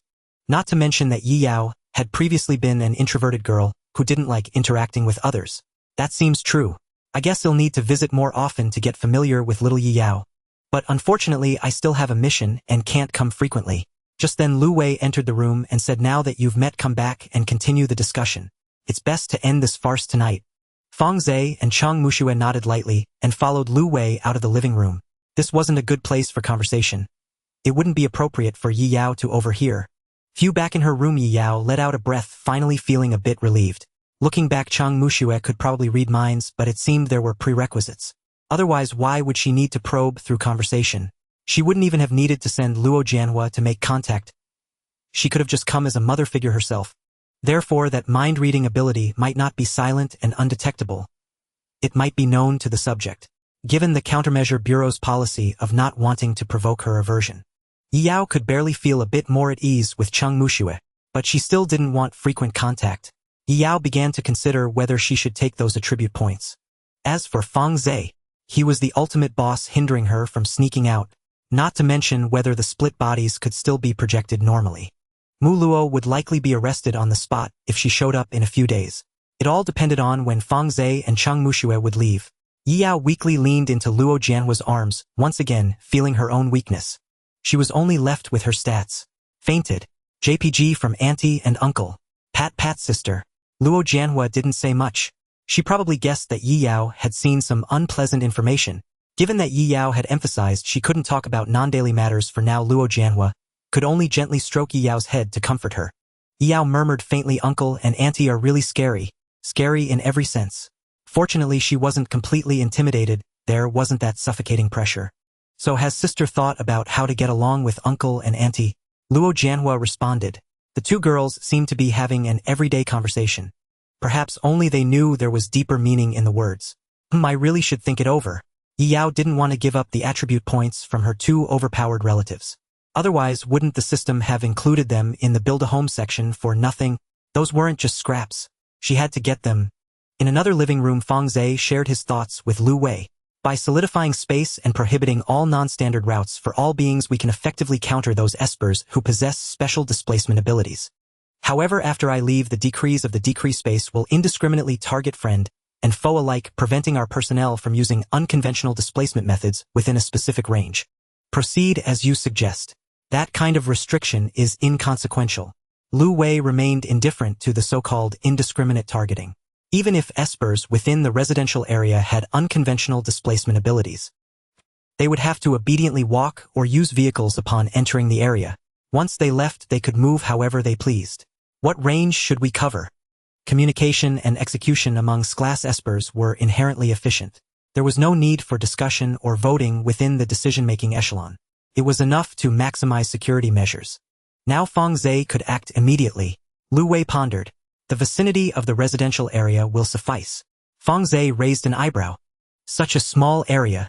Not to mention that Yi Yao had previously been an introverted girl who didn't like interacting with others. That seems true. I guess he'll need to visit more often to get familiar with little Yi Yao. But unfortunately I still have a mission and can't come frequently. Just then Lu Wei entered the room and said, now that you've met, come back and continue the discussion. It's best to end this farce tonight. Feng Zhe and Cheng Muxue nodded lightly and followed Lu Wei out of the living room. This wasn't a good place for conversation. It wouldn't be appropriate for Yi Yao to overhear. Few back in her room, Yi Yao let out a breath, finally feeling a bit relieved. Looking back, Cheng Muxue could probably read minds, but it seemed there were prerequisites. Otherwise, why would she need to probe through conversation? She wouldn't even have needed to send Luo Jianhua to make contact. She could have just come as a mother figure herself. Therefore, that mind-reading ability might not be silent and undetectable. It might be known to the subject. Given the Countermeasure Bureau's policy of not wanting to provoke her aversion, Yi Yao could barely feel a bit more at ease with Cheng Muxue, but she still didn't want frequent contact. Yi Yao began to consider whether she should take those attribute points. As for Feng Zhe, he was the ultimate boss, hindering her from sneaking out, not to mention whether the split bodies could still be projected normally. Mu Luo would likely be arrested on the spot if she showed up in a few days. It all depended on when Feng Zhe and Cheng Muxue would leave. Yi Yao weakly leaned into Luo Jianhua's arms, once again feeling her own weakness. She was only left with her stats. Fainted. JPG from auntie and uncle. Pat sister. Luo Jianhua didn't say much. She probably guessed that Yi Yao had seen some unpleasant information. Given that Yi Yao had emphasized she couldn't talk about non-daily matters for now, Luo Jianhua could only gently stroke Yi Yao's head to comfort her. Yi Yao murmured faintly, uncle and auntie are really scary. Scary in every sense. Fortunately, she wasn't completely intimidated. There wasn't that suffocating pressure. So has sister thought about how to get along with uncle and auntie? Luo Jianhua responded. The two girls seemed to be having an everyday conversation. Perhaps only they knew there was deeper meaning in the words. I really should think it over. Yi Yao didn't want to give up the attribute points from her two overpowered relatives. Otherwise, wouldn't the system have included them in the Build-A-Home section for nothing? Those weren't just scraps. She had to get them. In another living room, Feng Zhe shared his thoughts with Lu Wei. By solidifying space and prohibiting all non-standard routes for all beings, we can effectively counter those espers who possess special displacement abilities. However, after I leave, the decrees of the decree space will indiscriminately target friend and foe alike, preventing our personnel from using unconventional displacement methods within a specific range. Proceed as you suggest. That kind of restriction is inconsequential. Lu Wei remained indifferent to the so-called indiscriminate targeting. Even if espers within the residential area had unconventional displacement abilities, they would have to obediently walk or use vehicles upon entering the area. Once they left, they could move however they pleased. What range should we cover? Communication and execution amongst class espers were inherently efficient. There was no need for discussion or voting within the decision-making echelon. It was enough to maximize security measures. Now Feng Zhe could act immediately. Lu Wei pondered. The vicinity of the residential area will suffice. Feng Zhe raised an eyebrow. Such a small area.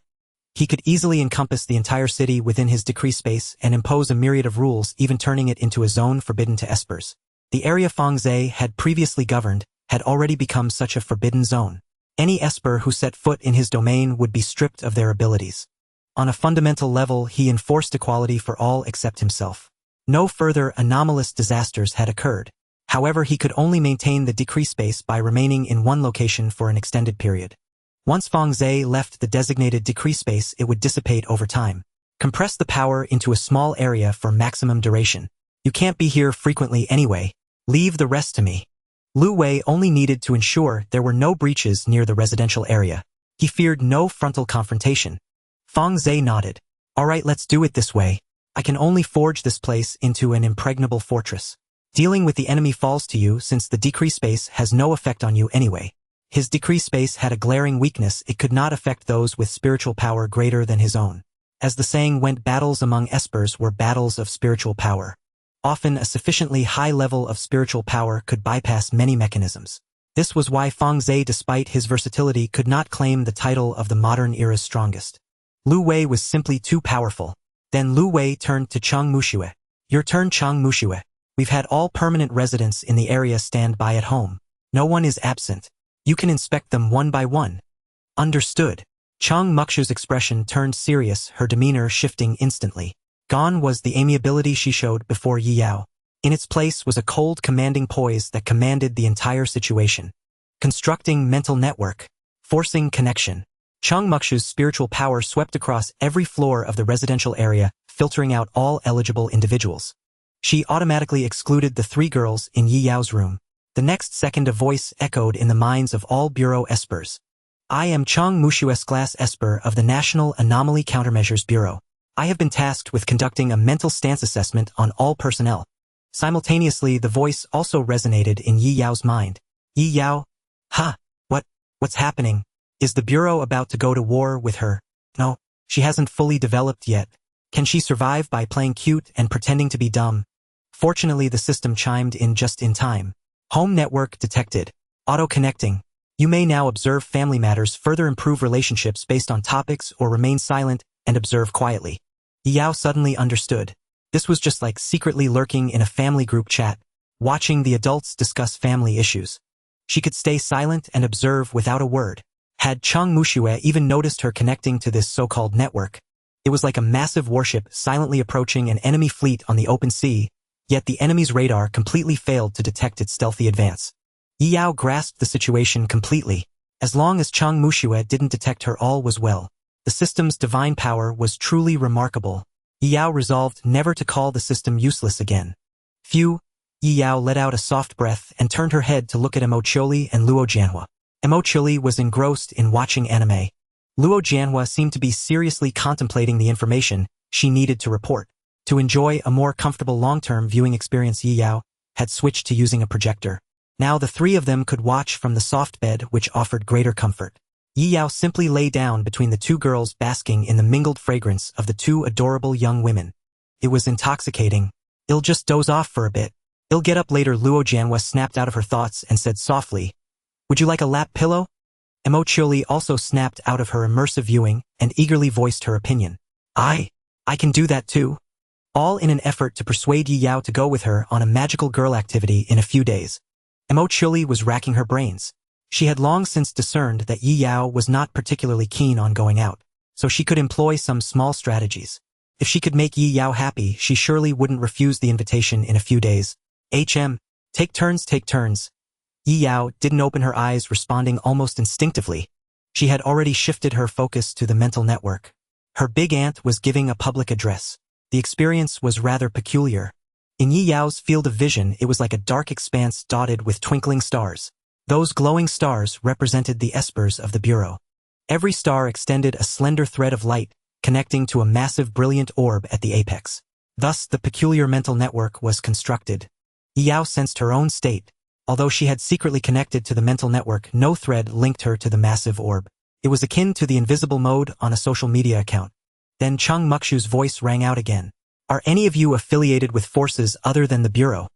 He could easily encompass the entire city within his decree space and impose a myriad of rules, even turning it into a zone forbidden to espers. The area Feng Zhe had previously governed had already become such a forbidden zone. Any esper who set foot in his domain would be stripped of their abilities. On a fundamental level, he enforced equality for all except himself. No further anomalous disasters had occurred. However, he could only maintain the decree space by remaining in one location for an extended period. Once Feng Zhe left the designated decree space, it would dissipate over time. Compress the power into a small area for maximum duration. You can't be here frequently anyway. Leave the rest to me. Lu Wei only needed to ensure there were no breaches near the residential area. He feared no frontal confrontation. Feng Zhe nodded. All right, let's do it this way. I can only forge this place into an impregnable fortress. Dealing with the enemy falls to you since the decree space has no effect on you anyway. His decree space had a glaring weakness: it could not affect those with spiritual power greater than his own. As the saying went, battles among espers were battles of spiritual power. Often a sufficiently high level of spiritual power could bypass many mechanisms. This was why Feng Zhe, despite his versatility, could not claim the title of the modern era's strongest. Lu Wei was simply too powerful. Then Lu Wei turned to Cheng Muxue. Your turn, Cheng Muxue. We've had all permanent residents in the area stand by at home. No one is absent. You can inspect them one by one. Understood. Cheng Muxue's expression turned serious, her demeanor shifting instantly. Gone was the amiability she showed before Yi Yao. In its place was a cold, commanding poise that commanded the entire situation. Constructing mental network. Forcing connection. Cheng Muxue's spiritual power swept across every floor of the residential area, filtering out all eligible individuals. She automatically excluded the 3 girls in Yi Yao's room. The next second a voice echoed in the minds of all Bureau espers. I am Cheng Muxue, class esper of the National Anomaly Countermeasures Bureau. I have been tasked with conducting a mental stance assessment on all personnel. Simultaneously, the voice also resonated in Yi Yao's mind. Yi Yao? What's happening? Is the Bureau about to go to war with her? No, she hasn't fully developed yet. Can she survive by playing cute and pretending to be dumb? Fortunately, the system chimed in just in time. Home network detected. Auto-connecting. You may now observe family matters, further improve relationships based on topics, or remain silent and observe quietly. Yi Yao suddenly understood. This was just like secretly lurking in a family group chat, watching the adults discuss family issues. She could stay silent and observe without a word. Had Cheng Muxue even noticed her connecting to this so-called network? It was like a massive warship silently approaching an enemy fleet on the open sea, yet the enemy's radar completely failed to detect its stealthy advance. Yi Yao grasped the situation completely. As long as Cheng Muxue didn't detect her, all was well. The system's divine power was truly remarkable. Yi Yao resolved never to call the system useless again. Phew! Yi Yao let out a soft breath and turned her head to look at Emochuli and Luo Jianhua. Emochuli was engrossed in watching anime. Luo Jianhua seemed to be seriously contemplating the information she needed to report. To enjoy a more comfortable long-term viewing experience, Yi Yao had switched to using a projector. Now the 3 of them could watch from the soft bed, which offered greater comfort. Yi Yao simply lay down between the 2 girls, basking in the mingled fragrance of the 2 adorable young women. It was intoxicating. I'll just doze off for a bit. I'll get up later. Luo Jianhua snapped out of her thoughts and said softly, Would you like a lap pillow? Emochuli also snapped out of her immersive viewing and eagerly voiced her opinion. I can do that too. All in an effort to persuade Yi Yao to go with her on a magical girl activity in a few days. Emochuli was racking her brains. She had long since discerned that Yi Yao was not particularly keen on going out, so she could employ some small strategies. If she could make Yi Yao happy, she surely wouldn't refuse the invitation in a few days. Take turns. Yi Yao didn't open her eyes, responding almost instinctively. She had already shifted her focus to the mental network. Her big aunt was giving a public address. The experience was rather peculiar. In Yi Yao's field of vision, it was like a dark expanse dotted with twinkling stars. Those glowing stars represented the espers of the Bureau. Every star extended a slender thread of light, connecting to a massive brilliant orb at the apex. Thus, the peculiar mental network was constructed. Yi Yao sensed her own state. Although she had secretly connected to the mental network, no thread linked her to the massive orb. It was akin to the invisible mode on a social media account. Then Chung Mukshu's voice rang out again. Are any of you affiliated with forces other than the Bureau?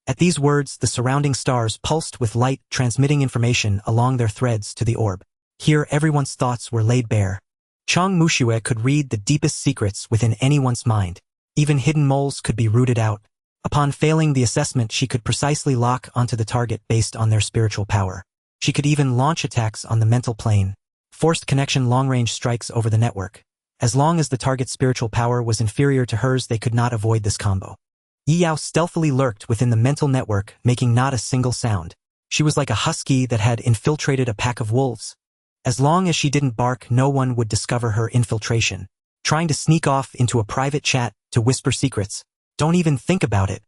At these words, the surrounding stars pulsed with light, transmitting information along their threads to the orb. Here, everyone's thoughts were laid bare. Chung Mushue could read the deepest secrets within anyone's mind. Even hidden moles could be rooted out. Upon failing the assessment, she could precisely lock onto the target based on their spiritual power. She could even launch attacks on the mental plane. Forced connection long-range strikes over the network. As long as the target's spiritual power was inferior to hers, they could not avoid this combo. Yi Yao stealthily lurked within the mental network, making not a single sound. She was like a husky that had infiltrated a pack of wolves. As long as she didn't bark, no one would discover her infiltration. Trying to sneak off into a private chat to whisper secrets. Don't even think about it.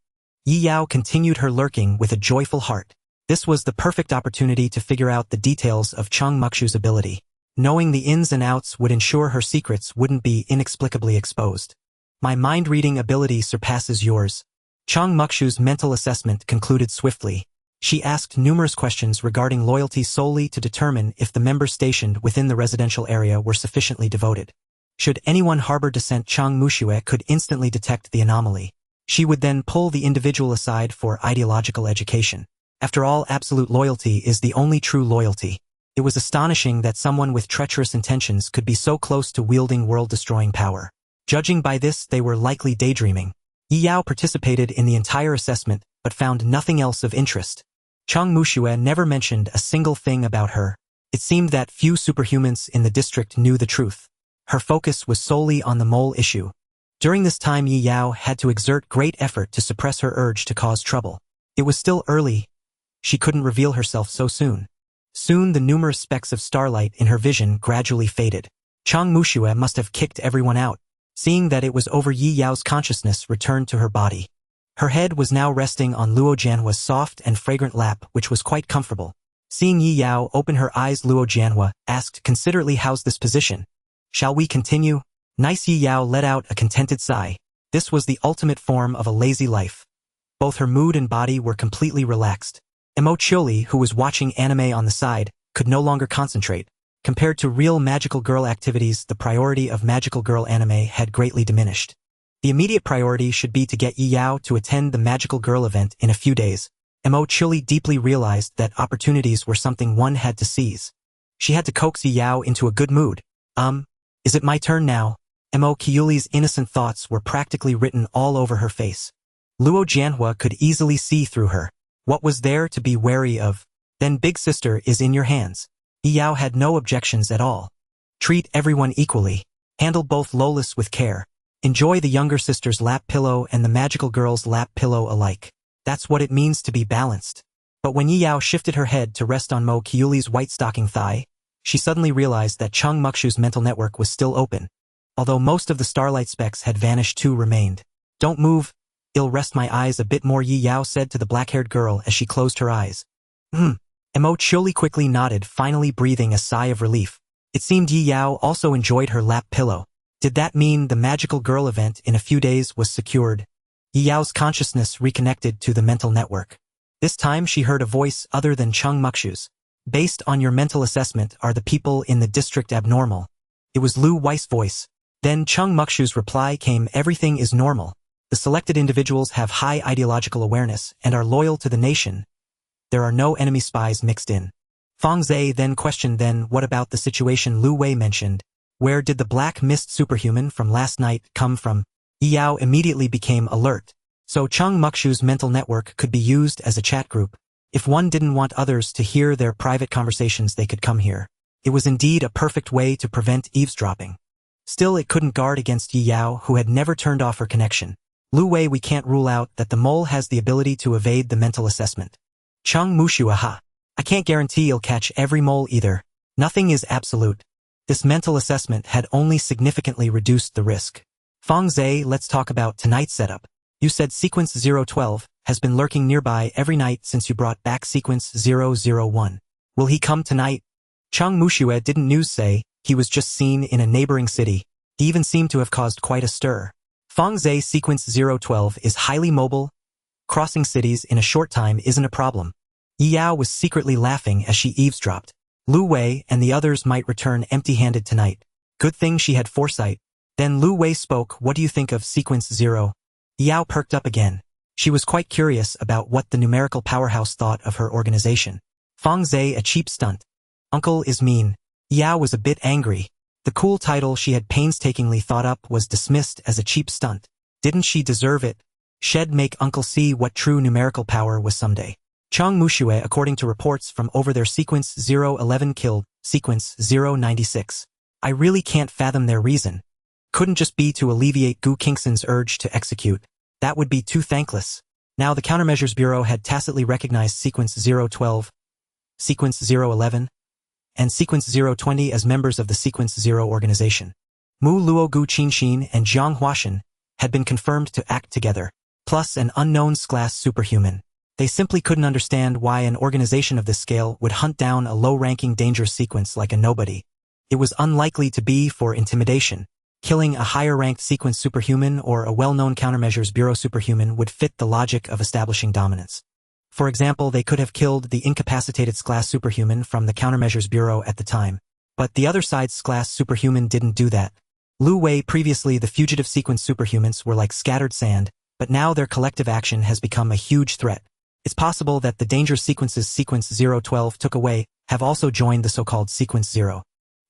Yi Yao continued her lurking with a joyful heart. This was the perfect opportunity to figure out the details of Chung Mukshu's ability. Knowing the ins and outs would ensure her secrets wouldn't be inexplicably exposed. My mind-reading ability surpasses yours. Chung Mukshu's mental assessment concluded swiftly. She asked numerous questions regarding loyalty solely to determine if the members stationed within the residential area were sufficiently devoted. Should anyone harbor dissent, Chung Mushue could instantly detect the anomaly. She would then pull the individual aside for ideological education. After all, absolute loyalty is the only true loyalty. It was astonishing that someone with treacherous intentions could be so close to wielding world-destroying power. Judging by this, they were likely daydreaming. Yi Yao participated in the entire assessment, but found nothing else of interest. Chung Mushue never mentioned a single thing about her. It seemed that few superhumans in the district knew the truth. Her focus was solely on the mole issue. During this time, Yi Yao had to exert great effort to suppress her urge to cause trouble. It was still early. She couldn't reveal herself so soon. Soon the numerous specks of starlight in her vision gradually faded. Chung Mushue must have kicked everyone out. Seeing that it was over, Yi Yao's consciousness returned to her body. Her head was now resting on Luo Jianhua's soft and fragrant lap, which was quite comfortable. Seeing Yi Yao open her eyes, Luo Jianhua asked considerately, "How's this position? Shall we continue?" Nice. Yi Yao let out a contented sigh. This was the ultimate form of a lazy life. Both her mood and body were completely relaxed. Emo Chioli, who was watching anime on the side, could no longer concentrate. Compared to real magical girl activities, the priority of magical girl anime had greatly diminished. The immediate priority should be to get Yi Yao to attend the magical girl event in a few days. Emo Chioli deeply realized that opportunities were something one had to seize. She had to coax Yi Yao into a good mood. Is it my turn now? Emo Chioli's innocent thoughts were practically written all over her face. Luo Jianhua could easily see through her. What was there to be wary of? Then big sister is in your hands. Yi Yao had no objections at all. Treat everyone equally. Handle both Lolis with care. Enjoy the younger sister's lap pillow and the magical girl's lap pillow alike. That's what it means to be balanced. But when Yi Yao shifted her head to rest on Mo Kyuli's white stocking thigh, she suddenly realized that Chung Mukshu's mental network was still open. Although most of the starlight specks had vanished, two remained. Don't move. I'll rest my eyes a bit more, Yi Yao said to the black-haired girl as she closed her eyes. Emo Chioli quickly nodded, finally breathing a sigh of relief. It seemed Yi Yao also enjoyed her lap pillow. Did that mean the magical girl event in a few days was secured? Yi Yao's consciousness reconnected to the mental network. This time she heard a voice other than Chung Mukshu's. Based on your mental assessment, are the people in the district abnormal? It was Lu Wei's voice. Then Chung Mukshu's reply came, everything is normal. The selected individuals have high ideological awareness and are loyal to the nation. There are no enemy spies mixed in. Fong Zhe then questioned, then what about the situation Lu Wei mentioned? Where did the black mist superhuman from last night come from? Yi Yao immediately became alert. So Chung Mukshu's mental network could be used as a chat group. If one didn't want others to hear their private conversations, they could come here. It was indeed a perfect way to prevent eavesdropping. Still, it couldn't guard against Yi Yao, who had never turned off her connection. Lu Wei, we can't rule out that the mole has the ability to evade the mental assessment. Chung Mushu, aha. I can't guarantee you'll catch every mole either. Nothing is absolute. This mental assessment had only significantly reduced the risk. Fong Zhe, let's talk about tonight's setup. You said Sequence 012 has been lurking nearby every night since you brought back Sequence 001. Will he come tonight? Chung Mushue didn't news say, he was just seen in a neighboring city. He even seemed to have caused quite a stir. Fong Zhe, Sequence 012 is highly mobile. Crossing cities in a short time isn't a problem. Yi Yao was secretly laughing as she eavesdropped. Lu Wei and the others might return empty-handed tonight. Good thing she had foresight. Then Lu Wei spoke, "What do you think of Sequence 0? Yi Yao perked up again. She was quite curious about what the numerical powerhouse thought of her organization. Feng Zhe, a cheap stunt. Uncle is mean. Yi Yao was a bit angry. The cool title she had painstakingly thought up was dismissed as a cheap stunt. Didn't she deserve it? She'd make Uncle see what true numerical power was someday. Chang Muxue, according to reports from over there, Sequence 011 killed Sequence 096. I really can't fathom their reason. Couldn't just be to alleviate Gu Kingson's urge to execute. That would be too thankless. Now the Countermeasures Bureau had tacitly recognized Sequence 012, Sequence 011, and Sequence 020 as members of the Sequence 0 organization. Mu Luo Gu Qinxin and Jiang Huashan had been confirmed to act together, plus an unknown class superhuman. They simply couldn't understand why an organization of this scale would hunt down a low-ranking dangerous sequence like a nobody. It was unlikely to be for intimidation. Killing a higher-ranked sequence superhuman or a well-known Countermeasures Bureau superhuman would fit the logic of establishing dominance. For example, they could have killed the incapacitated class superhuman from the Countermeasures Bureau at the time. But the other side's class superhuman didn't do that. Lu Wei, previously the fugitive sequence superhumans, were like scattered sand, but now their collective action has become a huge threat. It's possible that the dangerous sequences Sequence 012 took away have also joined the so-called Sequence 0.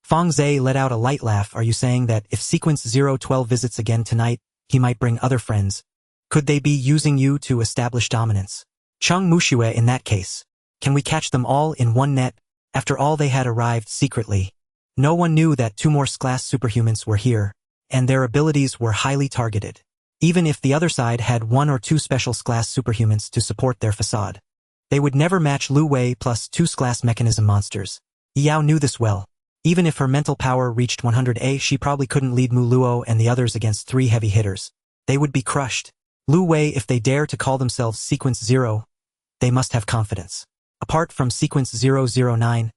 Feng Zhe let out a light laugh. Are you saying that if Sequence 012 visits again tonight, he might bring other friends? Could they be using you to establish dominance? Chang Muxue, in that case. Can we catch them all in one net? After all, they had arrived secretly. No one knew that two more class superhumans were here, and their abilities were highly targeted. Even if the other side had one or two special class superhumans to support their facade, they would never match Lu Wei plus two class mechanism monsters. Yi Yao knew this well. Even if her mental power reached 100A, she probably couldn't lead Mu Luo and the others against three heavy hitters. They would be crushed. Lu Wei, if they dare to call themselves Sequence 0, they must have confidence. Apart from Sequence 009,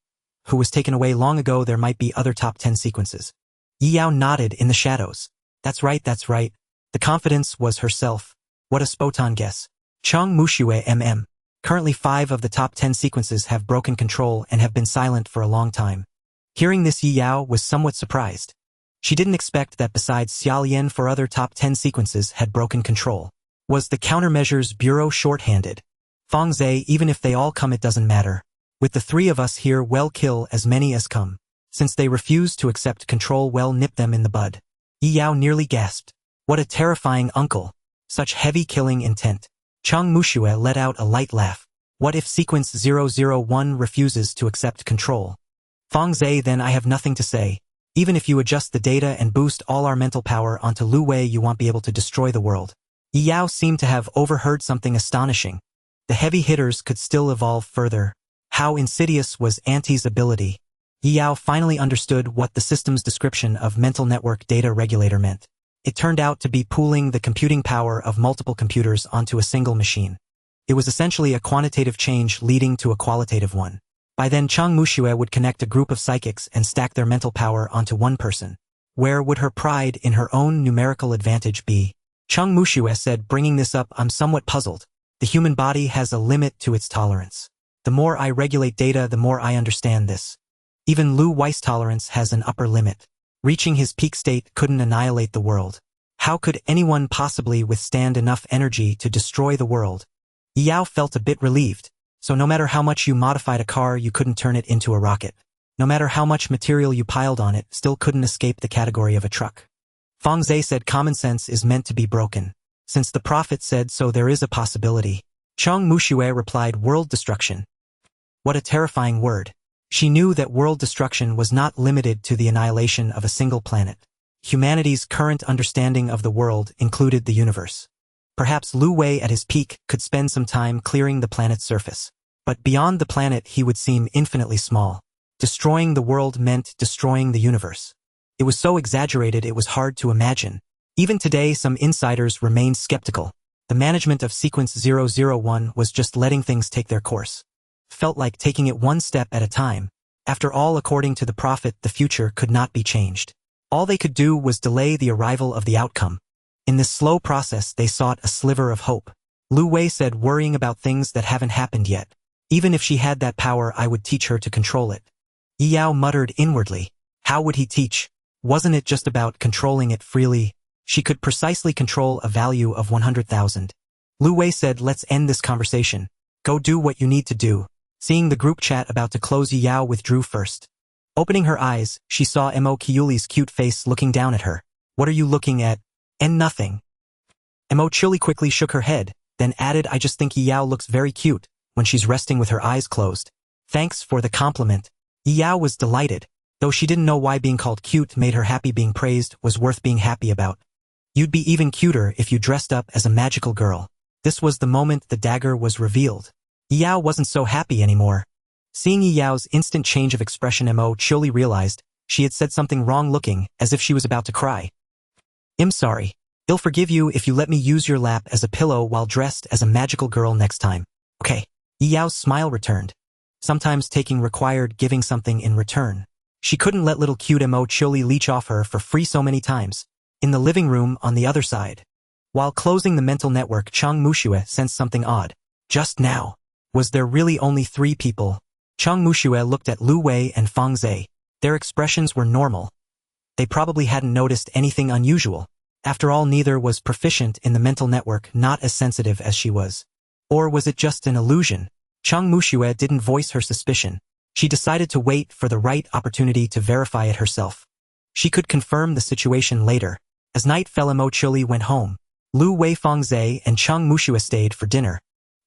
who was taken away long ago, there might be other top 10 sequences. Yi Yao nodded in the shadows. That's right, that's right. The confidence was herself. What a spotan guess. Chang Muxue MM. Currently 5 of the top 10 sequences have broken control and have been silent for a long time. Hearing this, Yi Yao was somewhat surprised. She didn't expect that besides Xia Lian 4 other top 10 sequences had broken control. Was the Countermeasures Bureau shorthanded? Feng Zhe, even if they all come, it doesn't matter. With the 3 of us here, we'll kill as many as come. Since they refuse to accept control, we'll nip them in the bud. Yi Yao nearly gasped. What a terrifying uncle. Such heavy killing intent. Chang Muxue let out a light laugh. What if Sequence 001 refuses to accept control? Feng Zhe, then I have nothing to say. Even if you adjust the data and boost all our mental power onto Lu Wei, you won't be able to destroy the world. Yi Yao seemed to have overheard something astonishing. The heavy hitters could still evolve further. How insidious was Auntie's ability? Yi Yao finally understood what the system's description of mental network data regulator meant. It turned out to be pooling the computing power of multiple computers onto a single machine. It was essentially a quantitative change leading to a qualitative one. By then, Chang Muxue would connect a group of psychics and stack their mental power onto one person. Where would her pride in her own numerical advantage be? Chang Muxue said, bringing this up, I'm somewhat puzzled. The human body has a limit to its tolerance. The more I regulate data, the more I understand this. Even Lu Wei's tolerance has an upper limit. Reaching his peak state couldn't annihilate the world. How could anyone possibly withstand enough energy to destroy the world? Yi Yao felt a bit relieved. So no matter how much you modified a car, you couldn't turn it into a rocket. No matter how much material you piled on it, still couldn't escape the category of a truck. Feng Zhe said common sense is meant to be broken. Since the prophet said so, there is a possibility. Chang Muxue replied, world destruction. What a terrifying word. She knew that world destruction was not limited to the annihilation of a single planet. Humanity's current understanding of the world included the universe. Perhaps Lu Wei at his peak could spend some time clearing the planet's surface. But beyond the planet, he would seem infinitely small. Destroying the world meant destroying the universe. It was so exaggerated it was hard to imagine. Even today, some insiders remained skeptical. The management of Sequence 001 was just letting things take their course. Felt like taking it one step at a time. After all, according to the prophet, the future could not be changed. All they could do was delay the arrival of the outcome. In this slow process, they sought a sliver of hope. Lu Wei said, worrying about things that haven't happened yet. Even if she had that power, I would teach her to control it. Yao muttered inwardly. How would he teach? Wasn't it just about controlling it freely? She could precisely control a value of 100,000. Lu Wei said, let's end this conversation. Go do what you need to do. Seeing the group chat about to close, Yao withdrew first. Opening her eyes, she saw Mo Kyuli's cute face looking down at her. What are you looking at? And nothing. Mo Chili quickly shook her head, then added, I just think Yao looks very cute when she's resting with her eyes closed. Thanks for the compliment. Yao was delighted, though she didn't know why being called cute made her happy. Being praised was worth being happy about. You'd be even cuter if you dressed up as a magical girl. This was the moment the dagger was revealed. Yao wasn't so happy anymore. Seeing Yao's instant change of expression, Mo Chili realized she had said something wrong, looking as if she was about to cry. I'm sorry. I'll forgive you if you let me use your lap as a pillow while dressed as a magical girl next time. Okay. Yao's smile returned. Sometimes taking required giving something in return. She couldn't let little cute Mo Chili leech off her for free so many times. In the living room on the other side. While closing the mental network, Chang Muxue sensed something odd. Just now. Was there really only 3 people? Chang Muxue looked at Lu Wei and Fang Zhe. Their expressions were normal. They probably hadn't noticed anything unusual. After all, neither was proficient in the mental network, not as sensitive as she was. Or was it just an illusion? Chang Muxue didn't voice her suspicion. She decided to wait for the right opportunity to verify it herself. She could confirm the situation later. As night fell, Mo Chili went home. Lu Wei, Fang Zhe, and Chang Muxue stayed for dinner.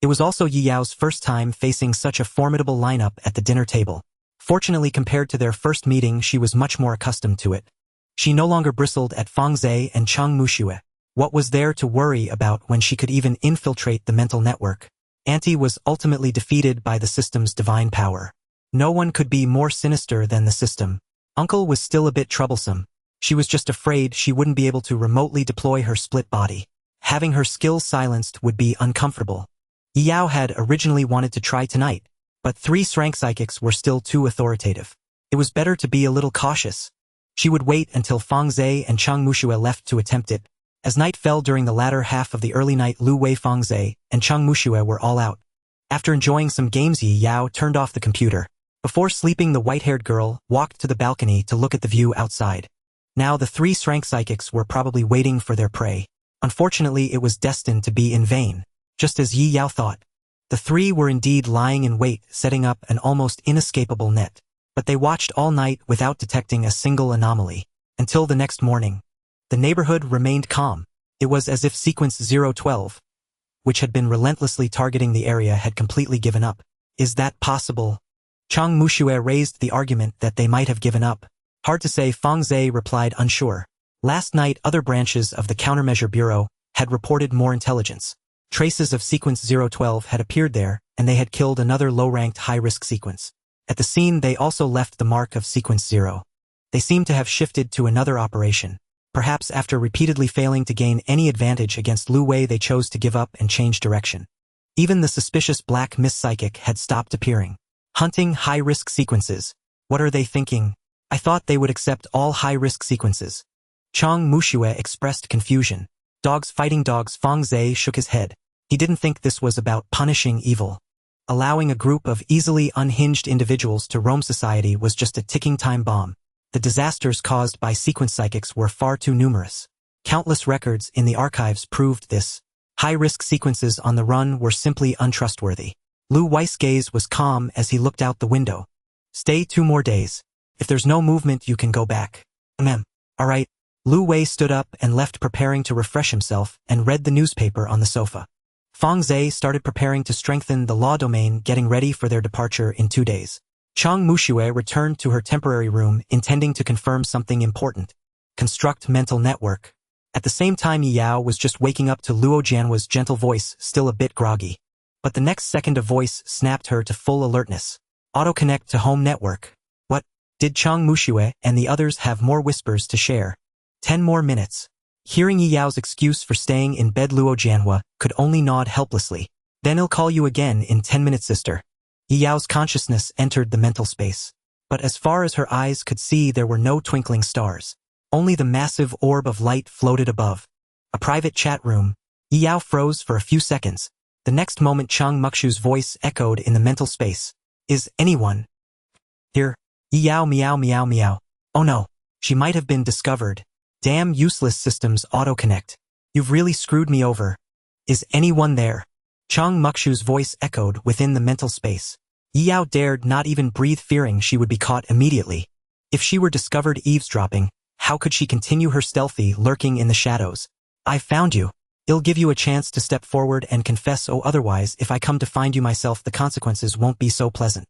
It was also Yi Yao's first time facing such a formidable lineup at the dinner table. Fortunately, compared to their first meeting, she was much more accustomed to it. She no longer bristled at Fang Zhe and Chang Muxue. What was there to worry about when she could even infiltrate the mental network? Auntie was ultimately defeated by the system's divine power. No one could be more sinister than the system. Uncle was still a bit troublesome. She was just afraid she wouldn't be able to remotely deploy her split body. Having her skills silenced would be uncomfortable. Yao had originally wanted to try tonight, but 3 rank psychics were still too authoritative. It was better to be a little cautious. She would wait until Fang Zhe and Chang Muxue left to attempt it. As night fell during the latter half of the early night, Lu Wei, Fang Zhe, and Chang Muxue were all out. After enjoying some games, Yao turned off the computer. Before sleeping, the white-haired girl walked to the balcony to look at the view outside. Now the 3 rank psychics were probably waiting for their prey. Unfortunately, it was destined to be in vain. Just as Yi Yao thought. The 3 were indeed lying in wait, setting up an almost inescapable net. But they watched all night without detecting a single anomaly. Until the next morning. The neighborhood remained calm. It was as if Sequence 012, which had been relentlessly targeting the area, had completely given up. Is that possible? Chang Muxue raised the argument that they might have given up. Hard to say, Fang Zhe replied, unsure. Last night, other branches of the Countermeasure Bureau had reported more intelligence. Traces of Sequence 012 had appeared there, and they had killed another low-ranked high-risk sequence. At the scene, they also left the mark of Sequence 0. They seemed to have shifted to another operation. Perhaps after repeatedly failing to gain any advantage against Lu Wei, they chose to give up and change direction. Even the suspicious Black Mist Psychic had stopped appearing. Hunting high-risk sequences. What are they thinking? I thought they would accept all high-risk sequences. Chang Muxue expressed confusion. Dogs fighting dogs. Fang Zhe shook his head. He didn't think this was about punishing evil. Allowing a group of easily unhinged individuals to roam society was just a ticking time bomb. The disasters caused by sequence psychics were far too numerous. Countless records in the archives proved this. High-risk sequences on the run were simply untrustworthy. Lu Wei's gaze was calm as he looked out the window. Stay 2 more days. If there's no movement, you can go back. All right. Lu Wei stood up and left, preparing to refresh himself, and read the newspaper on the sofa. Fang Zhe started preparing to strengthen the law domain, getting ready for their departure in 2 days. Chang Muxue returned to her temporary room, intending to confirm something important. Construct mental network. At the same time, Yao was just waking up to Luo Jianhua's gentle voice, still a bit groggy. But the next second a voice snapped her to full alertness. Auto-connect to home network. What? Did Chang Muxue and the others have more whispers to share? 10 more minutes. Hearing Yi Yao's excuse for staying in bed, Luo Jianhua could only nod helplessly. Then I'll call you again in 10 minutes, sister. Yi Yao's consciousness entered the mental space. But as far as her eyes could see, there were no twinkling stars. Only the massive orb of light floated above. A private chat room. Yi Yao froze for a few seconds. The next moment Chang Mukshu's voice echoed in the mental space. Is anyone here? Yao meow meow meow. Oh no, she might have been discovered. Damn useless systems auto-connect. You've really screwed me over. Is anyone there? Chang Mukshu's voice echoed within the mental space. Yao dared not even breathe, fearing she would be caught immediately. If she were discovered eavesdropping, how could she continue her stealthy lurking in the shadows? I found you. I'll give you a chance to step forward and confess, or otherwise if I come to find you myself the consequences won't be so pleasant.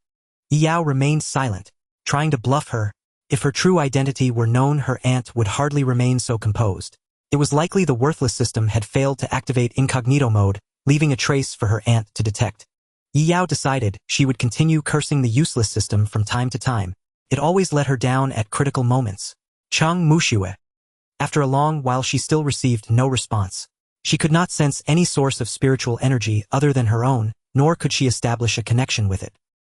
Yao remained silent, trying to bluff her. If her true identity were known, her aunt would hardly remain so composed. It was likely the worthless system had failed to activate incognito mode, leaving a trace for her aunt to detect. Yao decided she would continue cursing the useless system from time to time. It always let her down at critical moments. Chang Mushue. After a long while she still received no response. She could not sense any source of spiritual energy other than her own, nor could she establish a connection with it.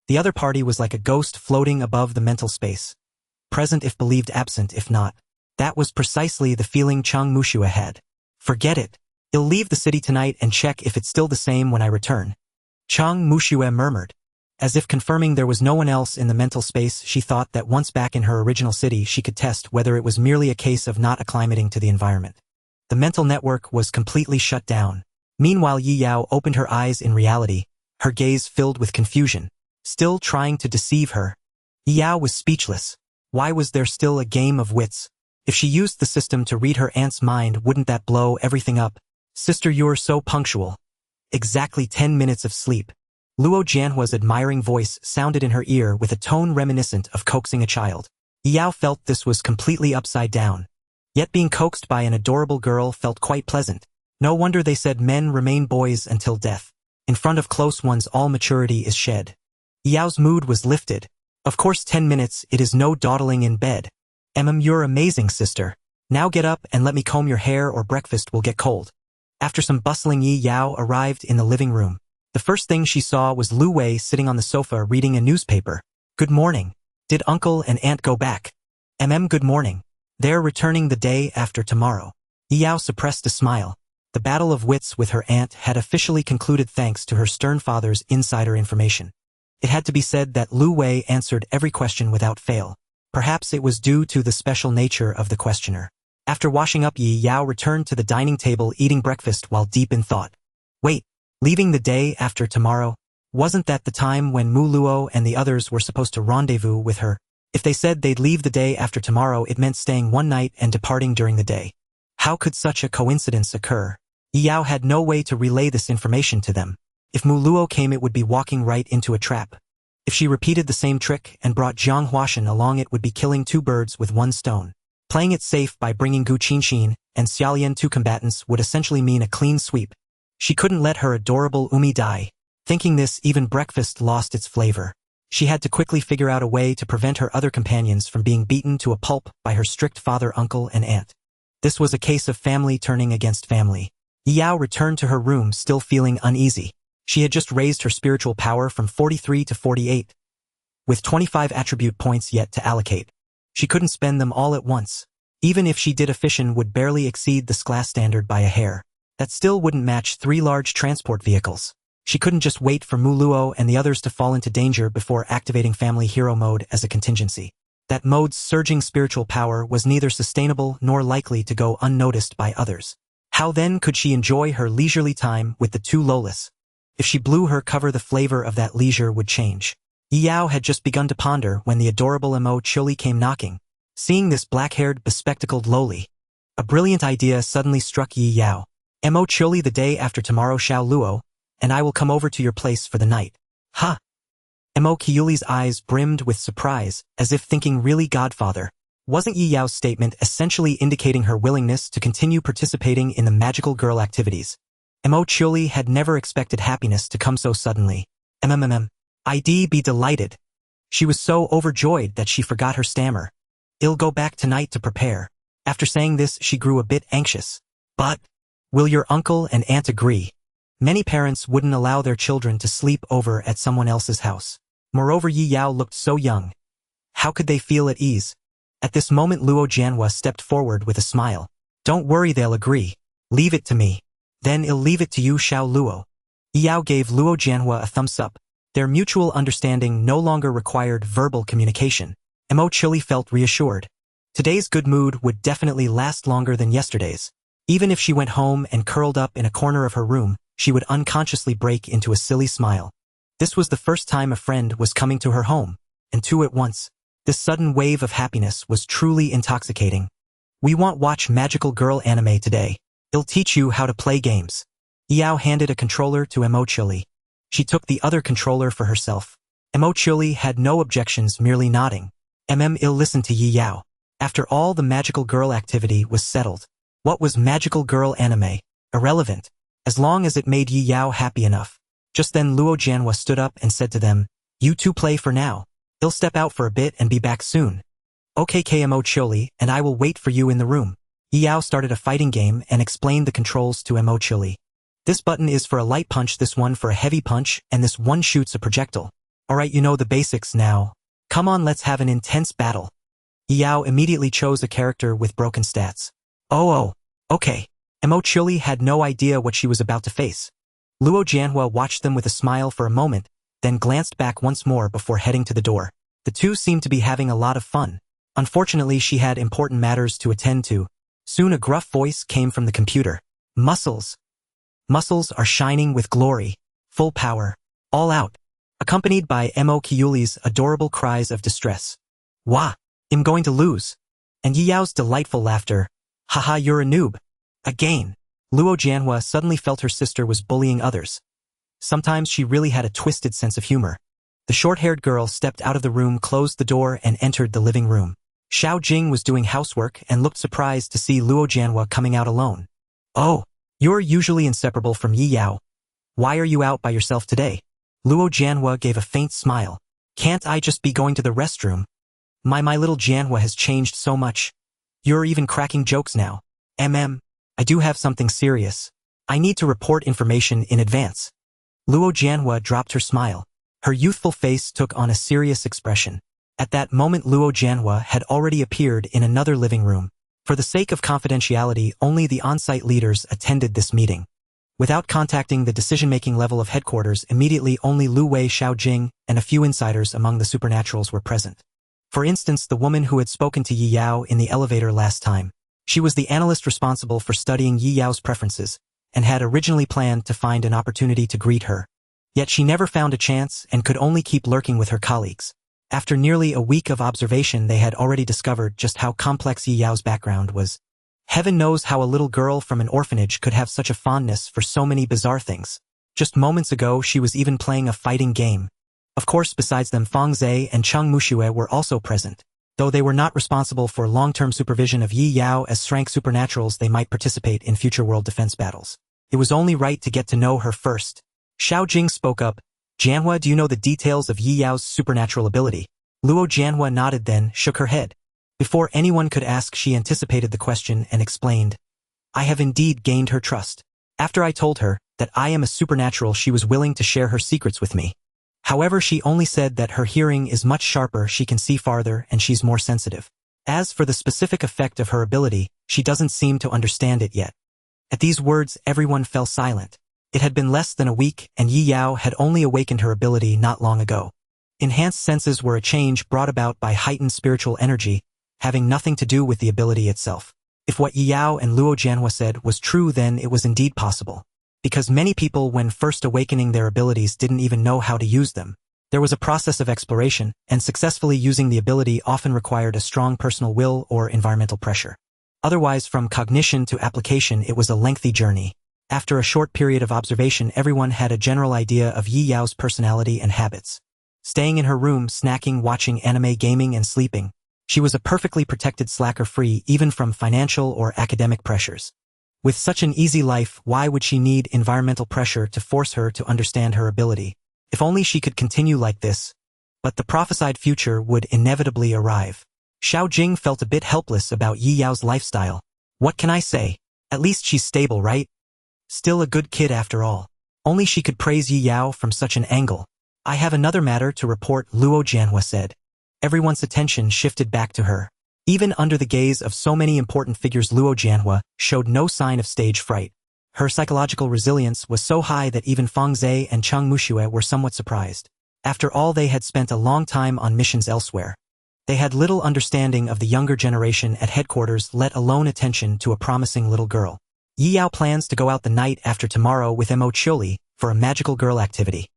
The other party was like a ghost floating above the mental space. Present if believed, absent if not. That was precisely the feeling Chang Mushue had. Forget it. I'll leave the city tonight and check if it's still the same when I return. Chang Mushue murmured. As if confirming there was no one else in the mental space, she thought that once back in her original city she could test whether it was merely a case of not acclimating to the environment. The mental network was completely shut down. Meanwhile Yi Yao opened her eyes in reality, her gaze filled with confusion. Still trying to deceive her. Yi Yao was speechless. Why was there still a game of wits? If she used the system to read her aunt's mind, wouldn't that blow everything up? Sister, you're so punctual. Exactly 10 minutes of sleep. Luo Jianhua's admiring voice sounded in her ear with a tone reminiscent of coaxing a child. Yi Yao felt this was completely upside down. Yet being coaxed by an adorable girl felt quite pleasant. No wonder they said men remain boys until death. In front of close ones all maturity is shed. Yi Yao's mood was lifted. Of course 10 minutes, it is no dawdling in bed. You're amazing, sister. Now get up and let me comb your hair or breakfast will get cold. After some bustling, Yi Yao arrived in the living room. The first thing she saw was Lu Wei sitting on the sofa reading a newspaper. Good morning. Did uncle and aunt go back? Good morning. They're returning the day after tomorrow. Yi Yao suppressed a smile. The battle of wits with her aunt had officially concluded thanks to her stern father's insider information. It had to be said that Lu Wei answered every question without fail. Perhaps it was due to the special nature of the questioner. After washing up, Yi Yao returned to the dining table eating breakfast while deep in thought. Wait, leaving the day after tomorrow? Wasn't that the time when Mu Luo and the others were supposed to rendezvous with her? If they said they'd leave the day after tomorrow, it meant staying one night and departing during the day. How could such a coincidence occur? Yi Yao had no way to relay this information to them. If Mu Luo came, it would be walking right into a trap. If she repeated the same trick and brought Jiang Huashan along, it would be killing two birds with one stone. Playing it safe by bringing Gu Qinxin and Xiaolian, two combatants, would essentially mean a clean sweep. She couldn't let her adorable Umi die. Thinking this, even breakfast lost its flavor. She had to quickly figure out a way to prevent her other companions from being beaten to a pulp by her strict father, uncle, and aunt. This was a case of family turning against family. Yi Yao returned to her room still feeling uneasy. She had just raised her spiritual power from 43 to 48, with 25 attribute points yet to allocate. She couldn't spend them all at once. Even if she did, a FISSION would barely exceed the class standard by a hair. That still wouldn't match 3 large transport vehicles. She couldn't just wait for Mu Luo and the others to fall into danger before activating family hero mode as a contingency. That mode's surging spiritual power was neither sustainable nor likely to go unnoticed by others. How then could she enjoy her leisurely time with the two Lolas? If she blew her cover, the flavor of that leisure would change. Yi Yao had just begun to ponder when the adorable Mo Chuli came knocking. Seeing this black-haired, bespectacled loli, a brilliant idea suddenly struck Yi Yao. Mo Chuli, the day after tomorrow, Xiao Luo, and I will come over to your place for the night. Ha! Mo Kiuli's eyes brimmed with surprise, as if thinking, really, godfather? Wasn't Yi Yao's statement essentially indicating her willingness to continue participating in the magical girl activities? Mo Chuli had never expected happiness to come so suddenly. I'd be delighted. She was so overjoyed that she forgot her stammer. I'll go back tonight to prepare. After saying this, she grew a bit anxious. But, will your uncle and aunt agree? Many parents wouldn't allow their children to sleep over at someone else's house. Moreover, Yi Yao looked so young. How could they feel at ease? At this moment, Luo Jianhua stepped forward with a smile. Don't worry, they'll agree. Leave it to me. Then I'll leave it to you, Xiao Luo. Yao gave Luo Jianhua a thumbs up. Their mutual understanding no longer required verbal communication. Mo Chili felt reassured. Today's good mood would definitely last longer than yesterday's. Even if she went home and curled up in a corner of her room, she would unconsciously break into a silly smile. This was the first time a friend was coming to her home, and two at once. This sudden wave of happiness was truly intoxicating. We want watch magical girl anime today. It'll teach you how to play games. Yao handed a controller to Mo Chili. She took the other controller for herself. Mo Chili had no objections, merely nodding. Il listened to Yi Yao. After all, the magical girl activity was settled. What was magical girl anime? Irrelevant. As long as it made Yi Yao happy enough. Just then Luo Jianhua stood up and said to them, "You two play for now. I'll step out for a bit and be back soon." "Okay, Mo Chili, and I will wait for you in the room." Yi Yao started a fighting game and explained the controls to Mo Chili. "This button is for a light punch, this one for a heavy punch, and this one shoots a projectile. Alright, you know the basics now. Come on, let's have an intense battle." Yi Yao immediately chose a character with broken stats. Oh, okay. Mo Chili had no idea what she was about to face. Luo Jianhua watched them with a smile for a moment, then glanced back once more before heading to the door. The two seemed to be having a lot of fun. Unfortunately, she had important matters to attend to. Soon a gruff voice came from the computer. "Muscles. Muscles are shining with glory. Full power. All out." Accompanied by Mo Kiuli's adorable cries of distress. "Wah! I'm going to lose." And Yi Yao's delightful laughter. "Haha, you're a noob. Again." Luo Jianhua suddenly felt her sister was bullying others. Sometimes she really had a twisted sense of humor. The short-haired girl stepped out of the room, closed the door, and entered the living room. Xiao Jing was doing housework and looked surprised to see Luo Jianhua coming out alone. "Oh, you're usually inseparable from Yi Yao. Why are you out by yourself today?" Luo Jianhua gave a faint smile. "Can't I just be going to the restroom? My little Jianhua has changed so much. You're even cracking jokes now. I do have something serious. I need to report information in advance." Luo Jianhua dropped her smile. Her youthful face took on a serious expression. At that moment Luo Jianhua had already appeared in another living room. For the sake of confidentiality, only the on-site leaders attended this meeting. Without contacting the decision-making level of headquarters, immediately only Lu Wei, Xiao Jing, and a few insiders among the supernaturals were present. For instance, the woman who had spoken to Yi Yao in the elevator last time. She was the analyst responsible for studying Yi Yao's preferences, and had originally planned to find an opportunity to greet her. Yet she never found a chance and could only keep lurking with her colleagues. After nearly a week of observation, they had already discovered just how complex Yi Yao's background was. Heaven knows how a little girl from an orphanage could have such a fondness for so many bizarre things. Just moments ago, she was even playing a fighting game. Of course, besides them, Fang Zhe and Cheng Muxue were also present. Though they were not responsible for long-term supervision of Yi Yao as rank supernaturals, they might participate in future world defense battles. It was only right to get to know her first. Xiao Jing spoke up. "Jianhua, do you know the details of Yi Yao's supernatural ability?" Luo Jianhua nodded, then shook her head. Before anyone could ask, she anticipated the question and explained. "I have indeed gained her trust. After I told her that I am a supernatural, she was willing to share her secrets with me. However, she only said that her hearing is much sharper, she can see farther, and she's more sensitive. As for the specific effect of her ability, she doesn't seem to understand it yet." At these words, everyone fell silent. It had been less than a week, and Yi Yao had only awakened her ability not long ago. Enhanced senses were a change brought about by heightened spiritual energy, having nothing to do with the ability itself. If what Yi Yao and Luo Jianhua said was true, then it was indeed possible. Because many people, when first awakening their abilities, didn't even know how to use them. There was a process of exploration, and successfully using the ability often required a strong personal will or environmental pressure. Otherwise, from cognition to application, it was a lengthy journey. After a short period of observation, everyone had a general idea of Yi Yao's personality and habits. Staying in her room, snacking, watching anime, gaming, and sleeping, she was a perfectly protected slacker, free even from financial or academic pressures. With such an easy life, why would she need environmental pressure to force her to understand her ability? If only she could continue like this. But the prophesied future would inevitably arrive. Xiao Jing felt a bit helpless about Yi Yao's lifestyle. What can I say? At least she's stable, right? Still a good kid after all. Only she could praise Yi Yao from such an angle. "I have another matter to report," Luo Jianhua said. Everyone's attention shifted back to her. Even under the gaze of so many important figures, Luo Jianhua showed no sign of stage fright. Her psychological resilience was so high that even Fang Zhe and Cheng Muxue were somewhat surprised. After all, they had spent a long time on missions elsewhere. They had little understanding of the younger generation at headquarters, let alone attention to a promising little girl. Yi Yao plans to go out the night after tomorrow with Mo Chioli for a magical girl activity.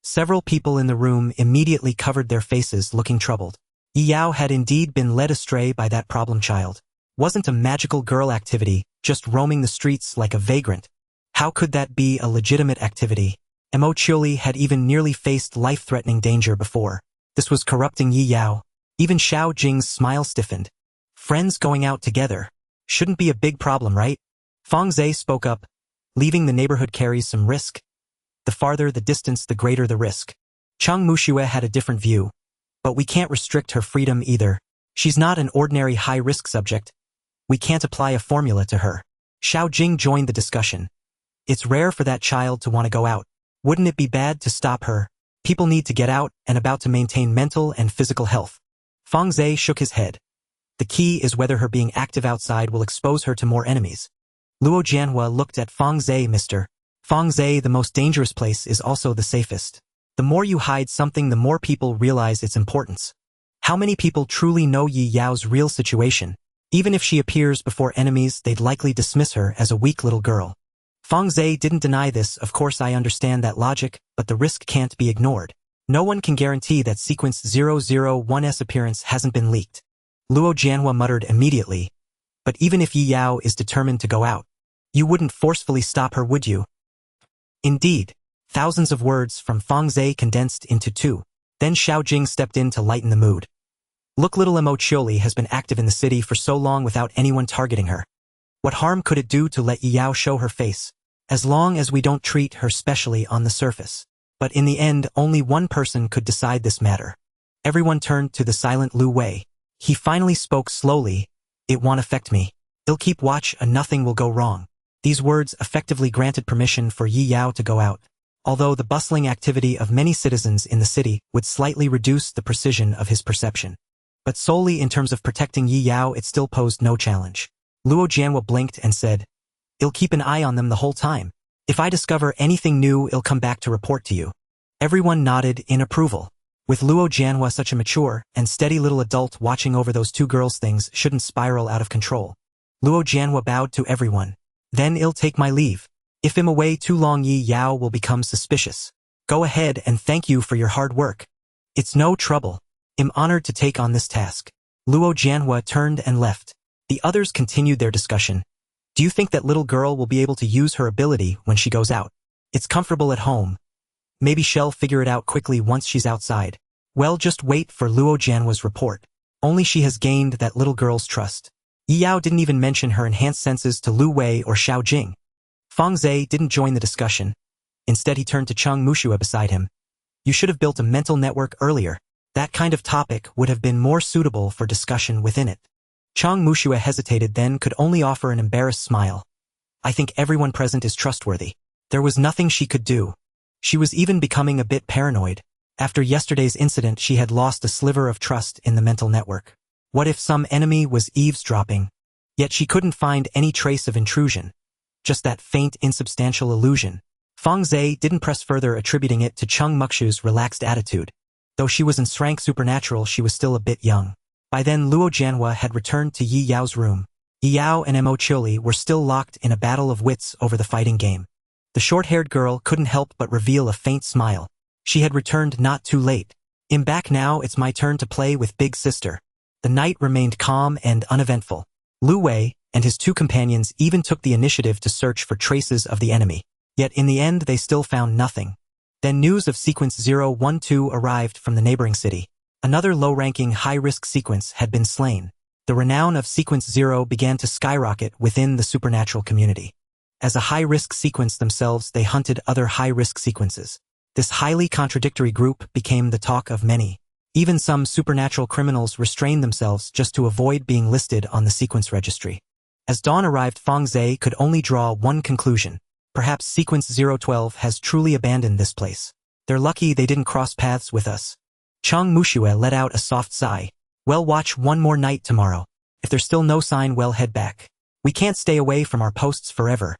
Several people in the room immediately covered their faces, looking troubled. Yi Yao had indeed been led astray by that problem child. Wasn't a magical girl activity, just roaming the streets like a vagrant. How could that be a legitimate activity? Mo Chioli had even nearly faced life-threatening danger before. This was corrupting Yi Yao. Even Xiao Jing's smile stiffened. Friends going out together. Shouldn't be a big problem, right? Fang Zhe spoke up. Leaving the neighborhood carries some risk. The farther the distance, the greater the risk. Cheng Muxue had a different view. But we can't restrict her freedom either. She's not an ordinary high-risk subject. We can't apply a formula to her. Xiao Jing joined the discussion. It's rare for that child to want to go out. Wouldn't it be bad to stop her? People need to get out and about to maintain mental and physical health. Fang Zhe shook his head. The key is whether her being active outside will expose her to more enemies. Luo Jianhua looked at Fang Zhe. Mr. Fang Zhe, the most dangerous place is also the safest. The more you hide something, the more people realize its importance. How many people truly know Yi Yao's real situation? Even if she appears before enemies, they'd likely dismiss her as a weak little girl. Fang Zhe didn't deny this. Of course, I understand that logic, but the risk can't be ignored. No one can guarantee that Sequence 001's appearance hasn't been leaked. Luo Jianhua muttered immediately. But even if Yi Yao is determined to go out, you wouldn't forcefully stop her, would you? Indeed. Thousands of words from Fang Zhe condensed into two. Then Xiao Jing stepped in to lighten the mood. Look, little Mo Chioli has been active in the city for so long without anyone targeting her. What harm could it do to let Yi Yao show her face? As long as we don't treat her specially on the surface. But in the end, only one person could decide this matter. Everyone turned to the silent Lu Wei. He finally spoke slowly. It won't affect me. I'll keep watch and nothing will go wrong. These words effectively granted permission for Yi Yao to go out. Although the bustling activity of many citizens in the city would slightly reduce the precision of his perception. But solely in terms of protecting Yi Yao, it still posed no challenge. Luo Jianhua blinked and said, I'll keep an eye on them the whole time. If I discover anything new, I'll come back to report to you. Everyone nodded in approval. With Luo Jianhua such a mature and steady little adult watching over those two girls, things shouldn't spiral out of control. Luo Jianhua bowed to everyone. Then I'll take my leave. If I'm away too long, Yi Yao will become suspicious. Go ahead and thank you for your hard work. It's no trouble. I'm honored to take on this task. Luo Jianhua turned and left. The others continued their discussion. Do you think that little girl will be able to use her ability when she goes out? It's comfortable at home. Maybe she'll figure it out quickly once she's outside. Well, just wait for Luo Jianhua's report. Only she has gained that little girl's trust. Yi Yao didn't even mention her enhanced senses to Lu Wei or Xiao Jing. Fang Zhe didn't join the discussion. Instead, he turned to Cheng Muxue beside him. You should have built a mental network earlier. That kind of topic would have been more suitable for discussion within it. Cheng Muxue hesitated, then could only offer an embarrassed smile. I think everyone present is trustworthy. There was nothing she could do. She was even becoming a bit paranoid. After yesterday's incident, she had lost a sliver of trust in the mental network. What if some enemy was eavesdropping? Yet she couldn't find any trace of intrusion. Just that faint, insubstantial illusion. Fang Zhe didn't press further, attributing it to Cheng Muxue's relaxed attitude. Though she was in rank supernatural, she was still a bit young. By then, Luo Jianhua had returned to Yi Yao's room. Yi Yao and Mo Chioli were still locked in a battle of wits over the fighting game. The short-haired girl couldn't help but reveal a faint smile. She had returned not too late. I'm back now, it's my turn to play with Big Sister. The night remained calm and uneventful. Lu Wei and his two companions even took the initiative to search for traces of the enemy. Yet in the end, they still found nothing. Then news of Sequence 012 arrived from the neighboring city. Another low-ranking, high-risk sequence had been slain. The renown of Sequence 0 began to skyrocket within the supernatural community. As a high-risk sequence themselves, they hunted other high-risk sequences. This highly contradictory group became the talk of many. Even some supernatural criminals restrained themselves just to avoid being listed on the sequence registry. As dawn arrived, Fang Zhe could only draw one conclusion. Perhaps Sequence 012 has truly abandoned this place. They're lucky they didn't cross paths with us. Cheng Muxue let out a soft sigh. Well, watch one more night tomorrow. If there's still no sign, well, head back. We can't stay away from our posts forever.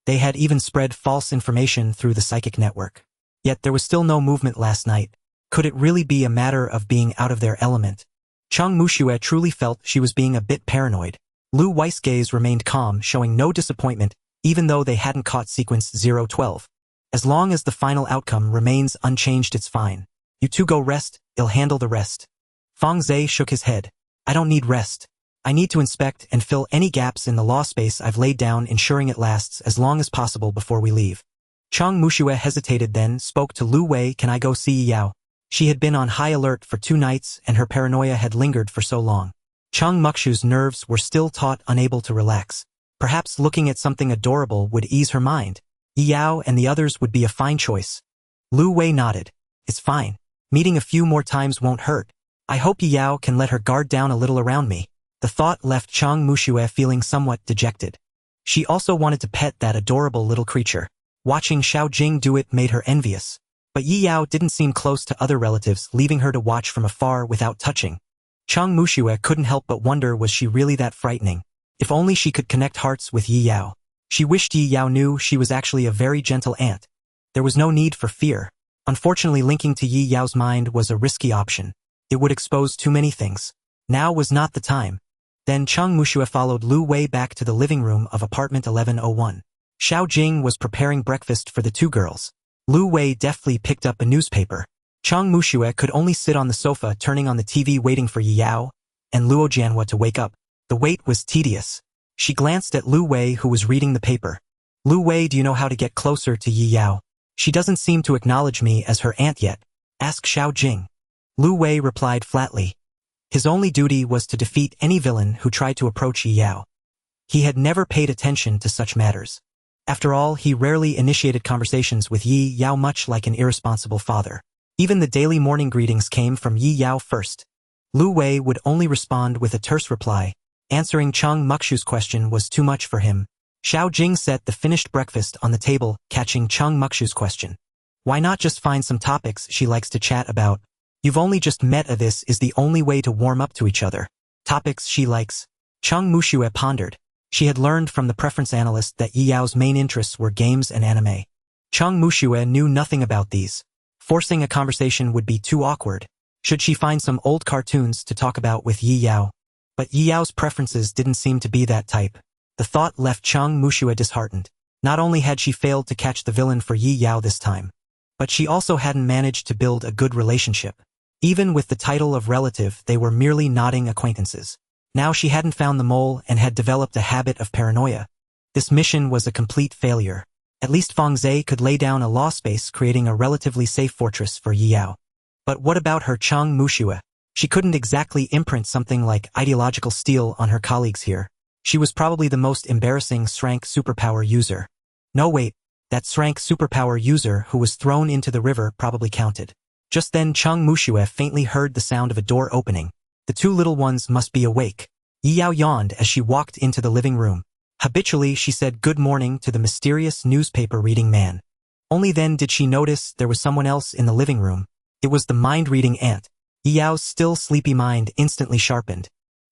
They had even spread false information through the psychic network. Yet there was still no movement last night. Could it really be a matter of being out of their element? Chang Muxue truly felt she was being a bit paranoid. Lu Wei's gaze remained calm, showing no disappointment, even though they hadn't caught sequence 012. As long as the final outcome remains unchanged, it's fine. You two go rest, I'll handle the rest. Feng Zhe shook his head. I don't need rest. I need to inspect and fill any gaps in the law space I've laid down, ensuring it lasts as long as possible before we leave. Chang Muxue hesitated, then spoke to Lu Wei. Can I go see Yi Yao? She had been on high alert for 2 nights and her paranoia had lingered for so long. Chang Muxue's nerves were still taut, unable to relax. Perhaps looking at something adorable would ease her mind. Yi Yao and the others would be a fine choice. Lu Wei nodded. It's fine. Meeting a few more times won't hurt. I hope Yi Yao can let her guard down a little around me. The thought left Chang Muxue feeling somewhat dejected. She also wanted to pet that adorable little creature. Watching Xiao Jing do it made her envious. But Yi Yao didn't seem close to other relatives, leaving her to watch from afar without touching. Chang Muxue couldn't help but wonder, was she really that frightening? If only she could connect hearts with Yi Yao. She wished Yi Yao knew she was actually a very gentle aunt. There was no need for fear. Unfortunately, linking to Yi Yao's mind was a risky option. It would expose too many things. Now was not the time. Then Chang Muxue followed Lu Wei back to the living room of apartment 1101. Xiao Jing was preparing breakfast for the 2 girls. Lu Wei deftly picked up a newspaper. Chang Muxue could only sit on the sofa, turning on the TV, waiting for Yi Yao and Luo Jianhua to wake up. The wait was tedious. She glanced at Lu Wei, who was reading the paper. Lu Wei, do you know how to get closer to Yi Yao? She doesn't seem to acknowledge me as her aunt yet. Ask Xiao Jing. Lu Wei replied flatly. His only duty was to defeat any villain who tried to approach Yi Yao. He had never paid attention to such matters. After all, he rarely initiated conversations with Yi Yao, much like an irresponsible father. Even the daily morning greetings came from Yi Yao first. Lu Wei would only respond with a terse reply. Answering Chang Muxue's question was too much for him. Xiao Jing set the finished breakfast on the table, catching Chang Muxue's question. Why not just find some topics she likes to chat about? You've only just met. This is the only way to warm up to each other. Topics she likes. Chang Muxue pondered. She had learned from the preference analyst that Yi Yao's main interests were games and anime. Chang Muxue knew nothing about these. Forcing a conversation would be too awkward. Should she find some old cartoons to talk about with Yi Yao? But Yi Yao's preferences didn't seem to be that type. The thought left Chang Muxue disheartened. Not only had she failed to catch the villain for Yi Yao this time, but she also hadn't managed to build a good relationship. Even with the title of relative, they were merely nodding acquaintances. Now she hadn't found the mole and had developed a habit of paranoia. This mission was a complete failure. At least Feng Zhe could lay down a law space, creating a relatively safe fortress for Yi Yao. But what about her Chang Muxue? She couldn't exactly imprint something like ideological steel on her colleagues here. She was probably the most embarrassing Srank superpower user. No, wait, that Srank superpower user who was thrown into the river probably counted. Just then Chang Muxue faintly heard the sound of a door opening. The 2 little ones must be awake. Yi Yao yawned as she walked into the living room. Habitually, she said good morning to the mysterious newspaper-reading man. Only then did she notice there was someone else in the living room. It was the mind-reading aunt. Yi Yao's still sleepy mind instantly sharpened.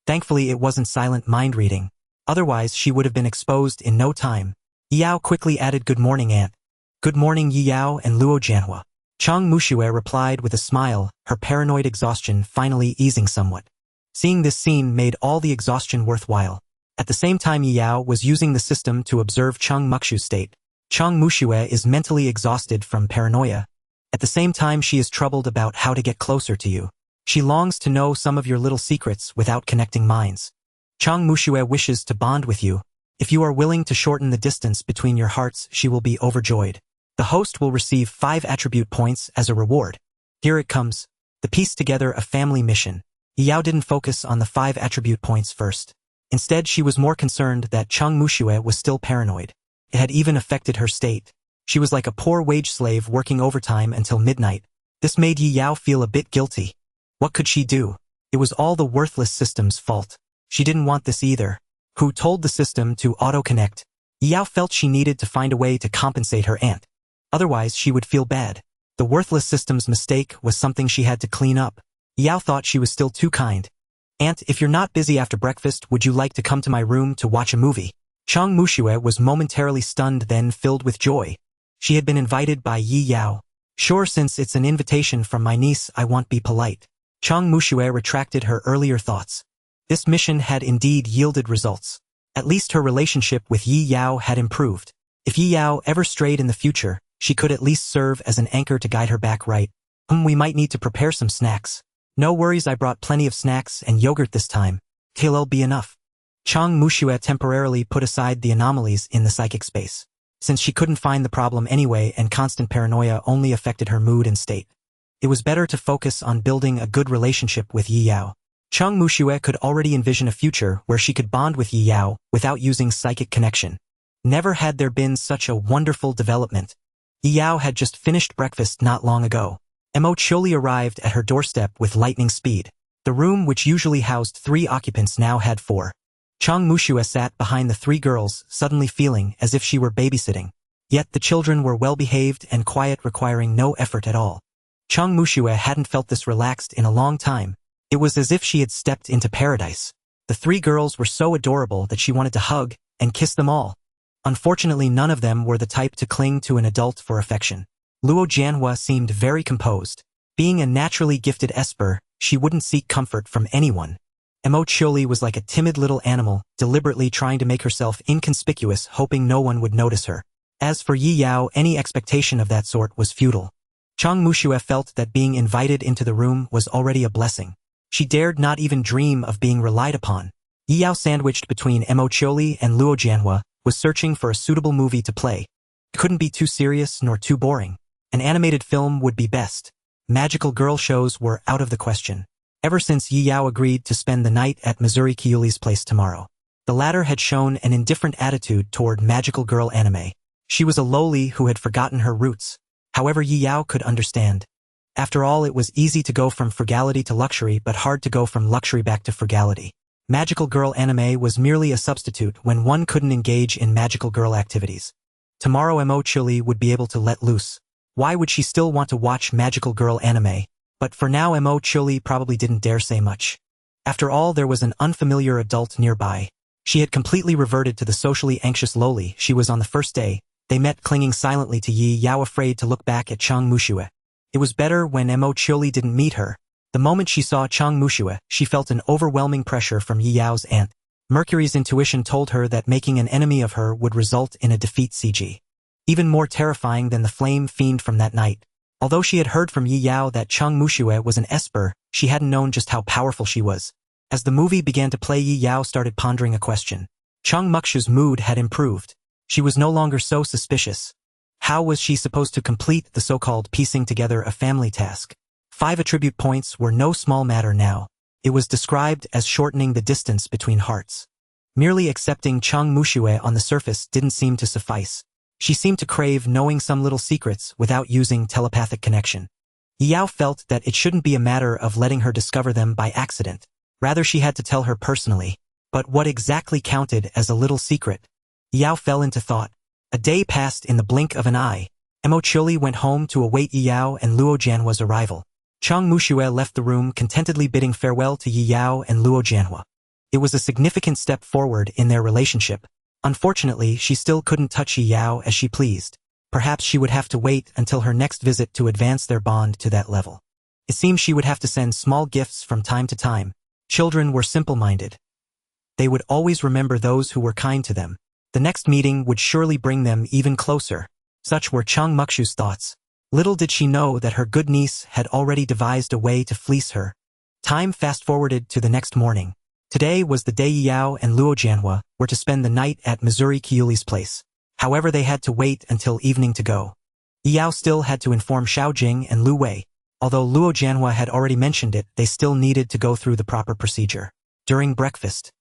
Thankfully, it wasn't silent mind-reading. Otherwise, she would have been exposed in no time. Yi Yao quickly added, good morning, aunt. Good morning, Yi Yao and Luo Jianhua. Chang Muxue replied with a smile, her paranoid exhaustion finally easing somewhat. Seeing this scene made all the exhaustion worthwhile. At the same time, Yi Yao was using the system to observe Chang Muxue's state. Chang Muxue is mentally exhausted from paranoia. At the same time, she is troubled about how to get closer to you. She longs to know some of your little secrets without connecting minds. Chang Muxue wishes to bond with you. If you are willing to shorten the distance between your hearts, she will be overjoyed. The host will receive 5 attribute points as a reward. Here it comes. The piece together a family mission. Yi Yao didn't focus on the 5 attribute points first. Instead, she was more concerned that Chang Muxue was still paranoid. It had even affected her state. She was like a poor wage slave working overtime until midnight. This made Yi Yao feel a bit guilty. What could she do? It was all the worthless system's fault. She didn't want this either. Who told the system to auto-connect? Yi Yao felt she needed to find a way to compensate her aunt. Otherwise, she would feel bad. The worthless system's mistake was something she had to clean up. Yi Yao thought she was still too kind. Aunt, if you're not busy after breakfast, would you like to come to my room to watch a movie? Chang Muxue was momentarily stunned, then filled with joy. She had been invited by Yi Yao. Sure, since it's an invitation from my niece, I won't be polite. Chang Muxue retracted her earlier thoughts. This mission had indeed yielded results. At least her relationship with Yi Yao had improved. If Yi Yao ever strayed in the future, she could at least serve as an anchor to guide her back right. We might need to prepare some snacks. No worries, I brought plenty of snacks and yogurt this time. It'll be enough. Chang Muxue temporarily put aside the anomalies in the psychic space, since she couldn't find the problem anyway and constant paranoia only affected her mood and state. It was better to focus on building a good relationship with Yi Yao. Chang Muxue could already envision a future where she could bond with Yi Yao without using psychic connection. Never had there been such a wonderful development. Yi Yao had just finished breakfast not long ago. Mo Chioli arrived at her doorstep with lightning speed. The room, which usually housed 3 occupants, now had 4. Chang Muxue sat behind the 3 girls, suddenly feeling as if she were babysitting. Yet the children were well-behaved and quiet, requiring no effort at all. Chang Muxue hadn't felt this relaxed in a long time. It was as if she had stepped into paradise. The 3 girls were so adorable that she wanted to hug and kiss them all. Unfortunately, none of them were the type to cling to an adult for affection. Luo Jianhua seemed very composed. Being a naturally gifted esper, she wouldn't seek comfort from anyone. Mo Chioli was like a timid little animal, deliberately trying to make herself inconspicuous, hoping no one would notice her. As for Yi Yao, any expectation of that sort was futile. Chang Muxue felt that being invited into the room was already a blessing. She dared not even dream of being relied upon. Yi Yao, sandwiched between Mo Chioli and Luo Jianhua, was searching for a suitable movie to play. It couldn't be too serious nor too boring. An animated film would be best. Magical girl shows were out of the question. Ever since Yi Yao agreed to spend the night at Missouri Kyuli's place tomorrow, the latter had shown an indifferent attitude toward magical girl anime. She was a lowly who had forgotten her roots. However, Yi Yao could understand. After all, it was easy to go from frugality to luxury, but hard to go from luxury back to frugality. Magical girl anime was merely a substitute when one couldn't engage in magical girl activities. Tomorrow Mo Chioli would be able to let loose. Why would she still want to watch magical girl anime? But for now, Mo Chioli probably didn't dare say much. After all, there was an unfamiliar adult nearby. She had completely reverted to the socially anxious lowly she was on the first day. They met, clinging silently to Yi Yao, afraid to look back at Chang Muxue. It was better when Mo Chioli didn't meet her. The moment she saw Chang Muxue, she felt an overwhelming pressure from Yi Yao's aunt. Mercury's intuition told her that making an enemy of her would result in a defeat, CG. Even more terrifying than the flame fiend from that night. Although she had heard from Yi Yao that Chang Muxue was an esper, she hadn't known just how powerful she was. As the movie began to play, Yi Yao started pondering a question. Chang Muxue's mood had improved. She was no longer so suspicious. How was she supposed to complete the so-called piecing together a family task? 5 attribute points were no small matter now. It was described as shortening the distance between hearts. Merely accepting Chang Muxue on the surface didn't seem to suffice. She seemed to crave knowing some little secrets without using telepathic connection. Yi Yao felt that it shouldn't be a matter of letting her discover them by accident. Rather, she had to tell her personally. But what exactly counted as a little secret? Yi Yao fell into thought. A day passed in the blink of an eye. Mo Chioli went home to await Yi Yao and Luo Jianhua's arrival. Chang Muxue left the room, contentedly bidding farewell to Yi Yao and Luo Jianhua. It was a significant step forward in their relationship. Unfortunately, she still couldn't touch Yi Yao as she pleased. Perhaps she would have to wait until her next visit to advance their bond to that level. It seemed she would have to send small gifts from time to time. Children were simple-minded. They would always remember those who were kind to them. The next meeting would surely bring them even closer. Such were Chang Muxue's thoughts. Little did she know that her good niece had already devised a way to fleece her. Time fast-forwarded to the next morning. Today was the day Yi Yao and Luo Jianhua were to spend the night at Missouri Kyuli's place. However, they had to wait until evening to go. Yi Yao still had to inform Xiao Jing and Lu Wei. Although Luo Jianhua had already mentioned it, they still needed to go through the proper procedure. During breakfast,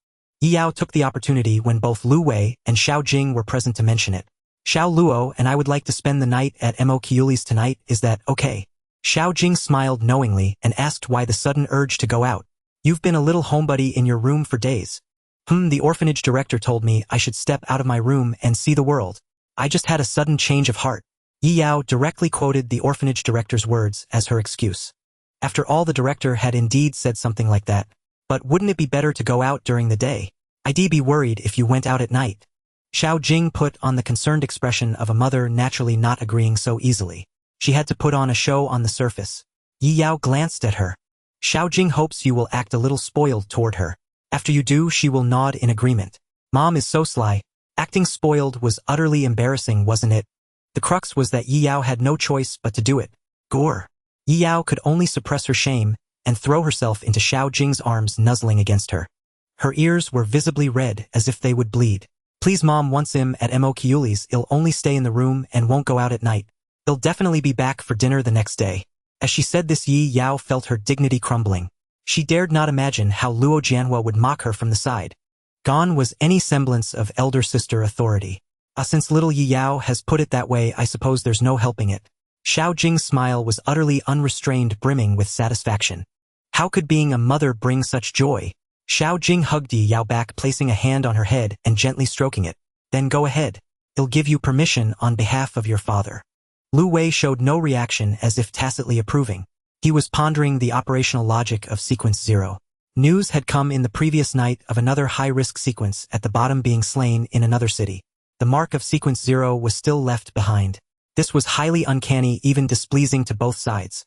Yi Yao took the opportunity when both Lu Wei and Xiao Jing were present to mention it. Xiao Luo and I would like to spend the night at Mo Kyuli's tonight, is that okay? Xiao Jing smiled knowingly and asked why the sudden urge to go out. You've been a little homebody in your room for days. The orphanage director told me I should step out of my room and see the world. I just had a sudden change of heart. Yi Yao directly quoted the orphanage director's words as her excuse. After all, the director had indeed said something like that. But wouldn't it be better to go out during the day? I'd be worried if you went out at night. Xiao Jing put on the concerned expression of a mother naturally not agreeing so easily. She had to put on a show on the surface. Yi Yao glanced at her. Xiao Jing hopes you will act a little spoiled toward her. After you do, she will nod in agreement. Mom is so sly. Acting spoiled was utterly embarrassing, wasn't it? The crux was that Yi Yao had no choice but to do it. Gore. Yi Yao could only suppress her shame and throw herself into Xiao Jing's arms, nuzzling against her. Her ears were visibly red, as if they would bleed. Please, Mom wants him at Mo Kiuli's. He'll only stay in the room and won't go out at night. He'll definitely be back for dinner the next day. As she said this, Yi Yao felt her dignity crumbling. She dared not imagine how Luo Jianhua would mock her from the side. Gone was any semblance of elder sister authority. Since little Yi Yao has put it that way, I suppose there's no helping it. Xiao Jing's smile was utterly unrestrained, brimming with satisfaction. How could being a mother bring such joy? Xiao Jing hugged Yi Yao back, placing a hand on her head and gently stroking it. Then go ahead. He'll give you permission on behalf of your father. Lu Wei showed no reaction, as if tacitly approving. He was pondering the operational logic of Sequence 0. News had come in the previous night of another high-risk sequence at the bottom being slain in another city. The mark of Sequence 0 was still left behind. This was highly uncanny, even displeasing to both sides.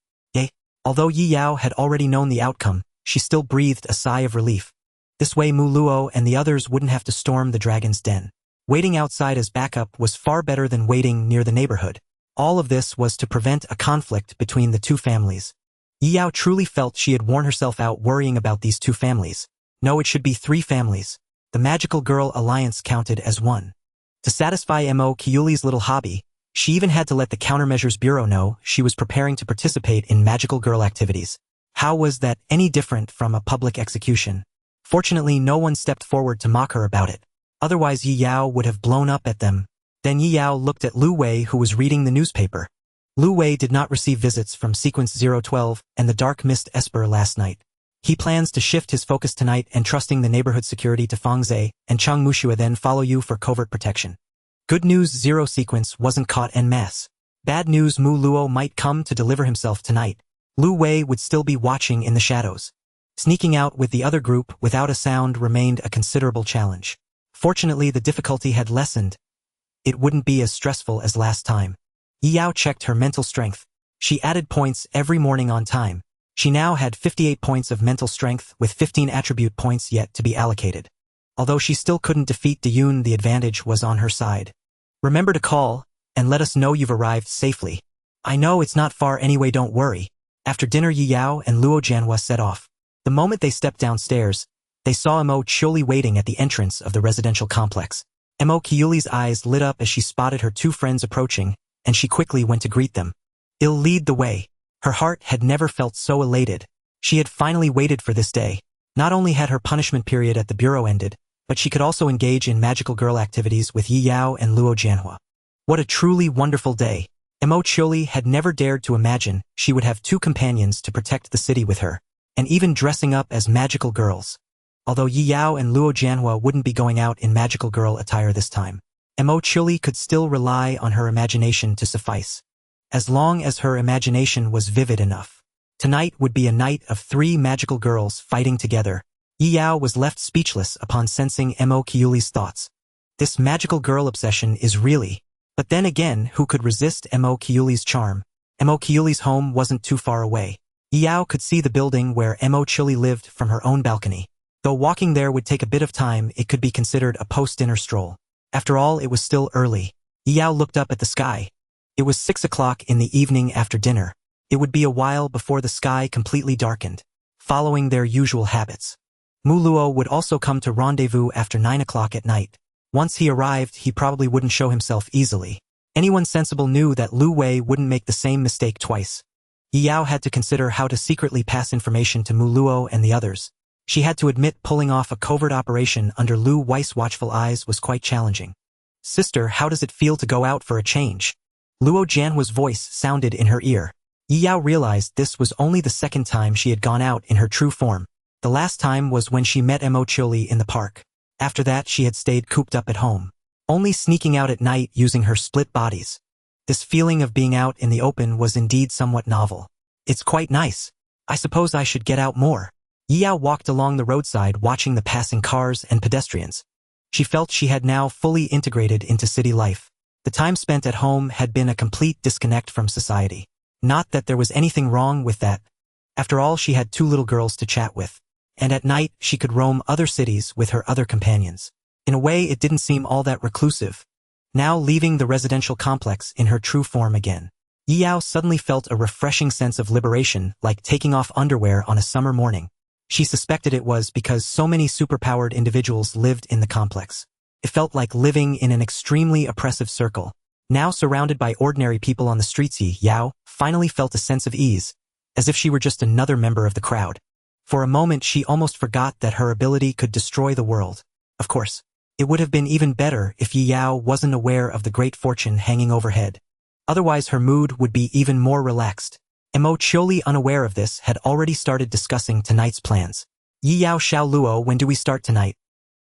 Although Yi Yao had already known the outcome, she still breathed a sigh of relief. This way Mu Luo and the others wouldn't have to storm the dragon's den. Waiting outside as backup was far better than waiting near the neighborhood. All of this was to prevent a conflict between the two families. Yi Yao truly felt she had worn herself out worrying about these two families. No, it should be 3 families. The Magical Girl Alliance counted as one. To satisfy Mo Kiuli's little hobby, she even had to let the Countermeasures Bureau know she was preparing to participate in magical girl activities. How was that any different from a public execution? Fortunately, no one stepped forward to mock her about it. Otherwise, Yi Yao would have blown up at them. Then Yi Yao looked at Lu Wei, who was reading the newspaper. Lu Wei did not receive visits from Sequence 012 and the Dark Mist Esper last night. He plans to shift his focus tonight, entrusting the neighborhood security to Fang Zhe and Chang Mushua, then follow you for covert protection. Good news, 0 Sequence wasn't caught en masse. Bad news, Mu Luo might come to deliver himself tonight. Lu Wei would still be watching in the shadows. Sneaking out with the other group without a sound remained a considerable challenge. Fortunately, the difficulty had lessened. It wouldn't be as stressful as last time. Yi Yao checked her mental strength. She added points every morning on time. She now had 58 points of mental strength, with 15 attribute points yet to be allocated. Although she still couldn't defeat Diyun, the advantage was on her side. Remember to call and let us know you've arrived safely. I know it's not far anyway, don't worry. After dinner, Yi Yao and Luo Jianhua set off. The moment they stepped downstairs, they saw Mo Kiuli waiting at the entrance of the residential complex. Mo Kiuli's eyes lit up as she spotted her 2 friends approaching, and she quickly went to greet them. I'll lead the way. Her heart had never felt so elated. She had finally waited for this day. Not only had her punishment period at the bureau ended, but she could also engage in magical girl activities with Yi Yao and Luo Jianhua. What a truly wonderful day. Mo Kiuli had never dared to imagine she would have 2 companions to protect the city with her, and even dressing up as magical girls. Although Yi Yao and Luo Jianhua wouldn't be going out in magical girl attire this time, Mo Kiuli could still rely on her imagination to suffice. As long as her imagination was vivid enough. Tonight would be a night of 3 magical girls fighting together. Yi Yao was left speechless upon sensing Mo Kiuli's thoughts. This magical girl obsession is really... But then again, who could resist Mo Kiuli's charm? Mo Kiuli's home wasn't too far away. Yi Yao could see the building where Mo Kiuli lived from her own balcony. Though walking there would take a bit of time, it could be considered a post-dinner stroll. After all, it was still early. Yi Yao looked up at the sky. It was 6 o'clock in the evening after dinner. It would be a while before the sky completely darkened. Following their usual habits, Mu Luo would also come to rendezvous after 9 o'clock at night. Once he arrived, he probably wouldn't show himself easily. Anyone sensible knew that Lu Wei wouldn't make the same mistake twice. Yi Yao had to consider how to secretly pass information to Mu Luo and the others. She had to admit pulling off a covert operation under Lu Wei's watchful eyes was quite challenging. Sister, how does it feel to go out for a change? Luo Jianhua's voice sounded in her ear. Yi Yao realized this was only the 2nd time she had gone out in her true form. The last time was when she met Mo Kiuli in the park. After that, she had stayed cooped up at home, only sneaking out at night using her split bodies. This feeling of being out in the open was indeed somewhat novel. It's quite nice. I suppose I should get out more. Yi Yao walked along the roadside watching the passing cars and pedestrians. She felt she had now fully integrated into city life. The time spent at home had been a complete disconnect from society. Not that there was anything wrong with that. After all, she had 2 little girls to chat with. And at night, she could roam other cities with her other companions. In a way, it didn't seem all that reclusive. Now leaving the residential complex in her true form again, Yao suddenly felt a refreshing sense of liberation, like taking off underwear on a summer morning. She suspected it was because so many superpowered individuals lived in the complex. It felt like living in an extremely oppressive circle. Now surrounded by ordinary people on the streets, Yao finally felt a sense of ease, as if she were just another member of the crowd. For a moment she almost forgot that her ability could destroy the world. Of course, it would have been even better if Yao wasn't aware of the great fortune hanging overhead. Otherwise her mood would be even more relaxed. Mo, surely unaware of this, had already started discussing tonight's plans. Yao Xiao Luo, when do we start tonight?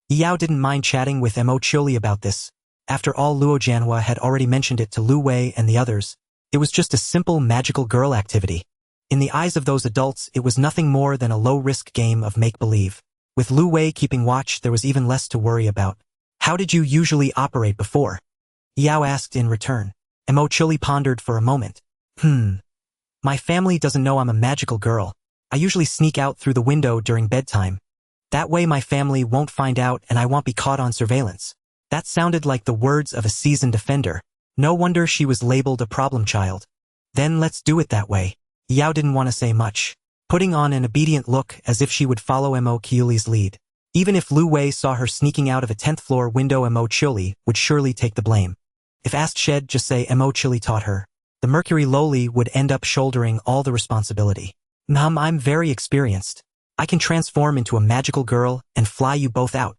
Yao didn't mind chatting with Mo Choli about this. After all, Luo Jianhua had already mentioned it to Lu Wei and the others. It was just a simple magical girl activity. In the eyes of those adults, it was nothing more than a low-risk game of make-believe. With Lu Wei keeping watch, there was even less to worry about. How did you usually operate before? Yao asked in return. Mo Choli pondered for a moment. My family doesn't know I'm a magical girl. I usually sneak out through the window during bedtime. That way my family won't find out and I won't be caught on surveillance. That sounded like the words of a seasoned offender. No wonder she was labeled a problem child. Then let's do it that way. Yao didn't want to say much, putting on an obedient look as if she would follow Mo Qiuli's lead. Even if Lu Wei saw her sneaking out of a 10th floor window, Mo Qiuli would surely take the blame. If asked, she'd just say Mo Qiuli taught her. The Mercury lowly would end up shouldering all the responsibility. I'm very experienced. I can transform into a magical girl and fly you both out.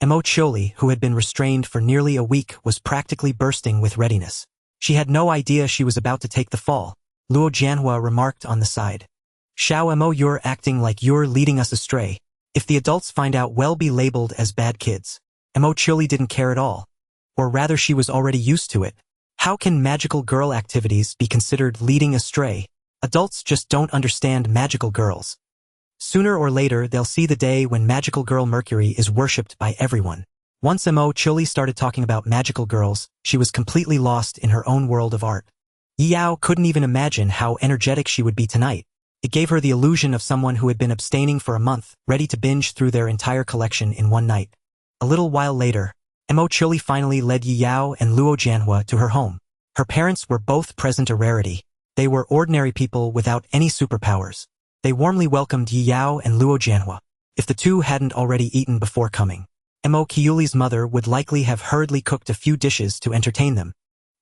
Mo Qiuli, who had been restrained for nearly a week, was practically bursting with readiness. She had no idea she was about to take the fall. Luo Jianhua remarked on the side. Xiao Mo, you're acting like you're leading us astray. If the adults find out, we'll be labeled as bad kids. Mo Qiuli didn't care at all. Or rather, she was already used to it. How can magical girl activities be considered leading astray? Adults just don't understand magical girls. Sooner or later, they'll see the day when magical girl Mercury is worshipped by everyone. Once Mo Qiuli started talking about magical girls, she was completely lost in her own world of art. Yao couldn't even imagine how energetic she would be tonight. It gave her the illusion of someone who had been abstaining for a month, ready to binge through their entire collection in one night. A little while later, Mo Qiuli finally led Yao and Luo Jianhua to her home. Her parents were both present, a rarity. They were ordinary people without any superpowers. They warmly welcomed Yao and Luo Jianhua. If the two hadn't already eaten before coming, Mo Qiuli's mother would likely have hurriedly cooked a few dishes to entertain them.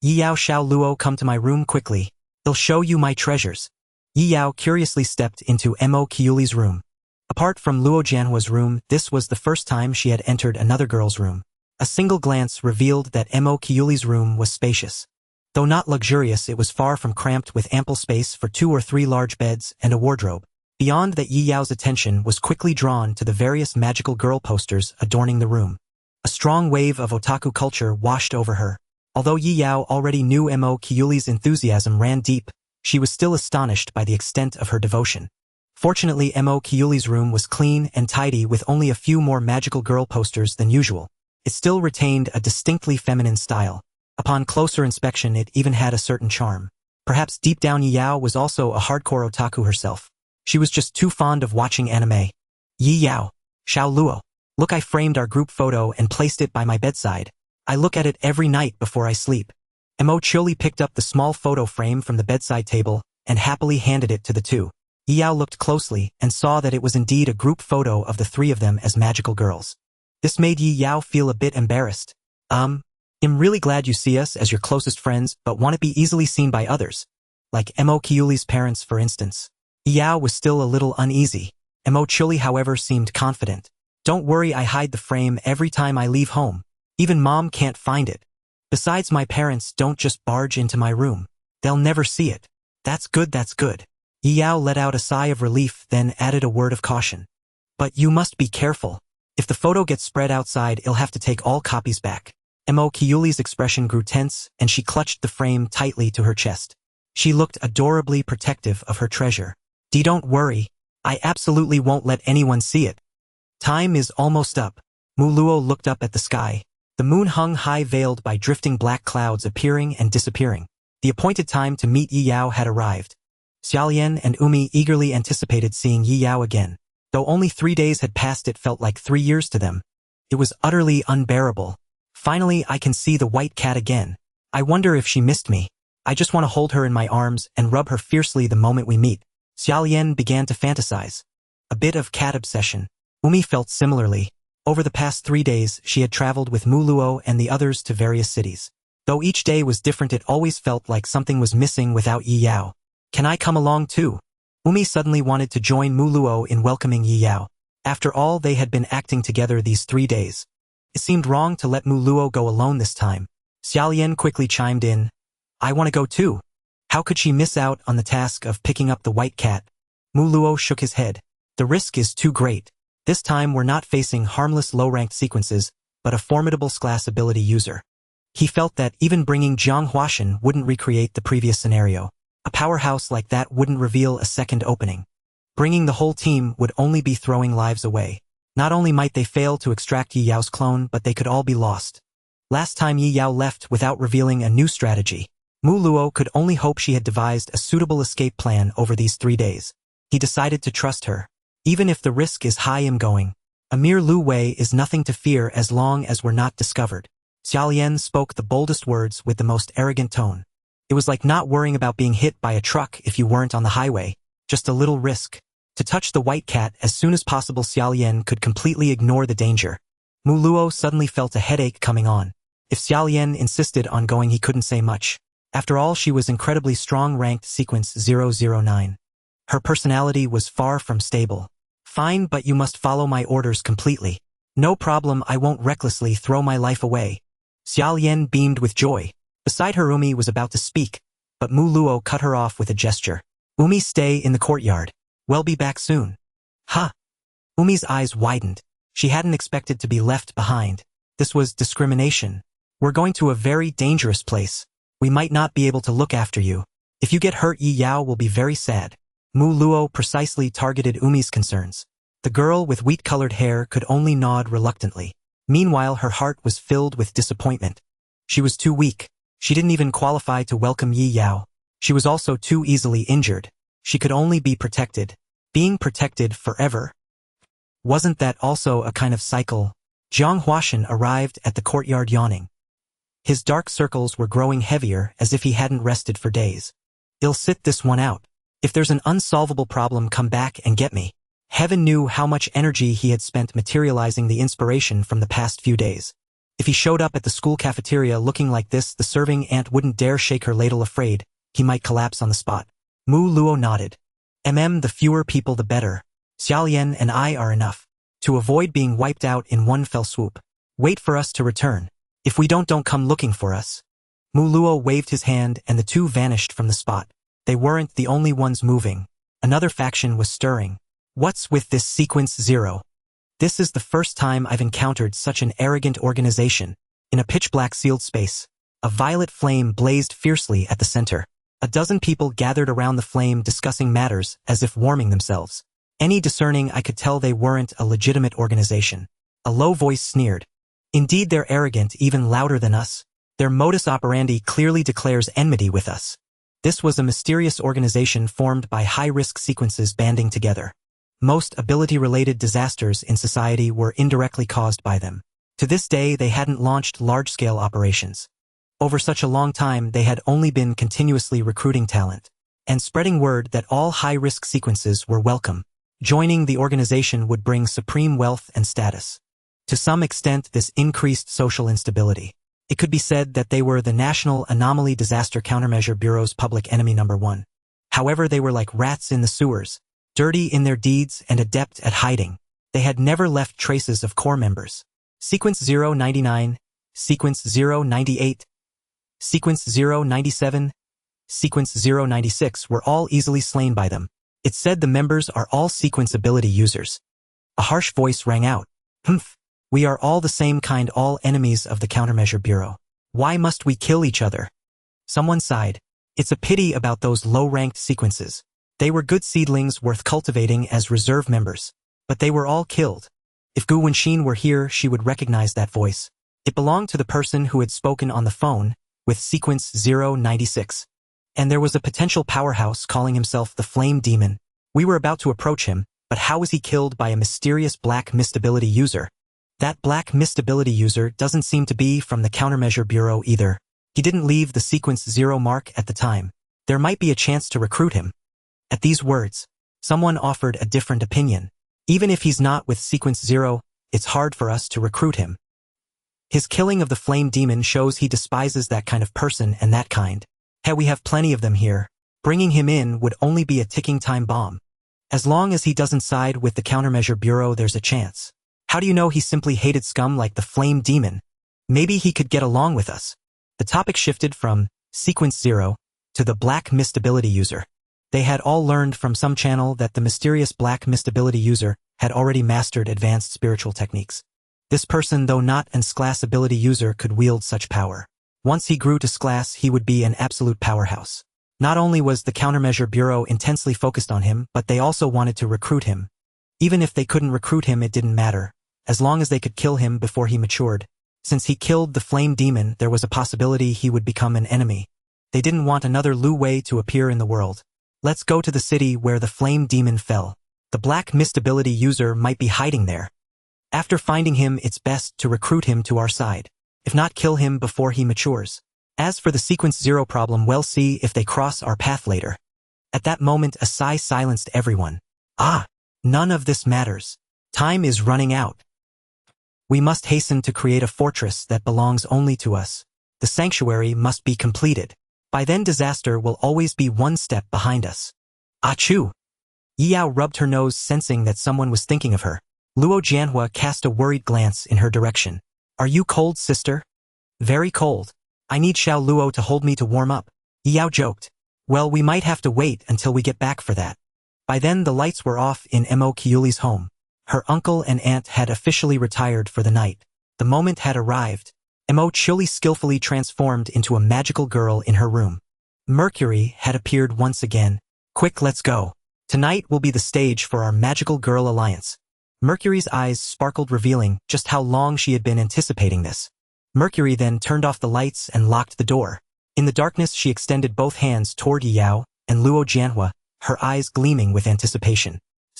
Yao Xiao Luo, come to my room quickly. I'll show you my treasures. Yao curiously stepped into Mo Qiuli's room. Apart from Luo Jianhua's room, this was the first time she had entered another girl's room. A single glance revealed that Mo Qiuli's room was spacious. Though not luxurious, it was far from cramped, with ample space for 2 or 3 large beds and a wardrobe. Beyond that, Yao's attention was quickly drawn to the various magical girl posters adorning the room. A strong wave of otaku culture washed over her. Although Yao already knew Mo Qiuli's enthusiasm ran deep, she was still astonished by the extent of her devotion. Fortunately, Mo Qiuli's room was clean and tidy, with only a few more magical girl posters than usual. It still retained a distinctly feminine style. Upon closer inspection, it even had a certain charm. Perhaps deep down Yao was also a hardcore otaku herself. She was just too fond of watching anime. Yao, Xiao Luo, look, I framed our group photo and placed it by my bedside. I look at it every night before I sleep. Mo Qiuli picked up the small photo frame from the bedside table and happily handed it to the two. Yao looked closely and saw that it was indeed a group photo of the 3 of them as magical girls. This made Yao feel a bit embarrassed. I'm really glad you see us as your closest friends, but want to be easily seen by others. Like Mo Qiuli's parents, for instance. Yao was still a little uneasy. Mo Qiuli, however, seemed confident. Don't worry, I hide the frame every time I leave home. Even Mom can't find it. Besides, my parents don't just barge into my room. They'll never see it. That's good, that's good. Yao let out a sigh of relief, then added a word of caution. But you must be careful. If the photo gets spread outside, I'll have to take all copies back. Mo Qiuli's expression grew tense, and she clutched the frame tightly to her chest. She looked adorably protective of her treasure. Don't worry. I absolutely won't let anyone see it. Time is almost up. Luo looked up at the sky. The moon hung high, veiled by drifting black clouds appearing and disappearing. The appointed time to meet Yi Yao had arrived. Xiaolian and Umi eagerly anticipated seeing Yi Yao again. Though only 3 days had passed, it felt like 3 years to them. It was utterly unbearable. Finally, I can see the white cat again. I wonder if she missed me. I just want to hold her in my arms and rub her fiercely the moment we meet. Xiaolian began to fantasize. A bit of cat obsession. Umi felt similarly. Over the past 3 days, she had traveled with Luo and the others to various cities. Though each day was different, it always felt like something was missing without Yi Yao. Can I come along too? Umi suddenly wanted to join Luo in welcoming Yi Yao. After all, they had been acting together these 3 days. It seemed wrong to let Luo go alone this time. Xiaolian quickly chimed in. I want to go too. How could she miss out on the task of picking up the white cat? Luo shook his head. The risk is too great. This time we're not facing harmless low-ranked sequences, but a formidable class ability user. He felt that even bringing Jiang Huashan wouldn't recreate the previous scenario. A powerhouse like that wouldn't reveal a second opening. Bringing the whole team would only be throwing lives away. Not only might they fail to extract Yi Yao's clone, but they could all be lost. Last time Yi Yao left without revealing a new strategy. Luo could only hope she had devised a suitable escape plan over these 3 days. He decided to trust her. Even if the risk is high, I'm going. A mere Lu Wei is nothing to fear as long as we're not discovered. Xiaolian spoke the boldest words with the most arrogant tone. It was like not worrying about being hit by a truck if you weren't on the highway. Just a little risk. To touch the white cat as soon as possible, Xiaolian could completely ignore the danger. Luo suddenly felt a headache coming on. If Xiaolian insisted on going, he couldn't say much. After all, she was incredibly strong, ranked sequence 009. Her personality was far from stable. Fine, but you must follow my orders completely. No problem, I won't recklessly throw my life away. Xiaolian beamed with joy. Beside her, Umi was about to speak, but Luo cut her off with a gesture. Umi, stay in the courtyard. We'll be back soon. Ha! Umi's eyes widened. She hadn't expected to be left behind. This was discrimination. We're going to a very dangerous place. We might not be able to look after you. If you get hurt, Yi Yao will be very sad. Luo precisely targeted Umi's concerns. The girl with wheat-colored hair could only nod reluctantly. Meanwhile, her heart was filled with disappointment. She was too weak. She didn't even qualify to welcome Yi Yao. She was also too easily injured. She could only be protected. Being protected forever. Wasn't that also a kind of cycle? Jiang Huashan arrived at the courtyard yawning. His dark circles were growing heavier as if he hadn't rested for days. I'll sit this one out. If there's an unsolvable problem, come back and get me. Heaven knew how much energy he had spent materializing the inspiration from the past few days. If he showed up at the school cafeteria looking like this, the serving aunt wouldn't dare shake her ladle, afraid he might collapse on the spot. Luo nodded. The fewer people the better. Xiaolian and I are enough. To avoid being wiped out in one fell swoop. Wait for us to return. If we don't come looking for us. Luo waved his hand and the two vanished from the spot. They weren't the only ones moving. Another faction was stirring. What's with this sequence 0? This is the first time I've encountered such an arrogant organization. In a pitch-black sealed space, a violet flame blazed fiercely at the center. A dozen people gathered around the flame, discussing matters as if warming themselves. Any discerning eye could tell they weren't a legitimate organization. A low voice sneered. Indeed, they're arrogant, even louder than us. Their modus operandi clearly declares enmity with us. This was a mysterious organization formed by high-risk sequences banding together. Most ability-related disasters in society were indirectly caused by them. To this day, they hadn't launched large-scale operations. Over such a long time, they had only been continuously recruiting talent and spreading word that all high-risk sequences were welcome. Joining the organization would bring supreme wealth and status. To some extent, this increased social instability. It could be said that they were the National Anomaly Disaster Countermeasure Bureau's public enemy number 1. However, they were like rats in the sewers, dirty in their deeds and adept at hiding. They had never left traces of core members. Sequence 099, Sequence 098, Sequence 097, Sequence 096 were all easily slain by them. It said the members are all sequence ability users. A harsh voice rang out. Humph. We are all the same kind, all enemies of the Countermeasure Bureau. Why must we kill each other? Someone sighed. It's a pity about those low-ranked sequences. They were good seedlings worth cultivating as reserve members. But they were all killed. If Gu Wenxin were here, she would recognize that voice. It belonged to the person who had spoken on the phone with sequence 096. And there was a potential powerhouse calling himself the Flame Demon. We were about to approach him, but how was he killed by a mysterious black mist ability user? That black mist ability user doesn't seem to be from the Countermeasure Bureau either. He didn't leave the sequence 0 mark at the time. There might be a chance to recruit him. At these words, someone offered a different opinion. Even if he's not with sequence 0, it's hard for us to recruit him. His killing of the Flame Demon shows he despises that kind of person and that kind. Hey, we have plenty of them here. Bringing him in would only be a ticking time bomb. As long as he doesn't side with the Countermeasure Bureau, there's a chance. How do you know he simply hated scum like the Flame Demon? Maybe he could get along with us. The topic shifted from sequence 0 to the black mist ability user. They had all learned from some channel that the mysterious black mist ability user had already mastered advanced spiritual techniques. This person, though not an S-class ability user, could wield such power. Once he grew to S-class, he would be an absolute powerhouse. Not only was the Countermeasure Bureau intensely focused on him, but they also wanted to recruit him. Even if they couldn't recruit him, it didn't matter, as long as they could kill him before he matured. Since he killed the Flame Demon, there was a possibility he would become an enemy. They didn't want another Lu Wei to appear in the world. Let's go to the city where the Flame Demon fell. The black mist ability user might be hiding there. After finding him, it's best to recruit him to our side. If not, kill him before he matures. As for the sequence 0 problem, we'll see if they cross our path later. At that moment, a sigh silenced everyone. None of this matters. Time is running out. We must hasten to create a fortress that belongs only to us. The sanctuary must be completed. By then, disaster will always be one step behind us. Achoo! Yao rubbed her nose, sensing that someone was thinking of her. Luo Jianhua cast a worried glance in her direction. Are you cold, sister? Very cold. I need Xiao Luo to hold me to warm up. Yao joked. Well, we might have to wait until we get back for that. By then, the lights were off in Mo Kiuli's home. Her uncle and aunt had officially retired for the night. The moment had arrived. Mo Kiuli skillfully transformed into a magical girl in her room. Mercury had appeared once again. Quick, let's go. Tonight will be the stage for our magical girl alliance. Mercury's eyes sparkled, revealing just how long she had been anticipating this. Mercury then turned off the lights and locked the door. In the darkness, she extended both hands toward Yao and Luo Jianhua, her eyes gleaming with anticipation.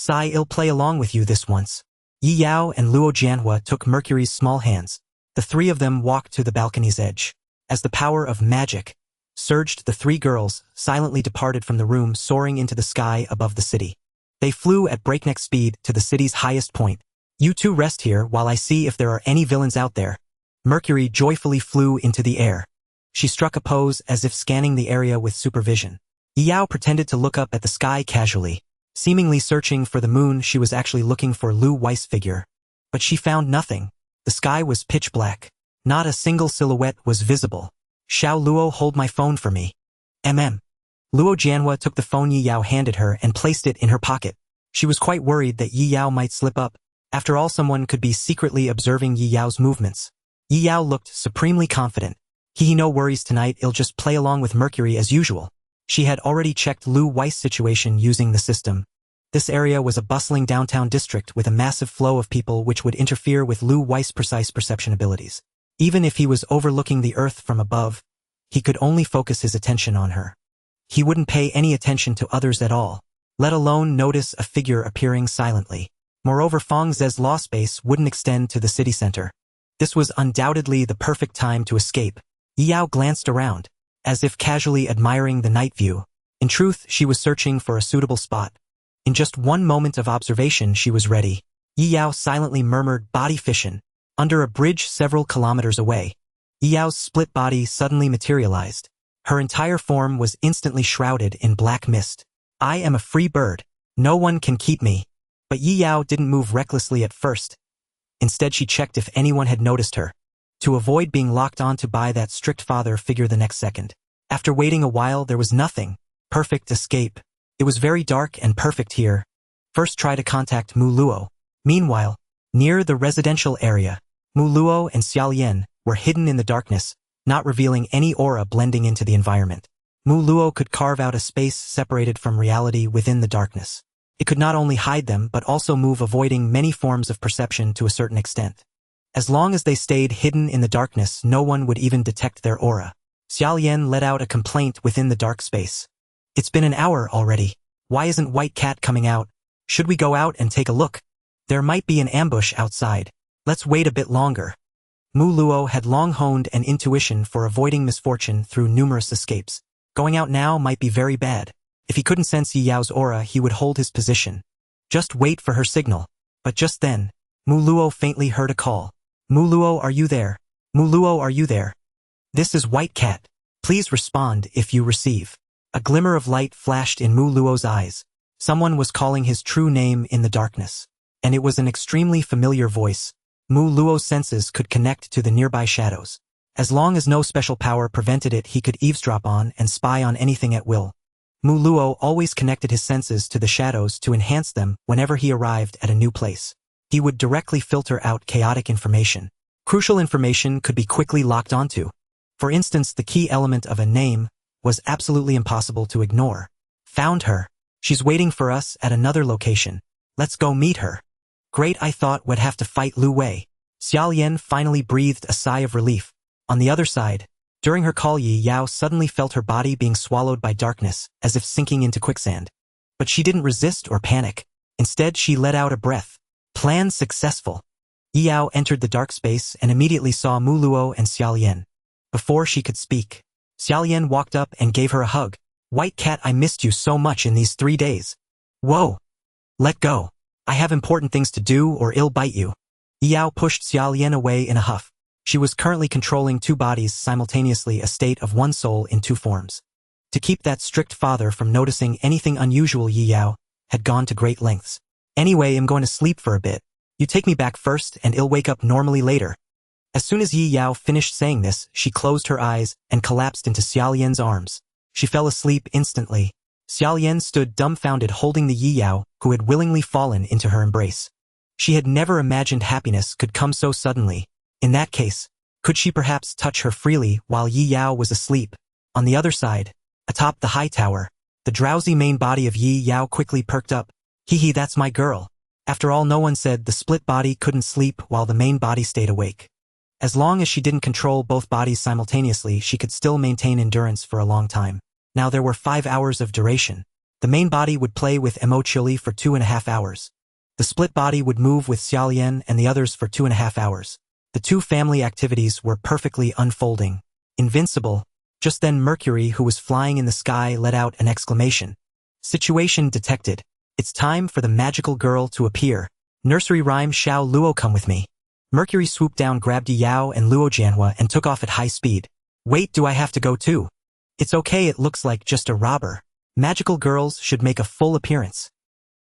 I'll play along with you this once. Yao and Luo Jianhua took Mercury's small hands. The three of them walked to the balcony's edge. As the power of magic surged, the three girls silently departed from the room, soaring into the sky above the city. They flew at breakneck speed to the city's highest point. You two rest here while I see if there are any villains out there. Mercury joyfully flew into the air. She struck a pose as if scanning the area with supervision. Yao pretended to look up at the sky casually. Seemingly searching for the moon, she was actually looking for Lu Wei's figure. But she found nothing. The sky was pitch black. Not a single silhouette was visible. Xiao Luo, hold my phone for me. Luo Jianhua took the phone Yao handed her and placed it in her pocket. She was quite worried that Yao might slip up. After all, someone could be secretly observing Yao's movements. Yao looked supremely confident. No worries tonight, I'll just play along with Mercury as usual. She had already checked Lu Wei's situation using the system. This area was a bustling downtown district with a massive flow of people which would interfere with Lu Wei's precise perception abilities. Even if he was overlooking the earth from above, he could only focus his attention on her. He wouldn't pay any attention to others at all, let alone notice a figure appearing silently. Moreover, Feng Ze's law space wouldn't extend to the city center. This was undoubtedly the perfect time to escape. Yao glanced around, as if casually admiring the night view. In truth, she was searching for a suitable spot. In just one moment of observation, she was ready. Yao silently murmured, body fission. Under a bridge several kilometers away, Yao's split body suddenly materialized. Her entire form was instantly shrouded in black mist. I am a free bird. No one can keep me. But Yao didn't move recklessly at first. Instead, she checked if anyone had noticed her, to avoid being locked onto by that strict father figure the next second. After waiting a while, there was nothing. Perfect escape. It was very dark and perfect here. First, try to contact Mu Luo. Meanwhile, near the residential area, Mu Luo and Xiao Lian were hidden in the darkness, not revealing any aura blending into the environment. Mu Luo could carve out a space separated from reality within the darkness. It could not only hide them but also move, avoiding many forms of perception to a certain extent. As long as they stayed hidden in the darkness, no one would even detect their aura. Xiaolian let out a complaint within the dark space. It's been an hour already. Why isn't White Cat coming out? Should we go out and take a look? There might be an ambush outside. Let's wait a bit longer. Mu Luo had long honed an intuition for avoiding misfortune through numerous escapes. Going out now might be very bad. If he couldn't sense Yi Yao's aura, he would hold his position. Just wait for her signal. But just then, Mu Luo faintly heard a call. Mu Luo, are you there? Mu Luo, are you there? This is White Cat. Please respond if you receive. A glimmer of light flashed in Mu Luo's eyes. Someone was calling his true name in the darkness. And it was an extremely familiar voice. Mu Luo's senses could connect to the nearby shadows. As long as no special power prevented it, he could eavesdrop on and spy on anything at will. Mu Luo always connected his senses to the shadows to enhance them whenever he arrived at a new place. He would directly filter out chaotic information. Crucial information could be quickly locked onto. For instance, the key element of a name was absolutely impossible to ignore. Found her. She's waiting for us at another location. Let's go meet her. Great, I thought we'd have to fight Lu Wei. Xiaolian finally breathed a sigh of relief. On the other side, during her call, Yi Yao suddenly felt her body being swallowed by darkness, as if sinking into quicksand. But she didn't resist or panic. Instead, she let out a breath. Plan successful. Yi Yao entered the dark space and immediately saw Mu Luo and Xiaolian. Before she could speak, Xiaolian walked up and gave her a hug. White Cat, I missed you so much in these 3 days. Whoa. Let go. I have important things to do or I'll bite you. Yi Yao pushed Xiaolian away in a huff. She was currently controlling 2 bodies simultaneously, a state of 1 soul in 2 forms. To keep that strict father from noticing anything unusual, Yi Yao had gone to great lengths. Anyway, I'm going to sleep for a bit. You take me back first and I'll wake up normally later. As soon as Yi Yao finished saying this, she closed her eyes and collapsed into Xiaolian's arms. She fell asleep instantly. Xiaolian stood dumbfounded, holding the Yi Yao, who had willingly fallen into her embrace. She had never imagined happiness could come so suddenly. In that case, could she perhaps touch her freely while Yi Yao was asleep? On the other side, atop the high tower, the drowsy main body of Yi Yao quickly perked up. Hee, that's my girl. After all, no one said the split body couldn't sleep while the main body stayed awake. As long as she didn't control both bodies simultaneously, she could still maintain endurance for a long time. Now there were 5 hours of duration. The main body would play with Mo Chili for 2.5 hours. The split body would move with Xiaolian and the others for 2.5 hours. The 2 family activities were perfectly unfolding. Invincible. Just then Mercury, who was flying in the sky, let out an exclamation. Situation detected. It's time for the magical girl to appear. Nursery rhyme Xiao Luo, come with me. Mercury swooped down, grabbed Yi Yao and Luo Jianhua and took off at high speed. Wait, do I have to go too? It's okay, it looks like just a robber. Magical girls should make a full appearance.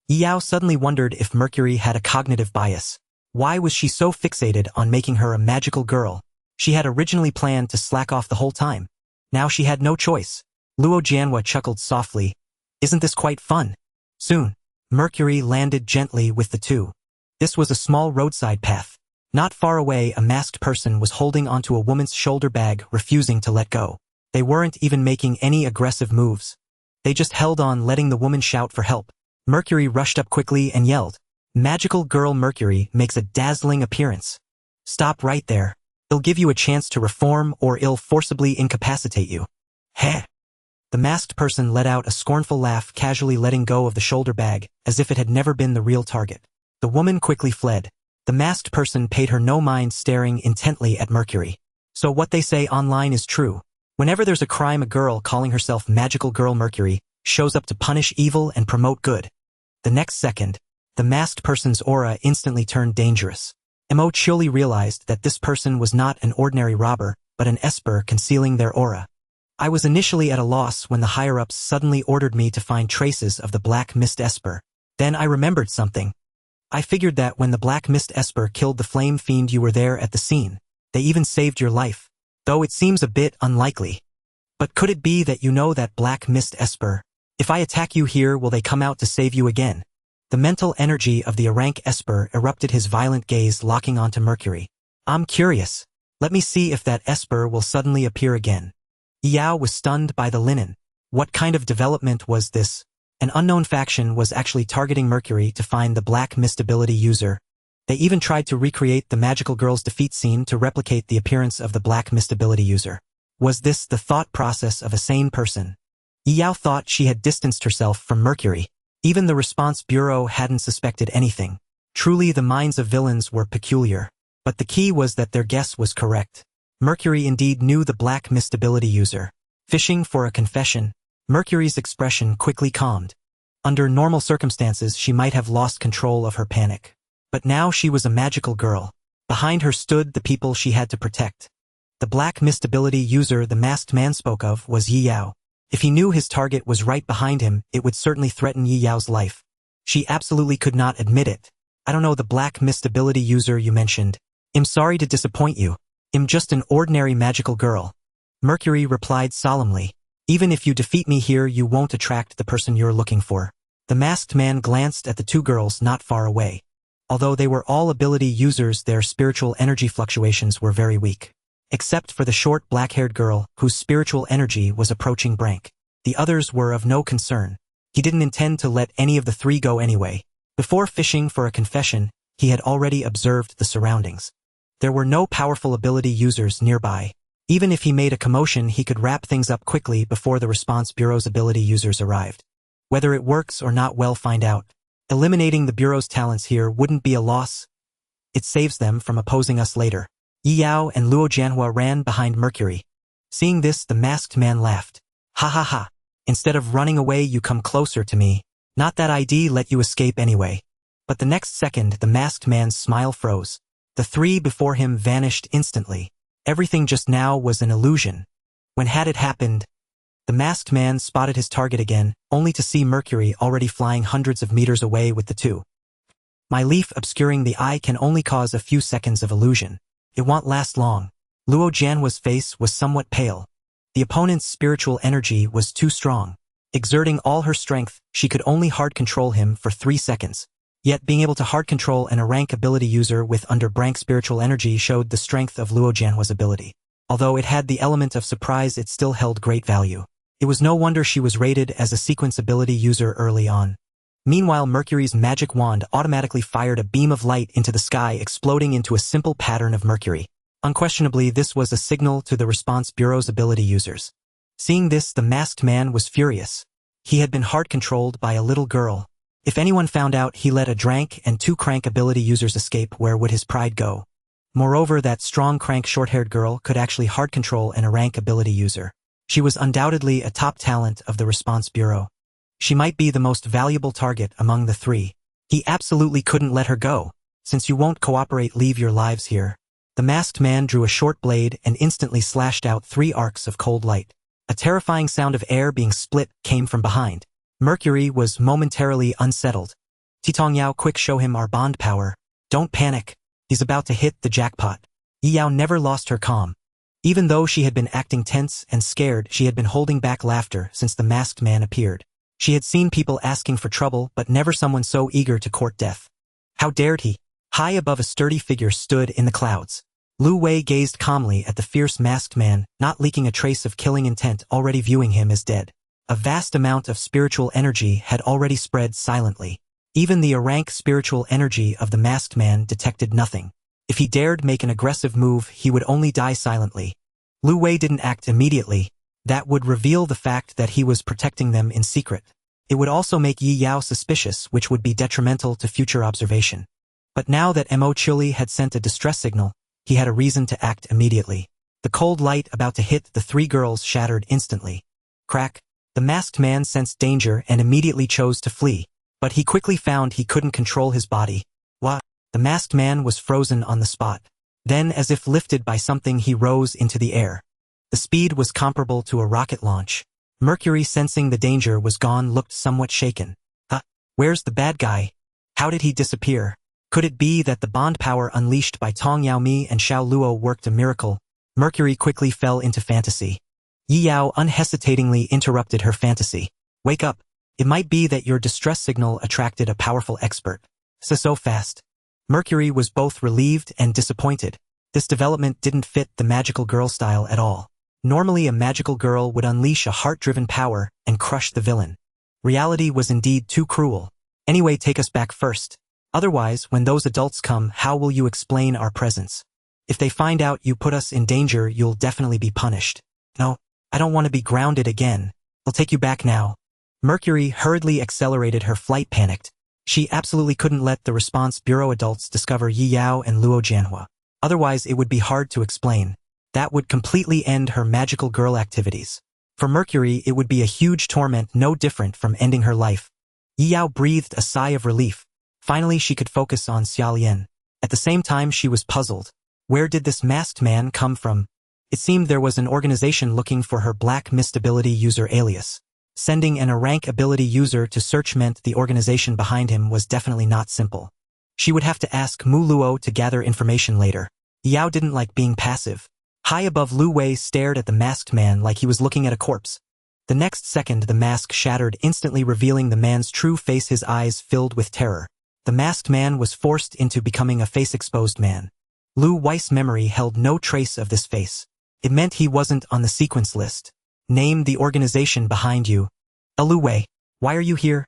Yi Yao suddenly wondered if Mercury had a cognitive bias. Why was she so fixated on making her a magical girl? She had originally planned to slack off the whole time. Now she had no choice. Luo Jianhua chuckled softly. Isn't this quite fun? Soon, Mercury landed gently with the 2. This was a small roadside path. Not far away, a masked person was holding onto a woman's shoulder bag, refusing to let go. They weren't even making any aggressive moves. They just held on, letting the woman shout for help. Mercury rushed up quickly and yelled, Magical girl Mercury makes a dazzling appearance. Stop right there. It'll give you a chance to reform or it'll forcibly incapacitate you. Heh. The masked person let out a scornful laugh, casually letting go of the shoulder bag, as if it had never been the real target. The woman quickly fled. The masked person paid her no mind, staring intently at Mercury. So what they say online is true. Whenever there's a crime, a girl calling herself Magical Girl Mercury shows up to punish evil and promote good. The next second, the masked person's aura instantly turned dangerous. Mo Chili realized that this person was not an ordinary robber, but an esper concealing their aura. I was initially at a loss when the higher-ups suddenly ordered me to find traces of the Black Mist Esper. Then I remembered something. I figured that when the Black Mist Esper killed the Flame Fiend, you were there at the scene. They even saved your life. Though it seems a bit unlikely. But could it be that you know that Black Mist Esper? If I attack you here, will they come out to save you again? The mental energy of the Arank Esper erupted, his violent gaze locking onto Mercury. I'm curious. Let me see if that Esper will suddenly appear again. Yi Yao was stunned by the linen. What kind of development was this? An unknown faction was actually targeting Mercury to find the Black Mist ability user. They even tried to recreate the magical girl's defeat scene to replicate the appearance of the Black Mist ability user. Was this the thought process of a sane person? Yi Yao thought she had distanced herself from Mercury. Even the response bureau hadn't suspected anything. Truly, the minds of villains were peculiar. But the key was that their guess was correct. Mercury indeed knew the Black Mist ability user. Fishing for a confession, Mercury's expression quickly calmed. Under normal circumstances, she might have lost control of her panic. But now she was a magical girl. Behind her stood the people she had to protect. The Black Mist ability user the masked man spoke of was Yi Yao. If he knew his target was right behind him, it would certainly threaten Yi Yao's life. She absolutely could not admit it. I don't know the Black Mist ability user you mentioned. I'm sorry to disappoint you. I'm just an ordinary magical girl. Mercury replied solemnly. Even if you defeat me here, you won't attract the person you're looking for. The masked man glanced at the two girls not far away. Although they were all ability users, their spiritual energy fluctuations were very weak. Except for the short black-haired girl, whose spiritual energy was approaching blank. The others were of no concern. He didn't intend to let any of the three go anyway. Before fishing for a confession, he had already observed the surroundings. There were no powerful ability users nearby. Even if he made a commotion, he could wrap things up quickly before the response bureau's ability users arrived. Whether it works or not, we'll find out. Eliminating the bureau's talents here wouldn't be a loss. It saves them from opposing us later. Yi Yao and Luo Jianhua ran behind Mercury. Seeing this, the masked man laughed. Ha ha ha. Instead of running away, you come closer to me. Not that I'd let you escape anyway. But the next second, the masked man's smile froze. The three before him vanished instantly. Everything just now was an illusion. When had it happened? The masked man spotted his target again, only to see Mercury already flying hundreds of meters away with the two. My leaf obscuring the eye can only cause a few seconds of illusion. It won't last long. Luo Jianhua's face was somewhat pale. The opponent's spiritual energy was too strong. Exerting all her strength, she could only hard control him for 3 seconds. Yet being able to hard control an rank ability user with under blank spiritual energy showed the strength of Luo Jianhua's ability. Although it had the element of surprise, it still held great value. It was no wonder she was rated as a sequence ability user early on. Meanwhile, Mercury's magic wand automatically fired a beam of light into the sky, exploding into a simple pattern of Mercury. Unquestionably, this was a signal to the response bureau's ability users. Seeing this, the masked man was furious. He had been hard controlled by a little girl. If anyone found out he let a drank and 2 crank ability users escape, where would his pride go? Moreover, that strong crank short-haired girl could actually hard control an rank ability user. She was undoubtedly a top talent of the response bureau. She might be the most valuable target among the three. He absolutely couldn't let her go. Since you won't cooperate, leave your lives here. The masked man drew a short blade and instantly slashed out 3 arcs of cold light. A terrifying sound of air being split came from behind. Mercury was momentarily unsettled. Titong Yao, quick, show him our bond power. Don't panic. He's about to hit the jackpot. Yi Yao never lost her calm. Even though she had been acting tense and scared, she had been holding back laughter since the masked man appeared. She had seen people asking for trouble, but never someone so eager to court death. How dared he? High above, a sturdy figure stood in the clouds. Lu Wei gazed calmly at the fierce masked man, not leaking a trace of killing intent, already viewing him as dead. A vast amount of spiritual energy had already spread silently. Even the rank spiritual energy of the masked man detected nothing. If he dared make an aggressive move, he would only die silently. Lu Wei didn't act immediately. That would reveal the fact that he was protecting them in secret. It would also make Yi Yao suspicious, which would be detrimental to future observation. But now that Mo Chili had sent a distress signal, he had a reason to act immediately. The cold light about to hit the 3 girls shattered instantly. Crack. The masked man sensed danger and immediately chose to flee. But he quickly found he couldn't control his body. What? The masked man was frozen on the spot. Then, as if lifted by something, he rose into the air. The speed was comparable to a rocket launch. Mercury, sensing the danger was gone, looked somewhat shaken. Where's the bad guy? How did he disappear? Could it be that the bond power unleashed by Tong Yaomi and Xiao Luo worked a miracle? Mercury quickly fell into fantasy. Yi Yao unhesitatingly interrupted her fantasy. Wake up. It might be that your distress signal attracted a powerful expert. So fast. Mercury was both relieved and disappointed. This development didn't fit the magical girl style at all. Normally, a magical girl would unleash a heart-driven power and crush the villain. Reality was indeed too cruel. Anyway, take us back first. Otherwise, when those adults come, how will you explain our presence? If they find out you put us in danger, you'll definitely be punished. No, I don't want to be grounded again. I'll take you back now. Mercury hurriedly accelerated her flight, panicked. She absolutely couldn't let the response bureau adults discover Yi Yao and Luo Jianhua. Otherwise, it would be hard to explain. That would completely end her magical girl activities. For Mercury, it would be a huge torment, no different from ending her life. Yi Yao breathed a sigh of relief. Finally, she could focus on Xiaolian. At the same time, she was puzzled. Where did this masked man come from? It seemed there was an organization looking for her Black Mist ability user alias. Sending an A-rank ability user to search meant the organization behind him was definitely not simple. She would have to ask Mu Luo to gather information later. Yao didn't like being passive. High above, Lu Wei stared at the masked man like he was looking at a corpse. The next second, the mask shattered, instantly revealing the man's true face, his eyes filled with terror. The masked man was forced into becoming a face-exposed man. Lu Wei's memory held no trace of this face. It meant he wasn't on the sequence list. Name the organization behind you. Lu Wei, why are you here?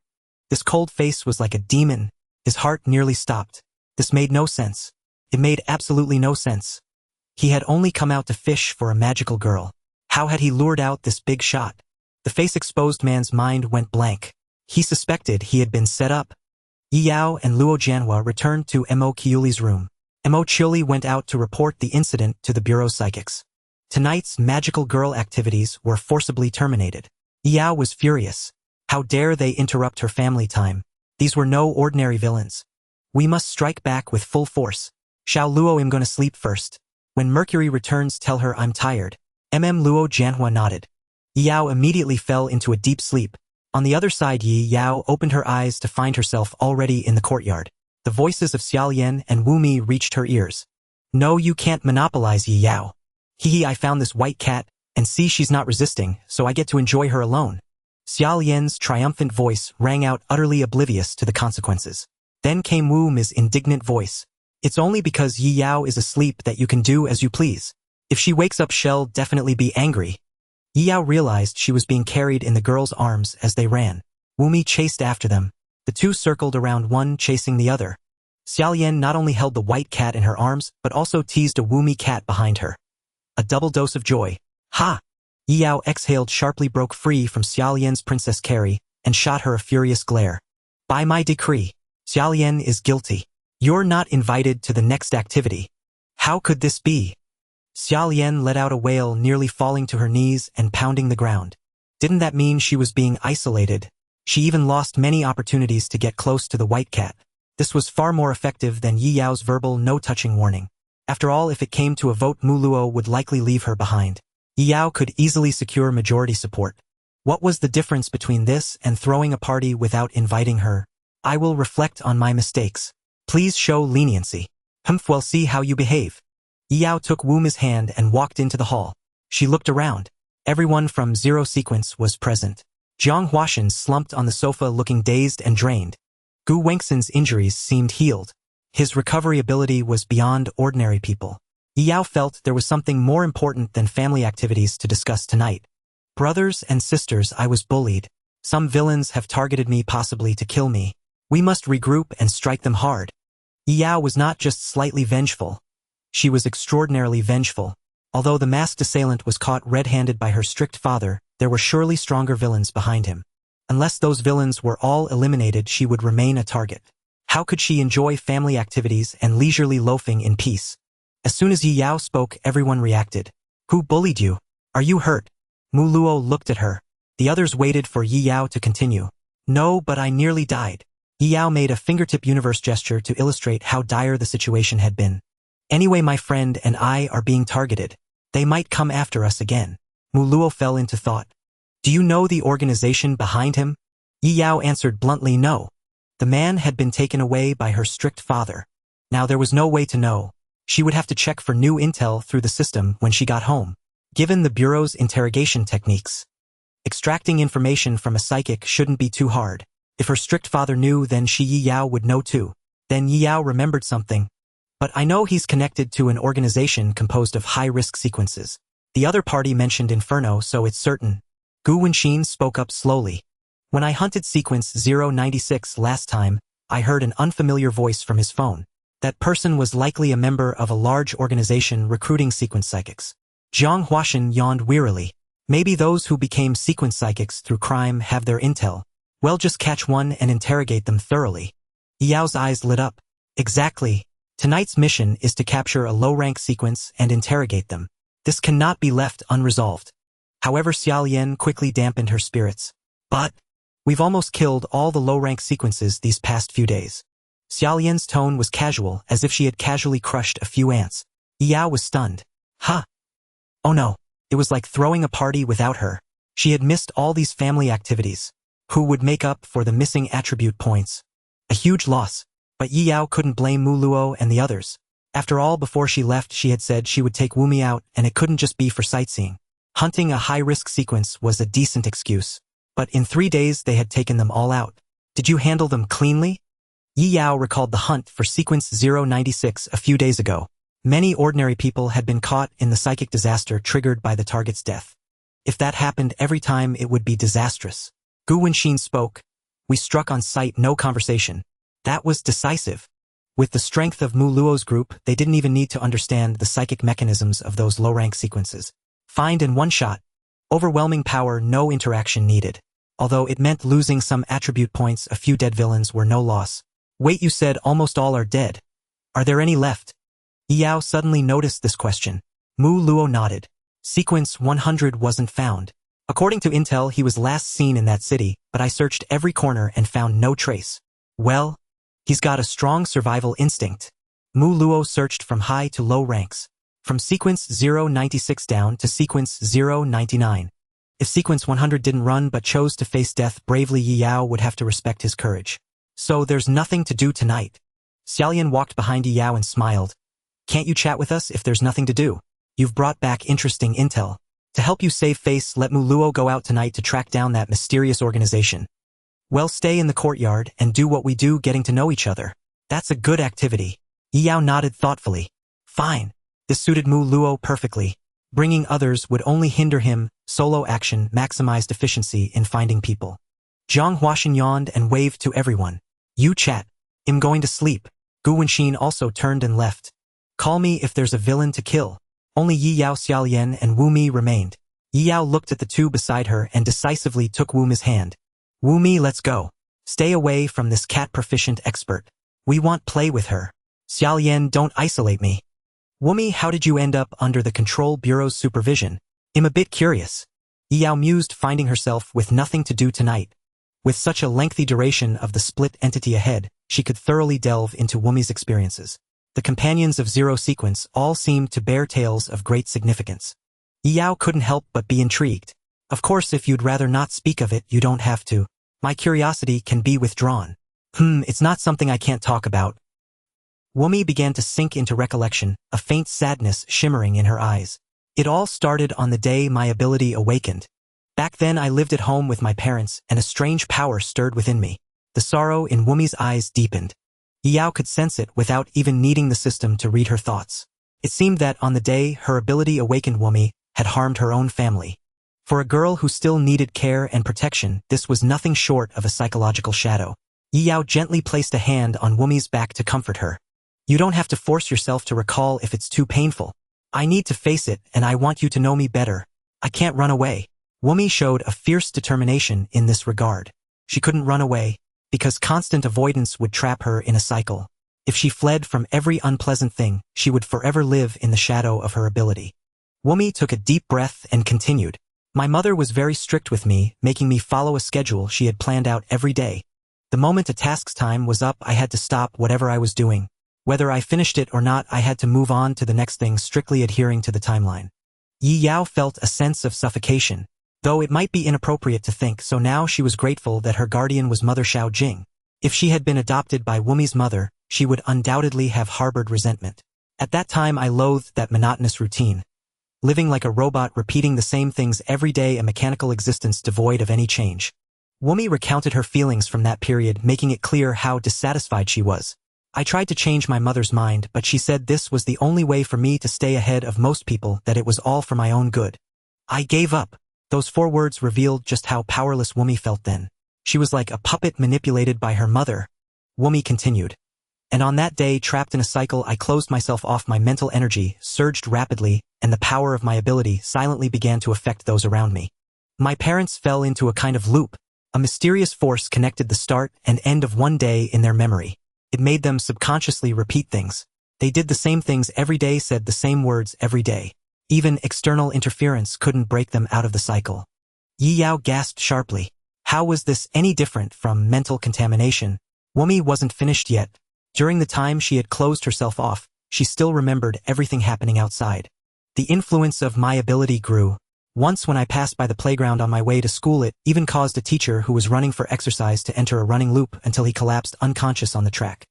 This cold face was like a demon. His heart nearly stopped. This made no sense. It made absolutely no sense. He had only come out to fish for a magical girl. How had he lured out this big shot? The face-exposed man's mind went blank. He suspected he had been set up. Yi Yao and Luo Jianhua returned to Mo Qiuli's room. Mo Qiuli went out to report the incident to the Bureau psychics. Tonight's magical girl activities were forcibly terminated. Yi Yao was furious. How dare they interrupt her family time? These were no ordinary villains. We must strike back with full force. Xiao Luo, I'm gonna sleep first. When Mercury returns, tell her I'm tired. Luo Jianhua nodded. Yi Yao immediately fell into a deep sleep. On the other side, Yi Yao opened her eyes to find herself already in the courtyard. The voices of Xiaolian and Wu Mi reached her ears. No, you can't monopolize Yi Yao. Hee, I found this white cat, and see, she's not resisting, so I get to enjoy her alone. Xiaolian's triumphant voice rang out, utterly oblivious to the consequences. Then came Wu Mi's indignant voice. It's only because Yi Yao is asleep that you can do as you please. If she wakes up, she'll definitely be angry. Yi Yao realized she was being carried in the girl's arms as they ran. Wu Mi chased after them. The two circled around, one chasing the other. Xiaolian not only held the white cat in her arms, but also teased a Wu Mi cat behind her. A double dose of joy. Ha! Yi Yao exhaled sharply, broke free from Xiaolian's Princess Carrie, and shot her a furious glare. By my decree, Xiaolian is guilty. You're not invited to the next activity. How could this be? Xiaolian let out a wail, nearly falling to her knees and pounding the ground. Didn't that mean she was being isolated? She even lost many opportunities to get close to the white cat. This was far more effective than Yi Yao's verbal no-touching warning. After all, if it came to a vote, Mu Luo would likely leave her behind. Yi Yao could easily secure majority support. What was the difference between this and throwing a party without inviting her? I will reflect on my mistakes. Please show leniency. We'll see how you behave. Yi Yao took Wu Mi's hand and walked into the hall. She looked around. Everyone from Zero Sequence was present. Jiang Huashan slumped on the sofa looking dazed and drained. Gu Wengxin's injuries seemed healed. His recovery ability was beyond ordinary people. Yi Yao felt there was something more important than family activities to discuss tonight. Brothers and sisters, I was bullied. Some villains have targeted me, possibly to kill me. We must regroup and strike them hard. Yi Yao was not just slightly vengeful. She was extraordinarily vengeful. Although the masked assailant was caught red-handed by her strict father, there were surely stronger villains behind him. Unless those villains were all eliminated, she would remain a target. How could she enjoy family activities and leisurely loafing in peace? As soon as Yi Yao spoke, everyone reacted. Who bullied you? Are you hurt? Mu Luo looked at her. The others waited for Yi Yao to continue. No, but I nearly died. Yi Yao made a fingertip universe gesture to illustrate how dire the situation had been. Anyway, my friend and I are being targeted. They might come after us again. Mu Luo fell into thought. Do you know the organization behind him? Yi Yao answered bluntly, no. The man had been taken away by her strict father. Now there was no way to know. She would have to check for new intel through the system when she got home. Given the Bureau's interrogation techniques, extracting information from a psychic shouldn't be too hard. If her strict father knew, then Yi Yao would know too. Then Yi Yao remembered something. But I know he's connected to an organization composed of high-risk sequences. The other party mentioned Inferno, so it's certain. Gu Wenxin spoke up slowly. When I hunted sequence 096 last time, I heard an unfamiliar voice from his phone. That person was likely a member of a large organization recruiting sequence psychics. Jiang Huashan yawned wearily. Maybe those who became sequence psychics through crime have their intel. Well, just catch one and interrogate them thoroughly. Yao's eyes lit up. Exactly. Tonight's mission is to capture a low-rank sequence and interrogate them. This cannot be left unresolved. However, Xiaolian quickly dampened her spirits. But we've almost killed all the low-rank sequences these past few days. Xiaolian's tone was casual, as if she had casually crushed a few ants. Yao was stunned. Huh? Oh no. It was like throwing a party without her. She had missed all these family activities. Who would make up for the missing attribute points? A huge loss. But Yi Yao couldn't blame Mu Luo and the others. After all, before she left, she had said she would take Wumi out, and it couldn't just be for sightseeing. Hunting a high-risk sequence was a decent excuse. But in 3 days they had taken them all out. Did you handle them cleanly? Yi Yao recalled the hunt for sequence 096 a few days ago. Many ordinary people had been caught in the psychic disaster triggered by the target's death. If that happened every time, it would be disastrous. Gu Wenxin spoke. We struck on sight, no conversation. That was decisive. With the strength of Mu Luo's group, they didn't even need to understand the psychic mechanisms of those low-rank sequences. Find and one shot. Overwhelming power, no interaction needed. Although it meant losing some attribute points, a few dead villains were no loss. Wait, you said almost all are dead. Are there any left? Yao suddenly noticed this question. Mu Luo nodded. Sequence 100 wasn't found. According to intel, he was last seen in that city, but I searched every corner and found no trace. Well, he's got a strong survival instinct. Mu Luo searched from high to low ranks. From sequence 096 down to sequence 099. If sequence 100 didn't run but chose to face death bravely, Yi Yao would have to respect his courage. So there's nothing to do tonight. Xiaolian walked behind Yi Yao and smiled. Can't you chat with us if there's nothing to do? You've brought back interesting intel. To help you save face, let Mu Luo go out tonight to track down that mysterious organization. Well, stay in the courtyard and do what we do, getting to know each other. That's a good activity. Yi Yao nodded thoughtfully. Fine. This suited Mu Luo perfectly. Bringing others would only hinder him. Solo action maximized efficiency in finding people. Jiang Huashan yawned and waved to everyone. You chat. I'm going to sleep. Gu Wenxin also turned and left. Call me if there's a villain to kill. Only Yi Yao, Xiaolian, and Wu Mi remained. Yi Yao looked at the two beside her and decisively took Wu Mi's hand. Wu Mi, let's go. Stay away from this cat-proficient expert. We want play with her. Xiaolian, don't isolate me. Wu Mi, how did you end up under the Control Bureau's supervision? I'm a bit curious. Yi Yao mused, finding herself with nothing to do tonight. With such a lengthy duration of the split entity ahead, she could thoroughly delve into Wu Mi's experiences. The companions of Zero Sequence all seemed to bear tales of great significance. Yi Yao couldn't help but be intrigued. Of course, if you'd rather not speak of it, you don't have to. My curiosity can be withdrawn. It's not something I can't talk about. Wu Mi began to sink into recollection, a faint sadness shimmering in her eyes. It all started on the day my ability awakened. Back then I lived at home with my parents, and a strange power stirred within me. The sorrow in Wu Mi's eyes deepened. Yi Yao could sense it without even needing the system to read her thoughts. It seemed that on the day her ability awakened, Wu Mi had harmed her own family. For a girl who still needed care and protection, this was nothing short of a psychological shadow. Yi Yao gently placed a hand on Wu Mi's back to comfort her. You don't have to force yourself to recall if it's too painful. I need to face it, and I want you to know me better. I can't run away. Wu Mi showed a fierce determination in this regard. She couldn't run away, because constant avoidance would trap her in a cycle. If she fled from every unpleasant thing, she would forever live in the shadow of her ability. Wu Mi took a deep breath and continued. My mother was very strict with me, making me follow a schedule she had planned out every day. The moment a task's time was up, I had to stop whatever I was doing. Whether I finished it or not, I had to move on to the next thing, strictly adhering to the timeline. Yi Yao felt a sense of suffocation. Though it might be inappropriate to think so now, she was grateful that her guardian was Mother Xiao Jing. If she had been adopted by Wu Mi's mother, she would undoubtedly have harbored resentment. At that time I loathed that monotonous routine. Living like a robot, repeating the same things every day, a mechanical existence devoid of any change. Wu Mi recounted her feelings from that period, making it clear how dissatisfied she was. I tried to change my mother's mind, but she said this was the only way for me to stay ahead of most people, that it was all for my own good. I gave up. Those 4 words revealed just how powerless Wu Mi felt then. She was like a puppet manipulated by her mother. Wumi continued. And on that day, trapped in a cycle, I closed myself off. My mental energy surged rapidly, and the power of my ability silently began to affect those around me. My parents fell into a kind of loop. A mysterious force connected the start and end of one day in their memory. It made them subconsciously repeat things. They did the same things every day, said the same words every day. Even external interference couldn't break them out of the cycle. Yi Yao gasped sharply. How was this any different from mental contamination? Wumi wasn't finished yet. During the time she had closed herself off, she still remembered everything happening outside. The influence of my ability grew. Once when I passed by the playground on my way to school, it even caused a teacher who was running for exercise to enter a running loop until he collapsed unconscious on the track.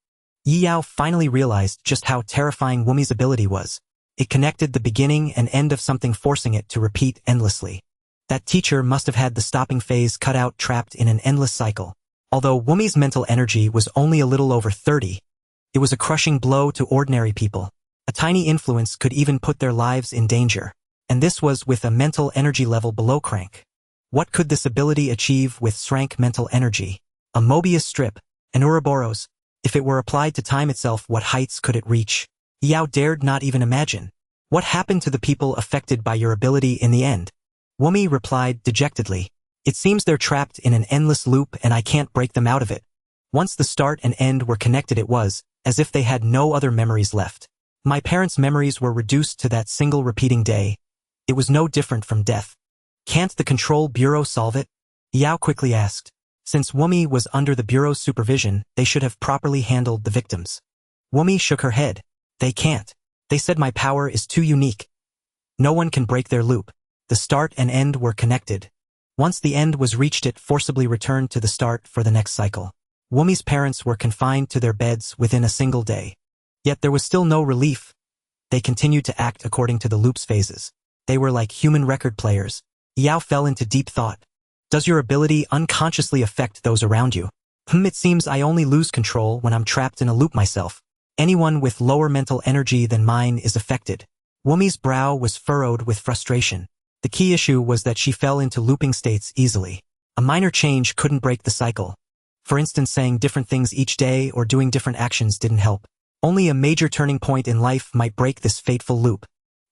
Yi Yao finally realized just how terrifying Wumi's ability was. It connected the beginning and end of something, forcing it to repeat endlessly. That teacher must have had the stopping phase cut out, trapped in an endless cycle. Although Wumi's mental energy was only a little over 30, it was a crushing blow to ordinary people. A tiny influence could even put their lives in danger. And this was with a mental energy level below crank. What could this ability achieve with Shrank mental energy? A Mobius strip, an Ouroboros. If it were applied to time itself, what heights could it reach? Yao dared not even imagine. What happened to the people affected by your ability in the end? Wumi replied dejectedly. It seems they're trapped in an endless loop and I can't break them out of it. Once the start and end were connected, it was as if they had no other memories left. My parents' memories were reduced to that single repeating day. It was no different from death. Can't the Control Bureau solve it? Yao quickly asked. Since Wumi was under the Bureau's supervision, they should have properly handled the victims. Wumi shook her head. They can't. They said my power is too unique. No one can break their loop. The start and end were connected. Once the end was reached, it forcibly returned to the start for the next cycle. Wumi's parents were confined to their beds within a single day. Yet there was still no relief. They continued to act according to the loop's phases. They were like human record players. Yao fell into deep thought. Does your ability unconsciously affect those around you? It seems I only lose control when I'm trapped in a loop myself. Anyone with lower mental energy than mine is affected. Wumi's brow was furrowed with frustration. The key issue was that she fell into looping states easily. A minor change couldn't break the cycle. For instance, saying different things each day or doing different actions didn't help. Only a major turning point in life might break this fateful loop.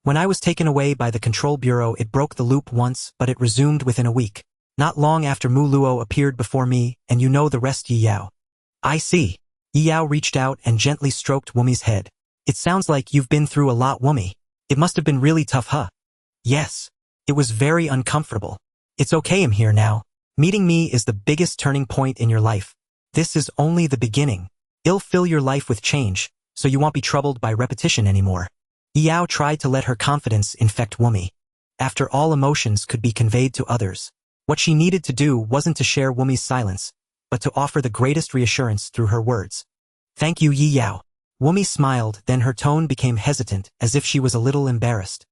When I was taken away by the Control Bureau, it broke the loop once, but it resumed within a week. Not long after Mu Luo appeared before me, and you know the rest, Yi Yao. I see. Yi Yao reached out and gently stroked Wumi's head. It sounds like you've been through a lot, Wumi. It must have been really tough, huh? Yes. It was very uncomfortable. It's okay, I'm here now. Meeting me is the biggest turning point in your life. This is only the beginning. It'll fill your life with change, so you won't be troubled by repetition anymore. Yao tried to let her confidence infect Wumi. After all, emotions could be conveyed to others. What she needed to do wasn't to share Wumi's silence, but to offer the greatest reassurance through her words. Thank you, Yi Yao. Wumi smiled, then her tone became hesitant, as if she was a little embarrassed.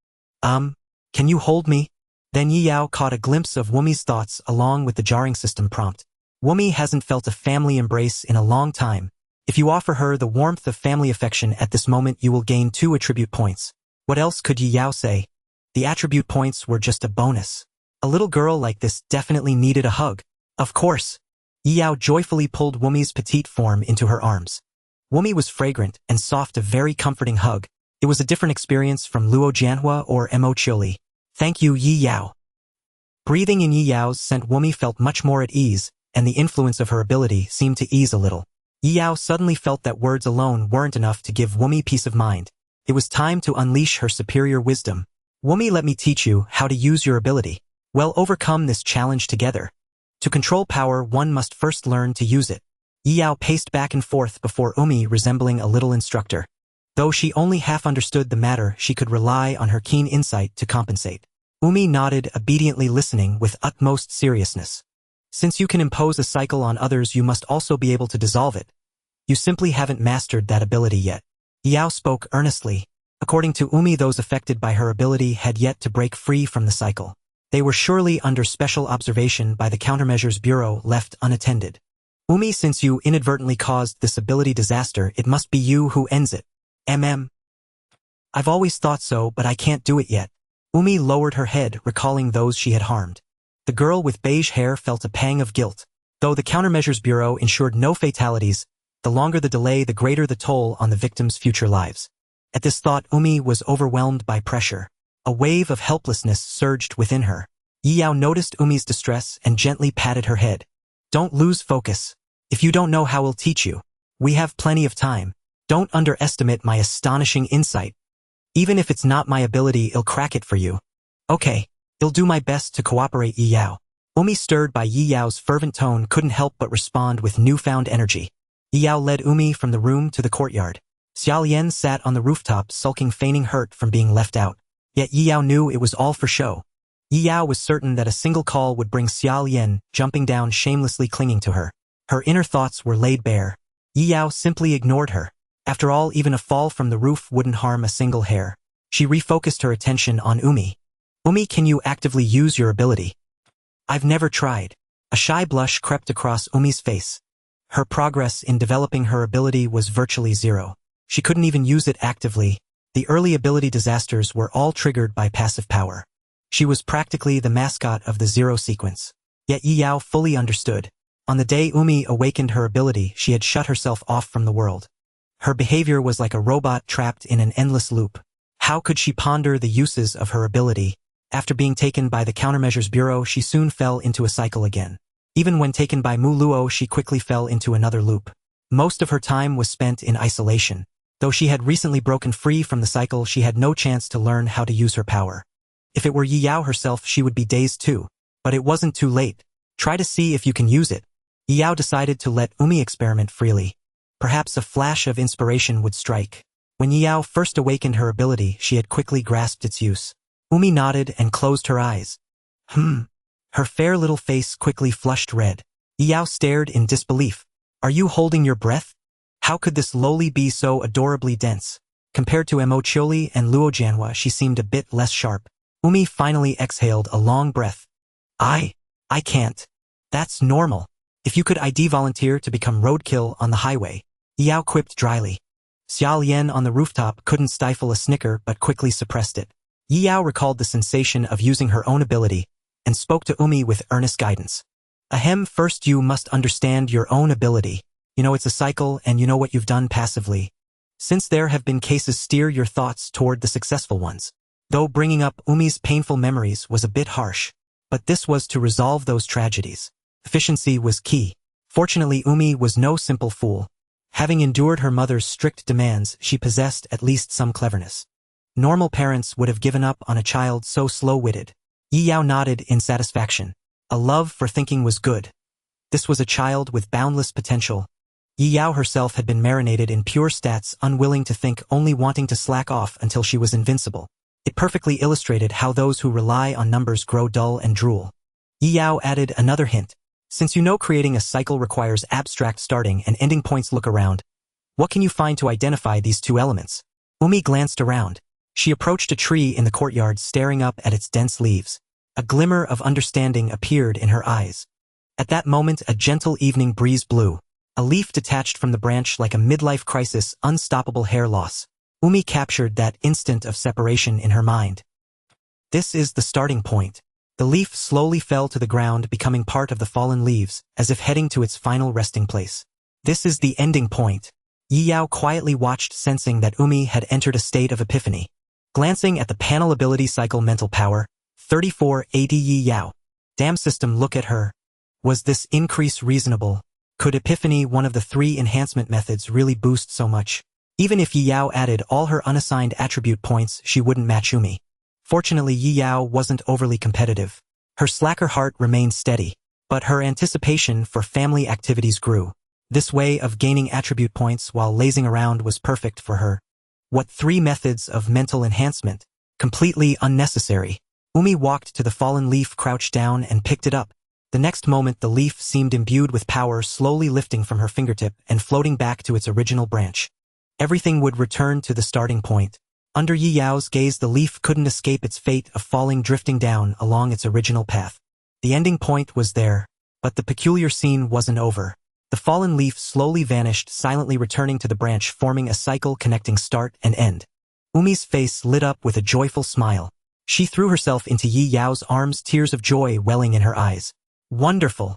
Can you hold me? Then Yi Yao caught a glimpse of Wumi's thoughts along with the jarring system prompt. Wumi hasn't felt a family embrace in a long time. If you offer her the warmth of family affection at this moment, you will gain 2 attribute points. What else could Yi Yao say? The attribute points were just a bonus. A little girl like this definitely needed a hug. Of course. Yi Yao joyfully pulled Wumi's petite form into her arms. Wumi was fragrant and soft, a very comforting hug. It was a different experience from Luo Jianhua or Mo Chiuli. Thank you, Yi Yao. Breathing in Yi Yao's scent, Wumi felt much more at ease, and the influence of her ability seemed to ease a little. Yi Yao suddenly felt that words alone weren't enough to give Wumi peace of mind. It was time to unleash her superior wisdom. Wumi, let me teach you how to use your ability. We'll overcome this challenge together. To control power, one must first learn to use it. Yi Yao paced back and forth before Wumi, resembling a little instructor. Though she only half understood the matter, she could rely on her keen insight to compensate. Wumi nodded, obediently listening with utmost seriousness. Since you can impose a cycle on others, you must also be able to dissolve it. You simply haven't mastered that ability yet. Yao spoke earnestly. According to Wumi, those affected by her ability had yet to break free from the cycle. They were surely under special observation by the Countermeasures Bureau, left unattended. Wumi, since you inadvertently caused this ability disaster, it must be you who ends it. I've always thought so, but I can't do it yet. Wumi lowered her head, recalling those she had harmed. The girl with beige hair felt a pang of guilt. Though the Countermeasures Bureau ensured no fatalities, the longer the delay, the greater the toll on the victims' future lives. At this thought, Umi was overwhelmed by pressure. A wave of helplessness surged within her. Yi Yao noticed Umi's distress and gently patted her head. Don't lose focus. If you don't know how, we'll teach you. We have plenty of time. Don't underestimate my astonishing insight. Even if it's not my ability, I'll crack it for you. Okay, I'll do my best to cooperate. Yi Yao. Umi, stirred by Yi Yao's fervent tone, couldn't help but respond with newfound energy. Yi Yao led Umi from the room to the courtyard. Xia Lian sat on the rooftop, sulking, feigning hurt from being left out. Yet Yi Yao knew it was all for show. Yi Yao was certain that a single call would bring Xia Lian jumping down, shamelessly clinging to her. Her inner thoughts were laid bare. Yi Yao simply ignored her. After all, even a fall from the roof wouldn't harm a single hair. She refocused her attention on Umi. Umi, can you actively use your ability? I've never tried. A shy blush crept across Umi's face. Her progress in developing her ability was virtually zero. She couldn't even use it actively. The early ability disasters were all triggered by passive power. She was practically the mascot of the zero sequence. Yet Yi Yao fully understood. On the day Umi awakened her ability, she had shut herself off from the world. Her behavior was like a robot trapped in an endless loop. How could she ponder the uses of her ability? After being taken by the Countermeasures Bureau, she soon fell into a cycle again. Even when taken by Mu Luo, she quickly fell into another loop. Most of her time was spent in isolation. Though she had recently broken free from the cycle, she had no chance to learn how to use her power. If it were Yi Yao herself, she would be dazed too. But it wasn't too late. Try to see if you can use it. Yi Yao decided to let Umi experiment freely. Perhaps a flash of inspiration would strike. When Yi Yao first awakened her ability, she had quickly grasped its use. Umi nodded and closed her eyes. Her fair little face quickly flushed red. Yi Yao stared in disbelief. Are you holding your breath? How could this lowly be so adorably dense? Compared to Mo Chioli and Luo Jianhua, she seemed a bit less sharp. Umi finally exhaled a long breath. I can't. That's normal. If you could ID volunteer to become roadkill on the highway, Yi Yao quipped dryly. Xia Lian on the rooftop couldn't stifle a snicker but quickly suppressed it. Yi Yao recalled the sensation of using her own ability and spoke to Umi with earnest guidance. First you must understand your own ability. You know it's a cycle and you know what you've done passively. Since there have been cases, steer your thoughts toward the successful ones. Though bringing up Umi's painful memories was a bit harsh, but this was to resolve those tragedies. Efficiency was key. Fortunately, Umi was no simple fool. Having endured her mother's strict demands, she possessed at least some cleverness. Normal parents would have given up on a child so slow-witted. Yi Yao nodded in satisfaction. A love for thinking was good. This was a child with boundless potential. Yi Yao herself had been marinated in pure stats, unwilling to think, only wanting to slack off until she was invincible. It perfectly illustrated how those who rely on numbers grow dull and drool. Yi Yao added another hint. Since you know creating a cycle requires abstract starting and ending points, look around. What can you find to identify these two elements? Umi glanced around. She approached a tree in the courtyard, staring up at its dense leaves. A glimmer of understanding appeared in her eyes. At that moment, a gentle evening breeze blew. A leaf detached from the branch like a midlife crisis, unstoppable hair loss. Umi captured that instant of separation in her mind. This is the starting point. The leaf slowly fell to the ground, becoming part of the fallen leaves, as if heading to its final resting place. This is the ending point. Yi Yao quietly watched, sensing that Umi had entered a state of epiphany. Glancing at the panel ability cycle mental power, 34 AD Yi Yao. Damn system, look at her. Was this increase reasonable? Could epiphany, one of the 3 enhancement methods, really boost so much? Even if Yi Yao added all her unassigned attribute points, she wouldn't match Umi. Fortunately, Yi Yao wasn't overly competitive. Her slacker heart remained steady, but her anticipation for family activities grew. This way of gaining attribute points while lazing around was perfect for her. What 3 methods of mental enhancement? Completely unnecessary. Umi walked to the fallen leaf, crouched down, and picked it up. The next moment, the leaf seemed imbued with power, slowly lifting from her fingertip and floating back to its original branch. Everything would return to the starting point. Under Yi Yao's gaze, the leaf couldn't escape its fate of falling, drifting down along its original path. The ending point was there, but the peculiar scene wasn't over. The fallen leaf slowly vanished, silently returning to the branch, forming a cycle connecting start and end. Umi's face lit up with a joyful smile. She threw herself into Yi Yao's arms, tears of joy welling in her eyes. Wonderful!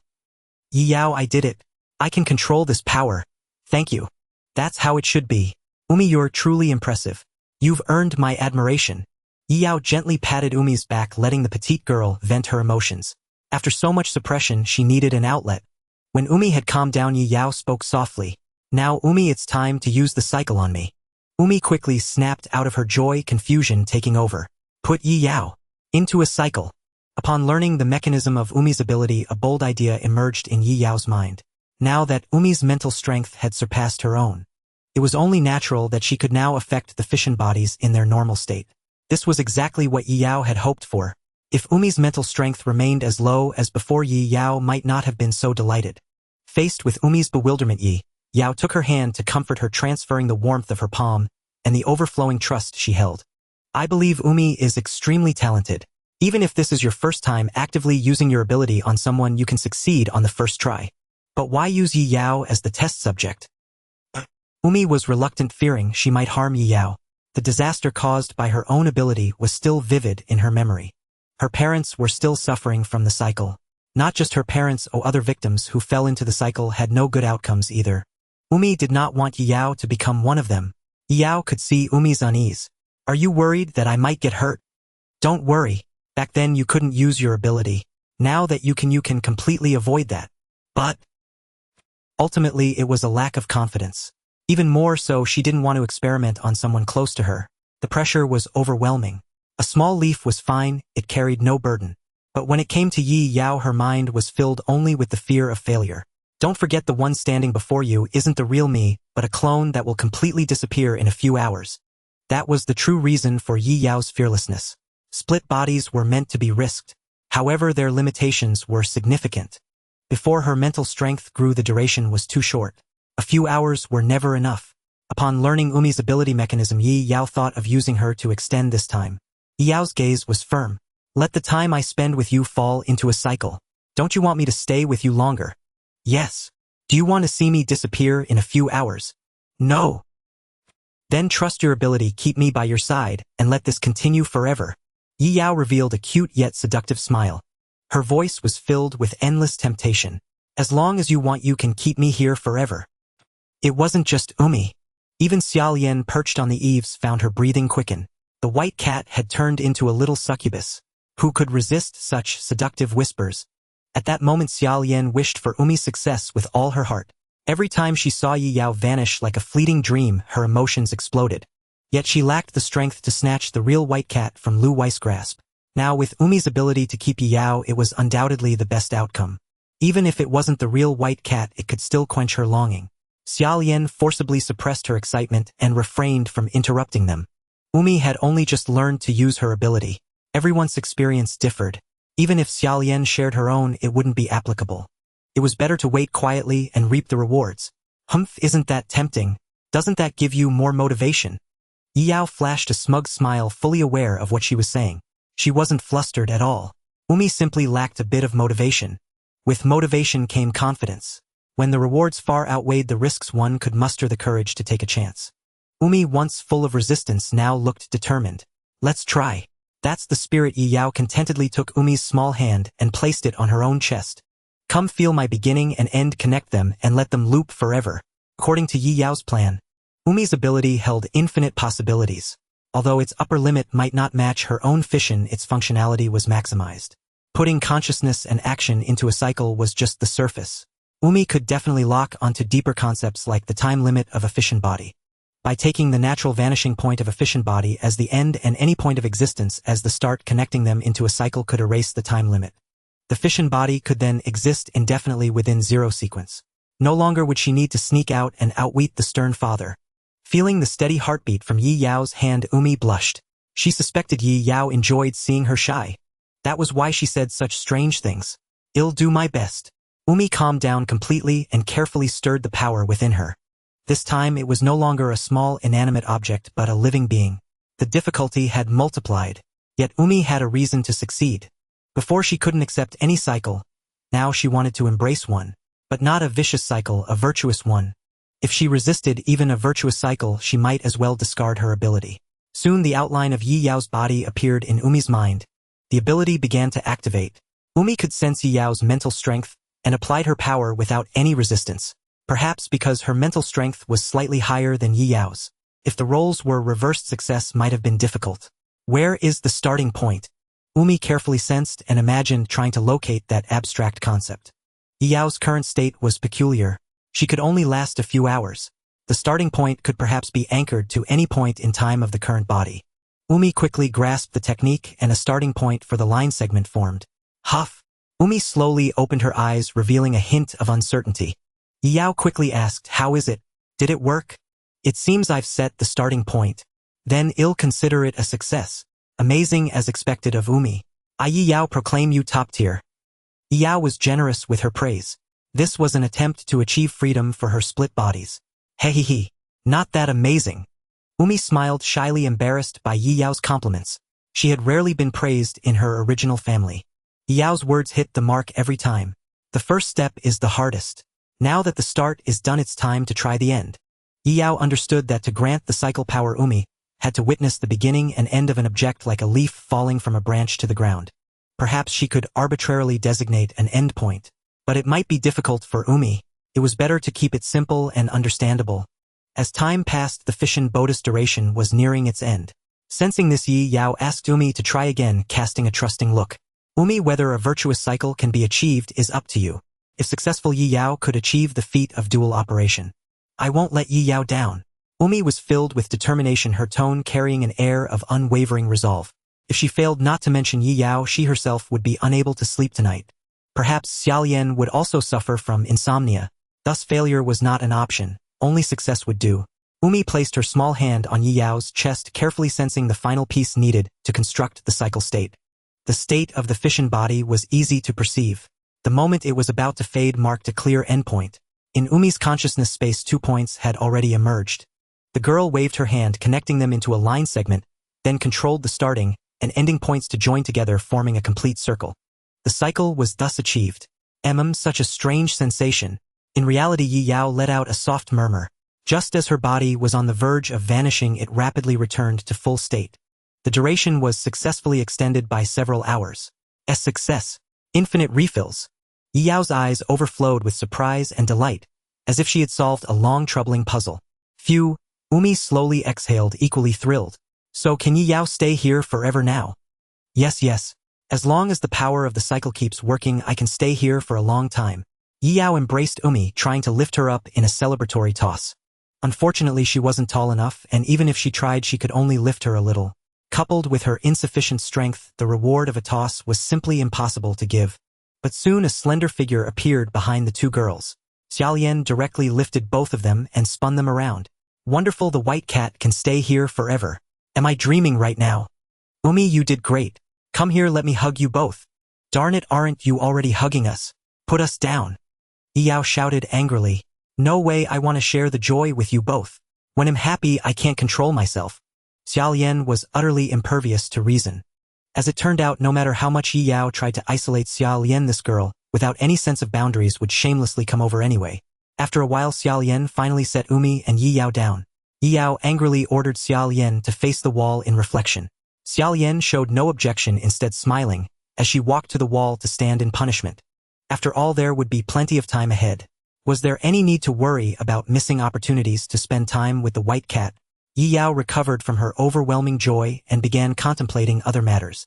Yi Yao, I did it. I can control this power. Thank you. That's how it should be. Umi, you're truly impressive. You've earned my admiration. Yi Yao gently patted Umi's back, letting the petite girl vent her emotions. After so much suppression, she needed an outlet. When Umi had calmed down, Yi Yao spoke softly. Now, Umi, it's time to use the cycle on me. Umi quickly snapped out of her joy, confusion taking over. Put Yi Yao into a cycle. Upon learning the mechanism of Umi's ability, a bold idea emerged in Yi Yao's mind. Now that Umi's mental strength had surpassed her own, it was only natural that she could now affect the fission bodies in their normal state. This was exactly what Yi Yao had hoped for. If Umi's mental strength remained as low as before, Yi Yao might not have been so delighted. Faced with Umi's bewilderment, Yi Yao took her hand to comfort her, transferring the warmth of her palm and the overflowing trust she held. I believe Umi is extremely talented. Even if this is your first time actively using your ability on someone, you can succeed on the first try. But why use Yi Yao as the test subject? Umi was reluctant, fearing she might harm Yi Yao. The disaster caused by her own ability was still vivid in her memory. Her parents were still suffering from the cycle. Not just her parents, other victims who fell into the cycle had no good outcomes either. Umi did not want Yi Yao to become one of them. Yi Yao could see Umi's unease. Are you worried that I might get hurt? Don't worry. Back then you couldn't use your ability. Now that you can completely avoid that. But ultimately it was a lack of confidence. Even more so, she didn't want to experiment on someone close to her. The pressure was overwhelming. A small leaf was fine, it carried no burden. But when it came to Yi Yao, her mind was filled only with the fear of failure. Don't forget, the one standing before you isn't the real me, but a clone that will completely disappear in a few hours. That was the true reason for Yi Yao's fearlessness. Split bodies were meant to be risked. However, their limitations were significant. Before her mental strength grew, the duration was too short. A few hours were never enough. Upon learning Umi's ability mechanism, Yi Yao thought of using her to extend this time. Yi Yao's gaze was firm. Let the time I spend with you fall into a cycle. Don't you want me to stay with you longer? Yes. Do you want to see me disappear in a few hours? No. Then trust your ability, keep me by your side, and let this continue forever. Yi Yao revealed a cute yet seductive smile. Her voice was filled with endless temptation. As long as you want, you can keep me here forever. It wasn't just Umi. Even Xiaolian, perched on the eaves, found her breathing quicken. The white cat had turned into a little succubus. Who could resist such seductive whispers? At that moment, Xiaolian wished for Umi's success with all her heart. Every time she saw Yi Yao vanish like a fleeting dream, her emotions exploded. Yet she lacked the strength to snatch the real white cat from Lu Wei's grasp. Now, with Umi's ability to keep Yi Yao, it was undoubtedly the best outcome. Even if it wasn't the real white cat, it could still quench her longing. Xiaolian forcibly suppressed her excitement and refrained from interrupting them. Umi had only just learned to use her ability. Everyone's experience differed. Even if Xiaolian shared her own, it wouldn't be applicable. It was better to wait quietly and reap the rewards. Humph, isn't that tempting? Doesn't that give you more motivation? Yi Yao flashed a smug smile, fully aware of what she was saying. She wasn't flustered at all. Umi simply lacked a bit of motivation. With motivation came confidence. When the rewards far outweighed the risks, one could muster the courage to take a chance. Umi, once full of resistance, now looked determined. Let's try. That's the spirit. Yi Yao contentedly took Umi's small hand and placed it on her own chest. Come, feel my beginning and end, connect them and let them loop forever. According to Yi Yao's plan, Umi's ability held infinite possibilities. Although its upper limit might not match her own fission, its functionality was maximized. Putting consciousness and action into a cycle was just the surface. Umi could definitely lock onto deeper concepts like the time limit of a fission body. By taking the natural vanishing point of a fission body as the end and any point of existence as the start, connecting them into a cycle could erase the time limit. The fission body could then exist indefinitely within zero sequence. No longer would she need to sneak out and outwit the stern father. Feeling the steady heartbeat from Yi Yao's hand, Umi blushed. She suspected Yi Yao enjoyed seeing her shy. That was why she said such strange things. I'll do my best. Umi calmed down completely and carefully stirred the power within her. This time it was no longer a small inanimate object but a living being. The difficulty had multiplied, yet Umi had a reason to succeed. Before she couldn't accept any cycle, now she wanted to embrace one. But not a vicious cycle, a virtuous one. If she resisted even a virtuous cycle, she might as well discard her ability. Soon the outline of Yi Yao's body appeared in Umi's mind. The ability began to activate. Umi could sense Yi Yao's mental strength and applied her power without any resistance. Perhaps because her mental strength was slightly higher than Yi Yao's. If the roles were reversed, success might have been difficult. Where is the starting point? Umi carefully sensed and imagined, trying to locate that abstract concept. Yi Yao's current state was peculiar. She could only last a few hours. The starting point could perhaps be anchored to any point in time of the current body. Umi quickly grasped the technique, and a starting point for the line segment formed. Huff! Umi slowly opened her eyes, revealing a hint of uncertainty. Yi Yao quickly asked, "How is it? Did it work?" "It seems I've set the starting point." "Then I'll consider it a success." Amazing as expected of Umi. "I Yi Yao proclaim you top tier." Yi Yao was generous with her praise. This was an attempt to achieve freedom for her split bodies. Hehehe. Not that amazing. Umi smiled, shyly embarrassed by Yi Yao's compliments. She had rarely been praised in her original family. Yi Yao's words hit the mark every time. The first step is the hardest. Now that the start is done, it's time to try the end. Yi Yao understood that to grant the cycle power, Umi had to witness the beginning and end of an object, like a leaf falling from a branch to the ground. Perhaps she could arbitrarily designate an end point. But it might be difficult for Umi. It was better to keep it simple and understandable. As time passed, the FISSION bonus duration was nearing its end. Sensing this, Yi Yao asked Umi to try again, casting a trusting look. "Umi, whether a virtuous cycle can be achieved is up to you." If successful, Yi Yao could achieve the feat of dual operation. "I won't let Yi Yao down." Umi was filled with determination, her tone carrying an air of unwavering resolve. If she failed not to mention Yi Yao, she herself would be unable to sleep tonight. Perhaps Xiaolian would also suffer from insomnia. Thus failure was not an option. Only success would do. Umi placed her small hand on Yi Yao's chest, carefully sensing the final piece needed to construct the cycle state. The state of the FISSION body was easy to perceive. The moment it was about to fade marked a clear endpoint. In Umi's consciousness space, 2 points had already emerged. The girl waved her hand, connecting them into a line segment, then controlled the starting and ending points to join together, forming a complete circle. The cycle was thus achieved. Such a strange sensation. In reality, Yi Yao let out a soft murmur. Just as her body was on the verge of vanishing, it rapidly returned to full state. The duration was successfully extended by several hours. A success. Infinite refills. Yi Yao's eyes overflowed with surprise and delight, as if she had solved a long, troubling puzzle. Phew, Umi slowly exhaled, equally thrilled. "So can Yi Yao stay here forever now?" Yes. As long as the power of the cycle keeps working, I can stay here for a long time." Yi Yao embraced Umi, trying to lift her up in a celebratory toss. Unfortunately, she wasn't tall enough, and even if she tried, she could only lift her a little. Coupled with her insufficient strength, the reward of a toss was simply impossible to give. But soon a slender figure appeared behind the two girls. Xiaolian directly lifted both of them and spun them around. "Wonderful, the white cat can stay here forever. Am I dreaming right now?" "Umi, you did great. Come here, let me hug you both." "Darn it, aren't you already hugging us? Put us down." Yi Yao shouted angrily. "No way, I want to share the joy with you both. When I'm happy, I can't control myself." Xiaolian was utterly impervious to reason. As it turned out, no matter how much Yi Yao tried to isolate Xiaolian, this girl, without any sense of boundaries, would shamelessly come over anyway. After a while, Xiaolian finally set Umi and Yi Yao down. Yi Yao angrily ordered Xiaolian to face the wall in reflection. Xiaolian showed no objection, instead smiling, as she walked to the wall to stand in punishment. After all, there would be plenty of time ahead. Was there any need to worry about missing opportunities to spend time with the white cat? Yi Yao recovered from her overwhelming joy and began contemplating other matters.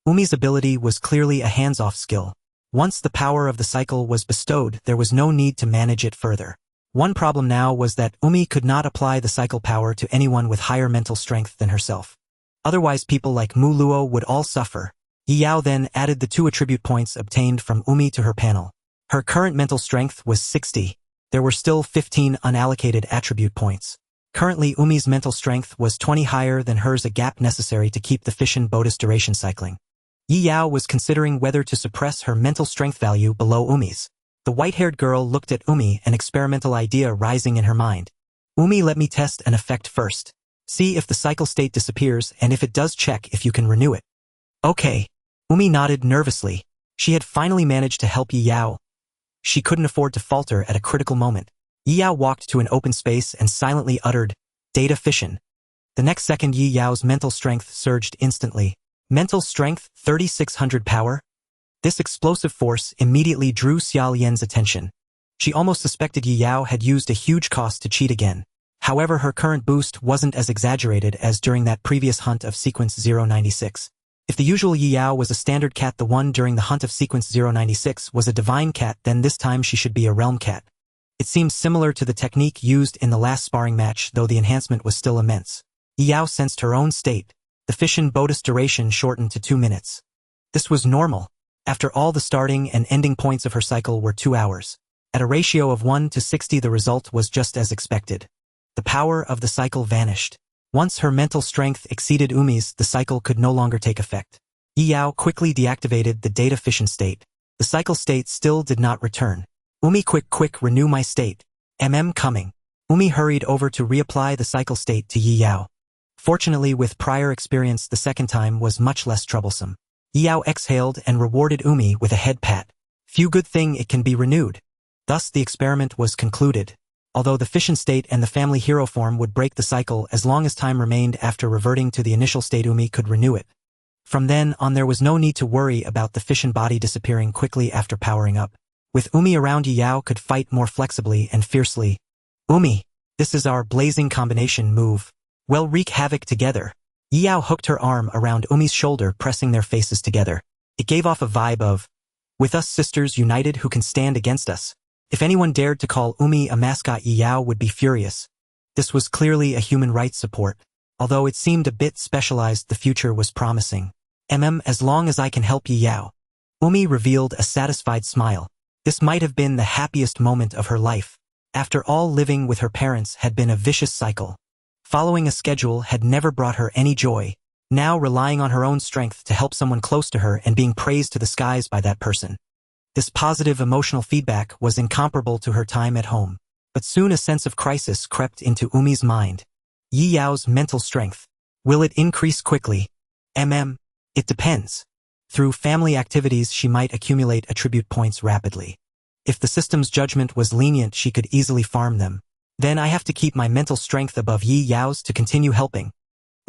Umi's ability was clearly a hands-off skill. Once the power of the cycle was bestowed, there was no need to manage it further. One problem now was that Umi could not apply the cycle power to anyone with higher mental strength than herself. Otherwise, people like Mu Luo would all suffer. Yi Yao then added the 2 attribute points obtained from Umi to her panel. Her current mental strength was 60. There were still 15 unallocated attribute points. Currently, Umi's mental strength was 20 higher than hers, a gap necessary to keep the FISSION bonus duration cycling. Yi Yao was considering whether to suppress her mental strength value below Umi's. The white-haired girl looked at Umi, an experimental idea rising in her mind. "Umi, let me test an effect first. See if the cycle state disappears, and if it does, check if you can renew it." "Okay." Umi nodded nervously. She had finally managed to help Yi Yao. She couldn't afford to falter at a critical moment. Yi Yao walked to an open space and silently uttered, "Data FISSION." The next second, Yi Yao's mental strength surged instantly. Mental strength 3600 power? This explosive force immediately drew Xiao Yan's attention. She almost suspected Yi Yao had used a huge cost to cheat again. However, her current boost wasn't as exaggerated as during that previous hunt of Sequence 096. If the usual Yi Yao was a standard cat, the one during the hunt of Sequence 096 was a divine cat, then this time she should be a realm cat. It seems similar to the technique used in the last sparring match, though the enhancement was still immense. Yi Yao sensed her own state. The FISSION bonus duration shortened to 2 minutes. This was normal. After all, the starting and ending points of her cycle were 2 hours. At a ratio of 1 to 60, the result was just as expected. The power of the cycle vanished. Once her mental strength exceeded Umi's, the cycle could no longer take effect. Yi Yao quickly deactivated the data FISSION state. The cycle state still did not return. Umi, quick, renew my state. Coming. Umi hurried over to reapply the cycle state to Yi Yao. Fortunately, with prior experience, the second time was much less troublesome. Yi Yao exhaled and rewarded Umi with a head pat. Few good thing it can be renewed. Thus the experiment was concluded. Although the FISSION state and the family hero form would break the cycle, as long as time remained after reverting to the initial state, Umi could renew it. From then on, there was no need to worry about the FISSION body disappearing quickly after powering up. With Umi around, Yi Yao could fight more flexibly and fiercely. Umi, this is our blazing combination move. We'll wreak havoc together. Yi Yao hooked her arm around Umi's shoulder, pressing their faces together. It gave off a vibe of, with us sisters united, who can stand against us? If anyone dared to call Umi a mascot, Yi Yao would be furious. This was clearly a human rights support. Although it seemed a bit specialized, the future was promising. As long as I can help Yi Yao. Umi revealed a satisfied smile. This might have been the happiest moment of her life. After all, living with her parents had been a vicious cycle. Following a schedule had never brought her any joy. Now relying on her own strength to help someone close to her and being praised to the skies by that person. This positive emotional feedback was incomparable to her time at home. But soon a sense of crisis crept into Umi's mind. Yi Yao's mental strength. Will it increase quickly? It depends. Through family activities, she might accumulate attribute points rapidly. If the system's judgment was lenient, she could easily farm them. Then I have to keep my mental strength above Yi Yao's to continue helping.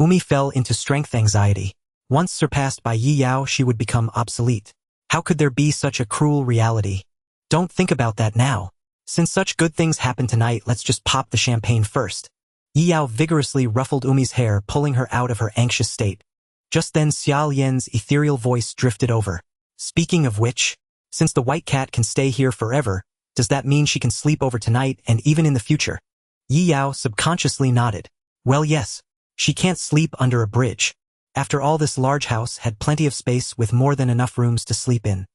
Umi fell into strength anxiety. Once surpassed by Yi Yao, she would become obsolete. How could there be such a cruel reality? Don't think about that now. Since such good things happen tonight, let's just pop the champagne first. Yi Yao vigorously ruffled Umi's hair, pulling her out of her anxious state. Just then Xiao Yan's ethereal voice drifted over. Speaking of which, since the white cat can stay here forever, does that mean she can sleep over tonight and even in the future? Yi Yao subconsciously nodded. Well, yes. She can't sleep under a bridge. After all, this large house had plenty of space with more than enough rooms to sleep in.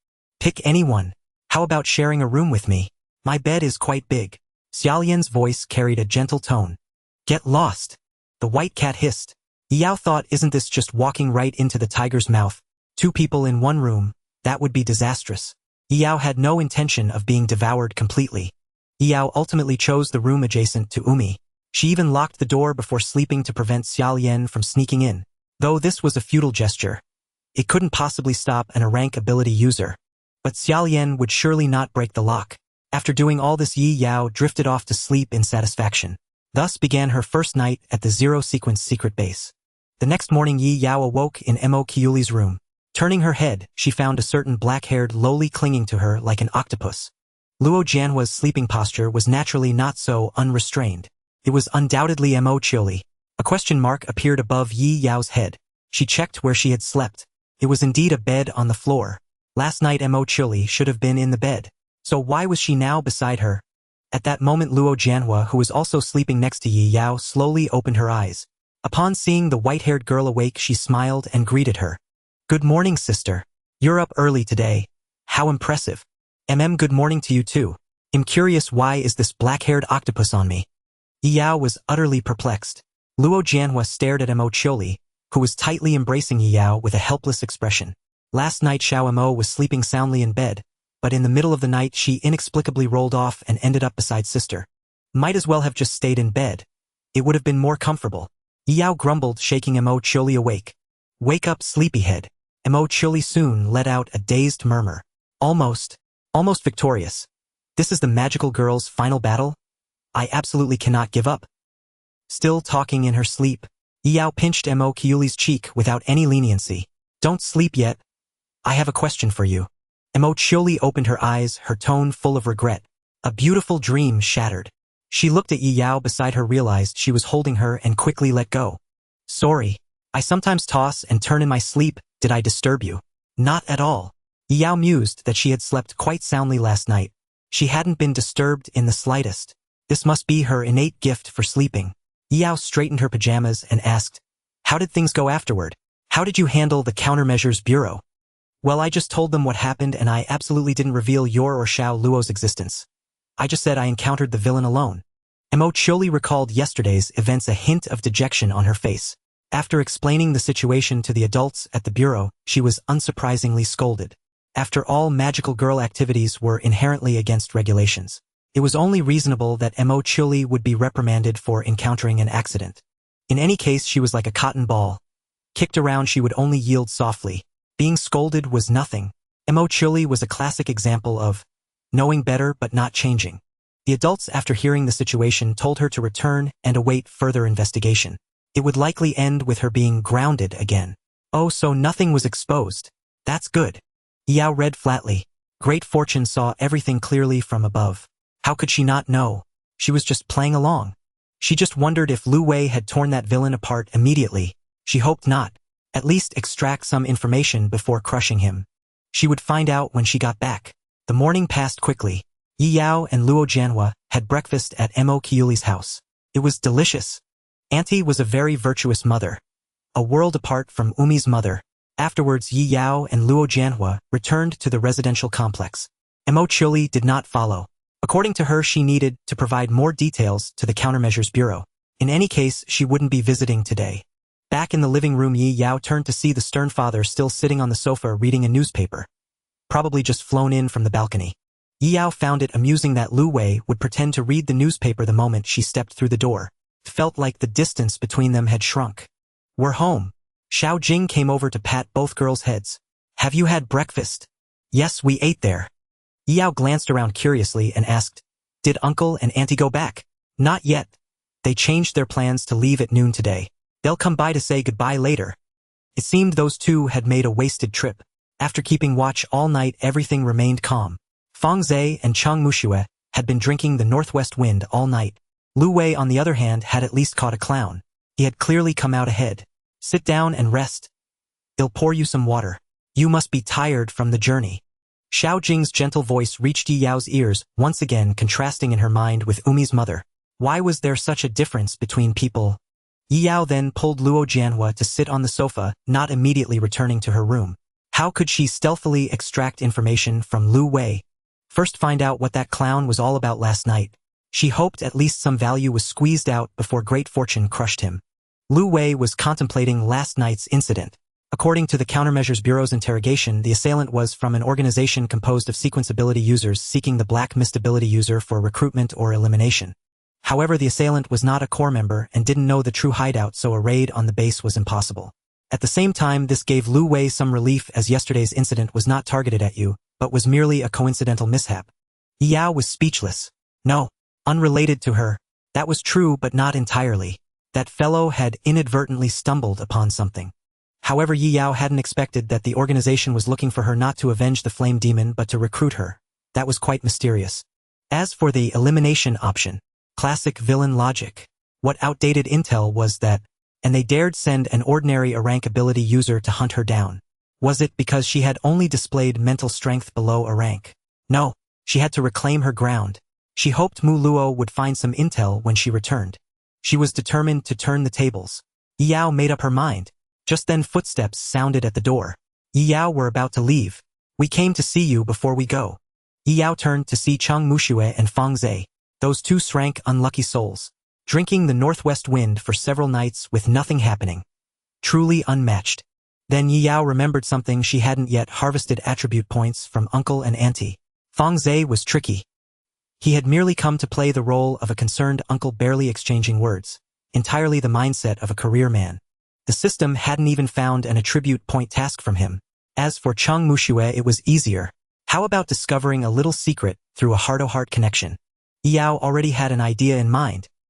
Pick anyone. How about sharing a room with me? My bed is quite big. Xiao Yan's voice carried a gentle tone. Get lost. The white cat hissed. Yi Yao thought, isn't this just walking right into the tiger's mouth? 2 people in one room, that would be disastrous. Yi Yao had no intention of being devoured completely. Yi Yao ultimately chose the room adjacent to Umi. She even locked the door before sleeping to prevent Xiao Yan from sneaking in. Though this was a futile gesture. It couldn't possibly stop an rank ability user. But Xiao Yan would surely not break the lock. After doing all this, Yi Yao drifted off to sleep in satisfaction. Thus began her first night at the Zero Sequence secret base. The next morning, Yi Yao awoke in Mo Kyuli's room. Turning her head, she found a certain black-haired lowly clinging to her like an octopus. Luo Jianhua's sleeping posture was naturally not so unrestrained. It was undoubtedly Mo Kyuli. A question mark appeared above Yi Yao's head. She checked where she had slept. It was indeed a bed on the floor. Last night Mo Kyuli should have been in the bed. So why was she now beside her? At that moment, Luo Jianhua, who was also sleeping next to Yi Yao, slowly opened her eyes. Upon seeing the white-haired girl awake, she smiled and greeted her. Good morning, sister. You're up early today. How impressive. Good morning to you too. I'm curious, why is this black-haired octopus on me? Yi Yao was utterly perplexed. Luo Jianhua stared at Mo Kyuli, who was tightly embracing Yi Yao with a helpless expression. Last night Xiao Mo was sleeping soundly in bed, but in the middle of the night she inexplicably rolled off and ended up beside sister. Might as well have just stayed in bed. It would have been more comfortable. Yi Yao grumbled, shaking Mo Kyuli awake. Wake up, sleepyhead. Mo Kyuli soon let out a dazed murmur. Almost victorious. This is the magical girl's final battle? I absolutely cannot give up. Still talking in her sleep, Yi Yao pinched Mo Kyuli's cheek without any leniency. Don't sleep yet. I have a question for you. Emo Chioli opened her eyes, her tone full of regret. A beautiful dream shattered. She looked at Yi Yao beside her, realized she was holding her, and quickly let go. Sorry. I sometimes toss and turn in my sleep. Did I disturb you? Not at all. Yi Yao mused that she had slept quite soundly last night. She hadn't been disturbed in the slightest. This must be her innate gift for sleeping. Yi Yao straightened her pajamas and asked, "How did things go afterward? How did you handle the Countermeasures Bureau?" "Well, I just told them what happened, and I absolutely didn't reveal your or Xiao Luo's existence. I just said I encountered the villain alone." Emo Chioli recalled yesterday's events, a hint of dejection on her face. After explaining the situation to the adults at the bureau, she was unsurprisingly scolded. After all, magical girl activities were inherently against regulations. It was only reasonable that Emo Chioli would be reprimanded for encountering an accident. In any case, she was like a cotton ball. Kicked around, she would only yield softly. Being scolded was nothing. Emo Chioli was a classic example of knowing better but not changing. The adults, after hearing the situation, told her to return and await further investigation. It would likely end with her being grounded again. Oh, so nothing was exposed. That's good. Yao read flatly. Great Fortune saw everything clearly from above. How could she not know? She was just playing along. She just wondered if Lu Wei had torn that villain apart immediately. She hoped not. At least extract some information before crushing him. She would find out when she got back. The morning passed quickly. Yi Yao and Luo Jianhua had breakfast at Emo Chioli's house. It was delicious. Auntie was a very virtuous mother. A world apart from Umi's mother. Afterwards, Yi Yao and Luo Jianhua returned to the residential complex. Emo Chioli did not follow. According to her, she needed to provide more details to the Countermeasures Bureau. In any case, she wouldn't be visiting today. Back in the living room, Yi Yao turned to see the stern father still sitting on the sofa reading a newspaper. Probably just flown in from the balcony. Yi Yao found it amusing that Lu Wei would pretend to read the newspaper the moment she stepped through the door. It felt like the distance between them had shrunk. "We're home." Xiao Jing came over to pat both girls' heads. "Have you had breakfast?" "Yes, we ate there." Yi Yao glanced around curiously and asked, "Did Uncle and Auntie go back?" "Not yet. They changed their plans to leave at noon today. They'll come by to say goodbye later." It seemed those two had made a wasted trip. After keeping watch all night, everything remained calm. Fang Zhe and Cheng Muxue had been drinking the northwest wind all night. Lu Wei, on the other hand, had at least caught a clown. He had clearly come out ahead. "Sit down and rest. I'll pour you some water. You must be tired from the journey." Xiao Jing's gentle voice reached Yi Yao's ears, once again contrasting in her mind with Umi's mother. Why was there such a difference between people? Yi Yao then pulled Luo Jianhua to sit on the sofa, not immediately returning to her room. How could she stealthily extract information from Lu Wei? First find out what that clown was all about last night. She hoped at least some value was squeezed out before Great Fortune crushed him. Lu Wei was contemplating last night's incident. According to the Countermeasures Bureau's interrogation, the assailant was from an organization composed of sequence ability users seeking the Black Mist ability user for recruitment or elimination. However, the assailant was not a core member and didn't know the true hideout, so a raid on the base was impossible. At the same time, this gave Lu Wei some relief, as yesterday's incident was not targeted at you, but was merely a coincidental mishap. Yi Yao was speechless. No. Unrelated to her. That was true, but not entirely. That fellow had inadvertently stumbled upon something. However, Yi Yao hadn't expected that the organization was looking for her not to avenge the flame demon but to recruit her. That was quite mysterious. As for the elimination option, classic villain logic. What outdated intel was that? And they dared send an ordinary a rank ability user to hunt her down. Was it because she had only displayed mental strength below a rank? No, she had to reclaim her ground. She hoped Mu Luo would find some intel when she returned. She was determined to turn the tables. Yi Yao made up her mind. Just then footsteps sounded at the door. Yi Yao were about to leave. "We came to see you before we go." Yi Yao turned to see Cheng Muxue and Fang Zhe. Those two shrank unlucky souls. Drinking the northwest wind for several nights with nothing happening. Truly unmatched. Then Yi Yao remembered something. She hadn't yet harvested attribute points from Uncle and Auntie. Fang Zhe was tricky. He had merely come to play the role of a concerned uncle, barely exchanging words. Entirely the mindset of a career man. The system hadn't even found an attribute point task from him. As for Cheng Muxue, it was easier. How about discovering a little secret through a heart-to-heart connection? Yi Yao already had an idea in mind.